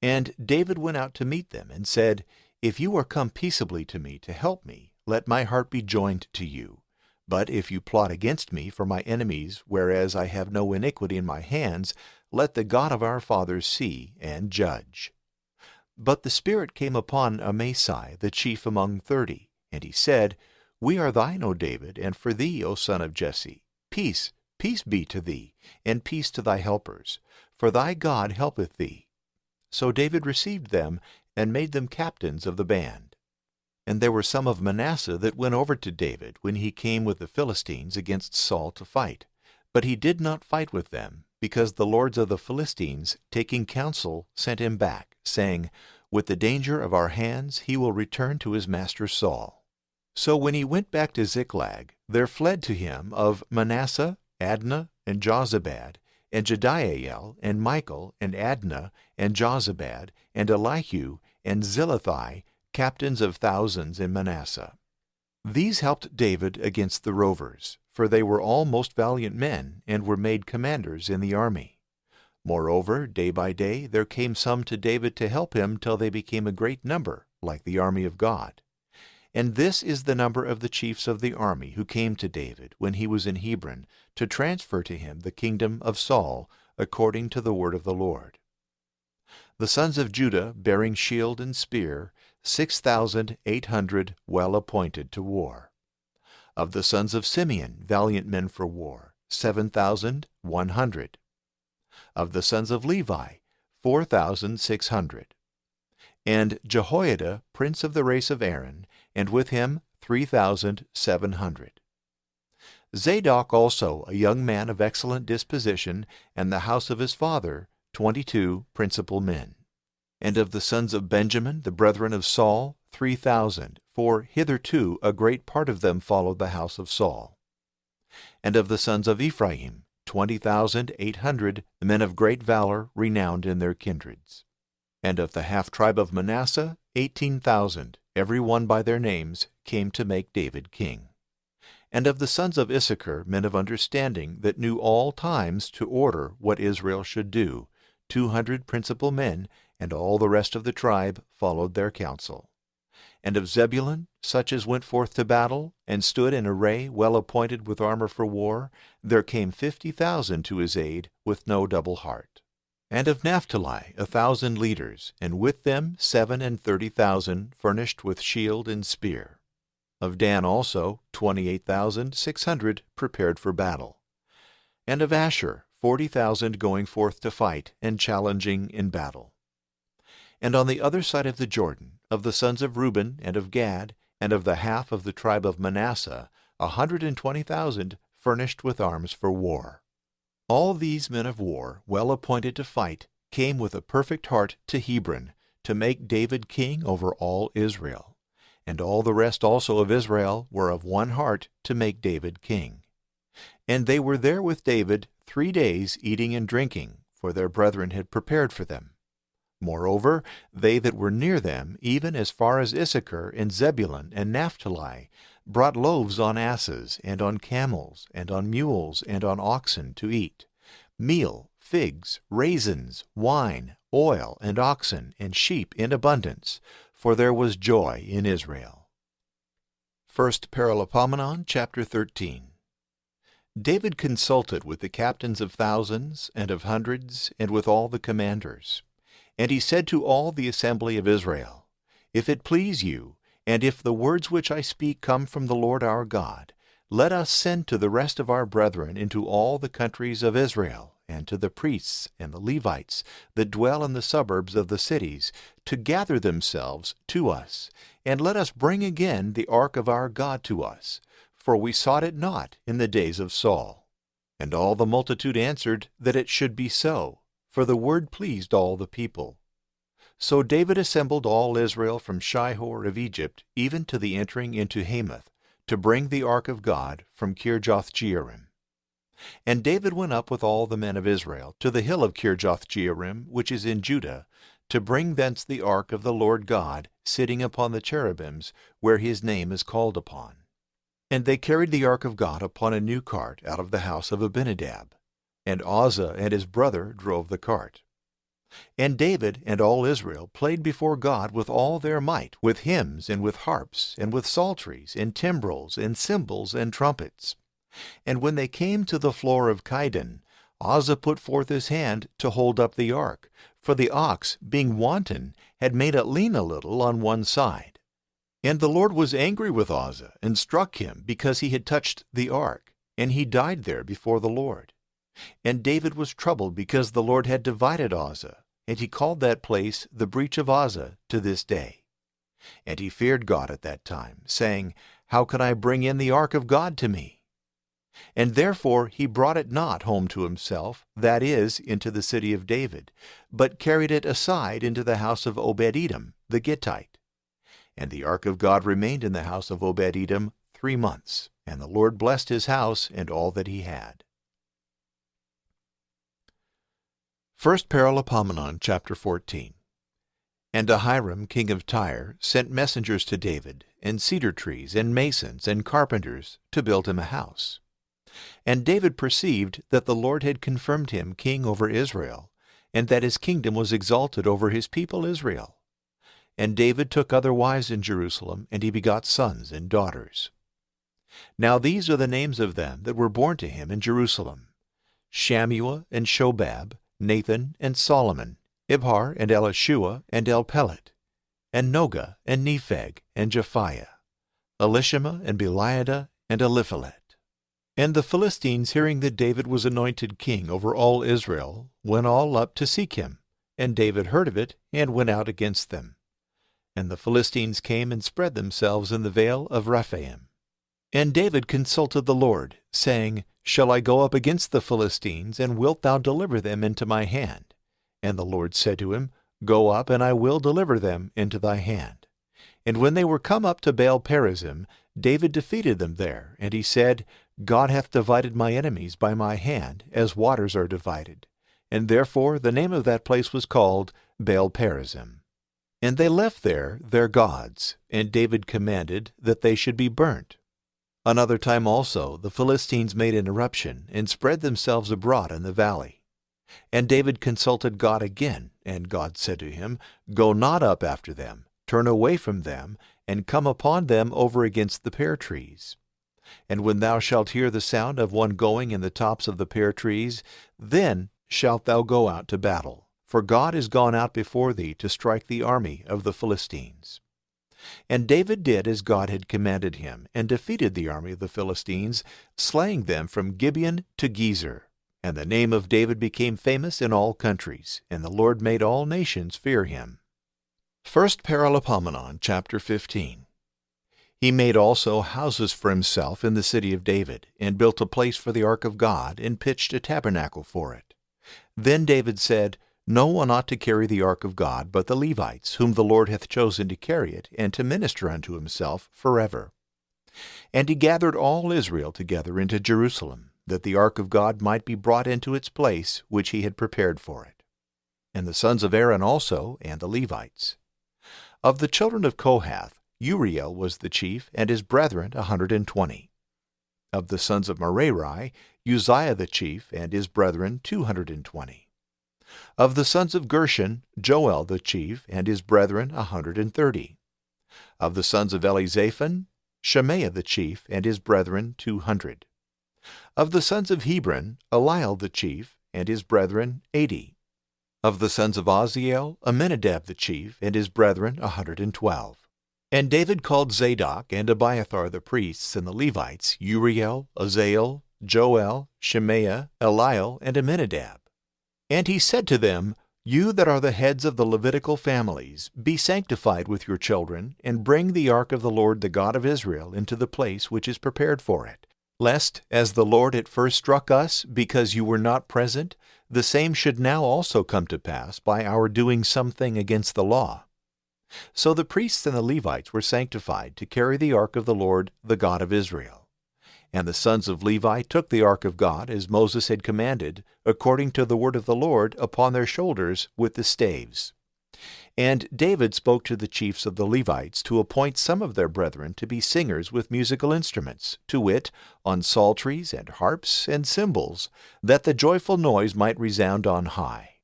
And David went out to meet them, and said, If you are come peaceably to me to help me, let my heart be joined to you. But if you plot against me for my enemies, whereas I have no iniquity in my hands, let the God of our fathers see and judge. But the Spirit came upon Amasai, the chief among 30, and he said, We are thine, O David, and for thee, O son of Jesse. Peace, peace be to thee, and peace to thy helpers, for thy God helpeth thee. So David received them, and made them captains of the band. And there were some of Manasseh that went over to David when he came with the Philistines against Saul to fight. But he did not fight with them, because the lords of the Philistines, taking counsel, sent him back, saying, With the danger of our hands he will return to his master Saul. So when he went back to Ziklag, there fled to him of Manasseh, Adnah, and Jozabad, and Jediael, and Michael, and Adnah, and Jozabad, and Elihu, and Zillethai, captains of thousands in Manasseh. These helped David against the rovers, for they were all most valiant men, and were made commanders in the army. Moreover, day by day there came some to David to help him till they became a great number, like the army of God. And this is the number of the chiefs of the army who came to David when he was in Hebron, to transfer to him the kingdom of Saul, according to the word of the Lord. The sons of Judah, bearing shield and spear, 6,800 well appointed to war. Of the sons of Simeon, valiant men for war, 7,100. Of the sons of Levi, 4,600. And Jehoiada, prince of the race of Aaron, and with him 3,700. Zadok also, a young man of excellent disposition, and the house of his father, 22 principal men. And of the sons of Benjamin, the brethren of Saul, 3,000, for hitherto a great part of them followed the house of Saul. And of the sons of Ephraim, 20,800, men of great valor, renowned in their kindreds. And of the half-tribe of Manasseh, 18,000, every one by their names, came to make David king. And of the sons of Issachar men of understanding, that knew all times to order what Israel should do, 200 principal men, and all the rest of the tribe followed their counsel. And of Zebulun, such as went forth to battle, and stood in array well appointed with armor for war, there came 50,000 to his aid, with no double heart. And of Naphtali 1,000 leaders, and with them 37,000 furnished with shield and spear. Of Dan also 28,600 prepared for battle. And of Asher 40,000 going forth to fight, and challenging in battle. And on the other side of the Jordan, of the sons of Reuben and of Gad, and of the half of the tribe of Manasseh, 120,000 furnished with arms for war. All these men of war, well appointed to fight, came with a perfect heart to Hebron, to make David king over all Israel. And all the rest also of Israel were of one heart to make David king. And they were there with David 3 days, eating and drinking, for their brethren had prepared for them. Moreover, they that were near them, even as far as Issachar and Zebulun and Naphtali, brought loaves on asses, and on camels, and on mules, and on oxen to eat, meal, figs, raisins, wine, oil, and oxen, and sheep in abundance, for there was joy in Israel. 1 Paralipomenon, chapter 13. David consulted with the captains of thousands and of hundreds, and with all the commanders. And he said to all the assembly of Israel, If it please you, and if the words which I speak come from the Lord our God, let us send to the rest of our brethren into all the countries of Israel, and to the priests and the Levites that dwell in the suburbs of the cities, to gather themselves to us, and let us bring again the ark of our God to us, for we sought it not in the days of Saul. And all the multitude answered that it should be so, for the word pleased all the people. So David assembled all Israel from Shihor of Egypt, even to the entering into Hamath, to bring the ark of God from Kirjath-jearim. And David went up with all the men of Israel to the hill of Kirjath-jearim, which is in Judah, to bring thence the ark of the Lord God, sitting upon the cherubims, where his name is called upon. And they carried the ark of God upon a new cart out of the house of Abinadab. And Uzzah and his brother drove the cart. And David and all Israel played before God with all their might, with hymns and with harps, and with psalteries, and timbrels, and cymbals, and trumpets. And when they came to the floor of Kidon, Uzzah put forth his hand to hold up the ark, for the ox, being wanton, had made it lean a little on one side. And the Lord was angry with Uzzah, and struck him, because he had touched the ark, and he died there before the Lord. And David was troubled because the Lord had divided Uzzah, and he called that place the breach of Uzzah to this day. And he feared God at that time, saying, How can I bring in the ark of God to me? And therefore he brought it not home to himself, that is, into the city of David, but carried it aside into the house of Obed-Edom the Gittite. And the ark of God remained in the house of Obed-Edom 3 months, and the Lord blessed his house and all that he had. 1 Paralipomenon, chapter 14. And Ahiram, king of Tyre, sent messengers to David, and cedar trees, and masons, and carpenters, to build him a house. And David perceived that the Lord had confirmed him king over Israel, and that his kingdom was exalted over his people Israel. And David took other wives in Jerusalem, and he begot sons and daughters. Now these are the names of them that were born to him in Jerusalem: Shammua and Shobab, Nathan and Solomon, Ibhar and Elishua and Elpelet, and Noga and Nepheg and Japhiah, Elishama and Beliada and Eliphalet. And the Philistines, hearing that David was anointed king over all Israel, went all up to seek him. And David heard of it, and went out against them. And the Philistines came and spread themselves in the vale of Rephaim. And David consulted the Lord, saying, Shall I go up against the Philistines, and wilt thou deliver them into my hand? And the Lord said to him, Go up, and I will deliver them into thy hand. And when they were come up to Baal-perazim, David defeated them there, and he said, God hath divided my enemies by my hand, as waters are divided. And therefore the name of that place was called Baal-perazim. And they left there their gods, and David commanded that they should be burnt. Another time also the Philistines made an eruption and spread themselves abroad in the valley. And David consulted God again, and God said to him, Go not up after them, turn away from them, and come upon them over against the pear trees. And when thou shalt hear the sound of one going in the tops of the pear trees, then shalt thou go out to battle, for God is gone out before thee to strike the army of the Philistines. And David did as God had commanded him, and defeated the army of the Philistines, slaying them from Gibeon to Gezer. And the name of David became famous in all countries, and the Lord made all nations fear him. 1 Paralipomenon, chapter 15. He made also houses for himself in the city of David, and built a place for the ark of God, and pitched a tabernacle for it. Then David said, No one ought to carry the ark of God but the Levites, whom the Lord hath chosen to carry it, and to minister unto himself forever. And he gathered all Israel together into Jerusalem, that the ark of God might be brought into its place which he had prepared for it. And the sons of Aaron also, and the Levites. Of the children of Kohath, Uriel was the chief, and his brethren 120. Of the sons of Merari, Uzziah the chief, and his brethren 220. Of the sons of Gershon, Joel the chief, and his brethren 130. Of the sons of Elizaphan, Shemaiah the chief, and his brethren 200. Of the sons of Hebron, Eliel the chief, and his brethren 80. Of the sons of Uzziel, Amminadab the chief, and his brethren 112. And David called Zadok and Abiathar the priests, and the Levites, Uriel, Azael, Joel, Shemaiah, Eliel, and Amminadab. And he said to them, You that are the heads of the Levitical families, be sanctified with your children, and bring the ark of the Lord the God of Israel into the place which is prepared for it, lest, as the Lord at first struck us, because you were not present, the same should now also come to pass by our doing something against the law. So the priests and the Levites were sanctified to carry the ark of the Lord, the God of Israel. And the sons of Levi took the ark of God, as Moses had commanded, according to the word of the Lord, upon their shoulders with the staves. And David spoke to the chiefs of the Levites to appoint some of their brethren to be singers with musical instruments, to wit, on psalteries and harps and cymbals, that the joyful noise might resound on high.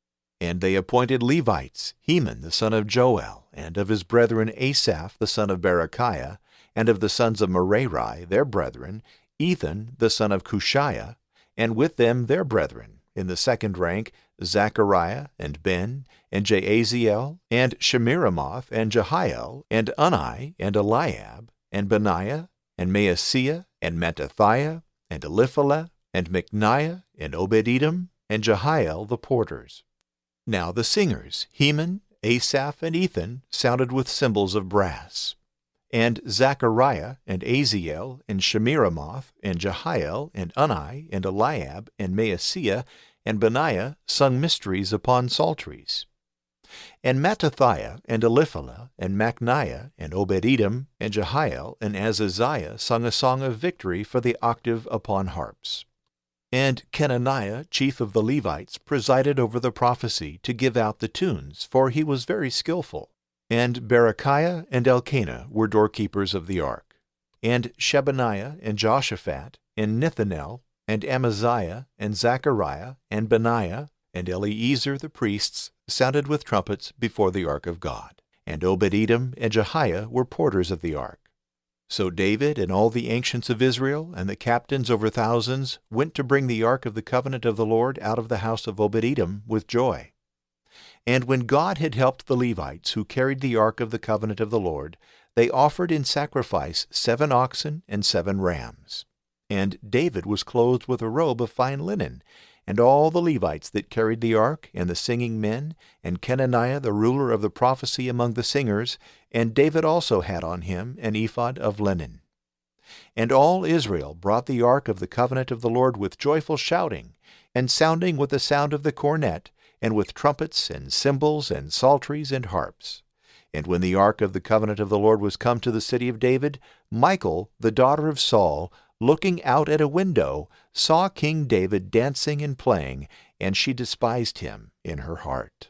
And they appointed Levites, Heman the son of Joel, and of his brethren Asaph the son of Berechiah, and of the sons of Merari their brethren, Ethan the son of Cushiah, and with them their brethren, in the second rank, Zechariah, and Ben, and Jaaziel, and Shemiramoth, and Jehiel, and Unni, and Eliab, and Benaiah, and Maaseiah, and Mattithiah, and Eliphalet, and Micniah, and Obed-Edom, and Jehiel the porters. Now the singers, Heman, Asaph, and Ethan, sounded with cymbals of brass. And Zechariah, and Aziel, and Shemiramoth, and Jehiel, and Unni, and Eliab, and Maaseiah, and Benaiah sung mysteries upon psalteries. And Mattithiah, and Eliphalet, and Micniah, and Obed-Edom, and Jehiel, and Azaziah sung a song of victory for the octave upon harps. And Kenaniah, chief of the Levites, presided over the prophecy to give out the tunes, for he was very skillful. And Berechiah and Elkanah were doorkeepers of the ark. And Shebaniah, and Joshaphat, and Nethanel, and Amaziah, and Zechariah, and Benaiah, and Eleazar the priests sounded with trumpets before the ark of God. And Obed-Edom and Jehiah were porters of the ark. So David and all the ancients of Israel and the captains over thousands went to bring the ark of the covenant of the Lord out of the house of Obed-Edom with joy. And when God had helped the Levites who carried the ark of the covenant of the Lord, they offered in sacrifice 7 oxen and 7 rams. And David was clothed with a robe of fine linen, and all the Levites that carried the ark, and the singing men, and Kenaniah the ruler of the prophecy among the singers, and David also had on him an ephod of linen. And all Israel brought the ark of the covenant of the Lord with joyful shouting, and sounding with the sound of the cornet, and with trumpets and cymbals and psalteries and harps. And when the ark of the covenant of the Lord was come to the city of David, Michal, the daughter of Saul, looking out at a window, saw King David dancing and playing, and she despised him in her heart.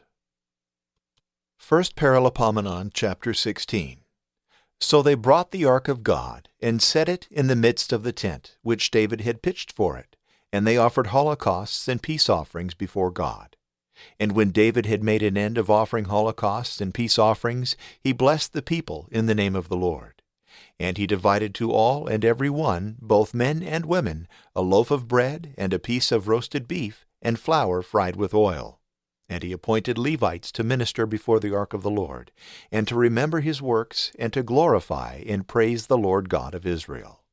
1 Paralipomenon, chapter 16. So they brought the ark of God, and set it in the midst of the tent, which David had pitched for it, and they offered holocausts and peace offerings before God. And when David had made an end of offering holocausts and peace offerings, he blessed the people in the name of the Lord. And he divided to all and every one, both men and women, a loaf of bread and a piece of roasted beef and flour fried with oil. And he appointed Levites to minister before the ark of the Lord, and to remember his works, and to glorify and praise the Lord God of Israel.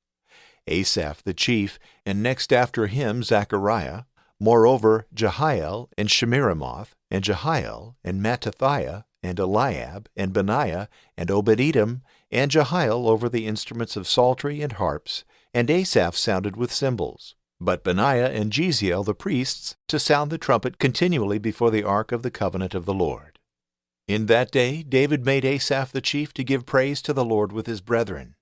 Asaph the chief, and next after him Zechariah, moreover Jehiel, and Shemiramoth, and Jehiel, and Mattithiah, and Eliab, and Benaiah, and Obed-Edom, and Jehiel over the instruments of psaltery and harps, and Asaph sounded with cymbals. But Benaiah and Jeziel the priests to sound the trumpet continually before the ark of the covenant of the Lord. In that day David made Asaph the chief to give praise to the Lord with his brethren.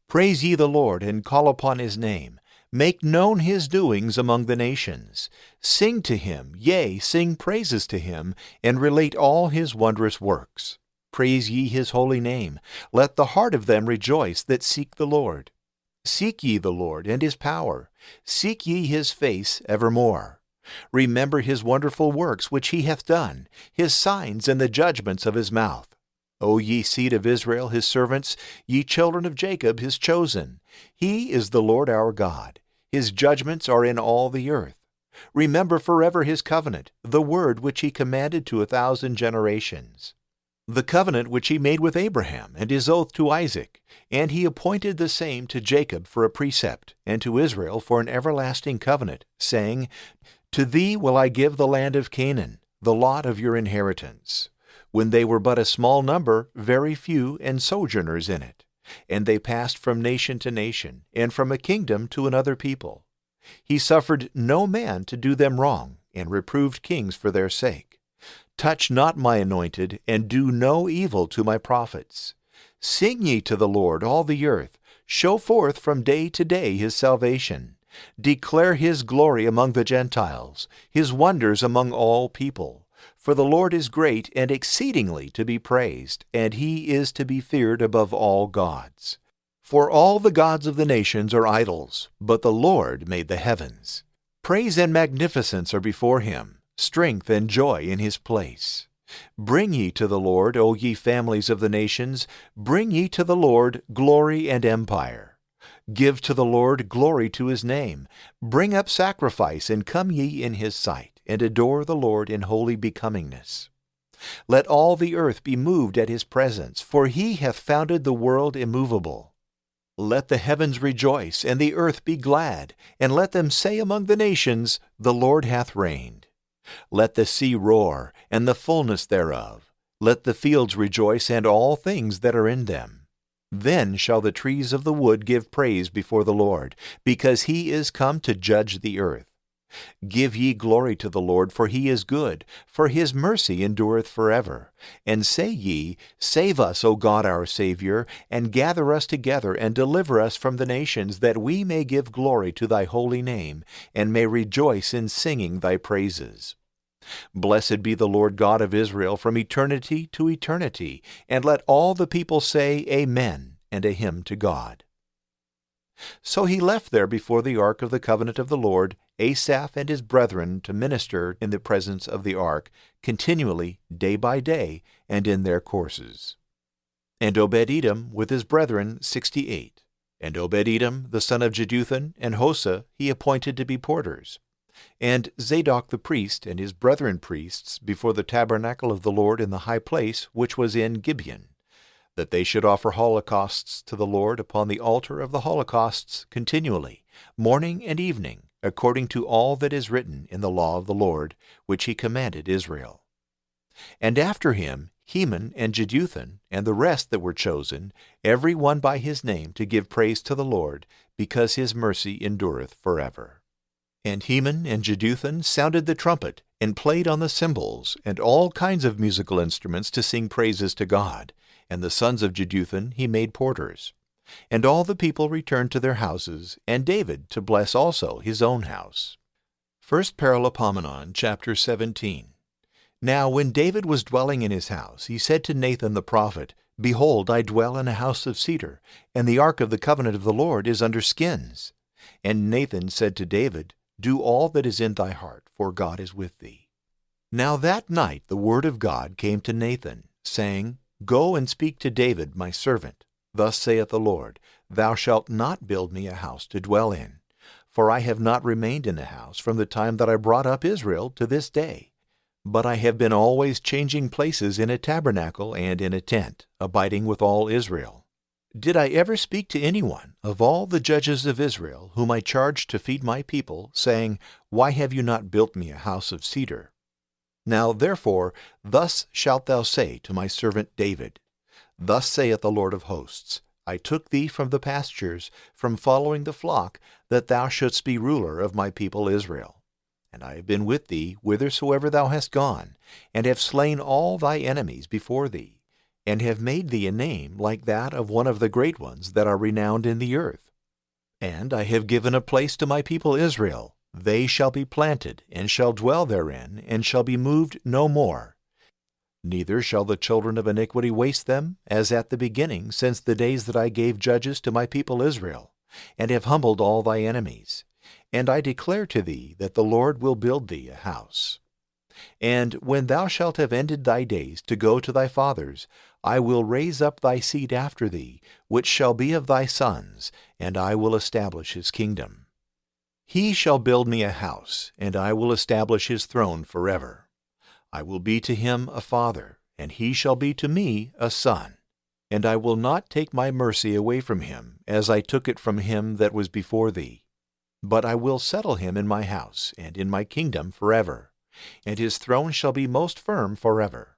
Praise ye the Lord, and call upon his name. Make known his doings among the nations. Sing to him, yea, sing praises to him, and relate all his wondrous works. Praise ye his holy name. Let the heart of them rejoice that seek the Lord. Seek ye the Lord and his power. Seek ye his face evermore. Remember his wonderful works which he hath done, his signs and the judgments of his mouth. O ye seed of Israel his servants, ye children of Jacob his chosen. He is the Lord our God. His judgments are in all the earth. Remember forever his covenant, the word which he commanded to 1,000 generations. The covenant which he made with Abraham, and his oath to Isaac, and he appointed the same to Jacob for a precept, and to Israel for an everlasting covenant, saying, To thee will I give the land of Canaan, the lot of your inheritance. When they were but a small number, very few, and sojourners in it. And they passed from nation to nation, and from a kingdom to another people. He suffered no man to do them wrong, and reproved kings for their sake. Touch not my anointed, and do no evil to my prophets. Sing ye to the Lord, all the earth. Show forth from day to day his salvation. Declare his glory among the Gentiles, his wonders among all people. For the Lord is great and exceedingly to be praised, and he is to be feared above all gods. For all the gods of the nations are idols, but the Lord made the heavens. Praise and magnificence are before him, strength and joy in his place. Bring ye to the Lord, O ye families of the nations, bring ye to the Lord glory and empire. Give to the Lord glory to his name. Bring up sacrifice, and come ye in his sight, and adore the Lord in holy becomingness. Let all the earth be moved at his presence, for he hath founded the world immovable. Let the heavens rejoice, and the earth be glad, and let them say among the nations, The Lord hath reigned. Let the sea roar, and the fullness thereof. Let the fields rejoice, and all things that are in them. Then shall the trees of the wood give praise before the Lord, because he is come to judge the earth. Give ye glory to the Lord, for he is good, for his mercy endureth forever. And say ye, Save us, O God our Saviour, and gather us together, and deliver us from the nations, that we may give glory to thy holy name, and may rejoice in singing thy praises. Blessed be the Lord God of Israel from eternity to eternity, and let all the people say, Amen, and a hymn to God. So he left there before the ark of the covenant of the Lord Asaph and his brethren to minister in the presence of the ark, continually, day by day, and in their courses. And Obed-Edom with his brethren 68. And Obed-Edom the son of Jeduthun and Hosah he appointed to be porters. And Zadok the priest and his brethren priests before the tabernacle of the Lord in the high place which was in Gibeon, that they should offer holocausts to the Lord upon the altar of the holocausts continually, morning and evening, according to all that is written in the law of the Lord, which he commanded Israel. And after him Heman and Jeduthun, and the rest that were chosen, every one by his name, to give praise to the Lord, because his mercy endureth forever. And Heman and Jeduthun sounded the trumpet, and played on the cymbals, and all kinds of musical instruments to sing praises to God. And the sons of Jeduthun he made porters. And all the people returned to their houses, and David to bless also his own house. 1 Paralipomenon, chapter 17. Now when David was dwelling in his house, he said to Nathan the prophet, Behold, I dwell in a house of cedar, and the ark of the covenant of the Lord is under skins. And Nathan said to David, Do all that is in thy heart, for God is with thee. Now that night the word of God came to Nathan, saying, Go and speak to David my servant. Thus saith the Lord, Thou shalt not build me a house to dwell in. For I have not remained in a house from the time that I brought up Israel to this day. But I have been always changing places in a tabernacle and in a tent, abiding with all Israel. Did I ever speak to anyone of all the judges of Israel, whom I charged to feed my people, saying, Why have you not built me a house of cedar? Now therefore, thus shalt thou say to my servant David, Thus saith the Lord of hosts, I took thee from the pastures, from following the flock, that thou shouldst be ruler of my people Israel. And I have been with thee whithersoever thou hast gone, and have slain all thy enemies before thee, and have made thee a name like that of one of the great ones that are renowned in the earth. And I have given a place to my people Israel. They shall be planted, and shall dwell therein, and shall be moved no more. Neither shall the children of iniquity waste them, as at the beginning, since the days that I gave judges to my people Israel, and have humbled all thy enemies. And I declare to thee that the Lord will build thee a house. And when thou shalt have ended thy days to go to thy fathers, I will raise up thy seed after thee, which shall be of thy sons, and I will establish his kingdom. He shall build me a house, and I will establish his throne forever. I will be to him a father, and he shall be to me a son. And I will not take my mercy away from him, as I took it from him that was before thee. But I will settle him in my house, and in my kingdom forever, and his throne shall be most firm forever.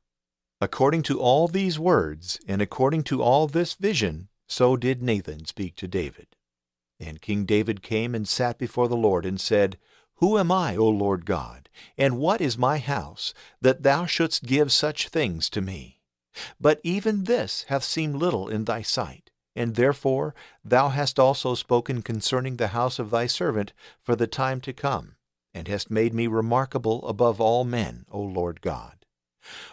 According to all these words, and according to all this vision, so did Nathan speak to David. And King David came and sat before the Lord, and said, Who am I, O Lord God, and what is my house, that thou shouldst give such things to me? But even this hath seemed little in thy sight, and therefore thou hast also spoken concerning the house of thy servant for the time to come, and hast made me remarkable above all men, O Lord God.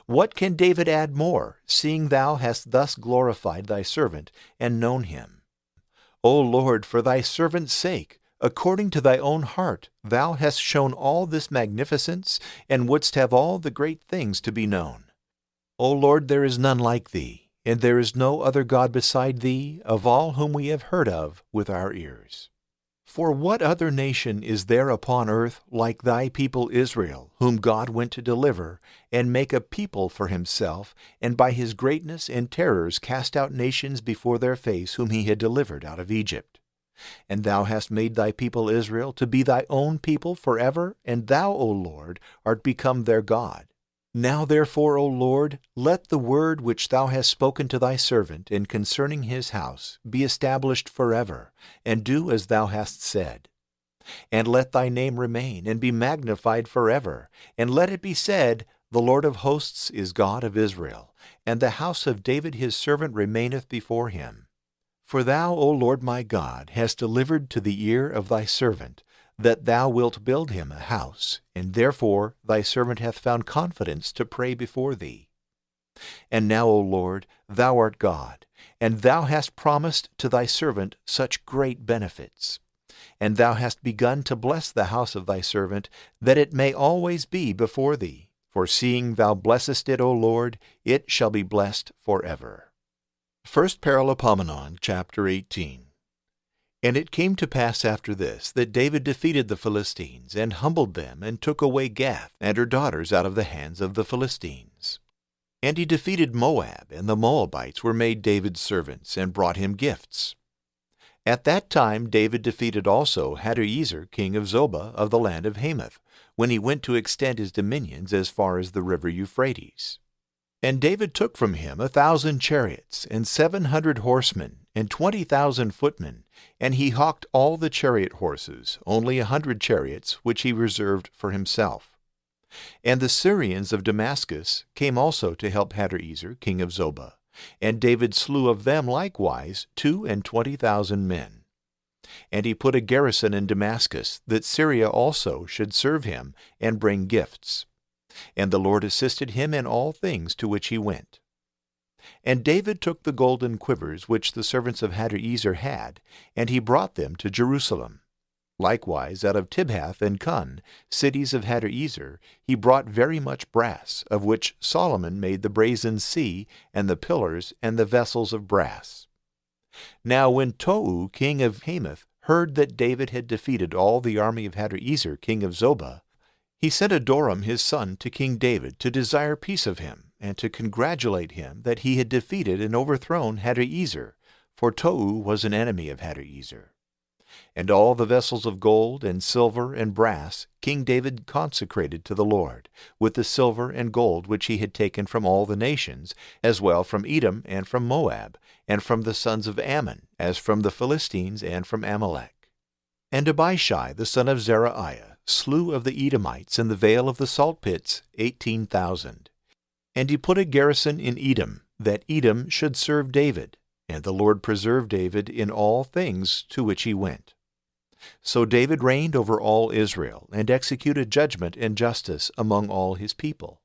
What can David add more, seeing thou hast thus glorified thy servant, and known him? O Lord, for thy servant's sake, according to thy own heart, thou hast shown all this magnificence, and wouldst have all the great things to be known. O Lord, there is none like thee, and there is no other God beside thee, of all whom we have heard of with our ears. For what other nation is there upon earth like thy people Israel, whom God went to deliver, and make a people for himself, and by his greatness and terrors cast out nations before their face, whom he had delivered out of Egypt? And thou hast made thy people Israel to be thy own people forever, and thou, O Lord, art become their God. Now therefore, O Lord, let the word which thou hast spoken to thy servant in concerning his house be established forever, and do as thou hast said. And let thy name remain, and be magnified forever, and let it be said, The Lord of hosts is God of Israel, and the house of David his servant remaineth before him. For thou, O Lord my God, hast delivered to the ear of thy servant, that thou wilt build him a house, and therefore thy servant hath found confidence to pray before thee. And now, O Lord, thou art God, and thou hast promised to thy servant such great benefits. And thou hast begun to bless the house of thy servant, that it may always be before thee. For seeing thou blessest it, O Lord, it shall be blessed forever. 1 Paralipomenon, chapter 18. And it came to pass after this, that David defeated the Philistines, and humbled them, and took away Gath and her daughters out of the hands of the Philistines. And he defeated Moab, and the Moabites were made David's servants, and brought him gifts. At that time David defeated also Hadaezer, king of Zobah, of the land of Hamath, when he went to extend his dominions as far as the river Euphrates. And David took from him 1,000 chariots, and 700 horsemen, and 20,000 footmen, and he hawked all the chariot horses, only 100 chariots, which he reserved for himself. And the Syrians of Damascus came also to help Hadaezer, king of Zobah, and David slew of them likewise 22,000 men. And he put a garrison in Damascus, that Syria also should serve him, and bring gifts. And the Lord assisted him in all things to which he went. And David took the golden quivers which the servants of Hadaezer had, and he brought them to Jerusalem. Likewise out of Tibhath and Cun, cities of Hadaezer, he brought very much brass, of which Solomon made the brazen sea, and the pillars, and the vessels of brass. Now when Tou king of Hamath heard that David had defeated all the army of Hadaezer king of Zobah, he sent Adoram his son to King David to desire peace of him, and to congratulate him that he had defeated and overthrown Hadaezer, for Tou was an enemy of Hadaezer. And all the vessels of gold and silver and brass King David consecrated to the Lord, with the silver and gold which he had taken from all the nations, as well from Edom and from Moab, and from the sons of Ammon, as from the Philistines and from Amalek. And Abishai the son of Zeruiah slew of the Edomites in the vale of the salt pits 18,000. And he put a garrison in Edom, that Edom should serve David. And the Lord preserved David in all things to which he went. So David reigned over all Israel, and executed judgment and justice among all his people.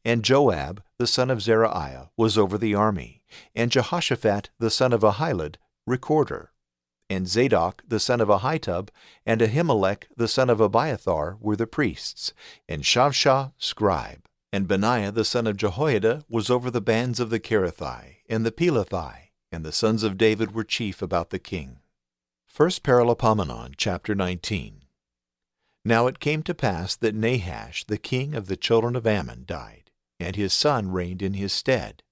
And Joab the son of Zeruiah was over the army, and Jehoshaphat the son of Ahilud recorder. And Zadok the son of Ahitub, and Ahimelech the son of Abiathar were the priests, and Shavshah scribe. And Benaiah the son of Jehoiada was over the bands of the Kerethi and the Pelathi. And the sons of David were chief about the king. 1 Paralipomenon, chapter 19. Now it came to pass that Nahash, the king of the children of Ammon, died, and his son reigned in his stead.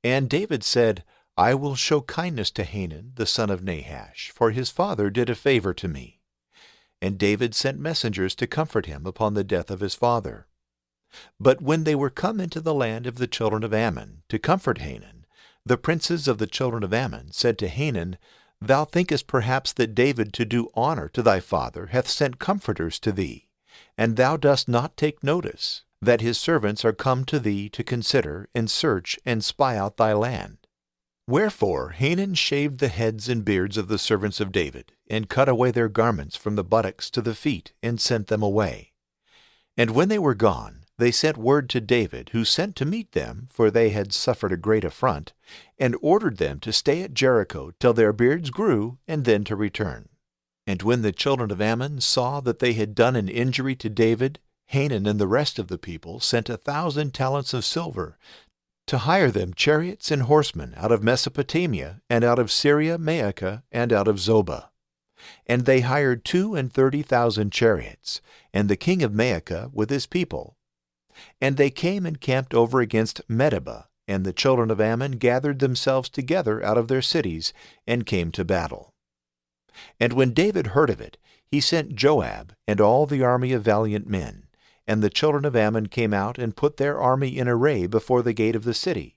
And David said, I will show kindness to Hanun, the son of Nahash, for his father did a favor to me. And David sent messengers to comfort him upon the death of his father. But when they were come into the land of the children of Ammon, to comfort Hanun, the princes of the children of Ammon said to Hanun, Thou thinkest perhaps that David, to do honor to thy father, hath sent comforters to thee, and thou dost not take notice that his servants are come to thee to consider, and search, and spy out thy land. Wherefore Hanun shaved the heads and beards of the servants of David, and cut away their garments from the buttocks to the feet, and sent them away. And when they were gone, they sent word to David, who sent to meet them, for they had suffered a great affront, and ordered them to stay at Jericho till their beards grew, and then to return. And when the children of Ammon saw that they had done an injury to David, Hanun and the rest of the people sent 1,000 talents of silver, to hire them chariots and horsemen out of Mesopotamia, and out of Syria, Maacah, and out of Zobah. And they hired 32,000 chariots, and the king of Maacah with his people. And they came and camped over against Medeba, and the children of Ammon gathered themselves together out of their cities, and came to battle. And when David heard of it, he sent Joab and all the army of valiant men. And the children of Ammon came out and put their army in array before the gate of the city.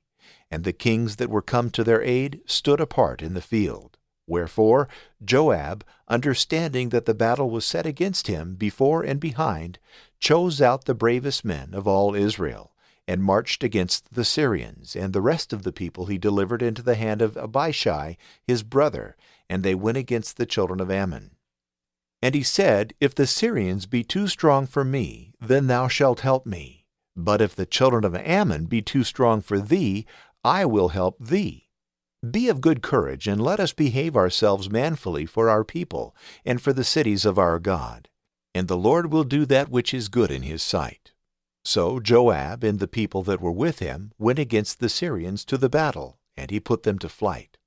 And the kings that were come to their aid stood apart in the field. Wherefore Joab, understanding that the battle was set against him before and behind, chose out the bravest men of all Israel, and marched against the Syrians, and the rest of the people he delivered into the hand of Abishai his brother, and they went against the children of Ammon. And he said, If the Syrians be too strong for me, then thou shalt help me. But if the children of Ammon be too strong for thee, I will help thee. Be of good courage, and let us behave ourselves manfully for our people, and for the cities of our God. And the Lord will do that which is good in his sight. So Joab and the people that were with him went against the Syrians to the battle, and he put them to flight.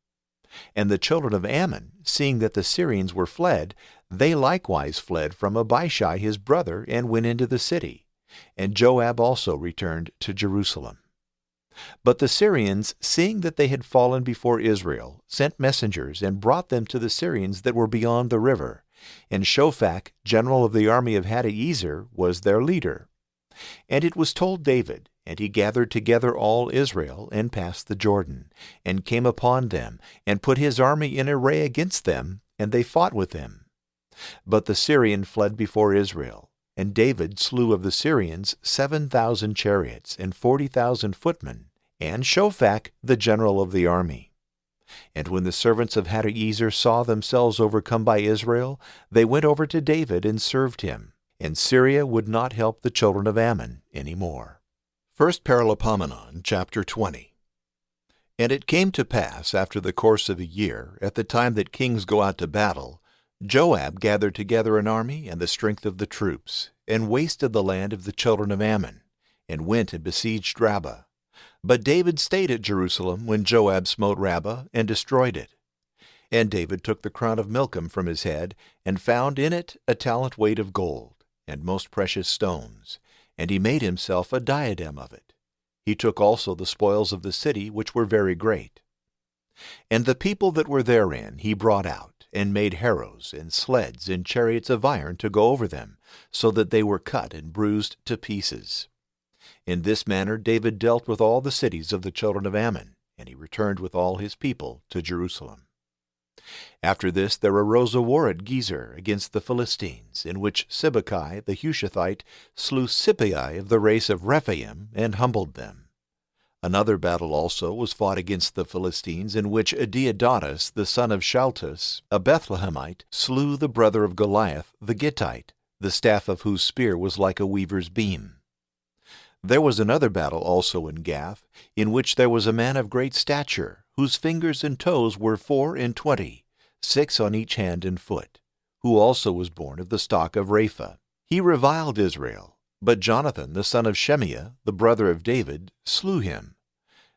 And the children of Ammon, seeing that the Syrians were fled, they likewise fled from Abishai his brother, and went into the city. And Joab also returned to Jerusalem. But the Syrians, seeing that they had fallen before Israel, sent messengers, and brought them to the Syrians that were beyond the river. And Shophach, general of the army of Hadaezer, was their leader. And it was told David, and he gathered together all Israel, and passed the Jordan, and came upon them, and put his army in array against them, and they fought with them. But the Syrian fled before Israel, and David slew of the Syrians 7,000 chariots, and 40,000 footmen, and Shophach the general of the army. And when the servants of Hadaezer saw themselves overcome by Israel, they went over to David and served him, and Syria would not help the children of Ammon any more. 1 Paralipomenon, chapter 20. And it came to pass, after the course of a year, at the time that kings go out to battle, Joab gathered together an army and the strength of the troops, and wasted the land of the children of Ammon, and went and besieged Rabbah. But David stayed at Jerusalem when Joab smote Rabbah and destroyed it. And David took the crown of Milcom from his head, and found in it a talent weight of gold, and most precious stones, and he made himself a diadem of it. He took also the spoils of the city, which were very great. And the people that were therein he brought out, and made harrows, and sleds, and chariots of iron to go over them, so that they were cut and bruised to pieces. In this manner David dealt with all the cities of the children of Ammon, and he returned with all his people to Jerusalem. After this there arose a war at Gezer against the Philistines, in which Sibbecai the Hushathite slew Sippai of the race of Rephaim, and humbled them. Another battle also was fought against the Philistines, in which Deodatus the son of Shaltus, a Bethlehemite, slew the brother of Goliath the Gittite, the staff of whose spear was like a weaver's beam. There was another battle also in Gath, in which there was a man of great stature, whose fingers and toes were 24, 6 on each hand and foot, who also was born of the stock of Rapha. He reviled Israel, but Jonathan the son of Shemaiah, the brother of David, slew him.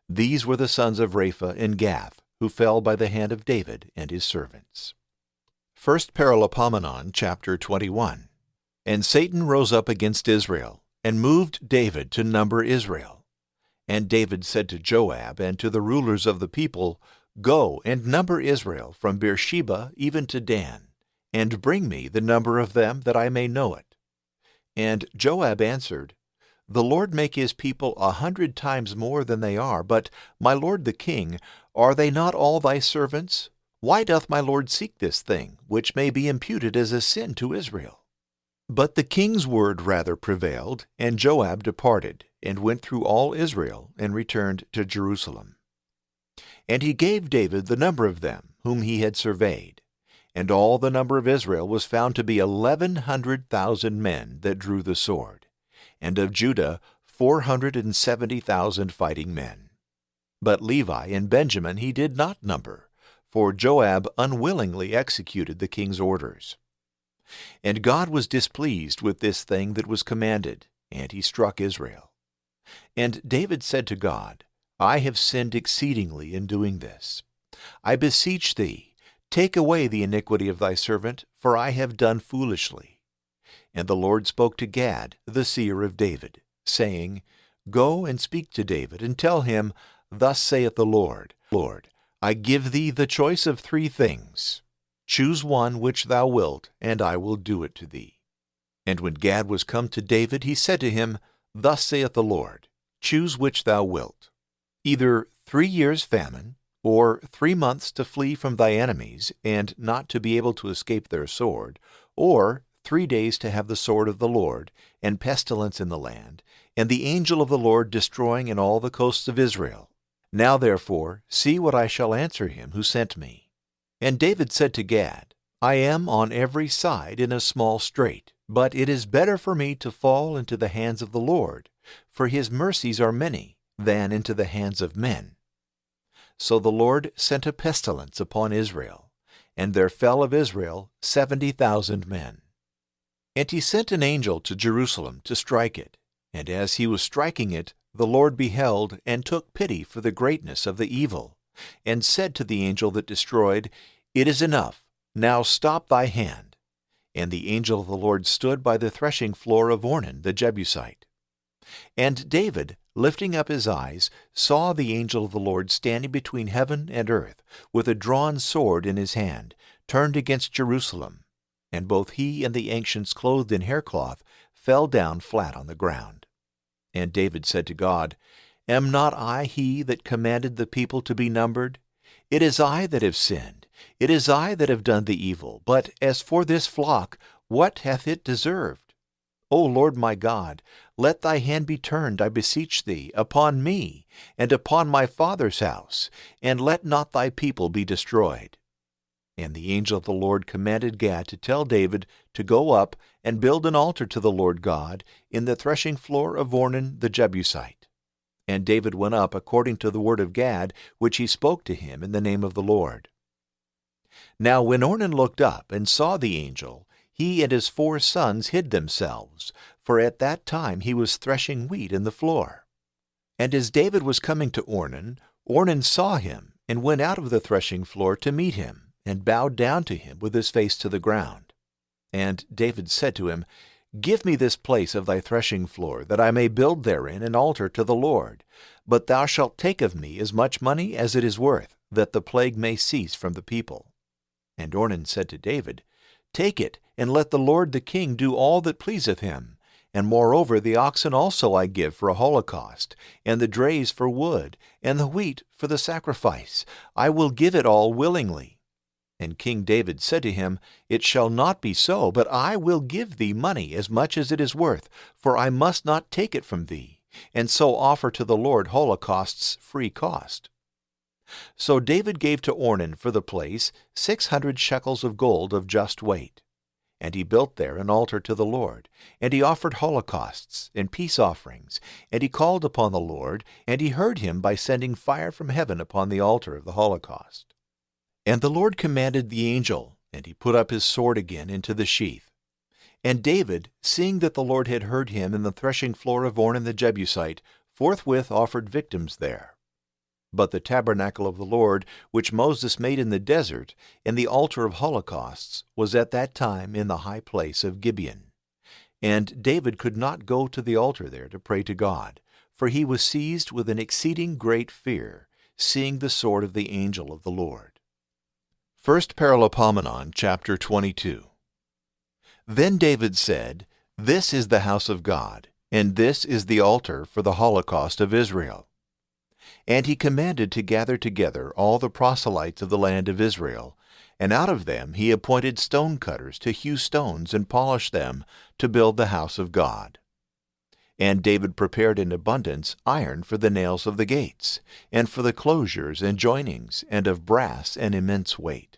These were the sons of Rapha in Gath, who fell by the hand of David and his servants. 1 Paralipomenon, chapter 21. And Satan rose up against Israel, and moved David to number Israel. And David said to Joab and to the rulers of the people, Go and number Israel from Beersheba even to Dan, and bring me the number of them, that I may know it. And Joab answered, The Lord make his people 100 times more than they are, but, my lord the king, are they not all thy servants? Why doth my lord seek this thing, which may be imputed as a sin to Israel? But the king's word rather prevailed, and Joab departed, and went through all Israel, and returned to Jerusalem. And he gave David the number of them, whom he had surveyed. And all the number of Israel was found to be 1,100,000 men that drew the sword, and of Judah 470,000 fighting men. But Levi and Benjamin he did not number, for Joab unwillingly executed the king's orders. And God was displeased with this thing that was commanded, and he struck Israel. And David said to God, I have sinned exceedingly in doing this. I beseech thee, take away the iniquity of thy servant, for I have done foolishly. And the Lord spoke to Gad, the seer of David, saying, Go and speak to David, and tell him, Thus saith the Lord, Lord, I give thee the choice of 3 things. Choose one which thou wilt, and I will do it to thee. And when Gad was come to David, he said to him, Thus saith the Lord, Choose which thou wilt. Either 3 years' famine, or 3 months to flee from thy enemies, and not to be able to escape their sword, or 3 days to have the sword of the Lord, and pestilence in the land, and the angel of the Lord destroying in all the coasts of Israel. Now therefore see what I shall answer him who sent me. And David said to Gad, I am on every side in a small strait, but it is better for me to fall into the hands of the Lord, for his mercies are many, than into the hands of men. So the Lord sent a pestilence upon Israel, and there fell of Israel 70,000 men. And he sent an angel to Jerusalem to strike it, and as he was striking it, the Lord beheld, and took pity for the greatness of the evil, and said to the angel that destroyed, It is enough, now stop thy hand. And the angel of the Lord stood by the threshing floor of Ornan the Jebusite. And David, lifting up his eyes, saw the angel of the Lord standing between heaven and earth, with a drawn sword in his hand, turned against Jerusalem. And both he and the ancients clothed in haircloth fell down flat on the ground. And David said to God, Am not I he that commanded the people to be numbered? It is I that have sinned. It is I that have done the evil. But as for this flock, what hath it deserved? O Lord my God, let thy hand be turned, I beseech thee, upon me, and upon my father's house, and let not thy people be destroyed. And the angel of the Lord commanded Gad to tell David to go up and build an altar to the Lord God in the threshing floor of Ornan the Jebusite. And David went up according to the word of Gad, which he spoke to him in the name of the Lord. Now when Ornan looked up and saw the angel, he and his 4 sons hid themselves, for at that time he was threshing wheat in the floor. And as David was coming to Ornan, Ornan saw him, and went out of the threshing floor to meet him, and bowed down to him with his face to the ground. And David said to him, Give me this place of thy threshing floor, that I may build therein an altar to the Lord. But thou shalt take of me as much money as it is worth, that the plague may cease from the people. And Ornan said to David, Take it, and let the Lord the king do all that pleaseth him. And moreover the oxen also I give for a holocaust, and the drays for wood, and the wheat for the sacrifice. I will give it all willingly. And King David said to him, It shall not be so, but I will give thee money as much as it is worth, for I must not take it from thee, and so offer to the Lord holocausts free cost. So David gave to Ornan for the place 600 shekels of gold of just weight. And he built there an altar to the Lord, and he offered holocausts and peace offerings, and he called upon the Lord, and he heard him by sending fire from heaven upon the altar of the holocaust. And the Lord commanded the angel, and he put up his sword again into the sheath. And David, seeing that the Lord had heard him in the threshing floor of Ornan the Jebusite, forthwith offered victims there. But the tabernacle of the Lord, which Moses made in the desert, and the altar of holocausts, was at that time in the high place of Gibeon. And David could not go to the altar there to pray to God, for he was seized with an exceeding great fear, seeing the sword of the angel of the Lord. 1 Paralipomenon, chapter 22. Then David said, This is the house of God, and this is the altar for the holocaust of Israel. And he commanded to gather together all the proselytes of the land of Israel, and out of them he appointed stone cutters to hew stones and polish them to build the house of God. And David prepared in abundance iron for the nails of the gates, and for the closures and joinings, and of brass an immense weight.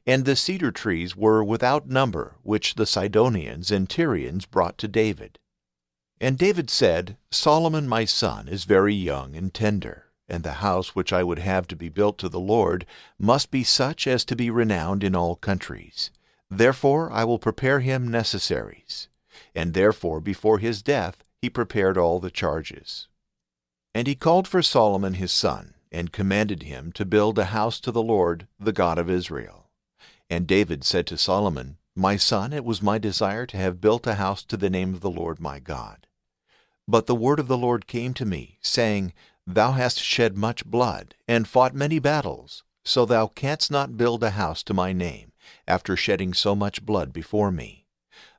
And the cedar trees were without number, which the Sidonians and Tyrians brought to David. And David said, Solomon my son is very young and tender, and the house which I would have to be built to the Lord must be such as to be renowned in all countries. Therefore I will prepare him necessaries. And therefore before his death he prepared all the charges. And he called for Solomon his son, and commanded him to build a house to the Lord, the God of Israel. And David said to Solomon, My son, it was my desire to have built a house to the name of the Lord my God. But the word of the Lord came to me, saying, Thou hast shed much blood, and fought many battles, so thou canst not build a house to my name, after shedding so much blood before me.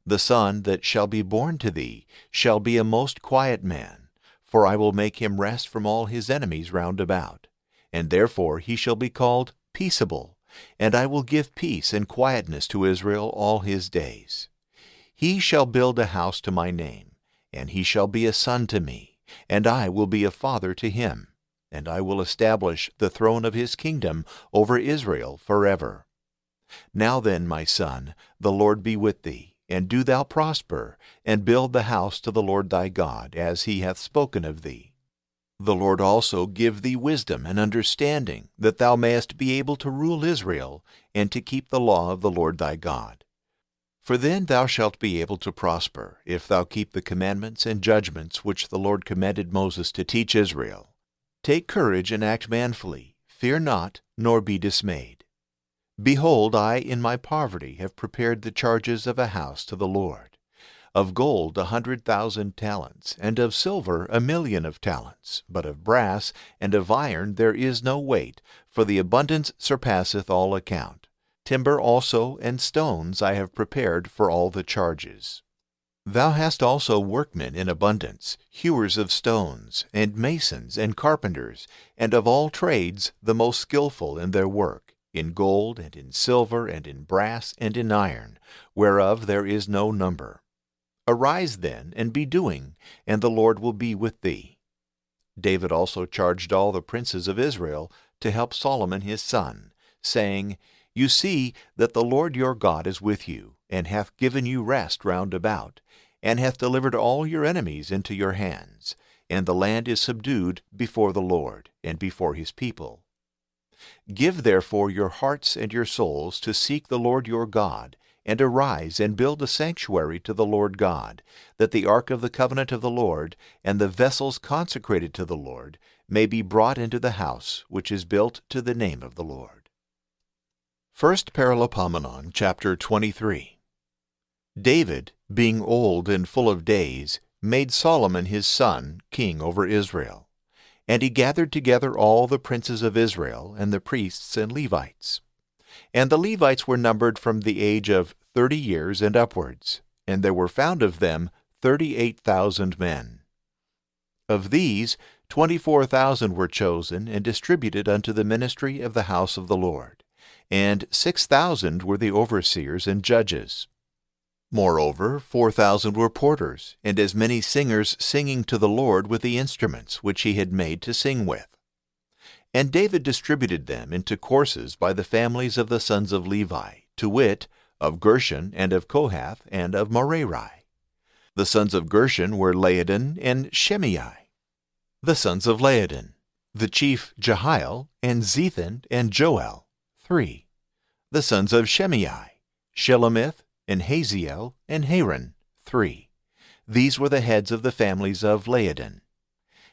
The son that shall be born to thee shall be a most quiet man, for I will make him rest from all his enemies round about. And therefore he shall be called Peaceable, and I will give peace and quietness to Israel all his days. He shall build a house to my name, and he shall be a son to me, and I will be a father to him, and I will establish the throne of his kingdom over Israel forever. Now then, my son, the Lord be with thee, and do thou prosper, and build the house to the Lord thy God, as he hath spoken of thee. The Lord also give thee wisdom and understanding, that thou mayest be able to rule Israel, and to keep the law of the Lord thy God. For then thou shalt be able to prosper, if thou keep the commandments and judgments which the Lord commanded Moses to teach Israel. Take courage and act manfully, fear not, nor be dismayed. Behold, I in my poverty have prepared the charges of a house to the Lord. Of gold 100,000 talents, and of silver 1,000,000 of talents, but of brass and of iron there is no weight, for the abundance surpasseth all account. Timber also and stones I have prepared for all the charges. Thou hast also workmen in abundance, hewers of stones, and masons and carpenters, and of all trades the most skillful in their work, in gold and in silver and in brass and in iron, whereof there is no number. Arise then, and be doing, and the Lord will be with thee. David also charged all the princes of Israel to help Solomon his son, saying, You see that the Lord your God is with you, and hath given you rest round about, and hath delivered all your enemies into your hands. and the land is subdued before the Lord, and before his people. Give therefore your hearts and your souls to seek the Lord your God, and arise and build a sanctuary to the Lord God, that the ark of the covenant of the Lord, and the vessels consecrated to the Lord, may be brought into the house which is built to the name of the Lord. 1 Paralipomenon, chapter 23. David, being old and full of days, made Solomon his son king over Israel. And he gathered together all the princes of Israel, and the priests and Levites. And the Levites were numbered from the age of 30 years and upwards, and there were found of them 38,000 men. Of these 24,000 were chosen and distributed unto the ministry of the house of the Lord, and 6,000 were the overseers and judges. Moreover, 4,000 were porters, and as many singers singing to the Lord with the instruments which he had made to sing with. And David distributed them into courses by the families of the sons of Levi, to wit, of Gershon, and of Kohath, and of Merari. The sons of Gershon were Laodin and Shimei. The sons of Laodin, the chief Jehiel, and Zethan, and Joel, 3. The sons of Shimei, Shelomith, and Haziel, and Haran, 3. These were the heads of the families of Laodin.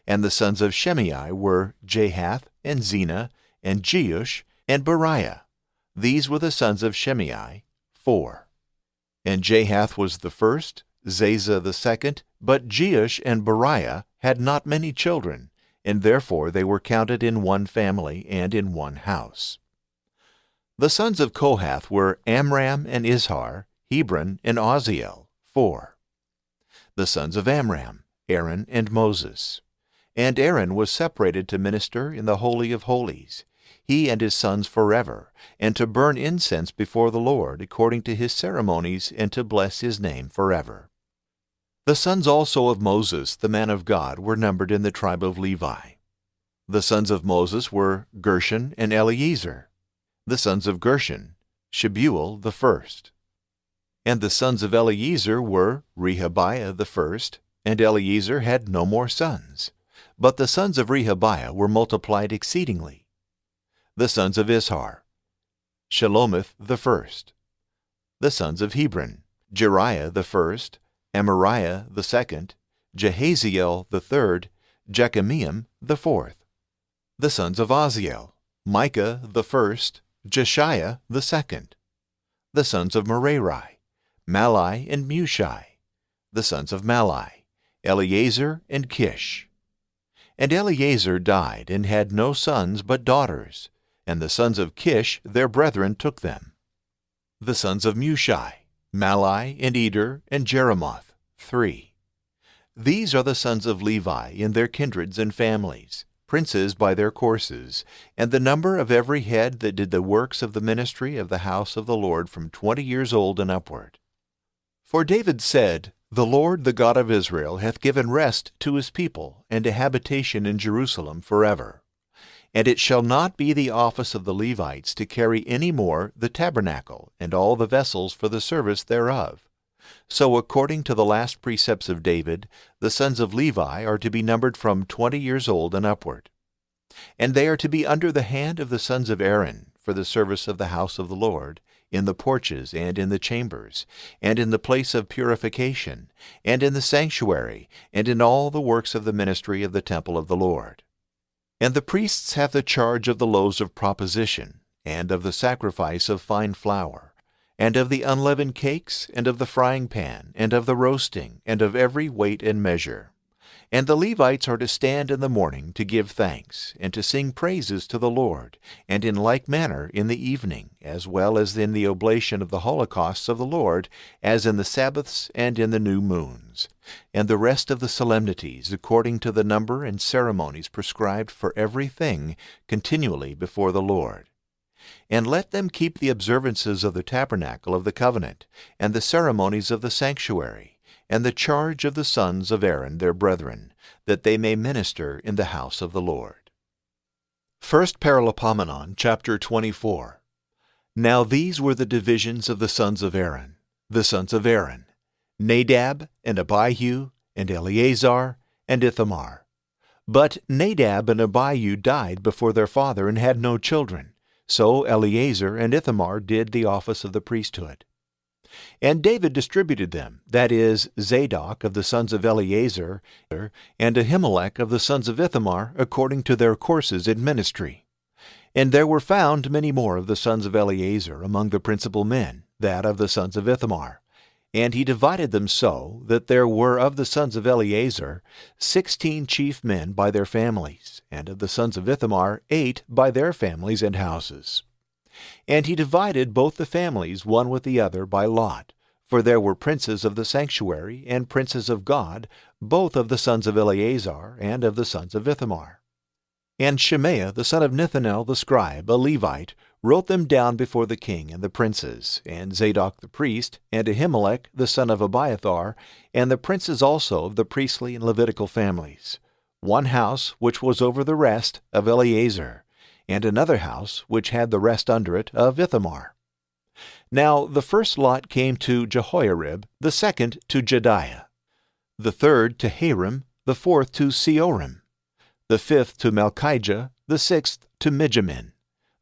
And the sons of Shimei were Jahath, and Zena, and Jeush, and Beriah. These were the sons of Shimei, 4. And Jahath was the first, Zaza the second, but Jeush and Beriah had not many children, and therefore they were counted in one family and in one house. The sons of Kohath were Amram and Izhar, Hebron and Oziel, 4. The sons of Amram, Aaron and Moses. And Aaron was separated to minister in the Holy of Holies, he and his sons forever, and to burn incense before the Lord according to his ceremonies, and to bless his name forever. The sons also of Moses, the man of God, were numbered in the tribe of Levi. The sons of Moses were Gershon and Eleazar. The sons of Gershon, Shebuel the first. And the sons of Eleazar were Rehabiah the first, and Eleazar had no more sons. But the sons of Rehabiah were multiplied exceedingly. The sons of Izhar, Shelomith the first. The sons of Hebron, Jeriah the first, Amariah the second, Jehaziel the third, Jekameam the fourth. The sons of Oziel, Micah the first, Jeshiah the second. The sons of Merari, Malai and Mushai. The sons of Malai, Eleazar and Kish. And Eleazar died, and had no sons but daughters, and the sons of Kish their brethren took them. The sons of Mushai, Malai and Eder and Jeremoth, 3. These are the sons of Levi in their kindreds and families, princes by their courses, and the number of every head that did the works of the ministry of the house of the Lord from 20 years old and upward. For David said, The Lord, the God of Israel, hath given rest to his people, and a habitation in Jerusalem forever. And it shall not be the office of the Levites to carry any more the tabernacle, and all the vessels for the service thereof. So according to the last precepts of David, the sons of Levi are to be numbered from 20 years old and upward. And they are to be under the hand of the sons of Aaron, for the service of the house of the Lord, in the porches, and in the chambers, and in the place of purification, and in the sanctuary, and in all the works of the ministry of the temple of the Lord. And the priests have the charge of the loaves of proposition, and of the sacrifice of fine flour, and of the unleavened cakes, and of the frying pan, and of the roasting, and of every weight and measure. And the Levites are to stand in the morning to give thanks, and to sing praises to the Lord, and in like manner in the evening, as well as in the oblation of the holocausts of the Lord, as in the Sabbaths and in the new moons, and the rest of the solemnities, according to the number and ceremonies prescribed for everything, continually before the Lord. And let them keep the observances of the tabernacle of the covenant, and the ceremonies of the sanctuary, and the charge of the sons of Aaron their brethren, that they may minister in the house of the Lord. 1 Paralipomenon, chapter 24. Now these were the divisions of the sons of Aaron, Nadab, and Abihu, and Eleazar, and Ithamar, But Nadab and Abihu died before their father and had no children. So Eleazar and Ithamar did the office of the priesthood. And David distributed them, that is, Zadok of the sons of Eleazar, and Ahimelech of the sons of Ithamar, according to their courses in ministry. And there were found many more of the sons of Eleazar among the principal men, that of the sons of Ithamar. And he divided them so, that there were of the sons of Eleazar 16 chief men by their families, and of the sons of Ithamar 8 by their families and houses. And he divided both the families one with the other by lot, for there were princes of the sanctuary and princes of God, both of the sons of Eleazar and of the sons of Ithamar. And Shemaiah the son of Nethanel the scribe, a Levite, wrote them down before the king and the princes, and Zadok the priest, and Ahimelech the son of Abiathar, and the princes also of the priestly and Levitical families, one house which was over the rest of Eleazar, and another house which had the rest under it of Ithamar. Now the first lot came to Jehoiarib, the second to Jediah, the third to Harim, the fourth to Seorim, the fifth to Malchijah, the sixth to Mijamin,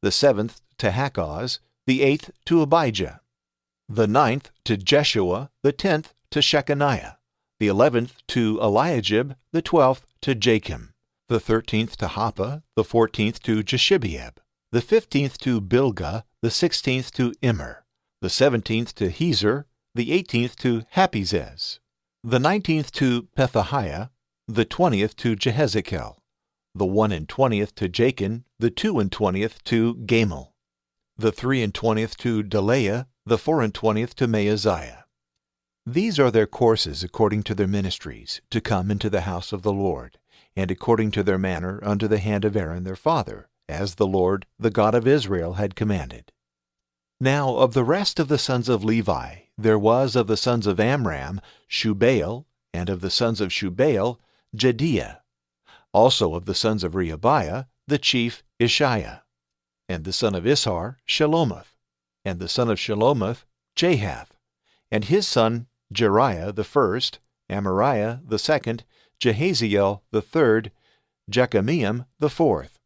the seventh to Hakkoz, the eighth to Abijah, the ninth to Jeshua, the 10th to Shechaniah, the 11th to Eliajib, the 12th to Jachim, the 13th to Happa, the 14th to Jeshibeab, the 15th to Bilgah, the 16th to Immer, the 17th to Hezer, the 18th to Hapizez, the 19th to Pethahiah, the 20th to Jehezekel, the 21st to Jachin, the 22nd to Gamul, the 23rd to Delaiah, the 24th to Maaziah. These are their courses according to their ministries, to come into the house of the Lord, and according to their manner under the hand of Aaron their father, as the Lord, the God of Israel, had commanded. Now of the rest of the sons of Levi, there was of the sons of Amram, Shubael, and of the sons of Shubael, Jediah. Also of the sons of Rehabiah, the chief Ishiah. And the son of Ishar, Shelomoth. And the son of Shelomoth, Jahath. And his son Jeriah the first, Amariah the second, Jehaziel the third, Jekameam the fourth.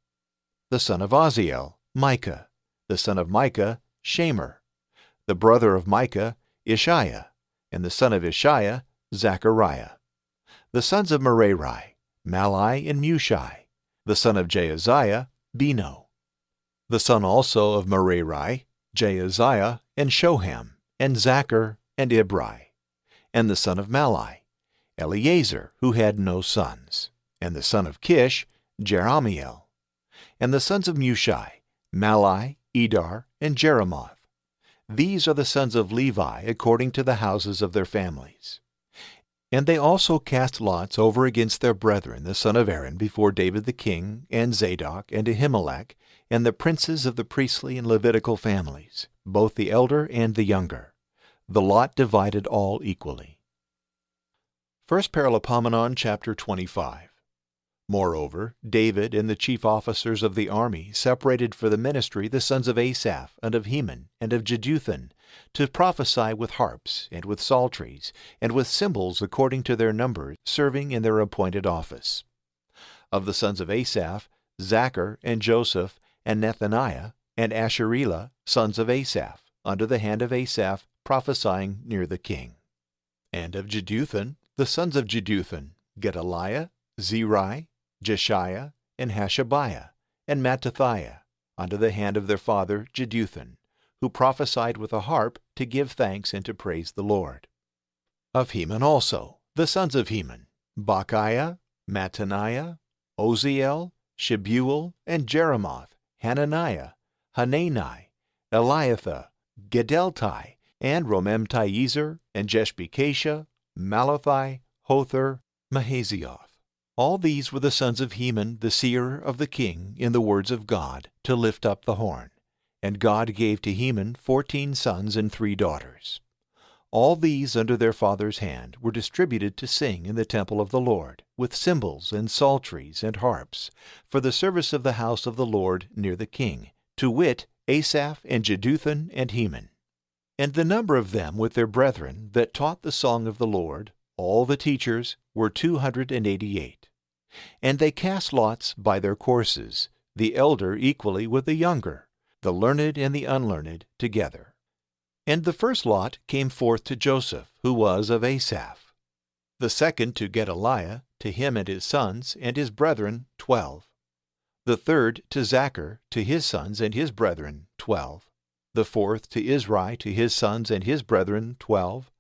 The son of Oziel, Micah. The son of Micah, Shamer. The brother of Micah, Ishiah. And the son of Ishiah, Zechariah. The sons of Merari, Malai and Mushai. The son of Jaaziah, Beno. The son also of Merari, Jaaziah, and Shoham, and Zachar, and Ibri. And the son of Malai, Eleazar, who had no sons. And the son of Kish, Jerahmeel. And the sons of Mushai, Malai, Edar, and Jeremoth. These are the sons of Levi according to the houses of their families. And they also cast lots over against their brethren, the son of Aaron, before David the king, and Zadok, and Ahimelech, and the princes of the priestly and Levitical families, both the elder and the younger. The lot divided all equally. 1 Paralipomenon, chapter 25. Moreover, David and the chief officers of the army separated for the ministry the sons of Asaph, and of Heman, and of Jeduthun, to prophesy with harps, and with psalteries, and with cymbals according to their numbers, serving in their appointed office. Of the sons of Asaph, Zachar, and Joseph, and Nethaniah, and Asherelah, sons of Asaph, under the hand of Asaph, prophesying near the king. And of Jeduthun, the sons of Jeduthun, Gedaliah, Zeri, Jeshiah, and Hashabiah, and Mattathiah, under the hand of their father Jeduthun, who prophesied with a harp to give thanks and to praise the Lord. Of Heman also, the sons of Heman, Bachiah, Mattaniah, Oziel, Shebuel, and Jeremoth, Hananiah, Hanani, Eliathah, Gedeltai, and Romamti-Ezer, and Jeshbekasha, Malathi, Hothar, Mahazioth. All these were the sons of Heman, the seer of the king, in the words of God, to lift up the horn. And God gave to Heman 14 sons and 3 daughters. All these under their father's hand were distributed to sing in the temple of the Lord, with cymbals and psalteries and harps, for the service of the house of the Lord near the king, to wit, Asaph and Jeduthun and Heman. And the number of them with their brethren that taught the song of the Lord, all the teachers, were 288. And they cast lots by their courses, the elder equally with the younger, the learned and the unlearned together. And the first lot came forth to Joseph, who was of Asaph. The second to Gedaliah, to him and his sons and his brethren, 12. The third to Zachar, to his sons and his brethren, 12. The fourth to Isri, to his sons and his brethren, 12.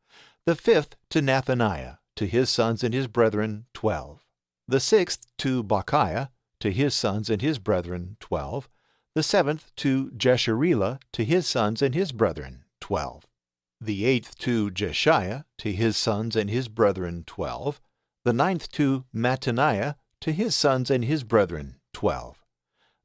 The fifth to Nathaniah, to his sons and his brethren, 12. The sixth to Bachiah, to his sons and his brethren, 12. The seventh to Jesharilah, to his sons and his brethren, 12. The eighth to Jeshiah, to his sons and his brethren, 12. The ninth to Mattaniah, to his sons and his brethren, 12.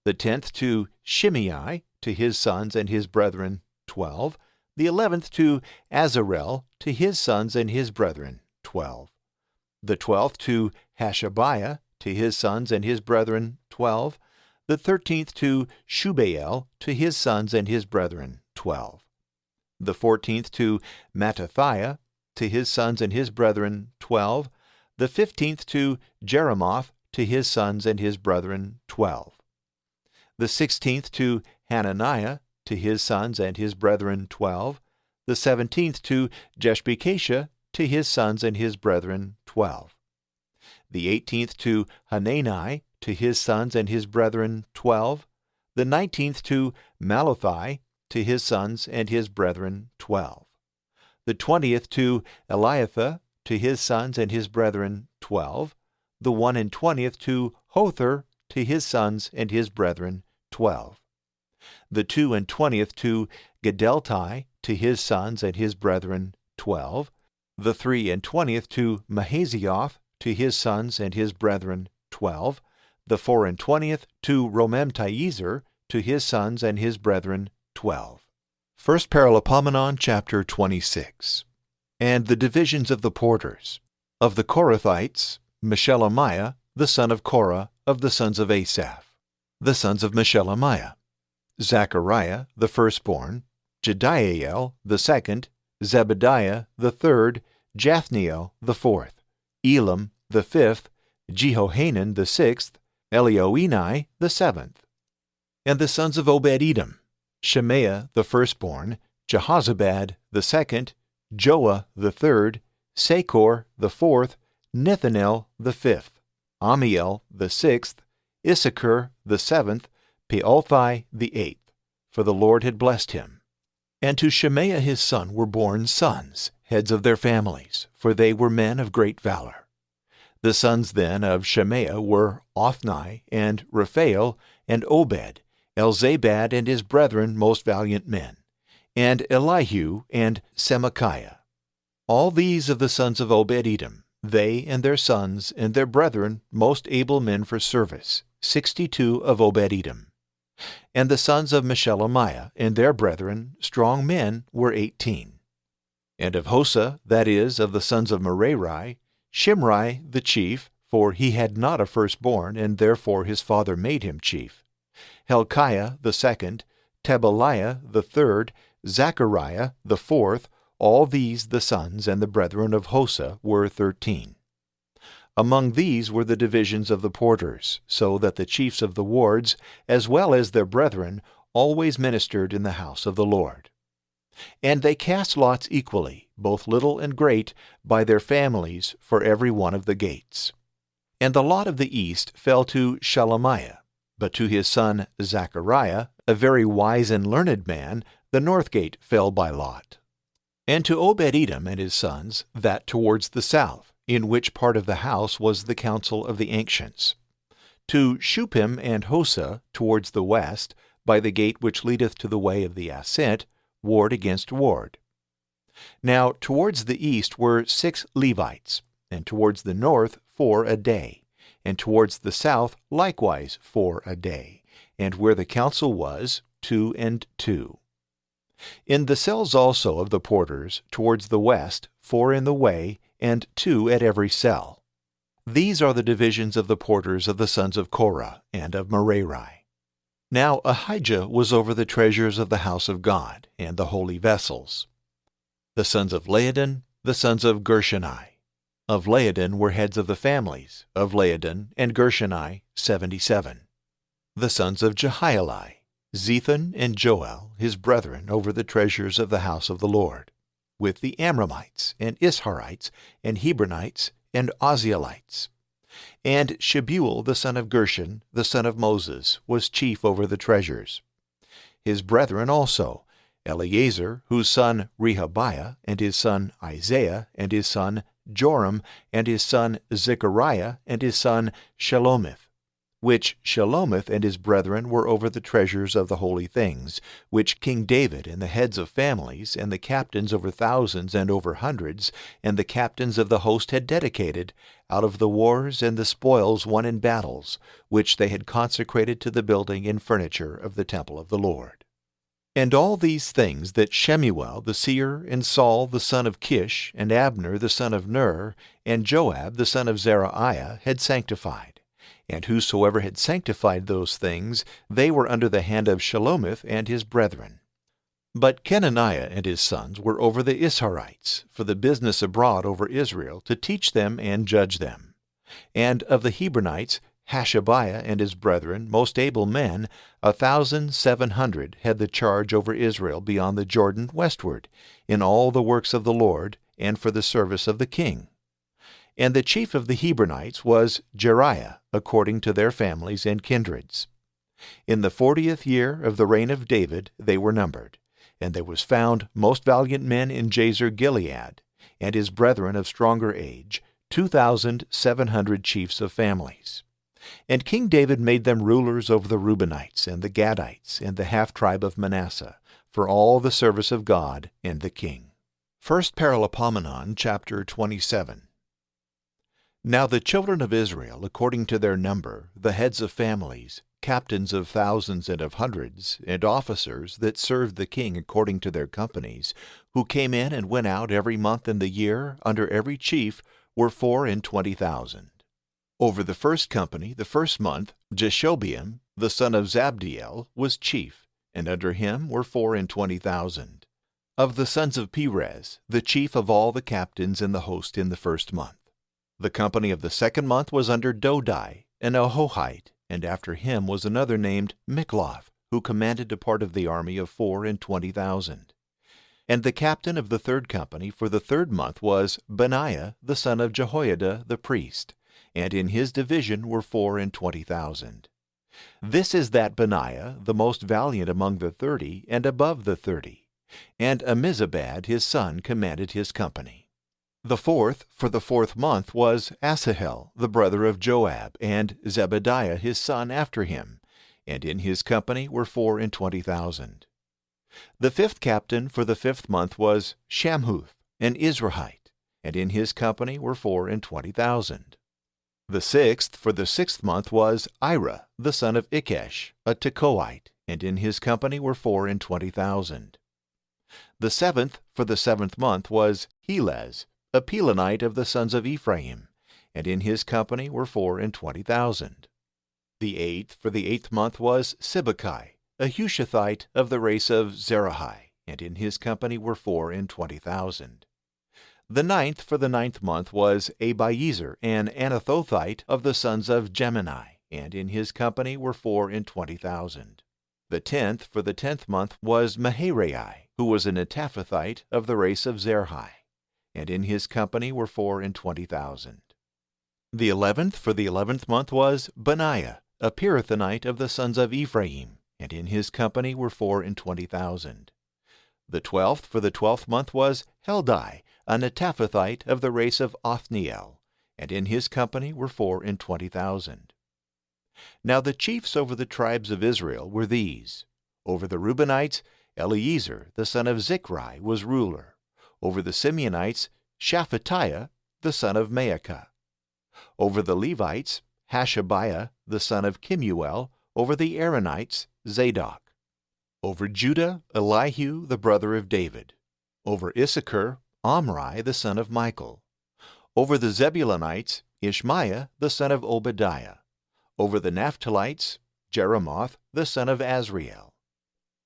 The 10th to Shimei, to his sons and his brethren, 12. The 11th to Azarel, to his sons and his brethren, 12. The 12th to Hashabiah, to his sons and his brethren, 12. The 13th to Shubael, to his sons and his brethren, 12. The 14th to Mattathiah, to his sons and his brethren, 12. The 15th to Jeremoth, to his sons and his brethren, 12. The 16th to Hananiah, to his sons and his brethren, 12. The 17th to Jeshbekashah, to his sons and his brethren, 12. The 18th to Hanani, to his sons and his brethren, 12. The 19th to Malathi, to his sons and his brethren, 12. The 20th to Eliathah, to his sons and his brethren, 12. The 21st to Hothar, to his sons and his brethren, 12. The 22nd to Gedeltai, to his sons and his brethren, 12. The 23rd to Mahazioth, to his sons and his brethren, 12. The 24th to Romamtiezer, to his sons and his brethren, 12. First Paralipomenon, chapter 26. And the divisions of the porters. Of the Korathites, Meshelemiah, the son of Korah, of the sons of Asaph. The sons of Meshelemiah: Zechariah, the firstborn, Jediael, the second, Zebediah, the third, Jathniel, the fourth, Elam, the fifth, Jehohanan, the sixth, Elioenai, the seventh. And the sons of Obed-Edom: Shemaiah, the firstborn, Jehozabad, the second, Joah, the third, Sakor, the fourth, Nethanel, the fifth, Amiel, the sixth, Issachar, the seventh, Peothai, the eighth, for the Lord had blessed him. And to Shemaiah his son were born sons, heads of their families, for they were men of great valor. The sons then of Shemaiah were Othni, and Raphael, and Obed, Elzabad and his brethren most valiant men, and Elihu, and Semachiah. All these of the sons of Obed-Edom, they and their sons and their brethren most able men for service, 62 of Obed-Edom. And the sons of Meshelemiah and their brethren, strong men, were 18. And of Hosa, that is, of the sons of Merari, Shimri the chief, for he had not a firstborn, and therefore his father made him chief, Helkiah the second, Tebaliah the third, Zechariah the fourth. All these the sons and the brethren of Hosa were 13. Among these were the divisions of the porters, so that the chiefs of the wards, as well as their brethren, always ministered in the house of the Lord. And they cast lots equally, both little and great, by their families, for every one of the gates. And the lot of the east fell to Shelemiah, but to his son Zechariah, a very wise and learned man, the north gate fell by lot. And to Obed-Edom and his sons, that towards the south, in which part of the house was the council of the ancients. To Shuppim and Hosa, towards the west, by the gate which leadeth to the way of the ascent, ward against ward. Now towards the east were 6 Levites, and towards the north 4 a day, and towards the south likewise 4 a day, and where the council was, 2 and 2. In the cells also of the porters, towards the west, 4 in the way, and 2 at every cell. These are the divisions of the porters of the sons of Korah and of Merari. Now Ahijah was over the treasures of the house of God, and the holy vessels. The sons of Laodon, the sons of Gershoni: Of Laodan were heads of the families, of Laodan and Gershoni, 77. The sons of Jehieli, Zethan and Joel, his brethren, over the treasures of the house of the Lord, with the Amramites, and Isharites, and Hebronites, and Ozielites. And Shebuel the son of Gershon, the son of Moses, was chief over the treasures. His brethren also, Eleazar, whose son Rehabiah, and his son Isaiah, and his son Joram, and his son Zechariah, and his son Shelomith, which Shelomith and his brethren were over the treasures of the holy things, which King David and the heads of families, and the captains over thousands and over hundreds, and the captains of the host had dedicated, out of the wars and the spoils won in battles, which they had consecrated to the building and furniture of the temple of the Lord. And all these things that Shemuel the seer, and Saul the son of Kish, and Abner the son of Ner, and Joab the son of Zeruiah had sanctified. And whosoever had sanctified those things, they were under the hand of Shelomith and his brethren. But Kenaniah and his sons were over the Isharites, for the business abroad over Israel, to teach them and judge them. And of the Hebronites, Hashabiah and his brethren, most able men, 1,700, had the charge over Israel beyond the Jordan westward, in all the works of the Lord, and for the service of the king. And the chief of the Hebronites was Jeriah, according to their families and kindreds. In the 40th year of the reign of David they were numbered, and there was found most valiant men in Jazer Gilead, and his brethren of stronger age, 2,700 chiefs of families. And King David made them rulers over the Reubenites, and the Gadites, and the half-tribe of Manasseh, for all the service of God and the king. 1 Paralipomenon, chapter 27. Now the children of Israel, according to their number, the heads of families, captains of thousands and of hundreds, and officers that served the king according to their companies, who came in and went out every month in the year, under every chief, were 24,000. Over the first company, the first month, Jeshobeam, the son of Zabdiel, was chief, and under him were 24,000. Of the sons of Perez, the chief of all the captains in the host in the first month. The company of the second month was under Dodai, an Ahohite, and after him was another named Mikloth, who commanded a part of the army of 24,000. And the captain of the third company for the third month was Benaiah, the son of Jehoiada the priest, and in his division were 24,000. This is that Benaiah, the most valiant among the 30, and above the 30. And Ammizabad his son commanded his company. The fourth for the fourth month was Asahel, the brother of Joab, and Zebadiah his son after him, and in his company were 24,000. The fifth captain for the fifth month was Shamhuth, an Israelite, and in his company were 24,000. The sixth for the sixth month was Ira, the son of Ikesh, a Tekoite, and in his company were 24,000. The seventh for the seventh month was Helez, a Pelonite of the sons of Ephraim, and in his company were 24,000. The eighth for the eighth month was Sibbecai, a Hushathite of the race of Zerahai, and in his company were 24,000. The ninth for the ninth month was Abiezer, an Anathothite of the sons of Gemini, and in his company were 24,000. The 10th for the 10th month was Maharai, who was an Netaphathite of the race of Zerhi, and in his company were 24,000. The 11th for the 11th month was Benaiah, a Pirathonite of the sons of Ephraim, and in his company were 24,000. The 12th for the 12th month was Heldai, a Netaphathite of the race of Othniel, and in his company were 24,000. Now the chiefs over the tribes of Israel were these. Over the Reubenites, Eleazar, the son of Zichri, was ruler. Over the Simeonites, Shaphatiah, the son of Maacah. Over the Levites, Hashabiah, the son of Kemuel. Over the Aaronites, Zadok. Over Judah, Elihu, the brother of David. Over Issachar, Omri, the son of Michael. Over the Zebulunites, Ishmaiah, the son of Obadiah. Over the Naphtalites, Jeremoth, the son of Azriel.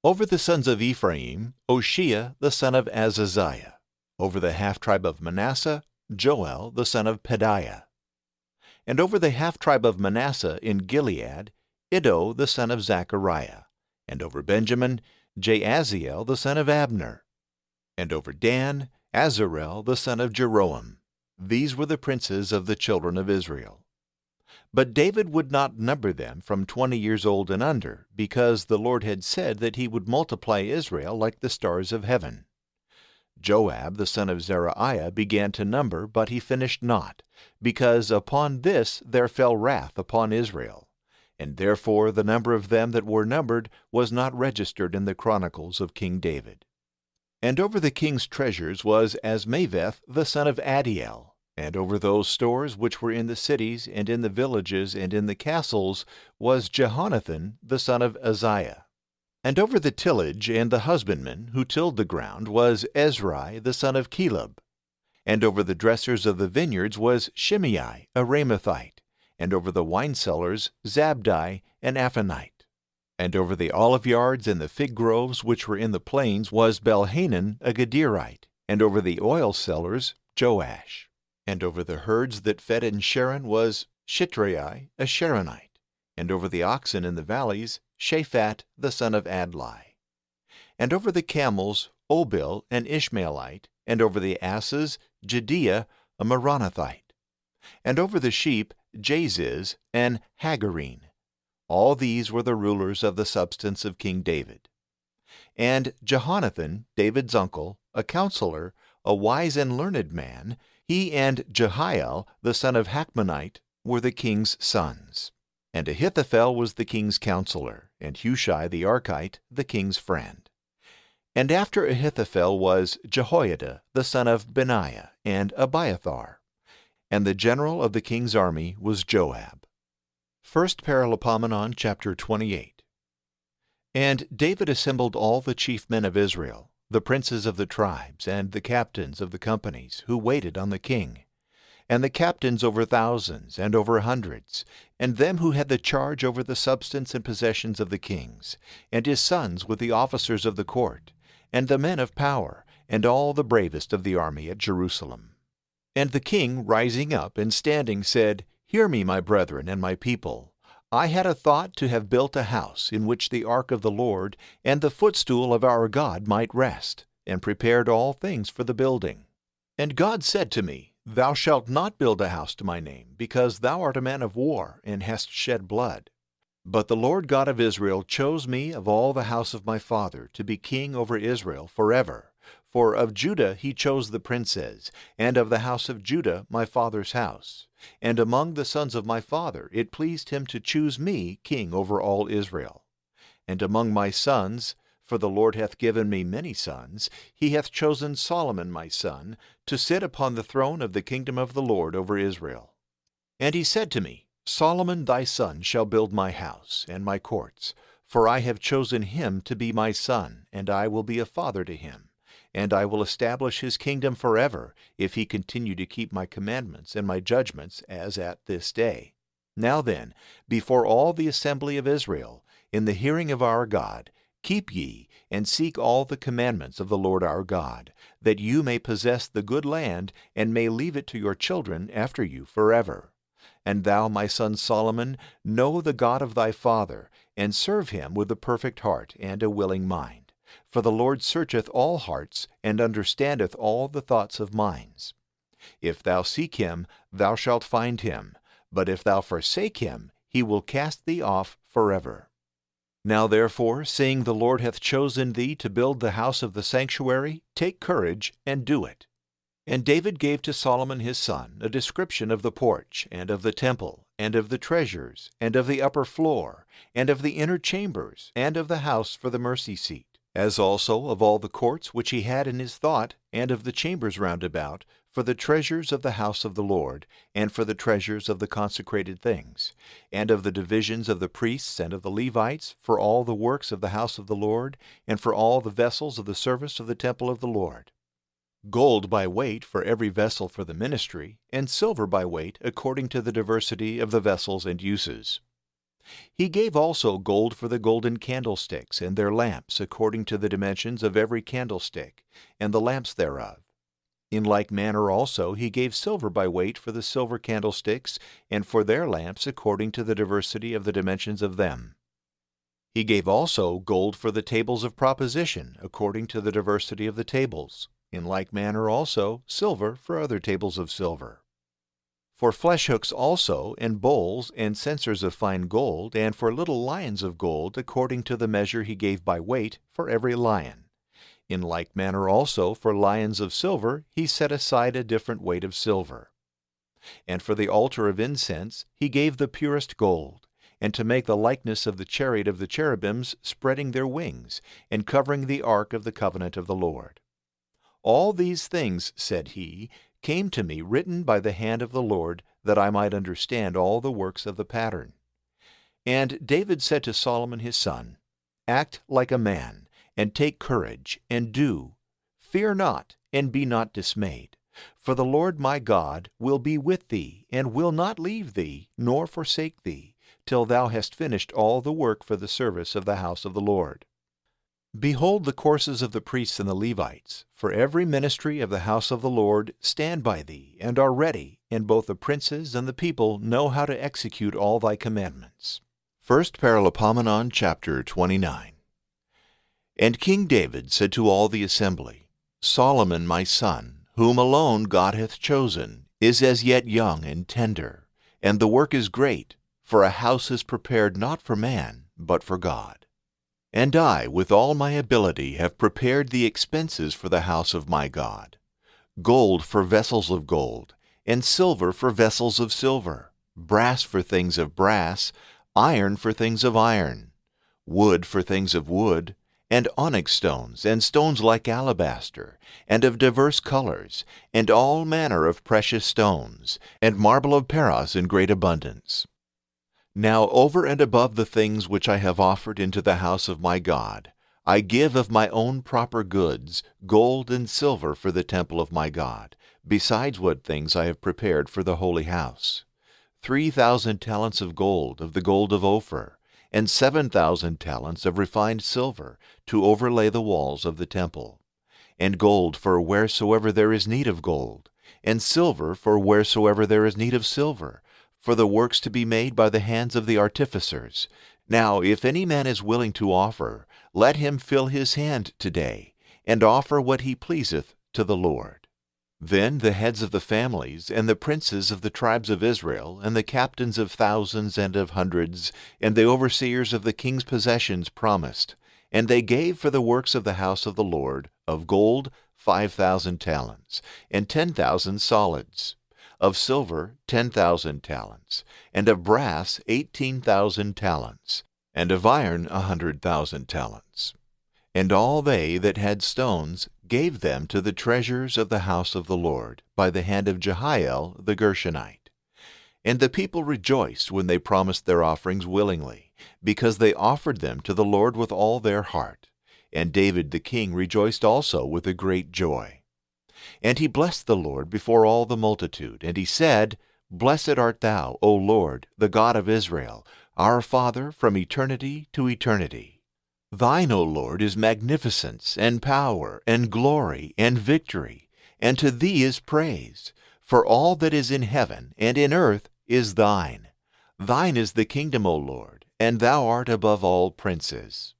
Over the sons of Ephraim, Oshea, the son of Azaziah. Over the half-tribe of Manasseh, Joel the son of Pedaiah. And over the half-tribe of Manasseh in Gilead, Iddo the son of Zechariah. And over Benjamin, Jaasiel the son of Abner. And over Dan, Azarel the son of Jeroham. These were the princes of the children of Israel. But David would not number them from 20 years old and under, because the Lord had said that he would multiply Israel like the stars of heaven. Joab the son of Zeruiah began to number, but he finished not, because upon this there fell wrath upon Israel. And therefore the number of them that were numbered was not registered in the chronicles of King David. And over the king's treasures was Asmaveth the son of Adiel. And over those stores which were in the cities, and in the villages, and in the castles, was Jehonathan the son of Uzziah. And over the tillage and the husbandmen who tilled the ground was Ezrai the son of Caleb. And over the dressers of the vineyards was Shimei a Ramathite. And over the wine cellars Zabdi an Aphonite. And over the olive yards and the fig groves which were in the plains was Belhanan a Gederite. And over the oil cellars Joash. And over the herds that fed in Sharon was Shitrai a Sharonite. And over the oxen in the valleys Shaphat the son of Adlai. And over the camels Obil an Ishmaelite. And over the asses Jediah a Meronothite. And over the sheep Jaziz an Hagarene. All these were the rulers of the substance of King David. And Jehonathan, David's uncle, a counselor, a wise and learned man, he and Jehiel, the son of Hachmonite, were the king's sons. And Ahithophel was the king's counselor, and Hushai the Archite the king's friend. And after Ahithophel was Jehoiada, the son of Benaiah, and Abiathar. And the general of the king's army was Joab. 1 Paralipomenon, chapter 28. And David assembled all the chief men of Israel, the princes of the tribes, and the captains of the companies, who waited on the king, and the captains over thousands and over hundreds, and them who had the charge over the substance and possessions of the kings, and his sons with the officers of the court, and the men of power, and all the bravest of the army at Jerusalem. And the king, rising up and standing, said, Hear me, my brethren and my people. I had a thought to have built a house in which the ark of the Lord and the footstool of our God might rest, and prepared all things for the building. And God said to me, Thou shalt not build a house to my name, because thou art a man of war, and hast shed blood. But the Lord God of Israel chose me of all the house of my father to be king over Israel forever. For of Judah he chose the princes, and of the house of Judah my father's house. And among the sons of my father it pleased him to choose me king over all Israel. And among my sons, for the Lord hath given me many sons, he hath chosen Solomon my son, to sit upon the throne of the kingdom of the Lord over Israel. And he said to me, Solomon thy son shall build my house and my courts, for I have chosen him to be my son, and I will be a father to him. And I will establish his kingdom forever, if he continue to keep my commandments and my judgments as at this day. Now then, before all the assembly of Israel, in the hearing of our God, keep ye and seek all the commandments of the Lord our God, that you may possess the good land, and may leave it to your children after you forever. And thou, my son Solomon, know the God of thy father, and serve him with a perfect heart and a willing mind. For the Lord searcheth all hearts, and understandeth all the thoughts of minds. If thou seek him, thou shalt find him. But if thou forsake him, he will cast thee off forever. Now therefore, seeing the Lord hath chosen thee to build the house of the sanctuary, take courage, and do it. And David gave to Solomon his son a description of the porch, and of the temple, and of the treasures, and of the upper floor, and of the inner chambers, and of the house for the mercy seat, as also of all the courts which he had in his thought, and of the chambers round about, for the treasures of the house of the Lord, and for the treasures of the consecrated things, and of the divisions of the priests and of the Levites, for all the works of the house of the Lord, and for all the vessels of the service of the temple of the Lord. Gold by weight for every vessel for the ministry, and silver by weight according to the diversity of the vessels and uses. He gave also gold for the golden candlesticks and their lamps according to the dimensions of every candlestick, and the lamps thereof. In like manner also he gave silver by weight for the silver candlesticks, and for their lamps according to the diversity of the dimensions of them. He gave also gold for the tables of proposition, according to the diversity of the tables. In like manner also silver for other tables of silver. For flesh hooks also, and bowls, and censers of fine gold, and for little lions of gold, according to the measure he gave by weight for every lion. In like manner also for lions of silver he set aside a different weight of silver. And for the altar of incense he gave the purest gold, and to make the likeness of the chariot of the cherubims spreading their wings, and covering the ark of the covenant of the Lord. All these things, said he, came to me written by the hand of the Lord, that I might understand all the works of the pattern. And David said to Solomon his son, Act like a man, and take courage, and do. Fear not, and be not dismayed. For the Lord my God will be with thee, and will not leave thee, nor forsake thee, till thou hast finished all the work for the service of the house of the Lord. Behold the courses of the priests and the Levites, for every ministry of the house of the Lord stand by thee, and are ready, and both the princes and the people know how to execute all thy commandments. 1 Paralipomenon chapter 29. And King David said to all the assembly, Solomon my son, whom alone God hath chosen, is as yet young and tender, and the work is great, for a house is prepared not for man, but for God. And I, with all my ability, have prepared the expenses for the house of my God, gold for vessels of gold, and silver for vessels of silver, brass for things of brass, iron for things of iron, wood for things of wood, and onyx stones, and stones like alabaster, and of diverse colors, and all manner of precious stones, and marble of Paros in great abundance. Now over and above the things which I have offered into the house of my God, I give of my own proper goods, gold and silver for the temple of my God, besides what things I have prepared for the holy house. 3,000 talents of gold, of the gold of Ophir, and 7,000 talents of refined silver, to overlay the walls of the temple. And gold for wheresoever there is need of gold, and silver for wheresoever there is need of silver, for the works to be made by the hands of the artificers. Now if any man is willing to offer, let him fill his hand today, and offer what he pleaseth to the Lord. Then the heads of the families, and the princes of the tribes of Israel, and the captains of thousands and of hundreds, and the overseers of the king's possessions promised, and they gave for the works of the house of the Lord, of gold 5,000 talents, and 10,000 solids, of silver 10,000 talents, and of brass 18,000 talents, and of iron 100,000 talents. And all they that had stones gave them to the treasures of the house of the Lord, by the hand of Jehiel the Gershonite. And the people rejoiced when they promised their offerings willingly, because they offered them to the Lord with all their heart. And David the king rejoiced also with a great joy. And he blessed the Lord before all the multitude, and he said, Blessed art thou, O Lord, the God of Israel, our Father from eternity to eternity. Thine, O Lord, is magnificence, and power, and glory, and victory, and to thee is praise, for all that is in heaven and in earth is thine. Thine is the kingdom, O Lord, and thou art above all princes.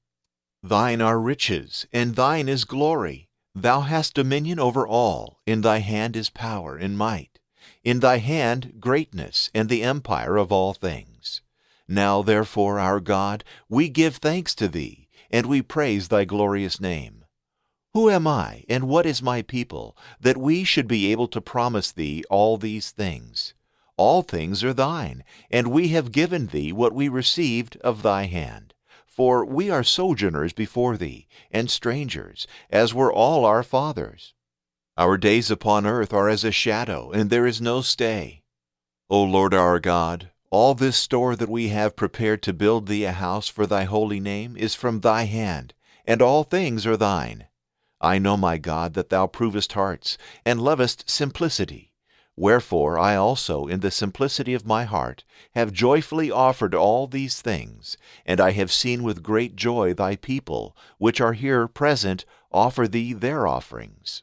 Thine are riches, and thine is glory. Thou hast dominion over all, in thy hand is power and might. In thy hand greatness, and the empire of all things. Now therefore, our God, we give thanks to thee, and we praise thy glorious name. Who am I, and what is my people, that we should be able to promise thee all these things? All things are thine, and we have given thee what we received of thy hand. For we are sojourners before thee, and strangers, as were all our fathers. Our days upon earth are as a shadow, and there is no stay. O Lord our God, all this store that we have prepared to build thee a house for thy holy name is from thy hand, and all things are thine. I know, my God, that thou provest hearts, and lovest simplicity. Wherefore I also, in the simplicity of my heart, have joyfully offered all these things, and I have seen with great joy thy people, which are here present, offer thee their offerings.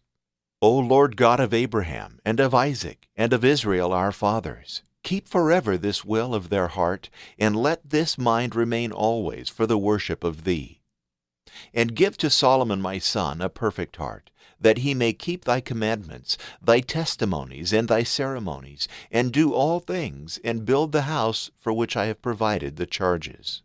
O Lord God of Abraham, and of Isaac, and of Israel our fathers, keep forever this will of their heart, and let this mind remain always for the worship of Thee. And give to Solomon my son a perfect heart, that he may keep Thy commandments, Thy testimonies, and Thy ceremonies, and do all things, and build the house for which I have provided the charges.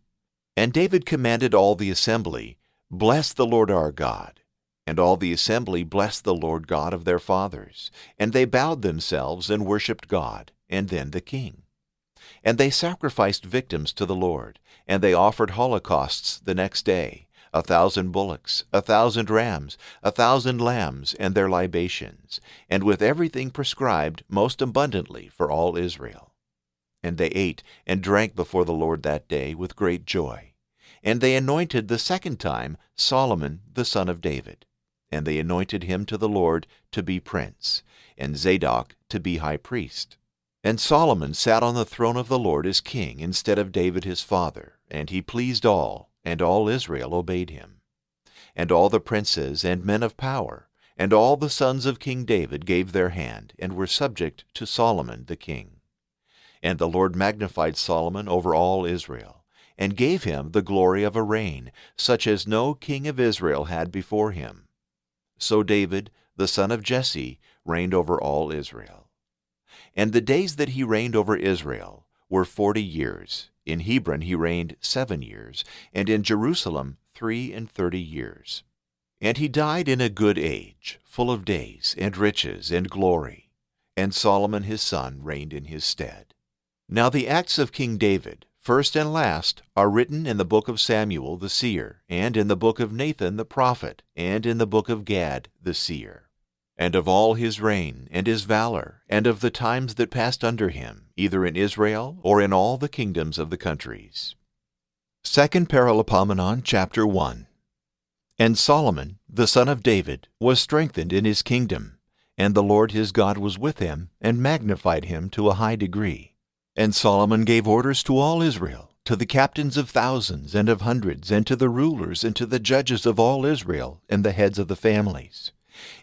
And David commanded all the assembly, Bless the Lord our God. And all the assembly blessed the Lord God of their fathers. And they bowed themselves and worshipped God, and then the king. And they sacrificed victims to the Lord, and they offered holocausts the next day, 1,000 bullocks, 1,000 rams, 1,000 lambs, and their libations, and with everything prescribed most abundantly for all Israel. And they ate and drank before the Lord that day with great joy. And they anointed the second time Solomon the son of David. And they anointed him to the Lord to be prince, and Zadok to be high priest. And Solomon sat on the throne of the Lord as king instead of David his father, and he pleased all, and all Israel obeyed him. And all the princes and men of power, and all the sons of King David gave their hand, and were subject to Solomon the king. And the Lord magnified Solomon over all Israel, and gave him the glory of a reign, such as no king of Israel had before him. So David, the son of Jesse, reigned over all Israel. And the days that he reigned over Israel were 40 years. In Hebron he reigned 7 years, and in Jerusalem 33 years. And he died in a good age, full of days, and riches, and glory. And Solomon his son reigned in his stead. Now the acts of King David, first and last, are written in the book of Samuel the seer, and in the book of Nathan the prophet, and in the book of Gad the seer. And of all his reign, and his valor, and of the times that passed under him, either in Israel, or in all the kingdoms of the countries. 2 Paralipomenon, chapter 1. And Solomon, the son of David, was strengthened in his kingdom, and the Lord his God was with him, and magnified him to a high degree. And Solomon gave orders to all Israel, to the captains of thousands and of hundreds, and to the rulers, and to the judges of all Israel, and the heads of the families.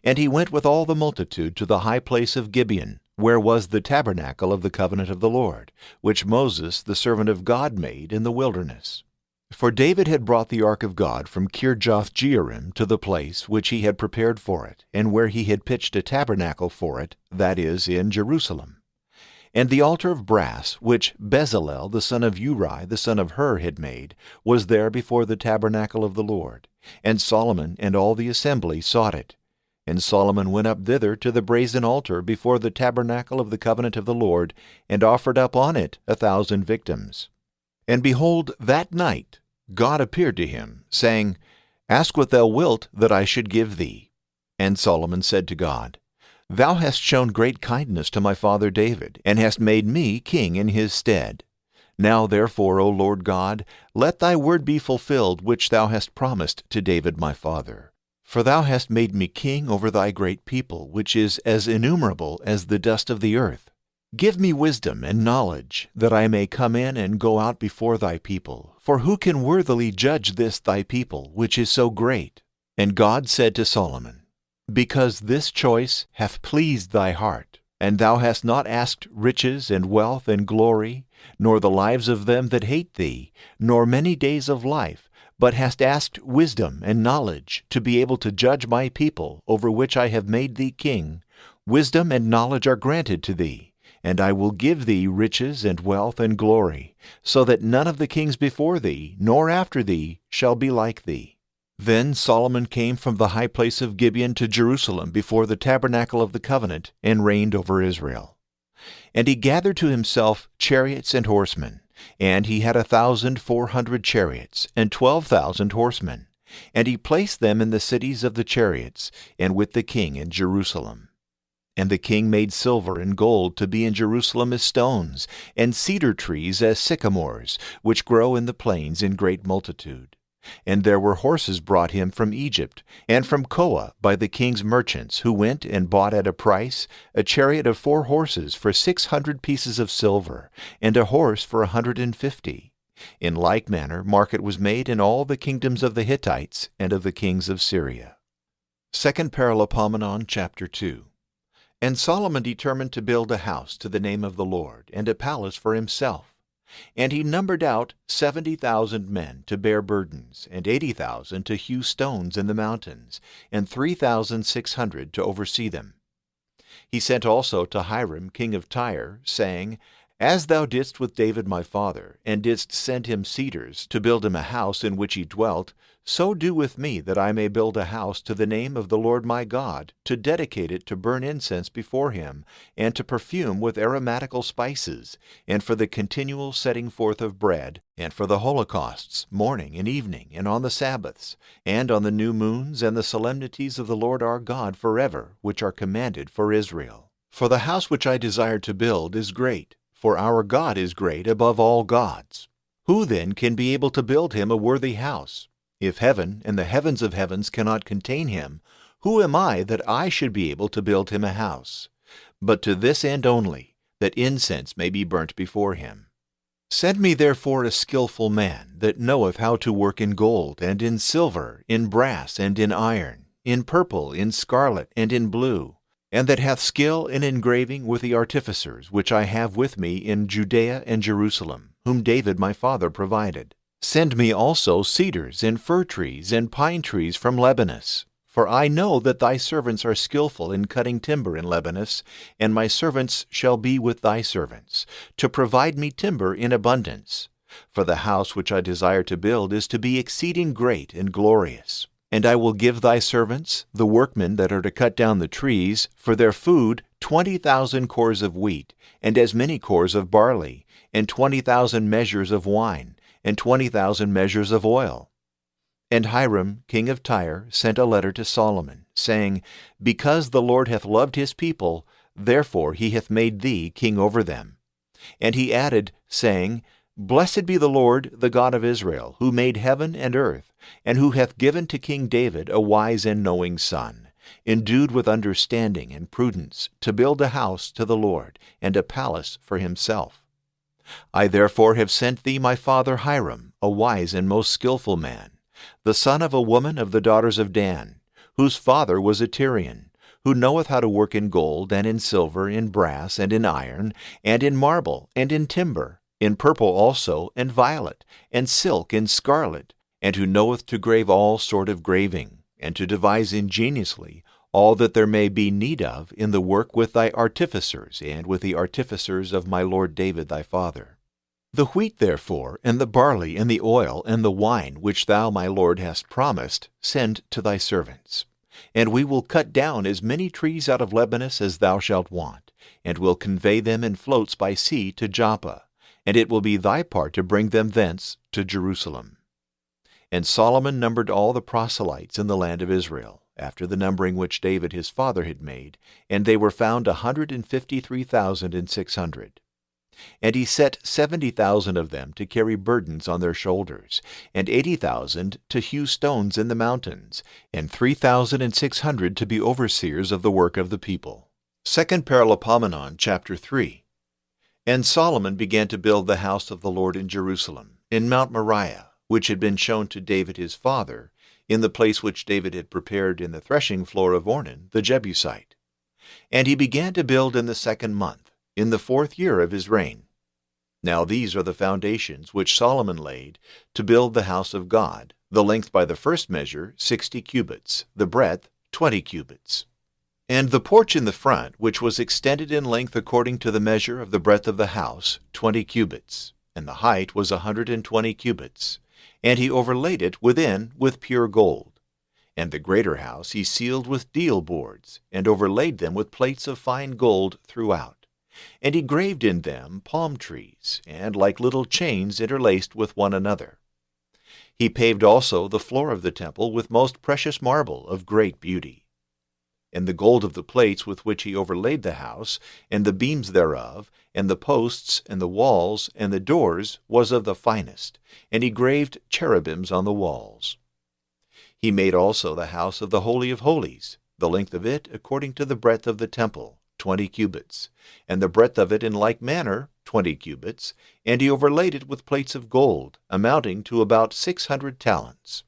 And he went with all the multitude to the high place of Gibeon, where was the tabernacle of the covenant of the Lord, which Moses the servant of God made in the wilderness. For David had brought the ark of God from Kirjath-jearim to the place which he had prepared for it, and where he had pitched a tabernacle for it, that is, in Jerusalem. And the altar of brass, which Bezalel the son of Uri the son of Hur had made, was there before the tabernacle of the Lord. And Solomon and all the assembly sought it. And Solomon went up thither to the brazen altar before the tabernacle of the covenant of the Lord, and offered up on it 1,000 victims. And behold, that night God appeared to him, saying, Ask what thou wilt that I should give thee. And Solomon said to God, Thou hast shown great kindness to my father David, and hast made me king in his stead. Now therefore, O Lord God, let thy word be fulfilled which thou hast promised to David my father. For thou hast made me king over thy great people, which is as innumerable as the dust of the earth. Give me wisdom and knowledge, that I may come in and go out before thy people. For who can worthily judge this thy people, which is so great? And God said to Solomon, Because this choice hath pleased thy heart, and thou hast not asked riches and wealth and glory, nor the lives of them that hate thee, nor many days of life, but hast asked wisdom and knowledge to be able to judge my people, over which I have made thee king, wisdom and knowledge are granted to thee, and I will give thee riches and wealth and glory, so that none of the kings before thee, nor after thee, shall be like thee. Then Solomon came from the high place of Gibeon to Jerusalem before the tabernacle of the covenant, and reigned over Israel. And he gathered to himself chariots and horsemen, and he had 1,400 chariots, and 12,000 horsemen. And he placed them in the cities of the chariots, and with the king in Jerusalem. And the king made silver and gold to be in Jerusalem as stones, and cedar trees as sycamores, which grow in the plains in great multitude. And there were horses brought him from Egypt, and from Koa by the king's merchants, who went and bought at a price a chariot of 4 horses for 600 pieces of silver, and a horse for 150. In like manner market was made in all the kingdoms of the Hittites and of the kings of Syria. 2 Paralipomenon, chapter 2. And Solomon determined to build a house to the name of the Lord, and a palace for himself. And he numbered out 70,000 men to bear burdens, and 80,000 to hew stones in the mountains, and 3,600 to oversee them. He sent also to Hiram king of Tyre, saying, As thou didst with David my father, and didst send him cedars to build him a house in which he dwelt, so do with me, that I may build a house to the name of the Lord my God, to dedicate it to burn incense before him, and to perfume with aromatical spices, and for the continual setting forth of bread, and for the holocausts, morning and evening, and on the Sabbaths, and on the new moons, and the solemnities of the Lord our God forever, which are commanded for Israel. For the house which I desire to build is great, for our God is great above all gods. Who then can be able to build him a worthy house? If heaven and the heavens of heavens cannot contain him, who am I that I should be able to build him a house? But to this end only, that incense may be burnt before him. Send me therefore a skillful man, that knoweth how to work in gold, and in silver, in brass, and in iron, in purple, in scarlet, and in blue, and that hath skill in engraving with the artificers, which I have with me in Judea and Jerusalem, whom David my father provided. Send me also cedars, and fir trees, and pine trees from Lebanus. For I know that thy servants are skillful in cutting timber in Lebanus, and my servants shall be with thy servants, to provide me timber in abundance. For the house which I desire to build is to be exceeding great and glorious. And I will give thy servants, the workmen that are to cut down the trees, for their food 20,000 cores of wheat, and as many cores of barley, and 20,000 measures of wine, and 20,000 measures of oil. And Hiram king of Tyre sent a letter to Solomon, saying, Because the Lord hath loved his people, therefore he hath made thee king over them. And he added, saying, Blessed be the Lord, the God of Israel, who made heaven and earth, and who hath given to King David a wise and knowing son, endued with understanding and prudence, to build a house to the Lord, and a palace for himself. I therefore have sent thee my father Hiram, a wise and most skillful man, the son of a woman of the daughters of Dan, whose father was a Tyrian, who knoweth how to work in gold, and in silver, in brass, and in iron, and in marble, and in timber, in purple also, and violet, and silk, and scarlet, and who knoweth to grave all sort of graving, and to devise ingeniously all that there may be need of in the work with thy artificers, and with the artificers of my lord David thy father. The wheat therefore, and the barley, and the oil, and the wine, which thou my lord hast promised, send to thy servants. And we will cut down as many trees out of Lebanus as thou shalt want, and will convey them in floats by sea to Joppa, and it will be thy part to bring them thence to Jerusalem. And Solomon numbered all the proselytes in the land of Israel, after the numbering which David his father had made, and they were found 153,600. And he set 70,000 of them to carry burdens on their shoulders, and 80,000 to hew stones in the mountains, and 3,600 to be overseers of the work of the people. 2 Paralipomenon, chapter 3. And Solomon began to build the house of the Lord in Jerusalem, in Mount Moriah, which had been shown to David his father, in the place which David had prepared in the threshing floor of Ornan the Jebusite. And he began to build in the 2nd month, in the 4th year of his reign. Now these are the foundations which Solomon laid to build the house of God, the length by the first measure 60 cubits, the breadth 20 cubits. And the porch in the front, which was extended in length according to the measure of the breadth of the house, 20 cubits, and the height was 120 cubits. And he overlaid it within with pure gold. And the greater house he sealed with deal boards, and overlaid them with plates of fine gold throughout. And he graved in them palm trees, and like little chains interlaced with one another. He paved also the floor of the temple with most precious marble of great beauty. And the gold of the plates with which he overlaid the house, and the beams thereof, and the posts, and the walls, and the doors, was of the finest, and he graved cherubims on the walls. He made also the house of the Holy of Holies, the length of it according to the breadth of the temple, 20 cubits, and the breadth of it in like manner 20 cubits, and he overlaid it with plates of gold, amounting to about 600 talents.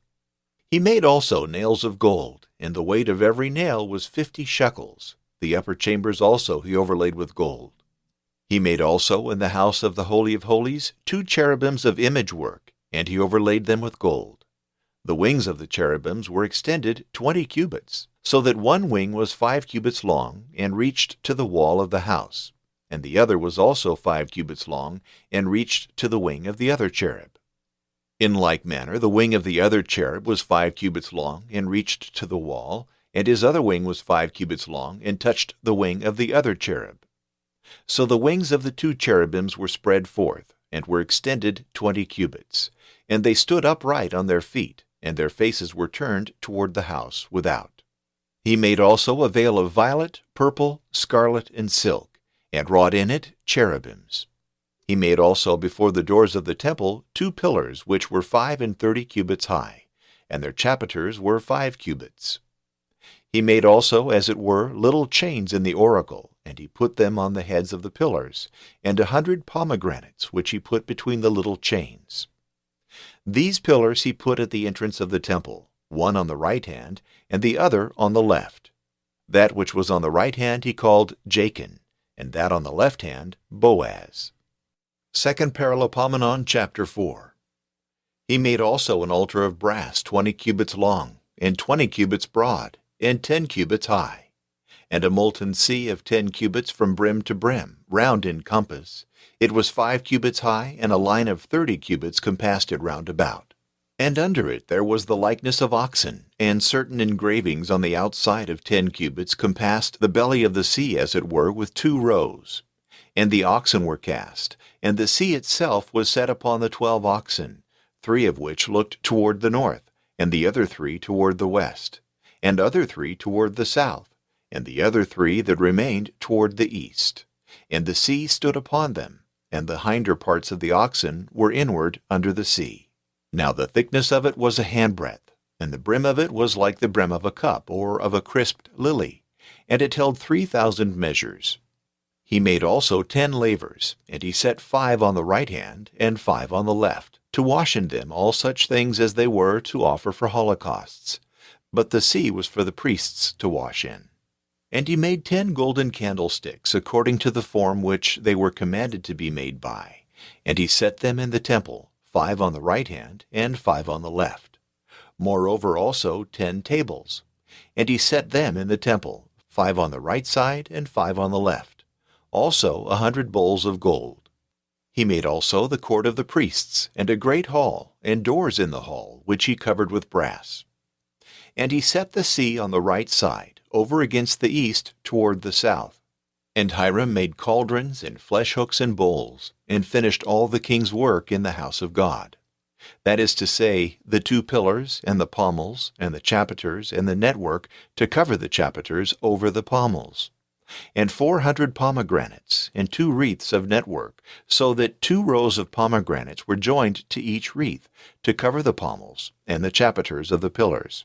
He made also nails of gold, and the weight of every nail was 50 shekels. The upper chambers also he overlaid with gold. He made also in the house of the Holy of Holies 2 cherubims of image work, and he overlaid them with gold. The wings of the cherubims were extended 20 cubits, so that one wing was 5 cubits long, and reached to the wall of the house, and the other was also 5 cubits long, and reached to the wing of the other cherub. In like manner the wing of the other cherub was 5 cubits long, and reached to the wall, and his other wing was 5 cubits long, and touched the wing of the other cherub. So the wings of the 2 cherubims were spread forth, and were extended 20 cubits, and they stood upright on their feet, and their faces were turned toward the house without. He made also a veil of violet, purple, scarlet, and silk, and wrought in it cherubims. He made also before the doors of the temple 2 pillars, which were 35 cubits high, and their chapiters were 5 cubits. He made also, as it were, little chains in the oracle, and he put them on the heads of the pillars, and 100 pomegranates, which he put between the little chains. These pillars he put at the entrance of the temple, one on the right hand, and the other on the left. That which was on the right hand he called Jachin, and that on the left hand Boaz. 2 Paralipomenon, chapter 4. He made also an altar of brass 20 cubits long, and 20 cubits broad, and 10 cubits high, and a molten sea of 10 cubits from brim to brim, round in compass. It was 5 cubits high, and a line of 30 cubits compassed it round about. And under it there was the likeness of oxen, and certain engravings on the outside of 10 cubits compassed the belly of the sea as it were with 2 rows. And the oxen were cast, and the sea itself was set upon the 12 oxen, 3 of which looked toward the north, and the other 3 toward the west, and other 3 toward the south, and the other 3 that remained toward the east. And the sea stood upon them, and the hinder parts of the oxen were inward under the sea. Now the thickness of it was a handbreadth, and the brim of it was like the brim of a cup, or of a crisped lily, and it held 3,000 measures. He made also 10 lavers, and he set 5 on the right hand, and 5 on the left, to wash in them all such things as they were to offer for holocausts. But the sea was for the priests to wash in. And he made 10 golden candlesticks, according to the form which they were commanded to be made by. And he set them in the temple, 5 on the right hand, and 5 on the left. Moreover also 10 tables. And he set them in the temple, 5 on the right side, and 5 on the left. Also 100 bowls of gold. He made also the court of the priests, and a great hall, and doors in the hall, which he covered with brass. And he set the sea on the right side, over against the east toward the south. And Hiram made cauldrons and flesh hooks and bowls, and finished all the king's work in the house of God. That is to say, the 2 pillars, and the pommels, and the chapiters, and the network to cover the chapiters over the pommels, and 400 pomegranates, and 2 wreaths of network, so that 2 rows of pomegranates were joined to each wreath, to cover the pommels, and the chapiters of the pillars.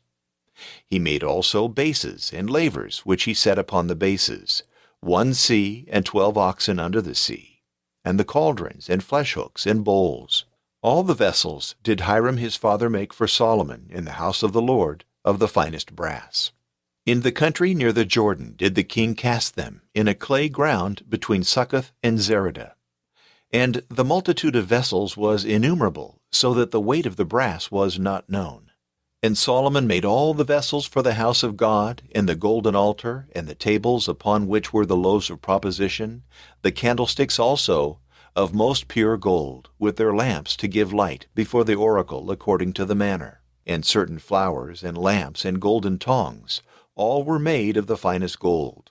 He made also bases and lavers, which he set upon the bases, 1 sea, and 12 oxen under the sea, and the cauldrons, and flesh hooks, and bowls. All the vessels did Hiram his father make for Solomon in the house of the Lord, of the finest brass. In the country near the Jordan did the king cast them, in a clay ground between Succoth and Zeradah. And the multitude of vessels was innumerable, so that the weight of the brass was not known. And Solomon made all the vessels for the house of God, and the golden altar, and the tables upon which were the loaves of proposition, the candlesticks also, of most pure gold, with their lamps to give light before the oracle according to the manner, and certain flowers, and lamps, and golden tongs, all were made of the finest gold.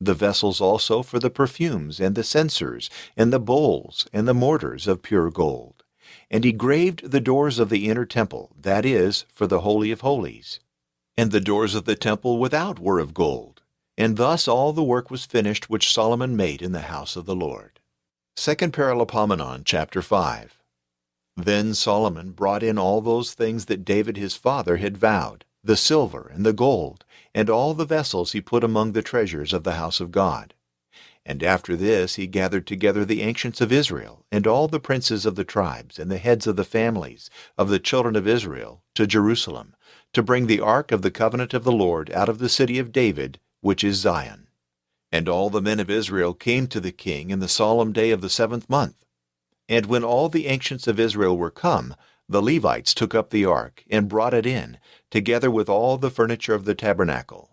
The vessels also for the perfumes, and the censers, and the bowls, and the mortars of pure gold. And he graved the doors of the inner temple, that is, for the Holy of Holies. And the doors of the temple without were of gold. And thus all the work was finished which Solomon made in the house of the Lord. 2 Paralipomenon, chapter 5. Then Solomon brought in all those things that David his father had vowed, the silver and the gold, and all the vessels he put among the treasures of the house of God. And after this he gathered together the ancients of Israel, and all the princes of the tribes, and the heads of the families of the children of Israel, to Jerusalem, to bring the ark of the covenant of the Lord out of the city of David, which is Zion. And all the men of Israel came to the king in the solemn day of the 7th month. And when all the ancients of Israel were come, the Levites took up the ark, and brought it in, together with all the furniture of the tabernacle.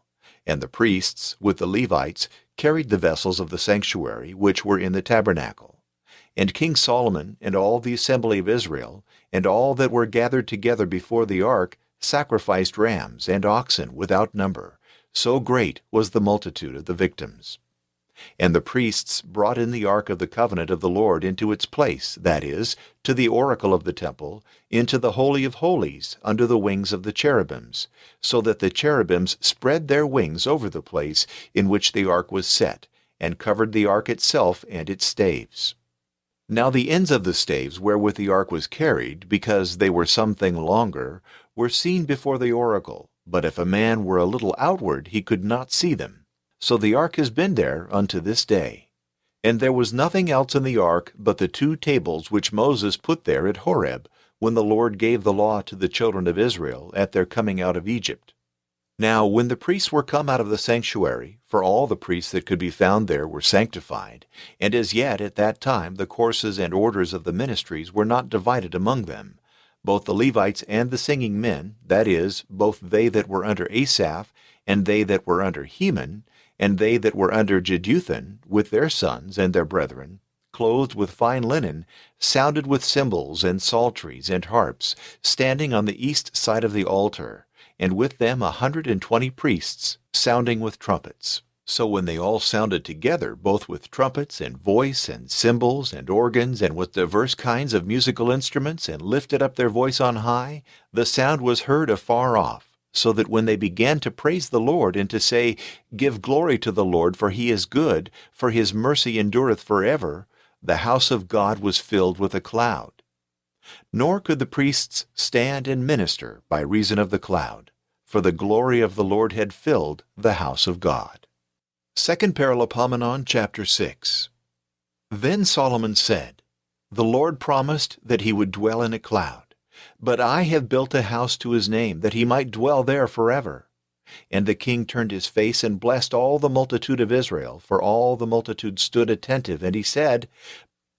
And the priests, with the Levites, carried the vessels of the sanctuary which were in the tabernacle. And King Solomon, and all the assembly of Israel, and all that were gathered together before the ark, sacrificed rams and oxen without number, so great was the multitude of the victims. And the priests brought in the ark of the covenant of the Lord into its place, that is, to the oracle of the temple, into the Holy of Holies, under the wings of the cherubims, so that the cherubims spread their wings over the place in which the ark was set, and covered the ark itself and its staves. Now the ends of the staves wherewith the ark was carried, because they were something longer, were seen before the oracle, but if a man were a little outward, he could not see them. So the ark has been there unto this day. And there was nothing else in the ark but the 2 tables which Moses put there at Horeb, when the Lord gave the law to the children of Israel at their coming out of Egypt. Now when the priests were come out of the sanctuary, for all the priests that could be found there were sanctified, and as yet at that time the courses and orders of the ministries were not divided among them, both the Levites and the singing men, that is, both they that were under Asaph, and they that were under Heman, and they that were under Jeduthun, with their sons and their brethren, clothed with fine linen, sounded with cymbals and psalteries and harps, standing on the east side of the altar, and with them 120 priests, sounding with trumpets. So when they all sounded together, both with trumpets and voice and cymbals and organs, and with divers kinds of musical instruments, and lifted up their voice on high, the sound was heard afar off, so that when they began to praise the Lord, and to say, Give glory to the Lord, for he is good, for his mercy endureth forever, the house of God was filled with a cloud. Nor could the priests stand and minister by reason of the cloud, for the glory of the Lord had filled the house of God. 2 Paralipomenon, chapter 6. Then Solomon said, The Lord promised that he would dwell in a cloud. But I have built a house to his name, that he might dwell there forever. And the king turned his face and blessed all the multitude of Israel, for all the multitude stood attentive, and he said,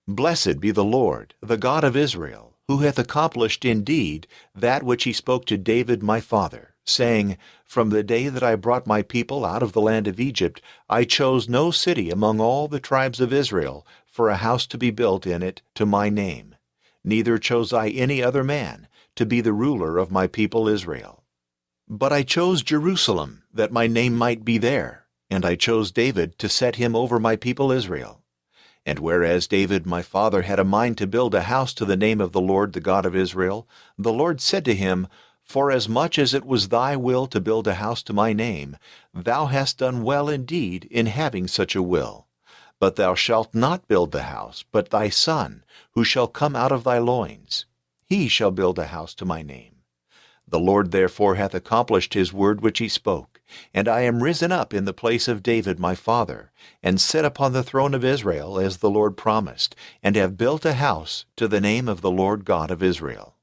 Blessed be the Lord, the God of Israel, who hath accomplished indeed that which he spoke to David my father, saying, From the day that I brought my people out of the land of Egypt, I chose no city among all the tribes of Israel for a house to be built in it to my name. Neither chose I any other man to be the ruler of my people Israel. But I chose Jerusalem, that my name might be there, and I chose David to set him over my people Israel. And whereas David my father had a mind to build a house to the name of the Lord, the God of Israel, the Lord said to him, Forasmuch as it was thy will to build a house to my name, thou hast done well indeed in having such a will. But thou shalt not build the house, but thy son, who shall come out of thy loins. He shall build a house to my name. The Lord therefore hath accomplished his word which he spoke, and I am risen up in the place of David my father, and set upon the throne of Israel as the Lord promised, and have built a house to the name of the Lord God of Israel.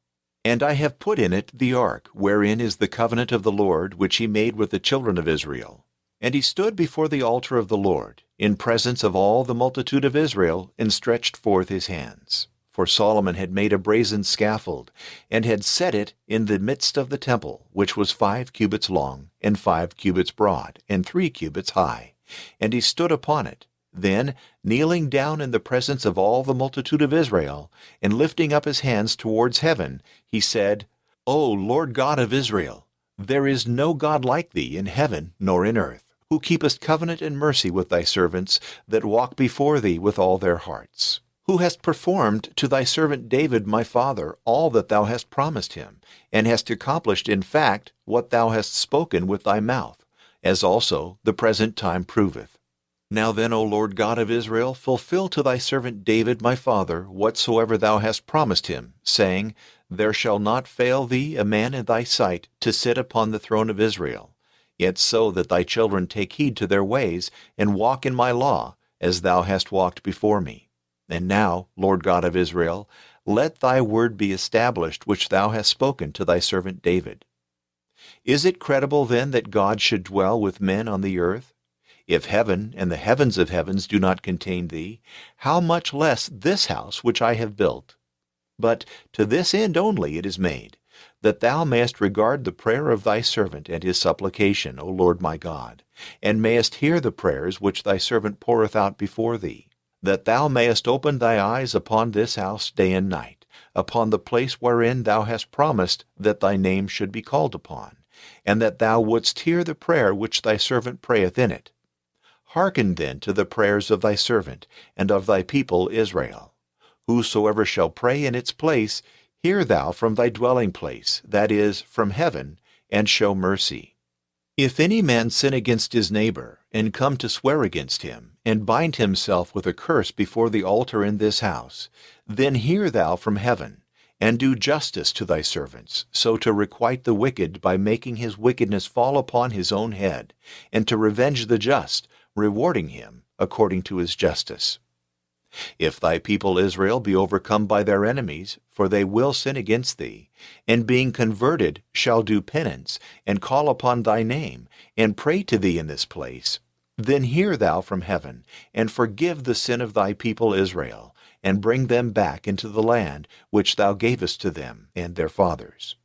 And I have put in it the ark, wherein is the covenant of the Lord which he made with the children of Israel. And he stood before the altar of the Lord, in presence of all the multitude of Israel, and stretched forth his hands. For Solomon had made a brazen scaffold, and had set it in the midst of the temple, which was 5 cubits long, and 5 cubits broad, and 3 cubits high. And he stood upon it. Then, kneeling down in the presence of all the multitude of Israel, and lifting up his hands towards heaven, he said, O Lord God of Israel, there is no God like thee in heaven nor in earth, who keepest covenant and mercy with thy servants that walk before thee with all their hearts, who hast performed to thy servant David my father all that thou hast promised him, and hast accomplished in fact what thou hast spoken with thy mouth, as also the present time proveth. Now then, O Lord God of Israel, fulfill to thy servant David my father whatsoever thou hast promised him, saying, There shall not fail thee a man in thy sight to sit upon the throne of Israel. Yet so that thy children take heed to their ways, and walk in my law, as thou hast walked before me. And now, Lord God of Israel, let thy word be established which thou hast spoken to thy servant David. Is it credible then that God should dwell with men on the earth? If heaven and the heavens of heavens do not contain thee, how much less this house which I have built? But to this end only it is made, that thou mayest regard the prayer of thy servant and his supplication, O Lord my God, and mayest hear the prayers which thy servant poureth out before thee, that thou mayest open thy eyes upon this house day and night, upon the place wherein thou hast promised that thy name should be called upon, and that thou wouldst hear the prayer which thy servant prayeth in it. Hearken then to the prayers of thy servant and of thy people Israel. Whosoever shall pray in its place, hear thou from thy dwelling place, that is, from heaven, and show mercy. If any man sin against his neighbor, and come to swear against him, and bind himself with a curse before the altar in this house, then hear thou from heaven, and do justice to thy servants, so to requite the wicked by making his wickedness fall upon his own head, and to revenge the just, rewarding him according to his justice. If thy people Israel be overcome by their enemies, for they will sin against thee, and being converted shall do penance, and call upon thy name, and pray to thee in this place, then hear thou from heaven, and forgive the sin of thy people Israel, and bring them back into the land which thou gavest to them and their fathers.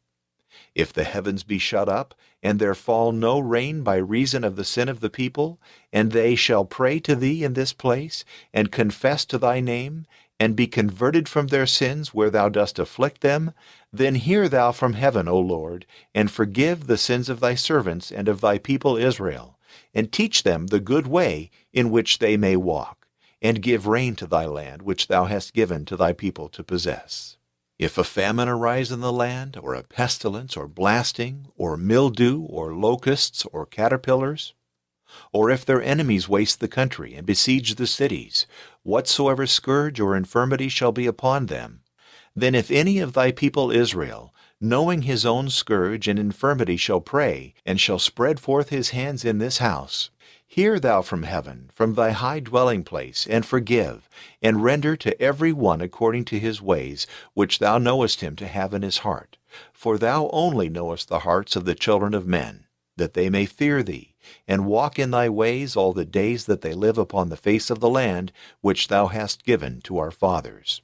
If the heavens be shut up, and there fall no rain by reason of the sin of the people, and they shall pray to thee in this place, and confess to thy name, and be converted from their sins where thou dost afflict them, then hear thou from heaven, O Lord, and forgive the sins of thy servants and of thy people Israel, and teach them the good way in which they may walk, and give rain to thy land which thou hast given to thy people to possess. If a famine arise in the land, or a pestilence, or blasting, or mildew, or locusts, or caterpillars, or if their enemies waste the country, and besiege the cities, whatsoever scourge or infirmity shall be upon them, then if any of thy people Israel, knowing his own scourge and infirmity, shall pray, and shall spread forth his hands in this house, hear thou from heaven, from thy high dwelling place, and forgive, and render to every one according to his ways, which thou knowest him to have in his heart. For thou only knowest the hearts of the children of men, that they may fear thee, and walk in thy ways all the days that they live upon the face of the land which thou hast given to our fathers.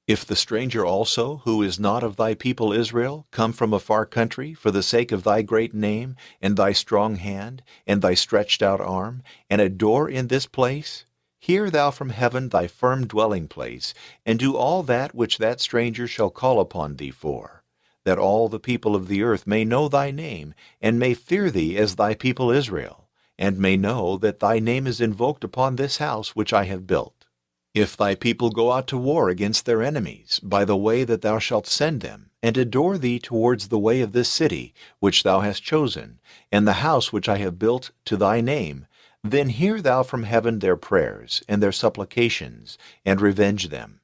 If the stranger also, who is not of thy people Israel, come from a far country, for the sake of thy great name, and thy strong hand, and thy stretched out arm, and adore in this place, hear thou from heaven thy firm dwelling place, and do all that which that stranger shall call upon thee for, that all the people of the earth may know thy name, and may fear thee as thy people Israel, and may know that thy name is invoked upon this house which I have built. If thy people go out to war against their enemies, by the way that thou shalt send them, and adore thee towards the way of this city, which thou hast chosen, and the house which I have built to thy name, then hear thou from heaven their prayers, and their supplications, and revenge them.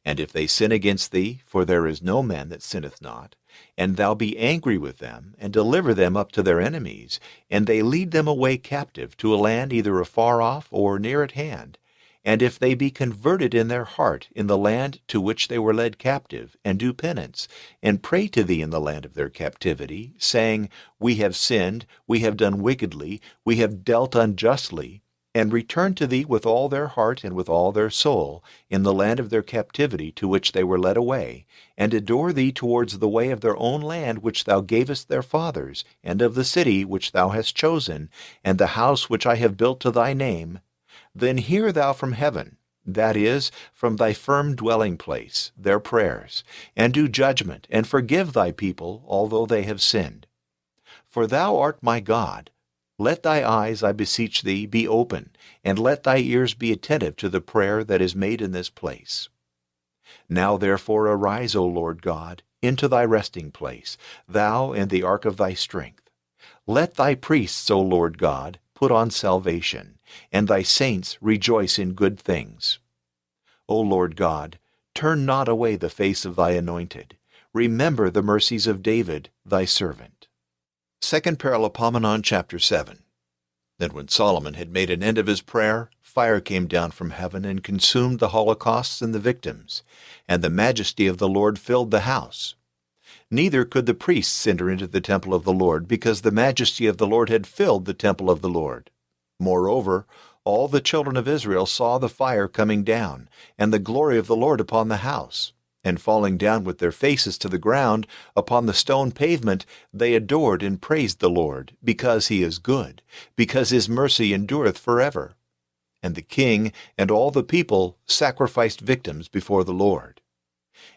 And if they sin against thee, for there is no man that sinneth not, and thou be angry with them, and deliver them up to their enemies, and they lead them away captive to a land either afar off or near at hand, and if they be converted in their heart in the land to which they were led captive, and do penance, and pray to thee in the land of their captivity, saying, We have sinned, we have done wickedly, we have dealt unjustly, and return to thee with all their heart and with all their soul in the land of their captivity to which they were led away, and adore thee towards the way of their own land which thou gavest their fathers, and of the city which thou hast chosen, and the house which I have built to thy name, then hear thou from heaven, that is, from thy firm dwelling place, their prayers, and do judgment, and forgive thy people, although they have sinned. For thou art my God. Let thy eyes, I beseech thee, be open, and let thy ears be attentive to the prayer that is made in this place. Now therefore arise, O Lord God, into thy resting place, thou and the ark of thy strength. Let thy priests, O Lord God, put on salvation, and thy saints rejoice in good things. O Lord God, turn not away the face of thy anointed. Remember the mercies of David, thy servant. 2 Paralipomenon chapter 7. Then when Solomon had made an end of his prayer, fire came down from heaven and consumed the holocausts and the victims, and the majesty of the Lord filled the house. Neither could the priests enter into the temple of the Lord, because the majesty of the Lord had filled the temple of the Lord. Moreover, all the children of Israel saw the fire coming down, and the glory of the Lord upon the house. And falling down with their faces to the ground, upon the stone pavement, they adored and praised the Lord, because he is good, because his mercy endureth forever. And the king and all the people sacrificed victims before the Lord.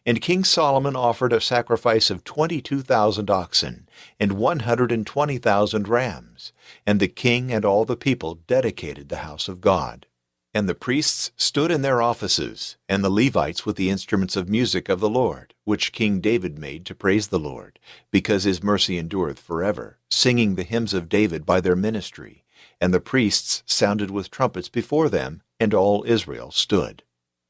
And King Solomon offered a sacrifice of 22,000 oxen, and 120,000 rams. And the king and all the people dedicated the house of God. And the priests stood in their offices, and the Levites with the instruments of music of the Lord, which King David made to praise the Lord, because his mercy endureth forever, singing the hymns of David by their ministry. And the priests sounded with trumpets before them, and all Israel stood.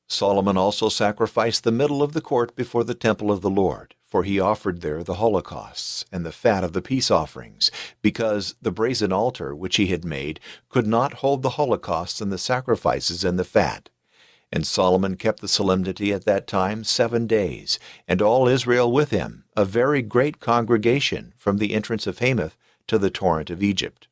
Solomon also sacrificed the middle of the court before the temple of the Lord, for he offered there the holocausts and the fat of the peace offerings, because the brazen altar which he had made could not hold the holocausts and the sacrifices and the fat. And Solomon kept the solemnity at that time 7 days, and all Israel with him, a very great congregation, from the entrance of Hamath to the torrent of Egypt.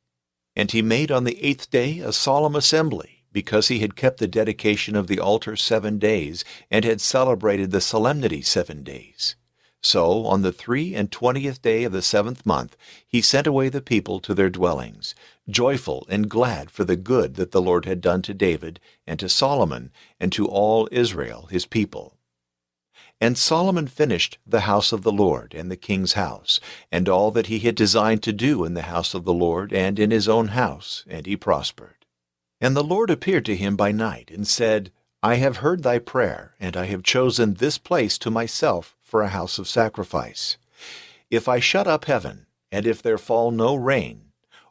And he made on the 8th day a solemn assembly, because he had kept the dedication of the altar 7 days, and had celebrated the solemnity 7 days. So on the 23rd day of the 7th month he sent away the people to their dwellings, joyful and glad for the good that the Lord had done to David, and to Solomon, and to all Israel his people. And Solomon finished the house of the Lord, and the king's house, and all that he had designed to do in the house of the Lord, and in his own house, and he prospered. And the Lord appeared to him by night, and said, I have heard thy prayer, and I have chosen this place to myself for a house of sacrifice. If I shut up heaven, and if there fall no rain,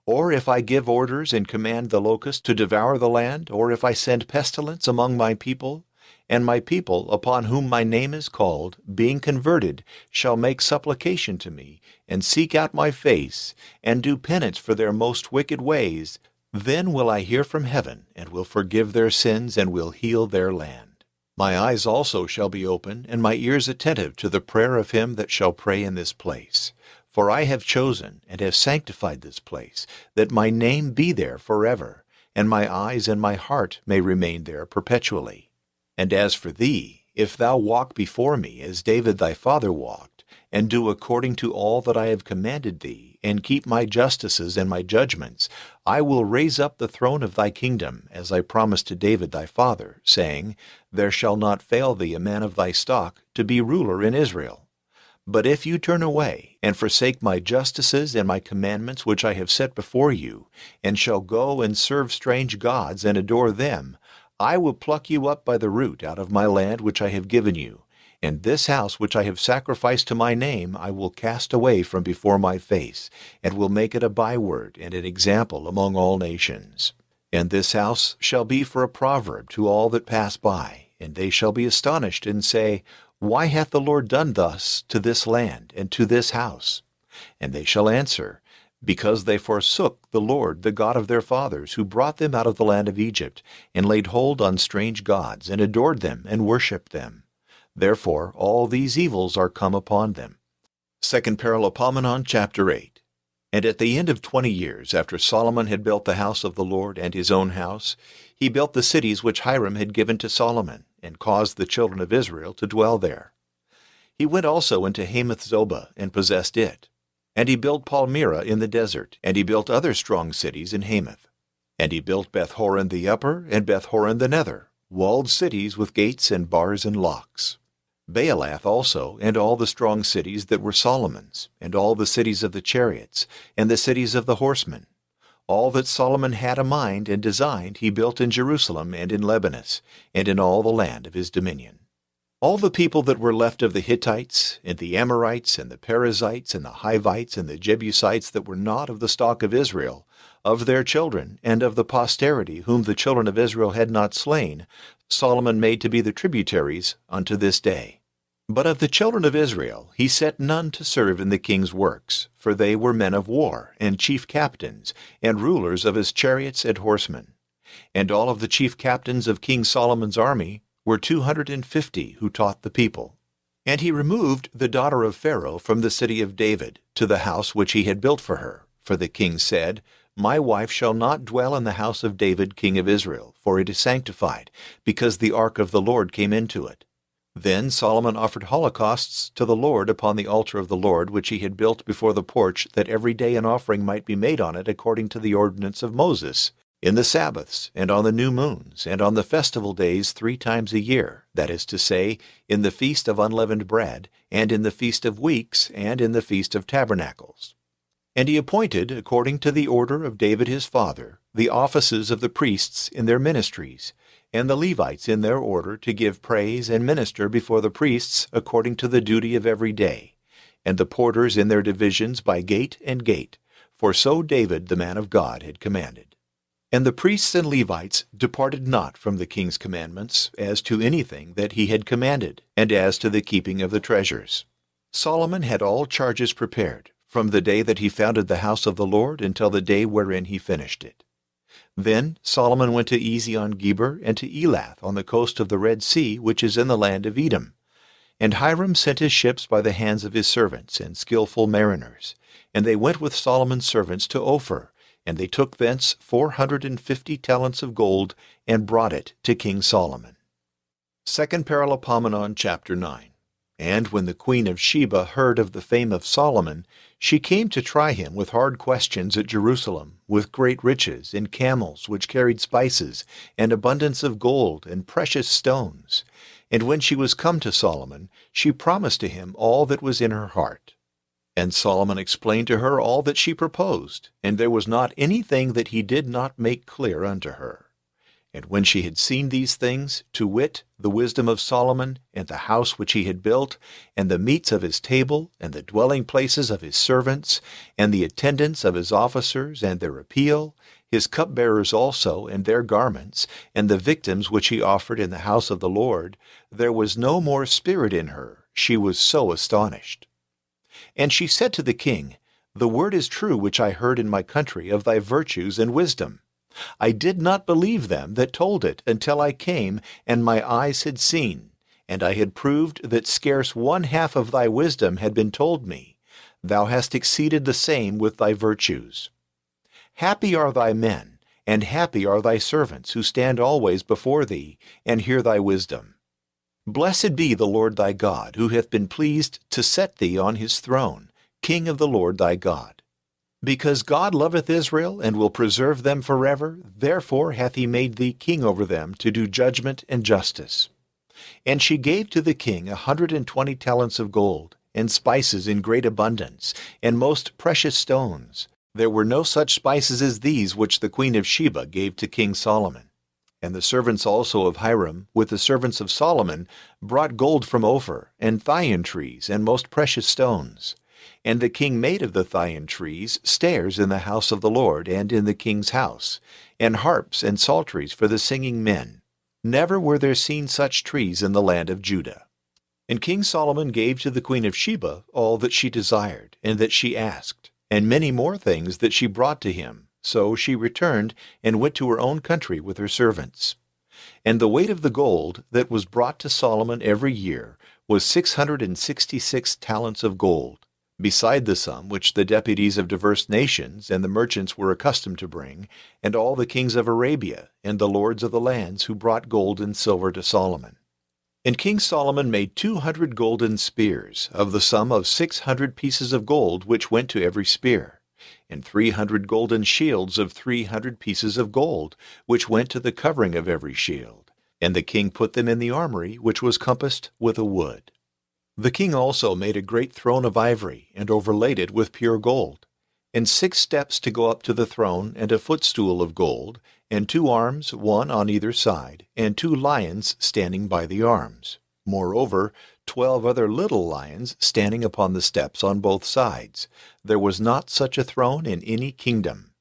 or if I give orders and command the locust to devour the land, or if I send pestilence among my people, and my people, upon whom my name is called, being converted, shall make supplication to me, and seek out my face, and do penance for their most wicked ways, then will I hear from heaven, and will forgive their sins, and will heal their land. My eyes also shall be open, and my ears attentive to the prayer of him that shall pray in this place. For I have chosen, and have sanctified this place, that my name be there forever, and my eyes and my heart may remain there perpetually. And as for thee, if thou walk before me, as David thy father walked, and do according to all that I have commanded thee, and keep my justices and my judgments, I will raise up the throne of thy kingdom, as I promised to David thy father, saying, There shall not fail thee a man of thy stock to be ruler in Israel. But if you turn away, and forsake my justices and my commandments which I have set before you, and shall go and serve strange gods and adore them, I will pluck you up by the root out of my land which I have given you, and this house which I have sacrificed to my name I will cast away from before my face, and will make it a byword and an example among all nations. And this house shall be for a proverb to all that pass by, and they shall be astonished, and say, Why hath the Lord done thus to this land and to this house? And they shall answer, Because they forsook the Lord, the God of their fathers, who brought them out of the land of Egypt, and laid hold on strange gods, and adored them, and worshipped them. Therefore all these evils are come upon them. 2 Paralipomenon, chapter 8. And at the end of 20 years, after Solomon had built the house of the Lord and his own house, he built the cities which Hiram had given to Solomon, and caused the children of Israel to dwell there. He went also into Hamath-zobah, and possessed it. And he built Palmyra in the desert, and he built other strong cities in Hamath. And he built Beth-horon the upper, and Beth-horon the nether, walled cities with gates and bars and locks. Baalath also, and all the strong cities that were Solomon's, and all the cities of the chariots, and the cities of the horsemen. All that Solomon had a mind and designed he built in Jerusalem and in Lebanus, and in all the land of his dominion. All the people that were left of the Hittites, and the Amorites, and the Perizzites, and the Hivites, and the Jebusites that were not of the stock of Israel, of their children, and of the posterity whom the children of Israel had not slain, Solomon made to be the tributaries unto this day. But of the children of Israel he set none to serve in the king's works, for they were men of war, and chief captains, and rulers of his chariots and horsemen. And all of the chief captains of King Solomon's army were 250 who taught the people. And he removed the daughter of Pharaoh from the city of David to the house which he had built for her. For the king said, My wife shall not dwell in the house of David king of Israel, for it is sanctified, because the ark of the Lord came into it. Then Solomon offered holocausts to the Lord upon the altar of the Lord which he had built before the porch, that every day an offering might be made on it according to the ordinance of Moses, in the Sabbaths, and on the new moons, and on the festival days 3 times a year, that is to say, in the feast of unleavened bread, and in the feast of weeks, and in the feast of tabernacles. And he appointed, according to the order of David his father, the offices of the priests in their ministries, and the Levites in their order to give praise and minister before the priests according to the duty of every day, and the porters in their divisions by gate and gate, for so David the man of God had commanded. And the priests and Levites departed not from the king's commandments as to anything that he had commanded, and as to the keeping of the treasures. Solomon had all charges prepared, from the day that he founded the house of the Lord until the day wherein he finished it. Then Solomon went to Ezion-Geber and to Elath on the coast of the Red Sea, which is in the land of Edom. And Hiram sent his ships by the hands of his servants and skillful mariners. And they went with Solomon's servants to Ophir, and they took thence 450 talents of gold, and brought it to King Solomon. 2 Paralipomenon, chapter 9. And when the queen of Sheba heard of the fame of Solomon, she came to try him with hard questions at Jerusalem, with great riches, and camels which carried spices, and abundance of gold, and precious stones. And when she was come to Solomon, she promised to him all that was in her heart. And Solomon explained to her all that she proposed, and there was not anything that he did not make clear unto her. And when she had seen these things, to wit, the wisdom of Solomon, and the house which he had built, and the meats of his table, and the dwelling places of his servants, and the attendants of his officers, and their appeal, his cupbearers also, and their garments, and the victims which he offered in the house of the Lord, there was no more spirit in her, she was so astonished. And she said to the king, The word is true which I heard in my country of thy virtues and wisdom. I did not believe them that told it until I came, and my eyes had seen, and I had proved that scarce 1/2 of thy wisdom had been told me. Thou hast exceeded the same with thy virtues. Happy are thy men, and happy are thy servants, who stand always before thee, and hear thy wisdom. Blessed be the Lord thy God, who hath been pleased to set thee on his throne, King of the Lord thy God. Because God loveth Israel, and will preserve them forever, therefore hath he made thee king over them, to do judgment and justice. And she gave to the king 120 talents of gold, and spices in great abundance, and most precious stones. There were no such spices as these which the queen of Sheba gave to King Solomon. And the servants also of Hiram, with the servants of Solomon, brought gold from Ophir, and thyine trees, and most precious stones. And the king made of the thyine trees stairs in the house of the Lord, and in the king's house, and harps and psalteries for the singing men. Never were there seen such trees in the land of Judah. And King Solomon gave to the queen of Sheba all that she desired, and that she asked, and many more things that she brought to him. So she returned, and went to her own country with her servants. And the weight of the gold that was brought to Solomon every year was 666 talents of gold, beside the sum which the deputies of diverse nations and the merchants were accustomed to bring, and all the kings of Arabia, and the lords of the lands, who brought gold and silver to Solomon. And King Solomon made 200 golden spears, of the sum of 600 pieces of gold, which went to every spear, and 300 golden shields of 300 pieces of gold, which went to the covering of every shield. And the king put them in the armory, which was compassed with a wood. The king also made a great throne of ivory, and overlaid it with pure gold, and 6 steps to go up to the throne, and a footstool of gold, and 2 arms, one on either side, and 2 lions standing by the arms. Moreover, 12 other little lions standing upon the steps on both sides. There was not such a throne in any kingdom.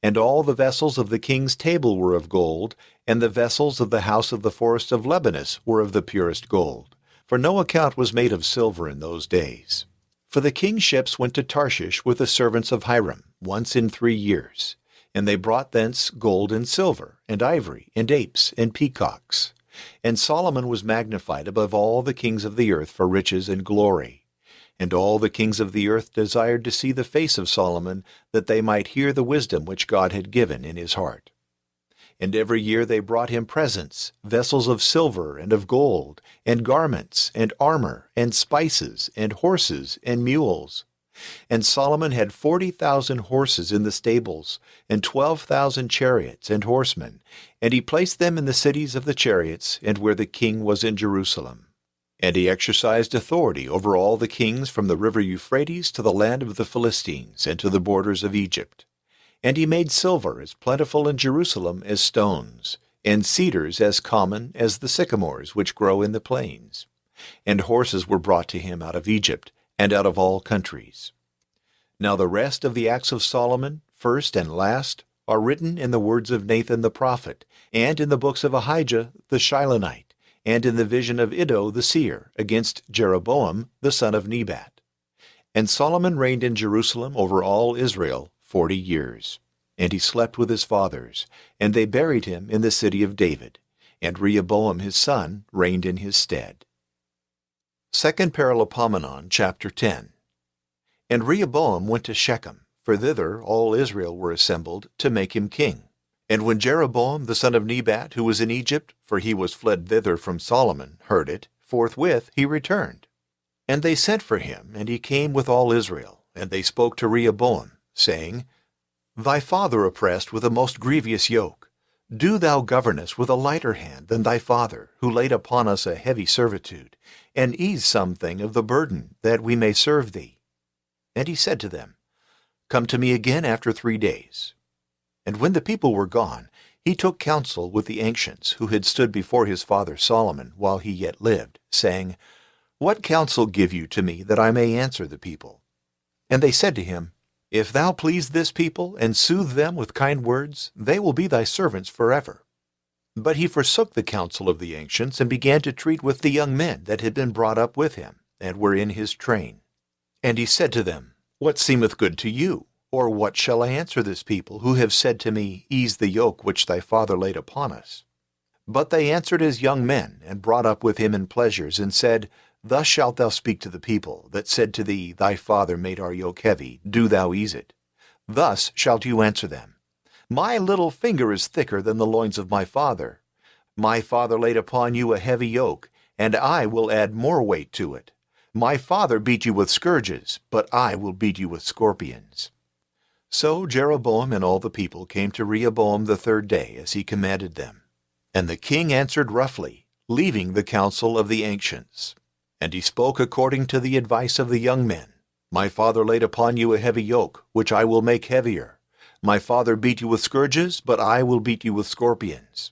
And all the vessels of the king's table were of gold, and the vessels of the house of the forest of Lebanus were of the purest gold. For no account was made of silver in those days. For the king's ships went to Tarshish with the servants of Hiram, once in 3 years. And they brought thence gold and silver, and ivory, and apes, and peacocks. And Solomon was magnified above all the kings of the earth for riches and glory. And all the kings of the earth desired to see the face of Solomon, that they might hear the wisdom which God had given in his heart. And every year they brought him presents, vessels of silver and of gold, and garments, and armor, and spices, and horses, and mules. And Solomon had 40,000 horses in the stables, and 12,000 chariots and horsemen, and he placed them in the cities of the chariots, and where the king was in Jerusalem. And he exercised authority over all the kings from the river Euphrates to the land of the Philistines, and to the borders of Egypt. And he made silver as plentiful in Jerusalem as stones, and cedars as common as the sycamores which grow in the plains. And horses were brought to him out of Egypt, and out of all countries. Now the rest of the acts of Solomon, first and last, are written in the words of Nathan the prophet, and in the books of Ahijah the Shilonite, and in the vision of Iddo the seer, against Jeroboam the son of Nebat. And Solomon reigned in Jerusalem over all Israel 40 years. And he slept with his fathers, and they buried him in the city of David, and Rehoboam his son reigned in his stead. 2 Paralipomenon, chapter 10. And Rehoboam went to Shechem, for thither all Israel were assembled, to make him king. And when Jeroboam the son of Nebat, who was in Egypt, for he was fled thither from Solomon, heard it, forthwith he returned. And they sent for him, and he came with all Israel. And they spoke to Rehoboam, saying, Thy father oppressed with a most grievous yoke. Do thou govern us with a lighter hand than thy father, who laid upon us a heavy servitude, and ease something of the burden, that we may serve thee. And he said to them, Come to me again after 3 days. And when the people were gone, he took counsel with the ancients, who had stood before his father Solomon while he yet lived, saying, What counsel give you to me, that I may answer the people? And they said to him, If thou please this people, and soothe them with kind words, they will be thy servants forever. But he forsook the counsel of the ancients, and began to treat with the young men that had been brought up with him, and were in his train. And he said to them, What seemeth good to you? Or what shall I answer this people, who have said to me, Ease the yoke which thy father laid upon us? But they answered as young men, and brought up with him in pleasures, and said, Thus shalt thou speak to the people, that said to thee, Thy father made our yoke heavy, do thou ease it. Thus shalt you answer them, My little finger is thicker than the loins of my father. My father laid upon you a heavy yoke, and I will add more weight to it. My father beat you with scourges, but I will beat you with scorpions. So Jeroboam and all the people came to Rehoboam the 3rd day, as he commanded them. And the king answered roughly, leaving the counsel of the ancients. And he spoke according to the advice of the young men. My father laid upon you a heavy yoke, which I will make heavier. My father beat you with scourges, but I will beat you with scorpions.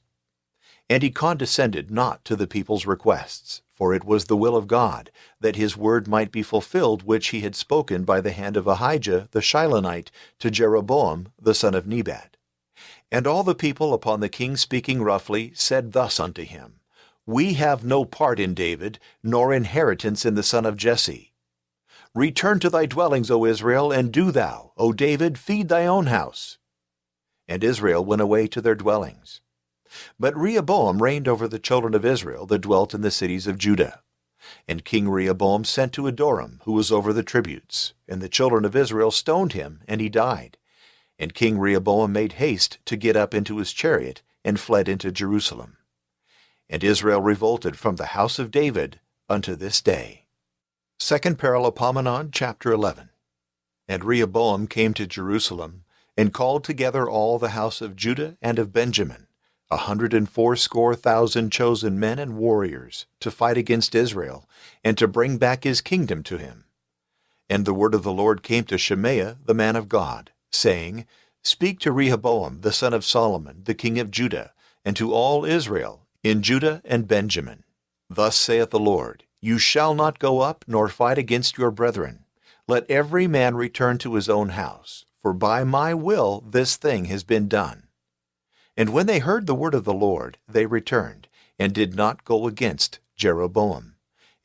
And he condescended not to the people's requests, for it was the will of God, that his word might be fulfilled which he had spoken by the hand of Ahijah the Shilonite to Jeroboam the son of Nebat. And all the people, upon the king speaking roughly, said thus unto him, We have no part in David, nor inheritance in the son of Jesse. Return to thy dwellings, O Israel, and do thou, O David, feed thy own house. And Israel went away to their dwellings. But Rehoboam reigned over the children of Israel that dwelt in the cities of Judah. And King Rehoboam sent to Adoram, who was over the tributes, and the children of Israel stoned him, and he died. And King Rehoboam made haste to get up into his chariot, and fled into Jerusalem. And Israel revolted from the house of David unto this day. 2 Paralipomenon, chapter 11. And Rehoboam came to Jerusalem, and called together all the house of Judah and of Benjamin, 180,000 chosen men and warriors, to fight against Israel, and to bring back his kingdom to him. And the word of the Lord came to Shemaiah the man of God, saying, Speak to Rehoboam the son of Solomon, the king of Judah, and to all Israel, in Judah and Benjamin. Thus saith the Lord, You shall not go up, nor fight against your brethren. Let every man return to his own house, for by my will this thing has been done. And when they heard the word of the Lord, they returned, and did not go against Jeroboam.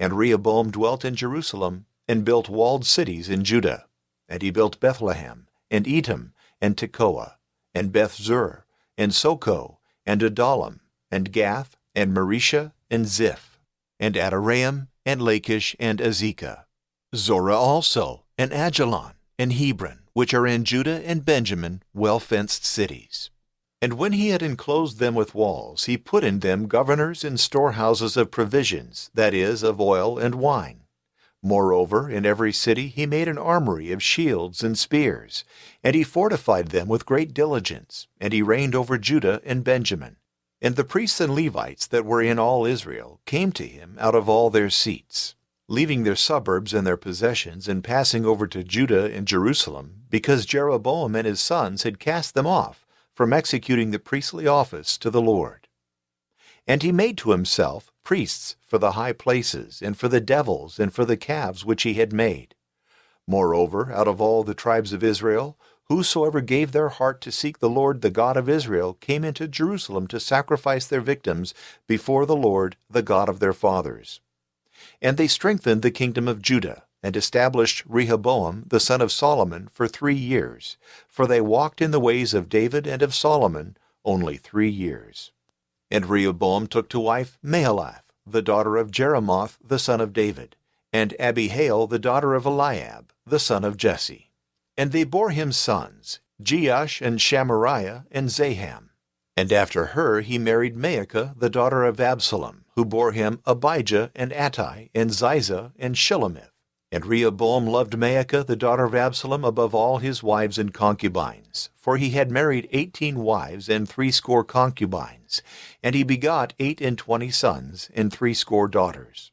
And Rehoboam dwelt in Jerusalem, and built walled cities in Judah. And he built Bethlehem, and Etam, and Tekoa, and Bethzur, and Soko, and Adullam, and Gath, and Marisha, and Ziph, and Adoraim, and Lachish, and Azekah. Zorah also, and Ajalon, and Hebron, which are in Judah and Benjamin, well-fenced cities. And when he had enclosed them with walls, he put in them governors and storehouses of provisions, that is, of oil and wine. Moreover, in every city he made an armory of shields and spears, and he fortified them with great diligence, and he reigned over Judah and Benjamin. And the priests and Levites that were in all Israel came to him out of all their seats, leaving their suburbs and their possessions, and passing over to Judah and Jerusalem, because Jeroboam and his sons had cast them off from executing the priestly office to the Lord. And he made to himself priests for the high places, and for the devils, and for the calves which he had made. Moreover, out of all the tribes of Israel, whosoever gave their heart to seek the Lord the God of Israel came into Jerusalem to sacrifice their victims before the Lord the God of their fathers. And they strengthened the kingdom of Judah, and established Rehoboam the son of Solomon for 3 years, for they walked in the ways of David and of Solomon only 3 years. And Rehoboam took to wife Mahalath, the daughter of Jeremoth the son of David, and Abihail the daughter of Eliab, the son of Jesse. And they bore him sons, Jeush and Shamariah and Zaham. And after her he married Maacah the daughter of Absalom, who bore him Abijah and Attai and Ziza and Shilomith. And Rehoboam loved Maacah the daughter of Absalom above all his wives and concubines, for he had married 18 wives and 80 concubines, and he begot 28 sons and 80 daughters.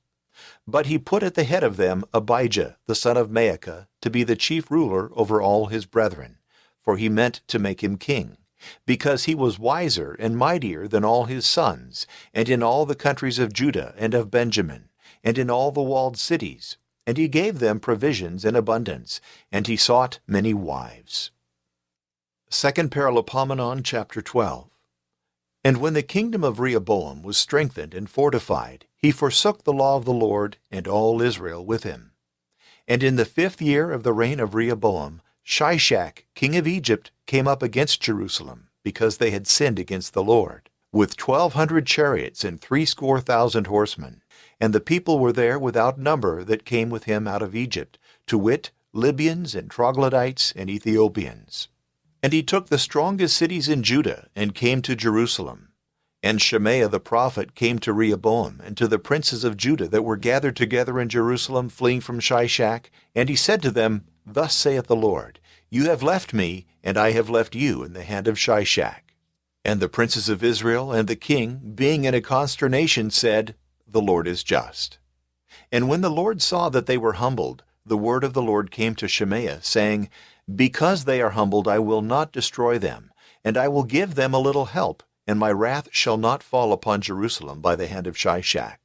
But he put at the head of them Abijah the son of Maacah to be the chief ruler over all his brethren, for he meant to make him king, because he was wiser and mightier than all his sons, and in all the countries of Judah and of Benjamin, and in all the walled cities. And he gave them provisions in abundance, and he sought many wives. 2 Paralipomenon chapter 12. And when the kingdom of Rehoboam was strengthened and fortified, he forsook the law of the Lord and all Israel with him. And in the 5th year of the reign of Rehoboam, Shishak king of Egypt came up against Jerusalem, because they had sinned against the Lord, with 1,200 chariots and 80,000 horsemen. And the people were there without number that came with him out of Egypt, to wit, Libyans and Troglodytes and Ethiopians. And he took the strongest cities in Judah, and came to Jerusalem. And Shemaiah the prophet came to Rehoboam, and to the princes of Judah that were gathered together in Jerusalem, fleeing from Shishak, and he said to them, Thus saith the Lord, You have left me, and I have left you in the hand of Shishak. And the princes of Israel and the king, being in a consternation, said, The Lord is just. And when the Lord saw that they were humbled, the word of the Lord came to Shemaiah, saying, Because they are humbled, I will not destroy them, and I will give them a little help, and my wrath shall not fall upon Jerusalem by the hand of Shishak.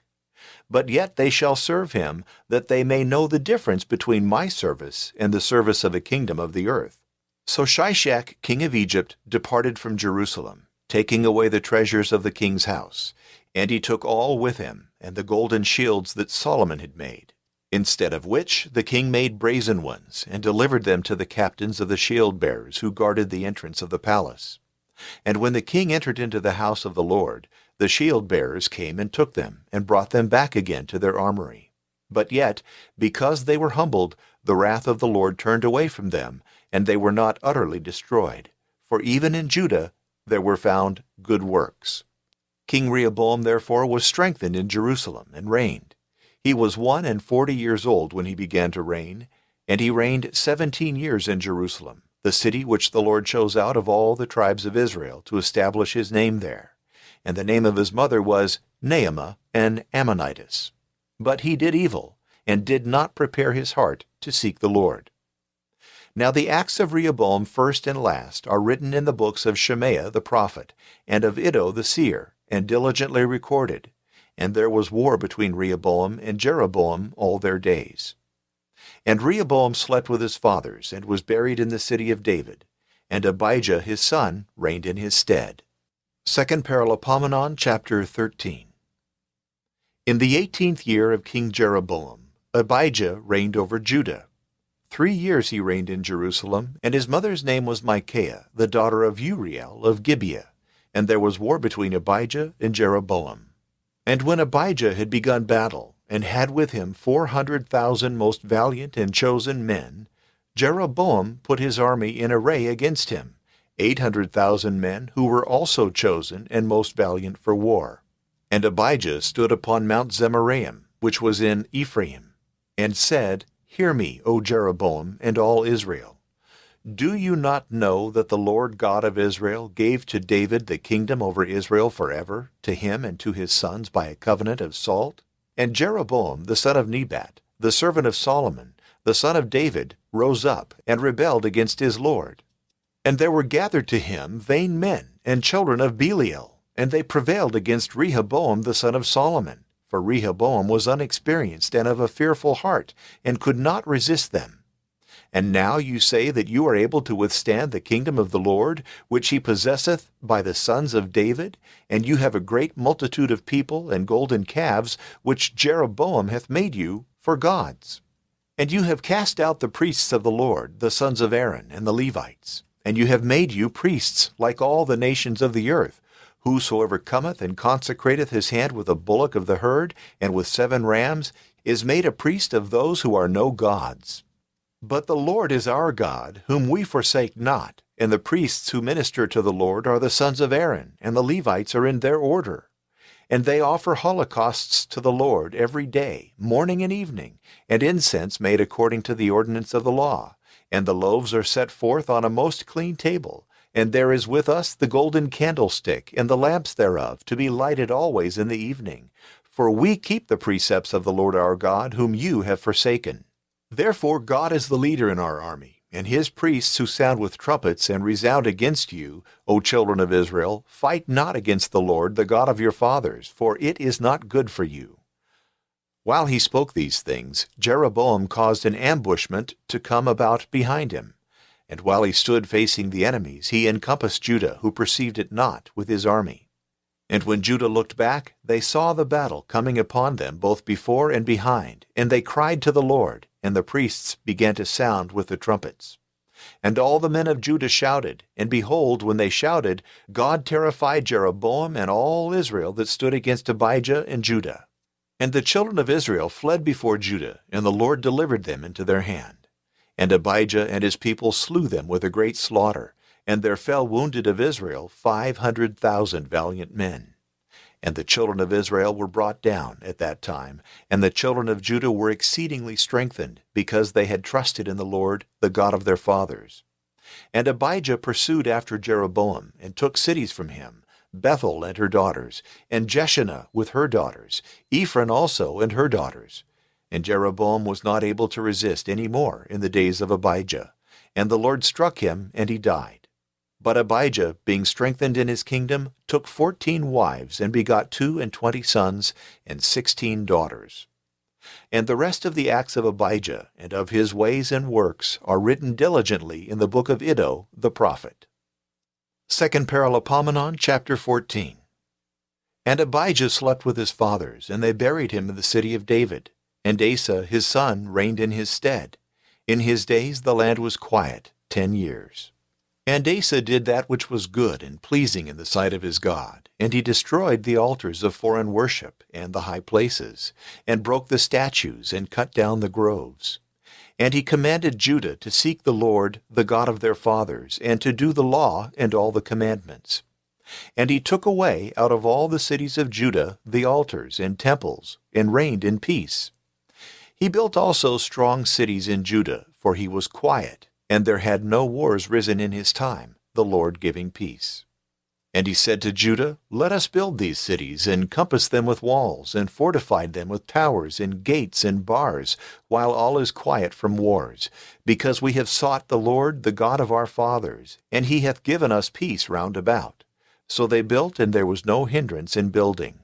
But yet they shall serve him, that they may know the difference between my service and the service of a kingdom of the earth. So Shishak king of Egypt departed from Jerusalem, taking away the treasures of the king's house. And he took all with him, and the golden shields that Solomon had made. Instead of which the king made brazen ones, and delivered them to the captains of the shield-bearers who guarded the entrance of the palace. And when the king entered into the house of the Lord, the shield-bearers came and took them, and brought them back again to their armory. But yet, because they were humbled, the wrath of the Lord turned away from them, and they were not utterly destroyed. For even in Judah there were found good works. King Rehoboam therefore was strengthened in Jerusalem, and reigned. He was 41 years old when he began to reign, and he reigned 17 years in Jerusalem, the city which the Lord chose out of all the tribes of Israel to establish his name there. And the name of his mother was Naamah, an Ammonitess. But he did evil, and did not prepare his heart to seek the Lord. Now the acts of Rehoboam first and last are written in the books of Shemaiah the prophet, and of Iddo the seer, and diligently recorded. And there was war between Rehoboam and Jeroboam all their days. And Rehoboam slept with his fathers, and was buried in the city of David. And Abijah his son reigned in his stead. 2 Paralipomenon chapter 13. In the 18th year of King Jeroboam, Abijah reigned over Judah. 3 years he reigned in Jerusalem, and his mother's name was Micaiah, the daughter of Uriel of Gibeah. And there was war between Abijah and Jeroboam. And when Abijah had begun battle, and had with him 400,000 most valiant and chosen men, Jeroboam put his army in array against him, 800,000 men who were also chosen and most valiant for war. And Abijah stood upon Mount Zemaraim, which was in Ephraim, and said, Hear me, O Jeroboam, and all Israel. Do you not know that the Lord God of Israel gave to David the kingdom over Israel forever, to him and to his sons by a covenant of salt? And Jeroboam the son of Nebat, the servant of Solomon, the son of David, rose up and rebelled against his Lord. And there were gathered to him vain men and children of Belial, and they prevailed against Rehoboam the son of Solomon, for Rehoboam was unexperienced and of a fearful heart, and could not resist them. And now you say that you are able to withstand the kingdom of the Lord, which he possesseth by the sons of David, and you have a great multitude of people and golden calves, which Jeroboam hath made you for gods. And you have cast out the priests of the Lord, the sons of Aaron, and the Levites. And you have made you priests like all the nations of the earth. Whosoever cometh and consecrateth his hand with a bullock of the herd, and with 7 rams, is made a priest of those who are no gods. But the Lord is our God, whom we forsake not, and the priests who minister to the Lord are the sons of Aaron, and the Levites are in their order. And they offer holocausts to the Lord every day, morning and evening, and incense made according to the ordinance of the law. And the loaves are set forth on a most clean table, and there is with us the golden candlestick, and the lamps thereof, to be lighted always in the evening. For we keep the precepts of the Lord our God, whom you have forsaken. Therefore God is the leader in our army, and his priests who sound with trumpets and resound against you, O children of Israel, fight not against the Lord, the God of your fathers, for it is not good for you. While he spoke these things, Jeroboam caused an ambushment to come about behind him. And while he stood facing the enemies, he encompassed Judah, who perceived it not, with his army. And when Judah looked back, they saw the battle coming upon them both before and behind, and they cried to the Lord, and the priests began to sound with the trumpets. And all the men of Judah shouted, and behold, when they shouted, God terrified Jeroboam and all Israel that stood against Abijah and Judah. And the children of Israel fled before Judah, and the Lord delivered them into their hand. And Abijah and his people slew them with a great slaughter, and there fell wounded of Israel 500,000 valiant men. And the children of Israel were brought down at that time, and the children of Judah were exceedingly strengthened, because they had trusted in the Lord, the God of their fathers. And Abijah pursued after Jeroboam, and took cities from him, Bethel and her daughters, and Jeshanah with her daughters, Ephraim also and her daughters. And Jeroboam was not able to resist any more in the days of Abijah. And the Lord struck him, and he died. But Abijah, being strengthened in his kingdom, took 14 wives, and begot 22 sons, and 16 daughters. And the rest of the acts of Abijah, and of his ways and works, are written diligently in the book of Iddo the prophet. 2 Paralipomenon, chapter 14. And Abijah slept with his fathers, and they buried him in the city of David. And Asa his son reigned in his stead. In his days the land was quiet 10 years. And Asa did that which was good and pleasing in the sight of his God, and he destroyed the altars of foreign worship and the high places, and broke the statues, and cut down the groves. And he commanded Judah to seek the Lord, the God of their fathers, and to do the law and all the commandments. And he took away out of all the cities of Judah the altars and temples, and reigned in peace. He built also strong cities in Judah, for he was quiet, and there had no wars risen in his time, the Lord giving peace. And he said to Judah, Let us build these cities, and compass them with walls, and fortify them with towers, and gates, and bars, while all is quiet from wars, because we have sought the Lord, the God of our fathers, and he hath given us peace round about. So they built, and there was no hindrance in building.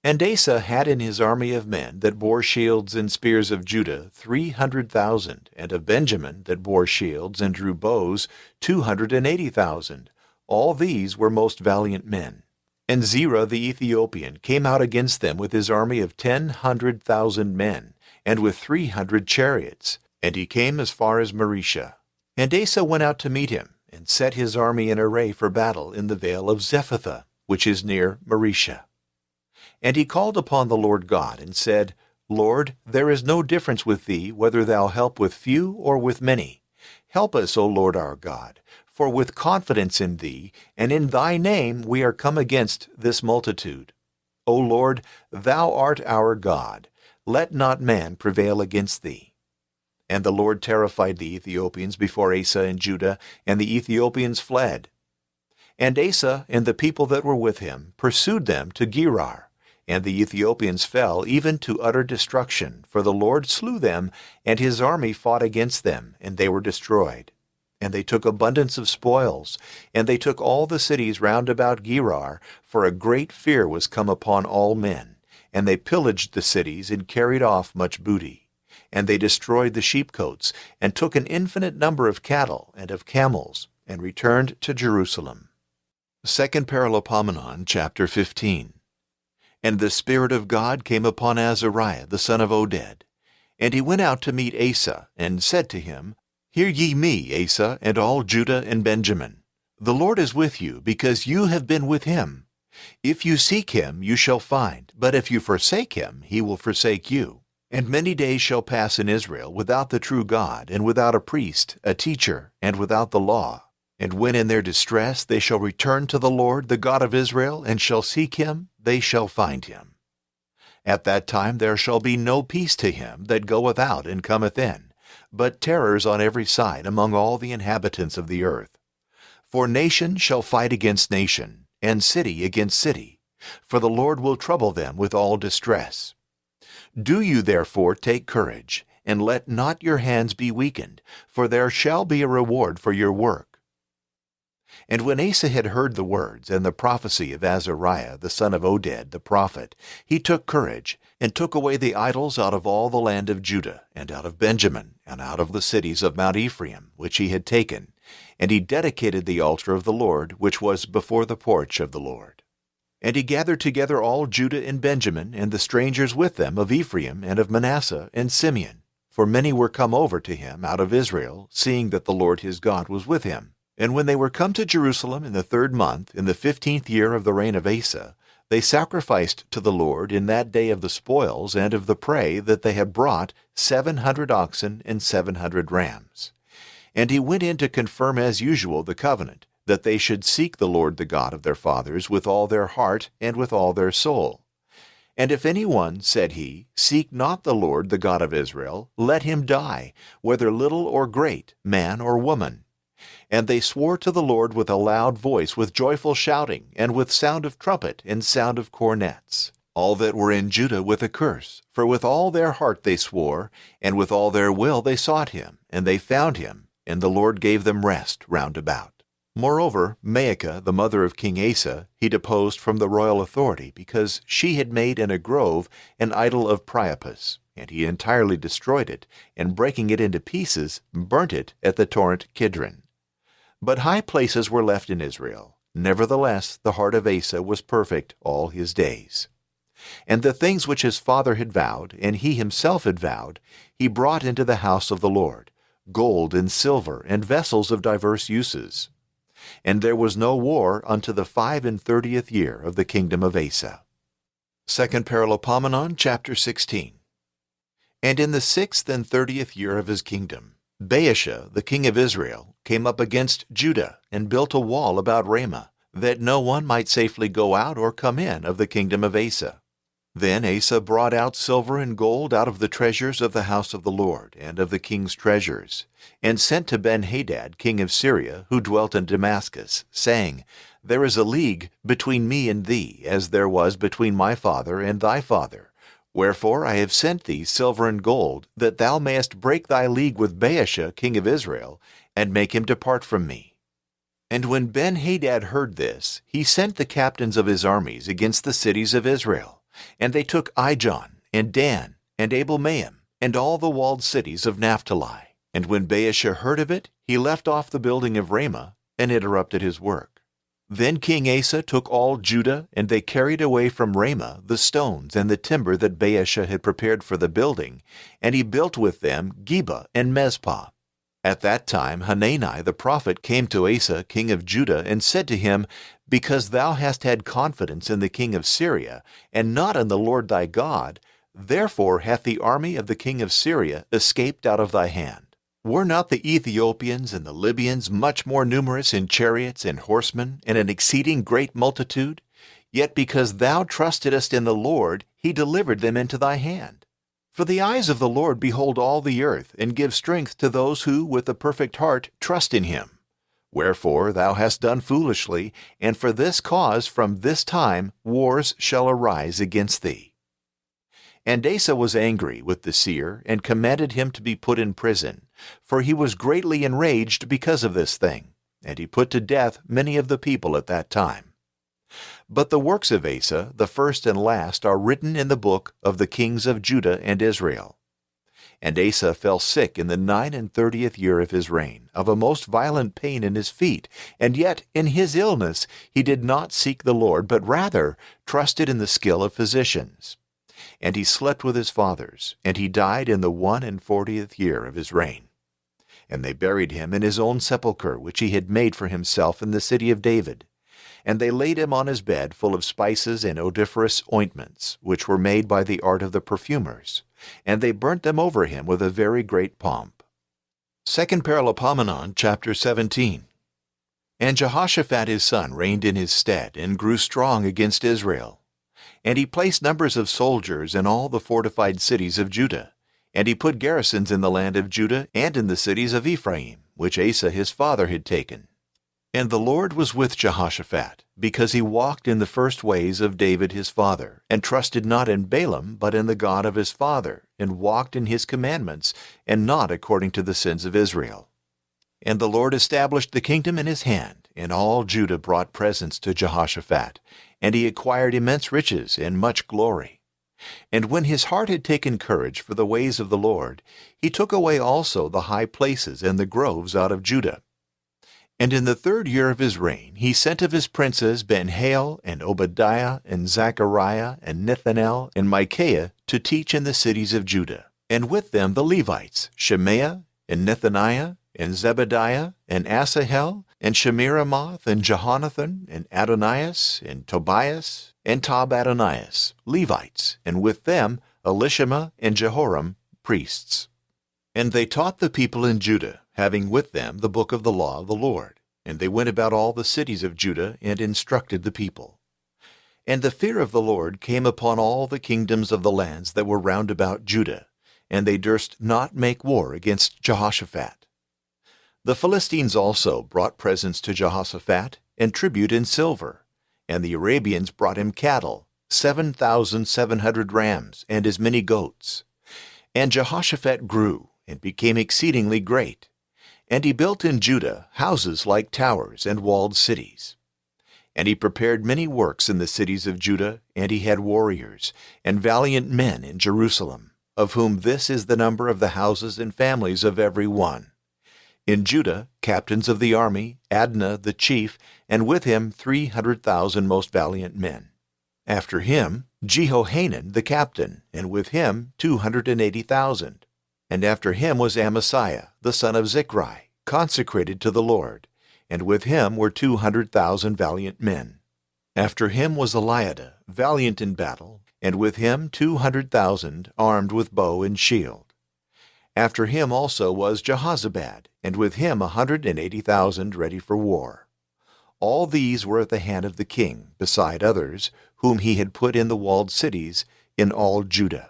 And Asa had in his army of men that bore shields and spears of Judah 300,000, and of Benjamin that bore shields and drew bows 280,000. All these were most valiant men. And Zerah the Ethiopian came out against them with his army of 100,000 men, and with 300 chariots, and he came as far as Mareshah. And Asa went out to meet him, and set his army in array for battle in the vale of Zephathah, which is near Mareshah. And he called upon the Lord God, and said, Lord, there is no difference with thee, whether thou help with few or with many. Help us, O Lord our God, for with confidence in thee, and in thy name we are come against this multitude. O Lord, thou art our God. Let not man prevail against thee. And the Lord terrified the Ethiopians before Asa and Judah, and the Ethiopians fled. And Asa and the people that were with him pursued them to Gerar. And the Ethiopians fell even to utter destruction, for the Lord slew them, and his army fought against them, and they were destroyed. And they took abundance of spoils, and they took all the cities round about Gerar, for a great fear was come upon all men. And they pillaged the cities, and carried off much booty. And they destroyed the sheepcotes, and took an infinite number of cattle and of camels, and returned to Jerusalem. 2 Paralopomenon, chapter 15. And the Spirit of God came upon Azariah the son of Oded. And he went out to meet Asa, and said to him, Hear ye me, Asa, and all Judah and Benjamin. The Lord is with you, because you have been with him. If you seek him, you shall find, but if you forsake him, he will forsake you. And many days shall pass in Israel without the true God, and without a priest, a teacher, and without the law. And when in their distress they shall return to the Lord, the God of Israel, and shall seek him, they shall find him. At that time there shall be no peace to him that goeth out and cometh in, but terrors on every side among all the inhabitants of the earth. For nation shall fight against nation, and city against city, for the Lord will trouble them with all distress. Do you therefore take courage, and let not your hands be weakened, for there shall be a reward for your work. And when Asa had heard the words and the prophecy of Azariah the son of Oded the prophet, he took courage, and took away the idols out of all the land of Judah, and out of Benjamin, and out of the cities of Mount Ephraim, which he had taken. And he dedicated the altar of the Lord, which was before the porch of the Lord. And he gathered together all Judah and Benjamin, and the strangers with them of Ephraim, and of Manasseh, and Simeon. For many were come over to him out of Israel, seeing that the Lord his God was with him. And when they were come to Jerusalem in the 3rd month, in the 15th year of the reign of Asa, they sacrificed to the Lord in that day of the spoils and of the prey that they had brought 700 oxen and 700 rams. And he went in to confirm as usual the covenant, that they should seek the Lord the God of their fathers with all their heart and with all their soul. And if any one, said he, seek not the Lord the God of Israel, let him die, whether little or great, man or woman. And they swore to the Lord with a loud voice, with joyful shouting, and with sound of trumpet and sound of cornets. All that were in Judah with a curse, for with all their heart they swore, and with all their will they sought him, and they found him, and the Lord gave them rest round about. Moreover, Maacah, the mother of King Asa, he deposed from the royal authority, because she had made in a grove an idol of Priapus, and he entirely destroyed it, and breaking it into pieces, burnt it at the torrent Kidron. But high places were left in Israel. Nevertheless, the heart of Asa was perfect all his days. And the things which his father had vowed, and he himself had vowed, he brought into the house of the Lord, gold and silver, and vessels of diverse uses. And there was no war unto the 35th year of the kingdom of Asa. 2 Paralopomenon, chapter 16. And in the 36th year of his kingdom, Baasha, the king of Israel, came up against Judah, and built a wall about Ramah, that no one might safely go out or come in of the kingdom of Asa. Then Asa brought out silver and gold out of the treasures of the house of the Lord, and of the king's treasures, and sent to Ben-Hadad, king of Syria, who dwelt in Damascus, saying, There is a league between me and thee, as there was between my father and thy father. Wherefore I have sent thee silver and gold, that thou mayest break thy league with Baasha, king of Israel, and make him depart from me. And when Ben-Hadad heard this, he sent the captains of his armies against the cities of Israel. And they took Ijon, and Dan, and Abel-maim, and all the walled cities of Naphtali. And when Baasha heard of it, he left off the building of Ramah, and interrupted his work. Then King Asa took all Judah, and they carried away from Ramah the stones and the timber that Baasha had prepared for the building, and he built with them Geba and Mizpah. At that time Hanani the prophet came to Asa king of Judah, and said to him, Because thou hast had confidence in the king of Syria, and not in the Lord thy God, therefore hath the army of the king of Syria escaped out of thy hand. Were not the Ethiopians and the Libyans much more numerous in chariots and horsemen, and an exceeding great multitude? Yet because thou trustedest in the Lord, he delivered them into thy hand. For the eyes of the Lord behold all the earth, and give strength to those who with a perfect heart trust in him. Wherefore thou hast done foolishly, and for this cause from this time wars shall arise against thee. And Asa was angry with the seer, and commanded him to be put in prison, for he was greatly enraged because of this thing, and he put to death many of the people at that time. But the works of Asa, the first and last, are written in the book of the kings of Judah and Israel. And Asa fell sick in the 39th year of his reign, of a most violent pain in his feet, and yet in his illness he did not seek the Lord, but rather trusted in the skill of physicians. And he slept with his fathers, and he died in the 41st year of his reign. And they buried him in his own sepulchre, which he had made for himself in the city of David. And they laid him on his bed full of spices and odoriferous ointments, which were made by the art of the perfumers, and they burnt them over him with a very great pomp. 2 Paralipomenon, chapter 17. And Jehoshaphat his son reigned in his stead, and grew strong against Israel. And he placed numbers of soldiers in all the fortified cities of Judah, and he put garrisons in the land of Judah and in the cities of Ephraim, which Asa his father had taken. And the Lord was with Jehoshaphat, because he walked in the first ways of David his father, and trusted not in Baalim, but in the God of his father, and walked in his commandments, and not according to the sins of Israel. And the Lord established the kingdom in his hand, and all Judah brought presents to Jehoshaphat, and he acquired immense riches and much glory. And when his heart had taken courage for the ways of the Lord, he took away also the high places and the groves out of Judah. And in the 3rd year of his reign he sent of his princes Ben-Hail, and Obadiah, and Zechariah, and Nethanel, and Micaiah to teach in the cities of Judah. And with them the Levites, Shemaiah, and Nethaniah, and Zebadiah, and Asahel, and Shemiramoth, and Jehonathan, and Adonias, and Tobias, and Tob-Adonias, Levites, and with them Elishama and Jehoram, priests. And they taught the people in Judah, having with them the book of the law of the Lord. And they went about all the cities of Judah, and instructed the people. And the fear of the Lord came upon all the kingdoms of the lands that were round about Judah, and they durst not make war against Jehoshaphat. The Philistines also brought presents to Jehoshaphat, and tribute in silver, and the Arabians brought him cattle, 7,700 rams, and as many goats. And Jehoshaphat grew, and became exceedingly great. And he built in Judah houses like towers and walled cities. And he prepared many works in the cities of Judah, and he had warriors, and valiant men in Jerusalem, of whom this is the number of the houses and families of every one. In Judah, captains of the army, Adnah the chief, and with him 300,000 most valiant men. After him, Jehohanan the captain, and with him 280,000. And after him was Amasiah, the son of Zichri, consecrated to the Lord, and with him were 200,000 valiant men. After him was Eliada, valiant in battle, and with him 200,000 armed with bow and shield. After him also was Jehozabad, and with him 180,000 ready for war. All these were at the hand of the king, beside others, whom he had put in the walled cities in all Judah.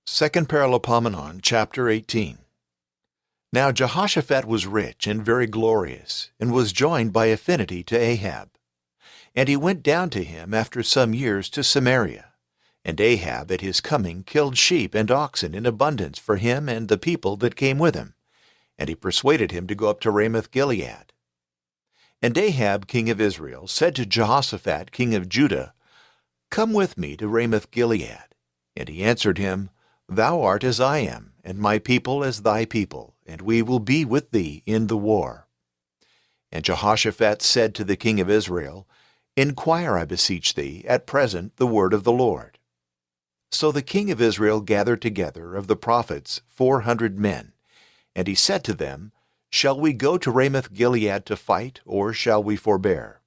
2 Paralipomenon, chapter 18. Now Jehoshaphat was rich and very glorious, and was joined by affinity to Ahab. And he went down to him after some years to Samaria. And Ahab at his coming killed sheep and oxen in abundance for him and the people that came with him. And he persuaded him to go up to Ramoth-Gilead. And Ahab king of Israel said to Jehoshaphat king of Judah, Come with me to Ramoth-Gilead. And he answered him, Thou art as I am, and my people as thy people, and we will be with thee in the war. And Jehoshaphat said to the king of Israel, Inquire, I beseech thee, at present the word of the Lord. So the king of Israel gathered together of the prophets 400 men, and he said to them, Shall we go to Ramoth-Gilead to fight, or shall we forbear?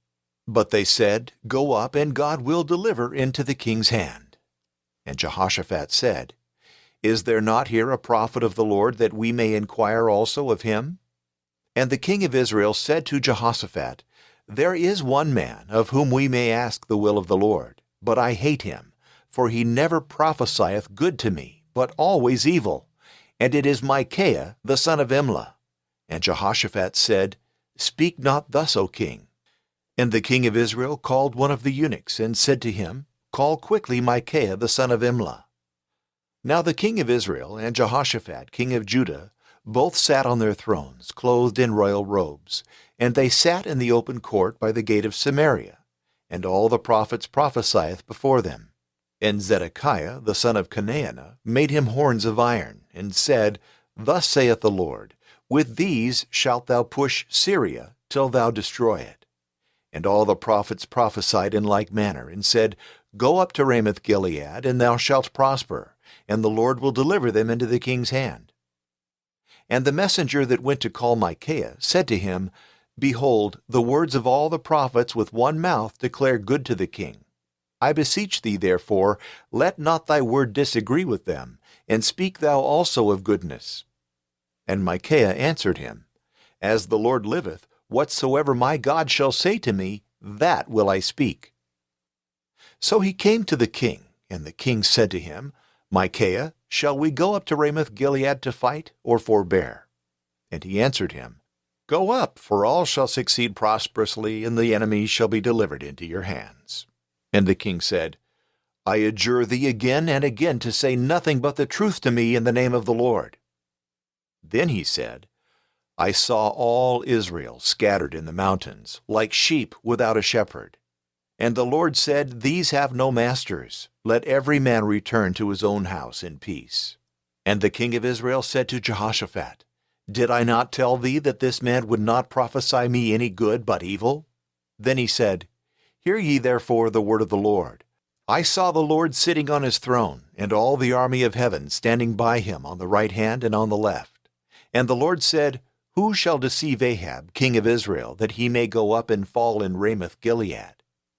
But they said, Go up, and God will deliver into the king's hand. And Jehoshaphat said, Is there not here a prophet of the Lord, that we may inquire also of him? And the king of Israel said to Jehoshaphat, There is one man of whom we may ask the will of the Lord, but I hate him, for he never prophesieth good to me, but always evil. And it is Micaiah the son of Imlah. And Jehoshaphat said, Speak not thus, O king. And the king of Israel called one of the eunuchs, and said to him, Call quickly Micaiah the son of Imlah. Now the king of Israel and Jehoshaphat king of Judah both sat on their thrones, clothed in royal robes, and they sat in the open court by the gate of Samaria. And all the prophets prophesieth before them. And Zedekiah the son of Chenaanah made him horns of iron, and said, Thus saith the Lord, With these shalt thou push Syria till thou destroy it. And all the prophets prophesied in like manner, and said, Go up to Ramoth-Gilead, and thou shalt prosper, and the Lord will deliver them into the king's hand. And the messenger that went to call Micaiah said to him, Behold, the words of all the prophets with one mouth declare good to the king. I beseech thee, therefore, let not thy word disagree with them, and speak thou also of goodness. And Micaiah answered him, As the Lord liveth, whatsoever my God shall say to me, that will I speak. So he came to the king, and the king said to him, Micaiah, shall we go up to Ramoth-Gilead to fight, or forbear? And he answered him, Go up, for all shall succeed prosperously, and the enemy shall be delivered into your hands. And the king said, I adjure thee again and again to say nothing but the truth to me in the name of the Lord. Then he said, I saw all Israel scattered in the mountains, like sheep without a shepherd. And the Lord said, These have no masters. Let every man return to his own house in peace. And the king of Israel said to Jehoshaphat, Did I not tell thee that this man would not prophesy me any good but evil? Then he said, Hear ye therefore the word of the Lord. I saw the Lord sitting on his throne, and all the army of heaven standing by him on the right hand and on the left. And the Lord said, Who shall deceive Ahab, king of Israel, that he may go up and fall in Ramoth-Gilead?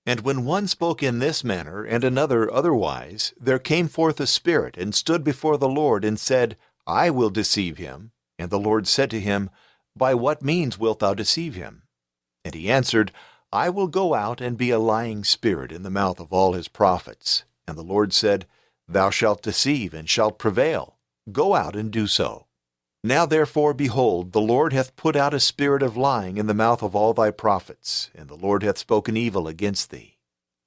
And when one spoke in this manner, and another otherwise, there came forth a spirit, and stood before the Lord, and said, I will deceive him. And the Lord said to him, By what means wilt thou deceive him? And he answered, I will go out and be a lying spirit in the mouth of all his prophets. And the Lord said, Thou shalt deceive, and shalt prevail. Go out and do so. Now therefore, behold, the Lord hath put out a spirit of lying in the mouth of all thy prophets, and the Lord hath spoken evil against thee.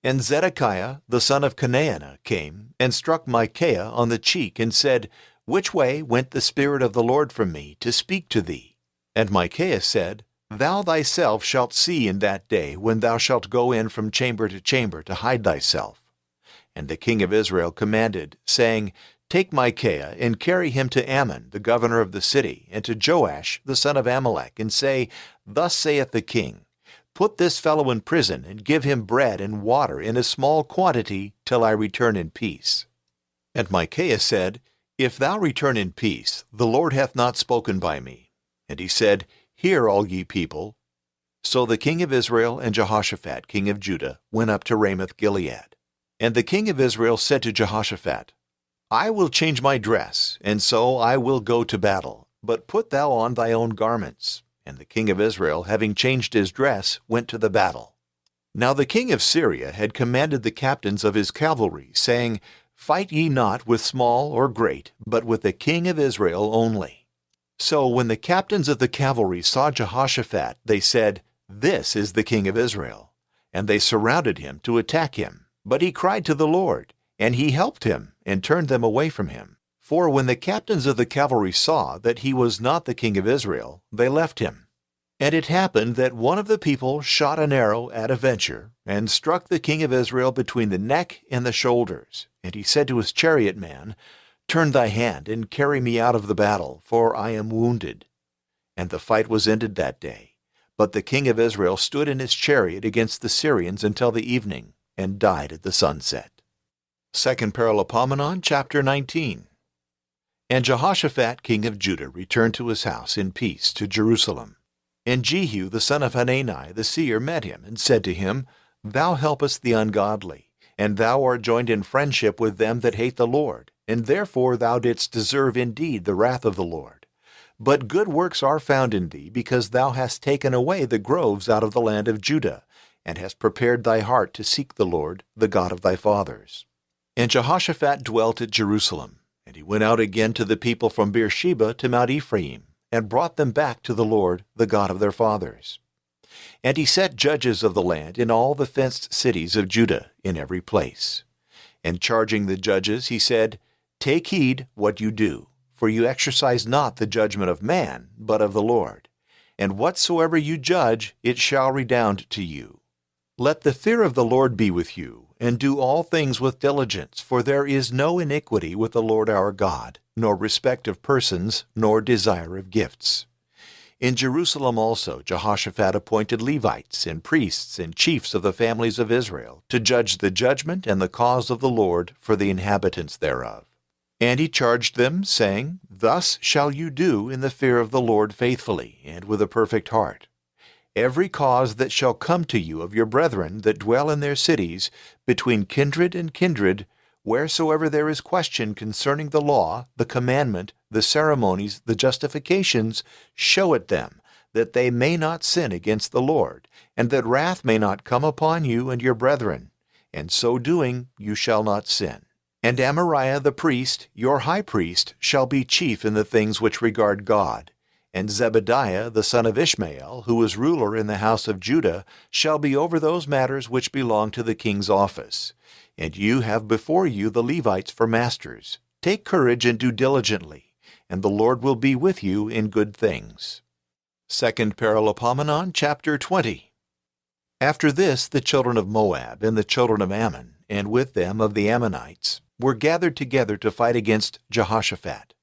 And Zedekiah the son of Chenaanah came, and struck Micaiah on the cheek, and said, Which way went the Spirit of the Lord from me, to speak to thee? And Micaiah said, Thou thyself shalt see in that day, when thou shalt go in from chamber to hide thyself. And the king of Israel commanded, saying, Take Micaiah, and carry him to Ammon, the governor of the city, and to Joash, the son of Amalek, and say, Thus saith the king, Put this fellow in prison, and give him bread and water in a small quantity, till I return in peace. And Micaiah said, If thou return in peace, the Lord hath not spoken by me. And he said, Hear, all ye people. So the king of Israel and Jehoshaphat, king of Judah, went up to Ramoth-Gilead. And the king of Israel said to Jehoshaphat, I will change my dress, and so I will go to battle. But put thou on thy own garments. And the king of Israel, having changed his dress, went to the battle. Now the king of Syria had commanded the captains of his cavalry, saying, Fight ye not with small or great, but with the king of Israel only. So when the captains of the cavalry saw Jehoshaphat, they said, This is the king of Israel. And they surrounded him to attack him. But he cried to the Lord, and he helped him, and turned them away from him. For when the captains of the cavalry saw that he was not the king of Israel, they left him. And it happened that one of the people shot an arrow at a venture, and struck the king of Israel between the neck and the shoulders. And he said to his chariot man, Turn thy hand, and carry me out of the battle, for I am wounded. And the fight was ended that day. But the king of Israel stood in his chariot against the Syrians until the evening, and died at the sunset. 2 Paralipomenon, chapter 19. And Jehoshaphat king of Judah returned to his house in peace to Jerusalem. And Jehu the son of Hanani the seer met him, and said to him, Thou helpest the ungodly, and thou art joined in friendship with them that hate the Lord, and therefore thou didst deserve indeed the wrath of the Lord. But good works are found in thee, because thou hast taken away the groves out of the land of Judah, and hast prepared thy heart to seek the Lord, the God of thy fathers. And Jehoshaphat dwelt at Jerusalem, and he went out again to the people from Beersheba to Mount Ephraim, and brought them back to the Lord, the God of their fathers. And he set judges of the land in all the fenced cities of Judah in every place. And charging the judges, he said, Take heed what you do, for you exercise not the judgment of man, but of the Lord. And whatsoever you judge, it shall redound to you. Let the fear of the Lord be with you, and do all things with diligence, for there is no iniquity with the Lord our God, nor respect of persons, nor desire of gifts. In Jerusalem also Jehoshaphat appointed Levites, and priests, and chiefs of the families of Israel, to judge the judgment and the cause of the Lord for the inhabitants thereof. And he charged them, saying, Thus shall you do in the fear of the Lord faithfully, and with a perfect heart. Every cause that shall come to you of your brethren that dwell in their cities, between kindred and kindred, wheresoever there is question concerning the law, the commandment, the ceremonies, the justifications, show it them, that they may not sin against the Lord, and that wrath may not come upon you and your brethren, and so doing you shall not sin. And Amariah the priest, your high priest, shall be chief in the things which regard God. And Zebediah the son of Ishmael, who is ruler in the house of Judah, shall be over those matters which belong to the king's office. And you have before you the Levites for masters. Take courage and do diligently, and the Lord will be with you in good things. 2 Paralipomenon, chapter 20. After this the children of Moab and the children of Ammon, and with them of the Ammonites, were gathered together to fight against Jehoshaphat.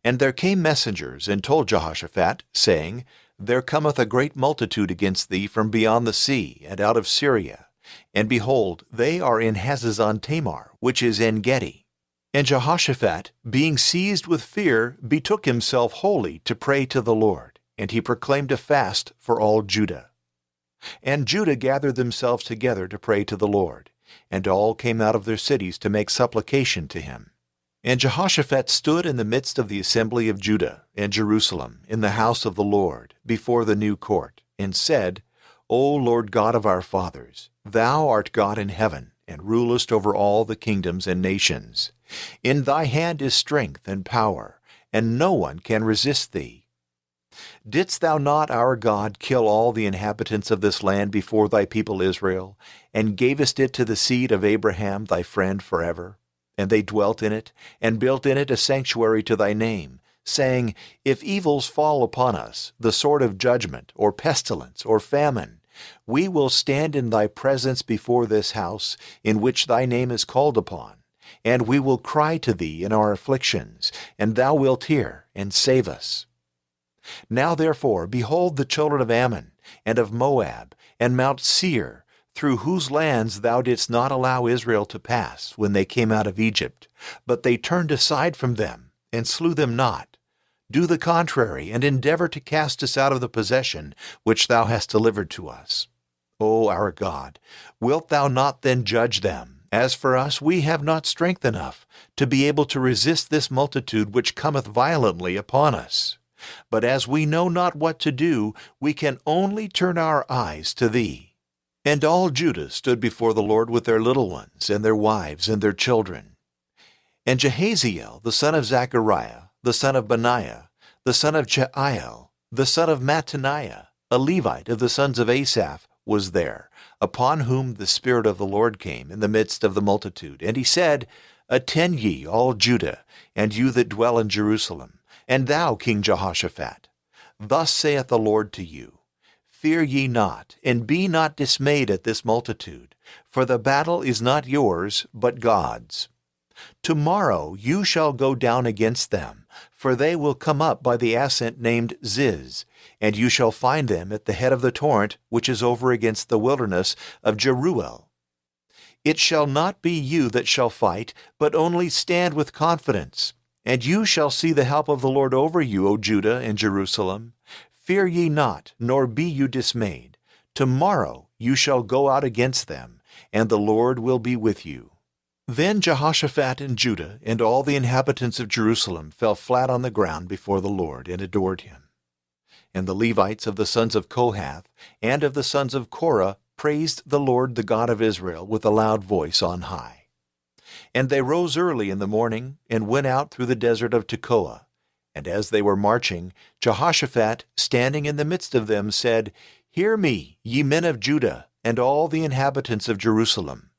And there came messengers, and told Jehoshaphat, saying, There cometh a great multitude against thee from beyond the sea, and out of Syria. And behold, they are in Hazazon Tamar, which is En Gedi. And Jehoshaphat, being seized with fear, betook himself wholly to pray to the Lord, and he proclaimed a fast for all Judah. And Judah gathered themselves together to pray to the Lord, and all came out of their cities to make supplication to him. And Jehoshaphat stood in the midst of the assembly of Judah and Jerusalem in the house of the Lord, before the new court, and said, O Lord God of our fathers, thou art God in heaven, and rulest over all the kingdoms and nations. In thy hand is strength and power, and no one can resist thee. Didst thou not, our God, kill all the inhabitants of this land before thy people Israel, and gavest it to the seed of Abraham thy friend forever? And they dwelt in it, and built in it a sanctuary to thy name, saying, If evils fall upon us, the sword of judgment, or pestilence, or famine, we will stand in thy presence before this house, in which thy name is called upon, and we will cry to thee in our afflictions, and thou wilt hear, and save us. Now therefore, behold the children of Ammon, and of Moab, and Mount Seir, through whose lands thou didst not allow Israel to pass when they came out of Egypt, but they turned aside from them, and slew them not. Do the contrary, and endeavor to cast us out of the possession which thou hast delivered to us. O our God, wilt thou not then judge them? As for us, we have not strength enough to be able to resist this multitude which cometh violently upon us. But as we know not what to do, we can only turn our eyes to thee. And all Judah stood before the Lord with their little ones, and their wives, and their children. And Jehaziel, the son of Zechariah, the son of Benaiah, the son of Jeiel, the son of Mattaniah, a Levite of the sons of Asaph, was there, upon whom the Spirit of the Lord came in the midst of the multitude. And he said, Attend ye, all Judah, and you that dwell in Jerusalem, and thou, King Jehoshaphat. Thus saith the Lord to you, Fear ye not, and be not dismayed at this multitude, for the battle is not yours, but God's. Tomorrow you shall go down against them, for they will come up by the ascent named Ziz, and you shall find them at the head of the torrent which is over against the wilderness of Jeruel. It shall not be you that shall fight, but only stand with confidence, And you shall see the help of the Lord over you, O Judah and Jerusalem. Fear ye not, nor be you dismayed. Tomorrow you shall go out against them, and the Lord will be with you. Then Jehoshaphat and Judah and all the inhabitants of Jerusalem fell flat on the ground before the Lord and adored him. And the Levites of the sons of Kohath and of the sons of Korah praised the Lord the God of Israel with a loud voice on high. And they rose early in the morning and went out through the desert of Tekoa. And as they were marching, Jehoshaphat, standing in the midst of them, said, Hear me, ye men of Judah, and all the inhabitants of Jerusalem.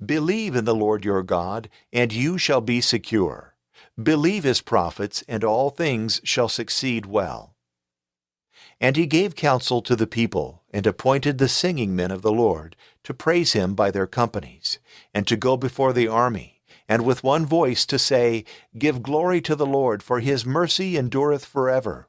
Believe in the Lord your God, and you shall be secure. Believe his prophets, and all things shall succeed well. And he gave counsel to the people, and appointed the singing men of the Lord, to praise him by their companies, and to go before the army, and with one voice to say, Give glory to the Lord, for his mercy endureth forever.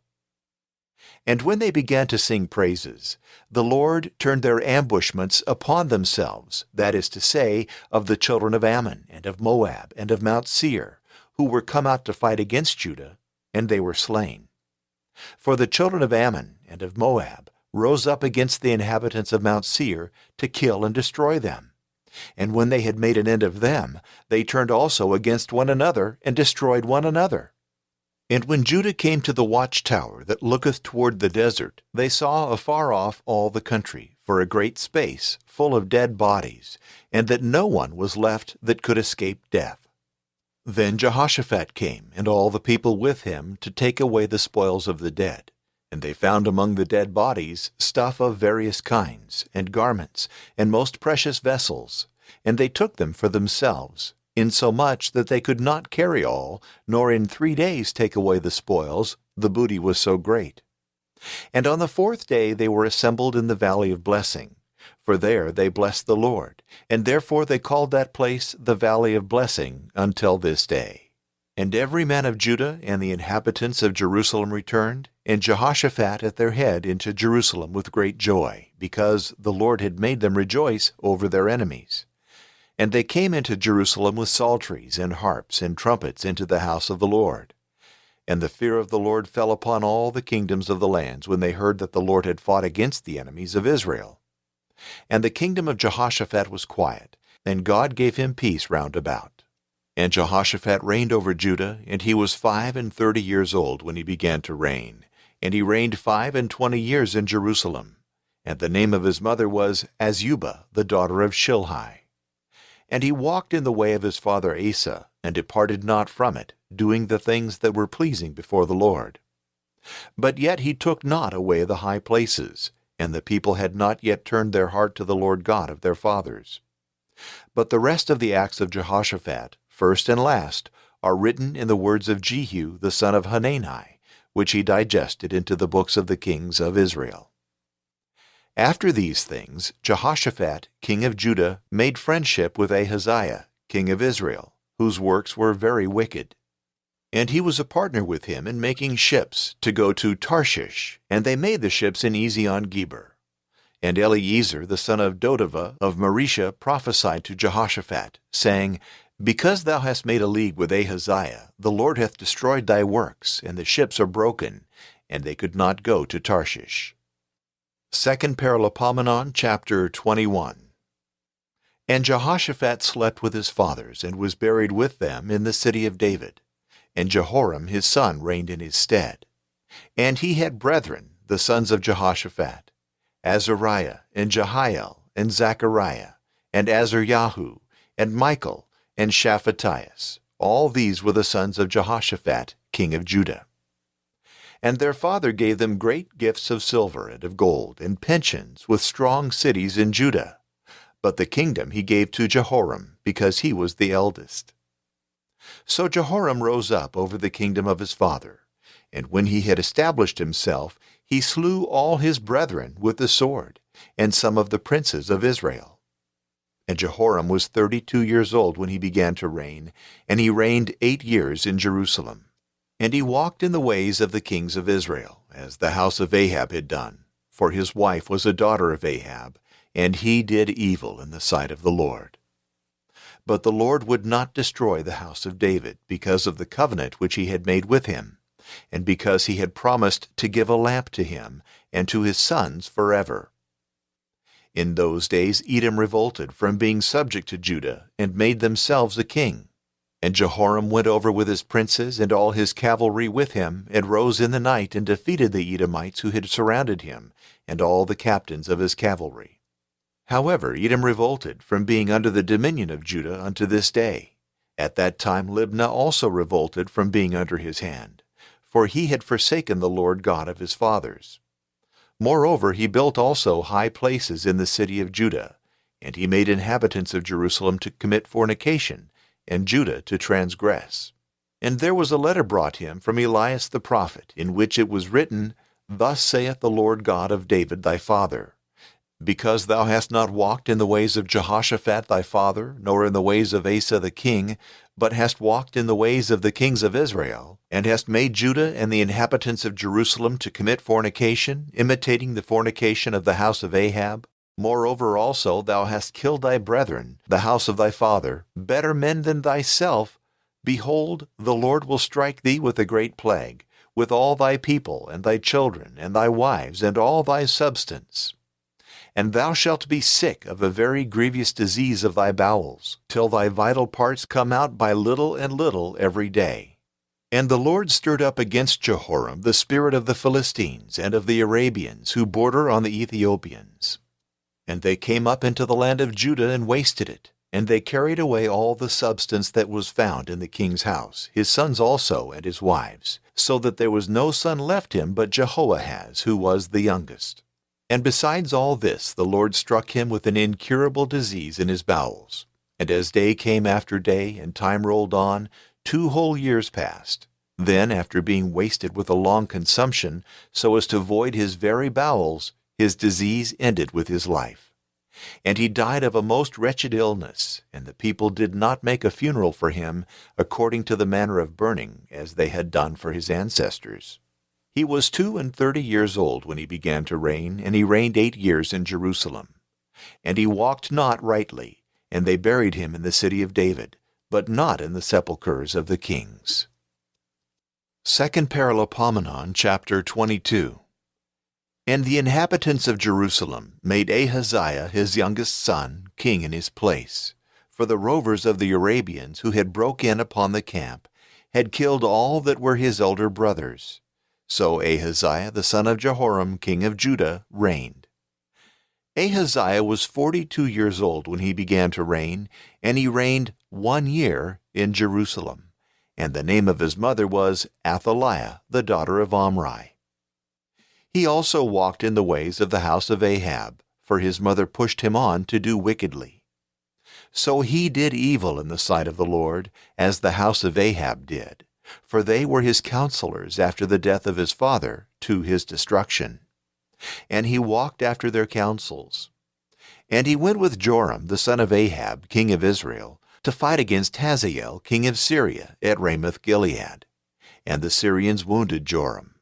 And when they began to sing praises, the Lord turned their ambushments upon themselves, that is to say, of the children of Ammon, and of Moab, and of Mount Seir, who were come out to fight against Judah, and they were slain. For the children of Ammon and of Moab rose up against the inhabitants of Mount Seir to kill and destroy them. And when they had made an end of them, they turned also against one another, and destroyed one another. And when Judah came to the watchtower that looketh toward the desert, they saw afar off all the country, for a great space, full of dead bodies, and that no one was left that could escape death. Then Jehoshaphat came, and all the people with him, to take away the spoils of the dead. And they found among the dead bodies stuff of various kinds, and garments, and most precious vessels, and they took them for themselves, insomuch that they could not carry all, nor in 3 days take away the spoils, the booty was so great. And on the 4th day they were assembled in the valley of blessing, for there they blessed the Lord, and therefore they called that place the valley of blessing until this day. And every man of Judah and the inhabitants of Jerusalem returned, and Jehoshaphat at their head, into Jerusalem with great joy, because the Lord had made them rejoice over their enemies. And they came into Jerusalem with psalteries and harps and trumpets into the house of the Lord. And the fear of the Lord fell upon all the kingdoms of the lands when they heard that the Lord had fought against the enemies of Israel. And the kingdom of Jehoshaphat was quiet, and God gave him peace round about. And Jehoshaphat reigned over Judah, and he was 35 years old when he began to reign. And he reigned 25 years in Jerusalem. And the name of his mother was Azubah, the daughter of Shilhi. And he walked in the way of his father Asa, and departed not from it, doing the things that were pleasing before the Lord. But yet he took not away the high places, and the people had not yet turned their heart to the Lord God of their fathers. But the rest of the acts of Jehoshaphat, first and last, are written in the words of Jehu the son of Hanani, which he digested into the books of the kings of Israel. After these things, Jehoshaphat, king of Judah, made friendship with Ahaziah, king of Israel, whose works were very wicked. And he was a partner with him in making ships to go to Tarshish, and they made the ships in Ezion-Geber. And Eliezer the son of Dodavah of Marisha prophesied to Jehoshaphat, saying, Because thou hast made a league with Ahaziah, the Lord hath destroyed thy works, and the ships are broken, and they could not go to Tarshish. 2 Paralipomenon, chapter 21. And Jehoshaphat slept with his fathers, and was buried with them in the city of David. And Jehoram his son reigned in his stead. And he had brethren, the sons of Jehoshaphat, Azariah, and Jehiel, and Zechariah, and Azaryahu, and Michael, and Shaphatias. All these were the sons of Jehoshaphat, king of Judah. And their father gave them great gifts of silver and of gold, and pensions with strong cities in Judah. But the kingdom he gave to Jehoram, because he was the eldest. So Jehoram rose up over the kingdom of his father, and when he had established himself, he slew all his brethren with the sword, and some of the princes of Israel. And Jehoram was 32 years old when he began to reign, and he reigned 8 years in Jerusalem. And he walked in the ways of the kings of Israel, as the house of Ahab had done, for his wife was a daughter of Ahab, and he did evil in the sight of the Lord. But the Lord would not destroy the house of David because of the covenant which he had made with him, and because he had promised to give a lamp to him and to his sons forever. In those days Edom revolted from being subject to Judah and made themselves a king. And Jehoram went over with his princes and all his cavalry with him, and rose in the night and defeated the Edomites who had surrounded him, and all the captains of his cavalry. However, Edom revolted from being under the dominion of Judah unto this day. At that time Libnah also revolted from being under his hand, for he had forsaken the Lord God of his fathers. Moreover, he built also high places in the city of Judah, and he made inhabitants of Jerusalem to commit fornication, and Judah to transgress. And there was a letter brought him from Elias the prophet, in which it was written, Thus saith the Lord God of David thy father, Because thou hast not walked in the ways of Jehoshaphat thy father, nor in the ways of Asa the king, but hast walked in the ways of the kings of Israel, and hast made Judah and the inhabitants of Jerusalem to commit fornication, imitating the fornication of the house of Ahab, moreover also thou hast killed thy brethren, the house of thy father, better men than thyself, behold, the Lord will strike thee with a great plague, with all thy people, and thy children, and thy wives, and all thy substance. And thou shalt be sick of a very grievous disease of thy bowels, till thy vital parts come out by little and little every day. And the Lord stirred up against Jehoram the spirit of the Philistines, and of the Arabians, who border on the Ethiopians. And they came up into the land of Judah and wasted it, and they carried away all the substance that was found in the king's house, his sons also and his wives, so that there was no son left him but Jehoahaz, who was the youngest. And besides all this, the Lord struck him with an incurable disease in his bowels. And as day came after day, and time rolled on, 2 whole years passed. Then, after being wasted with a long consumption, so as to void his very bowels, his disease ended with his life. And he died of a most wretched illness, and the people did not make a funeral for him, according to the manner of burning, as they had done for his ancestors. He was 32 years old when he began to reign, and he reigned 8 years in Jerusalem. And he walked not rightly, and they buried him in the city of David, but not in the sepulchres of the kings. 2 Paralipomenon, chapter 22. And the inhabitants of Jerusalem made Ahaziah his youngest son king in his place, for the rovers of the Arabians who had broke in upon the camp had killed all that were his elder brothers. So Ahaziah the son of Jehoram king of Judah reigned. Ahaziah was 42 years old when he began to reign, and he reigned 1 year in Jerusalem. And the name of his mother was Athaliah, the daughter of Omri. He also walked in the ways of the house of Ahab, for his mother pushed him on to do wickedly. So he did evil in the sight of the Lord, as the house of Ahab did, for they were his counselors after the death of his father, to his destruction. And he walked after their counsels. And he went with Joram the son of Ahab, king of Israel, to fight against Hazael, king of Syria, at Ramoth-Gilead. And the Syrians wounded Joram.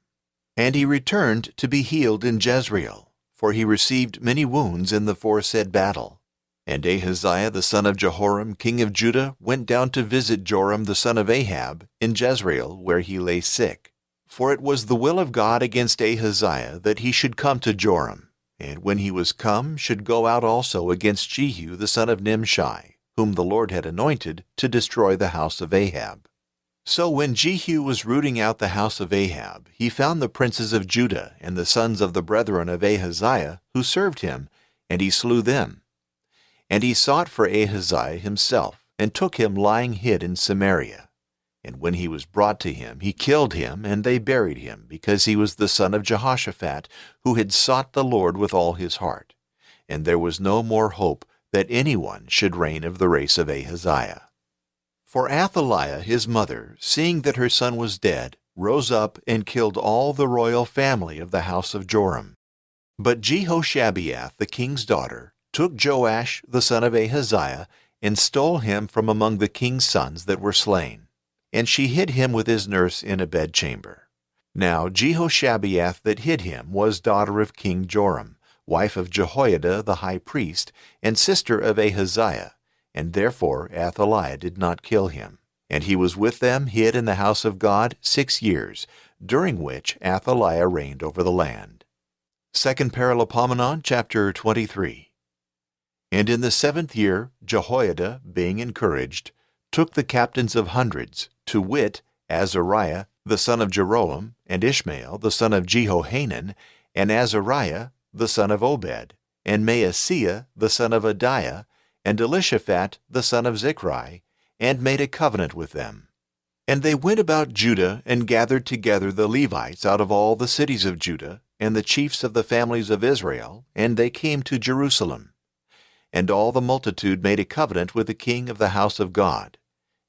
And he returned to be healed in Jezreel, for he received many wounds in the foresaid battle. And Ahaziah the son of Jehoram king of Judah went down to visit Joram the son of Ahab in Jezreel, where he lay sick. For it was the will of God against Ahaziah that he should come to Joram, and when he was come, should go out also against Jehu the son of Nimshi, whom the Lord had anointed to destroy the house of Ahab. So when Jehu was rooting out the house of Ahab, he found the princes of Judah and the sons of the brethren of Ahaziah, who served him, and he slew them. And he sought for Ahaziah himself, and took him lying hid in Samaria. And when he was brought to him, he killed him, and they buried him, because he was the son of Jehoshaphat, who had sought the Lord with all his heart. And there was no more hope that anyone should reign of the race of Ahaziah. For Athaliah his mother, seeing that her son was dead, rose up and killed all the royal family of the house of Joram. But Jehoshabeath the king's daughter took Joash the son of Ahaziah, and stole him from among the king's sons that were slain. And she hid him with his nurse in a bedchamber. Now Jehoshabeath that hid him was daughter of King Joram, wife of Jehoiada the high priest, and sister of Ahaziah, and therefore Athaliah did not kill him. And he was with them hid in the house of God 6 years, during which Athaliah reigned over the land. 2 Paralipomenon, chapter 23. And in the 7th year, Jehoiada, being encouraged, took the captains of hundreds, to wit, Azariah the son of Jeroam, and Ishmael the son of Jehohanan, and Azariah the son of Obed, and Maaseiah the son of Adiah, and Elishaphat the son of Zichri, and made a covenant with them. And they went about Judah, and gathered together the Levites out of all the cities of Judah, and the chiefs of the families of Israel, and they came to Jerusalem. And all the multitude made a covenant with the king of the house of God.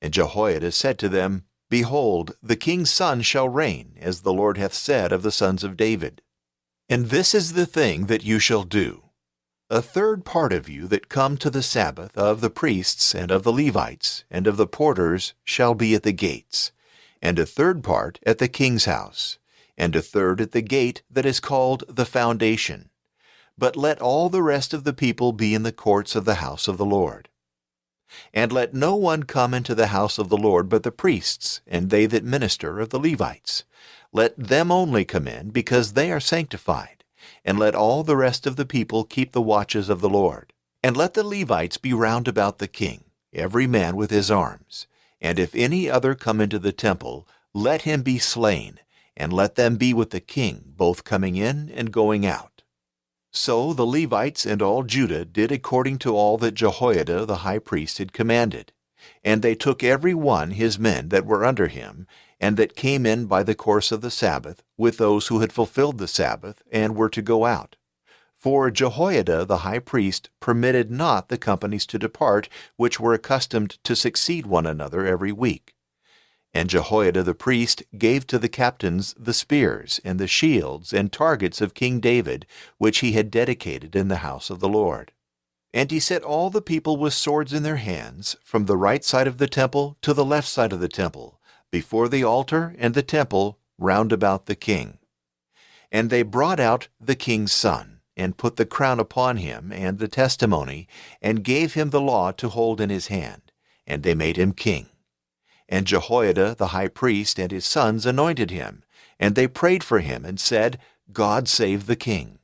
And Jehoiada said to them, Behold, the king's son shall reign, as the Lord hath said of the sons of David. And this is the thing that you shall do. A third part of you that come to the Sabbath of the priests and of the Levites and of the porters shall be at the gates, and a third part at the king's house, and a third at the gate that is called the Foundation. But let all the rest of the people be in the courts of the house of the Lord. And let no one come into the house of the Lord but the priests, and they that minister of the Levites. Let them only come in, because they are sanctified. And let all the rest of the people keep the watches of the Lord. And let the Levites be round about the king, every man with his arms. And if any other come into the temple, let him be slain, and let them be with the king, both coming in and going out. So the Levites and all Judah did according to all that Jehoiada the high priest had commanded. And they took every one his men that were under him, and that came in by the course of the Sabbath, with those who had fulfilled the Sabbath, and were to go out. For Jehoiada the high priest permitted not the companies to depart, which were accustomed to succeed one another every week. And Jehoiada the priest gave to the captains the spears, and the shields, and targets of King David, which he had dedicated in the house of the Lord. And he set all the people with swords in their hands, from the right side of the temple to the left side of the temple, before the altar and the temple, round about the king. And they brought out the king's son, and put the crown upon him, and the testimony, and gave him the law to hold in his hand, and they made him king. And Jehoiada the high priest and his sons anointed him, and they prayed for him, and said, God save the king.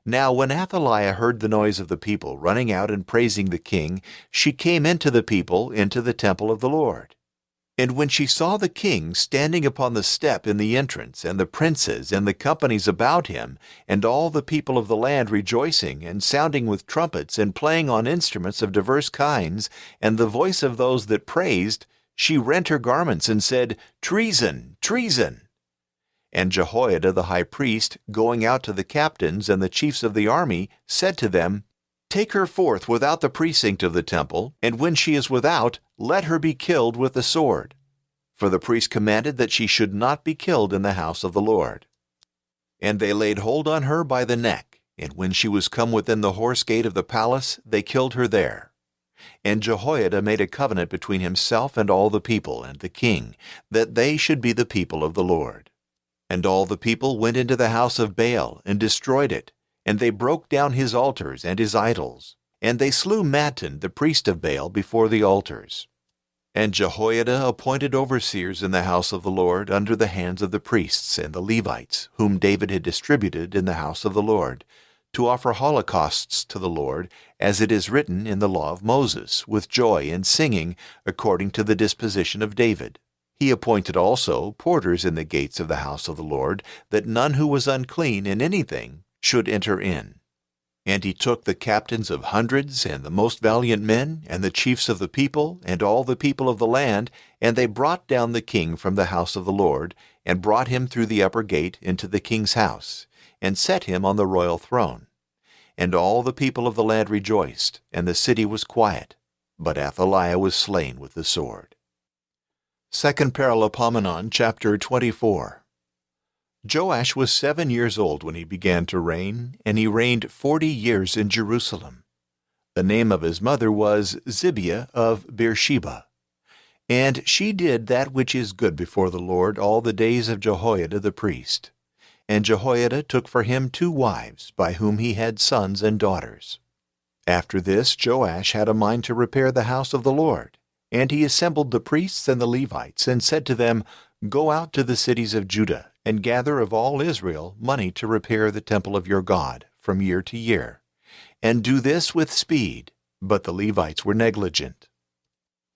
Now when Athaliah heard the noise of the people running out and praising the king, she came into the people into the temple of the Lord. And when she saw the king standing upon the step in the entrance, and the princes and the companies about him, and all the people of the land rejoicing, and sounding with trumpets, and playing on instruments of divers kinds, and the voice of those that praised, she rent her garments, and said, Treason! Treason! And Jehoiada the high priest, going out to the captains and the chiefs of the army, said to them, Take her forth without the precinct of the temple, and when she is without, let her be killed with the sword. For the priest commanded that she should not be killed in the house of the Lord. And they laid hold on her by the neck, and when she was come within the horse gate of the palace, they killed her there. And Jehoiada made a covenant between himself and all the people and the king, that they should be the people of the Lord. And all the people went into the house of Baal, and destroyed it, and they broke down his altars and his idols, and they slew Mattan the priest of Baal before the altars. And Jehoiada appointed overseers in the house of the Lord under the hands of the priests and the Levites, whom David had distributed in the house of the Lord, to offer holocausts to the Lord, as it is written in the law of Moses, with joy and singing, according to the disposition of David. He appointed also porters in the gates of the house of the Lord, that none who was unclean in anything should enter in. And he took the captains of hundreds, and the most valiant men, and the chiefs of the people, and all the people of the land, and they brought down the king from the house of the Lord, and brought him through the upper gate into the king's house, and set him on the royal throne. And all the people of the land rejoiced, and the city was quiet, but Athaliah was slain with the sword. 2 Paralipomenon, chapter 24. Joash was 7 years old when he began to reign, and he reigned 40 years in Jerusalem. The name of his mother was Zibiah of Beersheba. And she did that which is good before the Lord all the days of Jehoiada the priest. And Jehoiada took for him 2 wives, by whom he had sons and daughters. After this Joash had a mind to repair the house of the Lord, and he assembled the priests and the Levites, and said to them, Go out to the cities of Judah, and gather of all Israel money to repair the temple of your God, from year to year. And do this with speed. But the Levites were negligent.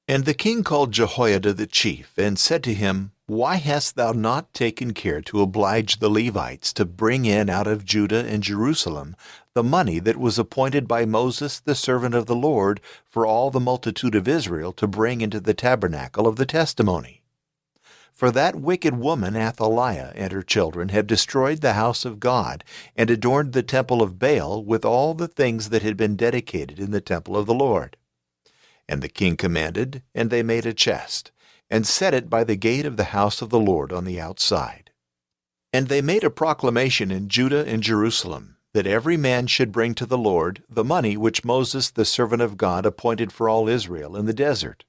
And the king called Jehoiada the chief, and said to him, Why hast thou not taken care to oblige the Levites to bring in out of Judah and Jerusalem the money that was appointed by Moses the servant of the Lord for all the multitude of Israel to bring into the tabernacle of the testimony? For that wicked woman Athaliah and her children have destroyed the house of God, and adorned the temple of Baal with all the things that had been dedicated in the temple of the Lord. And the king commanded, and they made a chest, and set it by the gate of the house of the Lord on the outside. And they made a proclamation in Judah and Jerusalem, that every man should bring to the Lord the money which Moses the servant of God appointed for all Israel in the desert.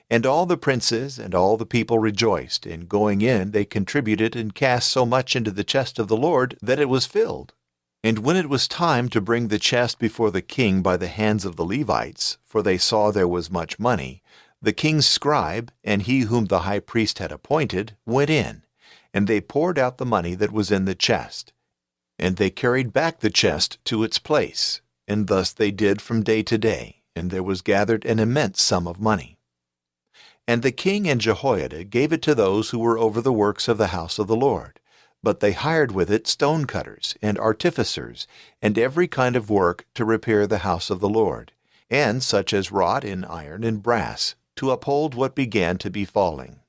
And all the princes and all the people rejoiced, and going in they contributed and cast so much into the chest of the Lord that it was filled. And when it was time to bring the chest before the king by the hands of the Levites, for they saw there was much money, the king's scribe, and he whom the high priest had appointed, went in, and they poured out the money that was in the chest. And they carried back the chest to its place, and thus they did from day to day, and there was gathered an immense sum of money. And the king and Jehoiada gave it to those who were over the works of the house of the Lord. But they hired with it stone cutters and artificers, and every kind of work to repair the house of the Lord, and such as wrought in iron and brass, to uphold what began to be falling.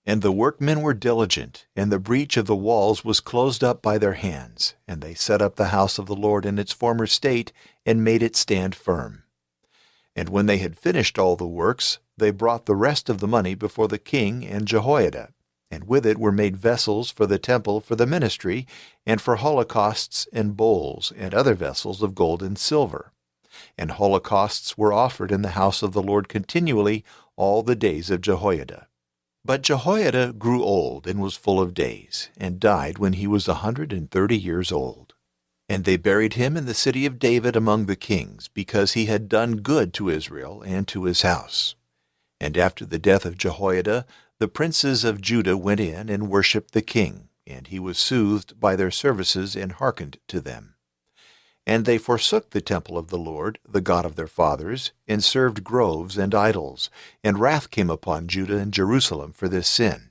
And the workmen were diligent, and the breach of the walls was closed up by their hands, and they set up the house of the Lord in its former state, and made it stand firm. And when they had finished all the works, they brought the rest of the money before the king and Jehoiada, and with it were made vessels for the temple for the ministry, and for holocausts and bowls, and other vessels of gold and silver. And holocausts were offered in the house of the Lord continually all the days of Jehoiada. But Jehoiada grew old and was full of days, and died when he was 130 years old. And they buried him in the city of David among the kings, because he had done good to Israel and to his house. And after the death of Jehoiada, the princes of Judah went in and worshipped the king, and he was soothed by their services and hearkened to them. And they forsook the temple of the Lord, the God of their fathers, and served groves and idols, and wrath came upon Judah and Jerusalem for this sin.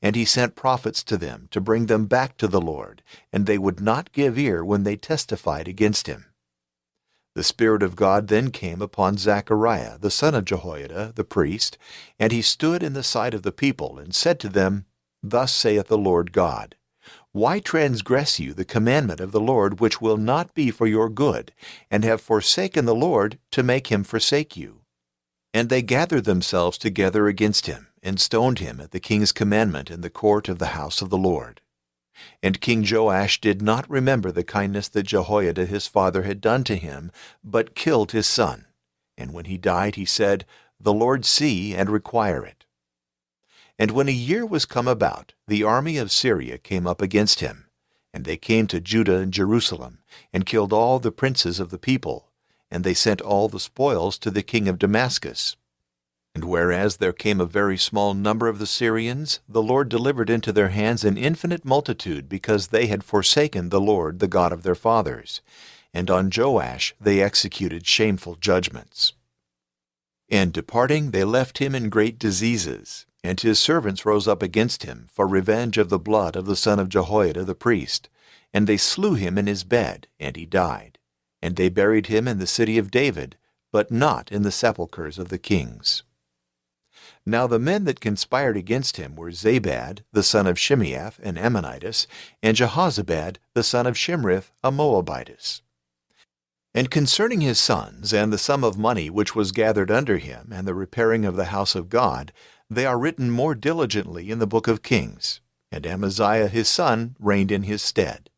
And he sent prophets to them to bring them back to the Lord, and they would not give ear when they testified against him. The Spirit of God then came upon Zechariah, the son of Jehoiada, the priest, and he stood in the sight of the people, and said to them, Thus saith the Lord God, Why transgress you the commandment of the Lord, which will not be for your good, and have forsaken the Lord to make him forsake you? And they gathered themselves together against him, and stoned him at the king's commandment in the court of the house of the Lord. And King Joash did not remember the kindness that Jehoiada his father had done to him, but killed his son. And when he died, he said, The Lord see and require it. And when a year was come about, the army of Syria came up against him. And they came to Judah and Jerusalem, and killed all the princes of the people. And they sent all the spoils to the king of Damascus. And whereas there came a very small number of the Syrians, the Lord delivered into their hands an infinite multitude, because they had forsaken the Lord, the God of their fathers. And on Joash they executed shameful judgments. And departing, they left him in great diseases. And his servants rose up against him for revenge of the blood of the son of Jehoiada the priest. And they slew him in his bed, and he died. And they buried him in the city of David, but not in the sepulchres of the kings. Now the men that conspired against him were Zabad, the son of Shimeath, an Ammonitess, and Jehozabad, the son of Shimrith, a Moabitess. And concerning his sons, and the sum of money which was gathered under him, and the repairing of the house of God, they are written more diligently in the book of Kings. And Amaziah his son reigned in his stead.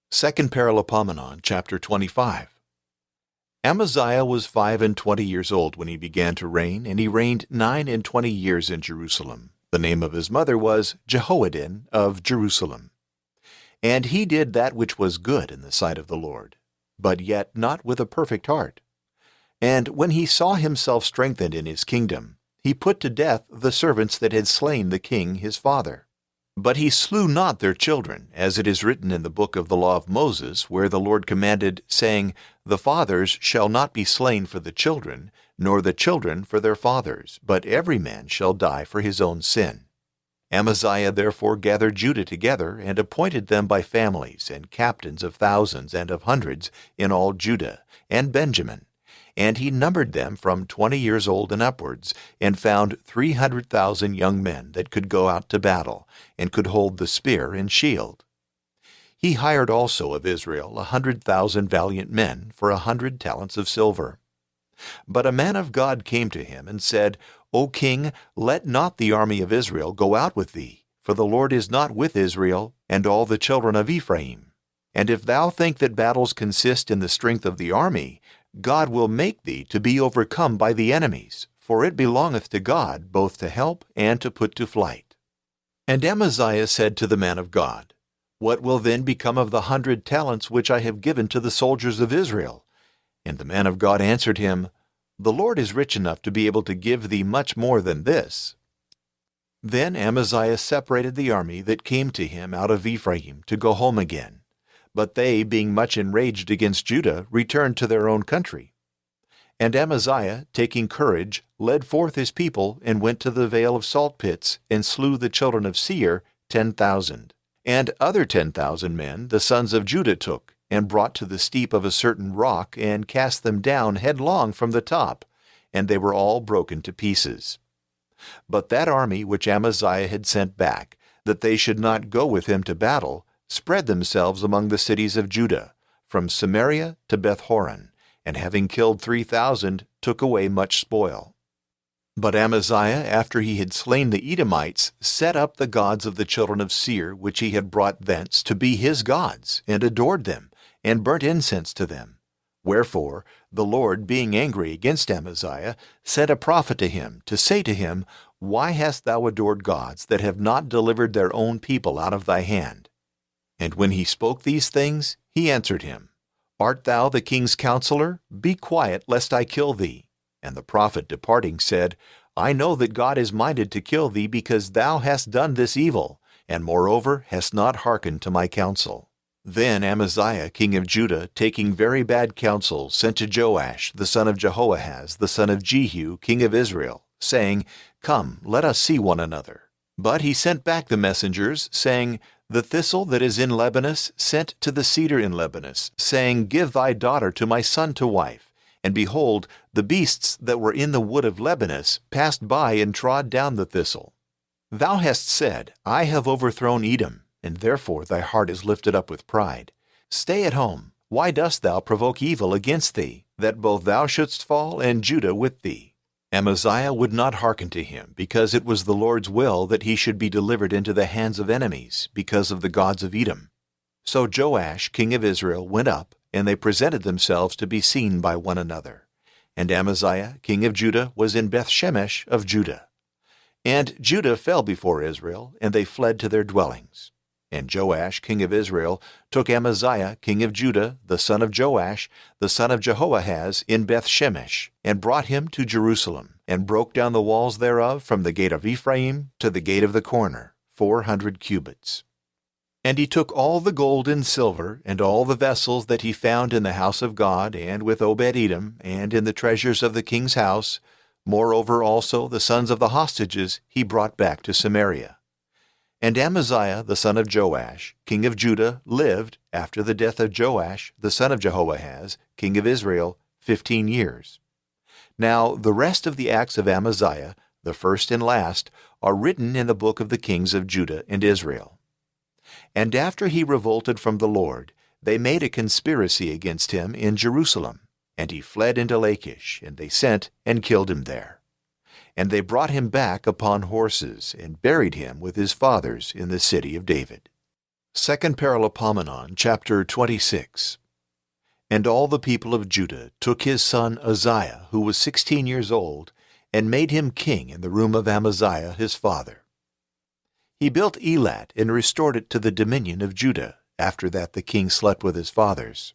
2 Paralipomenon, chapter 25. Amaziah was 25 years old when he began to reign, and he reigned 29 years in Jerusalem. The name of his mother was Jehoaddin of Jerusalem. And he did that which was good in the sight of the Lord. but yet not with a perfect heart. And when he saw himself strengthened in his kingdom, he put to death the servants that had slain the king his father. But he slew not their children, as it is written in the book of the law of Moses, where the Lord commanded, saying, The fathers shall not be slain for the children, nor the children for their fathers, but every man shall die for his own sin. Amaziah therefore gathered Judah together, and appointed them by families, and captains of thousands and of hundreds in all Judah, and Benjamin. And he numbered them from 20 years old and upwards, and found 300,000 young men that could go out to battle, and could hold the spear and shield. He hired also of Israel 100,000 valiant men for 100 talents of silver. But a man of God came to him and said, O king, let not the army of Israel go out with thee, for the Lord is not with Israel and all the children of Ephraim. And if thou think that battles consist in the strength of the army, God will make thee to be overcome by the enemies, for it belongeth to God both to help and to put to flight. And Amaziah said to the man of God, What will then become of the 100 talents which I have given to the soldiers of Israel? And the man of God answered him, The Lord is rich enough to be able to give thee much more than this. Then Amaziah separated the army that came to him out of Ephraim to go home again. But they, being much enraged against Judah, returned to their own country. And Amaziah, taking courage, led forth his people, and went to the vale of salt pits, and slew the children of Seir 10,000. And other 10,000 men the sons of Judah took, and brought to the steep of a certain rock, and cast them down headlong from the top, and they were all broken to pieces. But that army which Amaziah had sent back, that they should not go with him to battle, spread themselves among the cities of Judah, from Samaria to Beth-horon, and having killed 3,000, took away much spoil. But Amaziah, after he had slain the Edomites, set up the gods of the children of Seir, which he had brought thence, to be his gods, and adored them, and burnt incense to them. Wherefore the Lord, being angry against Amaziah, sent a prophet to him, to say to him, Why hast thou adored gods that have not delivered their own people out of thy hand? And when he spoke these things, he answered him, Art thou the king's counselor? Be quiet, lest I kill thee. And the prophet departing said, I know that God is minded to kill thee, because thou hast done this evil, and moreover hast not hearkened to my counsel. Then Amaziah king of Judah, taking very bad counsel, sent to Joash the son of Jehoahaz, the son of Jehu, king of Israel, saying, Come, let us see one another. But he sent back the messengers, saying, The thistle that is in Lebanus sent to the cedar in Lebanus, saying, Give thy daughter to my son to wife. And behold, the beasts that were in the wood of Lebanus passed by and trod down the thistle. Thou hast said, I have overthrown Edom, and therefore thy heart is lifted up with pride. Stay at home. Why dost thou provoke evil against thee, that both thou shouldst fall and Judah with thee? Amaziah would not hearken to him, because it was the Lord's will that he should be delivered into the hands of enemies, because of the gods of Edom. So Joash king of Israel went up, and they presented themselves to be seen by one another. And Amaziah king of Judah was in Beth-shemesh of Judah. And Judah fell before Israel, and they fled to their dwellings. And Joash king of Israel took Amaziah king of Judah, the son of Joash, the son of Jehoahaz, in Beth-shemesh, and brought him to Jerusalem, and broke down the walls thereof from the gate of Ephraim to the gate of the corner, 400 cubits. And he took all the gold and silver, and all the vessels that he found in the house of God, and with Obed-Edom, and in the treasures of the king's house. Moreover also the sons of the hostages he brought back to Samaria. And Amaziah the son of Joash, king of Judah, lived, after the death of Joash the son of Jehoahaz, king of Israel, 15 years. Now the rest of the acts of Amaziah, the first and last, are written in the book of the kings of Judah and Israel. And after he revolted from the Lord, they made a conspiracy against him in Jerusalem, and he fled into Lachish, and they sent and killed him there. And they brought him back upon horses, and buried him with his fathers in the city of David. 2 Paralipomenon, chapter 26. And all the people of Judah took his son Uzziah, who was 16 years old, and made him king in the room of Amaziah his father. He built Elat, and restored it to the dominion of Judah. After that the king slept with his fathers.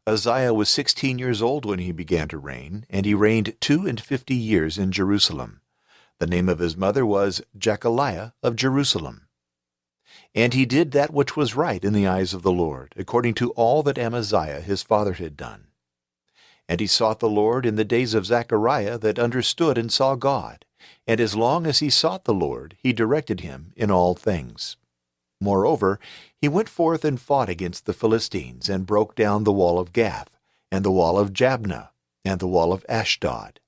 Uzziah was 16 years old when he began to reign, and he reigned 52 years in Jerusalem. The name of his mother was Jechaliah of Jerusalem. And he did that which was right in the eyes of the Lord, according to all that Amaziah his father had done. And he sought the Lord in the days of Zechariah that understood and saw God, and as long as he sought the Lord, he directed him in all things. Moreover, he went forth and fought against the Philistines, and broke down the wall of Gath, and the wall of Jabneh, and the wall of Ashdod.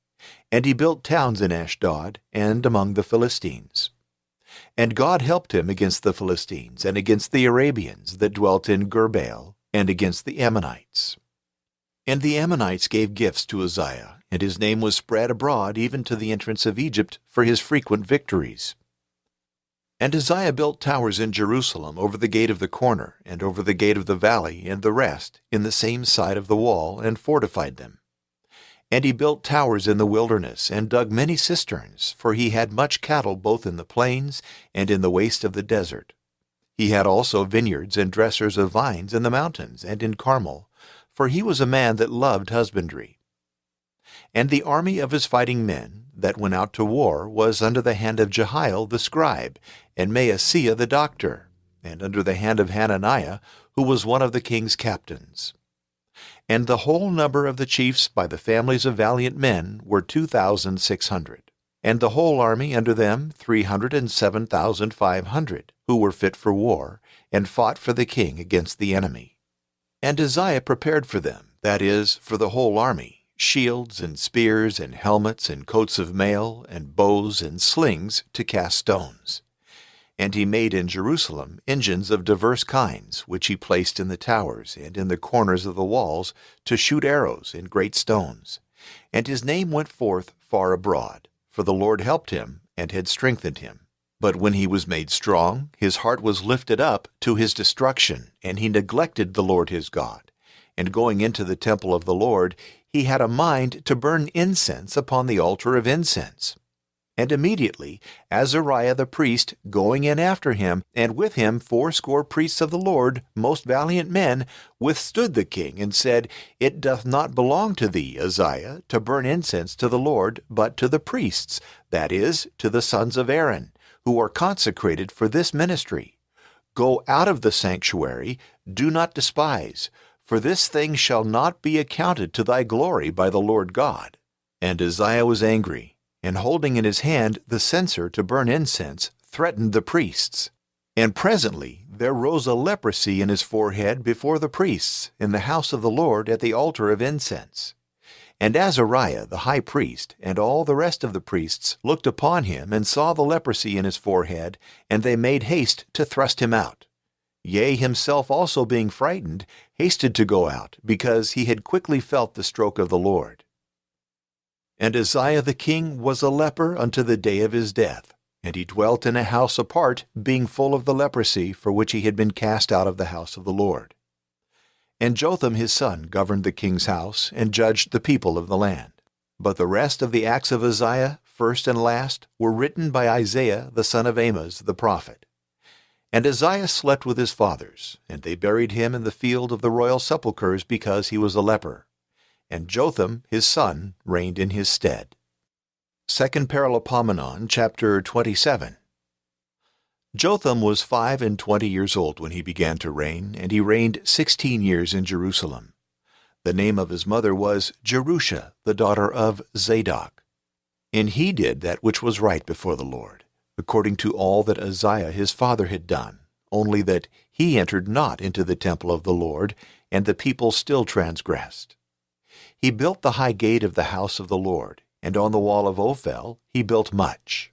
And he built towns in Ashdod, and among the Philistines. And God helped him against the Philistines, and against the Arabians that dwelt in Gurbaal, and against the Ammonites. And the Ammonites gave gifts to Uzziah, and his name was spread abroad even to the entrance of Egypt for his frequent victories. And Uzziah built towers in Jerusalem over the gate of the corner, and over the gate of the valley, and the rest, in the same side of the wall, and fortified them. And he built towers in the wilderness, and dug many cisterns, for he had much cattle both in the plains and in the waste of the desert. He had also vineyards and dressers of vines in the mountains and in Carmel, for he was a man that loved husbandry. And the army of his fighting men that went out to war was under the hand of Jehiel the scribe, and Maaseiah the doctor, and under the hand of Hananiah, who was one of the king's captains. And the whole number of the chiefs by the families of valiant men were 2,600, and the whole army under them 307,500, who were fit for war, and fought for the king against the enemy. And Uzziah prepared for them, that is, for the whole army, shields and spears and helmets and coats of mail and bows and slings to cast stones. And he made in Jerusalem engines of diverse kinds, which he placed in the towers and in the corners of the walls to shoot arrows in great stones. And his name went forth far abroad, for the Lord helped him and had strengthened him. But when he was made strong, his heart was lifted up to his destruction, and he neglected the Lord his God. And going into the temple of the Lord, he had a mind to burn incense upon the altar of incense. And immediately Azariah the priest, going in after him, and with him 80 priests of the Lord, most valiant men, withstood the king, and said, It doth not belong to thee, Uzziah, to burn incense to the Lord, but to the priests, that is, to the sons of Aaron, who are consecrated for this ministry. Go out of the sanctuary, do not despise, for this thing shall not be accounted to thy glory by the Lord God. And Uzziah was angry, and holding in his hand the censer to burn incense, threatened the priests. And presently there rose a leprosy in his forehead before the priests, in the house of the Lord at the altar of incense. And Azariah the high priest, and all the rest of the priests, looked upon him, and saw the leprosy in his forehead, and they made haste to thrust him out. Yea, himself also being frightened, hasted to go out, because he had quickly felt the stroke of the Lord. And Uzziah the king was a leper unto the day of his death, and he dwelt in a house apart, being full of the leprosy for which he had been cast out of the house of the Lord. And Jotham his son governed the king's house, and judged the people of the land. But the rest of the acts of Uzziah, first and last, were written by Isaiah the son of Amoz the prophet. And Uzziah slept with his fathers, and they buried him in the field of the royal sepulchres, because he was a leper. And Jotham his son reigned in his stead. 2 Paralipomenon, chapter 27. Jotham was 25 years old when he began to reign, and he reigned 16 years in Jerusalem. The name of his mother was Jerusha, the daughter of Zadok. And he did that which was right before the Lord, according to all that Uzziah his father had done, only that he entered not into the temple of the Lord, and the people still transgressed. He built the high gate of the house of the Lord, and on the wall of Ophel he built much.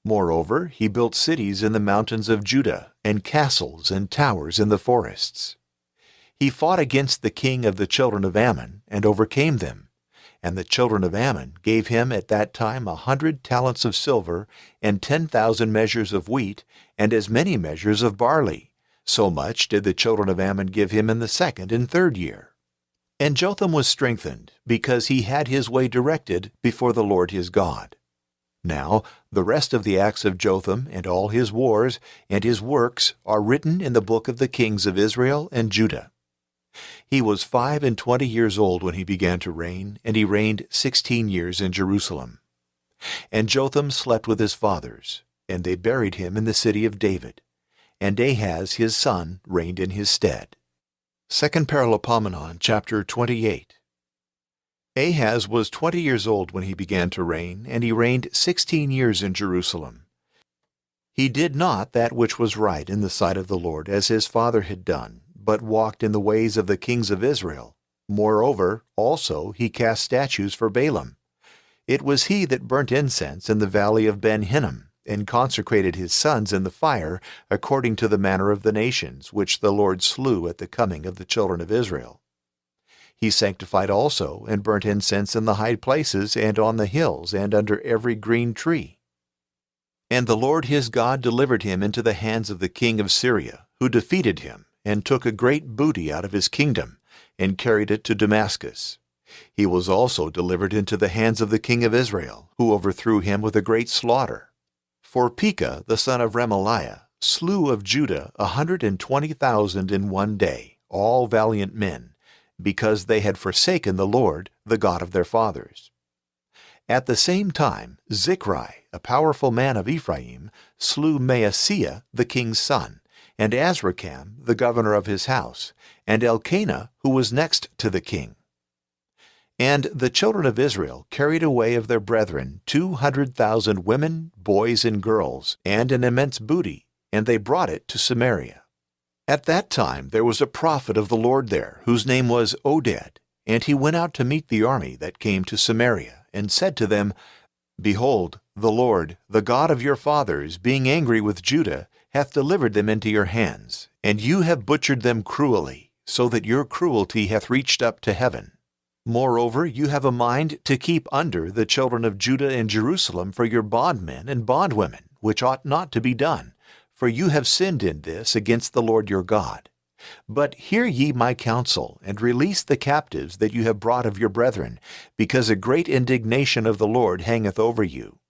Moreover, he built cities in the mountains of Judah, and castles and towers in the forests. He fought against the king of the children of Ammon, and overcame them. And the children of Ammon gave him at that time 100 talents of silver, and 10,000 measures of wheat, and as many measures of barley. So much did the children of Ammon give him in the 2nd and 3rd year. And Jotham was strengthened, because he had his way directed before the Lord his God. Now the rest of the acts of Jotham, and all his wars, and his works, are written in the book of the kings of Israel and Judah. He was 25 years old when he began to reign, and he reigned 16 years in Jerusalem. And Jotham slept with his fathers, and they buried him in the city of David. And Ahaz his son reigned in his stead. 2 Paralipomenon, chapter 28. Ahaz was 20 years old when he began to reign, and he reigned 16 years in Jerusalem. He did not that which was right in the sight of the Lord, as his father had done, but walked in the ways of the kings of Israel. Moreover, also he cast statues for Balaam. It was he that burnt incense in the valley of Ben-Hinnom, and consecrated his sons in the fire, according to the manner of the nations, which the Lord slew at the coming of the children of Israel. He sanctified also, and burnt incense in the high places, and on the hills, and under every green tree. And the Lord his God delivered him into the hands of the king of Syria, who defeated him, and took a great booty out of his kingdom, and carried it to Damascus. He was also delivered into the hands of the king of Israel, who overthrew him with a great slaughter. For Pekah the son of Remaliah slew of Judah 120,000 in one day, all valiant men, because they had forsaken the Lord, the God of their fathers. At the same time Zichri, a powerful man of Ephraim, slew Maaseiah the king's son, and Azrikam the governor of his house, and Elkanah, who was next to the king. And the children of Israel carried away of their brethren 200,000 women, boys, and girls, and an immense booty, and they brought it to Samaria. At that time there was a prophet of the Lord there, whose name was Oded, and he went out to meet the army that came to Samaria, and said to them, Behold, the Lord, the God of your fathers, being angry with Judah, hath delivered them into your hands, and you have butchered them cruelly, so that your cruelty hath reached up to heaven. Moreover, you have a mind to keep under the children of Judah and Jerusalem for your bondmen and bondwomen, which ought not to be done, for you have sinned in this against the Lord your God. But hear ye my counsel, and release the captives that you have brought of your brethren, because a great indignation of the Lord hangeth over you.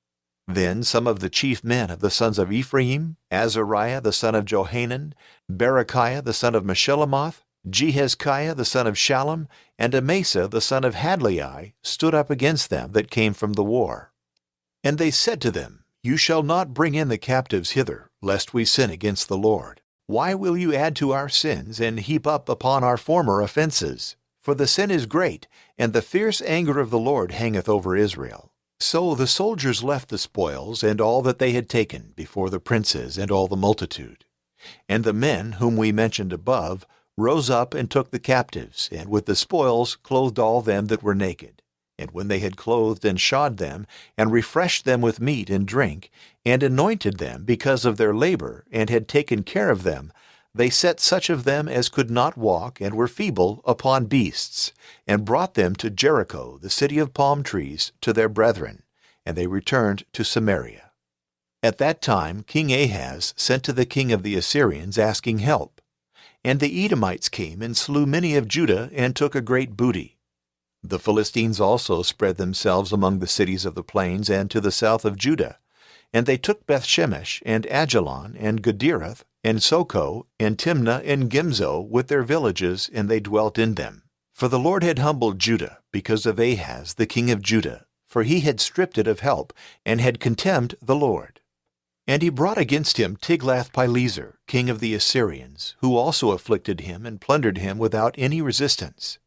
Then some of the chief men of the sons of Ephraim, Azariah the son of Johanan, Berechiah the son of Meshillemoth, Jehezkiah the son of Shallum, and Amasa the son of Hadlai stood up against them that came from the war. And they said to them, You shall not bring in the captives hither, lest we sin against the Lord. Why will you add to our sins, and heap up upon our former offenses? For the sin is great, and the fierce anger of the Lord hangeth over Israel. So the soldiers left the spoils and all that they had taken before the princes and all the multitude. And the men whom we mentioned above rose up and took the captives, and with the spoils clothed all them that were naked. And when they had clothed and shod them, and refreshed them with meat and drink, and anointed them because of their labor, and had taken care of them, they set such of them as could not walk and were feeble upon beasts, and brought them to Jericho, the city of palm trees, to their brethren, and they returned to Samaria. At that time King Ahaz sent to the king of the Assyrians, asking help. And the Edomites came and slew many of Judah, and took a great booty. The Philistines also spread themselves among the cities of the plains and to the south of Judah. And they took Bethshemesh, and Ajalon, and Gederath, and Soko, and Timnah, and Gimzo, with their villages, and they dwelt in them. For the Lord had humbled Judah, because of Ahaz the king of Judah, for he had stripped it of help, and had contemned the Lord. And he brought against him Tiglath-Pileser, king of the Assyrians, who also afflicted him and plundered him without any resistance.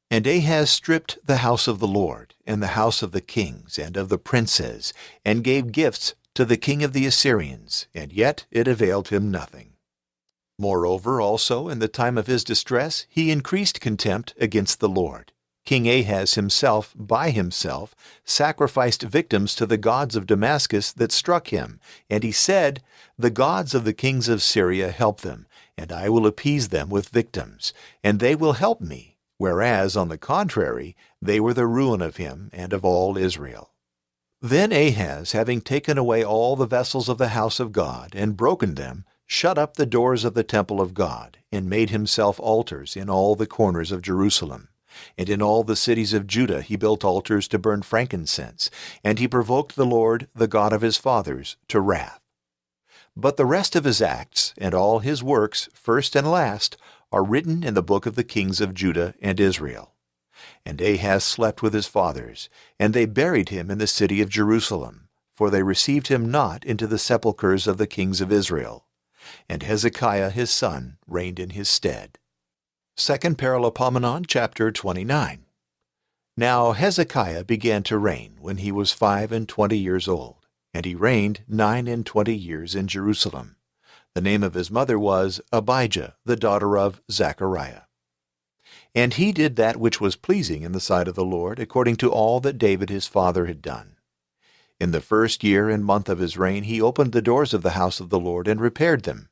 And Ahaz stripped the house of the Lord, and the house of the kings, and of the princes, and gave gifts to the king of the Assyrians, and yet it availed him nothing. Moreover, also in the time of his distress, he increased contempt against the Lord. King Ahaz himself, by himself, sacrificed victims to the gods of Damascus that struck him, and he said, The gods of the kings of Syria help them, and I will appease them with victims, and they will help me, whereas, on the contrary, they were the ruin of him and of all Israel. Then Ahaz, having taken away all the vessels of the house of God, and broken them, shut up the doors of the temple of God, and made himself altars in all the corners of Jerusalem. And in all the cities of Judah he built altars to burn frankincense, and he provoked the Lord, the God of his fathers, to wrath. But the rest of his acts, and all his works, first and last, are written in the book of the kings of Judah and Israel. And Ahaz slept with his fathers, and they buried him in the city of Jerusalem, for they received him not into the sepulchres of the kings of Israel. And Hezekiah his son reigned in his stead. 2 Paralipomenon, chapter 29. Now Hezekiah began to reign when he was 25 years old, and he reigned 29 years in Jerusalem. The name of his mother was Abijah, the daughter of Zechariah. And he did that which was pleasing in the sight of the Lord, according to all that David his father had done. In the first year and month of his reign he opened the doors of the house of the Lord and repaired them.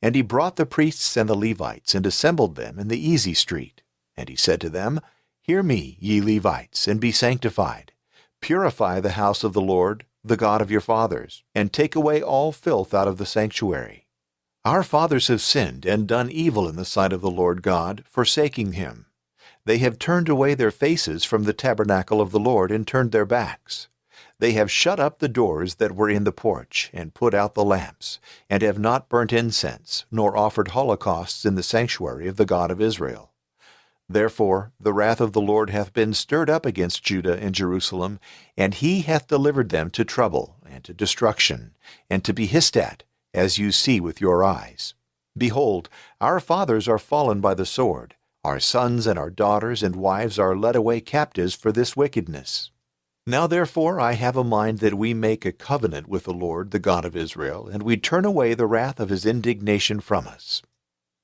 And he brought the priests and the Levites and assembled them in the easy street. And he said to them, Hear me, ye Levites, and be sanctified. Purify the house of the Lord, the God of your fathers, and take away all filth out of the sanctuary. Our fathers have sinned and done evil in the sight of the Lord God, forsaking him. They have turned away their faces from the tabernacle of the Lord and turned their backs. They have shut up the doors that were in the porch, and put out the lamps, and have not burnt incense, nor offered holocausts in the sanctuary of the God of Israel. Therefore the wrath of the Lord hath been stirred up against Judah and Jerusalem, and he hath delivered them to trouble, and to destruction, and to be hissed at, as you see with your eyes. Behold, our fathers are fallen by the sword. Our sons and our daughters and wives are led away captives for this wickedness. Now therefore I have a mind that we make a covenant with the Lord, the God of Israel, and we turn away the wrath of his indignation from us.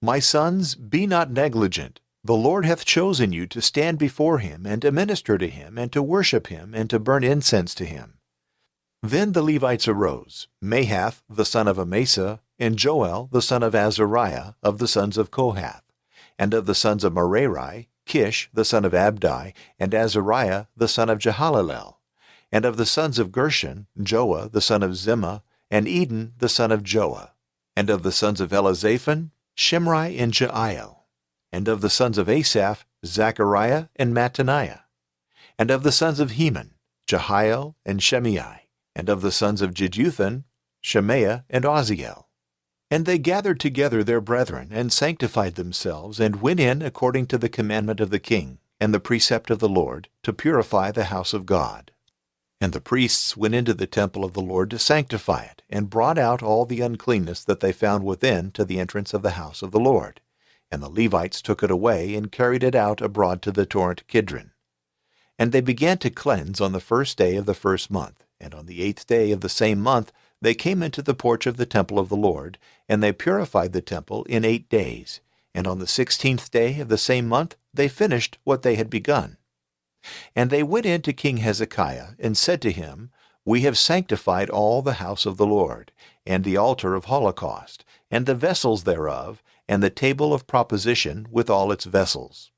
My sons, be not negligent. The Lord hath chosen you to stand before him, and to minister to him, and to worship him, and to burn incense to him. Then the Levites arose, Mahath the son of Amasa, and Joel the son of Azariah, of the sons of Kohath, and of the sons of Merari, Kish the son of Abdi, and Azariah the son of Jehalelel, and of the sons of Gershon, Joah the son of Zimmah, and Eden the son of Joah, and of the sons of Elizaphan, Shimri and Jeiel, and of the sons of Asaph, Zechariah and Mattaniah, and of the sons of Heman, Jehiel and Shimei, and of the sons of Jeduthun, Shemaiah and Uzziel. And they gathered together their brethren, and sanctified themselves, and went in according to the commandment of the king, and the precept of the Lord, to purify the house of God. And the priests went into the temple of the Lord to sanctify it, and brought out all the uncleanness that they found within to the entrance of the house of the Lord. And the Levites took it away, and carried it out abroad to the torrent Kidron. And they began to cleanse on the first day of the first month, and on the 8th day of the same month they came into the porch of the temple of the Lord, and they purified the temple in 8 days. And on the 16th day of the same month they finished what they had begun. And they went in to King Hezekiah, and said to him, We have sanctified all the house of the Lord, and the altar of holocaust, and the vessels thereof, and the table of proposition with all its vessels,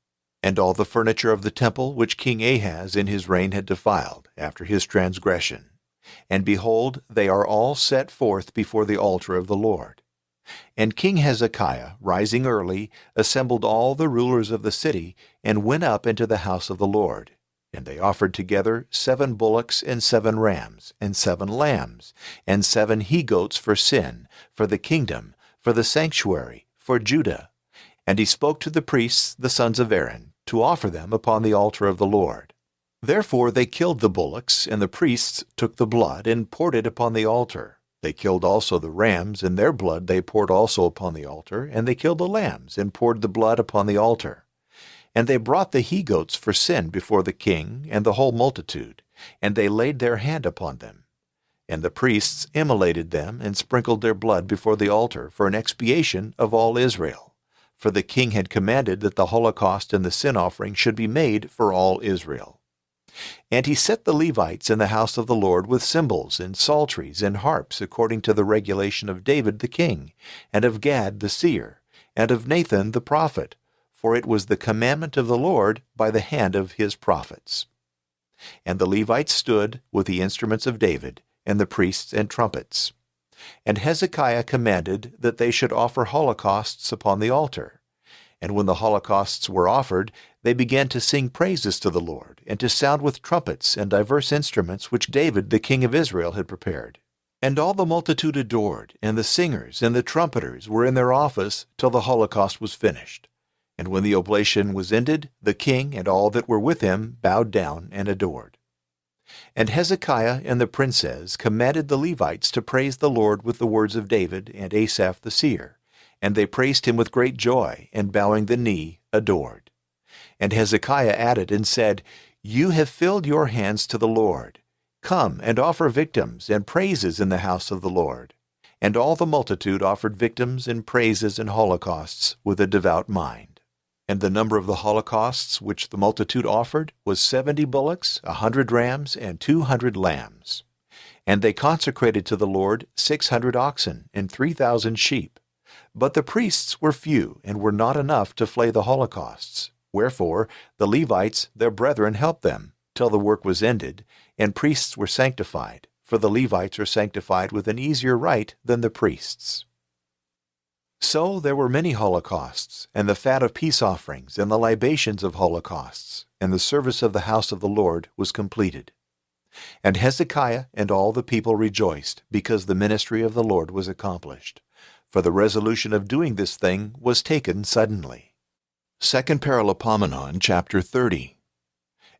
and all the furniture of the temple which King Ahaz in his reign had defiled, after his transgression. And behold, they are all set forth before the altar of the Lord. And King Hezekiah, rising early, assembled all the rulers of the city, and went up into the house of the Lord. And they offered together 7 bullocks and 7 rams, and 7 lambs, and 7 he-goats for sin, for the kingdom, for the sanctuary, for Judah. And he spoke to the priests, the sons of Aaron, to offer them upon the altar of the Lord. Therefore they killed the bullocks, and the priests took the blood, and poured it upon the altar. They killed also the rams, and their blood they poured also upon the altar, and they killed the lambs, and poured the blood upon the altar. And they brought the he-goats for sin before the king and the whole multitude, and they laid their hand upon them. And the priests immolated them, and sprinkled their blood before the altar for an expiation of all Israel. For the king had commanded that the holocaust and the sin offering should be made for all Israel. And he set the Levites in the house of the Lord with cymbals and psalteries and harps according to the regulation of David the king, and of Gad the seer, and of Nathan the prophet, for it was the commandment of the Lord by the hand of his prophets. And the Levites stood with the instruments of David, and the priests and trumpets. And Hezekiah commanded that they should offer holocausts upon the altar. And when the holocausts were offered, they began to sing praises to the Lord, and to sound with trumpets and diverse instruments which David the king of Israel had prepared. And all the multitude adored, and the singers and the trumpeters were in their office till the holocaust was finished. And when the oblation was ended, the king and all that were with him bowed down and adored. And Hezekiah and the princes commanded the Levites to praise the Lord with the words of David and Asaph the seer. And they praised him with great joy, and bowing the knee, adored. And Hezekiah added and said, You have filled your hands to the Lord. Come and offer victims and praises in the house of the Lord. And all the multitude offered victims and praises and holocausts with a devout mind. And the number of the holocausts which the multitude offered was 70 bullocks, 100 rams, and 200 lambs. And they consecrated to the Lord 600 oxen and 3,000 sheep. But the priests were few, and were not enough to flay the holocausts. Wherefore the Levites their brethren helped them, till the work was ended, and priests were sanctified, for the Levites are sanctified with an easier rite than the priests. So there were many holocausts, and the fat of peace offerings, and the libations of holocausts, and the service of the house of the Lord was completed. And Hezekiah and all the people rejoiced, because the ministry of the Lord was accomplished. For the resolution of doing this thing was taken suddenly. 2 Paralipomenon, chapter 30.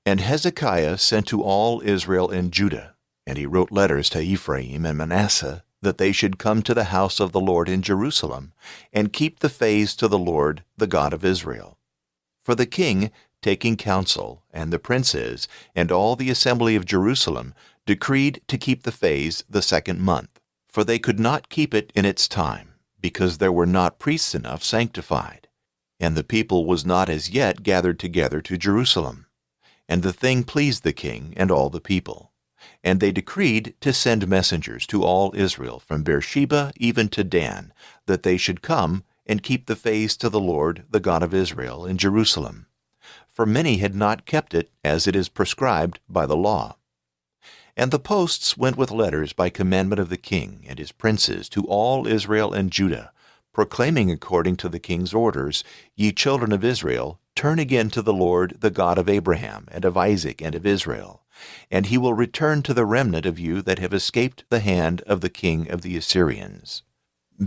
And Hezekiah sent to all Israel and Judah, and he wrote letters to Ephraim and Manasseh, that they should come to the house of the Lord in Jerusalem, and keep the feast to the Lord, the God of Israel. For the king, taking counsel, and the princes, and all the assembly of Jerusalem, decreed to keep the feast the 2nd month, for they could not keep it in its time, because there were not priests enough sanctified, and the people was not as yet gathered together to Jerusalem. And the thing pleased the king and all the people. And they decreed to send messengers to all Israel from Beersheba even to Dan, that they should come and keep the feast to the Lord, the God of Israel, in Jerusalem. For many had not kept it as it is prescribed by the law. And the posts went with letters by commandment of the king and his princes to all Israel and Judah, proclaiming according to the king's orders, Ye children of Israel, turn again to the Lord, the God of Abraham, and of Isaac, and of Israel, and he will return to the remnant of you that have escaped the hand of the king of the Assyrians.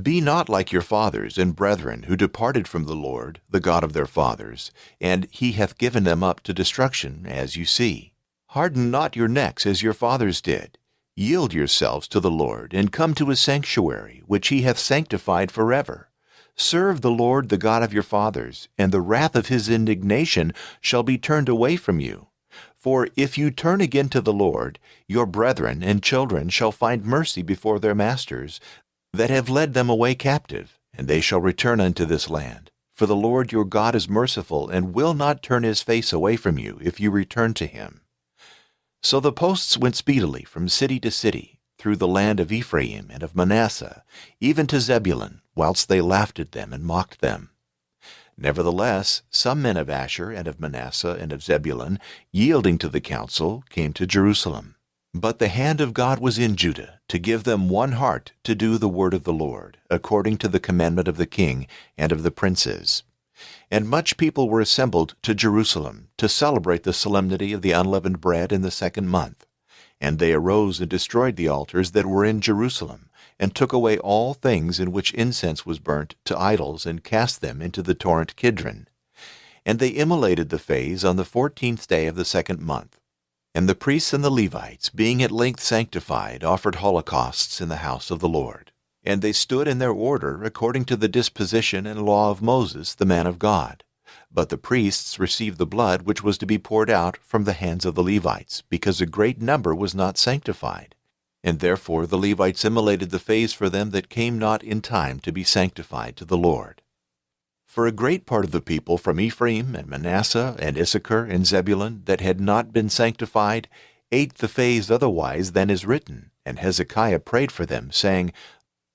Be not like your fathers and brethren who departed from the Lord, the God of their fathers, and he hath given them up to destruction, as you see. Harden not your necks as your fathers did. Yield yourselves to the Lord, and come to his sanctuary, which he hath sanctified forever. Serve the Lord, the God of your fathers, and the wrath of his indignation shall be turned away from you. For if you turn again to the Lord, your brethren and children shall find mercy before their masters, that have led them away captive, and they shall return unto this land. For the Lord your God is merciful, and will not turn his face away from you, if you return to him. So the posts went speedily from city to city, through the land of Ephraim and of Manasseh, even to Zebulun, whilst they laughed at them and mocked them. Nevertheless, some men of Asher and of Manasseh and of Zebulun, yielding to the counsel, came to Jerusalem. But the hand of God was in Judah, to give them one heart to do the word of the Lord, according to the commandment of the king and of the princes. And much people were assembled to Jerusalem, to celebrate the solemnity of the unleavened bread in the 2nd month. And they arose and destroyed the altars that were in Jerusalem, and took away all things in which incense was burnt to idols, and cast them into the torrent Kidron. And they immolated the feast on the 14th day of the 2nd month. And the priests and the Levites, being at length sanctified, offered holocausts in the house of the Lord. And they stood in their order according to the disposition and law of Moses, the man of God. But the priests received the blood which was to be poured out from the hands of the Levites, because a great number was not sanctified. And therefore the Levites immolated the feast for them that came not in time to be sanctified to the Lord. For a great part of the people from Ephraim and Manasseh and Issachar and Zebulun that had not been sanctified ate the feast otherwise than is written. And Hezekiah prayed for them, saying,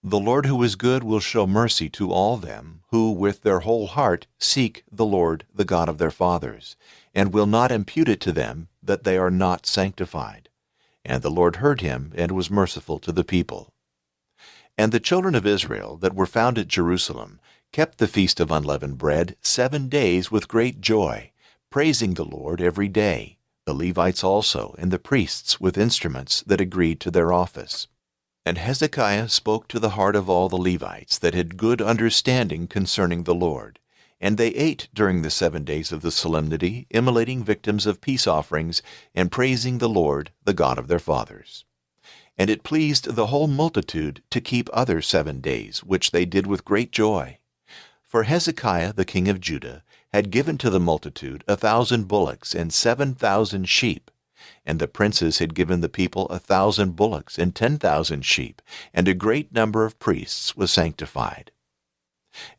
The Lord who is good will show mercy to all them who with their whole heart seek the Lord, the God of their fathers, and will not impute it to them that they are not sanctified. And the Lord heard him, and was merciful to the people. And the children of Israel that were found at Jerusalem kept the feast of unleavened bread 7 days with great joy, praising the Lord every day, the Levites also, and the priests with instruments that agreed to their office. And Hezekiah spoke to the heart of all the Levites that had good understanding concerning the Lord. And they ate during the 7 days of the solemnity, immolating victims of peace offerings, and praising the Lord, the God of their fathers. And it pleased the whole multitude to keep other 7 days, which they did with great joy. For Hezekiah the king of Judah had given to the multitude 1,000 bullocks and 7,000 sheep, and the princes had given the people 1,000 bullocks and 10,000 sheep, and a great number of priests was sanctified.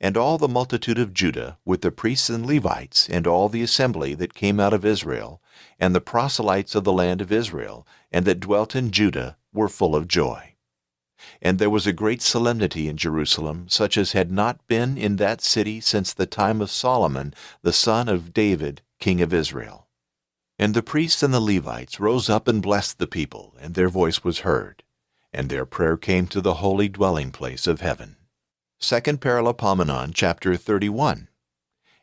And all the multitude of Judah, with the priests and Levites, and all the assembly that came out of Israel, and the proselytes of the land of Israel, and that dwelt in Judah, were full of joy. And there was a great solemnity in Jerusalem, such as had not been in that city since the time of Solomon, the son of David, king of Israel. And the priests and the Levites rose up and blessed the people, and their voice was heard, and their prayer came to the holy dwelling place of heaven. 2 Paralipomenon, chapter 31.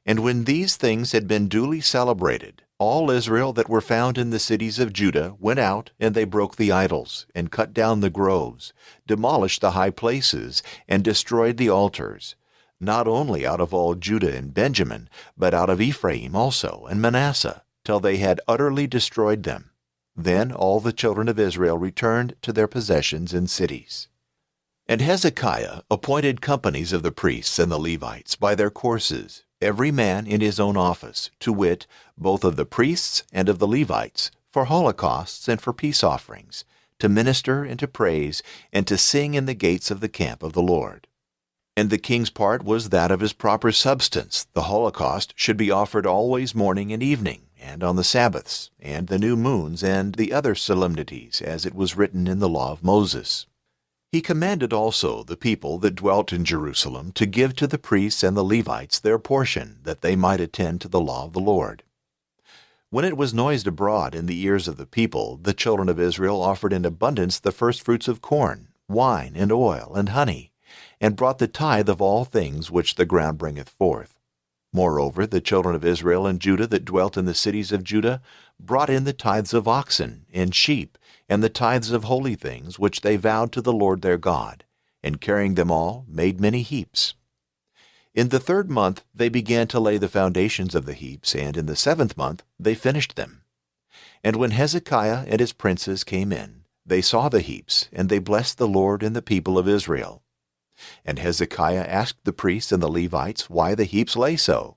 And when these things had been duly celebrated, all Israel that were found in the cities of Judah went out, and they broke the idols, and cut down the groves, demolished the high places, and destroyed the altars, not only out of all Judah and Benjamin, but out of Ephraim also, and Manasseh, till they had utterly destroyed them. Then all the children of Israel returned to their possessions and cities. And Hezekiah appointed companies of the priests and the Levites by their courses, every man in his own office, to wit, both of the priests and of the Levites, for holocausts and for peace offerings, to minister and to praise, and to sing in the gates of the camp of the Lord. And the king's part was that of his proper substance. The holocaust should be offered always morning and evening, and on the Sabbaths, and the new moons, and the other solemnities, as it was written in the law of Moses. He commanded also the people that dwelt in Jerusalem to give to the priests and the Levites their portion, that they might attend to the law of the Lord. When it was noised abroad in the ears of the people, the children of Israel offered in abundance the firstfruits of corn, wine, and oil, and honey, and brought the tithe of all things which the ground bringeth forth. Moreover, the children of Israel and Judah that dwelt in the cities of Judah brought in the tithes of oxen and sheep, and the tithes of holy things which they vowed to the Lord their God, and carrying them all made many heaps. In the 3rd month they began to lay the foundations of the heaps, and in the 7th month they finished them. And when Hezekiah and his princes came in, they saw the heaps, and they blessed the Lord and the people of Israel. And Hezekiah asked the priests and the Levites why the heaps lay so.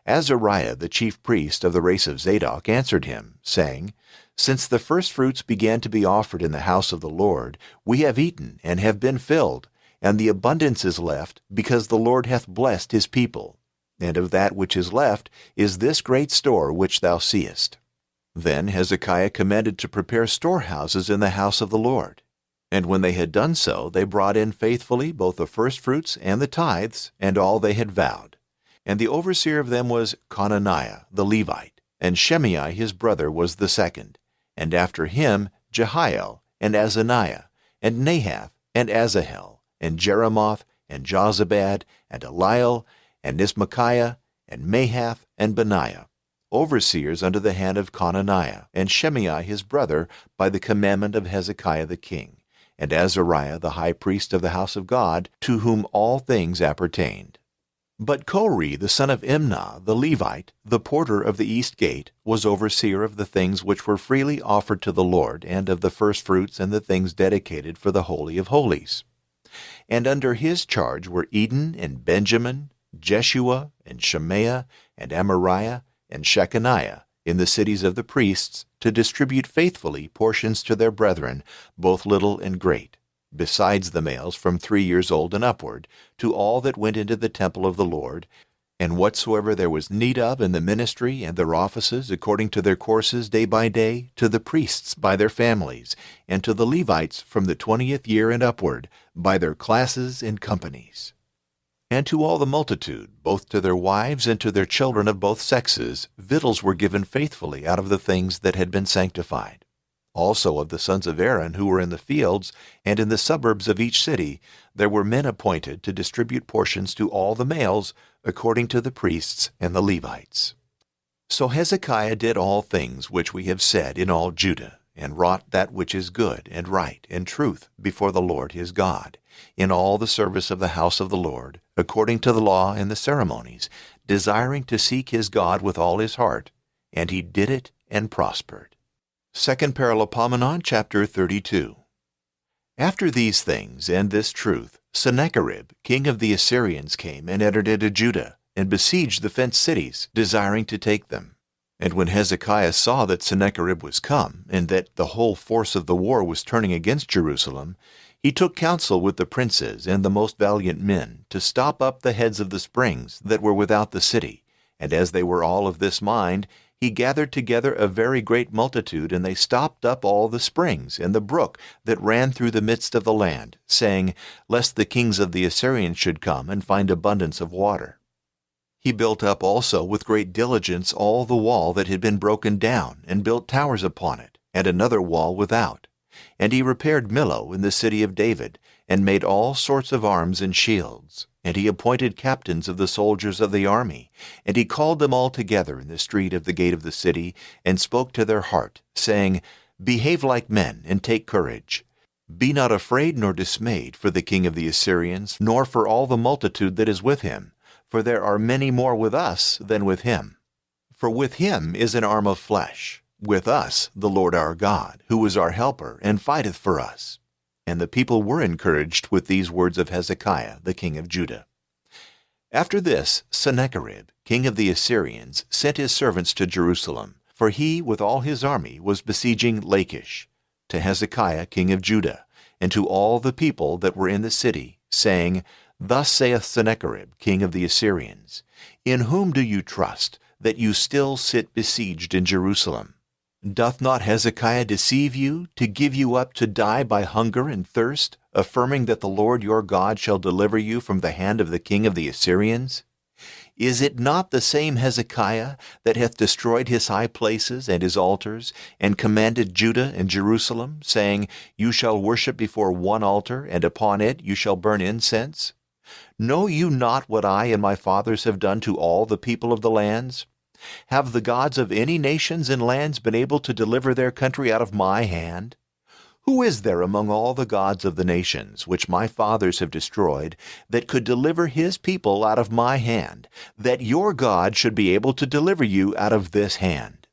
Azariah the chief priest of the race of Zadok answered him, saying, Since the firstfruits began to be offered in the house of the Lord, we have eaten and have been filled, and the abundance is left, because the Lord hath blessed his people. And of that which is left is this great store which thou seest. Then Hezekiah commanded to prepare storehouses in the house of the Lord. And when they had done so, they brought in faithfully both the firstfruits and the tithes, and all they had vowed. And the overseer of them was Conaniah the Levite, and Shimei his brother was the second, and after him Jehiel, and Azaniah, and Nahath, and Asahel, and Jeremoth, and Jozabad, and Eliel, and Nismachiah, and Mahath, and Benaiah, overseers under the hand of Conaniah, and Shimei his brother, by the commandment of Hezekiah the king, and Azariah the high priest of the house of God, to whom all things appertained. But Kori the son of Imnah the Levite, the porter of the east gate, was overseer of the things which were freely offered to the Lord, and of the firstfruits and the things dedicated for the Holy of Holies. And under his charge were Eden and Benjamin, Jeshua and Shemaiah and Amariah and Shechaniah, in the cities of the priests, to distribute faithfully portions to their brethren, both little and great, besides the males from 3 years old and upward, to all that went into the temple of the Lord, and whatsoever there was need of in the ministry and their offices, according to their courses day by day, to the priests by their families, and to the Levites from the 20th year and upward, by their classes and companies. And to all the multitude, both to their wives and to their children of both sexes, victuals were given faithfully out of the things that had been sanctified. Also of the sons of Aaron who were in the fields, and in the suburbs of each city, there were men appointed to distribute portions to all the males, according to the priests and the Levites. So Hezekiah did all things which we have said in all Judah, and wrought that which is good and right and truth before the Lord his God, in all the service of the house of the Lord, according to the law and the ceremonies, desiring to seek his God with all his heart. And he did it and prospered. 2 Paralipomenon, chapter 32. After these things and this truth, Sennacherib, king of the Assyrians, came and entered into Judah, and besieged the fenced cities, desiring to take them. And when Hezekiah saw that Sennacherib was come, and that the whole force of the war was turning against Jerusalem, he took counsel with the princes and the most valiant men to stop up the heads of the springs that were without the city. And as they were all of this mind, he gathered together a very great multitude, and they stopped up all the springs and the brook that ran through the midst of the land, saying, lest the kings of the Assyrians should come and find abundance of water. He built up also with great diligence all the wall that had been broken down, and built towers upon it, and another wall without. And he repaired Millo in the city of David, and made all sorts of arms and shields. And he appointed captains of the soldiers of the army, and he called them all together in the street of the gate of the city, and spoke to their heart, saying, Behave like men, and take courage. Be not afraid nor dismayed for the king of the Assyrians, nor for all the multitude that is with him, for there are many more with us than with him. For with him is an arm of flesh, with us the Lord our God, who is our helper, and fighteth for us. And the people were encouraged with these words of Hezekiah, the king of Judah. After this, Sennacherib, king of the Assyrians, sent his servants to Jerusalem, for he with all his army was besieging Lachish, to Hezekiah, king of Judah, and to all the people that were in the city, saying, Thus saith Sennacherib, king of the Assyrians, In whom do you trust, that you still sit besieged in Jerusalem? Doth not Hezekiah deceive you, to give you up to die by hunger and thirst, affirming that the Lord your God shall deliver you from the hand of the king of the Assyrians? Is it not the same Hezekiah that hath destroyed his high places and his altars, and commanded Judah and Jerusalem, saying, You shall worship before one altar, and upon it you shall burn incense? Know you not what I and my fathers have done to all the people of the lands? Have the gods of any nations and lands been able to deliver their country out of my hand? Who is there among all the gods of the nations, which my fathers have destroyed, that could deliver his people out of my hand, that your God should be able to deliver you out of this hand?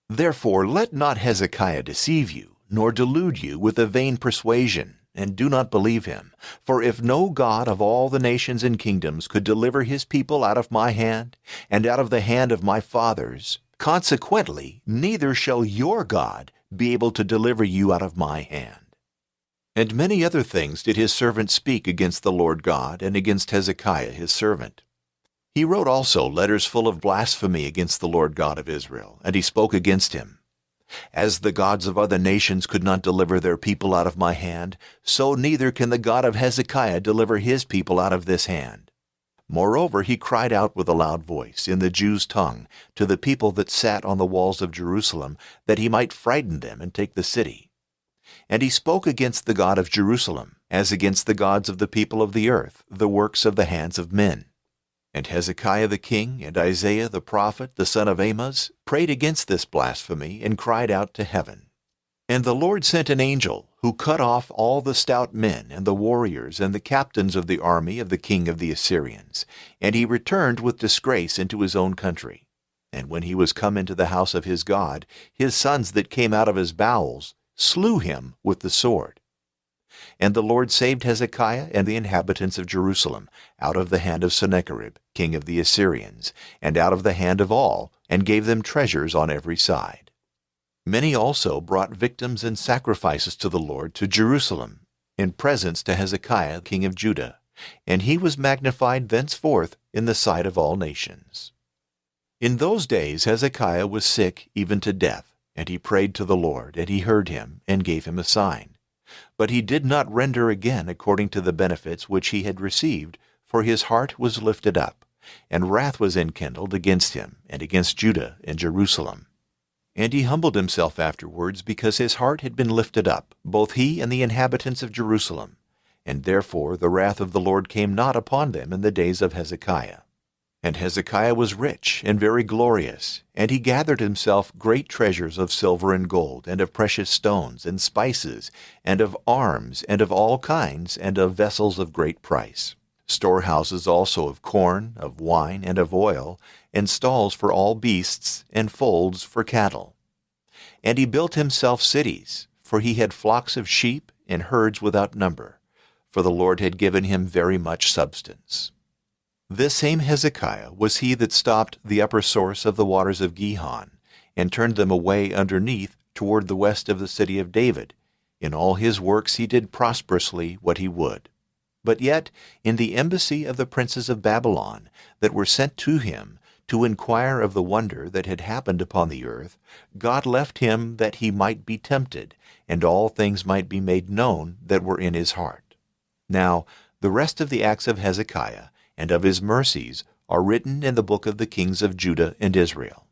Therefore let not Hezekiah deceive you, nor delude you with a vain persuasion, and do not believe him. For if no God of all the nations and kingdoms could deliver his people out of my hand, and out of the hand of my fathers, consequently neither shall your God be able to deliver you out of my hand. And many other things did his servant speak against the Lord God, and against Hezekiah his servant. He wrote also letters full of blasphemy against the Lord God of Israel, and he spoke against him. As the gods of other nations could not deliver their people out of my hand, so neither can the God of Hezekiah deliver his people out of this hand. Moreover, he cried out with a loud voice in the Jews' tongue to the people that sat on the walls of Jerusalem, that he might frighten them and take the city. And he spoke against the God of Jerusalem, as against the gods of the people of the earth, the works of the hands of men. And Hezekiah the king and Isaiah the prophet, the son of Amoz, prayed against this blasphemy, and cried out to heaven. And the Lord sent an angel, who cut off all the stout men, and the warriors, and the captains of the army of the king of the Assyrians. And he returned with disgrace into his own country. And when he was come into the house of his God, his sons that came out of his bowels slew him with the sword. And the Lord saved Hezekiah and the inhabitants of Jerusalem out of the hand of Sennacherib, king of the Assyrians, and out of the hand of all, and gave them treasures on every side. Many also brought victims and sacrifices to the Lord to Jerusalem, in presents to Hezekiah, king of Judah, and he was magnified thenceforth in the sight of all nations. In those days Hezekiah was sick even to death, and he prayed to the Lord, and he heard him, and gave him a sign. But he did not render again according to the benefits which he had received, for his heart was lifted up, and wrath was enkindled against him, and against Judah and Jerusalem. And he humbled himself afterwards, because his heart had been lifted up, both he and the inhabitants of Jerusalem. And therefore the wrath of the Lord came not upon them in the days of Hezekiah. And Hezekiah was rich and very glorious, and he gathered himself great treasures of silver and gold, and of precious stones, and spices, and of arms, and of all kinds, and of vessels of great price. Storehouses also of corn, of wine, and of oil, and stalls for all beasts, and folds for cattle. And he built himself cities, for he had flocks of sheep and herds without number, for the Lord had given him very much substance. This same Hezekiah was he that stopped the upper source of the waters of Gihon, and turned them away underneath toward the west of the city of David. In all his works he did prosperously what he would. But yet, in the embassy of the princes of Babylon, that were sent to him, to inquire of the wonder that had happened upon the earth, God left him that he might be tempted, and all things might be made known that were in his heart. Now, the rest of the acts of Hezekiah, and of his mercies, are written in the book of the kings of Judah and Israel.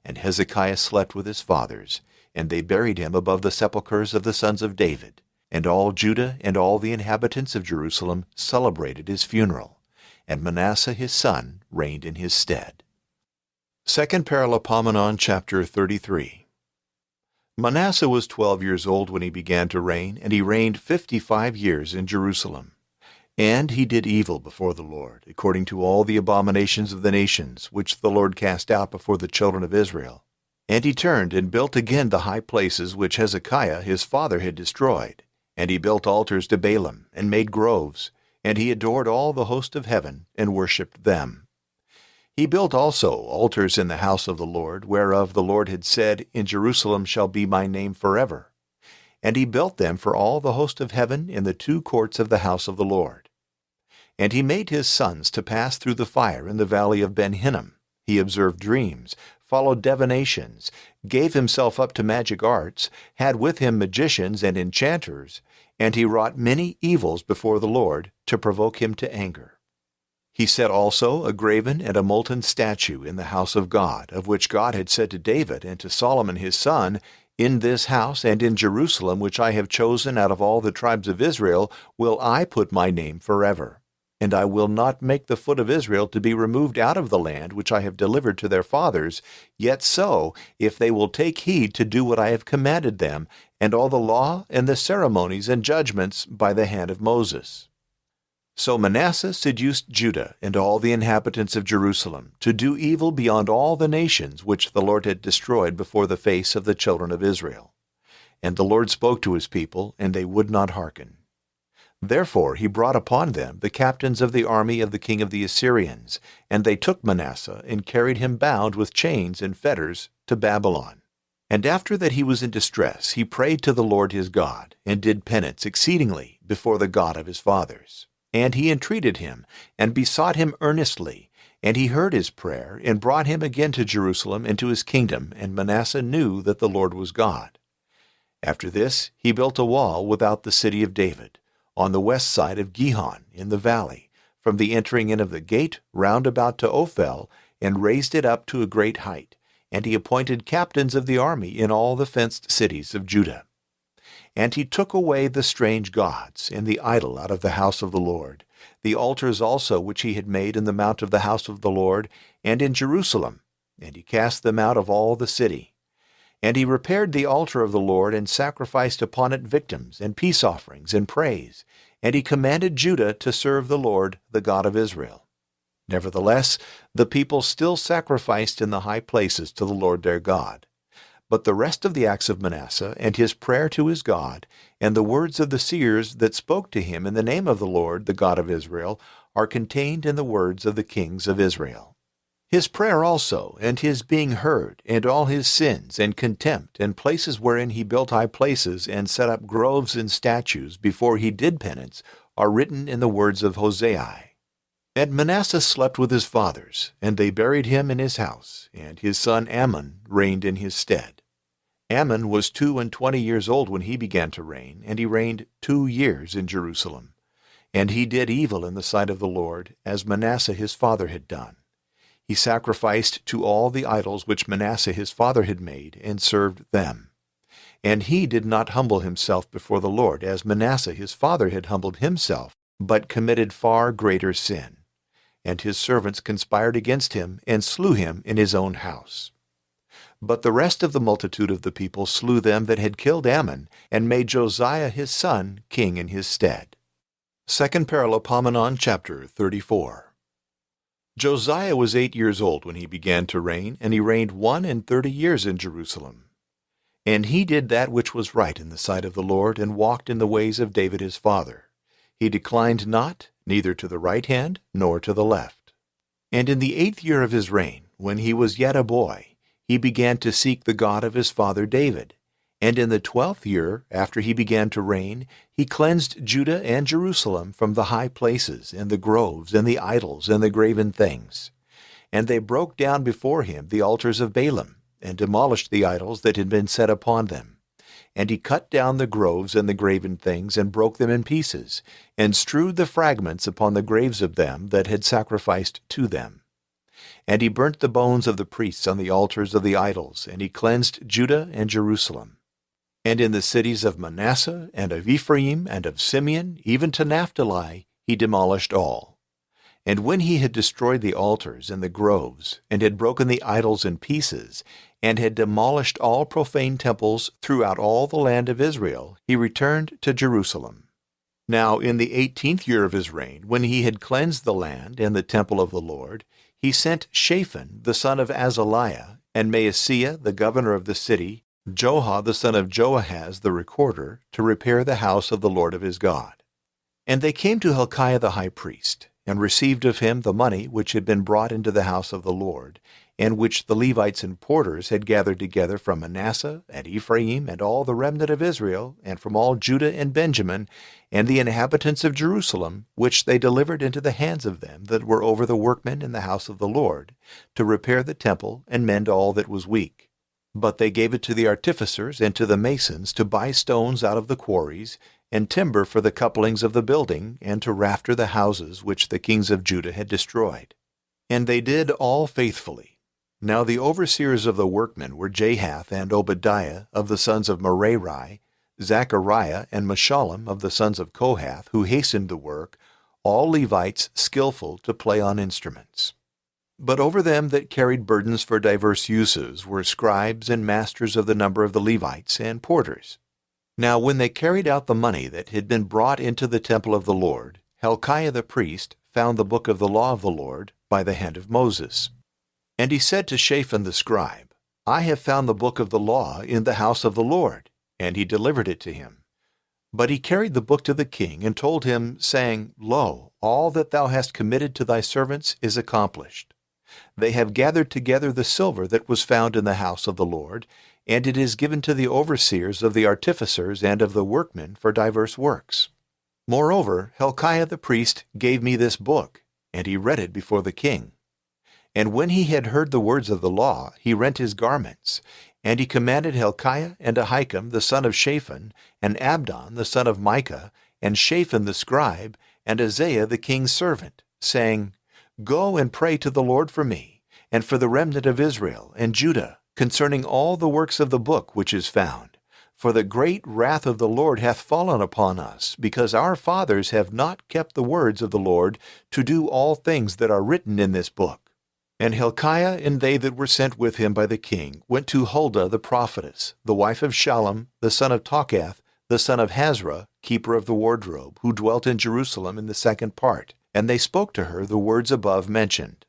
And Hezekiah slept with his fathers, and they buried him above the sepulchres of the sons of David. And all Judah and all the inhabitants of Jerusalem celebrated his funeral, and Manasseh his son reigned in his stead. 2 Paralipomenon chapter 33. Manasseh was 12 years old when he began to reign, and he reigned 55 years in Jerusalem. And he did evil before the Lord, according to all the abominations of the nations, which the Lord cast out before the children of Israel. And he turned and built again the high places which Hezekiah his father had destroyed. And he built altars to Baalim, and made groves, and he adored all the host of heaven, and worshipped them. He built also altars in the house of the Lord, whereof the Lord had said, In Jerusalem shall be my name forever. And he built them for all the host of heaven in the 2 courts of the house of the Lord. And he made his sons to pass through the fire in the valley of Ben Hinnom. He observed dreams, followed divinations, gave himself up to magic arts, had with him magicians and enchanters, and he wrought many evils before the Lord, to provoke him to anger. He set also a graven and a molten statue in the house of God, of which God had said to David and to Solomon his son, In this house and in Jerusalem, which I have chosen out of all the tribes of Israel, will I put my name forever. And I will not make the foot of Israel to be removed out of the land which I have delivered to their fathers, yet so, if they will take heed to do what I have commanded them, and all the law and the ceremonies and judgments by the hand of Moses. So Manasseh seduced Judah and all the inhabitants of Jerusalem, to do evil beyond all the nations which the Lord had destroyed before the face of the children of Israel. And the Lord spoke to his people, and they would not hearken. Therefore he brought upon them the captains of the army of the king of the Assyrians, and they took Manasseh, and carried him bound with chains and fetters to Babylon. And after that he was in distress, he prayed to the Lord his God, and did penance exceedingly before the God of his fathers. And he entreated him, and besought him earnestly, and he heard his prayer, and brought him again to Jerusalem and to his kingdom, and Manasseh knew that the Lord was God. After this he built a wall without the city of David, on the west side of Gihon, in the valley, from the entering in of the gate round about to Ophel, and raised it up to a great height. And he appointed captains of the army in all the fenced cities of Judah. And he took away the strange gods and the idol out of the house of the Lord, the altars also which he had made in the mount of the house of the Lord, and in Jerusalem, and he cast them out of all the city. And he repaired the altar of the Lord, and sacrificed upon it victims, and peace offerings, and praise. And he commanded Judah to serve the Lord, the God of Israel. Nevertheless, the people still sacrificed in the high places to the Lord their God. But the rest of the acts of Manasseh, and his prayer to his God, and the words of the seers that spoke to him in the name of the Lord, the God of Israel, are contained in the words of the kings of Israel. His prayer also, and his being heard, and all his sins, and contempt, and places wherein he built high places, and set up groves and statues before he did penance, are written in the words of Hosea. And Manasseh slept with his fathers, and they buried him in his house, and his son Amon reigned in his stead. Amon was 22 years old when he began to reign, and he reigned 2 years in Jerusalem. And he did evil in the sight of the Lord, as Manasseh his father had done. He sacrificed to all the idols which Manasseh his father had made, and served them. And he did not humble himself before the Lord, as Manasseh his father had humbled himself, but committed far greater sin. and his servants conspired against him, and slew him in his own house. But the rest of the multitude of the people slew them that had killed Ammon, and made Josiah his son king in his stead. 2 Paralipomenon chapter 34. Josiah was 8 years old when he began to reign, and he reigned 31 years in Jerusalem. And he did that which was right in the sight of the Lord, and walked in the ways of David his father. He declined not, neither to the right hand, nor to the left. And in the 8th year of his reign, when he was yet a boy, he began to seek the God of his father David. And in the 12th year, after he began to reign, he cleansed Judah and Jerusalem from the high places, and the groves, and the idols, and the graven things. And they broke down before him the altars of Baalim, and demolished the idols that had been set upon them. And he cut down the groves and the graven things, and broke them in pieces, and strewed the fragments upon the graves of them that had sacrificed to them. And he burnt the bones of the priests on the altars of the idols, and he cleansed Judah and Jerusalem. And in the cities of Manasseh, and of Ephraim, and of Simeon, even to Naphtali, he demolished all. And when he had destroyed the altars and the groves, and had broken the idols in pieces, and had demolished all profane temples throughout all the land of Israel, he returned to Jerusalem. Now in the 18th year of his reign, when he had cleansed the land and the temple of the Lord, he sent Shaphan the son of Azaliah, and Maaseiah the governor of the city, Joah the son of Joahaz the recorder, to repair the house of the Lord of his God. And they came to Hilkiah the high priest, and received of him the money which had been brought into the house of the Lord, and which the Levites and porters had gathered together from Manasseh and Ephraim and all the remnant of Israel, and from all Judah and Benjamin, and the inhabitants of Jerusalem, which they delivered into the hands of them that were over the workmen in the house of the Lord, to repair the temple and mend all that was weak. But they gave it to the artificers and to the masons to buy stones out of the quarries, and timber for the couplings of the building, and to rafter the houses which the kings of Judah had destroyed. And they did all faithfully. Now the overseers of the workmen were Jahath and Obadiah of the sons of Merari, Zechariah and Meshullam of the sons of Kohath, who hastened the work, all Levites skillful to play on instruments. But over them that carried burdens for diverse uses were scribes and masters of the number of the Levites and porters. Now when they carried out the money that had been brought into the temple of the Lord, Hilkiah the priest found the book of the law of the Lord by the hand of Moses. And he said to Shaphan the scribe, I have found the book of the law in the house of the Lord. And he delivered it to him. But he carried the book to the king, and told him, saying, Lo, all that thou hast committed to thy servants is accomplished. They have gathered together the silver that was found in the house of the Lord, and it is given to the overseers of the artificers and of the workmen for diverse works. Moreover, Hilkiah the priest gave me this book, and he read it before the king. And when he had heard the words of the law, he rent his garments. And he commanded Hilkiah and Ahikam the son of Shaphan, and Abdon the son of Micah, and Shaphan the scribe, and Isaiah the king's servant, saying, Go and pray to the Lord for me, and for the remnant of Israel and Judah, concerning all the works of the book which is found. For the great wrath of the Lord hath fallen upon us, because our fathers have not kept the words of the Lord to do all things that are written in this book. And Hilkiah and they that were sent with him by the king went to Huldah the prophetess, the wife of Shallum, the son of Tokath, the son of Hazra, keeper of the wardrobe, who dwelt in Jerusalem in the second part. And they spoke to her the words above mentioned.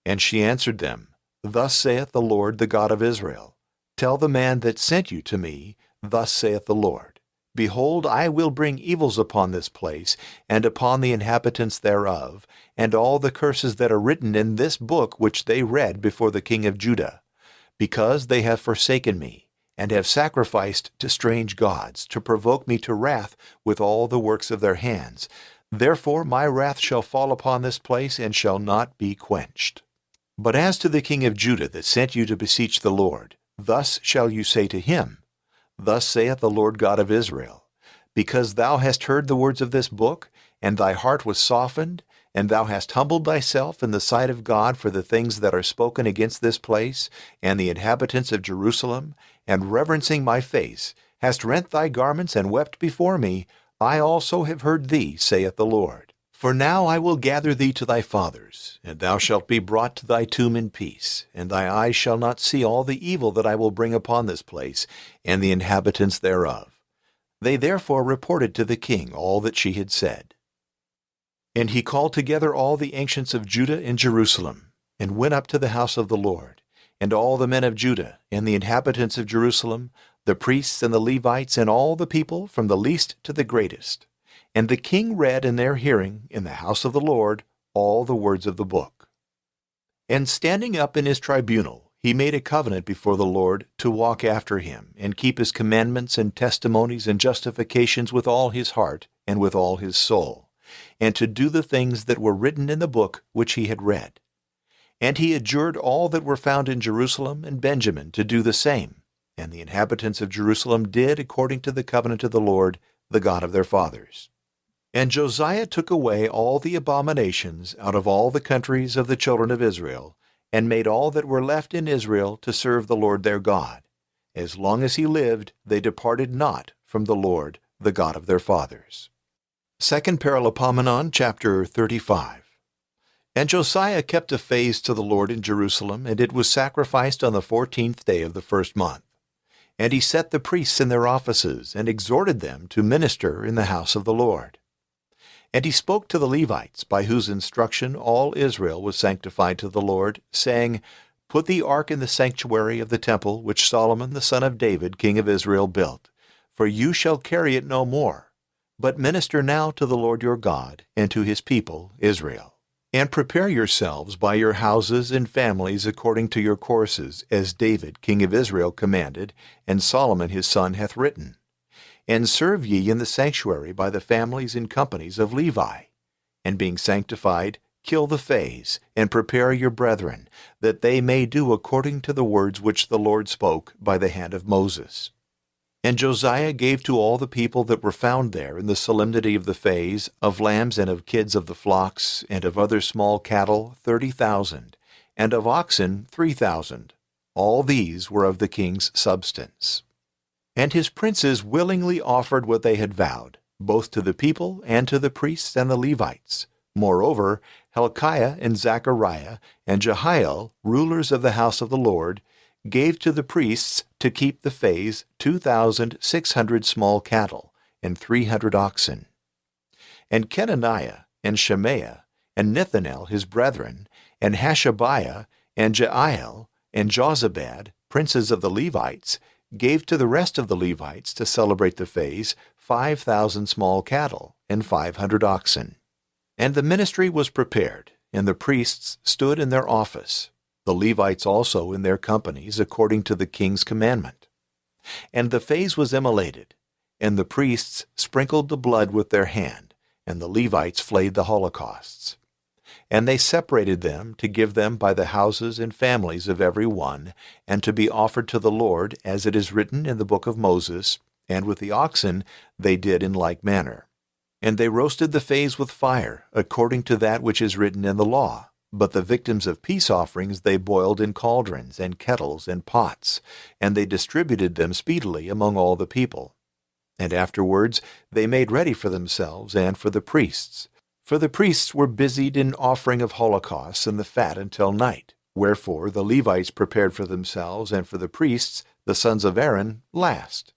And she answered them, Thus saith the Lord, the God of Israel, Tell the man that sent you to me, Thus saith the Lord, Behold, I will bring evils upon this place, and upon the inhabitants thereof, and all the curses that are written in this book which they read before the king of Judah, because they have forsaken me, and have sacrificed to strange gods, to provoke me to wrath with all the works of their hands. Therefore my wrath shall fall upon this place, and shall not be quenched. But as to the king of Judah that sent you to beseech the Lord, thus shall you say to him, Thus saith the Lord God of Israel, Because thou hast heard the words of this book, and thy heart was softened, and thou hast humbled thyself in the sight of God for the things that are spoken against this place, and the inhabitants of Jerusalem, and reverencing my face, hast rent thy garments and wept before me, I also have heard thee, saith the Lord. For now I will gather thee to thy fathers, and thou shalt be brought to thy tomb in peace, and thy eyes shall not see all the evil that I will bring upon this place, and the inhabitants thereof. They therefore reported to the king all that she had said. And he called together all the ancients of Judah and Jerusalem, and went up to the house of the Lord, and all the men of Judah, and the inhabitants of Jerusalem, the priests and the Levites, and all the people, from the least to the greatest. And the king read in their hearing, in the house of the Lord, all the words of the book. And standing up in his tribunal, he made a covenant before the Lord to walk after him, and keep his commandments and testimonies and justifications with all his heart and with all his soul, and to do the things that were written in the book which he had read. And he adjured all that were found in Jerusalem and Benjamin to do the same. And the inhabitants of Jerusalem did according to the covenant of the Lord, the God of their fathers. And Josiah took away all the abominations out of all the countries of the children of Israel, and made all that were left in Israel to serve the Lord their God. As long as he lived, they departed not from the Lord, the God of their fathers. 2 Paralipomenon, chapter 35. And Josiah kept a feast to the Lord in Jerusalem, and it was sacrificed on the 14th day of the first month. And he set the priests in their offices, and exhorted them to minister in the house of the Lord. And he spoke to the Levites, by whose instruction all Israel was sanctified to the Lord, saying, Put the ark in the sanctuary of the temple which Solomon the son of David, king of Israel, built, for you shall carry it no more, but minister now to the Lord your God, and to his people Israel. And prepare yourselves by your houses and families according to your courses, as David king of Israel commanded, and Solomon his son hath written. And serve ye in the sanctuary by the families and companies of Levi. And being sanctified, kill the fays, and prepare your brethren, that they may do according to the words which the Lord spoke by the hand of Moses. And Josiah gave to all the people that were found there in the solemnity of the fays, of lambs and of kids of the flocks, and of other small cattle 30,000, and of oxen 3,000. All these were of the king's substance. And his princes willingly offered what they had vowed, both to the people and to the priests and the Levites. Moreover, Hilkiah and Zechariah and Jehiel, rulers of the house of the Lord, gave to the priests to keep the fays 2,600 small cattle and 300 oxen. And Kenaniah and Shemaiah and Nethanel his brethren, and Hashabiah and Jeiel and Jozabad, princes of the Levites, gave to the rest of the Levites to celebrate the fays 5,000 small cattle and 500 oxen. And the ministry was prepared, and the priests stood in their office, the Levites also in their companies, according to the king's commandment. And the fays was immolated, and the priests sprinkled the blood with their hand, and the Levites flayed the holocausts. And they separated them to give them by the houses and families of every one, and to be offered to the Lord, as it is written in the book of Moses, and with the oxen they did in like manner. And they roasted the fays with fire, according to that which is written in the law. But the victims of peace offerings they boiled in cauldrons and kettles and pots, and they distributed them speedily among all the people. And afterwards they made ready for themselves and for the priests. For the priests were busied in offering of holocausts and the fat until night. Wherefore the Levites prepared for themselves, and for the priests, the sons of Aaron, last.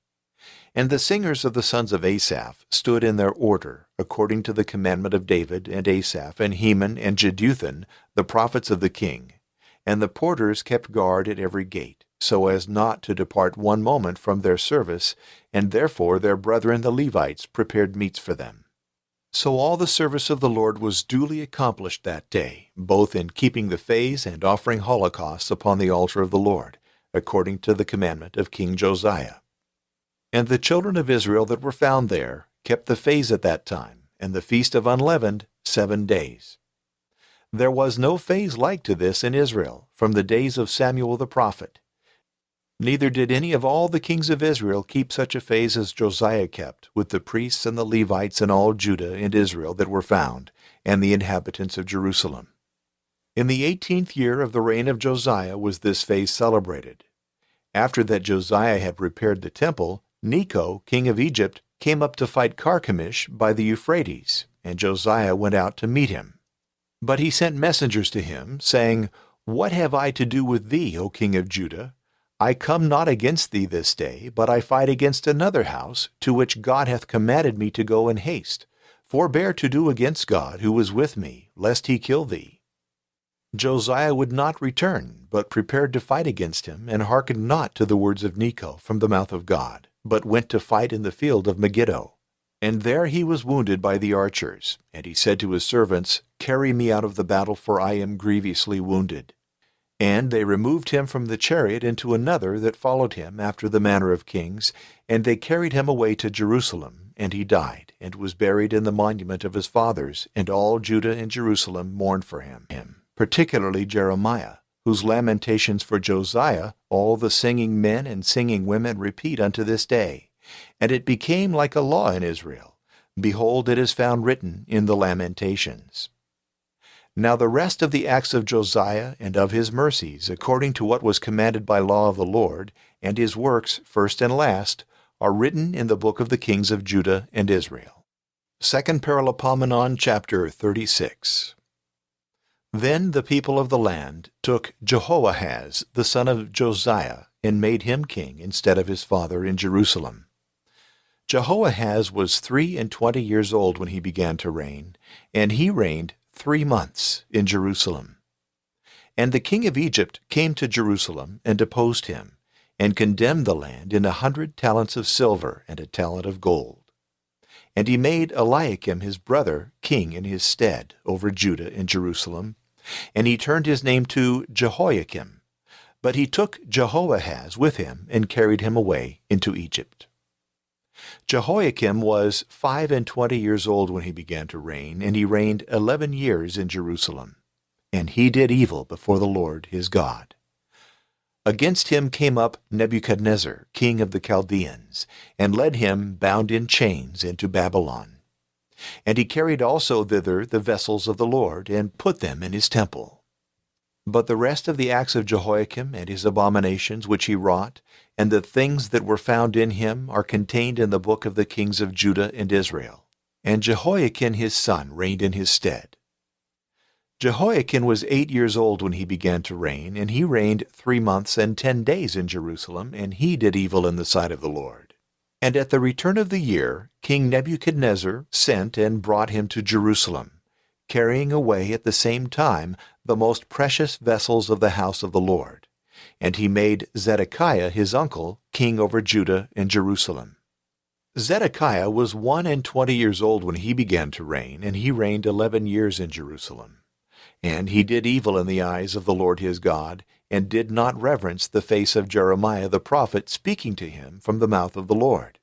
And the singers of the sons of Asaph stood in their order, according to the commandment of David and Asaph and Heman and Jeduthun, the prophets of the king. And the porters kept guard at every gate, so as not to depart one moment from their service, and therefore their brethren the Levites prepared meats for them. So all the service of the Lord was duly accomplished that day, both in keeping the fays and offering holocausts upon the altar of the Lord, according to the commandment of King Josiah. And the children of Israel that were found there kept the fays at that time, and the feast of unleavened 7 days. There was no fays like to this in Israel, from the days of Samuel the prophet. Neither did any of all the kings of Israel keep such a fays as Josiah kept, with the priests and the Levites and all Judah and Israel that were found, and the inhabitants of Jerusalem. In the 18th year of the reign of Josiah was this fays celebrated. After that Josiah had repaired the temple, Necho, king of Egypt, came up to fight Carchemish by the Euphrates. and Josiah went out to meet him. But he sent messengers to him, saying, What have I to do with thee, O king of Judah? I come not against thee this day, but I fight against another house, to which God hath commanded me to go in haste. Forbear to do against God, who was with me, lest he kill thee. Josiah would not return, but prepared to fight against him, and hearkened not to the words of Necho from the mouth of God, but went to fight in the field of Megiddo. And there he was wounded by the archers. And he said to his servants, Carry me out of the battle, for I am grievously wounded. And they removed him from the chariot into another that followed him after the manner of kings, and they carried him away to Jerusalem. And he died, and was buried in the monument of his fathers, and all Judah and Jerusalem mourned for him, particularly Jeremiah, whose lamentations for Josiah all the singing men and singing women repeat unto this day. And it became like a law in Israel. Behold, it is found written in the Lamentations. Now the rest of the acts of Josiah and of his mercies, according to what was commanded by law of the Lord, and his works, first and last, are written in the book of the kings of Judah and Israel. 2 Paralipomenon, chapter 36. Then the people of the land took Jehoahaz, the son of Josiah, and made him king instead of his father in Jerusalem. Jehoahaz was 23 years old when he began to reign, and he reigned 3 months in Jerusalem. And the king of Egypt came to Jerusalem and deposed him, and condemned the land in 100 talents of silver and a talent of gold. And he made Eliakim his brother king in his stead over Judah and Jerusalem, and he turned his name to Jehoiakim. But he took Jehoahaz with him and carried him away into Egypt. Jehoiakim was 25 years old when he began to reign, and he reigned 11 years in Jerusalem. And he did evil before the Lord his God. Against him came up Nebuchadnezzar, king of the Chaldeans, and led him bound in chains into Babylon. And he carried also thither the vessels of the Lord, and put them in his temple. But the rest of the acts of Jehoiakim and his abominations which he wrought, and the things that were found in him, are contained in the book of the kings of Judah and Israel. And Jehoiakim his son reigned in his stead. Jehoiakim was 8 years old when he began to reign, and he reigned 3 months and 10 days in Jerusalem, and he did evil in the sight of the Lord. And at the return of the year, King Nebuchadnezzar sent and brought him to Jerusalem, carrying away at the same time the most precious vessels of the house of the Lord. And he made Zedekiah his uncle king over Judah and Jerusalem. Zedekiah was 21 years old when he began to reign, and he reigned 11 years in Jerusalem. And he did evil in the eyes of the Lord his God, and did not reverence the face of Jeremiah the prophet speaking to him from the mouth of the Lord.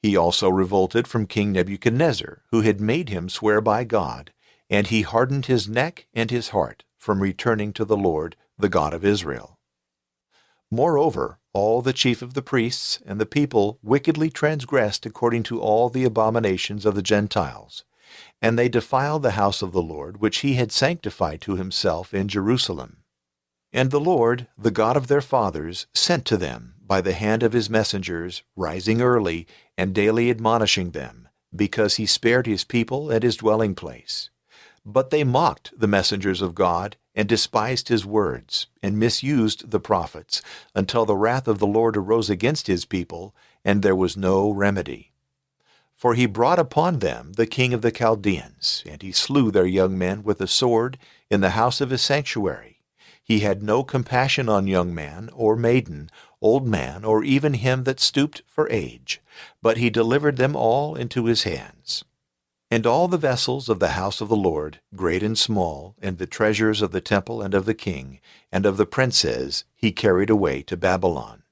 He also revolted from King Nebuchadnezzar, who had made him swear by God, and he hardened his neck and his heart from returning to the Lord, the God of Israel. Moreover, all the chief of the priests and the people wickedly transgressed according to all the abominations of the Gentiles, and they defiled the house of the Lord, which he had sanctified to himself in Jerusalem. And the Lord, the God of their fathers, sent to them by the hand of his messengers, rising early, and daily admonishing them, because he spared his people and his dwelling place. But they mocked the messengers of God, and despised his words, and misused the prophets, until the wrath of the Lord arose against his people, and there was no remedy. For he brought upon them the king of the Chaldeans, and he slew their young men with a sword in the house of his sanctuary. He had no compassion on young man, or maiden, old man, or even him that stooped for age, but he delivered them all into his hands. And all the vessels of the house of the Lord, great and small, and the treasures of the temple and of the king, and of the princes, he carried away to Babylon.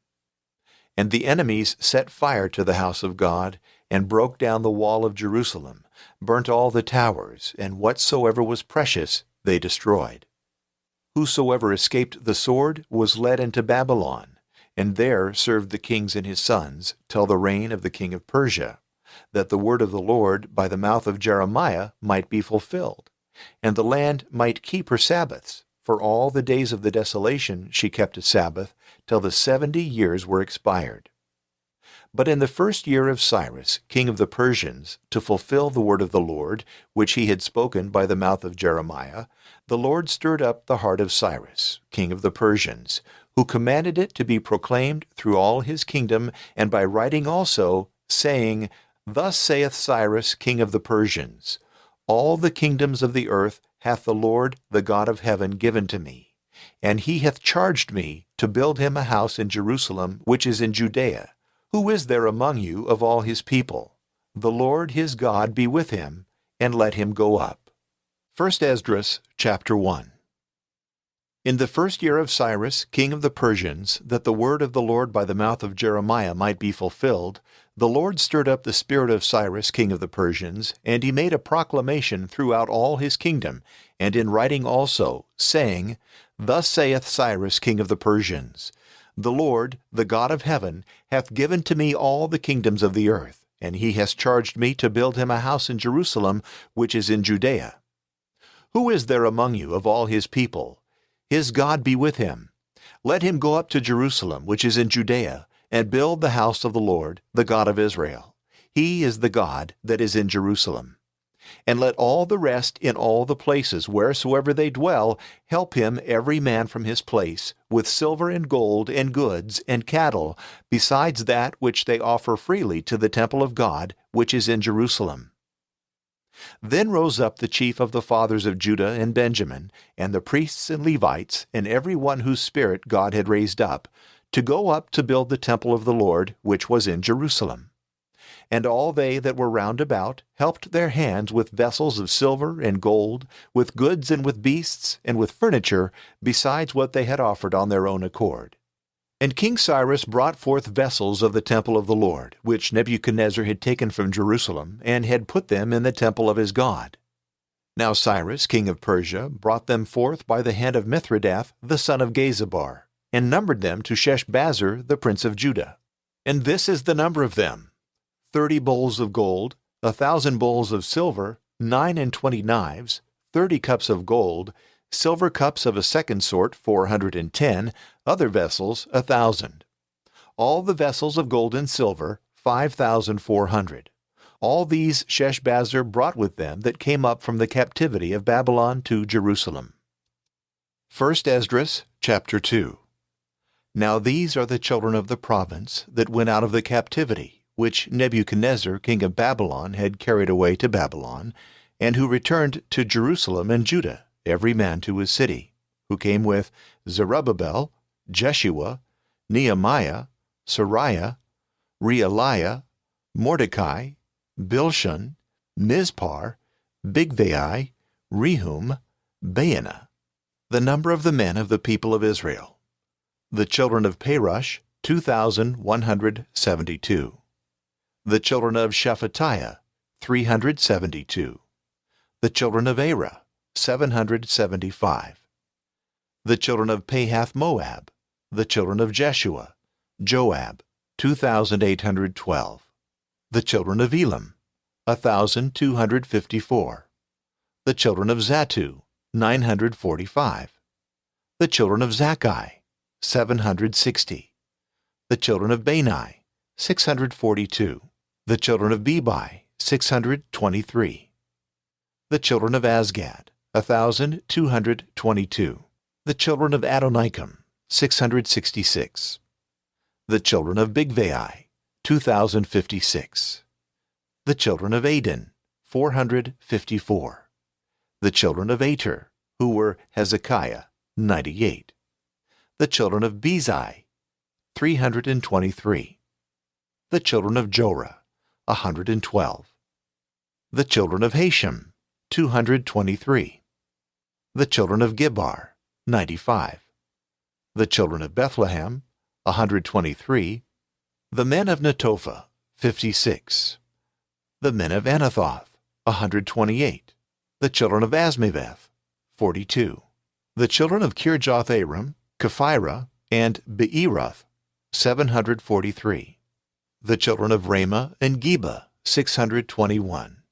And the enemies set fire to the house of God, and broke down the wall of Jerusalem, burnt all the towers, and whatsoever was precious they destroyed. Whosoever escaped the sword was led into Babylon, and there served the kings and his sons, till the reign of the king of Persia, that the word of the Lord by the mouth of Jeremiah might be fulfilled, and the land might keep her Sabbaths. For all the days of the desolation she kept a Sabbath, till the 70 years were expired. But in the first year of Cyrus, king of the Persians, to fulfill the word of the Lord, which he had spoken by the mouth of Jeremiah, the Lord stirred up the heart of Cyrus, king of the Persians, who commanded it to be proclaimed through all his kingdom, and by writing also, saying, Thus saith Cyrus, king of the Persians, All the kingdoms of the earth hath the Lord, the God of heaven, given to me, and he hath charged me to build him a house in Jerusalem, which is in Judea. Who is there among you of all his people? The Lord his God be with him, and let him go up. 1 Esdras chapter 1. In the first year of Cyrus, king of the Persians, that the word of the Lord by the mouth of Jeremiah might be fulfilled, the Lord stirred up the spirit of Cyrus, king of the Persians, and he made a proclamation throughout all his kingdom, and in writing also, saying, Thus saith Cyrus, king of the Persians, The Lord, the God of heaven, hath given to me all the kingdoms of the earth, and he has charged me to build him a house in Jerusalem, which is in Judea. Who is there among you of all his people? His God be with him. Let him go up to Jerusalem, which is in Judea, and build the house of the Lord, the God of Israel. He is the God that is in Jerusalem. And let all the rest in all the places wheresoever they dwell help him every man from his place, with silver and gold and goods and cattle, besides that which they offer freely to the temple of God, which is in Jerusalem. Then rose up the chief of the fathers of Judah and Benjamin, and the priests and Levites, and every one whose spirit God had raised up, to go up to build the temple of the Lord, which was in Jerusalem. And all they that were round about helped their hands with vessels of silver and gold, with goods and with beasts, and with furniture, besides what they had offered on their own accord. And King Cyrus brought forth vessels of the temple of the Lord, which Nebuchadnezzar had taken from Jerusalem, and had put them in the temple of his God. Now Cyrus, king of Persia, brought them forth by the hand of Mithridath, the son of Gazabar, and numbered them to Sheshbazzar, the prince of Judah. And this is the number of them: 30 bowls of gold, 1,000 bowls of silver, 29 knives, 30 cups of gold, silver cups of a second sort 410, other vessels 1,000. All the vessels of gold and silver 5,400. All these Sheshbazzar brought with them that came up from the captivity of Babylon to Jerusalem. 1 Esdras chapter 2. Now these are the children of the province that went out of the captivity, which Nebuchadnezzar king of Babylon had carried away to Babylon, and who returned to Jerusalem and Judah, every man to his city, who came with Zerubbabel, Jeshua, Nehemiah, Sariah, Realiah, Mordecai, Bilshan, Mizpar, Bigvai, Rehum, Baanah. The number of the men of the people of Israel. The children of Perush, 2,172. The children of Shephatiah, 372. The children of Arah, 775. The children of Pahath-Moab, the children of Jeshua, Joab, 2,812. The children of Elam, 1,254. The children of Zattu, 945. The children of Zakkai, 760. The children of Bani, 642. The children of Bebai, 623. The children of Azgad, 1,222. The children of Adonikam, 666. The children of Bigvai, 2,056. The children of Adin, 454. The children of Ater, who were Hezekiah, 98. The children of Bezai, 323. The children of Jorah, 112. The children of Hashem, 223. The children of Gibbar, 95. The children of Bethlehem, 123. The men of Netophah, 56. The men of Anathoth, 128. The children of Asmaveth, 42. The children of Kirjath-Arim, Kephirah, and Beeroth, 743. The children of Ramah and Geba, 621.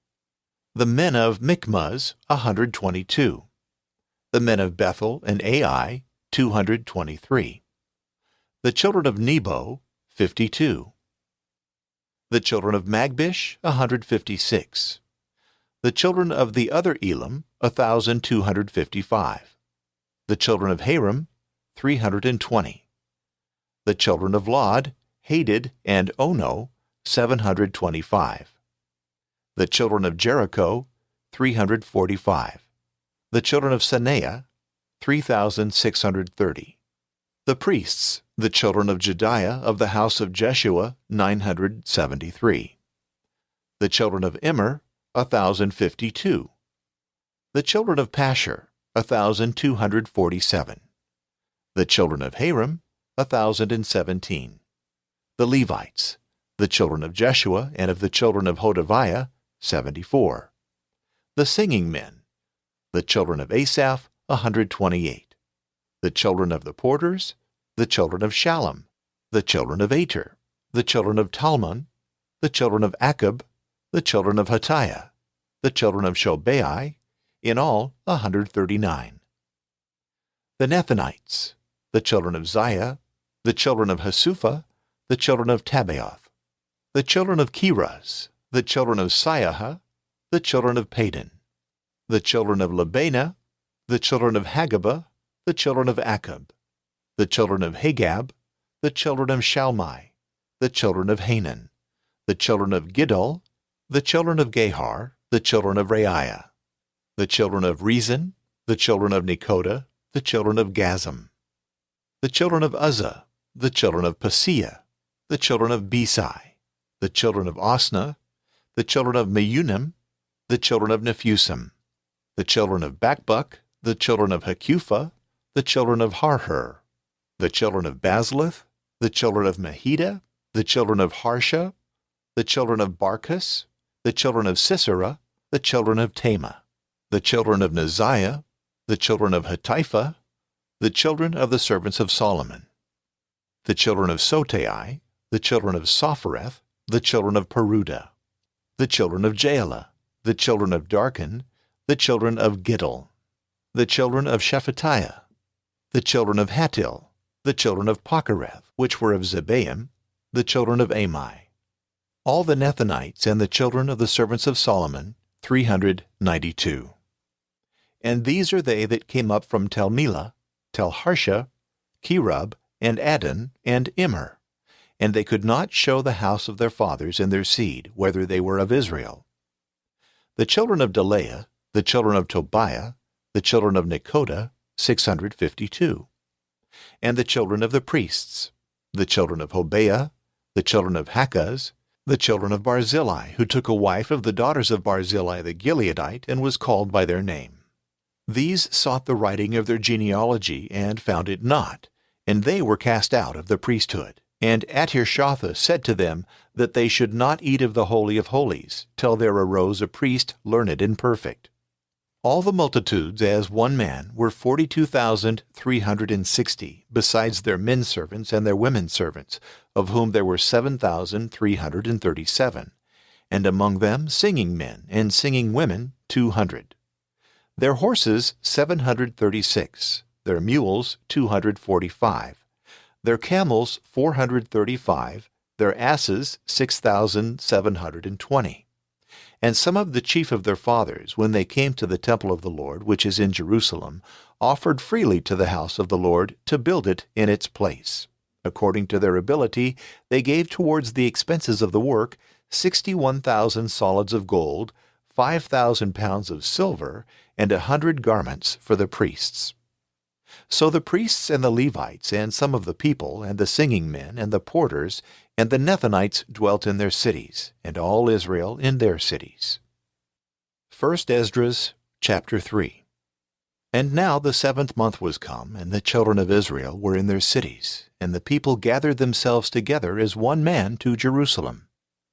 The men of Michmaz, 122. The men of Bethel and Ai, 223. The children of Nebo, 52. The children of Magbish, 156. The children of the other Elam, 1,255. The children of Haram, 320. The children of Lod, Hadid, and Ono, 725. The children of Jericho, 345. The children of Sanea, 3,630. The priests, the children of Jediah of the house of Jeshua, 973. The children of Immer, 1,052. The children of Pashur, 1,247. The children of Haram, 1,017. The Levites, the children of Jeshua and of the children of Hodaviah, 74. The singing men, the children of Asaph, 128. The children of the porters, the children of Shallum, the children of Ater, the children of Talmon, the children of Akub, the children of Hattiah, the children of Shobai, in all 139. The Nethinites, the children of Ziah, the children of Hasupha, the children of Tabaoth, the children of Keraz, the children of Siaha, the children of Padon, the children of Labana, the children of Hagabah, the children of Akub, the children of Hagab, the children of Shalmai, the children of Hanan, the children of Giddel, the children of Gehar, the children of Reiah, the children of Rezin, the children of Nekoda, the children of Gazam, the children of Uzzah, the children of Paseah, the children of Besai, the children of Osna, the children of Meunim, the children of Nephusim, the children of Bakbuk, the children of Hakupha, the children of Harhur, the children of Bazluth, the children of Mahida, the children of Harsha, the children of Barkus, the children of Sisera, the children of Tema, the children of Neziah, the children of Hatipha, the children of the servants of Solomon, the children of Sotai, the children of Sophereth, the children of Peruda, the children of Jaala, the children of Darkon, the children of Giddel, the children of Shephatiah, the children of Hattil, the children of Pochereth, which were of Zebaim, the children of Amai. All the Nethinites and the children of the servants of Solomon, 392. And these are they that came up from Tel Melah, Tel Harsha, Kerub, and Adon, and Immer. And they could not show the house of their fathers and their seed, whether they were of Israel. The children of Delaiah, the children of Tobiah, the children of Nekoda, 652. And the children of the priests, the children of Hobaiah, the children of Hakaz, the children of Barzillai, who took a wife of the daughters of Barzillai the Gileadite, and was called by their name. These sought the writing of their genealogy, and found it not, and they were cast out of the priesthood. And Atirshotha said to them that they should not eat of the Holy of Holies, till there arose a priest learned and perfect. All the multitudes, as one man, were 42,360, besides their men servants and their women servants, of whom there were 7,337, and among them singing men and singing women 200. Their horses 736, their mules 245, their camels 435, their asses 6,720. And some of the chief of their fathers, when they came to the temple of the Lord, which is in Jerusalem, offered freely to the house of the Lord to build it in its place. According to their ability, they gave towards the expenses of the work 61,000 solids of gold, 5,000 pounds of silver, and 100 garments for the priests. So the priests and the Levites, and some of the people, and the singing men, and the porters, and the Nethinites dwelt in their cities, and all Israel in their cities. 1 Esdras chapter 3. And now the 7th month was come, and the children of Israel were in their cities, and the people gathered themselves together as one man to Jerusalem.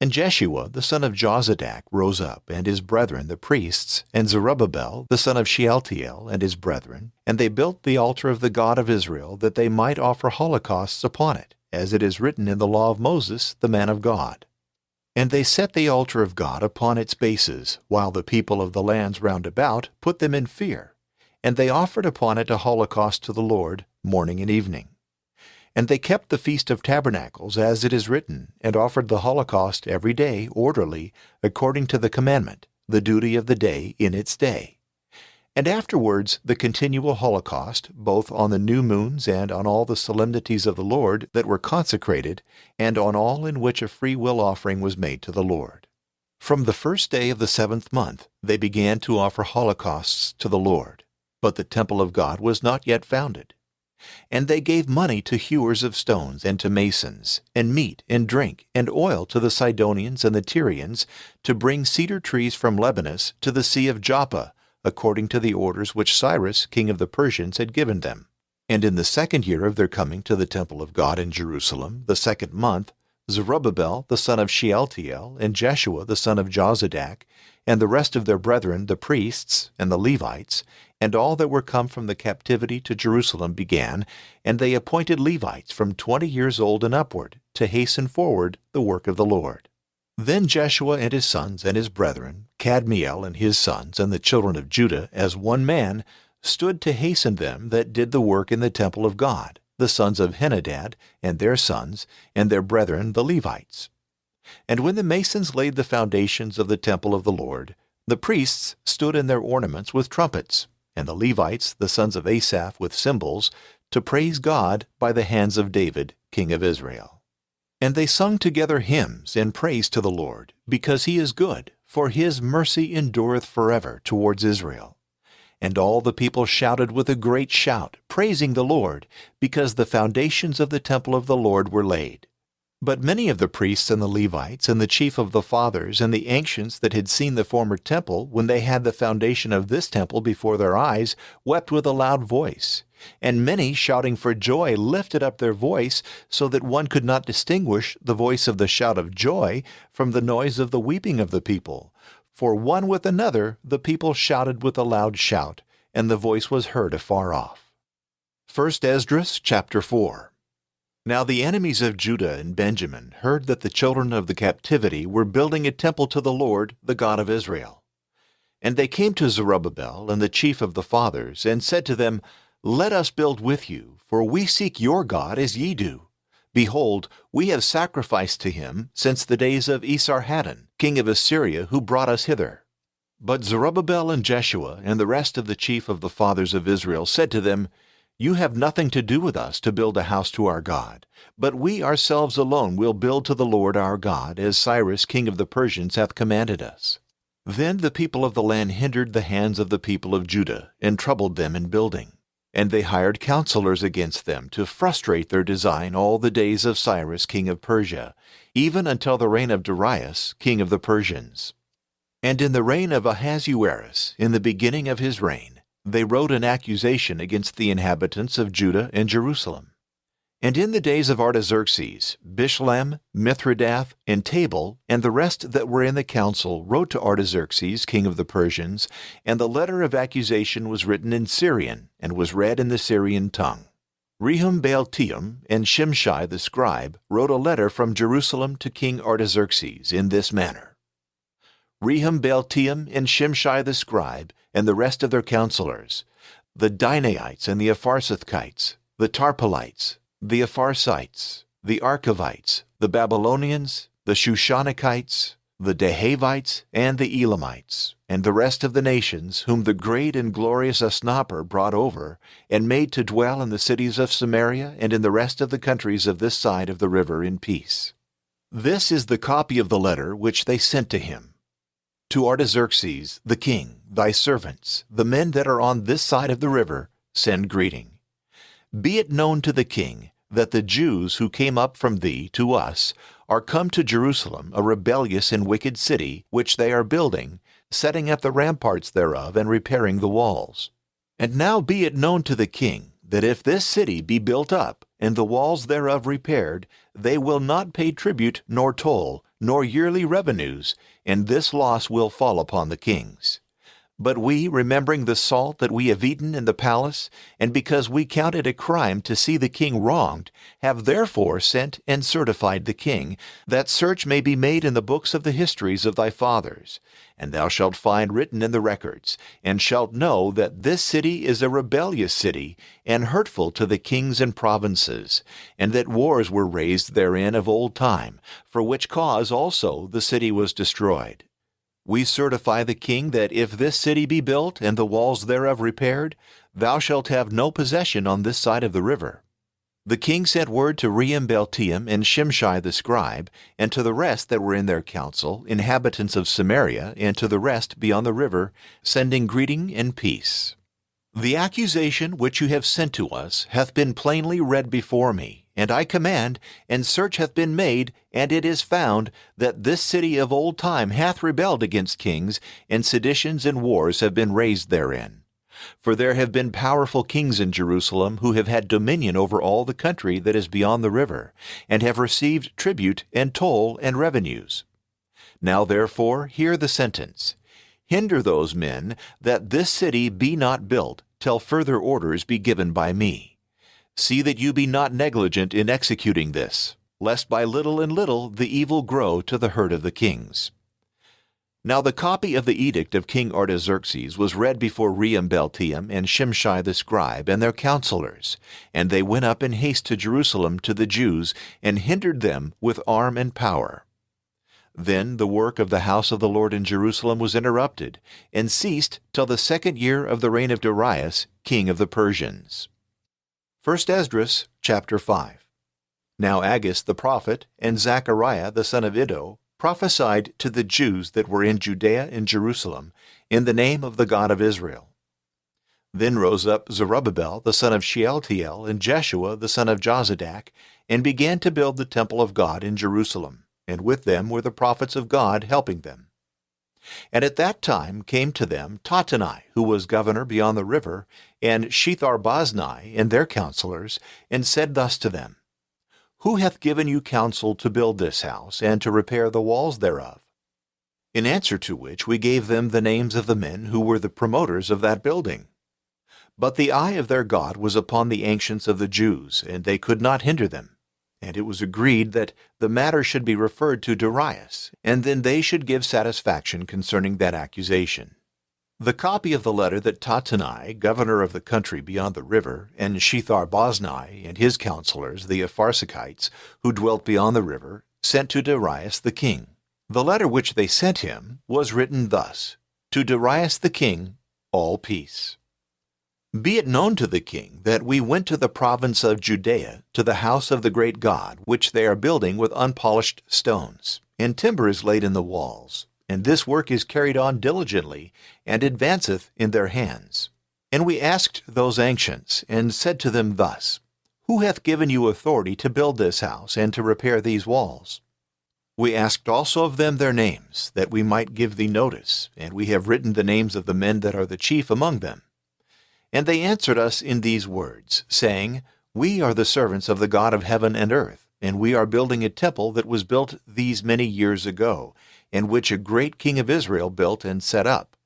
And Jeshua the son of Jozadak rose up, and his brethren the priests, and Zerubbabel the son of Shealtiel and his brethren, and they built the altar of the God of Israel, that they might offer holocausts upon it, as it is written in the law of Moses the man of God. And they set the altar of God upon its bases, while the people of the lands round about put them in fear, and they offered upon it a holocaust to the Lord morning and evening. And they kept the Feast of Tabernacles, as it is written, and offered the holocaust every day, orderly, according to the commandment, the duty of the day in its day. And afterwards the continual holocaust, both on the new moons and on all the solemnities of the Lord that were consecrated, and on all in which a free will offering was made to the Lord. From the first day of the 7th month they began to offer holocausts to the Lord, but the temple of God was not yet founded. And they gave money to hewers of stones and to masons, and meat and drink and oil to the Sidonians and the Tyrians, to bring cedar trees from Lebanon to the Sea of Joppa, according to the orders which Cyrus, king of the Persians, had given them. And in the 2nd year of their coming to the temple of God in Jerusalem, the 2nd month, Zerubbabel the son of Shealtiel, and Jeshua the son of Jozadak, and the rest of their brethren, the priests, and the Levites, and all that were come from the captivity to Jerusalem began, and they appointed Levites from 20 years old and upward, to hasten forward the work of the Lord. Then Jeshua and his sons and his brethren, Kadmiel and his sons, and the children of Judah, as one man, stood to hasten them that did the work in the temple of God, the sons of Henadad, and their sons, and their brethren the Levites. And when the masons laid the foundations of the temple of the Lord, the priests stood in their ornaments with trumpets, and the Levites, the sons of Asaph, with cymbals, to praise God by the hands of David, king of Israel. And they sung together hymns in praise to the Lord, because he is good, for his mercy endureth forever towards Israel. And all the people shouted with a great shout, praising the Lord, because the foundations of the temple of the Lord were laid. But many of the priests and the Levites, and the chief of the fathers, and the ancients that had seen the former temple, when they had the foundation of this temple before their eyes, wept with a loud voice. And many, shouting for joy, lifted up their voice, so that one could not distinguish the voice of the shout of joy from the noise of the weeping of the people. For one with another the people shouted with a loud shout, and the voice was heard afar off. 1 Esdras chapter 4. Now the enemies of Judah and Benjamin heard that the children of the captivity were building a temple to the Lord, the God of Israel. And they came to Zerubbabel and the chief of the fathers, and said to them, Let us build with you, for we seek your God as ye do. Behold, we have sacrificed to him since the days of Esarhaddon, king of Assyria, who brought us hither. But Zerubbabel and Jeshua and the rest of the chief of the fathers of Israel said to them, You have nothing to do with us to build a house to our God, but we ourselves alone will build to the Lord our God, as Cyrus king of the Persians hath commanded us. Then the people of the land hindered the hands of the people of Judah, and troubled them in building. And they hired counselors against them to frustrate their design all the days of Cyrus king of Persia, even until the reign of Darius king of the Persians. And in the reign of Ahasuerus, in the beginning of his reign, they wrote an accusation against the inhabitants of Judah and Jerusalem. And in the days of Artaxerxes, Bishlam, Mithridath, and Tabal, and the rest that were in the council wrote to Artaxerxes, king of the Persians, and the letter of accusation was written in Syrian, and was read in the Syrian tongue. Rehum-Baal-Team and Shimshai the scribe wrote a letter from Jerusalem to King Artaxerxes in this manner. Rehum-Baal-Team and Shimshai the scribe, and the rest of their counselors, the Dinaites and the Apharsathites, the Tarpelites, the Apharsites, the Archavites, the Babylonians, the Shushanikites, the Dehavites, and the Elamites, and the rest of the nations whom the great and glorious Asnapper brought over, and made to dwell in the cities of Samaria and in the rest of the countries of this side of the river in peace. This is the copy of the letter which they sent to him. To Artaxerxes, the king, thy servants, the men that are on this side of the river, send greeting. Be it known to the king that the Jews who came up from thee to us are come to Jerusalem, a rebellious and wicked city, which they are building, setting up the ramparts thereof, and repairing the walls. And now be it known to the king that if this city be built up, and the walls thereof repaired, they will not pay tribute, nor toll, nor yearly revenues, and this loss will fall upon the kings. But we, remembering the salt that we have eaten in the palace, and because we count it a crime to see the king wronged, have therefore sent and certified the king, that search may be made in the books of the histories of thy fathers. And thou shalt find written in the records, and shalt know that this city is a rebellious city, and hurtful to the kings and provinces, and that wars were raised therein of old time, for which cause also the city was destroyed. We certify the king that if this city be built, and the walls thereof repaired, thou shalt have no possession on this side of the river. The king sent word to Rheims and Shimshai the scribe, and to the rest that were in their council, inhabitants of Samaria, and to the rest beyond the river, sending greeting and peace. The accusation which you have sent to us hath been plainly read before me, and I command, and search hath been made, and it is found, that this city of old time hath rebelled against kings, and seditions and wars have been raised therein. For there have been powerful kings in Jerusalem who have had dominion over all the country that is beyond the river, and have received tribute and toll and revenues. Now therefore hear the sentence. Hinder those men, that this city be not built, till further orders be given by me. See that you be not negligent in executing this, lest by little and little the evil grow to the hurt of the kings. Now the copy of the edict of King Artaxerxes was read before Rheims and Shimshai the scribe and their counselors, and they went up in haste to Jerusalem to the Jews, and hindered them with arm and power. Then the work of the house of the Lord in Jerusalem was interrupted, and ceased till the 2nd year of the reign of Darius, king of the Persians. 1 Esdras chapter 5. Now Agis the prophet, and Zechariah the son of Iddo, prophesied to the Jews that were in Judea and Jerusalem, in the name of the God of Israel. Then rose up Zerubbabel the son of Shealtiel, and Jeshua the son of Jozadak, and began to build the temple of God in Jerusalem, and with them were the prophets of God helping them. And at that time came to them Tattenai, who was governor beyond the river, and Shethar-boznai, and their counselors, and said thus to them, Who hath given you counsel to build this house, and to repair the walls thereof? In answer to which we gave them the names of the men who were the promoters of that building. But the eye of their God was upon the ancients of the Jews, and they could not hinder them. And it was agreed that the matter should be referred to Darius, and then they should give satisfaction concerning that accusation. The copy of the letter that Tattenai, governor of the country beyond the river, and Shethar-boznai and his counselors, the Apharsachites, who dwelt beyond the river, sent to Darius the king. The letter which they sent him was written thus, To Darius the king, all peace. Be it known to the king that we went to the province of Judea, to the house of the great God, which they are building with unpolished stones, and timber is laid in the walls, and this work is carried on diligently, and advanceth in their hands. And we asked those ancients, and said to them thus, Who hath given you authority to build this house, and to repair these walls? We asked also of them their names, that we might give thee notice, and we have written the names of the men that are the chief among them. And they answered us in these words, saying, We are the servants of the God of heaven and earth, and we are building a temple that was built these many years ago, and which a great king of Israel built and set up.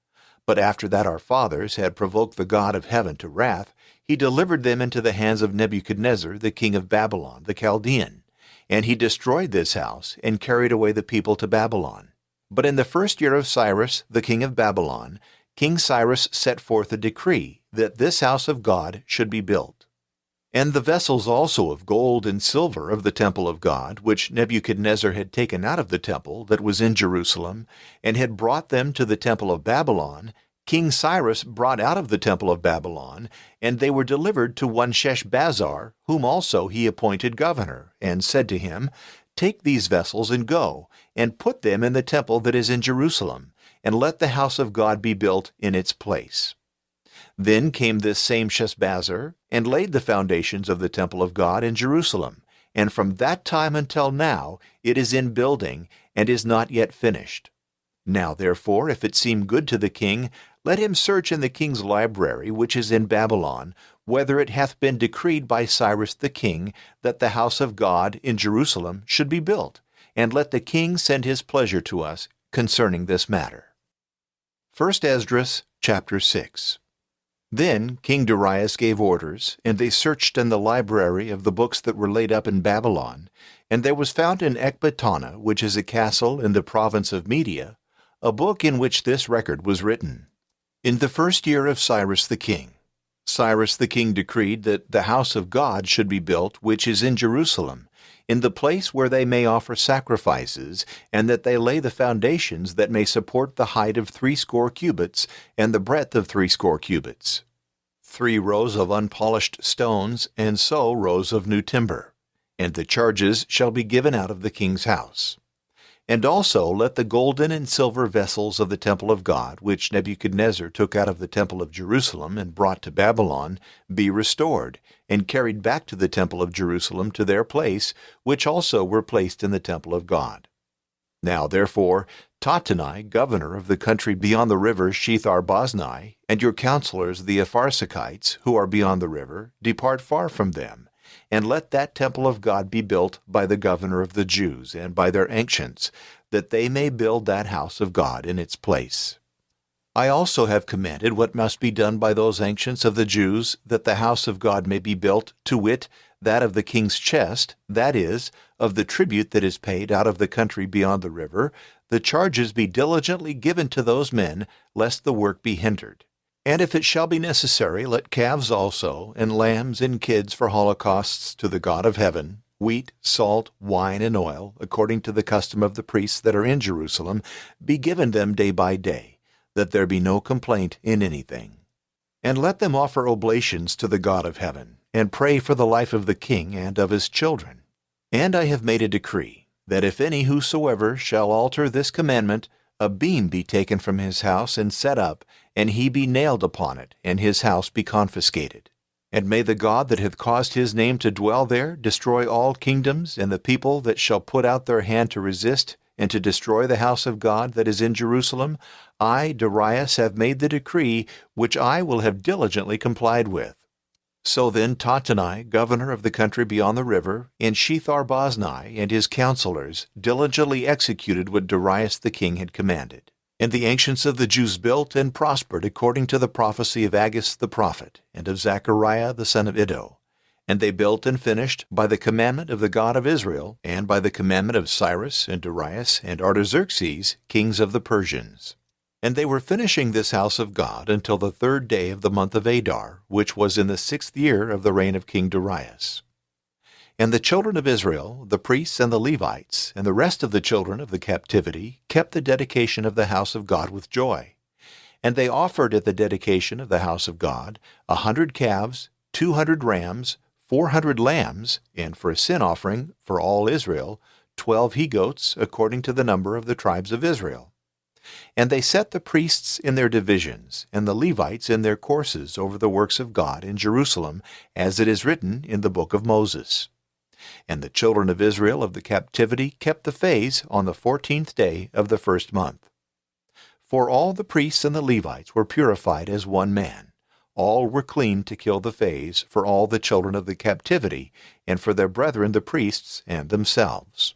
But after that our fathers had provoked the God of heaven to wrath, he delivered them into the hands of Nebuchadnezzar, the king of Babylon, the Chaldean. And he destroyed this house, and carried away the people to Babylon. But in the 1st year of Cyrus, the king of Babylon, King Cyrus set forth a decree that this house of God should be built. And the vessels also of gold and silver of the temple of God, which Nebuchadnezzar had taken out of the temple that was in Jerusalem, and had brought them to the temple of Babylon, King Cyrus brought out of the temple of Babylon, and they were delivered to one Sheshbazzar, whom also he appointed governor, and said to him, Take these vessels and go, and put them in the temple that is in Jerusalem, and let the house of God be built in its place. Then came this same Sheshbazzar, and laid the foundations of the temple of God in Jerusalem, and from that time until now it is in building, and is not yet finished. Now therefore, if it seem good to the king, let him search in the king's library which is in Babylon, whether it hath been decreed by Cyrus the king that the house of God in Jerusalem should be built, and let the king send his pleasure to us concerning this matter. 1 Esdras Chapter 6. Then King Darius gave orders, and they searched in the library of the books that were laid up in Babylon, and there was found in Ecbatana, which is a castle in the province of Media, a book in which this record was written. In the first year of Cyrus the king decreed that the house of God should be built, which is in Jerusalem, in the place where they may offer sacrifices, and that they lay the foundations that may support the height of 80 cubits, and the breadth of 80 cubits. 3 rows of unpolished stones, and so rows of new timber. And the charges shall be given out of the king's house. And also let the golden and silver vessels of the temple of God, which Nebuchadnezzar took out of the temple of Jerusalem and brought to Babylon, be restored, and carried back to the temple of Jerusalem to their place, which also were placed in the temple of God. Now therefore, Tattenai, governor of the country beyond the river Shethar-Boznai, and your counselors the Apharsachites, who are beyond the river, depart far from them, and let that temple of God be built by the governor of the Jews and by their ancients, that they may build that house of God in its place. I also have commanded what must be done by those ancients of the Jews, that the house of God may be built, to wit, that of the king's chest, that is, of the tribute that is paid out of the country beyond the river, the charges be diligently given to those men, lest the work be hindered. And if it shall be necessary, let calves also, and lambs and kids for holocausts to the God of heaven, wheat, salt, wine, and oil, according to the custom of the priests that are in Jerusalem, be given them day by day, that there be no complaint in anything. And let them offer oblations to the God of heaven, and pray for the life of the king and of his children. And I have made a decree, that if any whosoever shall alter this commandment, a beam be taken from his house and set up, and he be nailed upon it, and his house be confiscated. And may the God that hath caused his name to dwell there destroy all kingdoms, and the people that shall put out their hand to resist, and to destroy the house of God that is in Jerusalem. I, Darius, have made the decree, which I will have diligently complied with. So then Tattenai, governor of the country beyond the river, and Shethar-Boznai and his counselors diligently executed what Darius the king had commanded. And the ancients of the Jews built and prospered according to the prophecy of Aggas the prophet, and of Zechariah the son of Iddo. And they built and finished by the commandment of the God of Israel, and by the commandment of Cyrus and Darius and Artaxerxes, kings of the Persians. And they were finishing this house of God until the 3rd day of the month of Adar, which was in the 6th year of the reign of King Darius. And the children of Israel, the priests and the Levites, and the rest of the children of the captivity, kept the dedication of the house of God with joy. And they offered at the dedication of the house of God 100 calves, 200 rams, 400 lambs, and for a sin offering for all Israel, 12 he-goats, according to the number of the tribes of Israel. And they set the priests in their divisions, and the Levites in their courses over the works of God in Jerusalem, as it is written in the book of Moses. And the children of Israel of the captivity kept the phase on the 14th day of the 1st month. For all the priests and the Levites were purified as one man. All were clean to kill the phase for all the children of the captivity, and for their brethren the priests and themselves.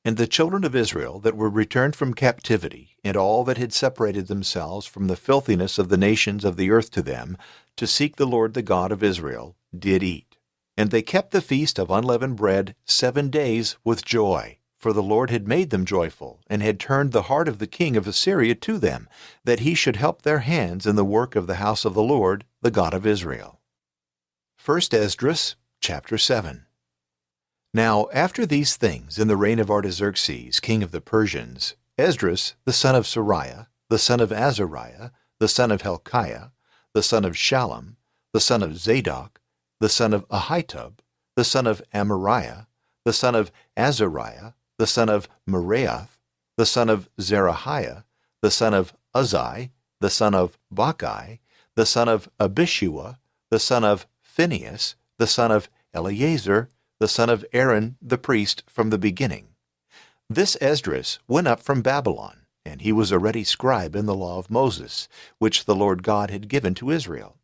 And the children of Israel that were returned from captivity, and all that had separated themselves from the filthiness of the nations of the earth to them, to seek the Lord the God of Israel, did eat. And they kept the feast of unleavened bread 7 days with joy, for the Lord had made them joyful, and had turned the heart of the king of Assyria to them, that he should help their hands in the work of the house of the Lord, the God of Israel. 1 Esdras, chapter 7. Now after these things, in the reign of Artaxerxes, king of the Persians, Esdras, the son of Sariah, the son of Azariah, the son of Hilkiah, the son of Shallum, the son of Zadok, the son of Ahitub, the son of Amariah, the son of Azariah, the son of Meraioth, the son of Zerahiah, the son of Uzzi, the son of Bacchi, the son of Abishua, the son of Phinehas, the son of Eleazar, the son of Aaron the priest from the beginning. This Esdras went up from Babylon, and he was a ready scribe in the law of Moses, which the Lord God had given to Israel.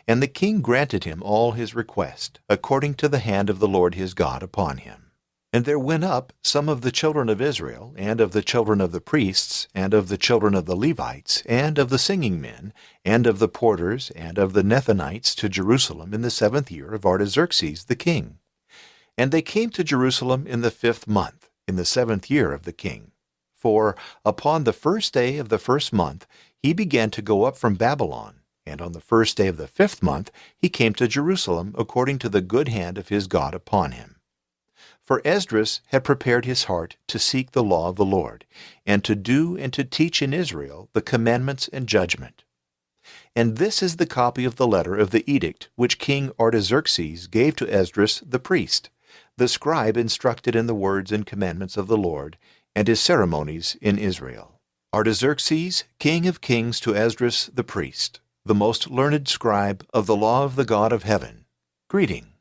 And the king granted him all his request, according to the hand of the Lord his God upon him. And there went up some of the children of Israel, and of the children of the priests, and of the children of the Levites, and of the singing men, and of the porters, and of the Nethinites to Jerusalem in the 7th year of Artaxerxes the king. And they came to Jerusalem in the 5th month, in the 7th year of the king. For upon the 1st day of the 1st month he began to go up from Babylon, and on the 1st day of the 5th month he came to Jerusalem according to the good hand of his God upon him. For Esdras had prepared his heart to seek the law of the Lord, and to do and to teach in Israel the commandments and judgment. And this is the copy of the letter of the edict which King Artaxerxes gave to Esdras the priest, the scribe instructed in the words and commandments of the Lord, and his ceremonies in Israel. Artaxerxes, king of kings, to Esdras the priest, the most learned scribe of the law of the God of heaven, greeting.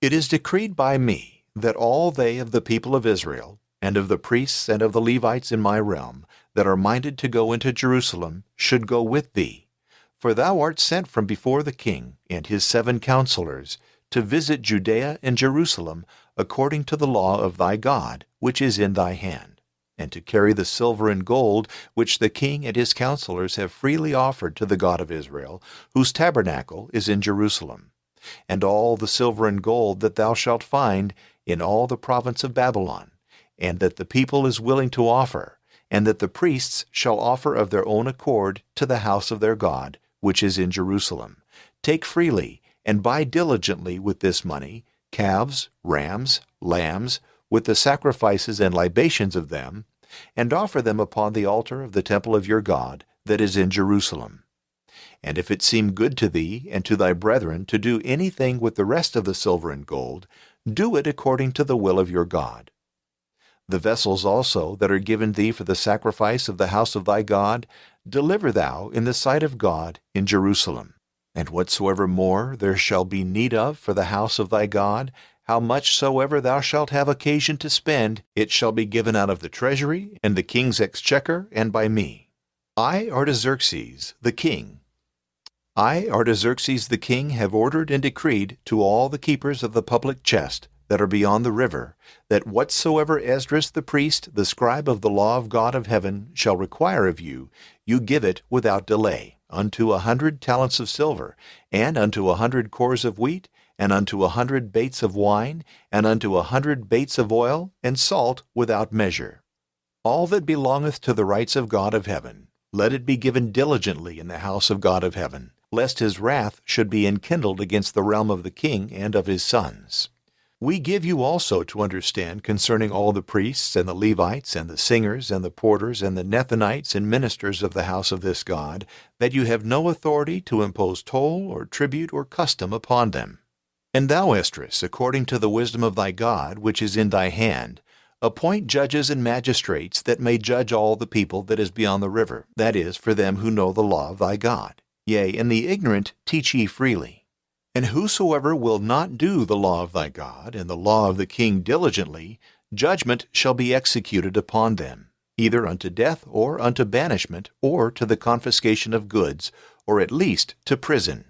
It is decreed by me that all they of the people of Israel, and of the priests and of the Levites in my realm, that are minded to go into Jerusalem, should go with thee. For thou art sent from before the king and his 7 counselors, to visit Judea and Jerusalem, according to the law of thy God, which is in thy hand, and to carry the silver and gold which the king and his counselors have freely offered to the God of Israel, whose tabernacle is in Jerusalem, and all the silver and gold that thou shalt find in all the province of Babylon, and that the people is willing to offer, and that the priests shall offer of their own accord to the house of their God, which is in Jerusalem. Take freely, and buy diligently with this money calves, rams, lambs, with the sacrifices and libations of them, and offer them upon the altar of the temple of your God that is in Jerusalem. And if it seem good to thee and to thy brethren to do anything with the rest of the silver and gold, do it according to the will of your God. The vessels also that are given thee for the sacrifice of the house of thy God, deliver thou in the sight of God in Jerusalem. And whatsoever more there shall be need of for the house of thy God, how much soever thou shalt have occasion to spend, it shall be given out of the treasury and the king's exchequer, and by me. I, Artaxerxes the king, have ordered and decreed to all the keepers of the public chest that are beyond the river, that whatsoever Esdras the priest, the scribe of the law of God of heaven, shall require of you, you give it without delay, unto 100 talents of silver, and unto 100 cores of wheat, and unto 100 baits of wine, and unto 100 baits of oil, and salt without measure. All that belongeth to the rights of God of heaven, let it be given diligently in the house of God of heaven, lest his wrath should be enkindled against the realm of the king and of his sons. We give you also to understand concerning all the priests and the Levites and the singers and the porters and the Nethinites and ministers of the house of this God, that you have no authority to impose toll or tribute or custom upon them. And thou, Esdras, according to the wisdom of thy God, which is in thy hand, appoint judges and magistrates that may judge all the people that is beyond the river, that is, for them who know the law of thy God. Yea, and the ignorant teach ye freely. And whosoever will not do the law of thy God, and the law of the king diligently, judgment shall be executed upon them, either unto death, or unto banishment, or to the confiscation of goods, or at least to prison.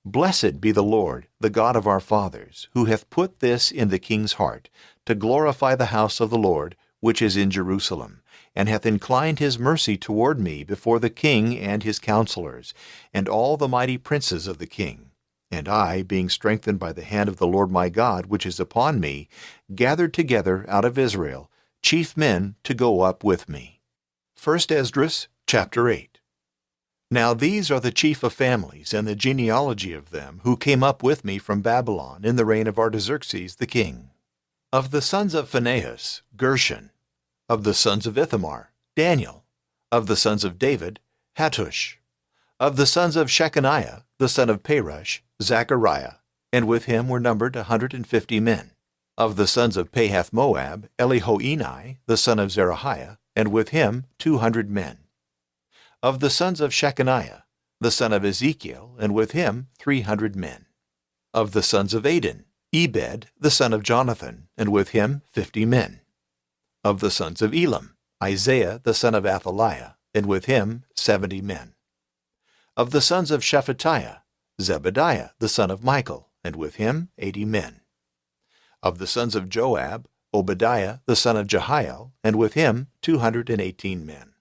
Blessed be the Lord, the God of our fathers, who hath put this in the king's heart, to glorify the house of the Lord, which is in Jerusalem, and hath inclined his mercy toward me before the king and his counselors, and all the mighty princes of the king. And I, being strengthened by the hand of the Lord my God, which is upon me, gathered together out of Israel chief men to go up with me. 1 Esdras chapter 8. Now these are the chief of families, and the genealogy of them, who came up with me from Babylon in the reign of Artaxerxes the king. Of the sons of Phinehas, Gershon. Of the sons of Ithamar, Daniel. Of the sons of David, Hattush. Of the sons of Shechaniah, the son of Parosh, Zechariah, and with him were numbered 150 men. Of the sons of Pahath-Moab, Elihoenai, the son of Zerahiah, and with him 200 men. Of the sons of Shechaniah, the son of Ezekiel, and with him 300 men. Of the sons of Adin, Ebed, the son of Jonathan, and with him 50 men. Of the sons of Elam, Isaiah, the son of Athaliah, and with him 70 men. Of the sons of Shephatiah, Zebediah, the son of Michael, and with him 80 men. Of the sons of Joab, Obadiah the son of Jehiel, and with him 218 men.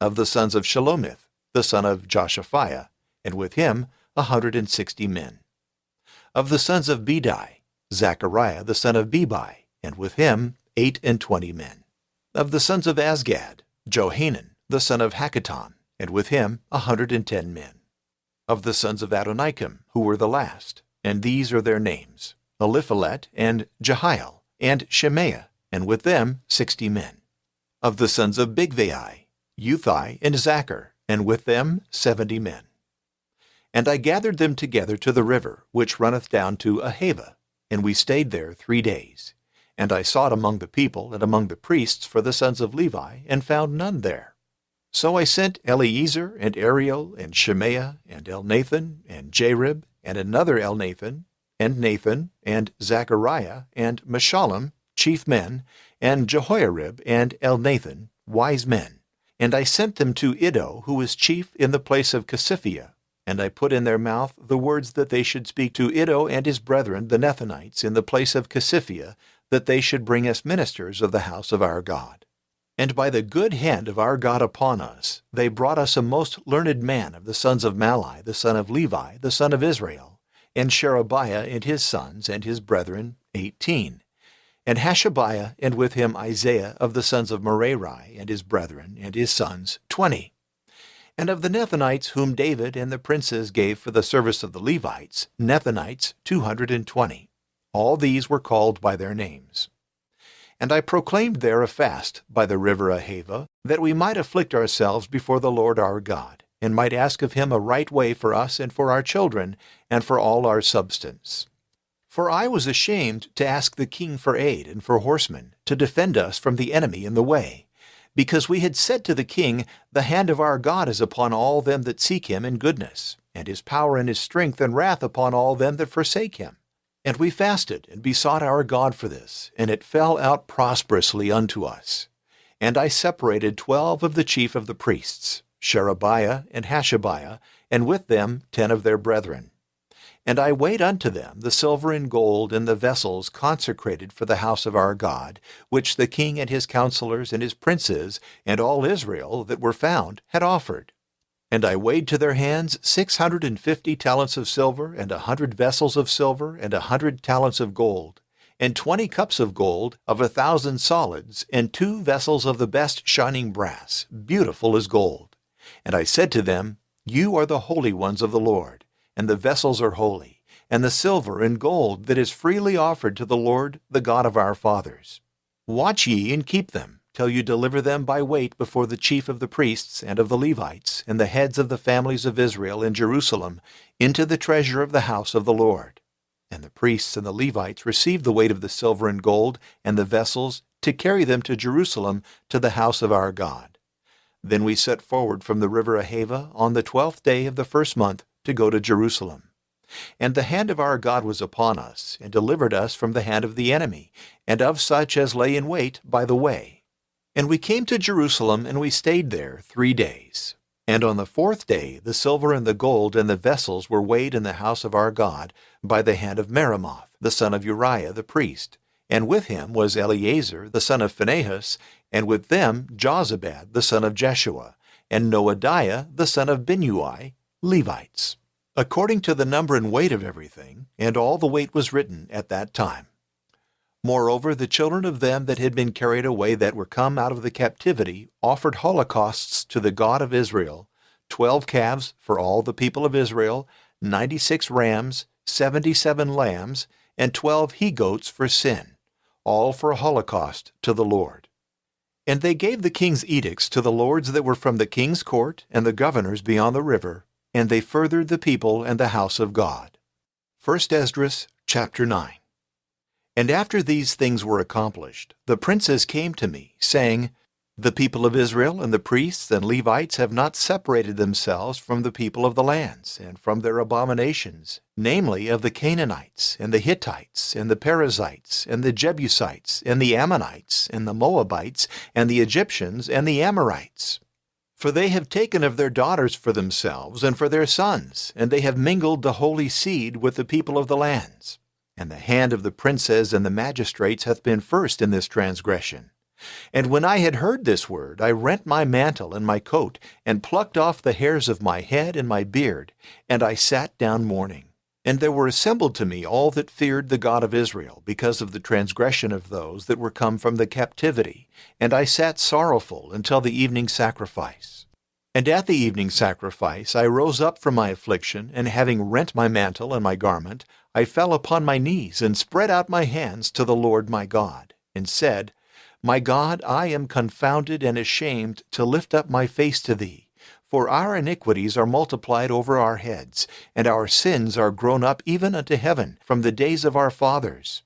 Of the sons of Shelomith, the son of Joshaphiah, and with him 160 men. Of the sons of Bedai, Zechariah the son of Bebai, and with him 28 men. Of the sons of Azgad, Johanan the son of Hakkaton, and with him 110 men. Of the sons of Adonikam, who were the last, and these are their names, Eliphalet and Jehiel, and Shemaiah, and with them 60 men. Of the sons of Bigvai, Uthai and Zachar, and with them 70 men. And I gathered them together to the river, which runneth down to Ahava, and we stayed there 3 days. And I sought among the people and among the priests for the sons of Levi, and found none there. So I sent Eleazar and Ariel and Shemaiah and Elnathan and Jarib and another Elnathan and Nathan and Zechariah and Meshullam, chief men, and Jehoiarib and Elnathan, wise men. And I sent them to Iddo, who was chief in the place of Casiphia, and I put in their mouth the words that they should speak to Iddo and his brethren the Nethinites in the place of Casiphia, that they should bring us ministers of the house of our God. And by the good hand of our God upon us, they brought us a most learned man of the sons of Malai, the son of Levi, the son of Israel, and Sherebiah and his sons and his brethren 18, and Hashabiah and with him Isaiah of the sons of Merari and his brethren and his sons 20. And of the Nethinites whom David and the princes gave for the service of the Levites, Nethinites 220. All these were called by their names. And I proclaimed there a fast by the river Ahava, that we might afflict ourselves before the Lord our God, and might ask of him a right way for us and for our children, and for all our substance. For I was ashamed to ask the king for aid and for horsemen, to defend us from the enemy in the way, because we had said to the king, The hand of our God is upon all them that seek him in goodness, and his power and his strength and wrath upon all them that forsake him. And we fasted and besought our God for this, and it fell out prosperously unto us. And I separated 12 of the chief of the priests, Sherebiah and Hashabiah, and with them 10 of their brethren. And I weighed unto them the silver and gold and the vessels consecrated for the house of our God, which the king and his counselors and his princes and all Israel that were found had offered. And I weighed to their hands 650 talents of silver, and 100 vessels of silver, and 100 talents of gold, and 20 cups of gold of 1,000 solids, and 2 vessels of the best shining brass, beautiful as gold. And I said to them, You are the holy ones of the Lord, and the vessels are holy, and the silver and gold that is freely offered to the Lord, the God of our fathers. Watch ye and keep them, till you deliver them by weight before the chief of the priests and of the Levites, and the heads of the families of Israel in Jerusalem, into the treasure of the house of the Lord. And the priests and the Levites received the weight of the silver and gold and the vessels to carry them to Jerusalem to the house of our God. Then we set forward from the river Ahava on the 12th day of the first month to go to Jerusalem. And the hand of our God was upon us, and delivered us from the hand of the enemy, and of such as lay in wait by the way. And we came to Jerusalem, and we stayed there 3 days. And on the 4th day the silver and the gold and the vessels were weighed in the house of our God by the hand of Meremoth, the son of Uriah the priest. And with him was Eleazar the son of Phinehas, and with them Jozabad the son of Jeshua, and Noadiah the son of Binnui, Levites, according to the number and weight of everything, and all the weight was written at that time. Moreover, the children of them that had been carried away that were come out of the captivity offered holocausts to the God of Israel, 12 calves for all the people of Israel, 96 rams, 77 lambs, and 12 he-goats for sin, all for a holocaust to the Lord. And they gave the king's edicts to the lords that were from the king's court and the governors beyond the river, and they furthered the people and the house of God. 1 Esdras chapter 9. And after these things were accomplished, the princes came to me, saying, The people of Israel and the priests and Levites have not separated themselves from the people of the lands, and from their abominations, namely of the Canaanites, and the Hittites, and the Perizzites, and the Jebusites, and the Ammonites, and the Moabites, and the Egyptians, and the Amorites. For they have taken of their daughters for themselves and for their sons, and they have mingled the holy seed with the people of the lands. and the hand of the princes and the magistrates hath been first in this transgression. And when I had heard this word, I rent my mantle and my coat, and plucked off the hairs of my head and my beard, and I sat down mourning. And there were assembled to me all that feared the God of Israel, because of the transgression of those that were come from the captivity. And I sat sorrowful until the evening sacrifice. And at the evening sacrifice I rose up from my affliction, and having rent my mantle and my garment, I fell upon my knees, and spread out my hands to the Lord my God, and said, My God, I am confounded and ashamed to lift up my face to thee. For our iniquities are multiplied over our heads, and our sins are grown up even unto heaven from the days of our fathers.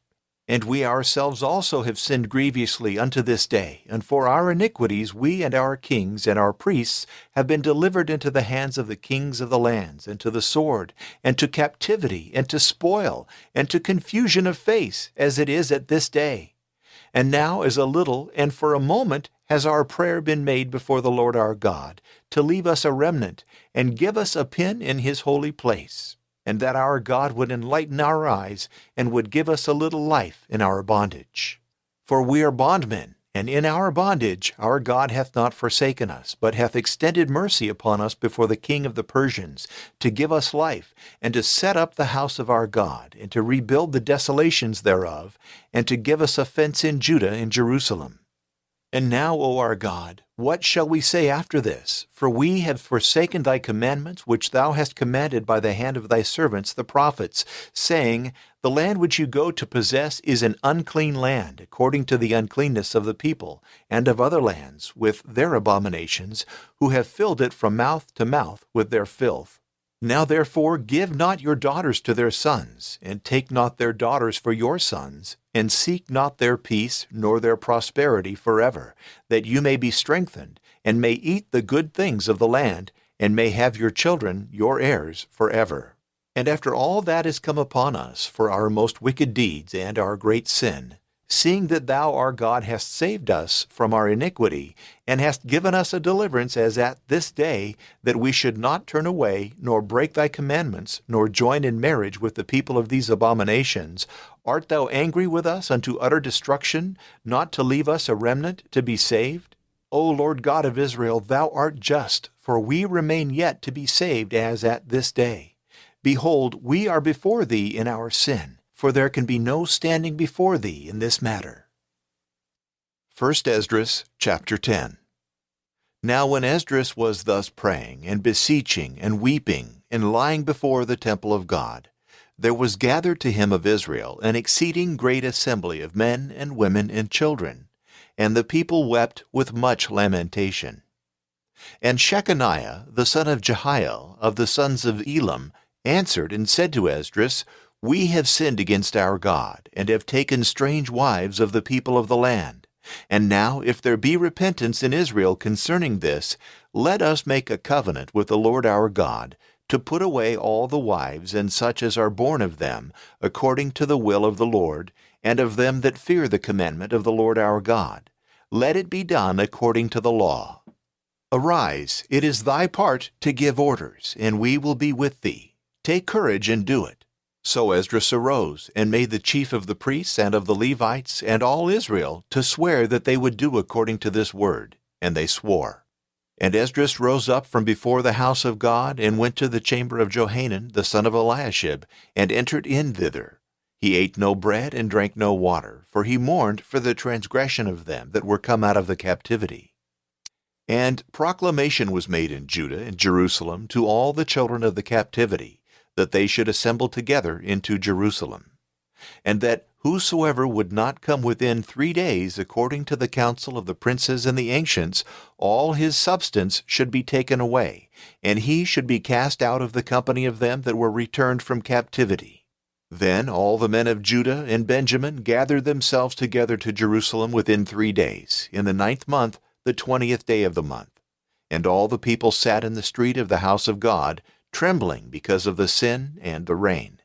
And we ourselves also have sinned grievously unto this day, and for our iniquities we and our kings and our priests have been delivered into the hands of the kings of the lands, and to the sword, and to captivity, and to spoil, and to confusion of face, as it is at this day. And now as a little, and for a moment, has our prayer been made before the Lord our God, to leave us a remnant, and give us a pin in his holy place, and that our God would enlighten our eyes, and would give us a little life in our bondage. For we are bondmen, and in our bondage our God hath not forsaken us, but hath extended mercy upon us before the king of the Persians, to give us life, and to set up the house of our God, and to rebuild the desolations thereof, and to give us a fence in Judah and Jerusalem. And now, O our God, what shall we say after this? For we have forsaken thy commandments, which thou hast commanded by the hand of thy servants the prophets, saying, The land which you go to possess is an unclean land, according to the uncleanness of the people, and of other lands, with their abominations, who have filled it from mouth to mouth with their filth. Now therefore give not your daughters to their sons, and take not their daughters for your sons, and seek not their peace nor their prosperity forever, that you may be strengthened, and may eat the good things of the land, and may have your children your heirs forever. And after all that is come upon us for our most wicked deeds and our great sin, seeing that thou, our God, hast saved us from our iniquity, and hast given us a deliverance as at this day, that we should not turn away, nor break thy commandments, nor join in marriage with the people of these abominations, art thou angry with us unto utter destruction, not to leave us a remnant to be saved? O Lord God of Israel, thou art just, for we remain yet to be saved as at this day. Behold, we are before thee in our sin, for there can be no standing before thee in this matter. 1 Esdras chapter 10. Now when Esdras was thus praying, and beseeching, and weeping, and lying before the temple of God, there was gathered to him of Israel an exceeding great assembly of men and women and children, and the people wept with much lamentation. And Shechaniah, the son of Jehiel, of the sons of Elam, answered and said to Esdras, We have sinned against our God, and have taken strange wives of the people of the land. And now, if there be repentance in Israel concerning this, let us make a covenant with the Lord our God, to put away all the wives and such as are born of them, according to the will of the Lord, and of them that fear the commandment of the Lord our God. Let it be done according to the law. Arise, it is thy part to give orders, and we will be with thee. Take courage and do it. So Esdras arose, and made the chief of the priests and of the Levites and all Israel to swear that they would do according to this word, and they swore. And Esdras rose up from before the house of God, and went to the chamber of Johanan the son of Eliashib, and entered in thither. He ate no bread and drank no water, for he mourned for the transgression of them that were come out of the captivity. And proclamation was made in Judah and Jerusalem to all the children of the captivity, that they should assemble together into Jerusalem, and that whosoever would not come within 3 days according to the counsel of the princes and the ancients, all his substance should be taken away, and he should be cast out of the company of them that were returned from captivity. Then all the men of Judah and Benjamin gathered themselves together to Jerusalem within 3 days, in the 9th month, the 20th day of the month. And all the people sat in the street of the house of God, trembling because of the sin and the rain.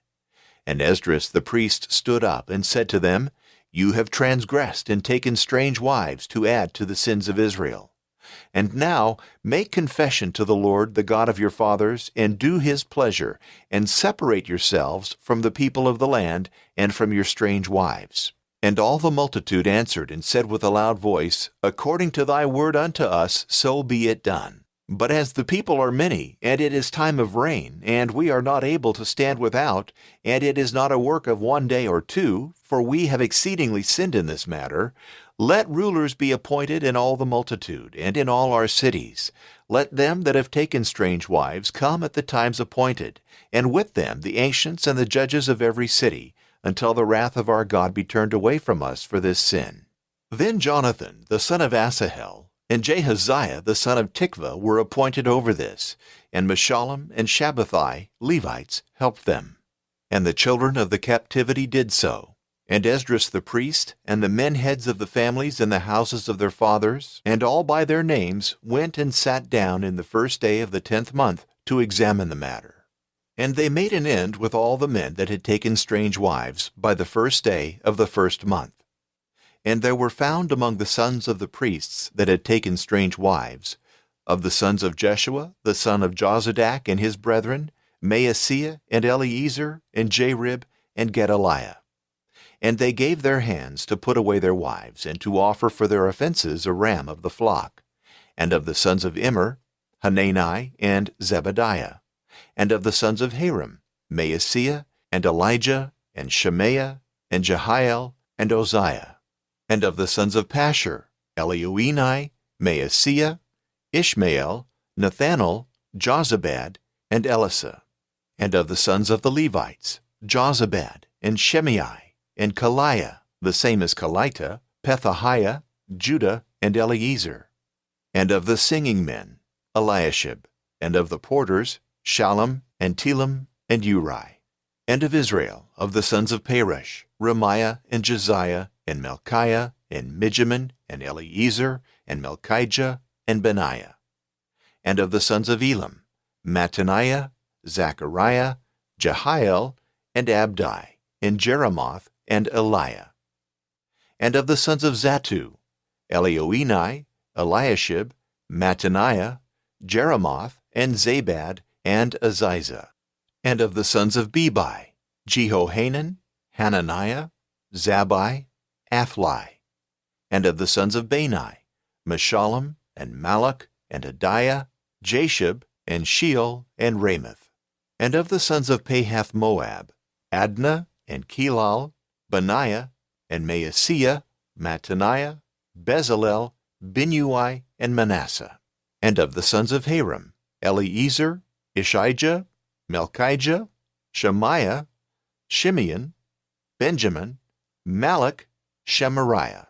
And Esdras the priest stood up and said to them, You have transgressed and taken strange wives to add to the sins of Israel. And now make confession to the Lord, the God of your fathers, and do his pleasure, and separate yourselves from the people of the land and from your strange wives. And all the multitude answered and said with a loud voice, According to thy word unto us, so be it done. But as the people are many, and it is time of rain, and we are not able to stand without, and it is not a work of one day or two, for we have exceedingly sinned in this matter, let rulers be appointed in all the multitude, and in all our cities. Let them that have taken strange wives come at the times appointed, and with them the ancients and the judges of every city, until the wrath of our God be turned away from us for this sin. Then Jonathan, the son of Asahel, and Jahaziah, the son of Tikvah, were appointed over this, and Meshullam and Shabbathai, Levites, helped them. And the children of the captivity did so. And Esdras the priest, and the men heads of the families in the houses of their fathers, and all by their names, went and sat down in the first day of the 10th month to examine the matter. And they made an end with all the men that had taken strange wives by the first day of the 1st month. And there were found among the sons of the priests that had taken strange wives, of the sons of Jeshua, the son of Jozadak and his brethren, Maaseiah and Eleazar and Jarib and Gedaliah. And they gave their hands to put away their wives, and to offer for their offenses a ram of the flock. And of the sons of Immer, Hanani and Zebadiah. And of the sons of Harim, Maaseiah and Elijah and Shemaiah and Jehiel and Uzziah. And of the sons of Pashur, Elioenai, Maaseiah, Ishmael, Nethanel, Jozabad, and Elasa. And of the sons of the Levites, Jozabad, and Shimei, and Kaliah, the same as Kelita, Pethahiah, Judah, and Eleazar. And of the singing men, Eliashib. And of the porters, Shallum, and Telem, and Uri. And of Israel, of the sons of Peresh, Remiah, and Josiah, and Melchiah, and Mijamin, and Eleazar, and Melchijah, and Benaiah. And of the sons of Elam, Mattaniah, Zechariah, Jehiel, and Abdi, and Jeremoth, and Eliah. And of the sons of Zattu, Elioenai, Eliashib, Mattaniah, Jeremoth, and Zabad, and Aziza. And of the sons of Bebai, Jehohanan, Hananiah, Zabbai, Athli. And of the sons of Bani, Meshullam, and Malach, and Adiah, Jashub, and Sheol, and Ramoth. And of the sons of Pahath-Moab, Adnah, and Kelal, Benaiah, and Maaseiah, Mattaniah, Bezalel, Binui, and Manasseh. And of the sons of Harim, Eleazar, Ishijah, Melchijah, Shemaiah, Shimeon, Benjamin, Malach, Shemariah.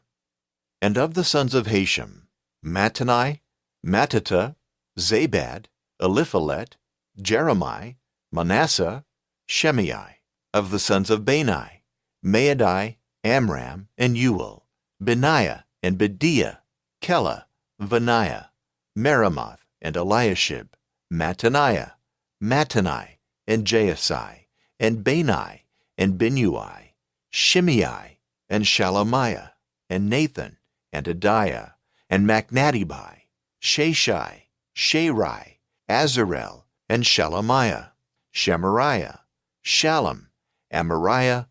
And of the sons of Hashem, Mattani, Mattata, Zabad, Eliphalet, Jeremiah, Manasseh, Shimei. Of the sons of Bani, Maadai, Amram, and Uel, Benaiah, and Bediah, Kela, Vaniah, Meremoth, and Eliashib, Mattaniah, Mattani, and Jaasai, and Bani, and Binui, Shimei, and Shalamiah, and Nathan, and Adiah, and Machnadibai, Shashai, Sharai, Azarel, and Shelemiah, Shemariah, Shallum, Amariah,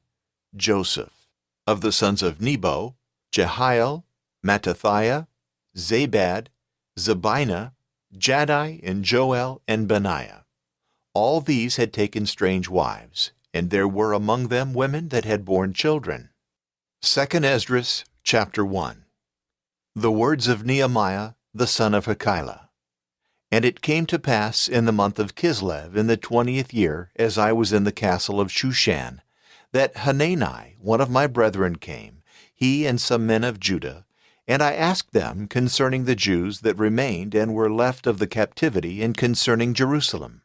Joseph. Of the sons of Nebo, Jehiel, Mattathiah, Zabad, Zabina, Jaddai, and Joel, and Benaiah. All these had taken strange wives, and there were among them women that had borne children. 2 Esdras, chapter 1. The words of Nehemiah, the son of Hakkilah. And it came to pass in the month of Kislev in the 20th year, as I was in the castle of Shushan, that Hanani, one of my brethren, came, he and some men of Judah, and I asked them concerning the Jews that remained and were left of the captivity, and concerning Jerusalem.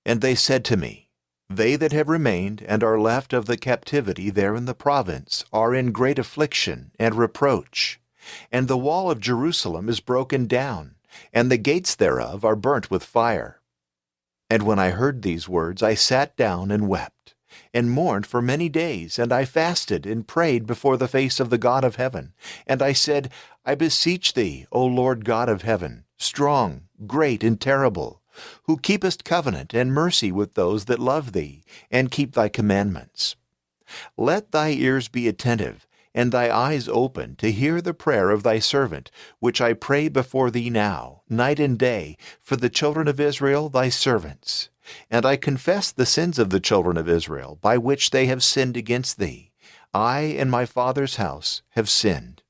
And they said to me, They that have remained and are left of the captivity there in the province are in great affliction and reproach, and the wall of Jerusalem is broken down, and the gates thereof are burnt with fire. And when I heard these words, I sat down and wept, and mourned for many days, and I fasted and prayed before the face of the God of heaven. And I said, I beseech thee, O Lord God of heaven, strong, great, and terrible, who keepest covenant and mercy with those that love thee, and keep thy commandments. Let thy ears be attentive, and thy eyes open to hear the prayer of thy servant, which I pray before thee now, night and day, for the children of Israel thy servants. And I confess the sins of the children of Israel, by which they have sinned against thee. I and my father's house have sinned.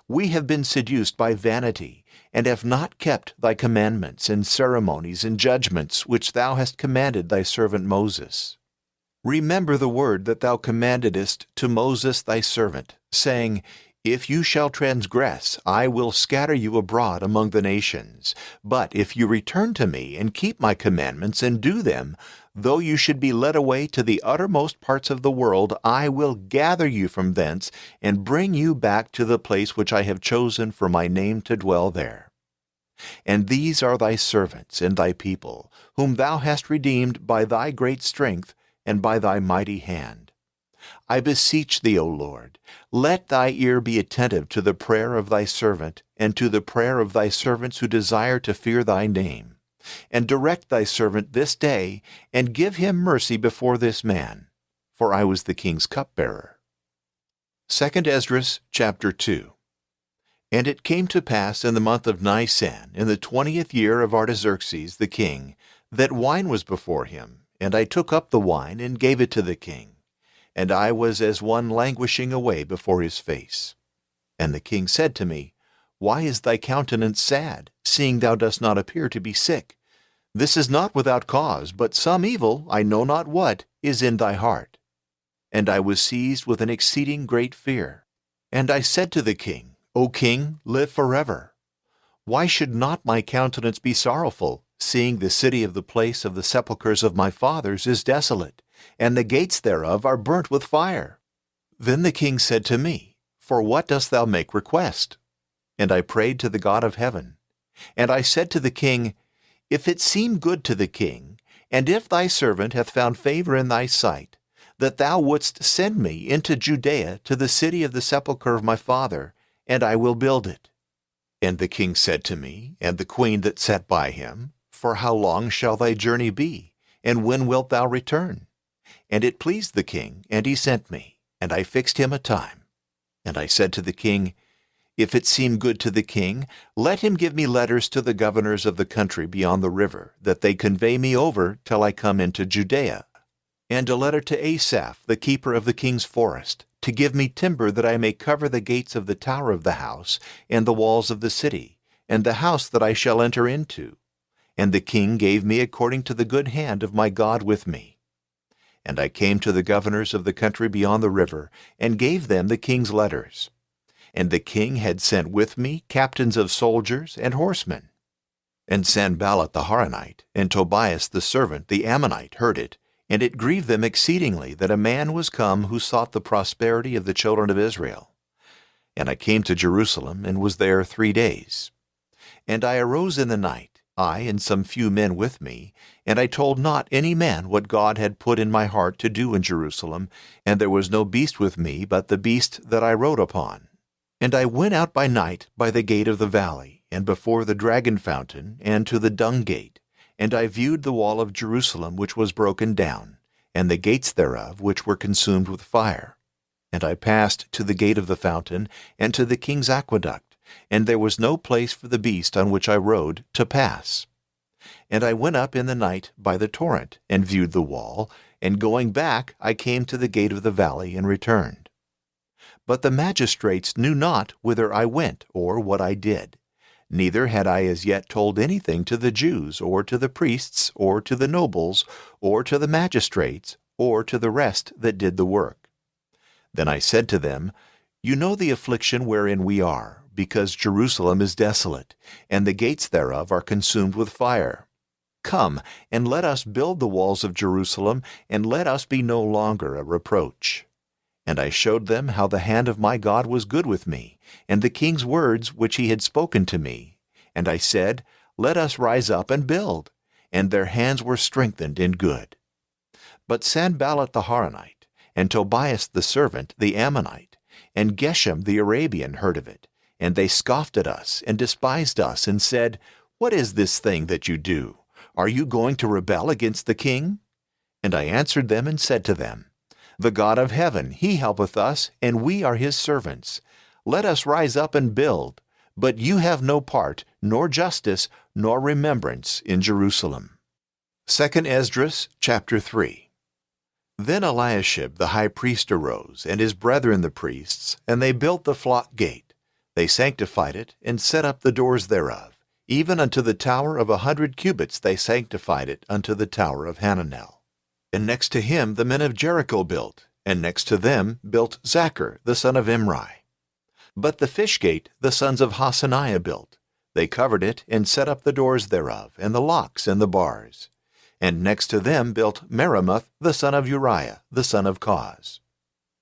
We have been seduced by vanity, and have not kept thy commandments and ceremonies and judgments which thou hast commanded thy servant Moses. Remember the word that thou commandedst to Moses thy servant, saying, If you shall transgress, I will scatter you abroad among the nations. But if you return to me and keep my commandments and do them, though you should be led away to the uttermost parts of the world, I will gather you from thence and bring you back to the place which I have chosen for my name to dwell there. And these are thy servants and thy people, whom thou hast redeemed by thy great strength and by thy mighty hand. I beseech thee, O Lord, let thy ear be attentive to the prayer of thy servant, and to the prayer of thy servants who desire to fear thy name. And direct thy servant this day, and give him mercy before this man, for I was the king's cupbearer. 2 Esdras chapter 2. And it came to pass in the month of Nisan, in the 20th year of Artaxerxes the king, that wine was before him, and I took up the wine and gave it to the king. And I was as one languishing away before his face. And the king said to me, Why is thy countenance sad, seeing thou dost not appear to be sick? This is not without cause, but some evil, I know not what, is in thy heart. And I was seized with an exceeding great fear. And I said to the king, O king, live forever. Why should not my countenance be sorrowful, seeing the city of the place of the sepulchres of my fathers is desolate, and the gates thereof are burnt with fire? Then the king said to me, For what dost thou make request? And I prayed to the God of heaven. And I said to the king, If it seem good to the king, and if thy servant hath found favor in thy sight, that thou wouldst send me into Judea to the city of the sepulchre of my father, and I will build it. And the king said to me, and the queen that sat by him, For how long shall thy journey be, and when wilt thou return? And it pleased the king, and he sent me, and I fixed him a time. And I said to the king, If it seem good to the king, let him give me letters to the governors of the country beyond the river, that they convey me over till I come into Judea. And a letter to Asaph, the keeper of the king's forest, to give me timber that I may cover the gates of the tower of the house, and the walls of the city, and the house that I shall enter into. And the king gave me according to the good hand of my God with me. And I came to the governors of the country beyond the river, and gave them the king's letters. And the king had sent with me captains of soldiers and horsemen. And Sanballat the Horonite, and Tobias the servant, the Ammonite, heard it, and it grieved them exceedingly that a man was come who sought the prosperity of the children of Israel. And I came to Jerusalem, and was there 3 days. And I arose in the night, I and some few men with me, and I told not any man what God had put in my heart to do in Jerusalem, and there was no beast with me but the beast that I rode upon. And I went out by night by the gate of the valley, and before the dragon fountain, and to the dung gate, and I viewed the wall of Jerusalem which was broken down, and the gates thereof which were consumed with fire. And I passed to the gate of the fountain, and to the king's aqueduct, and there was no place for the beast on which I rode to pass. And I went up in the night by the torrent, and viewed the wall, and going back I came to the gate of the valley, and returned. But the magistrates knew not whither I went, or what I did. Neither had I as yet told anything to the Jews, or to the priests, or to the nobles, or to the magistrates, or to the rest that did the work. Then I said to them, You know the affliction wherein we are, because Jerusalem is desolate, and the gates thereof are consumed with fire. Come, and let us build the walls of Jerusalem, and let us be no longer a reproach. And I showed them how the hand of my God was good with me, and the king's words which he had spoken to me. And I said, Let us rise up and build. And their hands were strengthened in good. But Sanballat the Horonite, and Tobias the servant, the Ammonite, and Geshem the Arabian heard of it, and they scoffed at us, and despised us, and said, What is this thing that you do? Are you going to rebel against the king? And I answered them and said to them, The God of heaven, he helpeth us, and we are his servants. Let us rise up and build. But you have no part, nor justice, nor remembrance in Jerusalem. 2 Esdras chapter 3. Then Eliashib the high priest arose, and his brethren the priests, and they built the flock gate. They sanctified it, and set up the doors thereof. Even unto the tower of 100 cubits they sanctified it unto the tower of Hananel. And next to him the men of Jericho built, and next to them built Zachar the son of Imri. But the fish gate the sons of Hasaniah built. They covered it, and set up the doors thereof, and the locks and the bars. And next to them built Meremoth the son of Uriah, the son of Koz.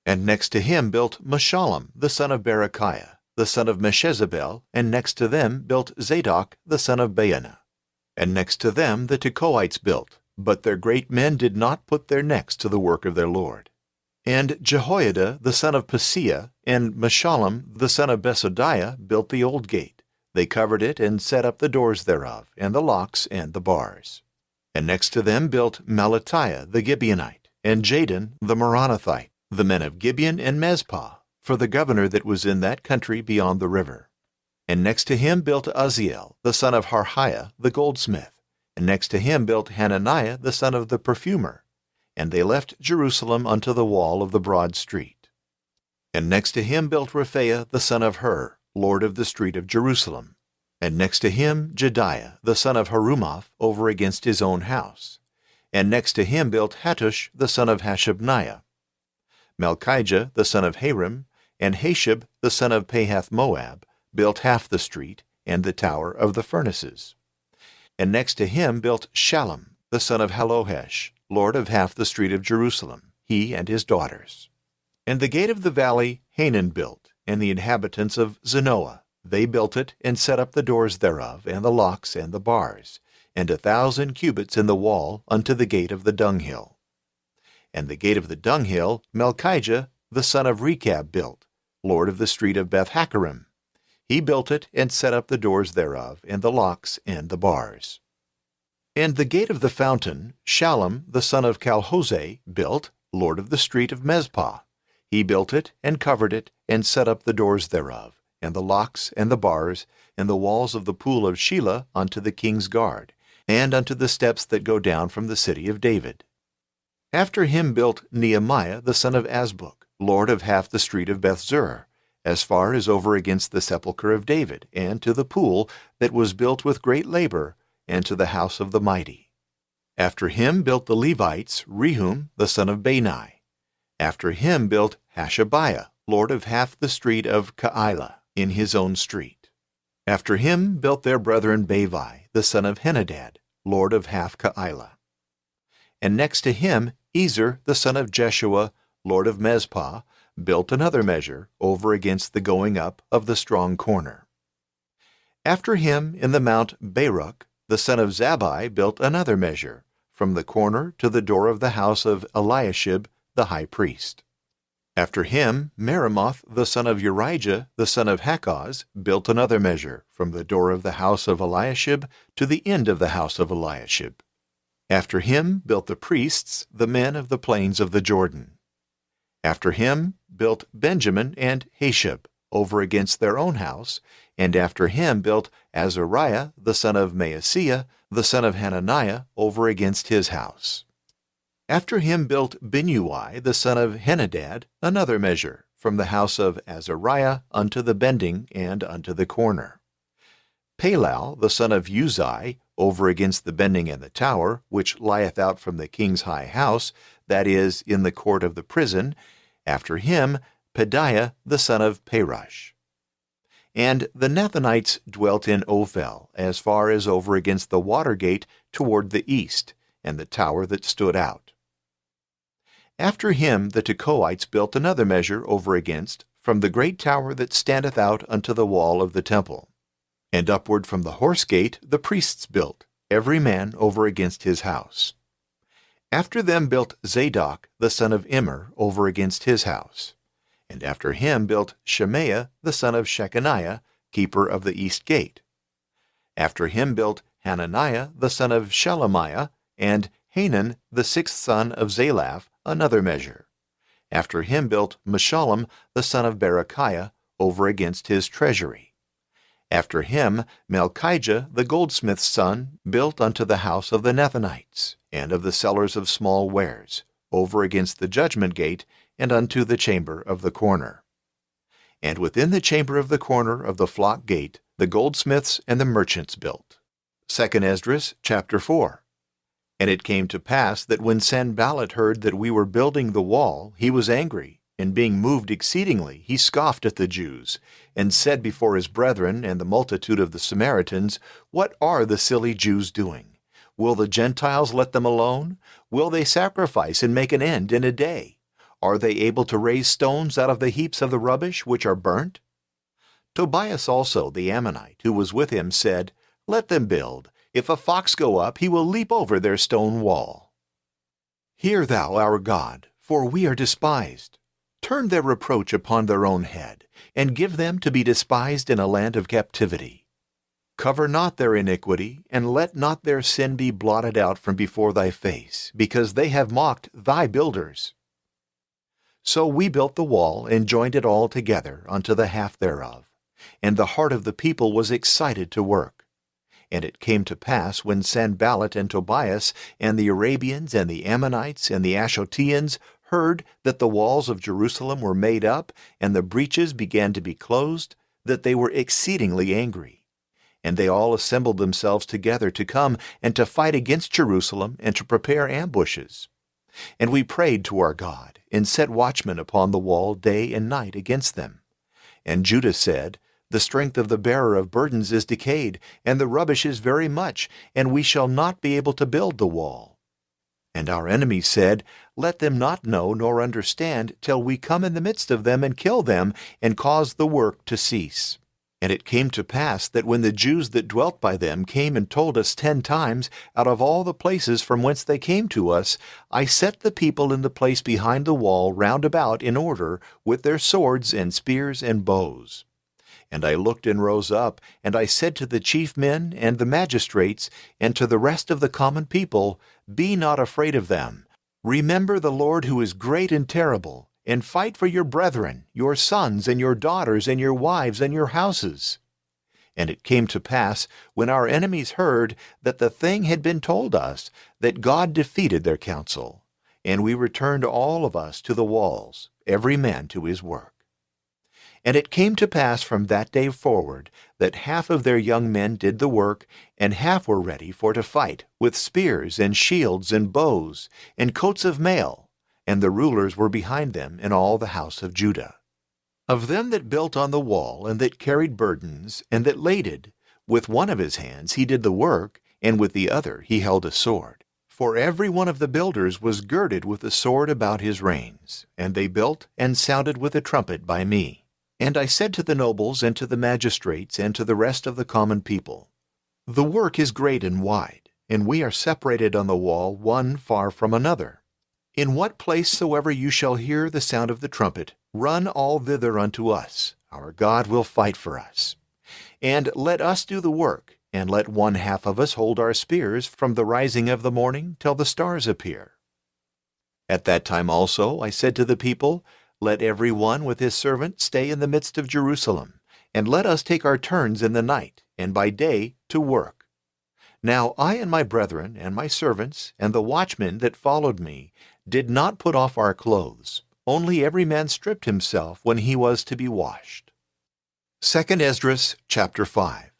And next to him built Meshullam the son of Berechiah, the son of Meshezabel, and next to them built Zadok the son of Baana. And next to them the Tekoites built, but their great men did not put their necks to the work of their Lord. And Jehoiada the son of Paseah, and Meshullam the son of Besodiah built the old gate. They covered it, and set up the doors thereof, and the locks and the bars. And next to them built Melatiah the Gibeonite, and Jadon the Meronothite, the men of Gibeon and Mizpah, for the governor that was in that country beyond the river. And next to him built Uzziel the son of Harhiah the goldsmith, and next to him built Hananiah the son of the perfumer. And they left Jerusalem unto the wall of the broad street. And next to him built Rephaiah the son of Hur, lord of the street of Jerusalem. And next to him Jediah the son of Harumaph over against his own house. And next to him built Hattush the son of Hashabniah. Malchijah the son of Harim, and Hashab the son of Pahath-Moab, built half the street, and the tower of the furnaces. And next to him built Shallum the son of Halohesh, lord of half the street of Jerusalem, he and his daughters. And the gate of the valley Hanan built, and the inhabitants of Zanoah. They built it, and set up the doors thereof, and the locks and the bars, and 1,000 cubits in the wall unto the gate of the dunghill. And the gate of the dunghill Malchijah the son of Rechab built, lord of the street of Beth-Haccherem. He built it, and set up the doors thereof, and the locks and the bars. And the gate of the fountain Shallum the son of Calhose built, lord of the street of Mizpah. He built it, and covered it, and set up the doors thereof, and the locks and the bars, and the walls of the pool of Shelah unto the king's guard, and unto the steps that go down from the city of David. After him built Nehemiah the son of Azbuk, lord of half the street of Bethzur, as far as over against the sepulchre of David, and to the pool that was built with great labor, and to the house of the mighty. After him built the Levites Rehum the son of Bani. After him built Hashabiah, lord of half the street of Keilah, in his own street. After him built their brethren Bavi, the son of Henadad, lord of half Keilah. And next to him Ezer, the son of Jeshua, lord of Mizpah, built another measure over against the going up of the strong corner. After him in the mount Baruch, the son of Zabbai built another measure, from the corner to the door of the house of Eliashib the high priest. After him, Meremoth the son of Urijah the son of Hakkoz built another measure, from the door of the house of Eliashib to the end of the house of Eliashib. After him built the priests, the men of the plains of the Jordan. After him built Benjamin and Hashab over against their own house, and after him built Azariah the son of Maaseiah the son of Hananiah over against his house. After him built Binnui the son of Henadad another measure, from the house of Azariah unto the bending and unto the corner. Palal the son of Uzai over against the bending and the tower, which lieth out from the king's high house, that is, in the court of the prison. After him Pedaiah the son of Parosh. And the Nethinites dwelt in Ophel, as far as over against the water gate toward the east, and the tower that stood out. After him the Tekoites built another measure over against, from the great tower that standeth out unto the wall of the temple. And upward from the horse gate the priests built, every man over against his house. After them built Zadok the son of Immer over against his house. And after him built Shemaiah the son of Shechaniah, keeper of the east gate. After him built Hananiah the son of Shelemiah, and Hanan the sixth son of Zalaph, another measure. After him built Meshullam the son of Berechiah over against his treasury. After him Malchijah the goldsmith's son built unto the house of the Nethinites, and of the sellers of small wares, over against the judgment gate, and unto the chamber of the corner. And within the chamber of the corner of the flock gate the goldsmiths and the merchants built. 2 Esdras chapter 4. And it came to pass that when Sanballat heard that we were building the wall, he was angry, and being moved exceedingly, he scoffed at the Jews, and said before his brethren and the multitude of the Samaritans, What are the silly Jews doing? Will the Gentiles let them alone? Will they sacrifice and make an end in a day? Are they able to raise stones out of the heaps of the rubbish which are burnt? Tobias also the Ammonite, who was with him, said, Let them build. If a fox go up, he will leap over their stone wall. Hear thou our God, for we are despised. Turn their reproach upon their own head, and give them to be despised in a land of captivity. Cover not their iniquity, and let not their sin be blotted out from before thy face, because they have mocked thy builders. So we built the wall, and joined it all together unto the half thereof. And the heart of the people was excited to work. And it came to pass, when Sanballat and Tobias, and the Arabians, and the Ammonites, and the Ashoteans heard that the walls of Jerusalem were made up, and the breaches began to be closed, that they were exceedingly angry. And they all assembled themselves together to come and to fight against Jerusalem, and to prepare ambushes. And we prayed to our God, and set watchmen upon the wall day and night against them. And Judah said, The strength of the bearer of burdens is decayed, and the rubbish is very much, and we shall not be able to build the wall. And our enemies said, Let them not know nor understand till we come in the midst of them and kill them, and cause the work to cease. And it came to pass that when the Jews that dwelt by them came and told us 10 times, out of all the places from whence they came to us, I set the people in the place behind the wall round about in order, with their swords and spears and bows. And I looked and rose up, and I said to the chief men and the magistrates, and to the rest of the common people, Be not afraid of them. Remember the Lord who is great and terrible, and fight for your brethren, your sons and your daughters and your wives and your houses. And it came to pass, when our enemies heard that the thing had been told us, that God defeated their counsel. And we returned all of us to the walls, every man to his work. And it came to pass from that day forward, that half of their young men did the work, and half were ready for to fight, with spears and shields and bows, and coats of mail, and the rulers were behind them in all the house of Judah. Of them that built on the wall, and that carried burdens, and that laded, with one of his hands he did the work, and with the other he held a sword. For every one of the builders was girded with a sword about his reins, and they built and sounded with a trumpet by me. And I said to the nobles and to the magistrates and to the rest of the common people, The work is great and wide, and we are separated on the wall one far from another. In what place soever you shall hear the sound of the trumpet, run all thither unto us. Our God will fight for us. And let us do the work, and let one half of us hold our spears from the rising of the morning till the stars appear. At that time also I said to the people, Let every one with his servant stay in the midst of Jerusalem, and let us take our turns in the night, and by day to work. Now I and my brethren, and my servants, and the watchmen that followed me, did not put off our clothes, only every man stripped himself when he was to be washed. 2 Esdras chapter 5.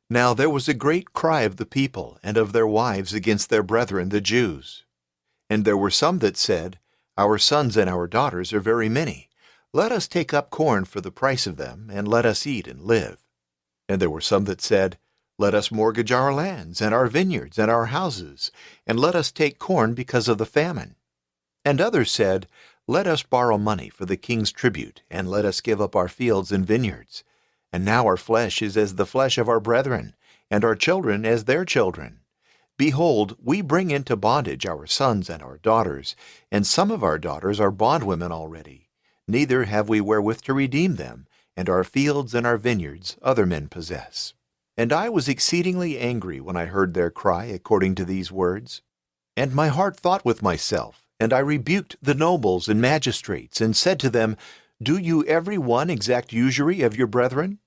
Now there was a great cry of the people and of their wives against their brethren the Jews. And there were some that said, Our sons and our daughters are very many. Let us take up corn for the price of them, and let us eat and live. And there were some that said, Let us mortgage our lands, and our vineyards, and our houses, and let us take corn because of the famine. And others said, Let us borrow money for the king's tribute, and let us give up our fields and vineyards. And now our flesh is as the flesh of our brethren, and our children as their children. Behold, we bring into bondage our sons and our daughters, and some of our daughters are bondwomen already. Neither have we wherewith to redeem them, and our fields and our vineyards other men possess. And I was exceedingly angry when I heard their cry according to these words. And my heart thought with myself, and I rebuked the nobles and magistrates, and said to them, Do you every one exact usury of your brethren?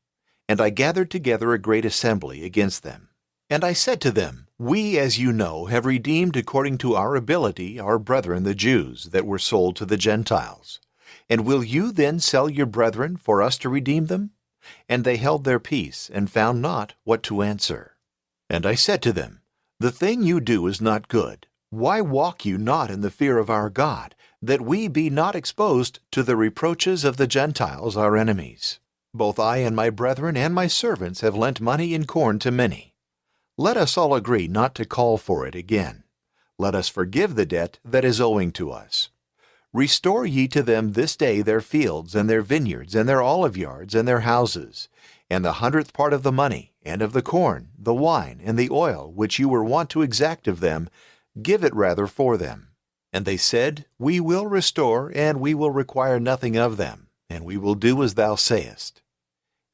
And I gathered together a great assembly against them. And I said to them, We, as you know, have redeemed according to our ability our brethren the Jews that were sold to the Gentiles. And will you then sell your brethren for us to redeem them? And they held their peace, and found not what to answer. And I said to them, The thing you do is not good. Why walk you not in the fear of our God, that we be not exposed to the reproaches of the Gentiles our enemies? Both I and my brethren and my servants have lent money and corn to many. Let us all agree not to call for it again. Let us forgive the debt that is owing to us. Restore ye to them this day their fields and their vineyards and their olive yards and their houses, and the 100th part of the money, and of the corn, the wine, and the oil, which you were wont to exact of them, give it rather for them. And they said, We will restore, and we will require nothing of them, and we will do as thou sayest.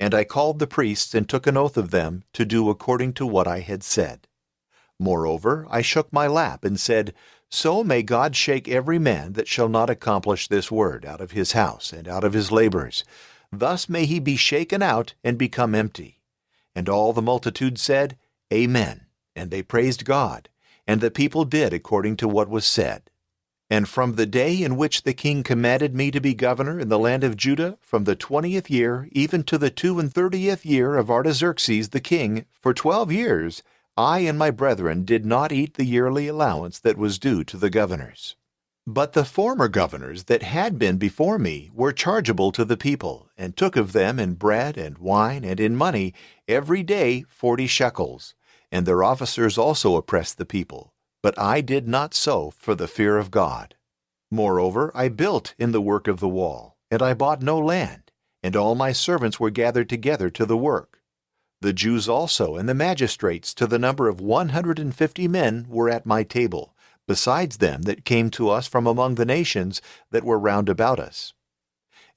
And I called the priests and took an oath of them to do according to what I had said. Moreover, I shook my lap and said, So may God shake every man that shall not accomplish this word out of his house and out of his labors. Thus may he be shaken out and become empty. And all the multitude said, Amen. And they praised God. And the people did according to what was said. And from the day in which the king commanded me to be governor in the land of Judah, from the 20th year even to the 32nd year of Artaxerxes the king, for 12 years, I and my brethren did not eat the yearly allowance that was due to the governors. But the former governors that had been before me were chargeable to the people, and took of them in bread and wine and in money every day 40 shekels. And their officers also oppressed the people. But I did not so for the fear of God. Moreover, I built in the work of the wall, and I bought no land, and all my servants were gathered together to the work. The Jews also and the magistrates, to the number of 150 men, were at my table, besides them that came to us from among the nations that were round about us.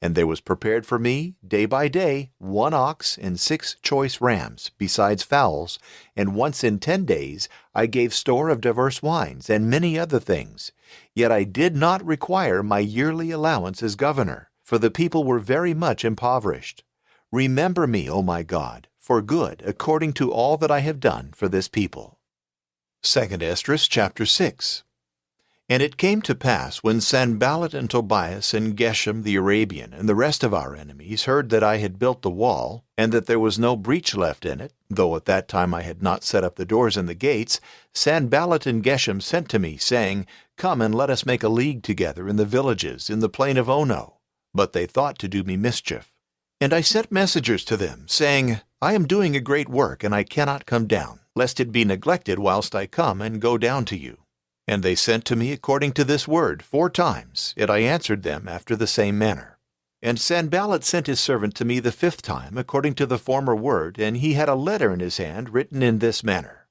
And there was prepared for me, day by day, 1 ox and 6 choice rams, besides fowls, and once in 10 days I gave store of diverse wines, and many other things. Yet I did not require my yearly allowance as governor, for the people were very much impoverished. Remember me, O my God, for good, according to all that I have done for this people. 2 Esdras chapter 6. And it came to pass, when Sanballat and Tobias and Geshem the Arabian and the rest of our enemies heard that I had built the wall, and that there was no breach left in it, though at that time I had not set up the doors and the gates, Sanballat and Geshem sent to me, saying, Come and let us make a league together in the villages in the plain of Ono. But they thought to do me mischief. And I sent messengers to them, saying, I am doing a great work, and I cannot come down, lest it be neglected whilst I come and go down to you. And they sent to me according to this word 4 times, and I answered them after the same manner. And Sanballat sent his servant to me the 5th time according to the former word, and he had a letter in his hand written in this manner.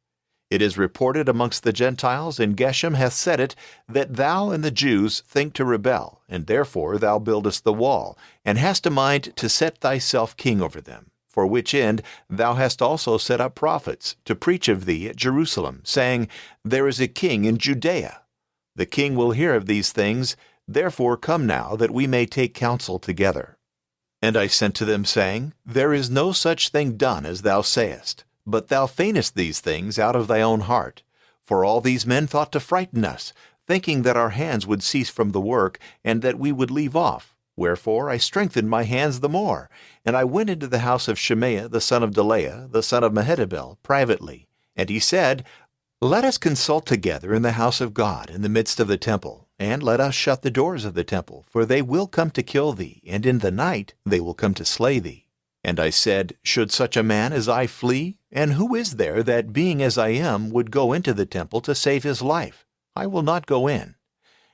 It is reported amongst the Gentiles, and Geshem hath said it, that thou and the Jews think to rebel, and therefore thou buildest the wall, and hast a mind to set thyself king over them. For which end thou hast also set up prophets to preach of thee at Jerusalem, saying, There is a king in Judea. The king will hear of these things, therefore come now, that we may take counsel together. And I sent to them, saying, There is no such thing done as thou sayest, but thou feignest these things out of thy own heart. For all these men thought to frighten us, thinking that our hands would cease from the work, and that we would leave off. Wherefore I strengthened my hands the more, and I went into the house of Shemaiah the son of Delaiah, the son of Mehetabel, privately. And he said, Let us consult together in the house of God in the midst of the temple, and let us shut the doors of the temple, for they will come to kill thee, and in the night they will come to slay thee. And I said, Should such a man as I flee? And who is there that, being as I am, would go into the temple to save his life? I will not go in.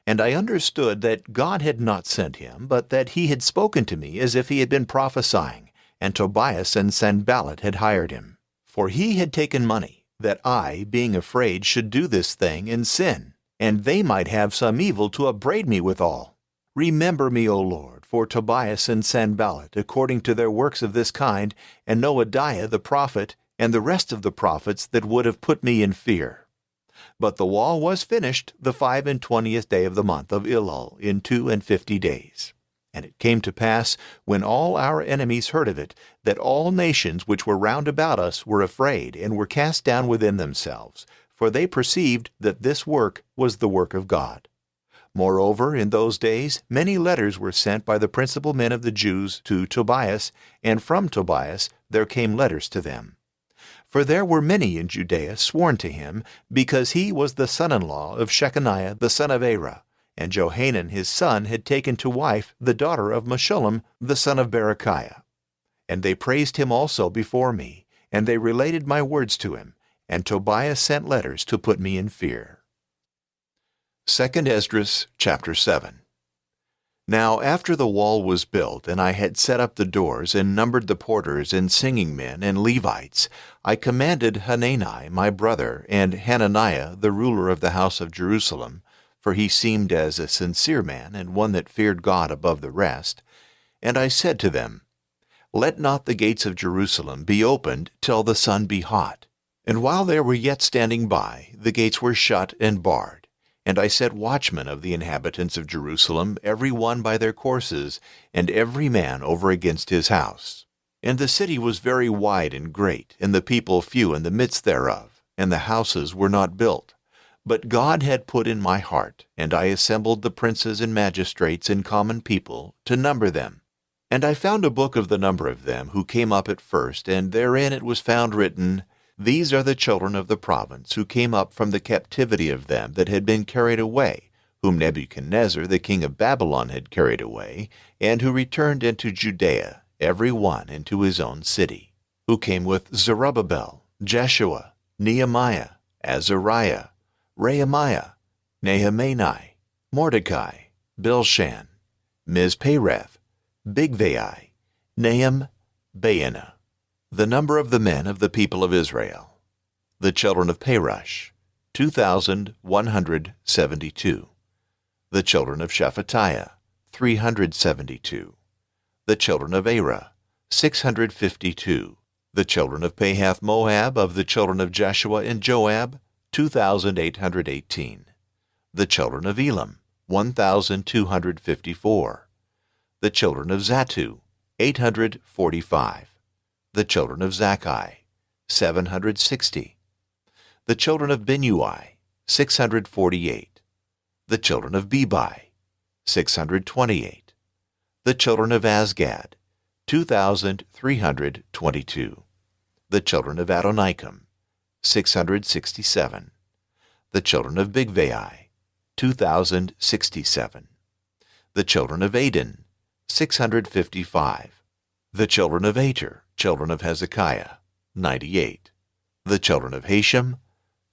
And I understood that God had not sent him, but that he had spoken to me as if he had been prophesying, and Tobias and Sanballat had hired him. For he had taken money, that I, being afraid, should do this thing and sin, and they might have some evil to upbraid me withal. Remember me, O Lord, for Tobias and Sanballat, according to their works of this kind, and Noadiah the prophet, and the rest of the prophets that would have put me in fear. But the wall was finished the 25th day of the month of Elul in 52 days. And it came to pass, when all our enemies heard of it, that all nations which were round about us were afraid, and were cast down within themselves, for they perceived that this work was the work of God. Moreover, in those days many letters were sent by the principal men of the Jews to Tobias, and from Tobias there came letters to them. For there were many in Judea sworn to him, because he was the son-in-law of Shechaniah the son of Arah, and Johanan his son had taken to wife the daughter of Meshullam the son of Berechiah. And they praised him also before me, and they related my words to him, and Tobias sent letters to put me in fear. 2 Esdras chapter 7. Now after the wall was built, and I had set up the doors, and numbered the porters, and singing men, and Levites, I commanded Hanani my brother, and Hananiah the ruler of the house of Jerusalem, for he seemed as a sincere man, and one that feared God above the rest. And I said to them, Let not the gates of Jerusalem be opened till the sun be hot. And while they were yet standing by, the gates were shut and barred. And I set watchmen of the inhabitants of Jerusalem, every one by their courses, and every man over against his house. And the city was very wide and great, and the people few in the midst thereof, and the houses were not built. But God had put in my heart, and I assembled the princes and magistrates and common people, to number them. And I found a book of the number of them who came up at first, and therein it was found written, These are the children of the province, who came up from the captivity of them that had been carried away, whom Nebuchadnezzar the king of Babylon had carried away, and who returned into Judea, every one into his own city, who came with Zerubbabel, Jeshua, Nehemiah, Azariah, Rehemiah, Nehemani, Mordecai, Bilshan, Mizpereth, Bigvai, Nahum, Baanah. The number of the men of the people of Israel. The children of Perush, 2,172. The children of Shephatiah, 372. The children of Arah, 652. The children of Pahath Moab of the children of Jeshua and Joab, 2,818. The children of Elam, 1,254. The children of Zattu, 845. The children of Zakkai, 760. The children of Binnui, 648. The children of Bebai, 628. The children of Azgad, 2,322. The children of Adonikam, 667. The children of Bigvai, 2,067. The children of Adin, 655. The children of Ater, children of Hezekiah, 98. The children of Hashem,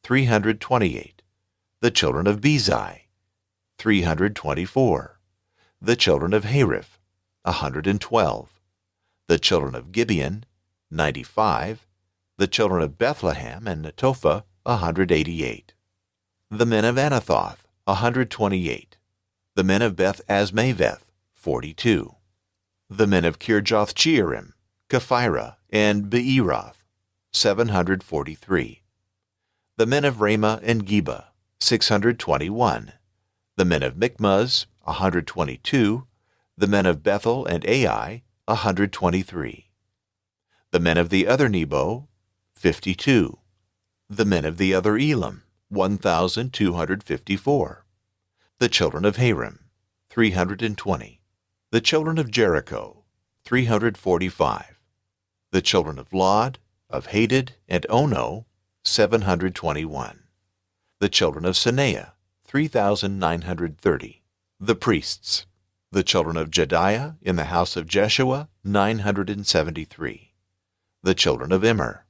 328. The children of Bezai, 324. The children of Hariph, 112. The children of Gibeon, 95. The children of Bethlehem and Netophah, 188. The men of Anathoth, 128. The men of Beth Azmaveth, 42. The men of Kirjath-Jearim, Kephirah, and Beeroth, 743. The men of Ramah and Geba, 621. The men of Michmaz, 122. The men of Bethel and Ai, 123. The men of the other Nebo, 52. The men of the other Elam, 1,254. The children of Harim, 320. The children of Jericho, 345. The children of Lod, of Hadid, and Ono, 721. The children of Senaiah, 3,930. The priests. The children of Jediah, in the house of Jeshua, 973. The children of Immer,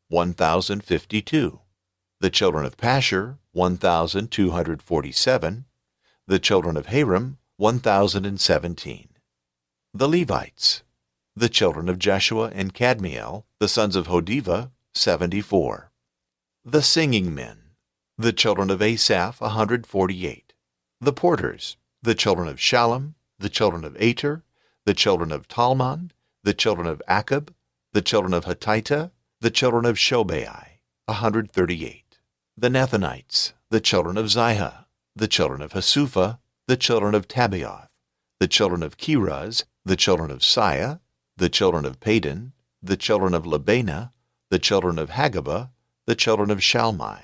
1,052. The children of Pashur, 1,247. The children of Harim, 1,017. The Levites. The children of Jeshua and Kadmiel, the sons of Hodiva, 74. The singing men, the children of Asaph, 148. The porters, the children of Shallum, the children of Ater, the children of Talmon, the children of Akab, the children of Hatita, the children of Shobai, 138. The Nethinites, the children of Zihah, the children of Hasupha, the children of Tabbaoth, the children of Kiraz, the children of Siah, the children of Padon, the children of Labana, the children of Hagabah, the children of Shalmai,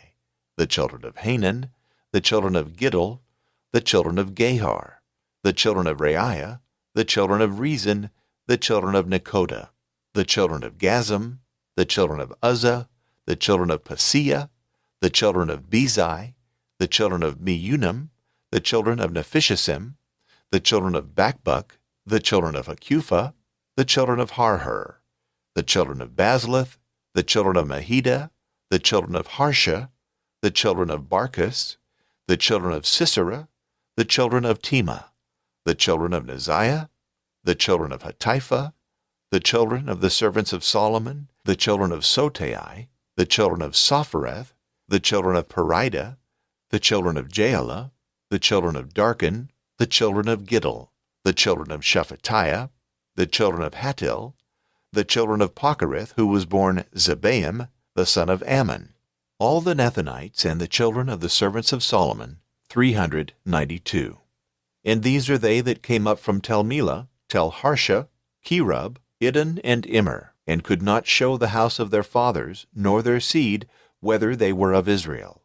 the children of Hanan, the children of Giddel, the children of Gahar, the children of Reiah, the children of Rezin, the children of Nekoda, the children of Gazam, the children of Uzzah, the children of Paseah, the children of Bezai, the children of Meunim, the children of Nephishesim, the children of Bakbuk, the children of Hakupha, the children of Harhur, the children of Bazluth, the children of Mahida, the children of Harsha, the children of Barkos, the children of Sisera, the children of Tema, the children of Neziah, the children of Hatipha, the children of the servants of Solomon, the children of Sotai, the children of Sophereth, the children of Perida, the children of Jaala, the children of Darkon, the children of Giddel, the children of Shephatiah, the children of Hattil, the children of Pochereth, who was born Zebaim, the son of Ammon, all the Nethinites and the children of the servants of Solomon, 392. And these are they that came up from Tel Melah, Tel Harsha, Kerub, Iddan, and Immer, and could not show the house of their fathers, nor their seed, whether they were of Israel.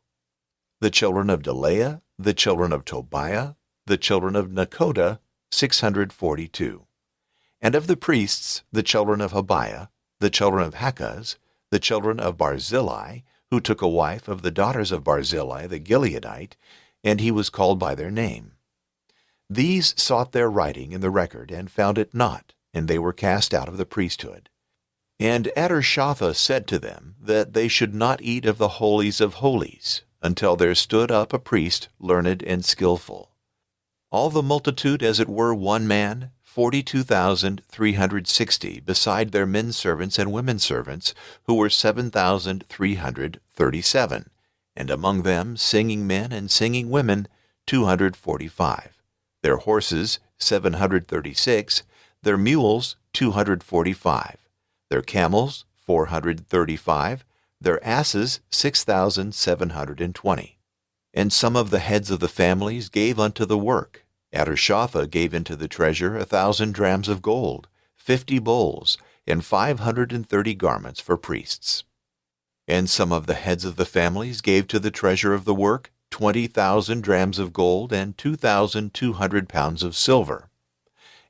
The children of Delaiah, the children of Tobiah, the children of Nekoda, 642. And of the priests, the children of Habiah, the children of Hakaz, the children of Barzillai, who took a wife of the daughters of Barzillai the Gileadite, and he was called by their name. These sought their writing in the record, and found it not, and they were cast out of the priesthood. And Adorshatha said to them that they should not eat of the holies of holies, until there stood up a priest learned and skillful. All the multitude as it were one man, 42,360, beside their men servants and women servants, who were 7,337, and among them singing men and singing women, 245. Their horses, 736, their mules, 245, their camels, 435, their asses, 6,720. And some of the heads of the families gave unto the work. Adorshatha gave into the treasure 1,000 drams of gold, 50 bowls, and 530 garments for priests. And some of the heads of the families gave to the treasure of the work 20,000 drams of gold and 2,200 pounds of silver.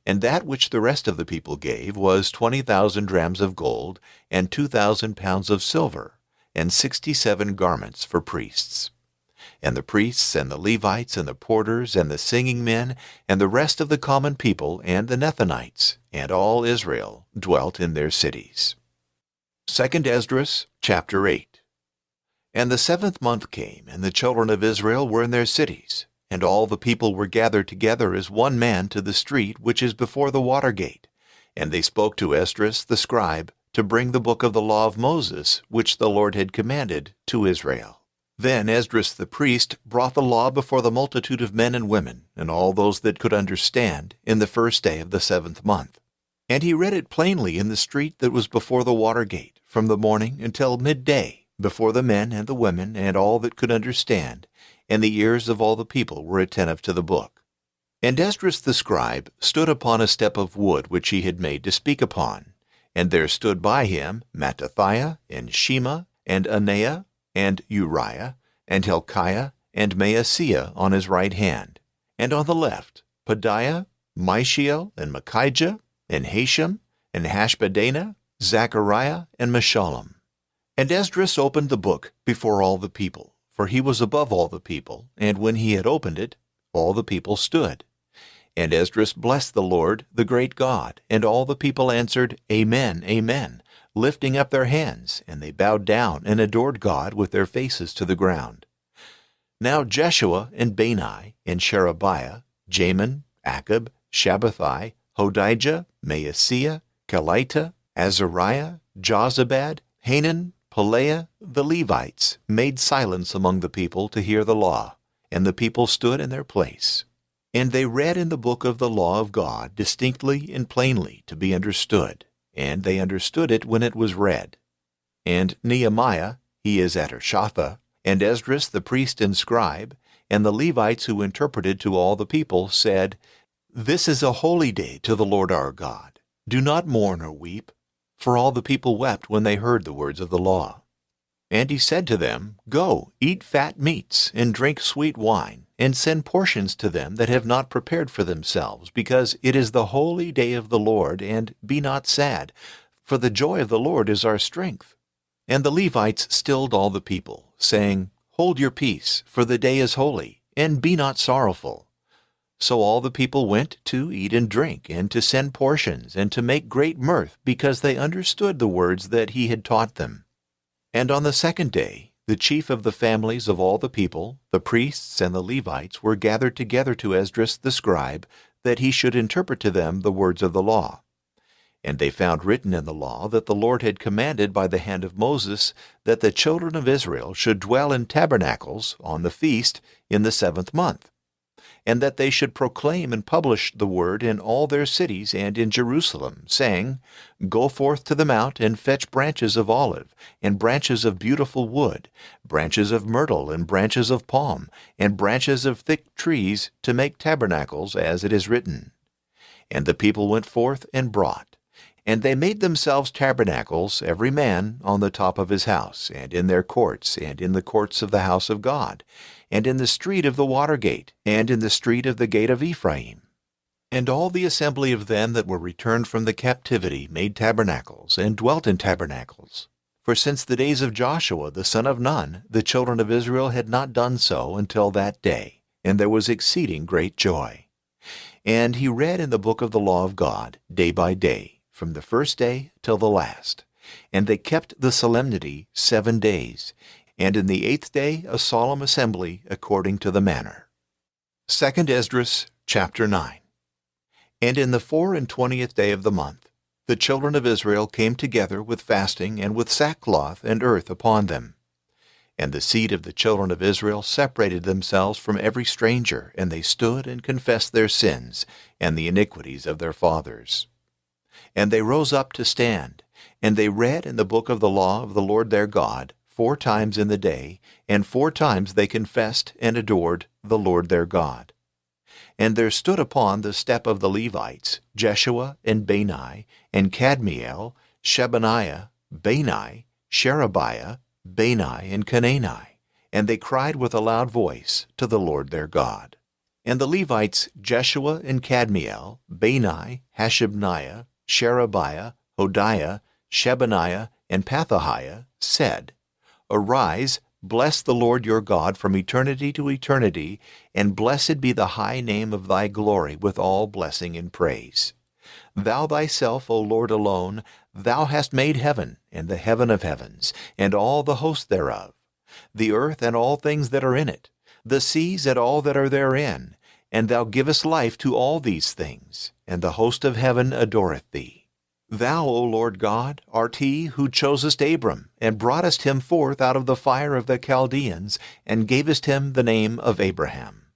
And that which the rest of the people gave was 20,000 drams of gold and 2,000 pounds of silver, and 67 garments for priests. And the priests and the Levites and the porters and the singing men and the rest of the common people and the Nethinites and all Israel dwelt in their cities. 2 Esdras chapter 8. And the 7th month came, and the children of Israel were in their cities, and all the people were gathered together as one man to the street which is before the water gate. And they spoke to Esdras the scribe to bring the book of the law of Moses, which the Lord had commanded, to Israel. Then Esdras the priest brought the law before the multitude of men and women, and all those that could understand, in the first day of the 7th month. And he read it plainly in the street that was before the water gate, from the morning until midday, before the men and the women and all that could understand, and the ears of all the people were attentive to the book. And Esdras the scribe stood upon a step of wood which he had made to speak upon, and there stood by him Mattathiah, and Shema, and Anaiah, and Uriah, and Hilkiah, and Maaseiah on his right hand, and on the left Pedaiah, Mishael, and Micaiah, and Hashem, and Hashbaddanah, Zechariah, and Meshullam. And Esdras opened the book before all the people, for he was above all the people, and when he had opened it, all the people stood. And Esdras blessed the Lord, the great God, and all the people answered, Amen, Amen, lifting up their hands, and they bowed down and adored God with their faces to the ground. Now Jeshua and Bani and Sherebiah, Jamin, Akab, Shabbathai, Hodijah, Maaseiah, Kelita, Azariah, Jozabad, Hanan, Pelaiah the Levites made silence among the people to hear the law, and the people stood in their place. And they read in the book of the law of God distinctly and plainly to be understood, and they understood it when it was read. And Nehemiah, he is at Harshatha, and Esdras the priest and scribe, and the Levites who interpreted to all the people, said, This is a holy day to the Lord our God. Do not mourn or weep. For all the people wept when they heard the words of the law. And he said to them, Go, eat fat meats, and drink sweet wine, and send portions to them that have not prepared for themselves, because it is the holy day of the Lord, and be not sad, for the joy of the Lord is our strength. And the Levites stilled all the people, saying, Hold your peace, for the day is holy, and be not sorrowful. So all the people went to eat and drink, and to send portions, and to make great mirth, because they understood the words that he had taught them. And on the second day, the chief of the families of all the people, the priests and the Levites, were gathered together to Esdras the scribe, that he should interpret to them the words of the law. And they found written in the law that the Lord had commanded by the hand of Moses that the children of Israel should dwell in tabernacles on the feast in the 7th month, and that they should proclaim and publish the word in all their cities and in Jerusalem, saying, Go forth to the mount and fetch branches of olive, and branches of beautiful wood, branches of myrtle, and branches of palm, and branches of thick trees, to make tabernacles, as it is written. And the people went forth and brought. And they made themselves tabernacles, every man on the top of his house, and in their courts, and in the courts of the house of God, and in the street of the water gate, and in the street of the gate of Ephraim. And all the assembly of them that were returned from the captivity made tabernacles, and dwelt in tabernacles. For since the days of Joshua the son of Nun, the children of Israel had not done so until that day, and there was exceeding great joy. And he read in the book of the law of God, day by day, from the first day till the last. And they kept the solemnity 7 days, and in the 8th day a solemn assembly according to the manner. 2 Esdras chapter 9. And in the 24th day of the month, the children of Israel came together with fasting and with sackcloth and earth upon them. And the seed of the children of Israel separated themselves from every stranger, and they stood and confessed their sins and the iniquities of their fathers. And they rose up to stand, and they read in the book of the law of the Lord their God 4 times in the day, and 4 times they confessed and adored the Lord their God. And there stood upon the step of the Levites Jeshua and Bani, and Kadmiel, Shebaniah, Bani, Sherebiah, Bani, and Canaani, and they cried with a loud voice to the Lord their God. And the Levites Jeshua and Kadmiel, Bani, Hashabniah, Sherebiah, Hodiah, Shebaniah, and Pethahiah said, Arise, bless the Lord your God from eternity to eternity, and blessed be the high name of thy glory with all blessing and praise. Thou thyself, O Lord alone, thou hast made heaven, and the heaven of heavens, and all the host thereof, the earth and all things that are in it, the seas and all that are therein, and thou givest life to all these things, and the host of heaven adoreth thee. Thou, O Lord God, art he who chosest Abram, and broughtest him forth out of the fire of the Chaldeans, and gavest him the name of Abraham.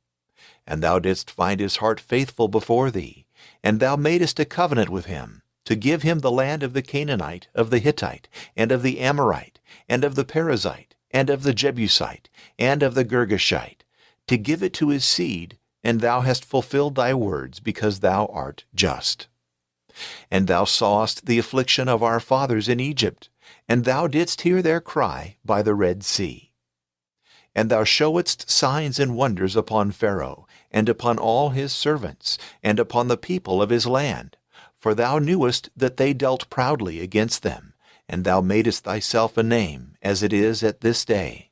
And thou didst find his heart faithful before thee, and thou madest a covenant with him, to give him the land of the Canaanite, of the Hittite, and of the Amorite, and of the Perizzite, and of the Jebusite, and of the Girgashite, to give it to his seed, and thou hast fulfilled thy words, because thou art just. And thou sawest the affliction of our fathers in Egypt, and thou didst hear their cry by the Red Sea. And thou showedst signs and wonders upon Pharaoh, and upon all his servants, and upon the people of his land. For thou knewest that they dealt proudly against them, and thou madest thyself a name, as it is at this day.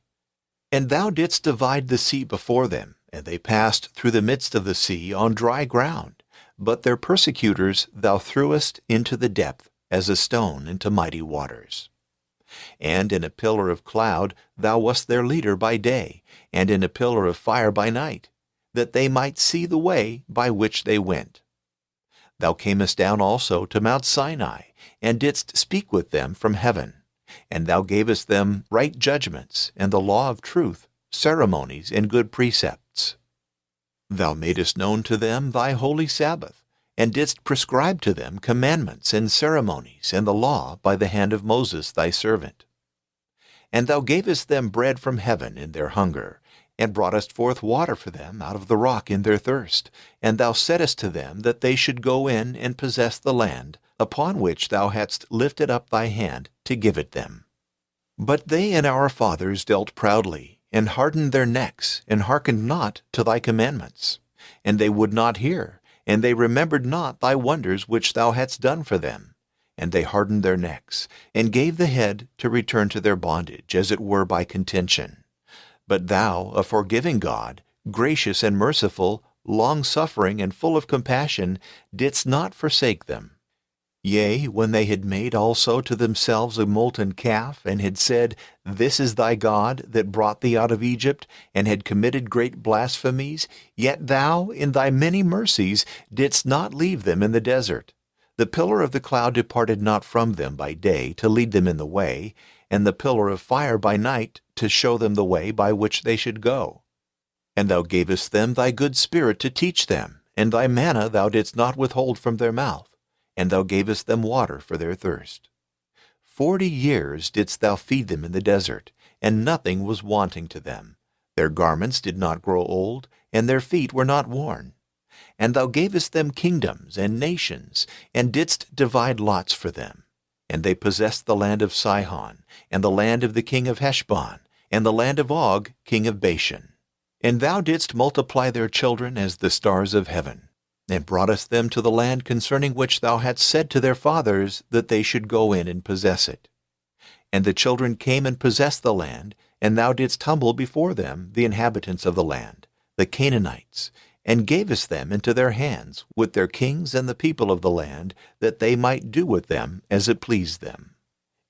And thou didst divide the sea before them, and they passed through the midst of the sea on dry ground. But their persecutors thou threwest into the depth, as a stone into mighty waters. And in a pillar of cloud thou wast their leader by day, and in a pillar of fire by night, that they might see the way by which they went. Thou camest down also to Mount Sinai, and didst speak with them from heaven. And thou gavest them right judgments, and the law of truth, ceremonies, and good precepts. Thou madest known to them thy holy Sabbath, and didst prescribe to them commandments and ceremonies and the law by the hand of Moses thy servant. And thou gavest them bread from heaven in their hunger, and broughtest forth water for them out of the rock in their thirst. And thou saidst to them that they should go in and possess the land, upon which thou hadst lifted up thy hand to give it them. But they and our fathers dealt proudly, and hardened their necks, and hearkened not to thy commandments. And they would not hear, and they remembered not thy wonders which thou hadst done for them. And they hardened their necks, and gave the head to return to their bondage, as it were by contention. But thou, a forgiving God, gracious and merciful, long-suffering and full of compassion, didst not forsake them. Yea, when they had made also to themselves a molten calf, and had said, This is thy God that brought thee out of Egypt, and had committed great blasphemies, yet thou, in thy many mercies, didst not leave them in the desert. The pillar of the cloud departed not from them by day to lead them in the way, and the pillar of fire by night to show them the way by which they should go. And thou gavest them thy good spirit to teach them, and thy manna thou didst not withhold from their mouth, and thou gavest them water for their thirst. 40 years didst thou feed them in the desert, and nothing was wanting to them. Their garments did not grow old, and their feet were not worn. And thou gavest them kingdoms and nations, and didst divide lots for them. And they possessed the land of Sihon, and the land of the king of Heshbon, and the land of Og, king of Bashan. And thou didst multiply their children as the stars of heaven, and broughtest them to the land concerning which thou hadst said to their fathers that they should go in and possess it. And the children came and possessed the land, and thou didst humble before them the inhabitants of the land, the Canaanites, and gavest them into their hands, with their kings and the people of the land, that they might do with them as it pleased them.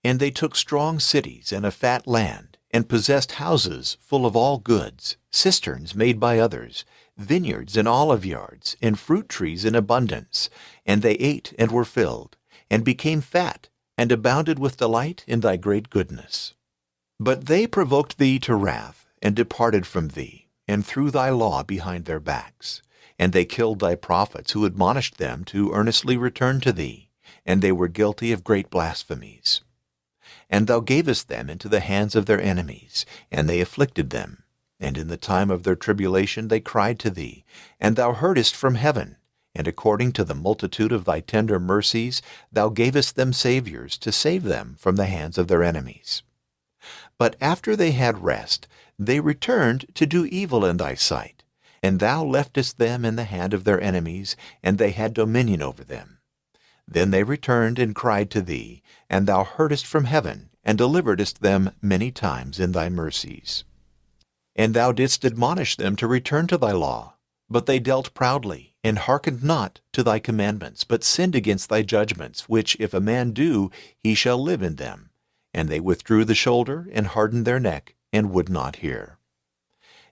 And they took strong cities and a fat land, and possessed houses full of all goods, cisterns made by others, vineyards and olive yards, and fruit trees in abundance. And they ate and were filled, and became fat, and abounded with delight in thy great goodness. But they provoked thee to wrath, and departed from thee, and threw thy law behind their backs. And they killed thy prophets who admonished them to earnestly return to thee, and they were guilty of great blasphemies. And thou gavest them into the hands of their enemies, and they afflicted them. And in the time of their tribulation they cried to thee, and thou heardest from heaven, and according to the multitude of thy tender mercies thou gavest them saviors to save them from the hands of their enemies. But after they had rest, they returned to do evil in thy sight, and thou leftest them in the hand of their enemies, and they had dominion over them. Then they returned and cried to thee, and thou heardest from heaven, and deliveredst them many times in thy mercies. And thou didst admonish them to return to thy law, but they dealt proudly, and hearkened not to thy commandments, but sinned against thy judgments, which if a man do, he shall live in them. And they withdrew the shoulder, and hardened their neck, and would not hear.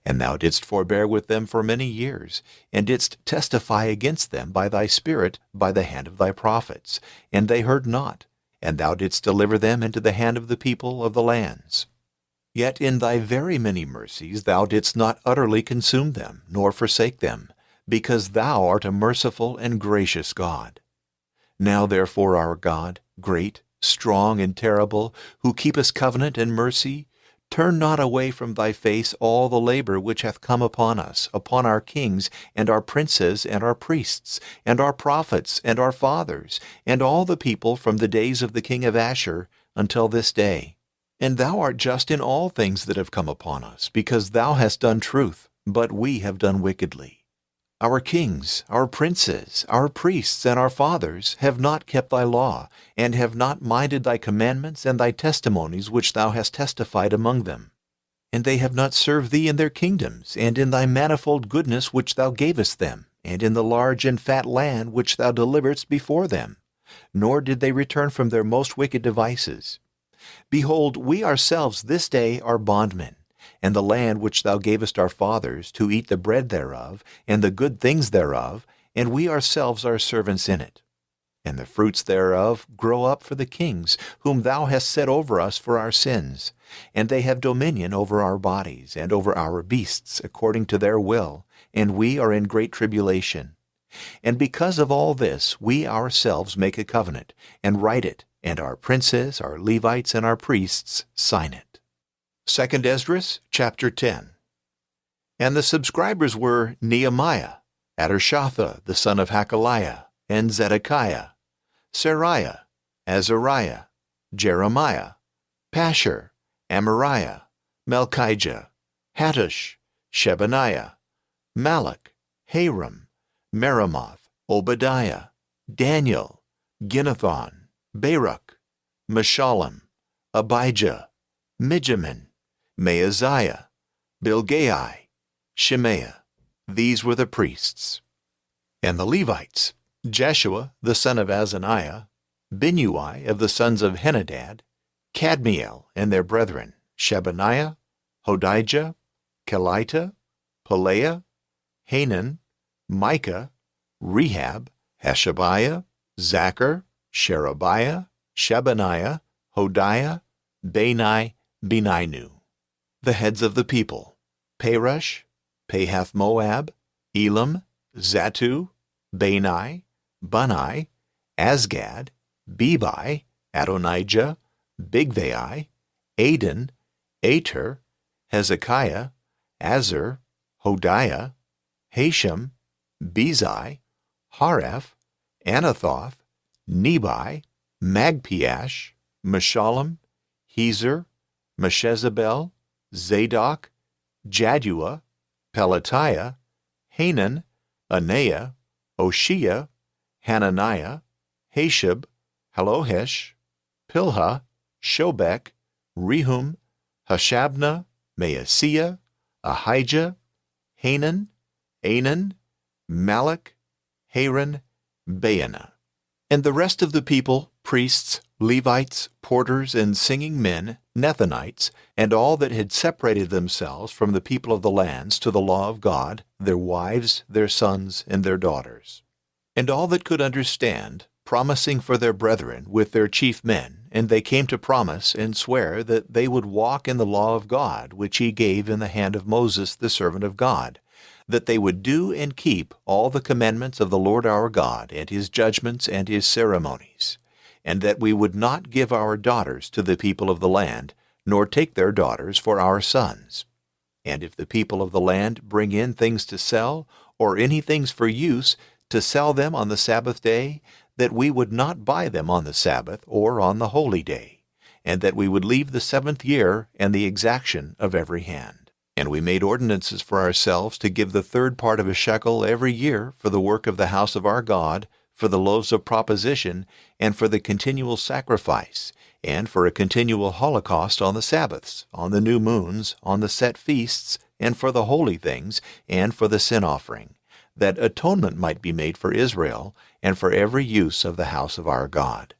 And thou didst forbear with them for many years, and didst testify against them by thy Spirit, by the hand of thy prophets, and they heard not, and thou didst deliver them into the hand of the people of the lands. Yet in thy very many mercies thou didst not utterly consume them, nor forsake them, because thou art a merciful and gracious God. Now therefore our God, great, strong, and terrible, who keepest covenant and mercy, turn not away from thy face all the labor which hath come upon us, upon our kings, and our princes, and our priests, and our prophets, and our fathers, and all the people from the days of the king of Asher until this day. And thou art just in all things that have come upon us, because thou hast done truth, but we have done wickedly. Our kings, our princes, our priests, and our fathers have not kept thy law, and have not minded thy commandments and thy testimonies which thou hast testified among them. And they have not served thee in their kingdoms, and in thy manifold goodness which thou gavest them, and in the large and fat land which thou deliveredst before them. Nor did they return from their most wicked devices. Behold, we ourselves this day are bondmen, and the land which thou gavest our fathers to eat the bread thereof, and the good things thereof, and we ourselves are servants in it. and the fruits thereof grow up for the kings, whom thou hast set over us for our sins. And they have dominion over our bodies, and over our beasts, according to their will, and we are in great tribulation. And because of all this, we ourselves make a covenant, and write it, and our princes, our Levites, and our priests sign it. 2 Esdras, chapter 10. And the subscribers were Nehemiah, Adorshatha, the son of Hakaliah, and Zedekiah, Seraiah, Azariah, Jeremiah, Pashur, Amariah, Malchijah, Hattush, Shebaniah, Malach, Haram, Meremoth, Obadiah, Daniel, Ginnethon, Baruch, Meshullam, Abijah, Mijamin, Maaziah, Bilgai, Shemaiah. These were the priests. And the Levites, Jeshua the son of Azaniah, Binnui of the sons of Henadad, Kadmiel and their brethren, Shebaniah, Hodijah, Kelita, Pelaiah, Hanan, Micah, Rehab, Hashabiah, Zachar, Sherebiah, Shebaniah, Hodiah, Bani, Beninu. The heads of the people, Perush, Pahath-Moab, Elam, Zatu, Bani, Bunni, Asgad, Bebai, Adonijah, Bigvai, Adin, Ater, Hezekiah, Azur, Hodiah, Hashem, Bezai, Hareph, Anathoth, Nebai, Magpiash, Meshullam, Hezer, Meshezabel, Zadok, Jaddua, Pelatiah, Hanan, Anaiah, Oshea, Hananiah, Hashab, Halohesh, Pilha, Shobek, Rehum, Hashabnah, Maaseiah, Ahijah, Hanan, Anan, Malach, Haran, Baanah. And the rest of the people, priests, Levites, porters, and singing men, Nethinites, and all that had separated themselves from the people of the lands to the law of God, their wives, their sons, and their daughters. And all that could understand, promising for their brethren with their chief men, and they came to promise and swear that they would walk in the law of God, which he gave in the hand of Moses the servant of God, that they would do and keep all the commandments of the Lord our God, and his judgments and his ceremonies, and that we would not give our daughters to the people of the land, nor take their daughters for our sons. And if the people of the land bring in things to sell, or any things for use, to sell them on the Sabbath day, that we would not buy them on the Sabbath or on the holy day, and that we would leave the 7th year and the exaction of every hand. And we made ordinances for ourselves to give the 3rd part of a shekel every year for the work of the house of our God, for the loaves of proposition, and for the continual sacrifice, and for a continual holocaust on the Sabbaths, on the new moons, on the set feasts, and for the holy things, and for the sin offering, that atonement might be made for Israel, and for every use of the house of our God.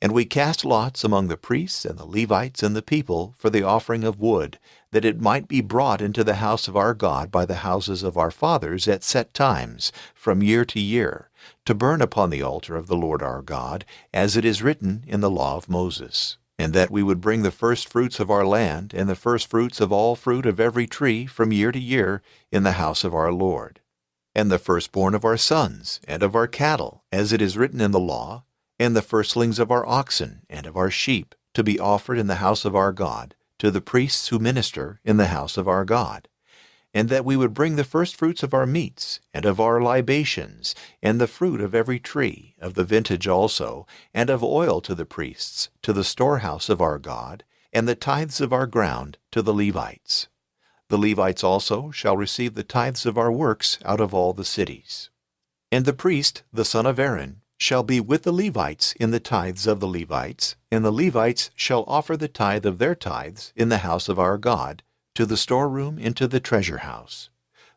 And we cast lots among the priests and the Levites and the people for the offering of wood, that it might be brought into the house of our God by the houses of our fathers at set times, from year to year, to burn upon the altar of the Lord our God, as it is written in the law of Moses. And that we would bring the first fruits of our land, and the first fruits of all fruit of every tree from year to year in the house of our Lord. And the firstborn of our sons, and of our cattle, as it is written in the law, and the firstlings of our oxen, and of our sheep, to be offered in the house of our God, to the priests who minister in the house of our God. And that we would bring the firstfruits of our meats, and of our libations, and the fruit of every tree, of the vintage also, and of oil to the priests, to the storehouse of our God, and the tithes of our ground to the Levites. The Levites also shall receive the tithes of our works out of all the cities. And the priest, the son of Aaron, shall be with the Levites in the tithes of the Levites, and the Levites shall offer the tithe of their tithes in the house of our God, to the storeroom into the treasure house.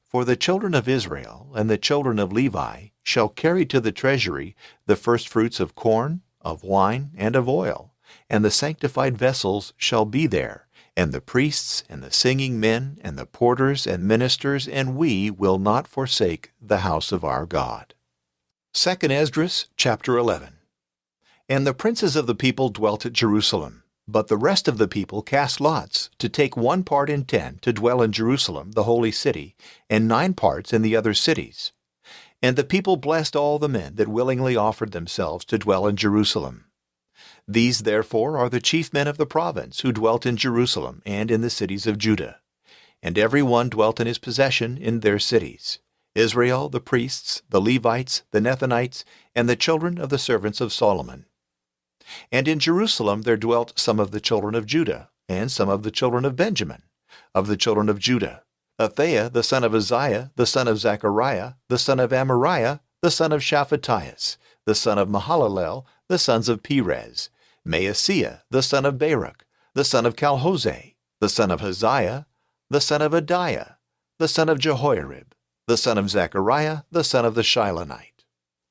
For the children of Israel and the children of Levi shall carry to the treasury the firstfruits of corn, of wine, and of oil, and the sanctified vessels shall be there, and the priests, and the singing men, and the porters, and ministers, and we will not forsake the house of our God. 2 Esdras chapter 11. And the princes of the people dwelt at Jerusalem, but the rest of the people cast lots, to take 1 part in 10 to dwell in Jerusalem, the holy city, and 9 parts in the other cities. And the people blessed all the men that willingly offered themselves to dwell in Jerusalem. These therefore are the chief men of the province, who dwelt in Jerusalem and in the cities of Judah. And every one dwelt in his possession in their cities: Israel, the priests, the Levites, the Nethinites, and the children of the servants of Solomon. And in Jerusalem there dwelt some of the children of Judah, and some of the children of Benjamin. Of the children of Judah, Athaiah the son of Uzziah, the son of Zechariah, the son of Amariah, the son of Shaphatias, the son of Mahalalel, the sons of Perez, Maaseiah the son of Baruch, the son of Calhose, the son of Haziah, the son of Adiah, the son of Jehoiarib, the son of Zechariah, the son of the Shilonite.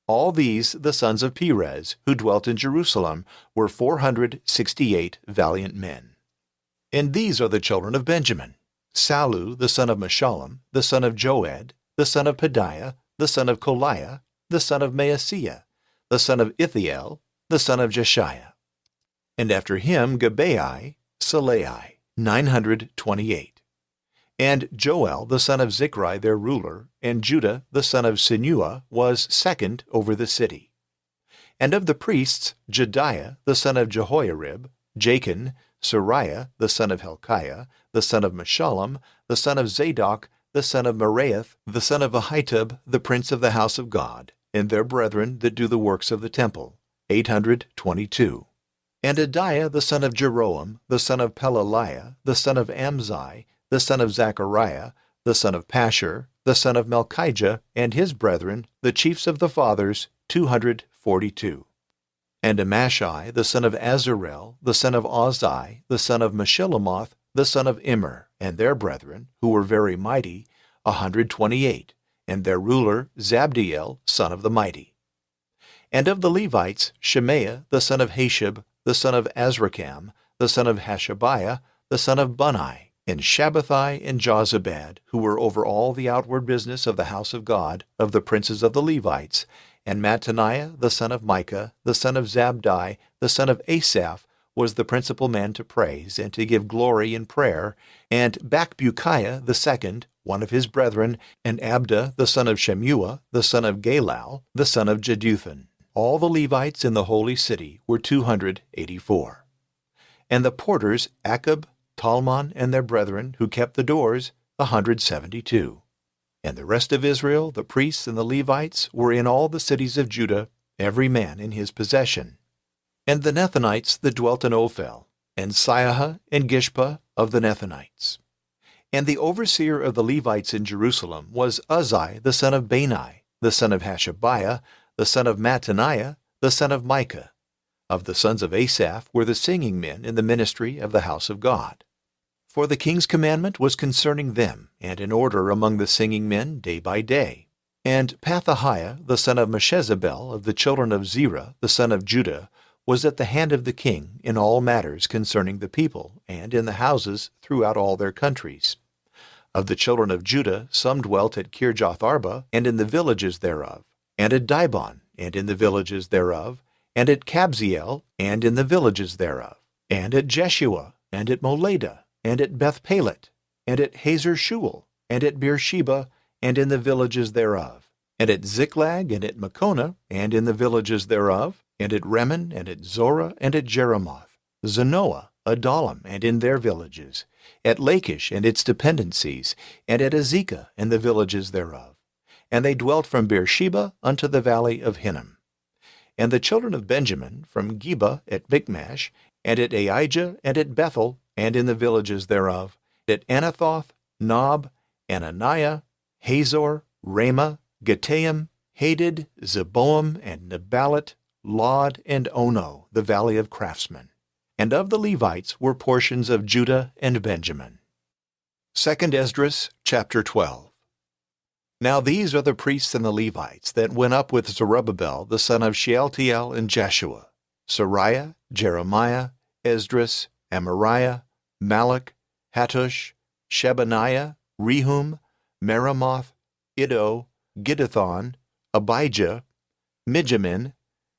All these, the sons of Perez, who dwelt in Jerusalem, were 468 valiant men. And these are the children of Benjamin: Sallu, the son of Meshullam, the son of Joed, the son of Pedaiah, the son of Koliah, the son of Maaseiah, the son of Ithiel, the son of Jeshiah. And after him Gabai, Salai, 928. And Joel the son of Zichri their ruler, and Judah the son of Sinua was second over the city. And of the priests, Jediah the son of Jehoiarib, Jachin, Sariah the son of Hilkiah, the son of Meshullam, the son of Zadok, the son of Meraioth, the son of Ahitub, the prince of the house of God, and their brethren that do the works of the temple, 822. And Adiah the son of Jeroam, the son of Pelaliah, the son of Amzi, the son of Zechariah, the son of Pashur, the son of Malchijah, and his brethren, the chiefs of the fathers, 242. And Amashai, the son of Azarel, the son of Ozai, the son of Meshillemoth, the son of Immer, and their brethren, who were very mighty, 128, and their ruler Zabdiel, son of the mighty. And of the Levites, Shemaiah, the son of Hashab, the son of Azrikam, the son of Hashabiah, the son of Bunai, and Shabbathai and Jozabad, who were over all the outward business of the house of God, of the princes of the Levites, and Mattaniah the son of Micah, the son of Zabdi, the son of Asaph, was the principal man to praise and to give glory in prayer, and Bakbukiah the second, one of his brethren, and Abda the son of Shemua, the son of Galal, the son of Jeduthun. All the Levites in the holy city were 284. And the porters, Akub, Talmon, and their brethren, who kept the doors, 172. And the rest of Israel, the priests and the Levites, were in all the cities of Judah, every man in his possession. And the Nethinites that dwelt in Ophel, and Siah and Gishpa of the Nethinites. And the overseer of the Levites in Jerusalem was Uzzi the son of Bani, the son of Hashabiah, the son of Mattaniah, the son of Micah. Of the sons of Asaph were the singing men in the ministry of the house of God. For the king's commandment was concerning them, and in order among the singing men day by day. And Pethahiah, the son of Meshezabel, of the children of Zerah, the son of Judah, was at the hand of the king in all matters concerning the people, and in the houses throughout all their countries. Of the children of Judah some dwelt at Kirjath-arba, and in the villages thereof, and at Dibon, and in the villages thereof, and at Kabzeel, and in the villages thereof, and at Jeshua, and at Moladah, and at Beth-Pelet, and at Hazar-Shual, and at Beersheba, and in the villages thereof, and at Ziklag, and at Makona, and in the villages thereof, and at Rimmon, and at Zorah, and at Jeremoth, Zanoah, Adullam, and in their villages, at Lachish and its dependencies, and at Azekah and the villages thereof. And they dwelt from Beersheba unto the valley of Hinnom. And the children of Benjamin, from Geba at Michmash, and at Aijah, and at Bethel, and in the villages thereof, at Anathoth, Nob, Ananiah, Hazor, Ramah, Gittaim, Hadid, Zeboam, and Neballat, Lod, and Ono, the valley of craftsmen. And of the Levites were portions of Judah and Benjamin. 2 Esdras chapter 12. Now these are the priests and the Levites that went up with Zerubbabel the son of Shealtiel and Jeshua, Sariah, Jeremiah, Esdras, Amariah, Malach, Hattush, Shebaniah, Rehum, Meremoth, Iddo, Giddethon, Abijah, Mijamin,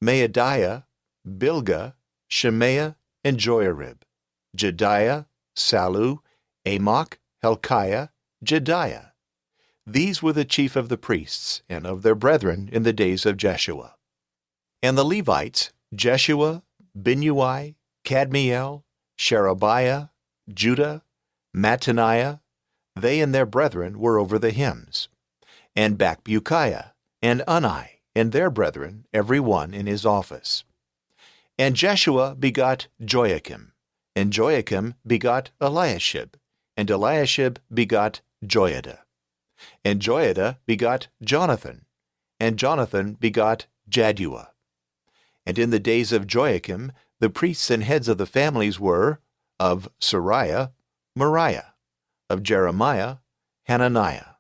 Maadiah, Bilgah, Shemaiah, and Joiarib, Jediah, Sallu, Amok, Helkiah, Jediah. These were the chief of the priests and of their brethren in the days of Jeshua. And the Levites, Jeshua, Binnui, Kadmiel, Sherebiah, Judah, Mattaniah, they and their brethren were over the hymns, and Bakbukiah, and Unni, and their brethren, every one in his office. And Jeshua begot Joachim, and Joachim begot Eliashib, and Eliashib begot Joiada. And Joiada begot Jonathan, and Jonathan begot Jaddua. And in the days of Joachim, the priests and heads of the families were, of Sariah, Moriah, of Jeremiah, Hananiah,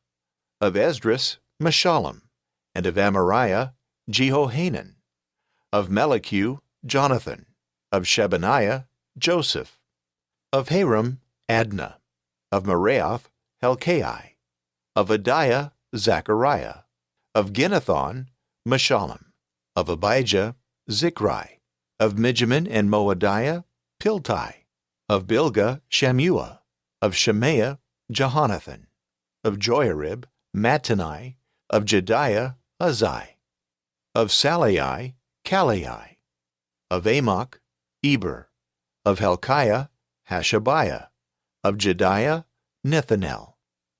of Esdras, Meshullam, and of Amariah, Jehohanan, of Melichu, Jonathan, of Shebaniah, Joseph, of Haram, Adnah, of Meraioth, Helkai, of Adiah, Zechariah, of Ginnethon, Meshullam, of Abijah, Zichri, of Mijamin and Moadiah, Piltai, of Bilgah, Shammua, of Shemaiah, Jehonathan, of Joiarib, Mattani, of Jediah, Uzzi, of Salai, Kalai, of Amok, Eber, of Helkiah, Hashabiah, of Jediah, Nethanel.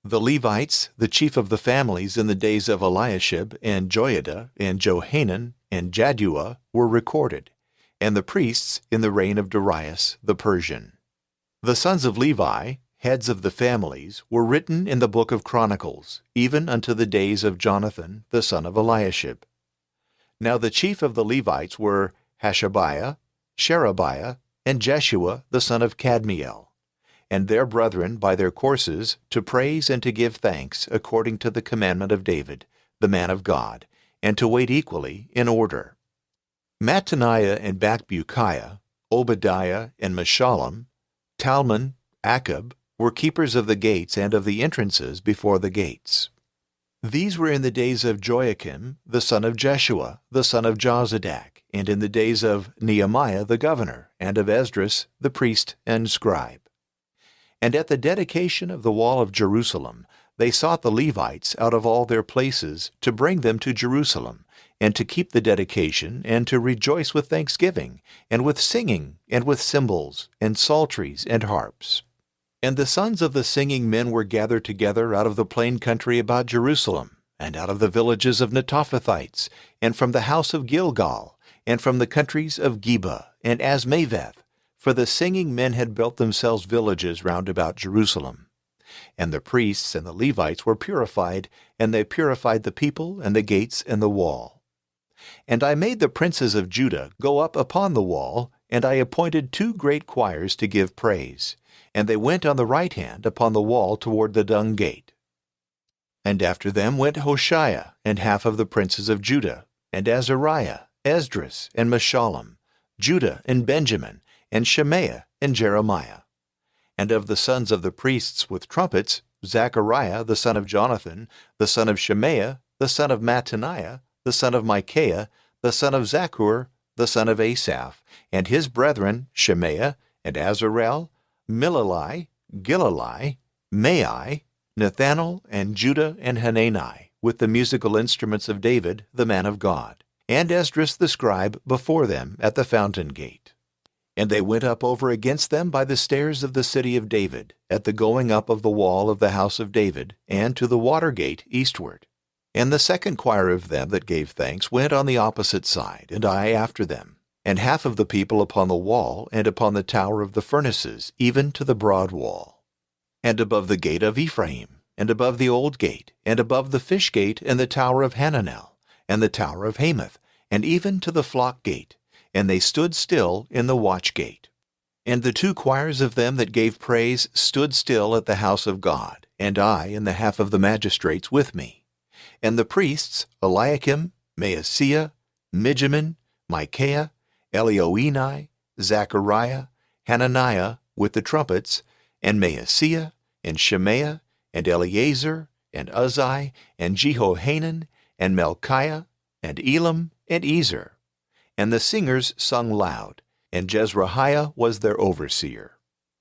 The Levites, the chief of the families in the days of Eliashib and Joiada and Johanan and Jaddua, were recorded, and the priests in the reign of Darius the Persian. The sons of Levi, heads of the families, were written in the book of Chronicles, even unto the days of Jonathan the son of Eliashib. Now the chief of the Levites were Hashabiah, Sherebiah, and Jeshua the son of Kadmiel, and their brethren by their courses, to praise and to give thanks according to the commandment of David, the man of God, and to wait equally in order. Mattaniah and Bakbukiah, Obadiah and Meshullam, Talmon, Akab, were keepers of the gates and of the entrances before the gates. These were in the days of Joachim, the son of Jeshua, the son of Jozadak, and in the days of Nehemiah the governor, and of Esdras the priest and scribe. And at the dedication of the wall of Jerusalem, they sought the Levites out of all their places to bring them to Jerusalem, and to keep the dedication, and to rejoice with thanksgiving, and with singing, and with cymbals, and psalteries, and harps. And the sons of the singing men were gathered together out of the plain country about Jerusalem, and out of the villages of Netophathites, and from the house of Gilgal, and from the countries of Geba, and Asmaveth, for the singing men had built themselves villages round about Jerusalem. And the priests and the Levites were purified, and they purified the people, and the gates, and the wall. And I made the princes of Judah go up upon the wall, and I appointed 2 great choirs to give praise. And they went on the right hand upon the wall toward the dung gate. And after them went Hoshea, and half of the princes of Judah, and Azariah, Esdras, and Meshullam, Judah and Benjamin, and Shemaiah and Jeremiah. And of the sons of the priests with trumpets, Zechariah the son of Jonathan, the son of Shemaiah, the son of Mattaniah, the son of Micaiah, the son of Zaccur, the son of Asaph, and his brethren Shemaiah, and Azarel, Milalai, Gilalai, Mai, Nethanel, and Judah and Hanani, with the musical instruments of David, the man of God, and Esdras the scribe before them at the fountain gate. And they went up over against them by the stairs of the city of David, at the going up of the wall of the house of David, and to the water gate eastward. And the second choir of them that gave thanks went on the opposite side, and I after them, and half of the people upon the wall, and upon the tower of the furnaces, even to the broad wall. And above the gate of Ephraim, and above the old gate, and above the fish gate, and the tower of Hananel, and the tower of Hamath, and even to the flock gate, and they stood still in the watch gate. And the 2 choirs of them that gave praise stood still at the house of God, and I and the half of the magistrates with me. And the priests, Eliakim, Maaseiah, Mijamin, Micaiah, Elioenai, Zechariah, Hananiah, with the trumpets, and Maaseiah, and Shemaiah, and Eleazar, and Uzzi, and Jehohanan, and Melchiah, and Elam, and Ezer. And the singers sung loud, and Jezrahiah was their overseer.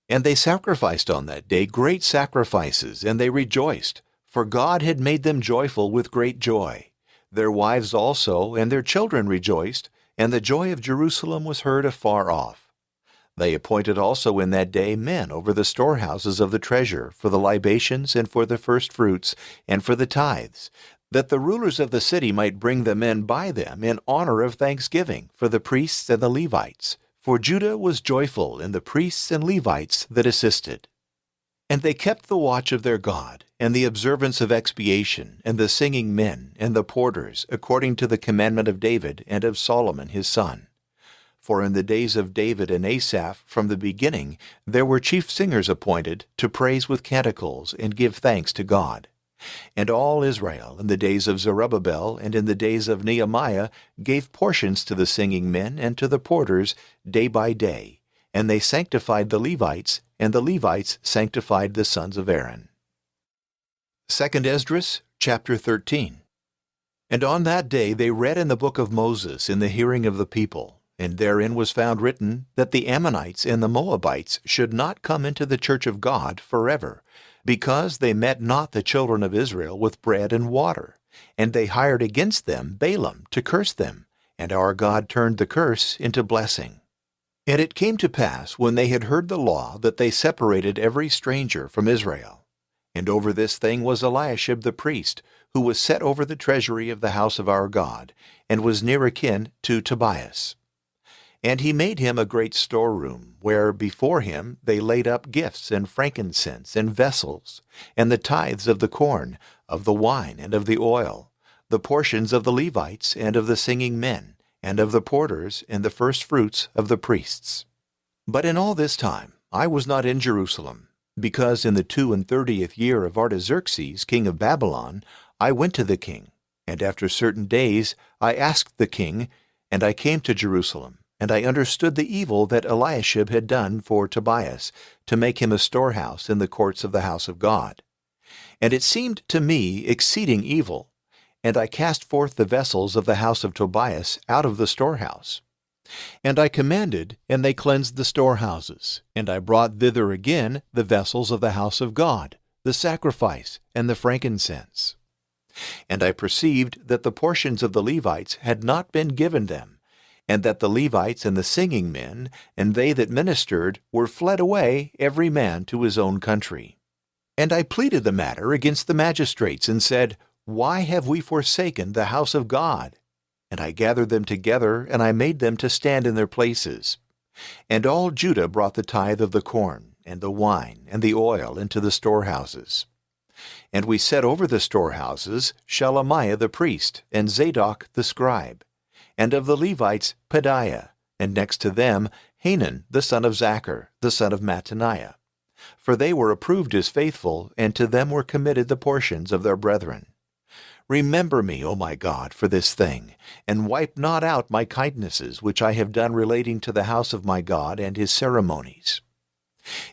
And they sacrificed on that day great sacrifices, and they rejoiced, for God had made them joyful with great joy. Their wives also and their children rejoiced, and the joy of Jerusalem was heard afar off. They appointed also in that day men over the storehouses of the treasure, for the libations and for the firstfruits, and for the tithes, that the rulers of the city might bring them in by them in honor of thanksgiving for the priests and the Levites. For Judah was joyful in the priests and Levites that assisted. And they kept the watch of their God, and the observance of expiation, and the singing men, and the porters, according to the commandment of David and of Solomon his son. For in the days of David and Asaph, from the beginning, there were chief singers appointed, to praise with canticles, and give thanks to God. And all Israel, in the days of Zerubbabel and in the days of Nehemiah, gave portions to the singing men and to the porters day by day, and they sanctified the Levites, and the Levites sanctified the sons of Aaron. 2 Esdras, chapter 13. And on that day they read in the book of Moses in the hearing of the people, and therein was found written that the Ammonites and the Moabites should not come into the church of God forever, because they met not the children of Israel with bread and water, and they hired against them Balaam to curse them, and our God turned the curse into blessing. And it came to pass, when they had heard the law, that they separated every stranger from Israel. And over this thing was Eliashib the priest, who was set over the treasury of the house of our God, and was near akin to Tobias. And he made him a great storeroom, where before him they laid up gifts and frankincense and vessels, and the tithes of the corn, of the wine, and of the oil, the portions of the Levites and of the singing men, and of the porters, and the firstfruits of the priests. But in all this time I was not in Jerusalem, because in the 32nd year of Artaxerxes, king of Babylon, I went to the king, and after certain days I asked the king, and I came to Jerusalem. And I understood the evil that Eliashib had done for Tobias, to make him a storehouse in the courts of the house of God. And it seemed to me exceeding evil, and I cast forth the vessels of the house of Tobias out of the storehouse. And I commanded, and they cleansed the storehouses, and I brought thither again the vessels of the house of God, the sacrifice, and the frankincense. And I perceived that the portions of the Levites had not been given them, and that the Levites and the singing men, and they that ministered, were fled away every man to his own country. And I pleaded the matter against the magistrates, and said, Why have we forsaken the house of God? And I gathered them together, and I made them to stand in their places. And all Judah brought the tithe of the corn, and the wine, and the oil into the storehouses. And we set over the storehouses Shelemiah the priest, and Zadok the scribe, and of the Levites Pedaiah, and next to them Hanan the son of Zachar, the son of Mattaniah. For they were approved as faithful, and to them were committed the portions of their brethren. Remember me, O my God, for this thing, and wipe not out my kindnesses which I have done relating to the house of my God and his ceremonies.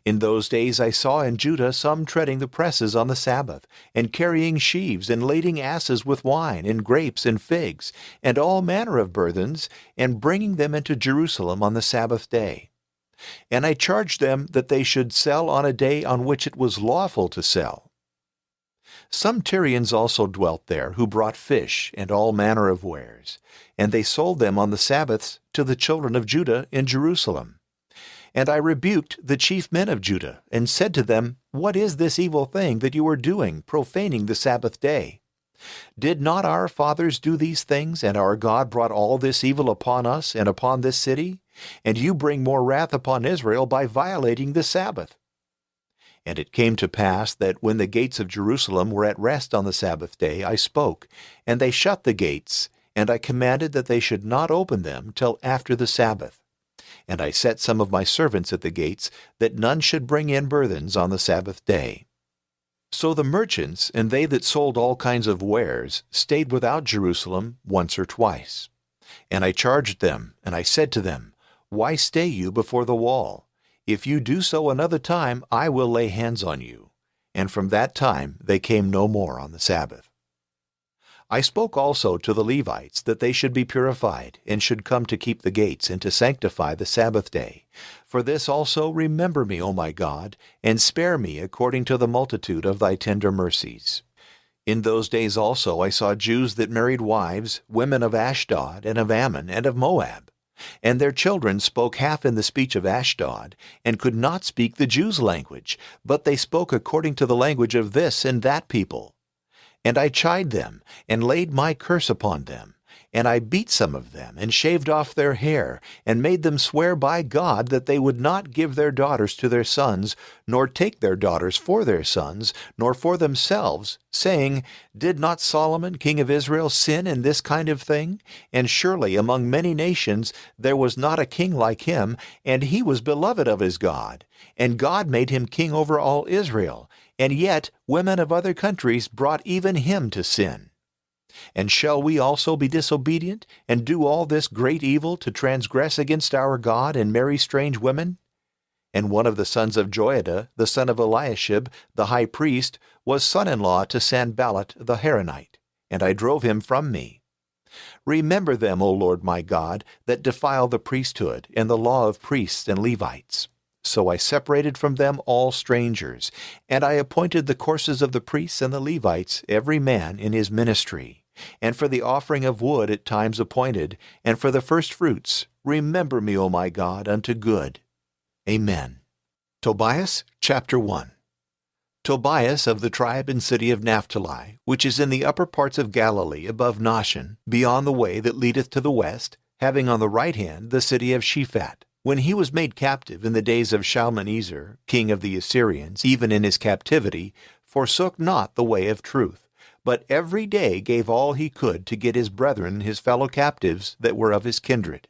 In those days I saw in Judah some treading the presses on the Sabbath, and carrying sheaves, and lading asses with wine, and grapes, and figs, and all manner of burthens, and bringing them into Jerusalem on the Sabbath day. And I charged them that they should sell on a day on which it was lawful to sell. Some Tyrians also dwelt there, who brought fish, and all manner of wares, and they sold them on the Sabbaths to the children of Judah in Jerusalem. And I rebuked the chief men of Judah, and said to them, What is this evil thing that you are doing, profaning the Sabbath day? Did not our fathers do these things, and our God brought all this evil upon us and upon this city? And you bring more wrath upon Israel by violating the Sabbath. And it came to pass that when the gates of Jerusalem were at rest on the Sabbath day, I spoke, and they shut the gates, and I commanded that they should not open them till after the Sabbath. And I set some of my servants at the gates, that none should bring in burthens on the Sabbath day. So the merchants, and they that sold all kinds of wares, stayed without Jerusalem once or twice. And I charged them, and I said to them, Why stay you before the wall? If you do so another time, I will lay hands on you. And from that time they came no more on the Sabbath. I spoke also to the Levites that they should be purified, and should come to keep the gates, and to sanctify the Sabbath day. For this also remember me, O my God, and spare me according to the multitude of thy tender mercies. In those days also I saw Jews that married wives, women of Ashdod, and of Ammon, and of Moab. And their children spoke half in the speech of Ashdod, and could not speak the Jews' language, but they spoke according to the language of this and that people. And I chid them, and laid my curse upon them. And I beat some of them, and shaved off their hair, and made them swear by God that they would not give their daughters to their sons, nor take their daughters for their sons, nor for themselves, saying, Did not Solomon king of Israel sin in this kind of thing? And surely among many nations there was not a king like him, and he was beloved of his God. And God made him king over all Israel. And yet women of other countries brought even him to sin. And shall we also be disobedient, and do all this great evil to transgress against our God, and marry strange women? And one of the sons of Joiada, the son of Eliashib, the high priest, was son-in-law to Sanballat the Horonite, and I drove him from me. Remember them, O Lord my God, that defile the priesthood, and the law of priests and Levites. So I separated from them all strangers, and I appointed the courses of the priests and the Levites, every man in his ministry. And for the offering of wood at times appointed, and for the firstfruits, remember me, O my God, unto good. Amen. Tobias chapter 1. Tobias of the tribe and city of Naphtali, which is in the upper parts of Galilee above Nahshon, beyond the way that leadeth to the west, having on the right hand the city of Shephat. When he was made captive in the days of Shalmaneser, king of the Assyrians, even in his captivity, forsook not the way of truth, but every day gave all he could to get his brethren, his fellow captives, that were of his kindred.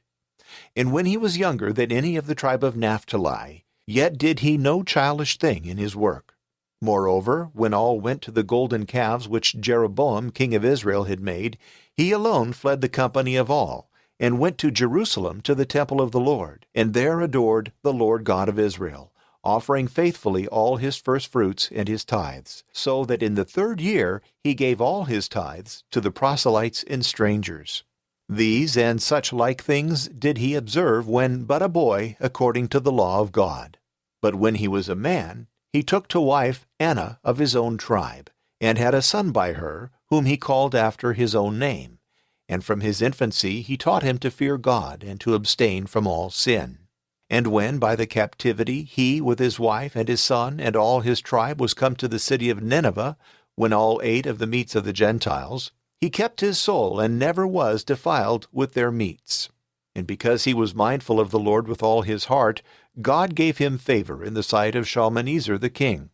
And when he was younger than any of the tribe of Naphtali, yet did he no childish thing in his work. Moreover, when all went to the golden calves which Jeroboam king of Israel had made, he alone fled the company of all, and went to Jerusalem to the temple of the Lord, and there adored the Lord God of Israel, offering faithfully all his firstfruits and his tithes, so that in the 3rd year he gave all his tithes to the proselytes and strangers. These and such like things did he observe when but a boy, according to the law of God. But when he was a man, he took to wife Anna of his own tribe, and had a son by her, whom he called after his own name. And from his infancy he taught him to fear God, and to abstain from all sin. And when by the captivity he with his wife and his son and all his tribe was come to the city of Nineveh, when all ate of the meats of the Gentiles, he kept his soul, and never was defiled with their meats. And because he was mindful of the Lord with all his heart, God gave him favor in the sight of Shalmaneser the king.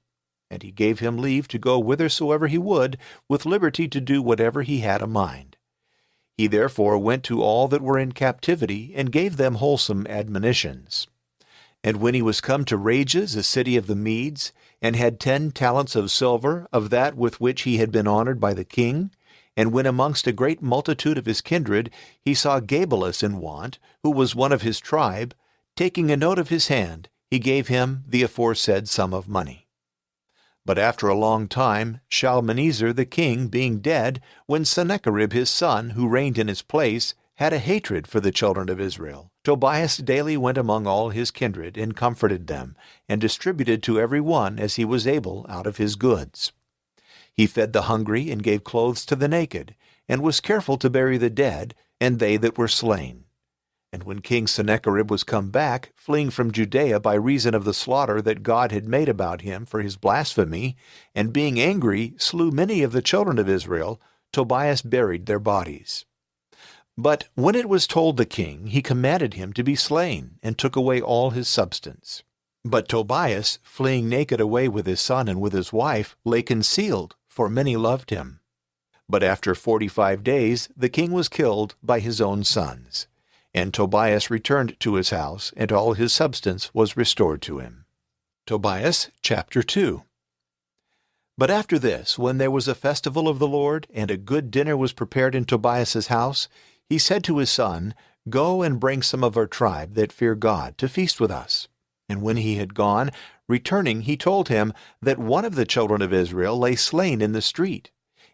And he gave him leave to go whithersoever he would, with liberty to do whatever he had a mind. He therefore went to all that were in captivity, and gave them wholesome admonitions. And when he was come to Rages, a city of the Medes, and had 10 talents of silver, of that with which he had been honored by the king, and when amongst a great multitude of his kindred he saw Gabelus in want, who was one of his tribe, taking a note of his hand, he gave him the aforesaid sum of money. But after a long time, Shalmaneser the king being dead, when Sennacherib his son, who reigned in his place, had a hatred for the children of Israel, Tobias daily went among all his kindred, and comforted them, and distributed to every one as he was able out of his goods. He fed the hungry, and gave clothes to the naked, and was careful to bury the dead, and they that were slain. And when King Sennacherib was come back, fleeing from Judea by reason of the slaughter that God had made about him for his blasphemy, and being angry slew many of the children of Israel, Tobias buried their bodies. But when it was told the king, he commanded him to be slain, and took away all his substance. But Tobias, fleeing naked away with his son and with his wife, lay concealed, for many loved him. But after 45 days the king was killed by his own sons. And Tobias returned to his house, and all his substance was restored to him. Tobias chapter 2. But after this, when there was a festival of the Lord, and a good dinner was prepared in Tobias's house, he said to his son, Go and bring some of our tribe that fear God to feast with us. And when he had gone, returning, he told him that one of the children of Israel lay slain in the street.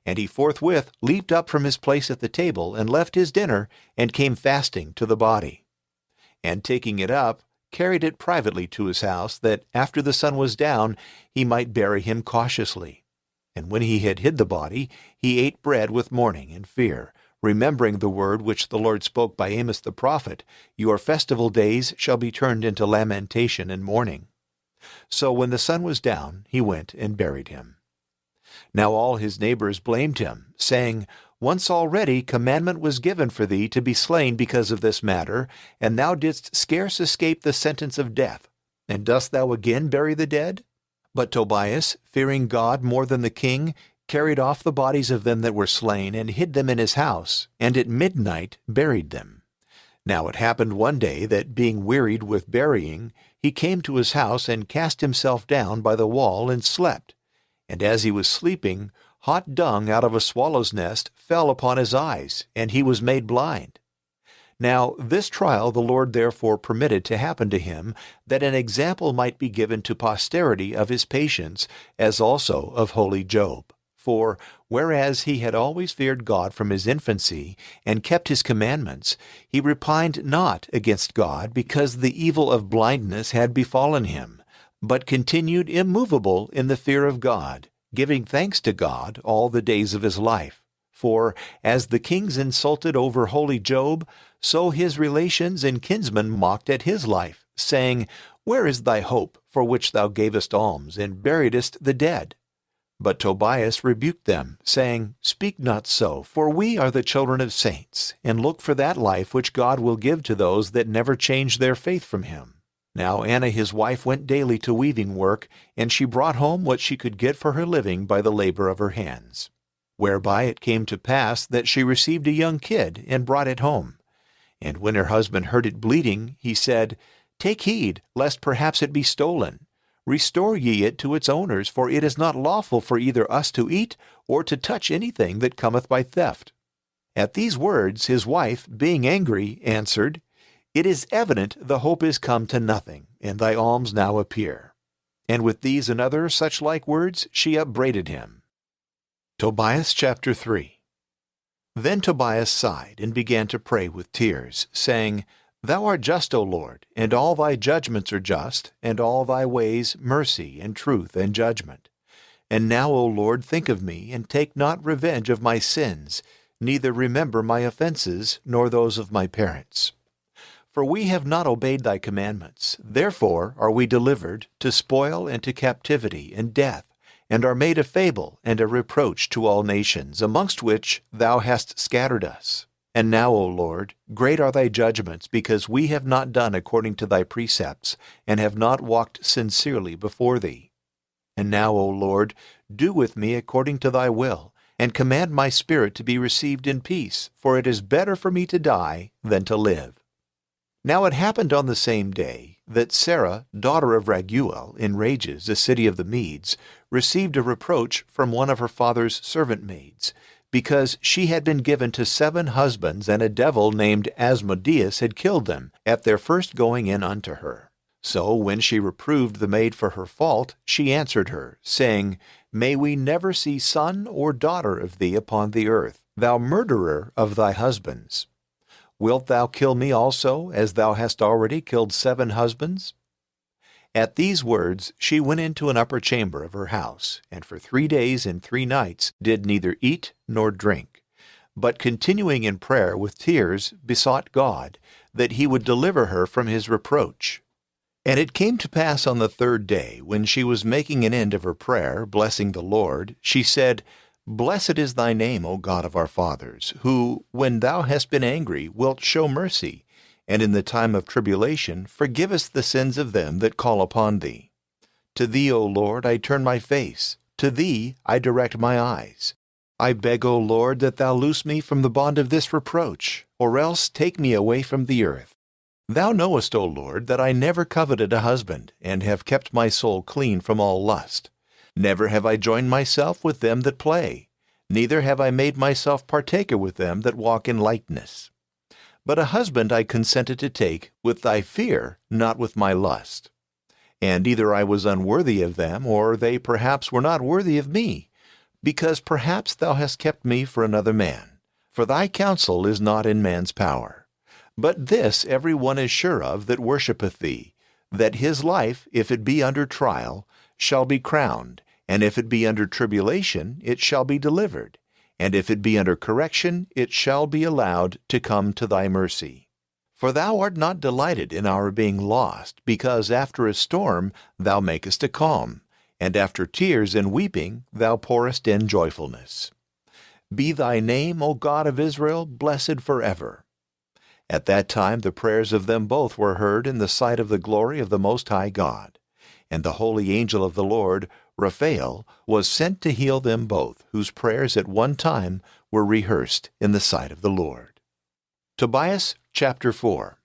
And he forthwith leaped up from his place at the table, and left his dinner, and came fasting to the body. And taking it up, carried it privately to his house, that after the sun was down he might bury him cautiously. And when he had hid the body, he ate bread with mourning and fear, remembering the word which the Lord spoke by Amos the prophet, Your festival days shall be turned into lamentation and mourning. So when the sun was down, he went and buried him. Now all his neighbors blamed him, saying, Once already commandment was given for thee to be slain because of this matter, and thou didst scarce escape the sentence of death. And dost thou again bury the dead? But Tobias, fearing God more than the king, carried off the bodies of them that were slain, and hid them in his house, and at midnight buried them. Now it happened one day that, being wearied with burying, he came to his house, and cast himself down by the wall, and slept. And as he was sleeping, hot dung out of a swallow's nest fell upon his eyes, and he was made blind. Now this trial the Lord therefore permitted to happen to him, that an example might be given to posterity of his patience, as also of holy Job. For, whereas he had always feared God from his infancy, and kept his commandments, he repined not against God, because the evil of blindness had befallen him, but continued immovable in the fear of God, giving thanks to God all the days of his life. For, as the kings insulted over holy Job, so his relations and kinsmen mocked at his life, saying, Where is thy hope, for which thou gavest alms, and buriedst the dead? But Tobias rebuked them, saying, Speak not so, for we are the children of saints, and look for that life which God will give to those that never change their faith from him. Now Anna his wife went daily to weaving work, and she brought home what she could get for her living by the labor of her hands. Whereby it came to pass that she received a young kid, and brought it home. And when her husband heard it bleating, he said, Take heed, lest perhaps it be stolen. Restore ye it to its owners, for it is not lawful for either us to eat, or to touch anything that cometh by theft. At these words his wife, being angry, answered, It is evident the hope is come to nothing, and thy alms now appear. And with these and other such like words she upbraided him. Tobias chapter 3. Then Tobias sighed, and began to pray with tears, saying, Thou art just, O Lord, and all thy judgments are just, and all thy ways mercy and truth and judgment. And now, O Lord, think of me, and take not revenge of my sins, neither remember my offenses, nor those of my parents. For we have not obeyed thy commandments, therefore are we delivered to spoil and to captivity and death, and are made a fable and a reproach to all nations, amongst which thou hast scattered us. And now, O Lord, great are thy judgments, because we have not done according to thy precepts, and have not walked sincerely before thee. And now, O Lord, do with me according to thy will, and command my spirit to be received in peace, for it is better for me to die than to live. Now it happened on the same day that Sarah, daughter of Raguel, in Rages, a city of the Medes, received a reproach from one of her father's servant maids, because she had been given to 7 husbands, and a devil named Asmodeus had killed them at their first going in unto her. So when she reproved the maid for her fault, she answered her, saying, May we never see son or daughter of thee upon the earth, thou murderer of thy husbands. Wilt thou kill me also, as thou hast already killed 7 husbands? At these words she went into an upper chamber of her house, and for 3 days and 3 nights did neither eat nor drink, but continuing in prayer with tears besought God, that he would deliver her from his reproach. And it came to pass on the 3rd day, when she was making an end of her prayer, blessing the Lord, she said, Blessed is thy name, O God of our fathers, who, when thou hast been angry, wilt show mercy, and in the time of tribulation forgivest the sins of them that call upon thee. To thee, O Lord, I turn my face, to thee I direct my eyes. I beg, O Lord, that thou loose me from the bond of this reproach, or else take me away from the earth. Thou knowest, O Lord, that I never coveted a husband, and have kept my soul clean from all lust. Never have I joined myself with them that play, neither have I made myself partaker with them that walk in lightness. But a husband I consented to take with thy fear, not with my lust. And either I was unworthy of them, or they perhaps were not worthy of me, because perhaps thou hast kept me for another man. For thy counsel is not in man's power. But this every one is sure of that worshippeth thee, that his life, if it be under trial, shall be crowned, and if it be under tribulation, it shall be delivered, and if it be under correction, it shall be allowed to come to thy mercy. For thou art not delighted in our being lost, because after a storm thou makest a calm, and after tears and weeping thou pourest in joyfulness. Be thy name, O God of Israel, blessed forever. At that time the prayers of them both were heard in the sight of the glory of the Most High God. And the holy angel of the Lord, Raphael, was sent to heal them both, whose prayers at one time were rehearsed in the sight of the Lord. Tobias chapter 4.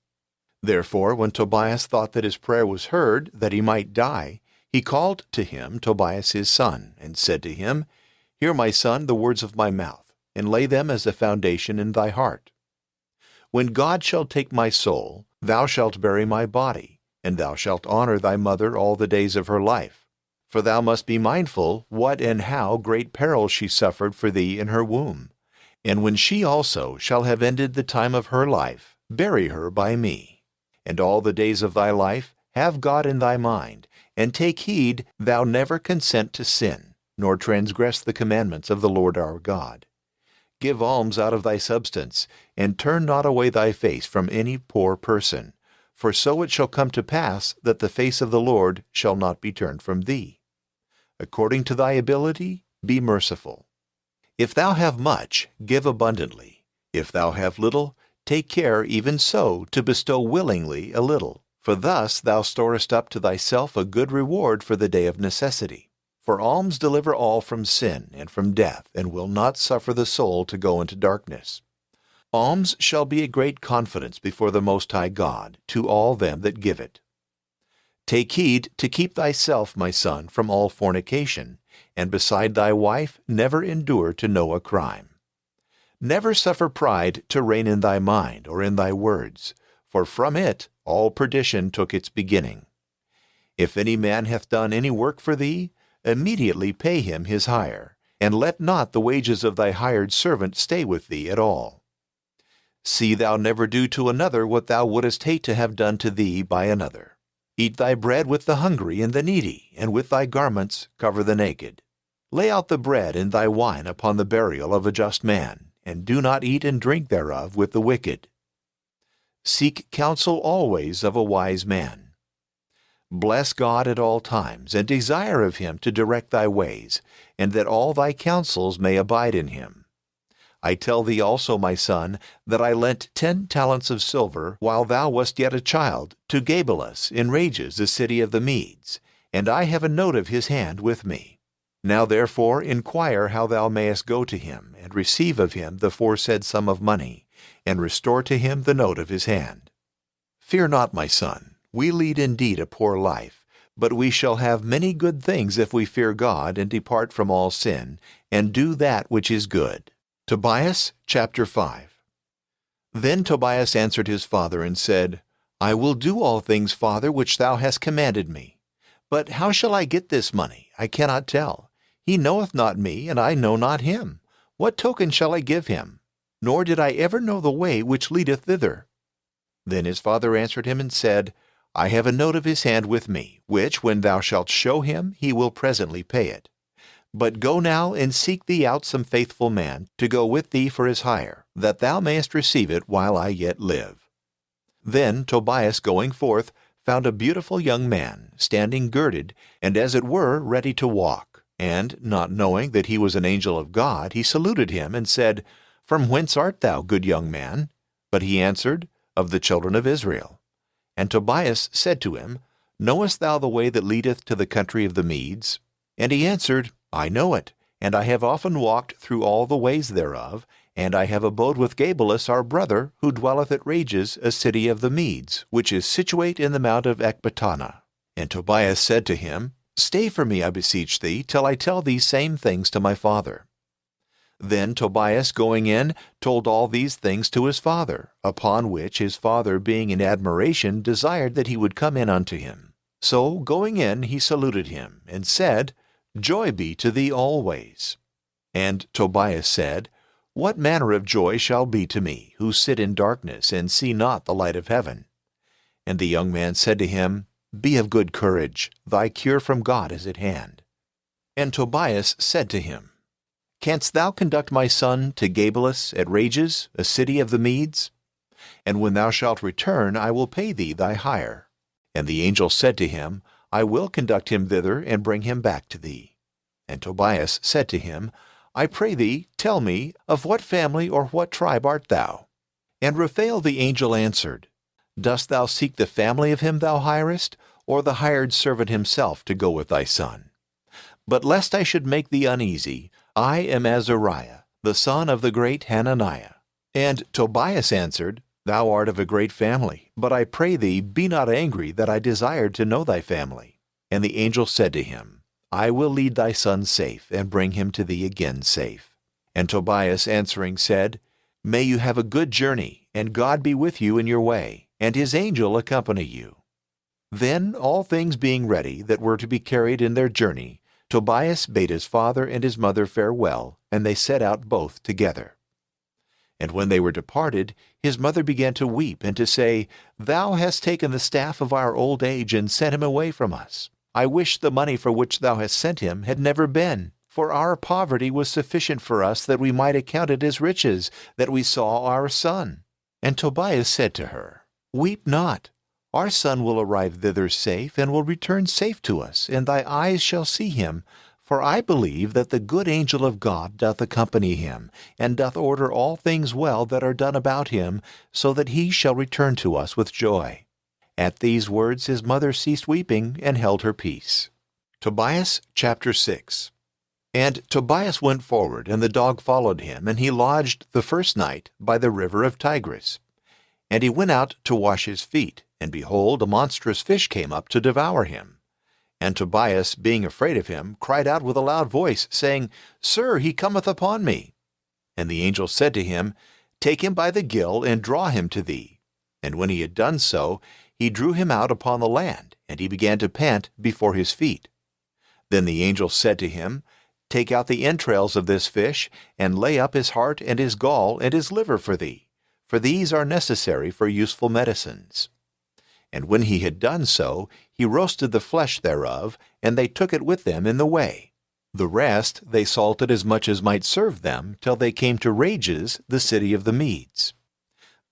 Therefore, when Tobias thought that his prayer was heard, that he might die, he called to him Tobias his son, and said to him, Hear, my son, the words of my mouth, and lay them as a foundation in thy heart. When God shall take my soul, thou shalt bury my body, and thou shalt honor thy mother all the days of her life. For thou must be mindful what and how great peril she suffered for thee in her womb. And when she also shall have ended the time of her life, bury her by me. And all the days of thy life have God in thy mind, and take heed thou never consent to sin, nor transgress the commandments of the Lord our God. Give alms out of thy substance, and turn not away thy face from any poor person, for so it shall come to pass that the face of the Lord shall not be turned from thee. According to thy ability, be merciful. If thou have much, give abundantly. If thou have little, take care even so to bestow willingly a little, for thus thou storest up to thyself a good reward for the day of necessity. For alms deliver all from sin and from death, and will not suffer the soul to go into darkness. Alms shall be a great confidence before the Most High God to all them that give it. Take heed to keep thyself, my son, from all fornication, and beside thy wife never endure to know a crime. Never suffer pride to reign in thy mind or in thy words, for from it all perdition took its beginning. If any man hath done any work for thee, immediately pay him his hire, and let not the wages of thy hired servant stay with thee at all. See thou never do to another what thou wouldest hate to have done to thee by another. Eat thy bread with the hungry and the needy, and with thy garments cover the naked. Lay out the bread and thy wine upon the burial of a just man, and do not eat and drink thereof with the wicked. Seek counsel always of a wise man. Bless God at all times, and desire of him to direct thy ways, and that all thy counsels may abide in him. I tell thee also, my son, that I lent 10 talents of silver, while thou wast yet a child, to Gabelus in Rheims, the city of the Medes, and I have a note of his hand with me. Now therefore inquire how thou mayest go to him, and receive of him the foresaid sum of money, and restore to him the note of his hand. Fear not, my son. We lead indeed a poor life, but we shall have many good things if we fear God and depart from all sin, and do that which is good. Tobias chapter 5. Then Tobias answered his father and said, I will do all things, father, which thou hast commanded me. But how shall I get this money? I cannot tell. He knoweth not me, and I know not him. What token shall I give him? Nor did I ever know the way which leadeth thither. Then his father answered him and said, I have a note of his hand with me, which when thou shalt show him, he will presently pay it. But go now and seek thee out some faithful man to go with thee for his hire, that thou mayest receive it while I yet live. Then Tobias going forth found a beautiful young man, standing girded, and as it were ready to walk. And, not knowing that he was an angel of God, he saluted him, and said, From whence art thou, good young man? But he answered, Of the children of Israel. And Tobias said to him, Knowest thou the way that leadeth to the country of the Medes? And he answered, I know it, and I have often walked through all the ways thereof, and I have abode with Gabelus our brother, who dwelleth at Rheims, a city of the Medes, which is situate in the mount of Ecbatana. And Tobias said to him, Stay for me, I beseech thee, till I tell these same things to my father. Then Tobias, going in, told all these things to his father, upon which his father, being in admiration, desired that he would come in unto him. So, going in, he saluted him, and said, Joy be to thee always. And Tobias said, What manner of joy shall be to me, who sit in darkness and see not the light of heaven? And the young man said to him, Be of good courage, thy cure from God is at hand. And Tobias said to him, Canst thou conduct my son to Gabalus at Rages, a city of the Medes? And when thou shalt return, I will pay thee thy hire. And the angel said to him, I will conduct him thither, and bring him back to thee. And Tobias said to him, I pray thee, tell me, of what family or what tribe art thou? And Raphael the angel answered, Dost thou seek the family of him thou hirest, or the hired servant himself to go with thy son? But lest I should make thee uneasy, I am Azariah, the son of the great Hananiah. And Tobias answered, Thou art of a great family, but I pray thee, be not angry that I desired to know thy family. And the angel said to him, I will lead thy son safe, and bring him to thee again safe. And Tobias answering said, May you have a good journey, and God be with you in your way, and his angel accompany you. Then, all things being ready that were to be carried in their journey, Tobias bade his father and his mother farewell, and they set out both together. And when they were departed, his mother began to weep and to say, Thou hast taken the staff of our old age and sent him away from us. I wish the money for which thou hast sent him had never been, for our poverty was sufficient for us that we might account it as riches, that we saw our son. And Tobias said to her, Weep not. Our son will arrive thither safe, and will return safe to us, and thy eyes shall see him. For I believe that the good angel of God doth accompany him, and doth order all things well that are done about him, so that he shall return to us with joy. At these words his mother ceased weeping, and held her peace. Tobias chapter 6. And Tobias went forward, and the dog followed him, and he lodged the first night by the river of Tigris. And he went out to wash his feet, and behold, a monstrous fish came up to devour him. And Tobias, being afraid of him, cried out with a loud voice, saying, Sir, he cometh upon me. And the angel said to him, Take him by the gill, and draw him to thee. And when he had done so, he drew him out upon the land, and he began to pant before his feet. Then the angel said to him, Take out the entrails of this fish, and lay up his heart and his gall and his liver for thee, for these are necessary for useful medicines. And when he had done so, he roasted the flesh thereof, and they took it with them in the way. The rest they salted as much as might serve them, till they came to Rages, the city of the Medes.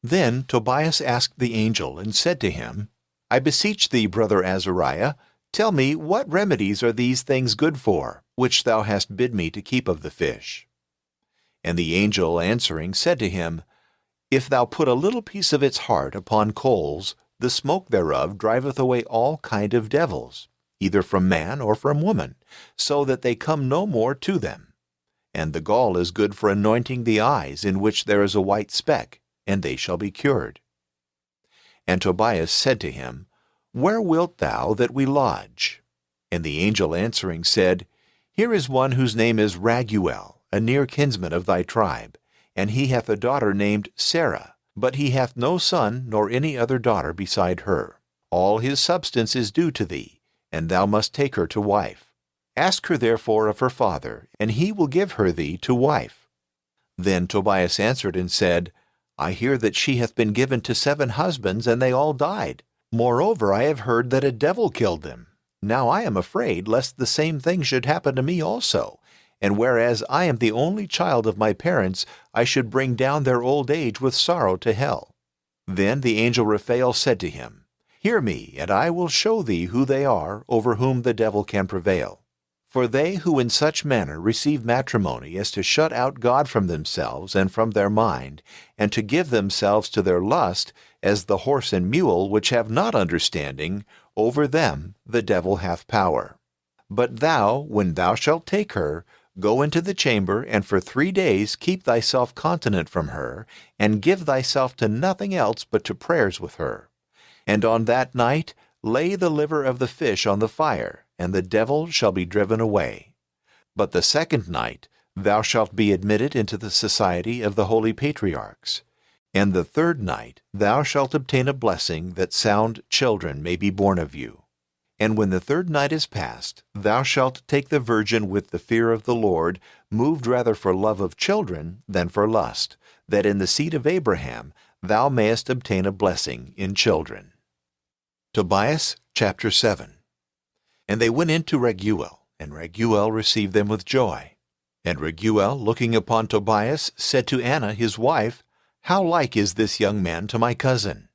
Then Tobias asked the angel, and said to him, I beseech thee, brother Azariah, tell me, what remedies are these things good for, which thou hast bid me to keep of the fish? And the angel answering said to him, If thou put a little piece of its heart upon coals, the smoke thereof driveth away all kind of devils, either from man or from woman, so that they come no more to them. And the gall is good for anointing the eyes, in which there is a white speck, and they shall be cured. And Tobias said to him, Where wilt thou that we lodge? And the angel answering said, Here is one whose name is Raguel, a near kinsman of thy tribe, and he hath a daughter named Sarah, but he hath no son nor any other daughter beside her. All his substance is due to thee, and thou must take her to wife. Ask her therefore of her father, and he will give her thee to wife. Then Tobias answered and said, I hear that she hath been given to 7 husbands, and they all died. Moreover, I have heard that a devil killed them. Now I am afraid lest the same thing should happen to me also. And whereas I am the only child of my parents, I should bring down their old age with sorrow to hell. Then the angel Raphael said to him, Hear me, and I will show thee who they are, over whom the devil can prevail. For they who in such manner receive matrimony as to shut out God from themselves and from their mind, and to give themselves to their lust, as the horse and mule which have not understanding, over them the devil hath power. But thou, when thou shalt take her, go into the chamber, and for 3 days keep thyself continent from her, and give thyself to nothing else but to prayers with her. And on that night lay the liver of the fish on the fire, and the devil shall be driven away. But the 2nd night thou shalt be admitted into the society of the holy patriarchs. And the 3rd night thou shalt obtain a blessing, that sound children may be born of you. And when the third night is past, thou shalt take the virgin with the fear of the Lord, moved rather for love of children than for lust, that in the seed of Abraham thou mayest obtain a blessing in children. Tobias chapter 7. And they went in to Raguel, and Raguel received them with joy. And Raguel, looking upon Tobias, said to Anna his wife, How like is this young man to my cousin?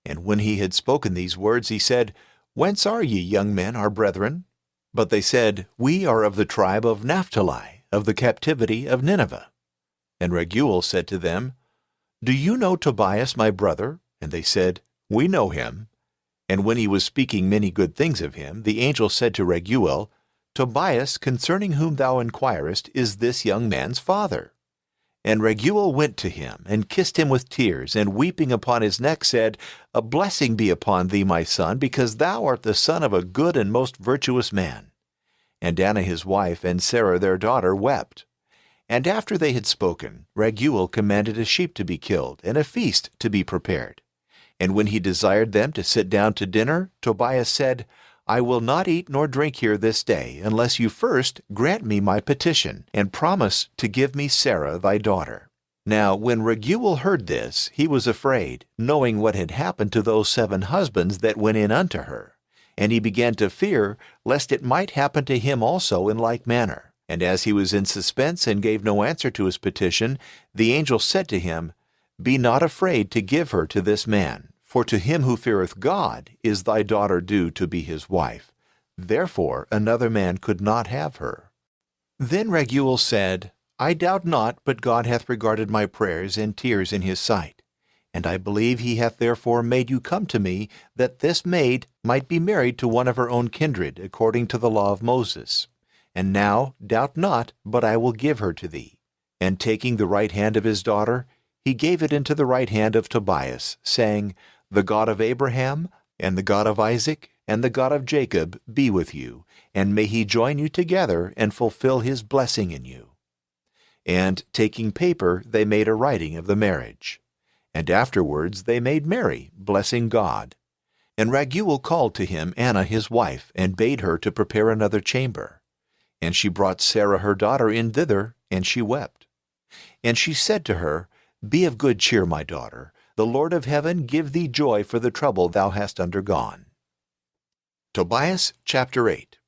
And when he had spoken these words, he said, Whence are ye, young men, our brethren? But they said, We are of the tribe of Naphtali, of the captivity of Nineveh. And Raguel said to them, Do you know Tobias my brother? And they said, We know him. And when he was speaking many good things of him, the angel said to Raguel, Tobias, concerning whom thou inquirest, is this young man's father. And Raguel went to him, and kissed him with tears, and weeping upon his neck said, A blessing be upon thee, my son, because thou art the son of a good and most virtuous man. And Anna his wife and Sarah their daughter wept. And after they had spoken, Raguel commanded a sheep to be killed, and a feast to be prepared. And when he desired them to sit down to dinner, Tobias said, I will not eat nor drink here this day, unless you first grant me my petition, and promise to give me Sarah thy daughter. Now when Raguel heard this, he was afraid, knowing what had happened to those 7 husbands that went in unto her. And he began to fear, lest it might happen to him also in like manner. And as he was in suspense and gave no answer to his petition, the angel said to him, Be not afraid to give her to this man. For to him who feareth God is thy daughter due to be his wife. Therefore another man could not have her. Then Raguel said, I doubt not but God hath regarded my prayers and tears in his sight. And I believe he hath therefore made you come to me, that this maid might be married to one of her own kindred, according to the law of Moses. And now doubt not, but I will give her to thee. And taking the right hand of his daughter, he gave it into the right hand of Tobias, saying, The God of Abraham, and the God of Isaac, and the God of Jacob be with you, and may he join you together and fulfill his blessing in you. And taking paper, they made a writing of the marriage. And afterwards they made merry, blessing God. And Raguel called to him Anna his wife, and bade her to prepare another chamber. And she brought Sarah her daughter in thither, and she wept. And she said to her, Be of good cheer, my daughter. The Lord of heaven give thee joy for the trouble thou hast undergone. Tobias chapter 8.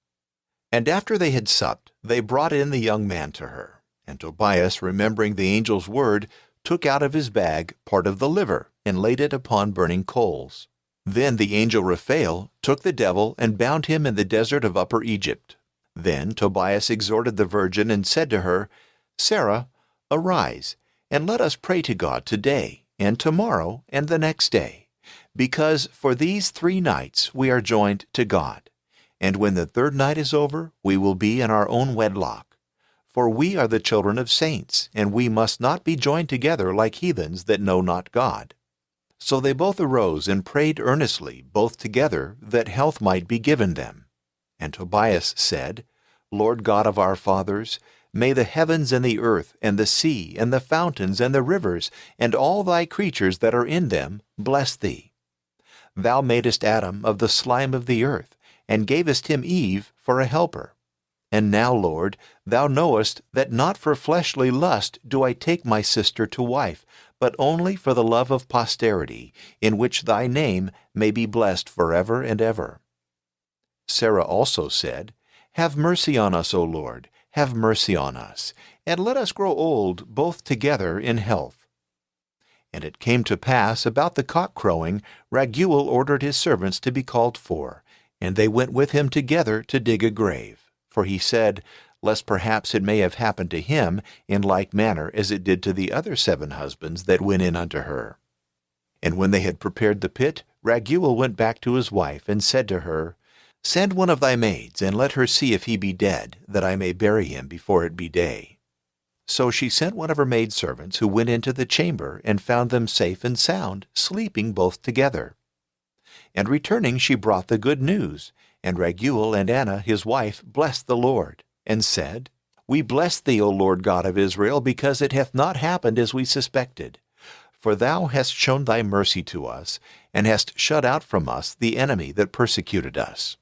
And after they had supped, they brought in the young man to her. And Tobias, remembering the angel's word, took out of his bag part of the liver, and laid it upon burning coals. Then the angel Raphael took the devil, and bound him in the desert of Upper Egypt. Then Tobias exhorted the virgin, and said to her, Sarah, arise, and let us pray to God today, and tomorrow, and the next day, because for these 3 nights we are joined to God. And when the 3rd night is over, we will be in our own wedlock. For we are the children of saints, and we must not be joined together like heathens that know not God. So they both arose and prayed earnestly, both together, that health might be given them. And Tobias said, Lord God of our fathers, may the heavens and the earth, and the sea, and the fountains, and the rivers, and all thy creatures that are in them, bless thee. Thou madest Adam of the slime of the earth, and gavest him Eve for a helper. And now, Lord, thou knowest that not for fleshly lust do I take my sister to wife, but only for the love of posterity, in which thy name may be blessed forever and ever. Sarah also said, Have mercy on us, O Lord, have mercy on us, and let us grow old both together in health. And it came to pass, about the cock crowing, Raguel ordered his servants to be called for, and they went with him together to dig a grave. For he said, Lest perhaps it may have happened to him in like manner as it did to the other 7 husbands that went in unto her. And when they had prepared the pit, Raguel went back to his wife, and said to her, Send one of thy maids, and let her see if he be dead, that I may bury him before it be day. So she sent one of her maidservants, who went into the chamber, and found them safe and sound, sleeping both together. And returning she brought the good news, and Raguel and Anna his wife blessed the Lord, and said, We bless thee, O Lord God of Israel, because it hath not happened as we suspected. For thou hast shown thy mercy to us, and hast shut out from us the enemy that persecuted us.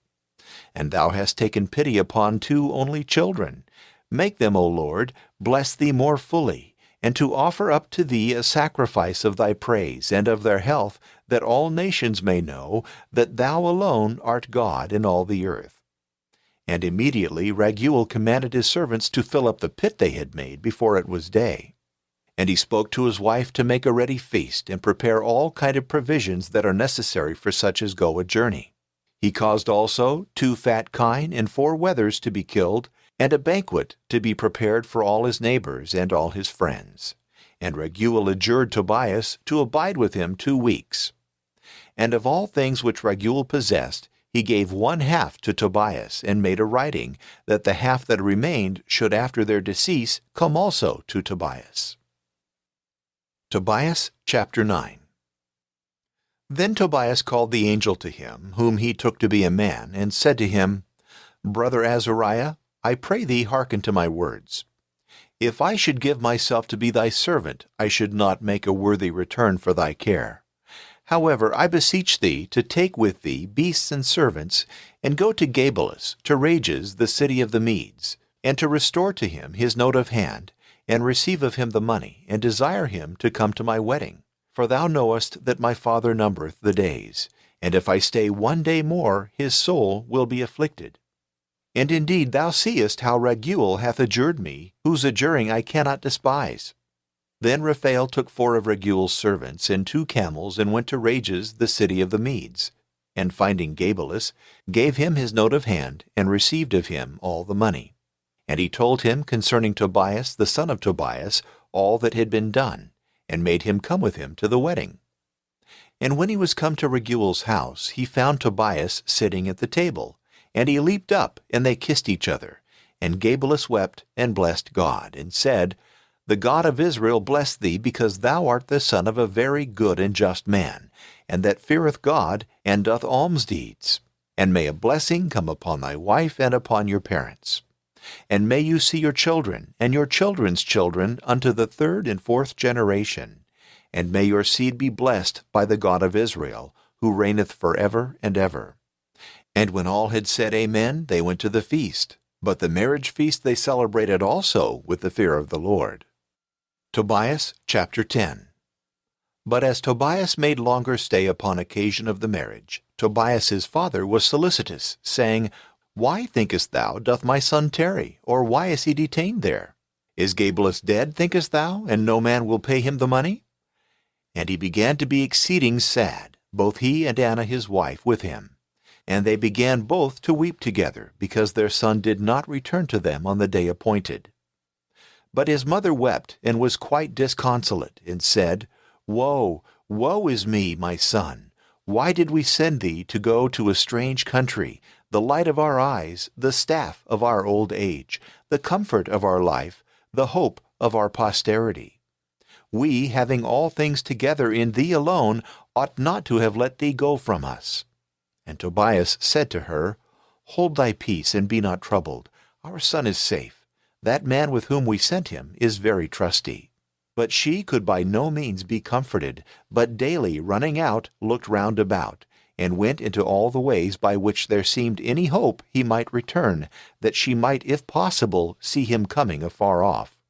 And thou hast taken pity upon 2 only children. Make them, O Lord, bless thee more fully, and to offer up to thee a sacrifice of thy praise and of their health, that all nations may know that thou alone art God in all the earth. And immediately Raguel commanded his servants to fill up the pit they had made before it was day. And he spoke to his wife to make a ready feast and prepare all kind of provisions that are necessary for such as go a journey. He caused also 2 fat kine and 4 wethers to be killed, and a banquet to be prepared for all his neighbors and all his friends. And Raguel adjured Tobias to abide with him 2 weeks. And of all things which Raguel possessed, he gave 1/2 to Tobias, and made a writing, that the half that remained should after their decease come also to Tobias. Tobias chapter 9. Then Tobias called the angel to him, whom he took to be a man, and said to him, Brother Azariah, I pray thee hearken to my words. If I should give myself to be thy servant, I should not make a worthy return for thy care. However, I beseech thee to take with thee beasts and servants, and go to Gabalus, to Rheims, the city of the Medes, and to restore to him his note of hand, and receive of him the money, and desire him to come to my wedding. For thou knowest that my father numbereth the days, and if I stay 1 day more, his soul will be afflicted. And indeed thou seest how Raguel hath adjured me, whose adjuring I cannot despise. Then Raphael took 4 of Raguel's servants and 2 camels, and went to Rheims, the city of the Medes, and finding Gabalus, gave him his note of hand, and received of him all the money. And he told him concerning Tobias the son of Tobias all that had been done, and made him come with him to the wedding. And when he was come to Raguel's house, he found Tobias sitting at the table, and he leaped up, and they kissed each other. And Gabalus wept, and blessed God, and said, The God of Israel bless thee, because thou art the son of a very good and just man, and that feareth God, and doth alms deeds. And may a blessing come upon thy wife and upon your parents. And may you see your children, and your children's children, unto the 3rd and 4th generation. And may your seed be blessed by the God of Israel, who reigneth forever and ever. And when all had said Amen, they went to the feast. But the marriage feast they celebrated also with the fear of the Lord. Tobias chapter 10. But as Tobias made longer stay upon occasion of the marriage, Tobias his father was solicitous, saying, Why thinkest thou doth my son tarry, or why is he detained there? Is Gabalus dead, thinkest thou, and no man will pay him the money? And he began to be exceeding sad, both he and Anna his wife with him. And they began both to weep together, because their son did not return to them on the day appointed. But his mother wept, and was quite disconsolate, and said, Woe, woe is me, my son! Why did we send thee to go to a strange country, the light of our eyes, the staff of our old age, the comfort of our life, the hope of our posterity? We, having all things together in thee alone, ought not to have let thee go from us. And Tobias said to her, Hold thy peace, and be not troubled. Our son is safe. That man with whom we sent him is very trusty. But she could by no means be comforted, but daily running out looked round about, and went into all the ways by which there seemed any hope he might return, that she might, if possible, see him coming afar off.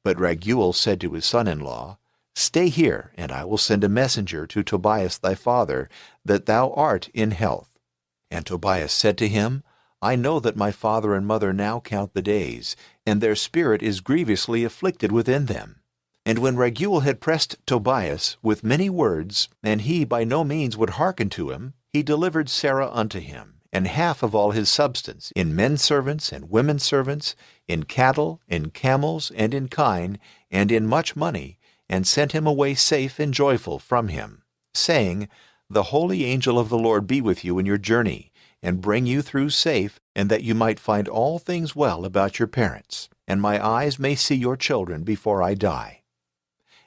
But Raguel said to his son-in-law, Stay here, and I will send a messenger to Tobias thy father, that thou art in health. And Tobias said to him, I know that my father and mother now count the days, and their spirit is grievously afflicted within them. And when Raguel had pressed Tobias with many words, and he by no means would hearken to him, he delivered Sarah unto him, and half of all his substance, in men servants and women servants, in cattle, in camels, and in kine, and in much money, and sent him away safe and joyful from him, saying, The holy angel of the Lord be with you in your journey, and bring you through safe, and that you might find all things well about your parents, and my eyes may see your children before I die.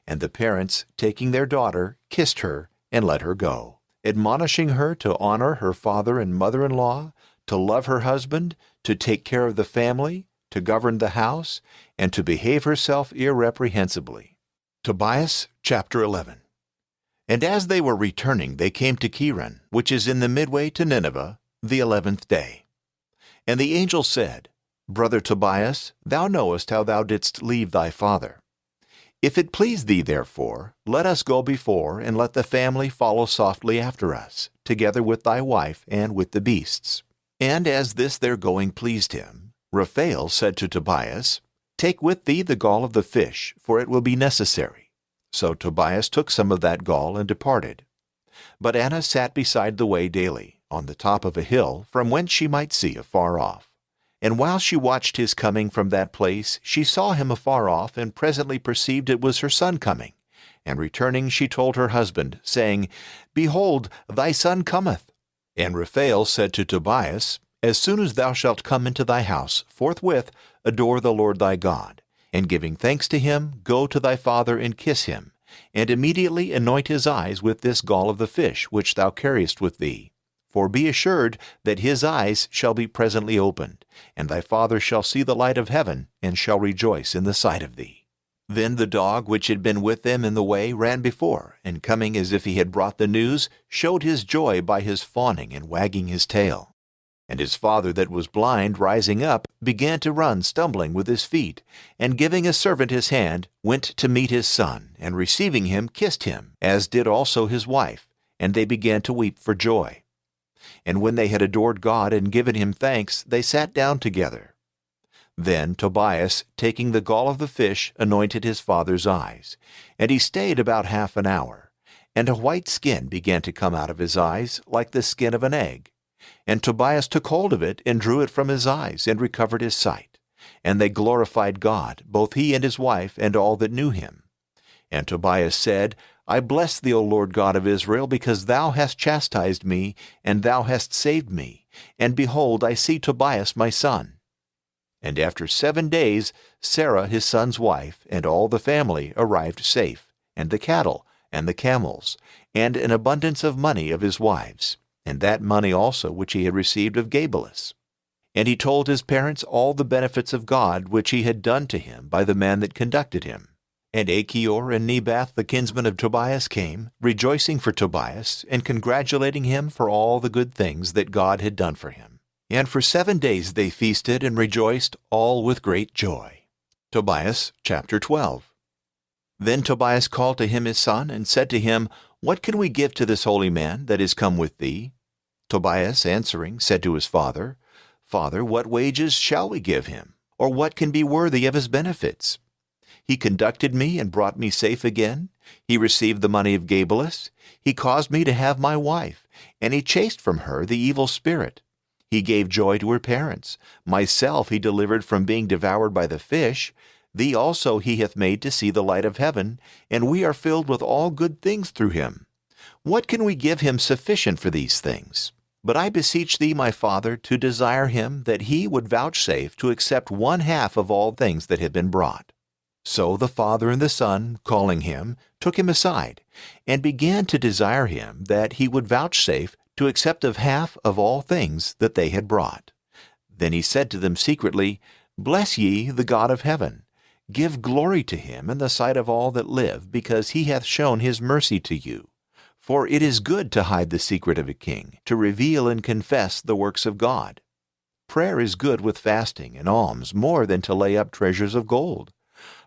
And the parents, taking their daughter, kissed her, and let her go, admonishing her to honor her father and mother-in-law, to love her husband, to take care of the family, to govern the house, and to behave herself irreprehensibly. Tobias chapter 11. And as they were returning, they came to Chiron, which is in the midway to Nineveh, The 11th day. And the angel said, Brother Tobias, thou knowest how thou didst leave thy father. If it please thee, therefore, let us go before, and let the family follow softly after us, together with thy wife and with the beasts. And as this their going pleased him, Raphael said to Tobias, Take with thee the gall of the fish, for it will be necessary. So Tobias took some of that gall and departed. But Anna sat beside the way daily, on the top of a hill, from whence she might see afar off. And while she watched his coming from that place, she saw him afar off, and presently perceived it was her son coming. And returning, she told her husband, saying, Behold, thy son cometh. And Raphael said to Tobias, As soon as thou shalt come into thy house, forthwith adore the Lord thy God, and giving thanks to him, go to thy father and kiss him, and immediately anoint his eyes with this gall of the fish which thou carriest with thee. For be assured that his eyes shall be presently opened, and thy father shall see the light of heaven, and shall rejoice in the sight of thee. Then the dog which had been with them in the way ran before, and coming as if he had brought the news, showed his joy by his fawning and wagging his tail. And his father that was blind, rising up, began to run, stumbling with his feet, and giving a servant his hand, went to meet his son, and receiving him, kissed him, as did also his wife, and they began to weep for joy. And when they had adored God and given him thanks, they sat down together. Then Tobias, taking the gall of the fish, anointed his father's eyes. And he stayed about half an hour. And a white skin began to come out of his eyes, like the skin of an egg. And Tobias took hold of it, and drew it from his eyes, and recovered his sight. And they glorified God, both he and his wife, and all that knew him. And Tobias said, I bless thee, O Lord God of Israel, because thou hast chastised me, and thou hast saved me. And behold, I see Tobias my son. And after 7 days, Sarah his son's wife, and all the family arrived safe, and the cattle, and the camels, and an abundance of money of his wives, and that money also which he had received of Gabalus. And he told his parents all the benefits of God which he had done to him by the man that conducted him. And Achior and Nebath the kinsmen of Tobias came, rejoicing for Tobias, and congratulating him for all the good things that God had done for him. And for 7 days they feasted and rejoiced, all with great joy. Tobias chapter 12. Then Tobias called to him his son, and said to him, What can we give to this holy man that is come with thee? Tobias answering said to his father, Father, what wages shall we give him? Or what can be worthy of his benefits? He conducted me and brought me safe again. He received the money of Gabalus. He caused me to have my wife, and he chased from her the evil spirit. He gave joy to her parents. Myself he delivered from being devoured by the fish. Thee also he hath made to see the light of heaven, and we are filled with all good things through him. What can we give him sufficient for these things? But I beseech thee, my father, to desire him that he would vouchsafe to accept 1/2 of all things that had been brought. So the father and the son, calling him, took him aside, and began to desire him that he would vouchsafe to accept of 1/2 of all things that they had brought. Then he said to them secretly, Bless ye the God of heaven. Give glory to him in the sight of all that live, because he hath shown his mercy to you. For it is good to hide the secret of a king, to reveal and confess the works of God. Prayer is good with fasting and alms, more than to lay up treasures of gold.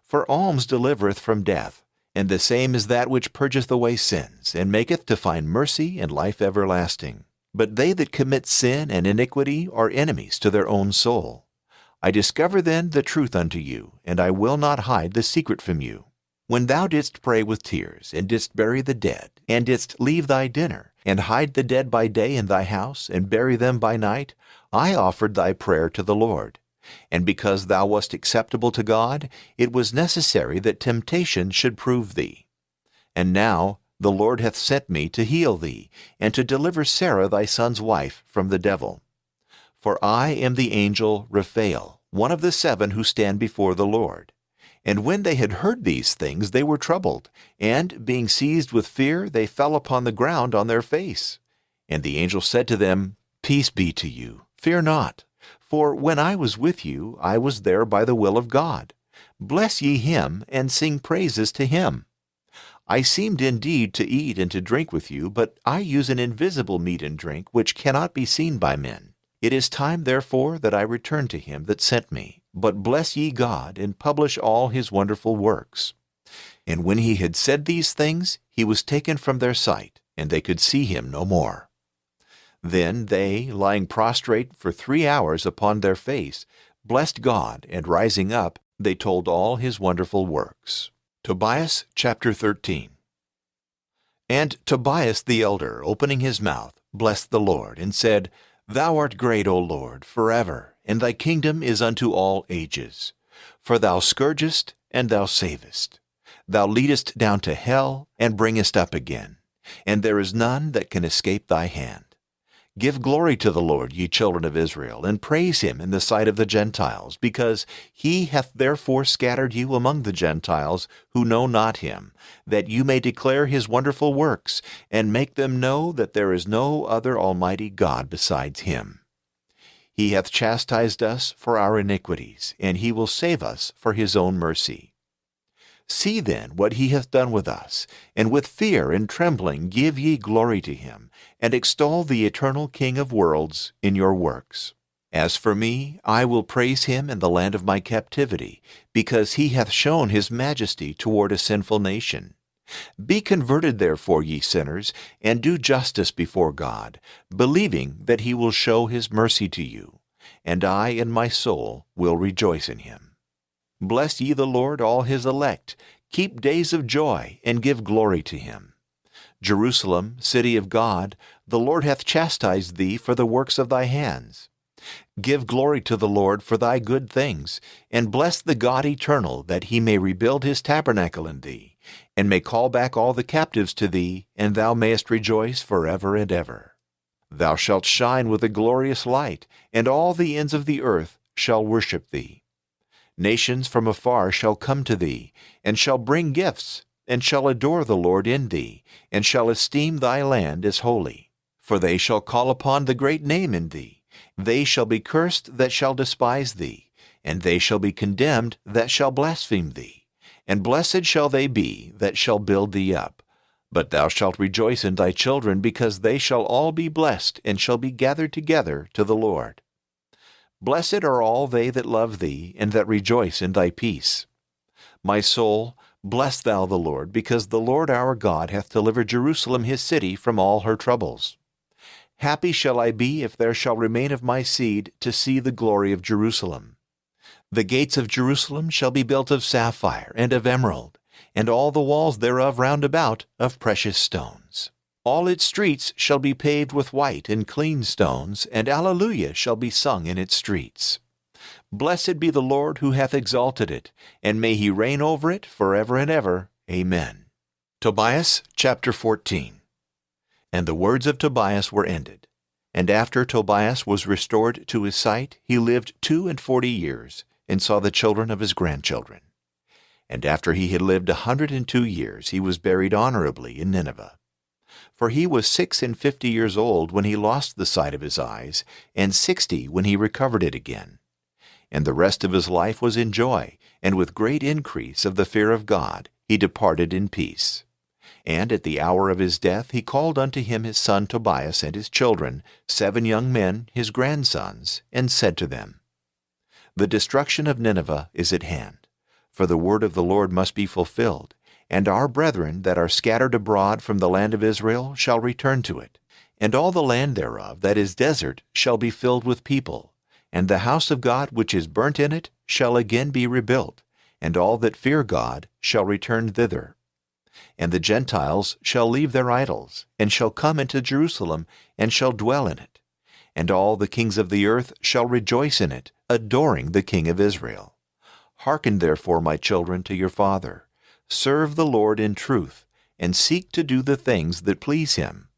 For alms delivereth from death, and the same is that which purgeth away sins, and maketh to find mercy and life everlasting. But they that commit sin and iniquity are enemies to their own soul. I discover then the truth unto you, and I will not hide the secret from you. When thou didst pray with tears, and didst bury the dead, and didst leave thy dinner, and hide the dead by day in thy house, and bury them by night, I offered thy prayer to the Lord. And because thou wast acceptable to God, it was necessary that temptation should prove thee. And now the Lord hath sent me to heal thee, and to deliver Sarah thy son's wife from the devil. For I am the angel Raphael, one of the 7 who stand before the Lord. And when they had heard these things, they were troubled, and, being seized with fear, they fell upon the ground on their face. And the angel said to them, Peace be to you, fear not. For when I was with you, I was there by the will of God. Bless ye him, and sing praises to him. I seemed indeed to eat and to drink with you, but I use an invisible meat and drink which cannot be seen by men. It is time, therefore, that I return to him that sent me. But bless ye God, and publish all his wonderful works. And when he had said these things, he was taken from their sight, and they could see him no more. Then they, lying prostrate for 3 hours upon their face, blessed God, and rising up, they told all his wonderful works. Tobias chapter 13. And Tobias the elder, opening his mouth, blessed the Lord, and said, Thou art great, O Lord, forever, and thy kingdom is unto all ages. For thou scourgest, and thou savest. Thou leadest down to hell, and bringest up again, and there is none that can escape thy hand. Give glory to the Lord, ye children of Israel, and praise him in the sight of the Gentiles, because he hath therefore scattered you among the Gentiles who know not him, that you may declare his wonderful works, and make them know that there is no other almighty God besides him. He hath chastised us for our iniquities, and he will save us for his own mercy. See then what he hath done with us, and with fear and trembling give ye glory to him, and extol the eternal King of worlds in your works. As for me, I will praise him in the land of my captivity, because he hath shown his majesty toward a sinful nation. Be converted therefore, ye sinners, and do justice before God, believing that he will show his mercy to you, and I and my soul will rejoice in him. Bless ye the Lord, all his elect. Keep days of joy, and give glory to him. Jerusalem, city of God, the Lord hath chastised thee for the works of thy hands. Give glory to the Lord for thy good things, and bless the God eternal, that he may rebuild his tabernacle in thee, and may call back all the captives to thee, and thou mayest rejoice forever and ever. Thou shalt shine with a glorious light, and all the ends of the earth shall worship thee. Nations from afar shall come to thee, and shall bring gifts, and shall adore the Lord in thee, and shall esteem thy land as holy. For they shall call upon the great name in thee. They shall be cursed that shall despise thee, and they shall be condemned that shall blaspheme thee. And blessed shall they be that shall build thee up. But thou shalt rejoice in thy children, because they shall all be blessed, and shall be gathered together to the Lord. Blessed are all they that love thee, and that rejoice in thy peace. My soul, bless thou the Lord, because the Lord our God hath delivered Jerusalem his city from all her troubles. Happy shall I be if there shall remain of my seed to see the glory of Jerusalem. The gates of Jerusalem shall be built of sapphire and of emerald, and all the walls thereof round about of precious stones. All its streets shall be paved with white and clean stones, and Alleluia shall be sung in its streets. Blessed be the Lord who hath exalted it, and may he reign over it forever and ever. Amen. Tobias chapter 14. And the words of Tobias were ended. And after Tobias was restored to his sight, he lived 42 years, and saw the children of his grandchildren. And after he had lived 102 years, he was buried honorably in Nineveh. For he was 56 years old when he lost the sight of his eyes, and 60 when he recovered it again. And the rest of his life was in joy, and with great increase of the fear of God he departed in peace. And at the hour of his death he called unto him his son Tobias and his children, 7 young men, his grandsons, and said to them, The destruction of Nineveh is at hand, for the word of the Lord must be fulfilled, and our brethren that are scattered abroad from the land of Israel shall return to it. And all the land thereof that is desert shall be filled with people, and the house of God which is burnt in it shall again be rebuilt, and all that fear God shall return thither. And the Gentiles shall leave their idols, and shall come into Jerusalem, and shall dwell in it. And all the kings of the earth shall rejoice in it, adoring the King of Israel. Hearken therefore, my children, to your father. Serve the Lord in truth, and seek to do the things that please him.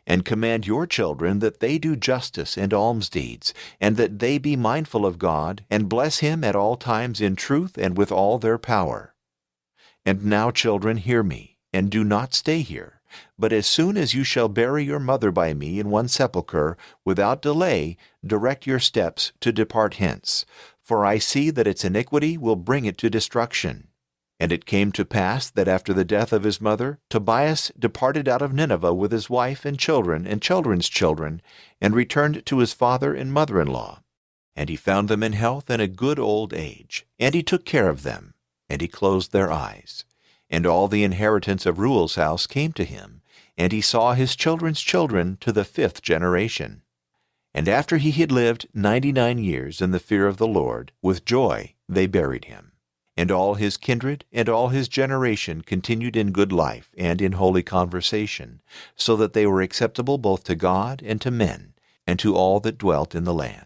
And command your children that they do justice and alms deeds, and that they be mindful of God, and bless him at all times in truth and with all their power. And now, children, hear me, and do not stay here, but as soon as you shall bury your mother by me in one sepulchre, without delay, direct your steps to depart hence, for I see that its iniquity will bring it to destruction. And it came to pass that after the death of his mother, Tobias departed out of Nineveh with his wife and children's children, and returned to his father and mother-in-law. And he found them in health and a good old age, and he took care of them, and he closed their eyes. And all the inheritance of Reuel's house came to him, and he saw his children's children to the 5th generation. And after he had lived 99 years in the fear of the Lord, with joy they buried him. And all his kindred and all his generation continued in good life and in holy conversation, so that they were acceptable both to God and to men, and to all that dwelt in the land.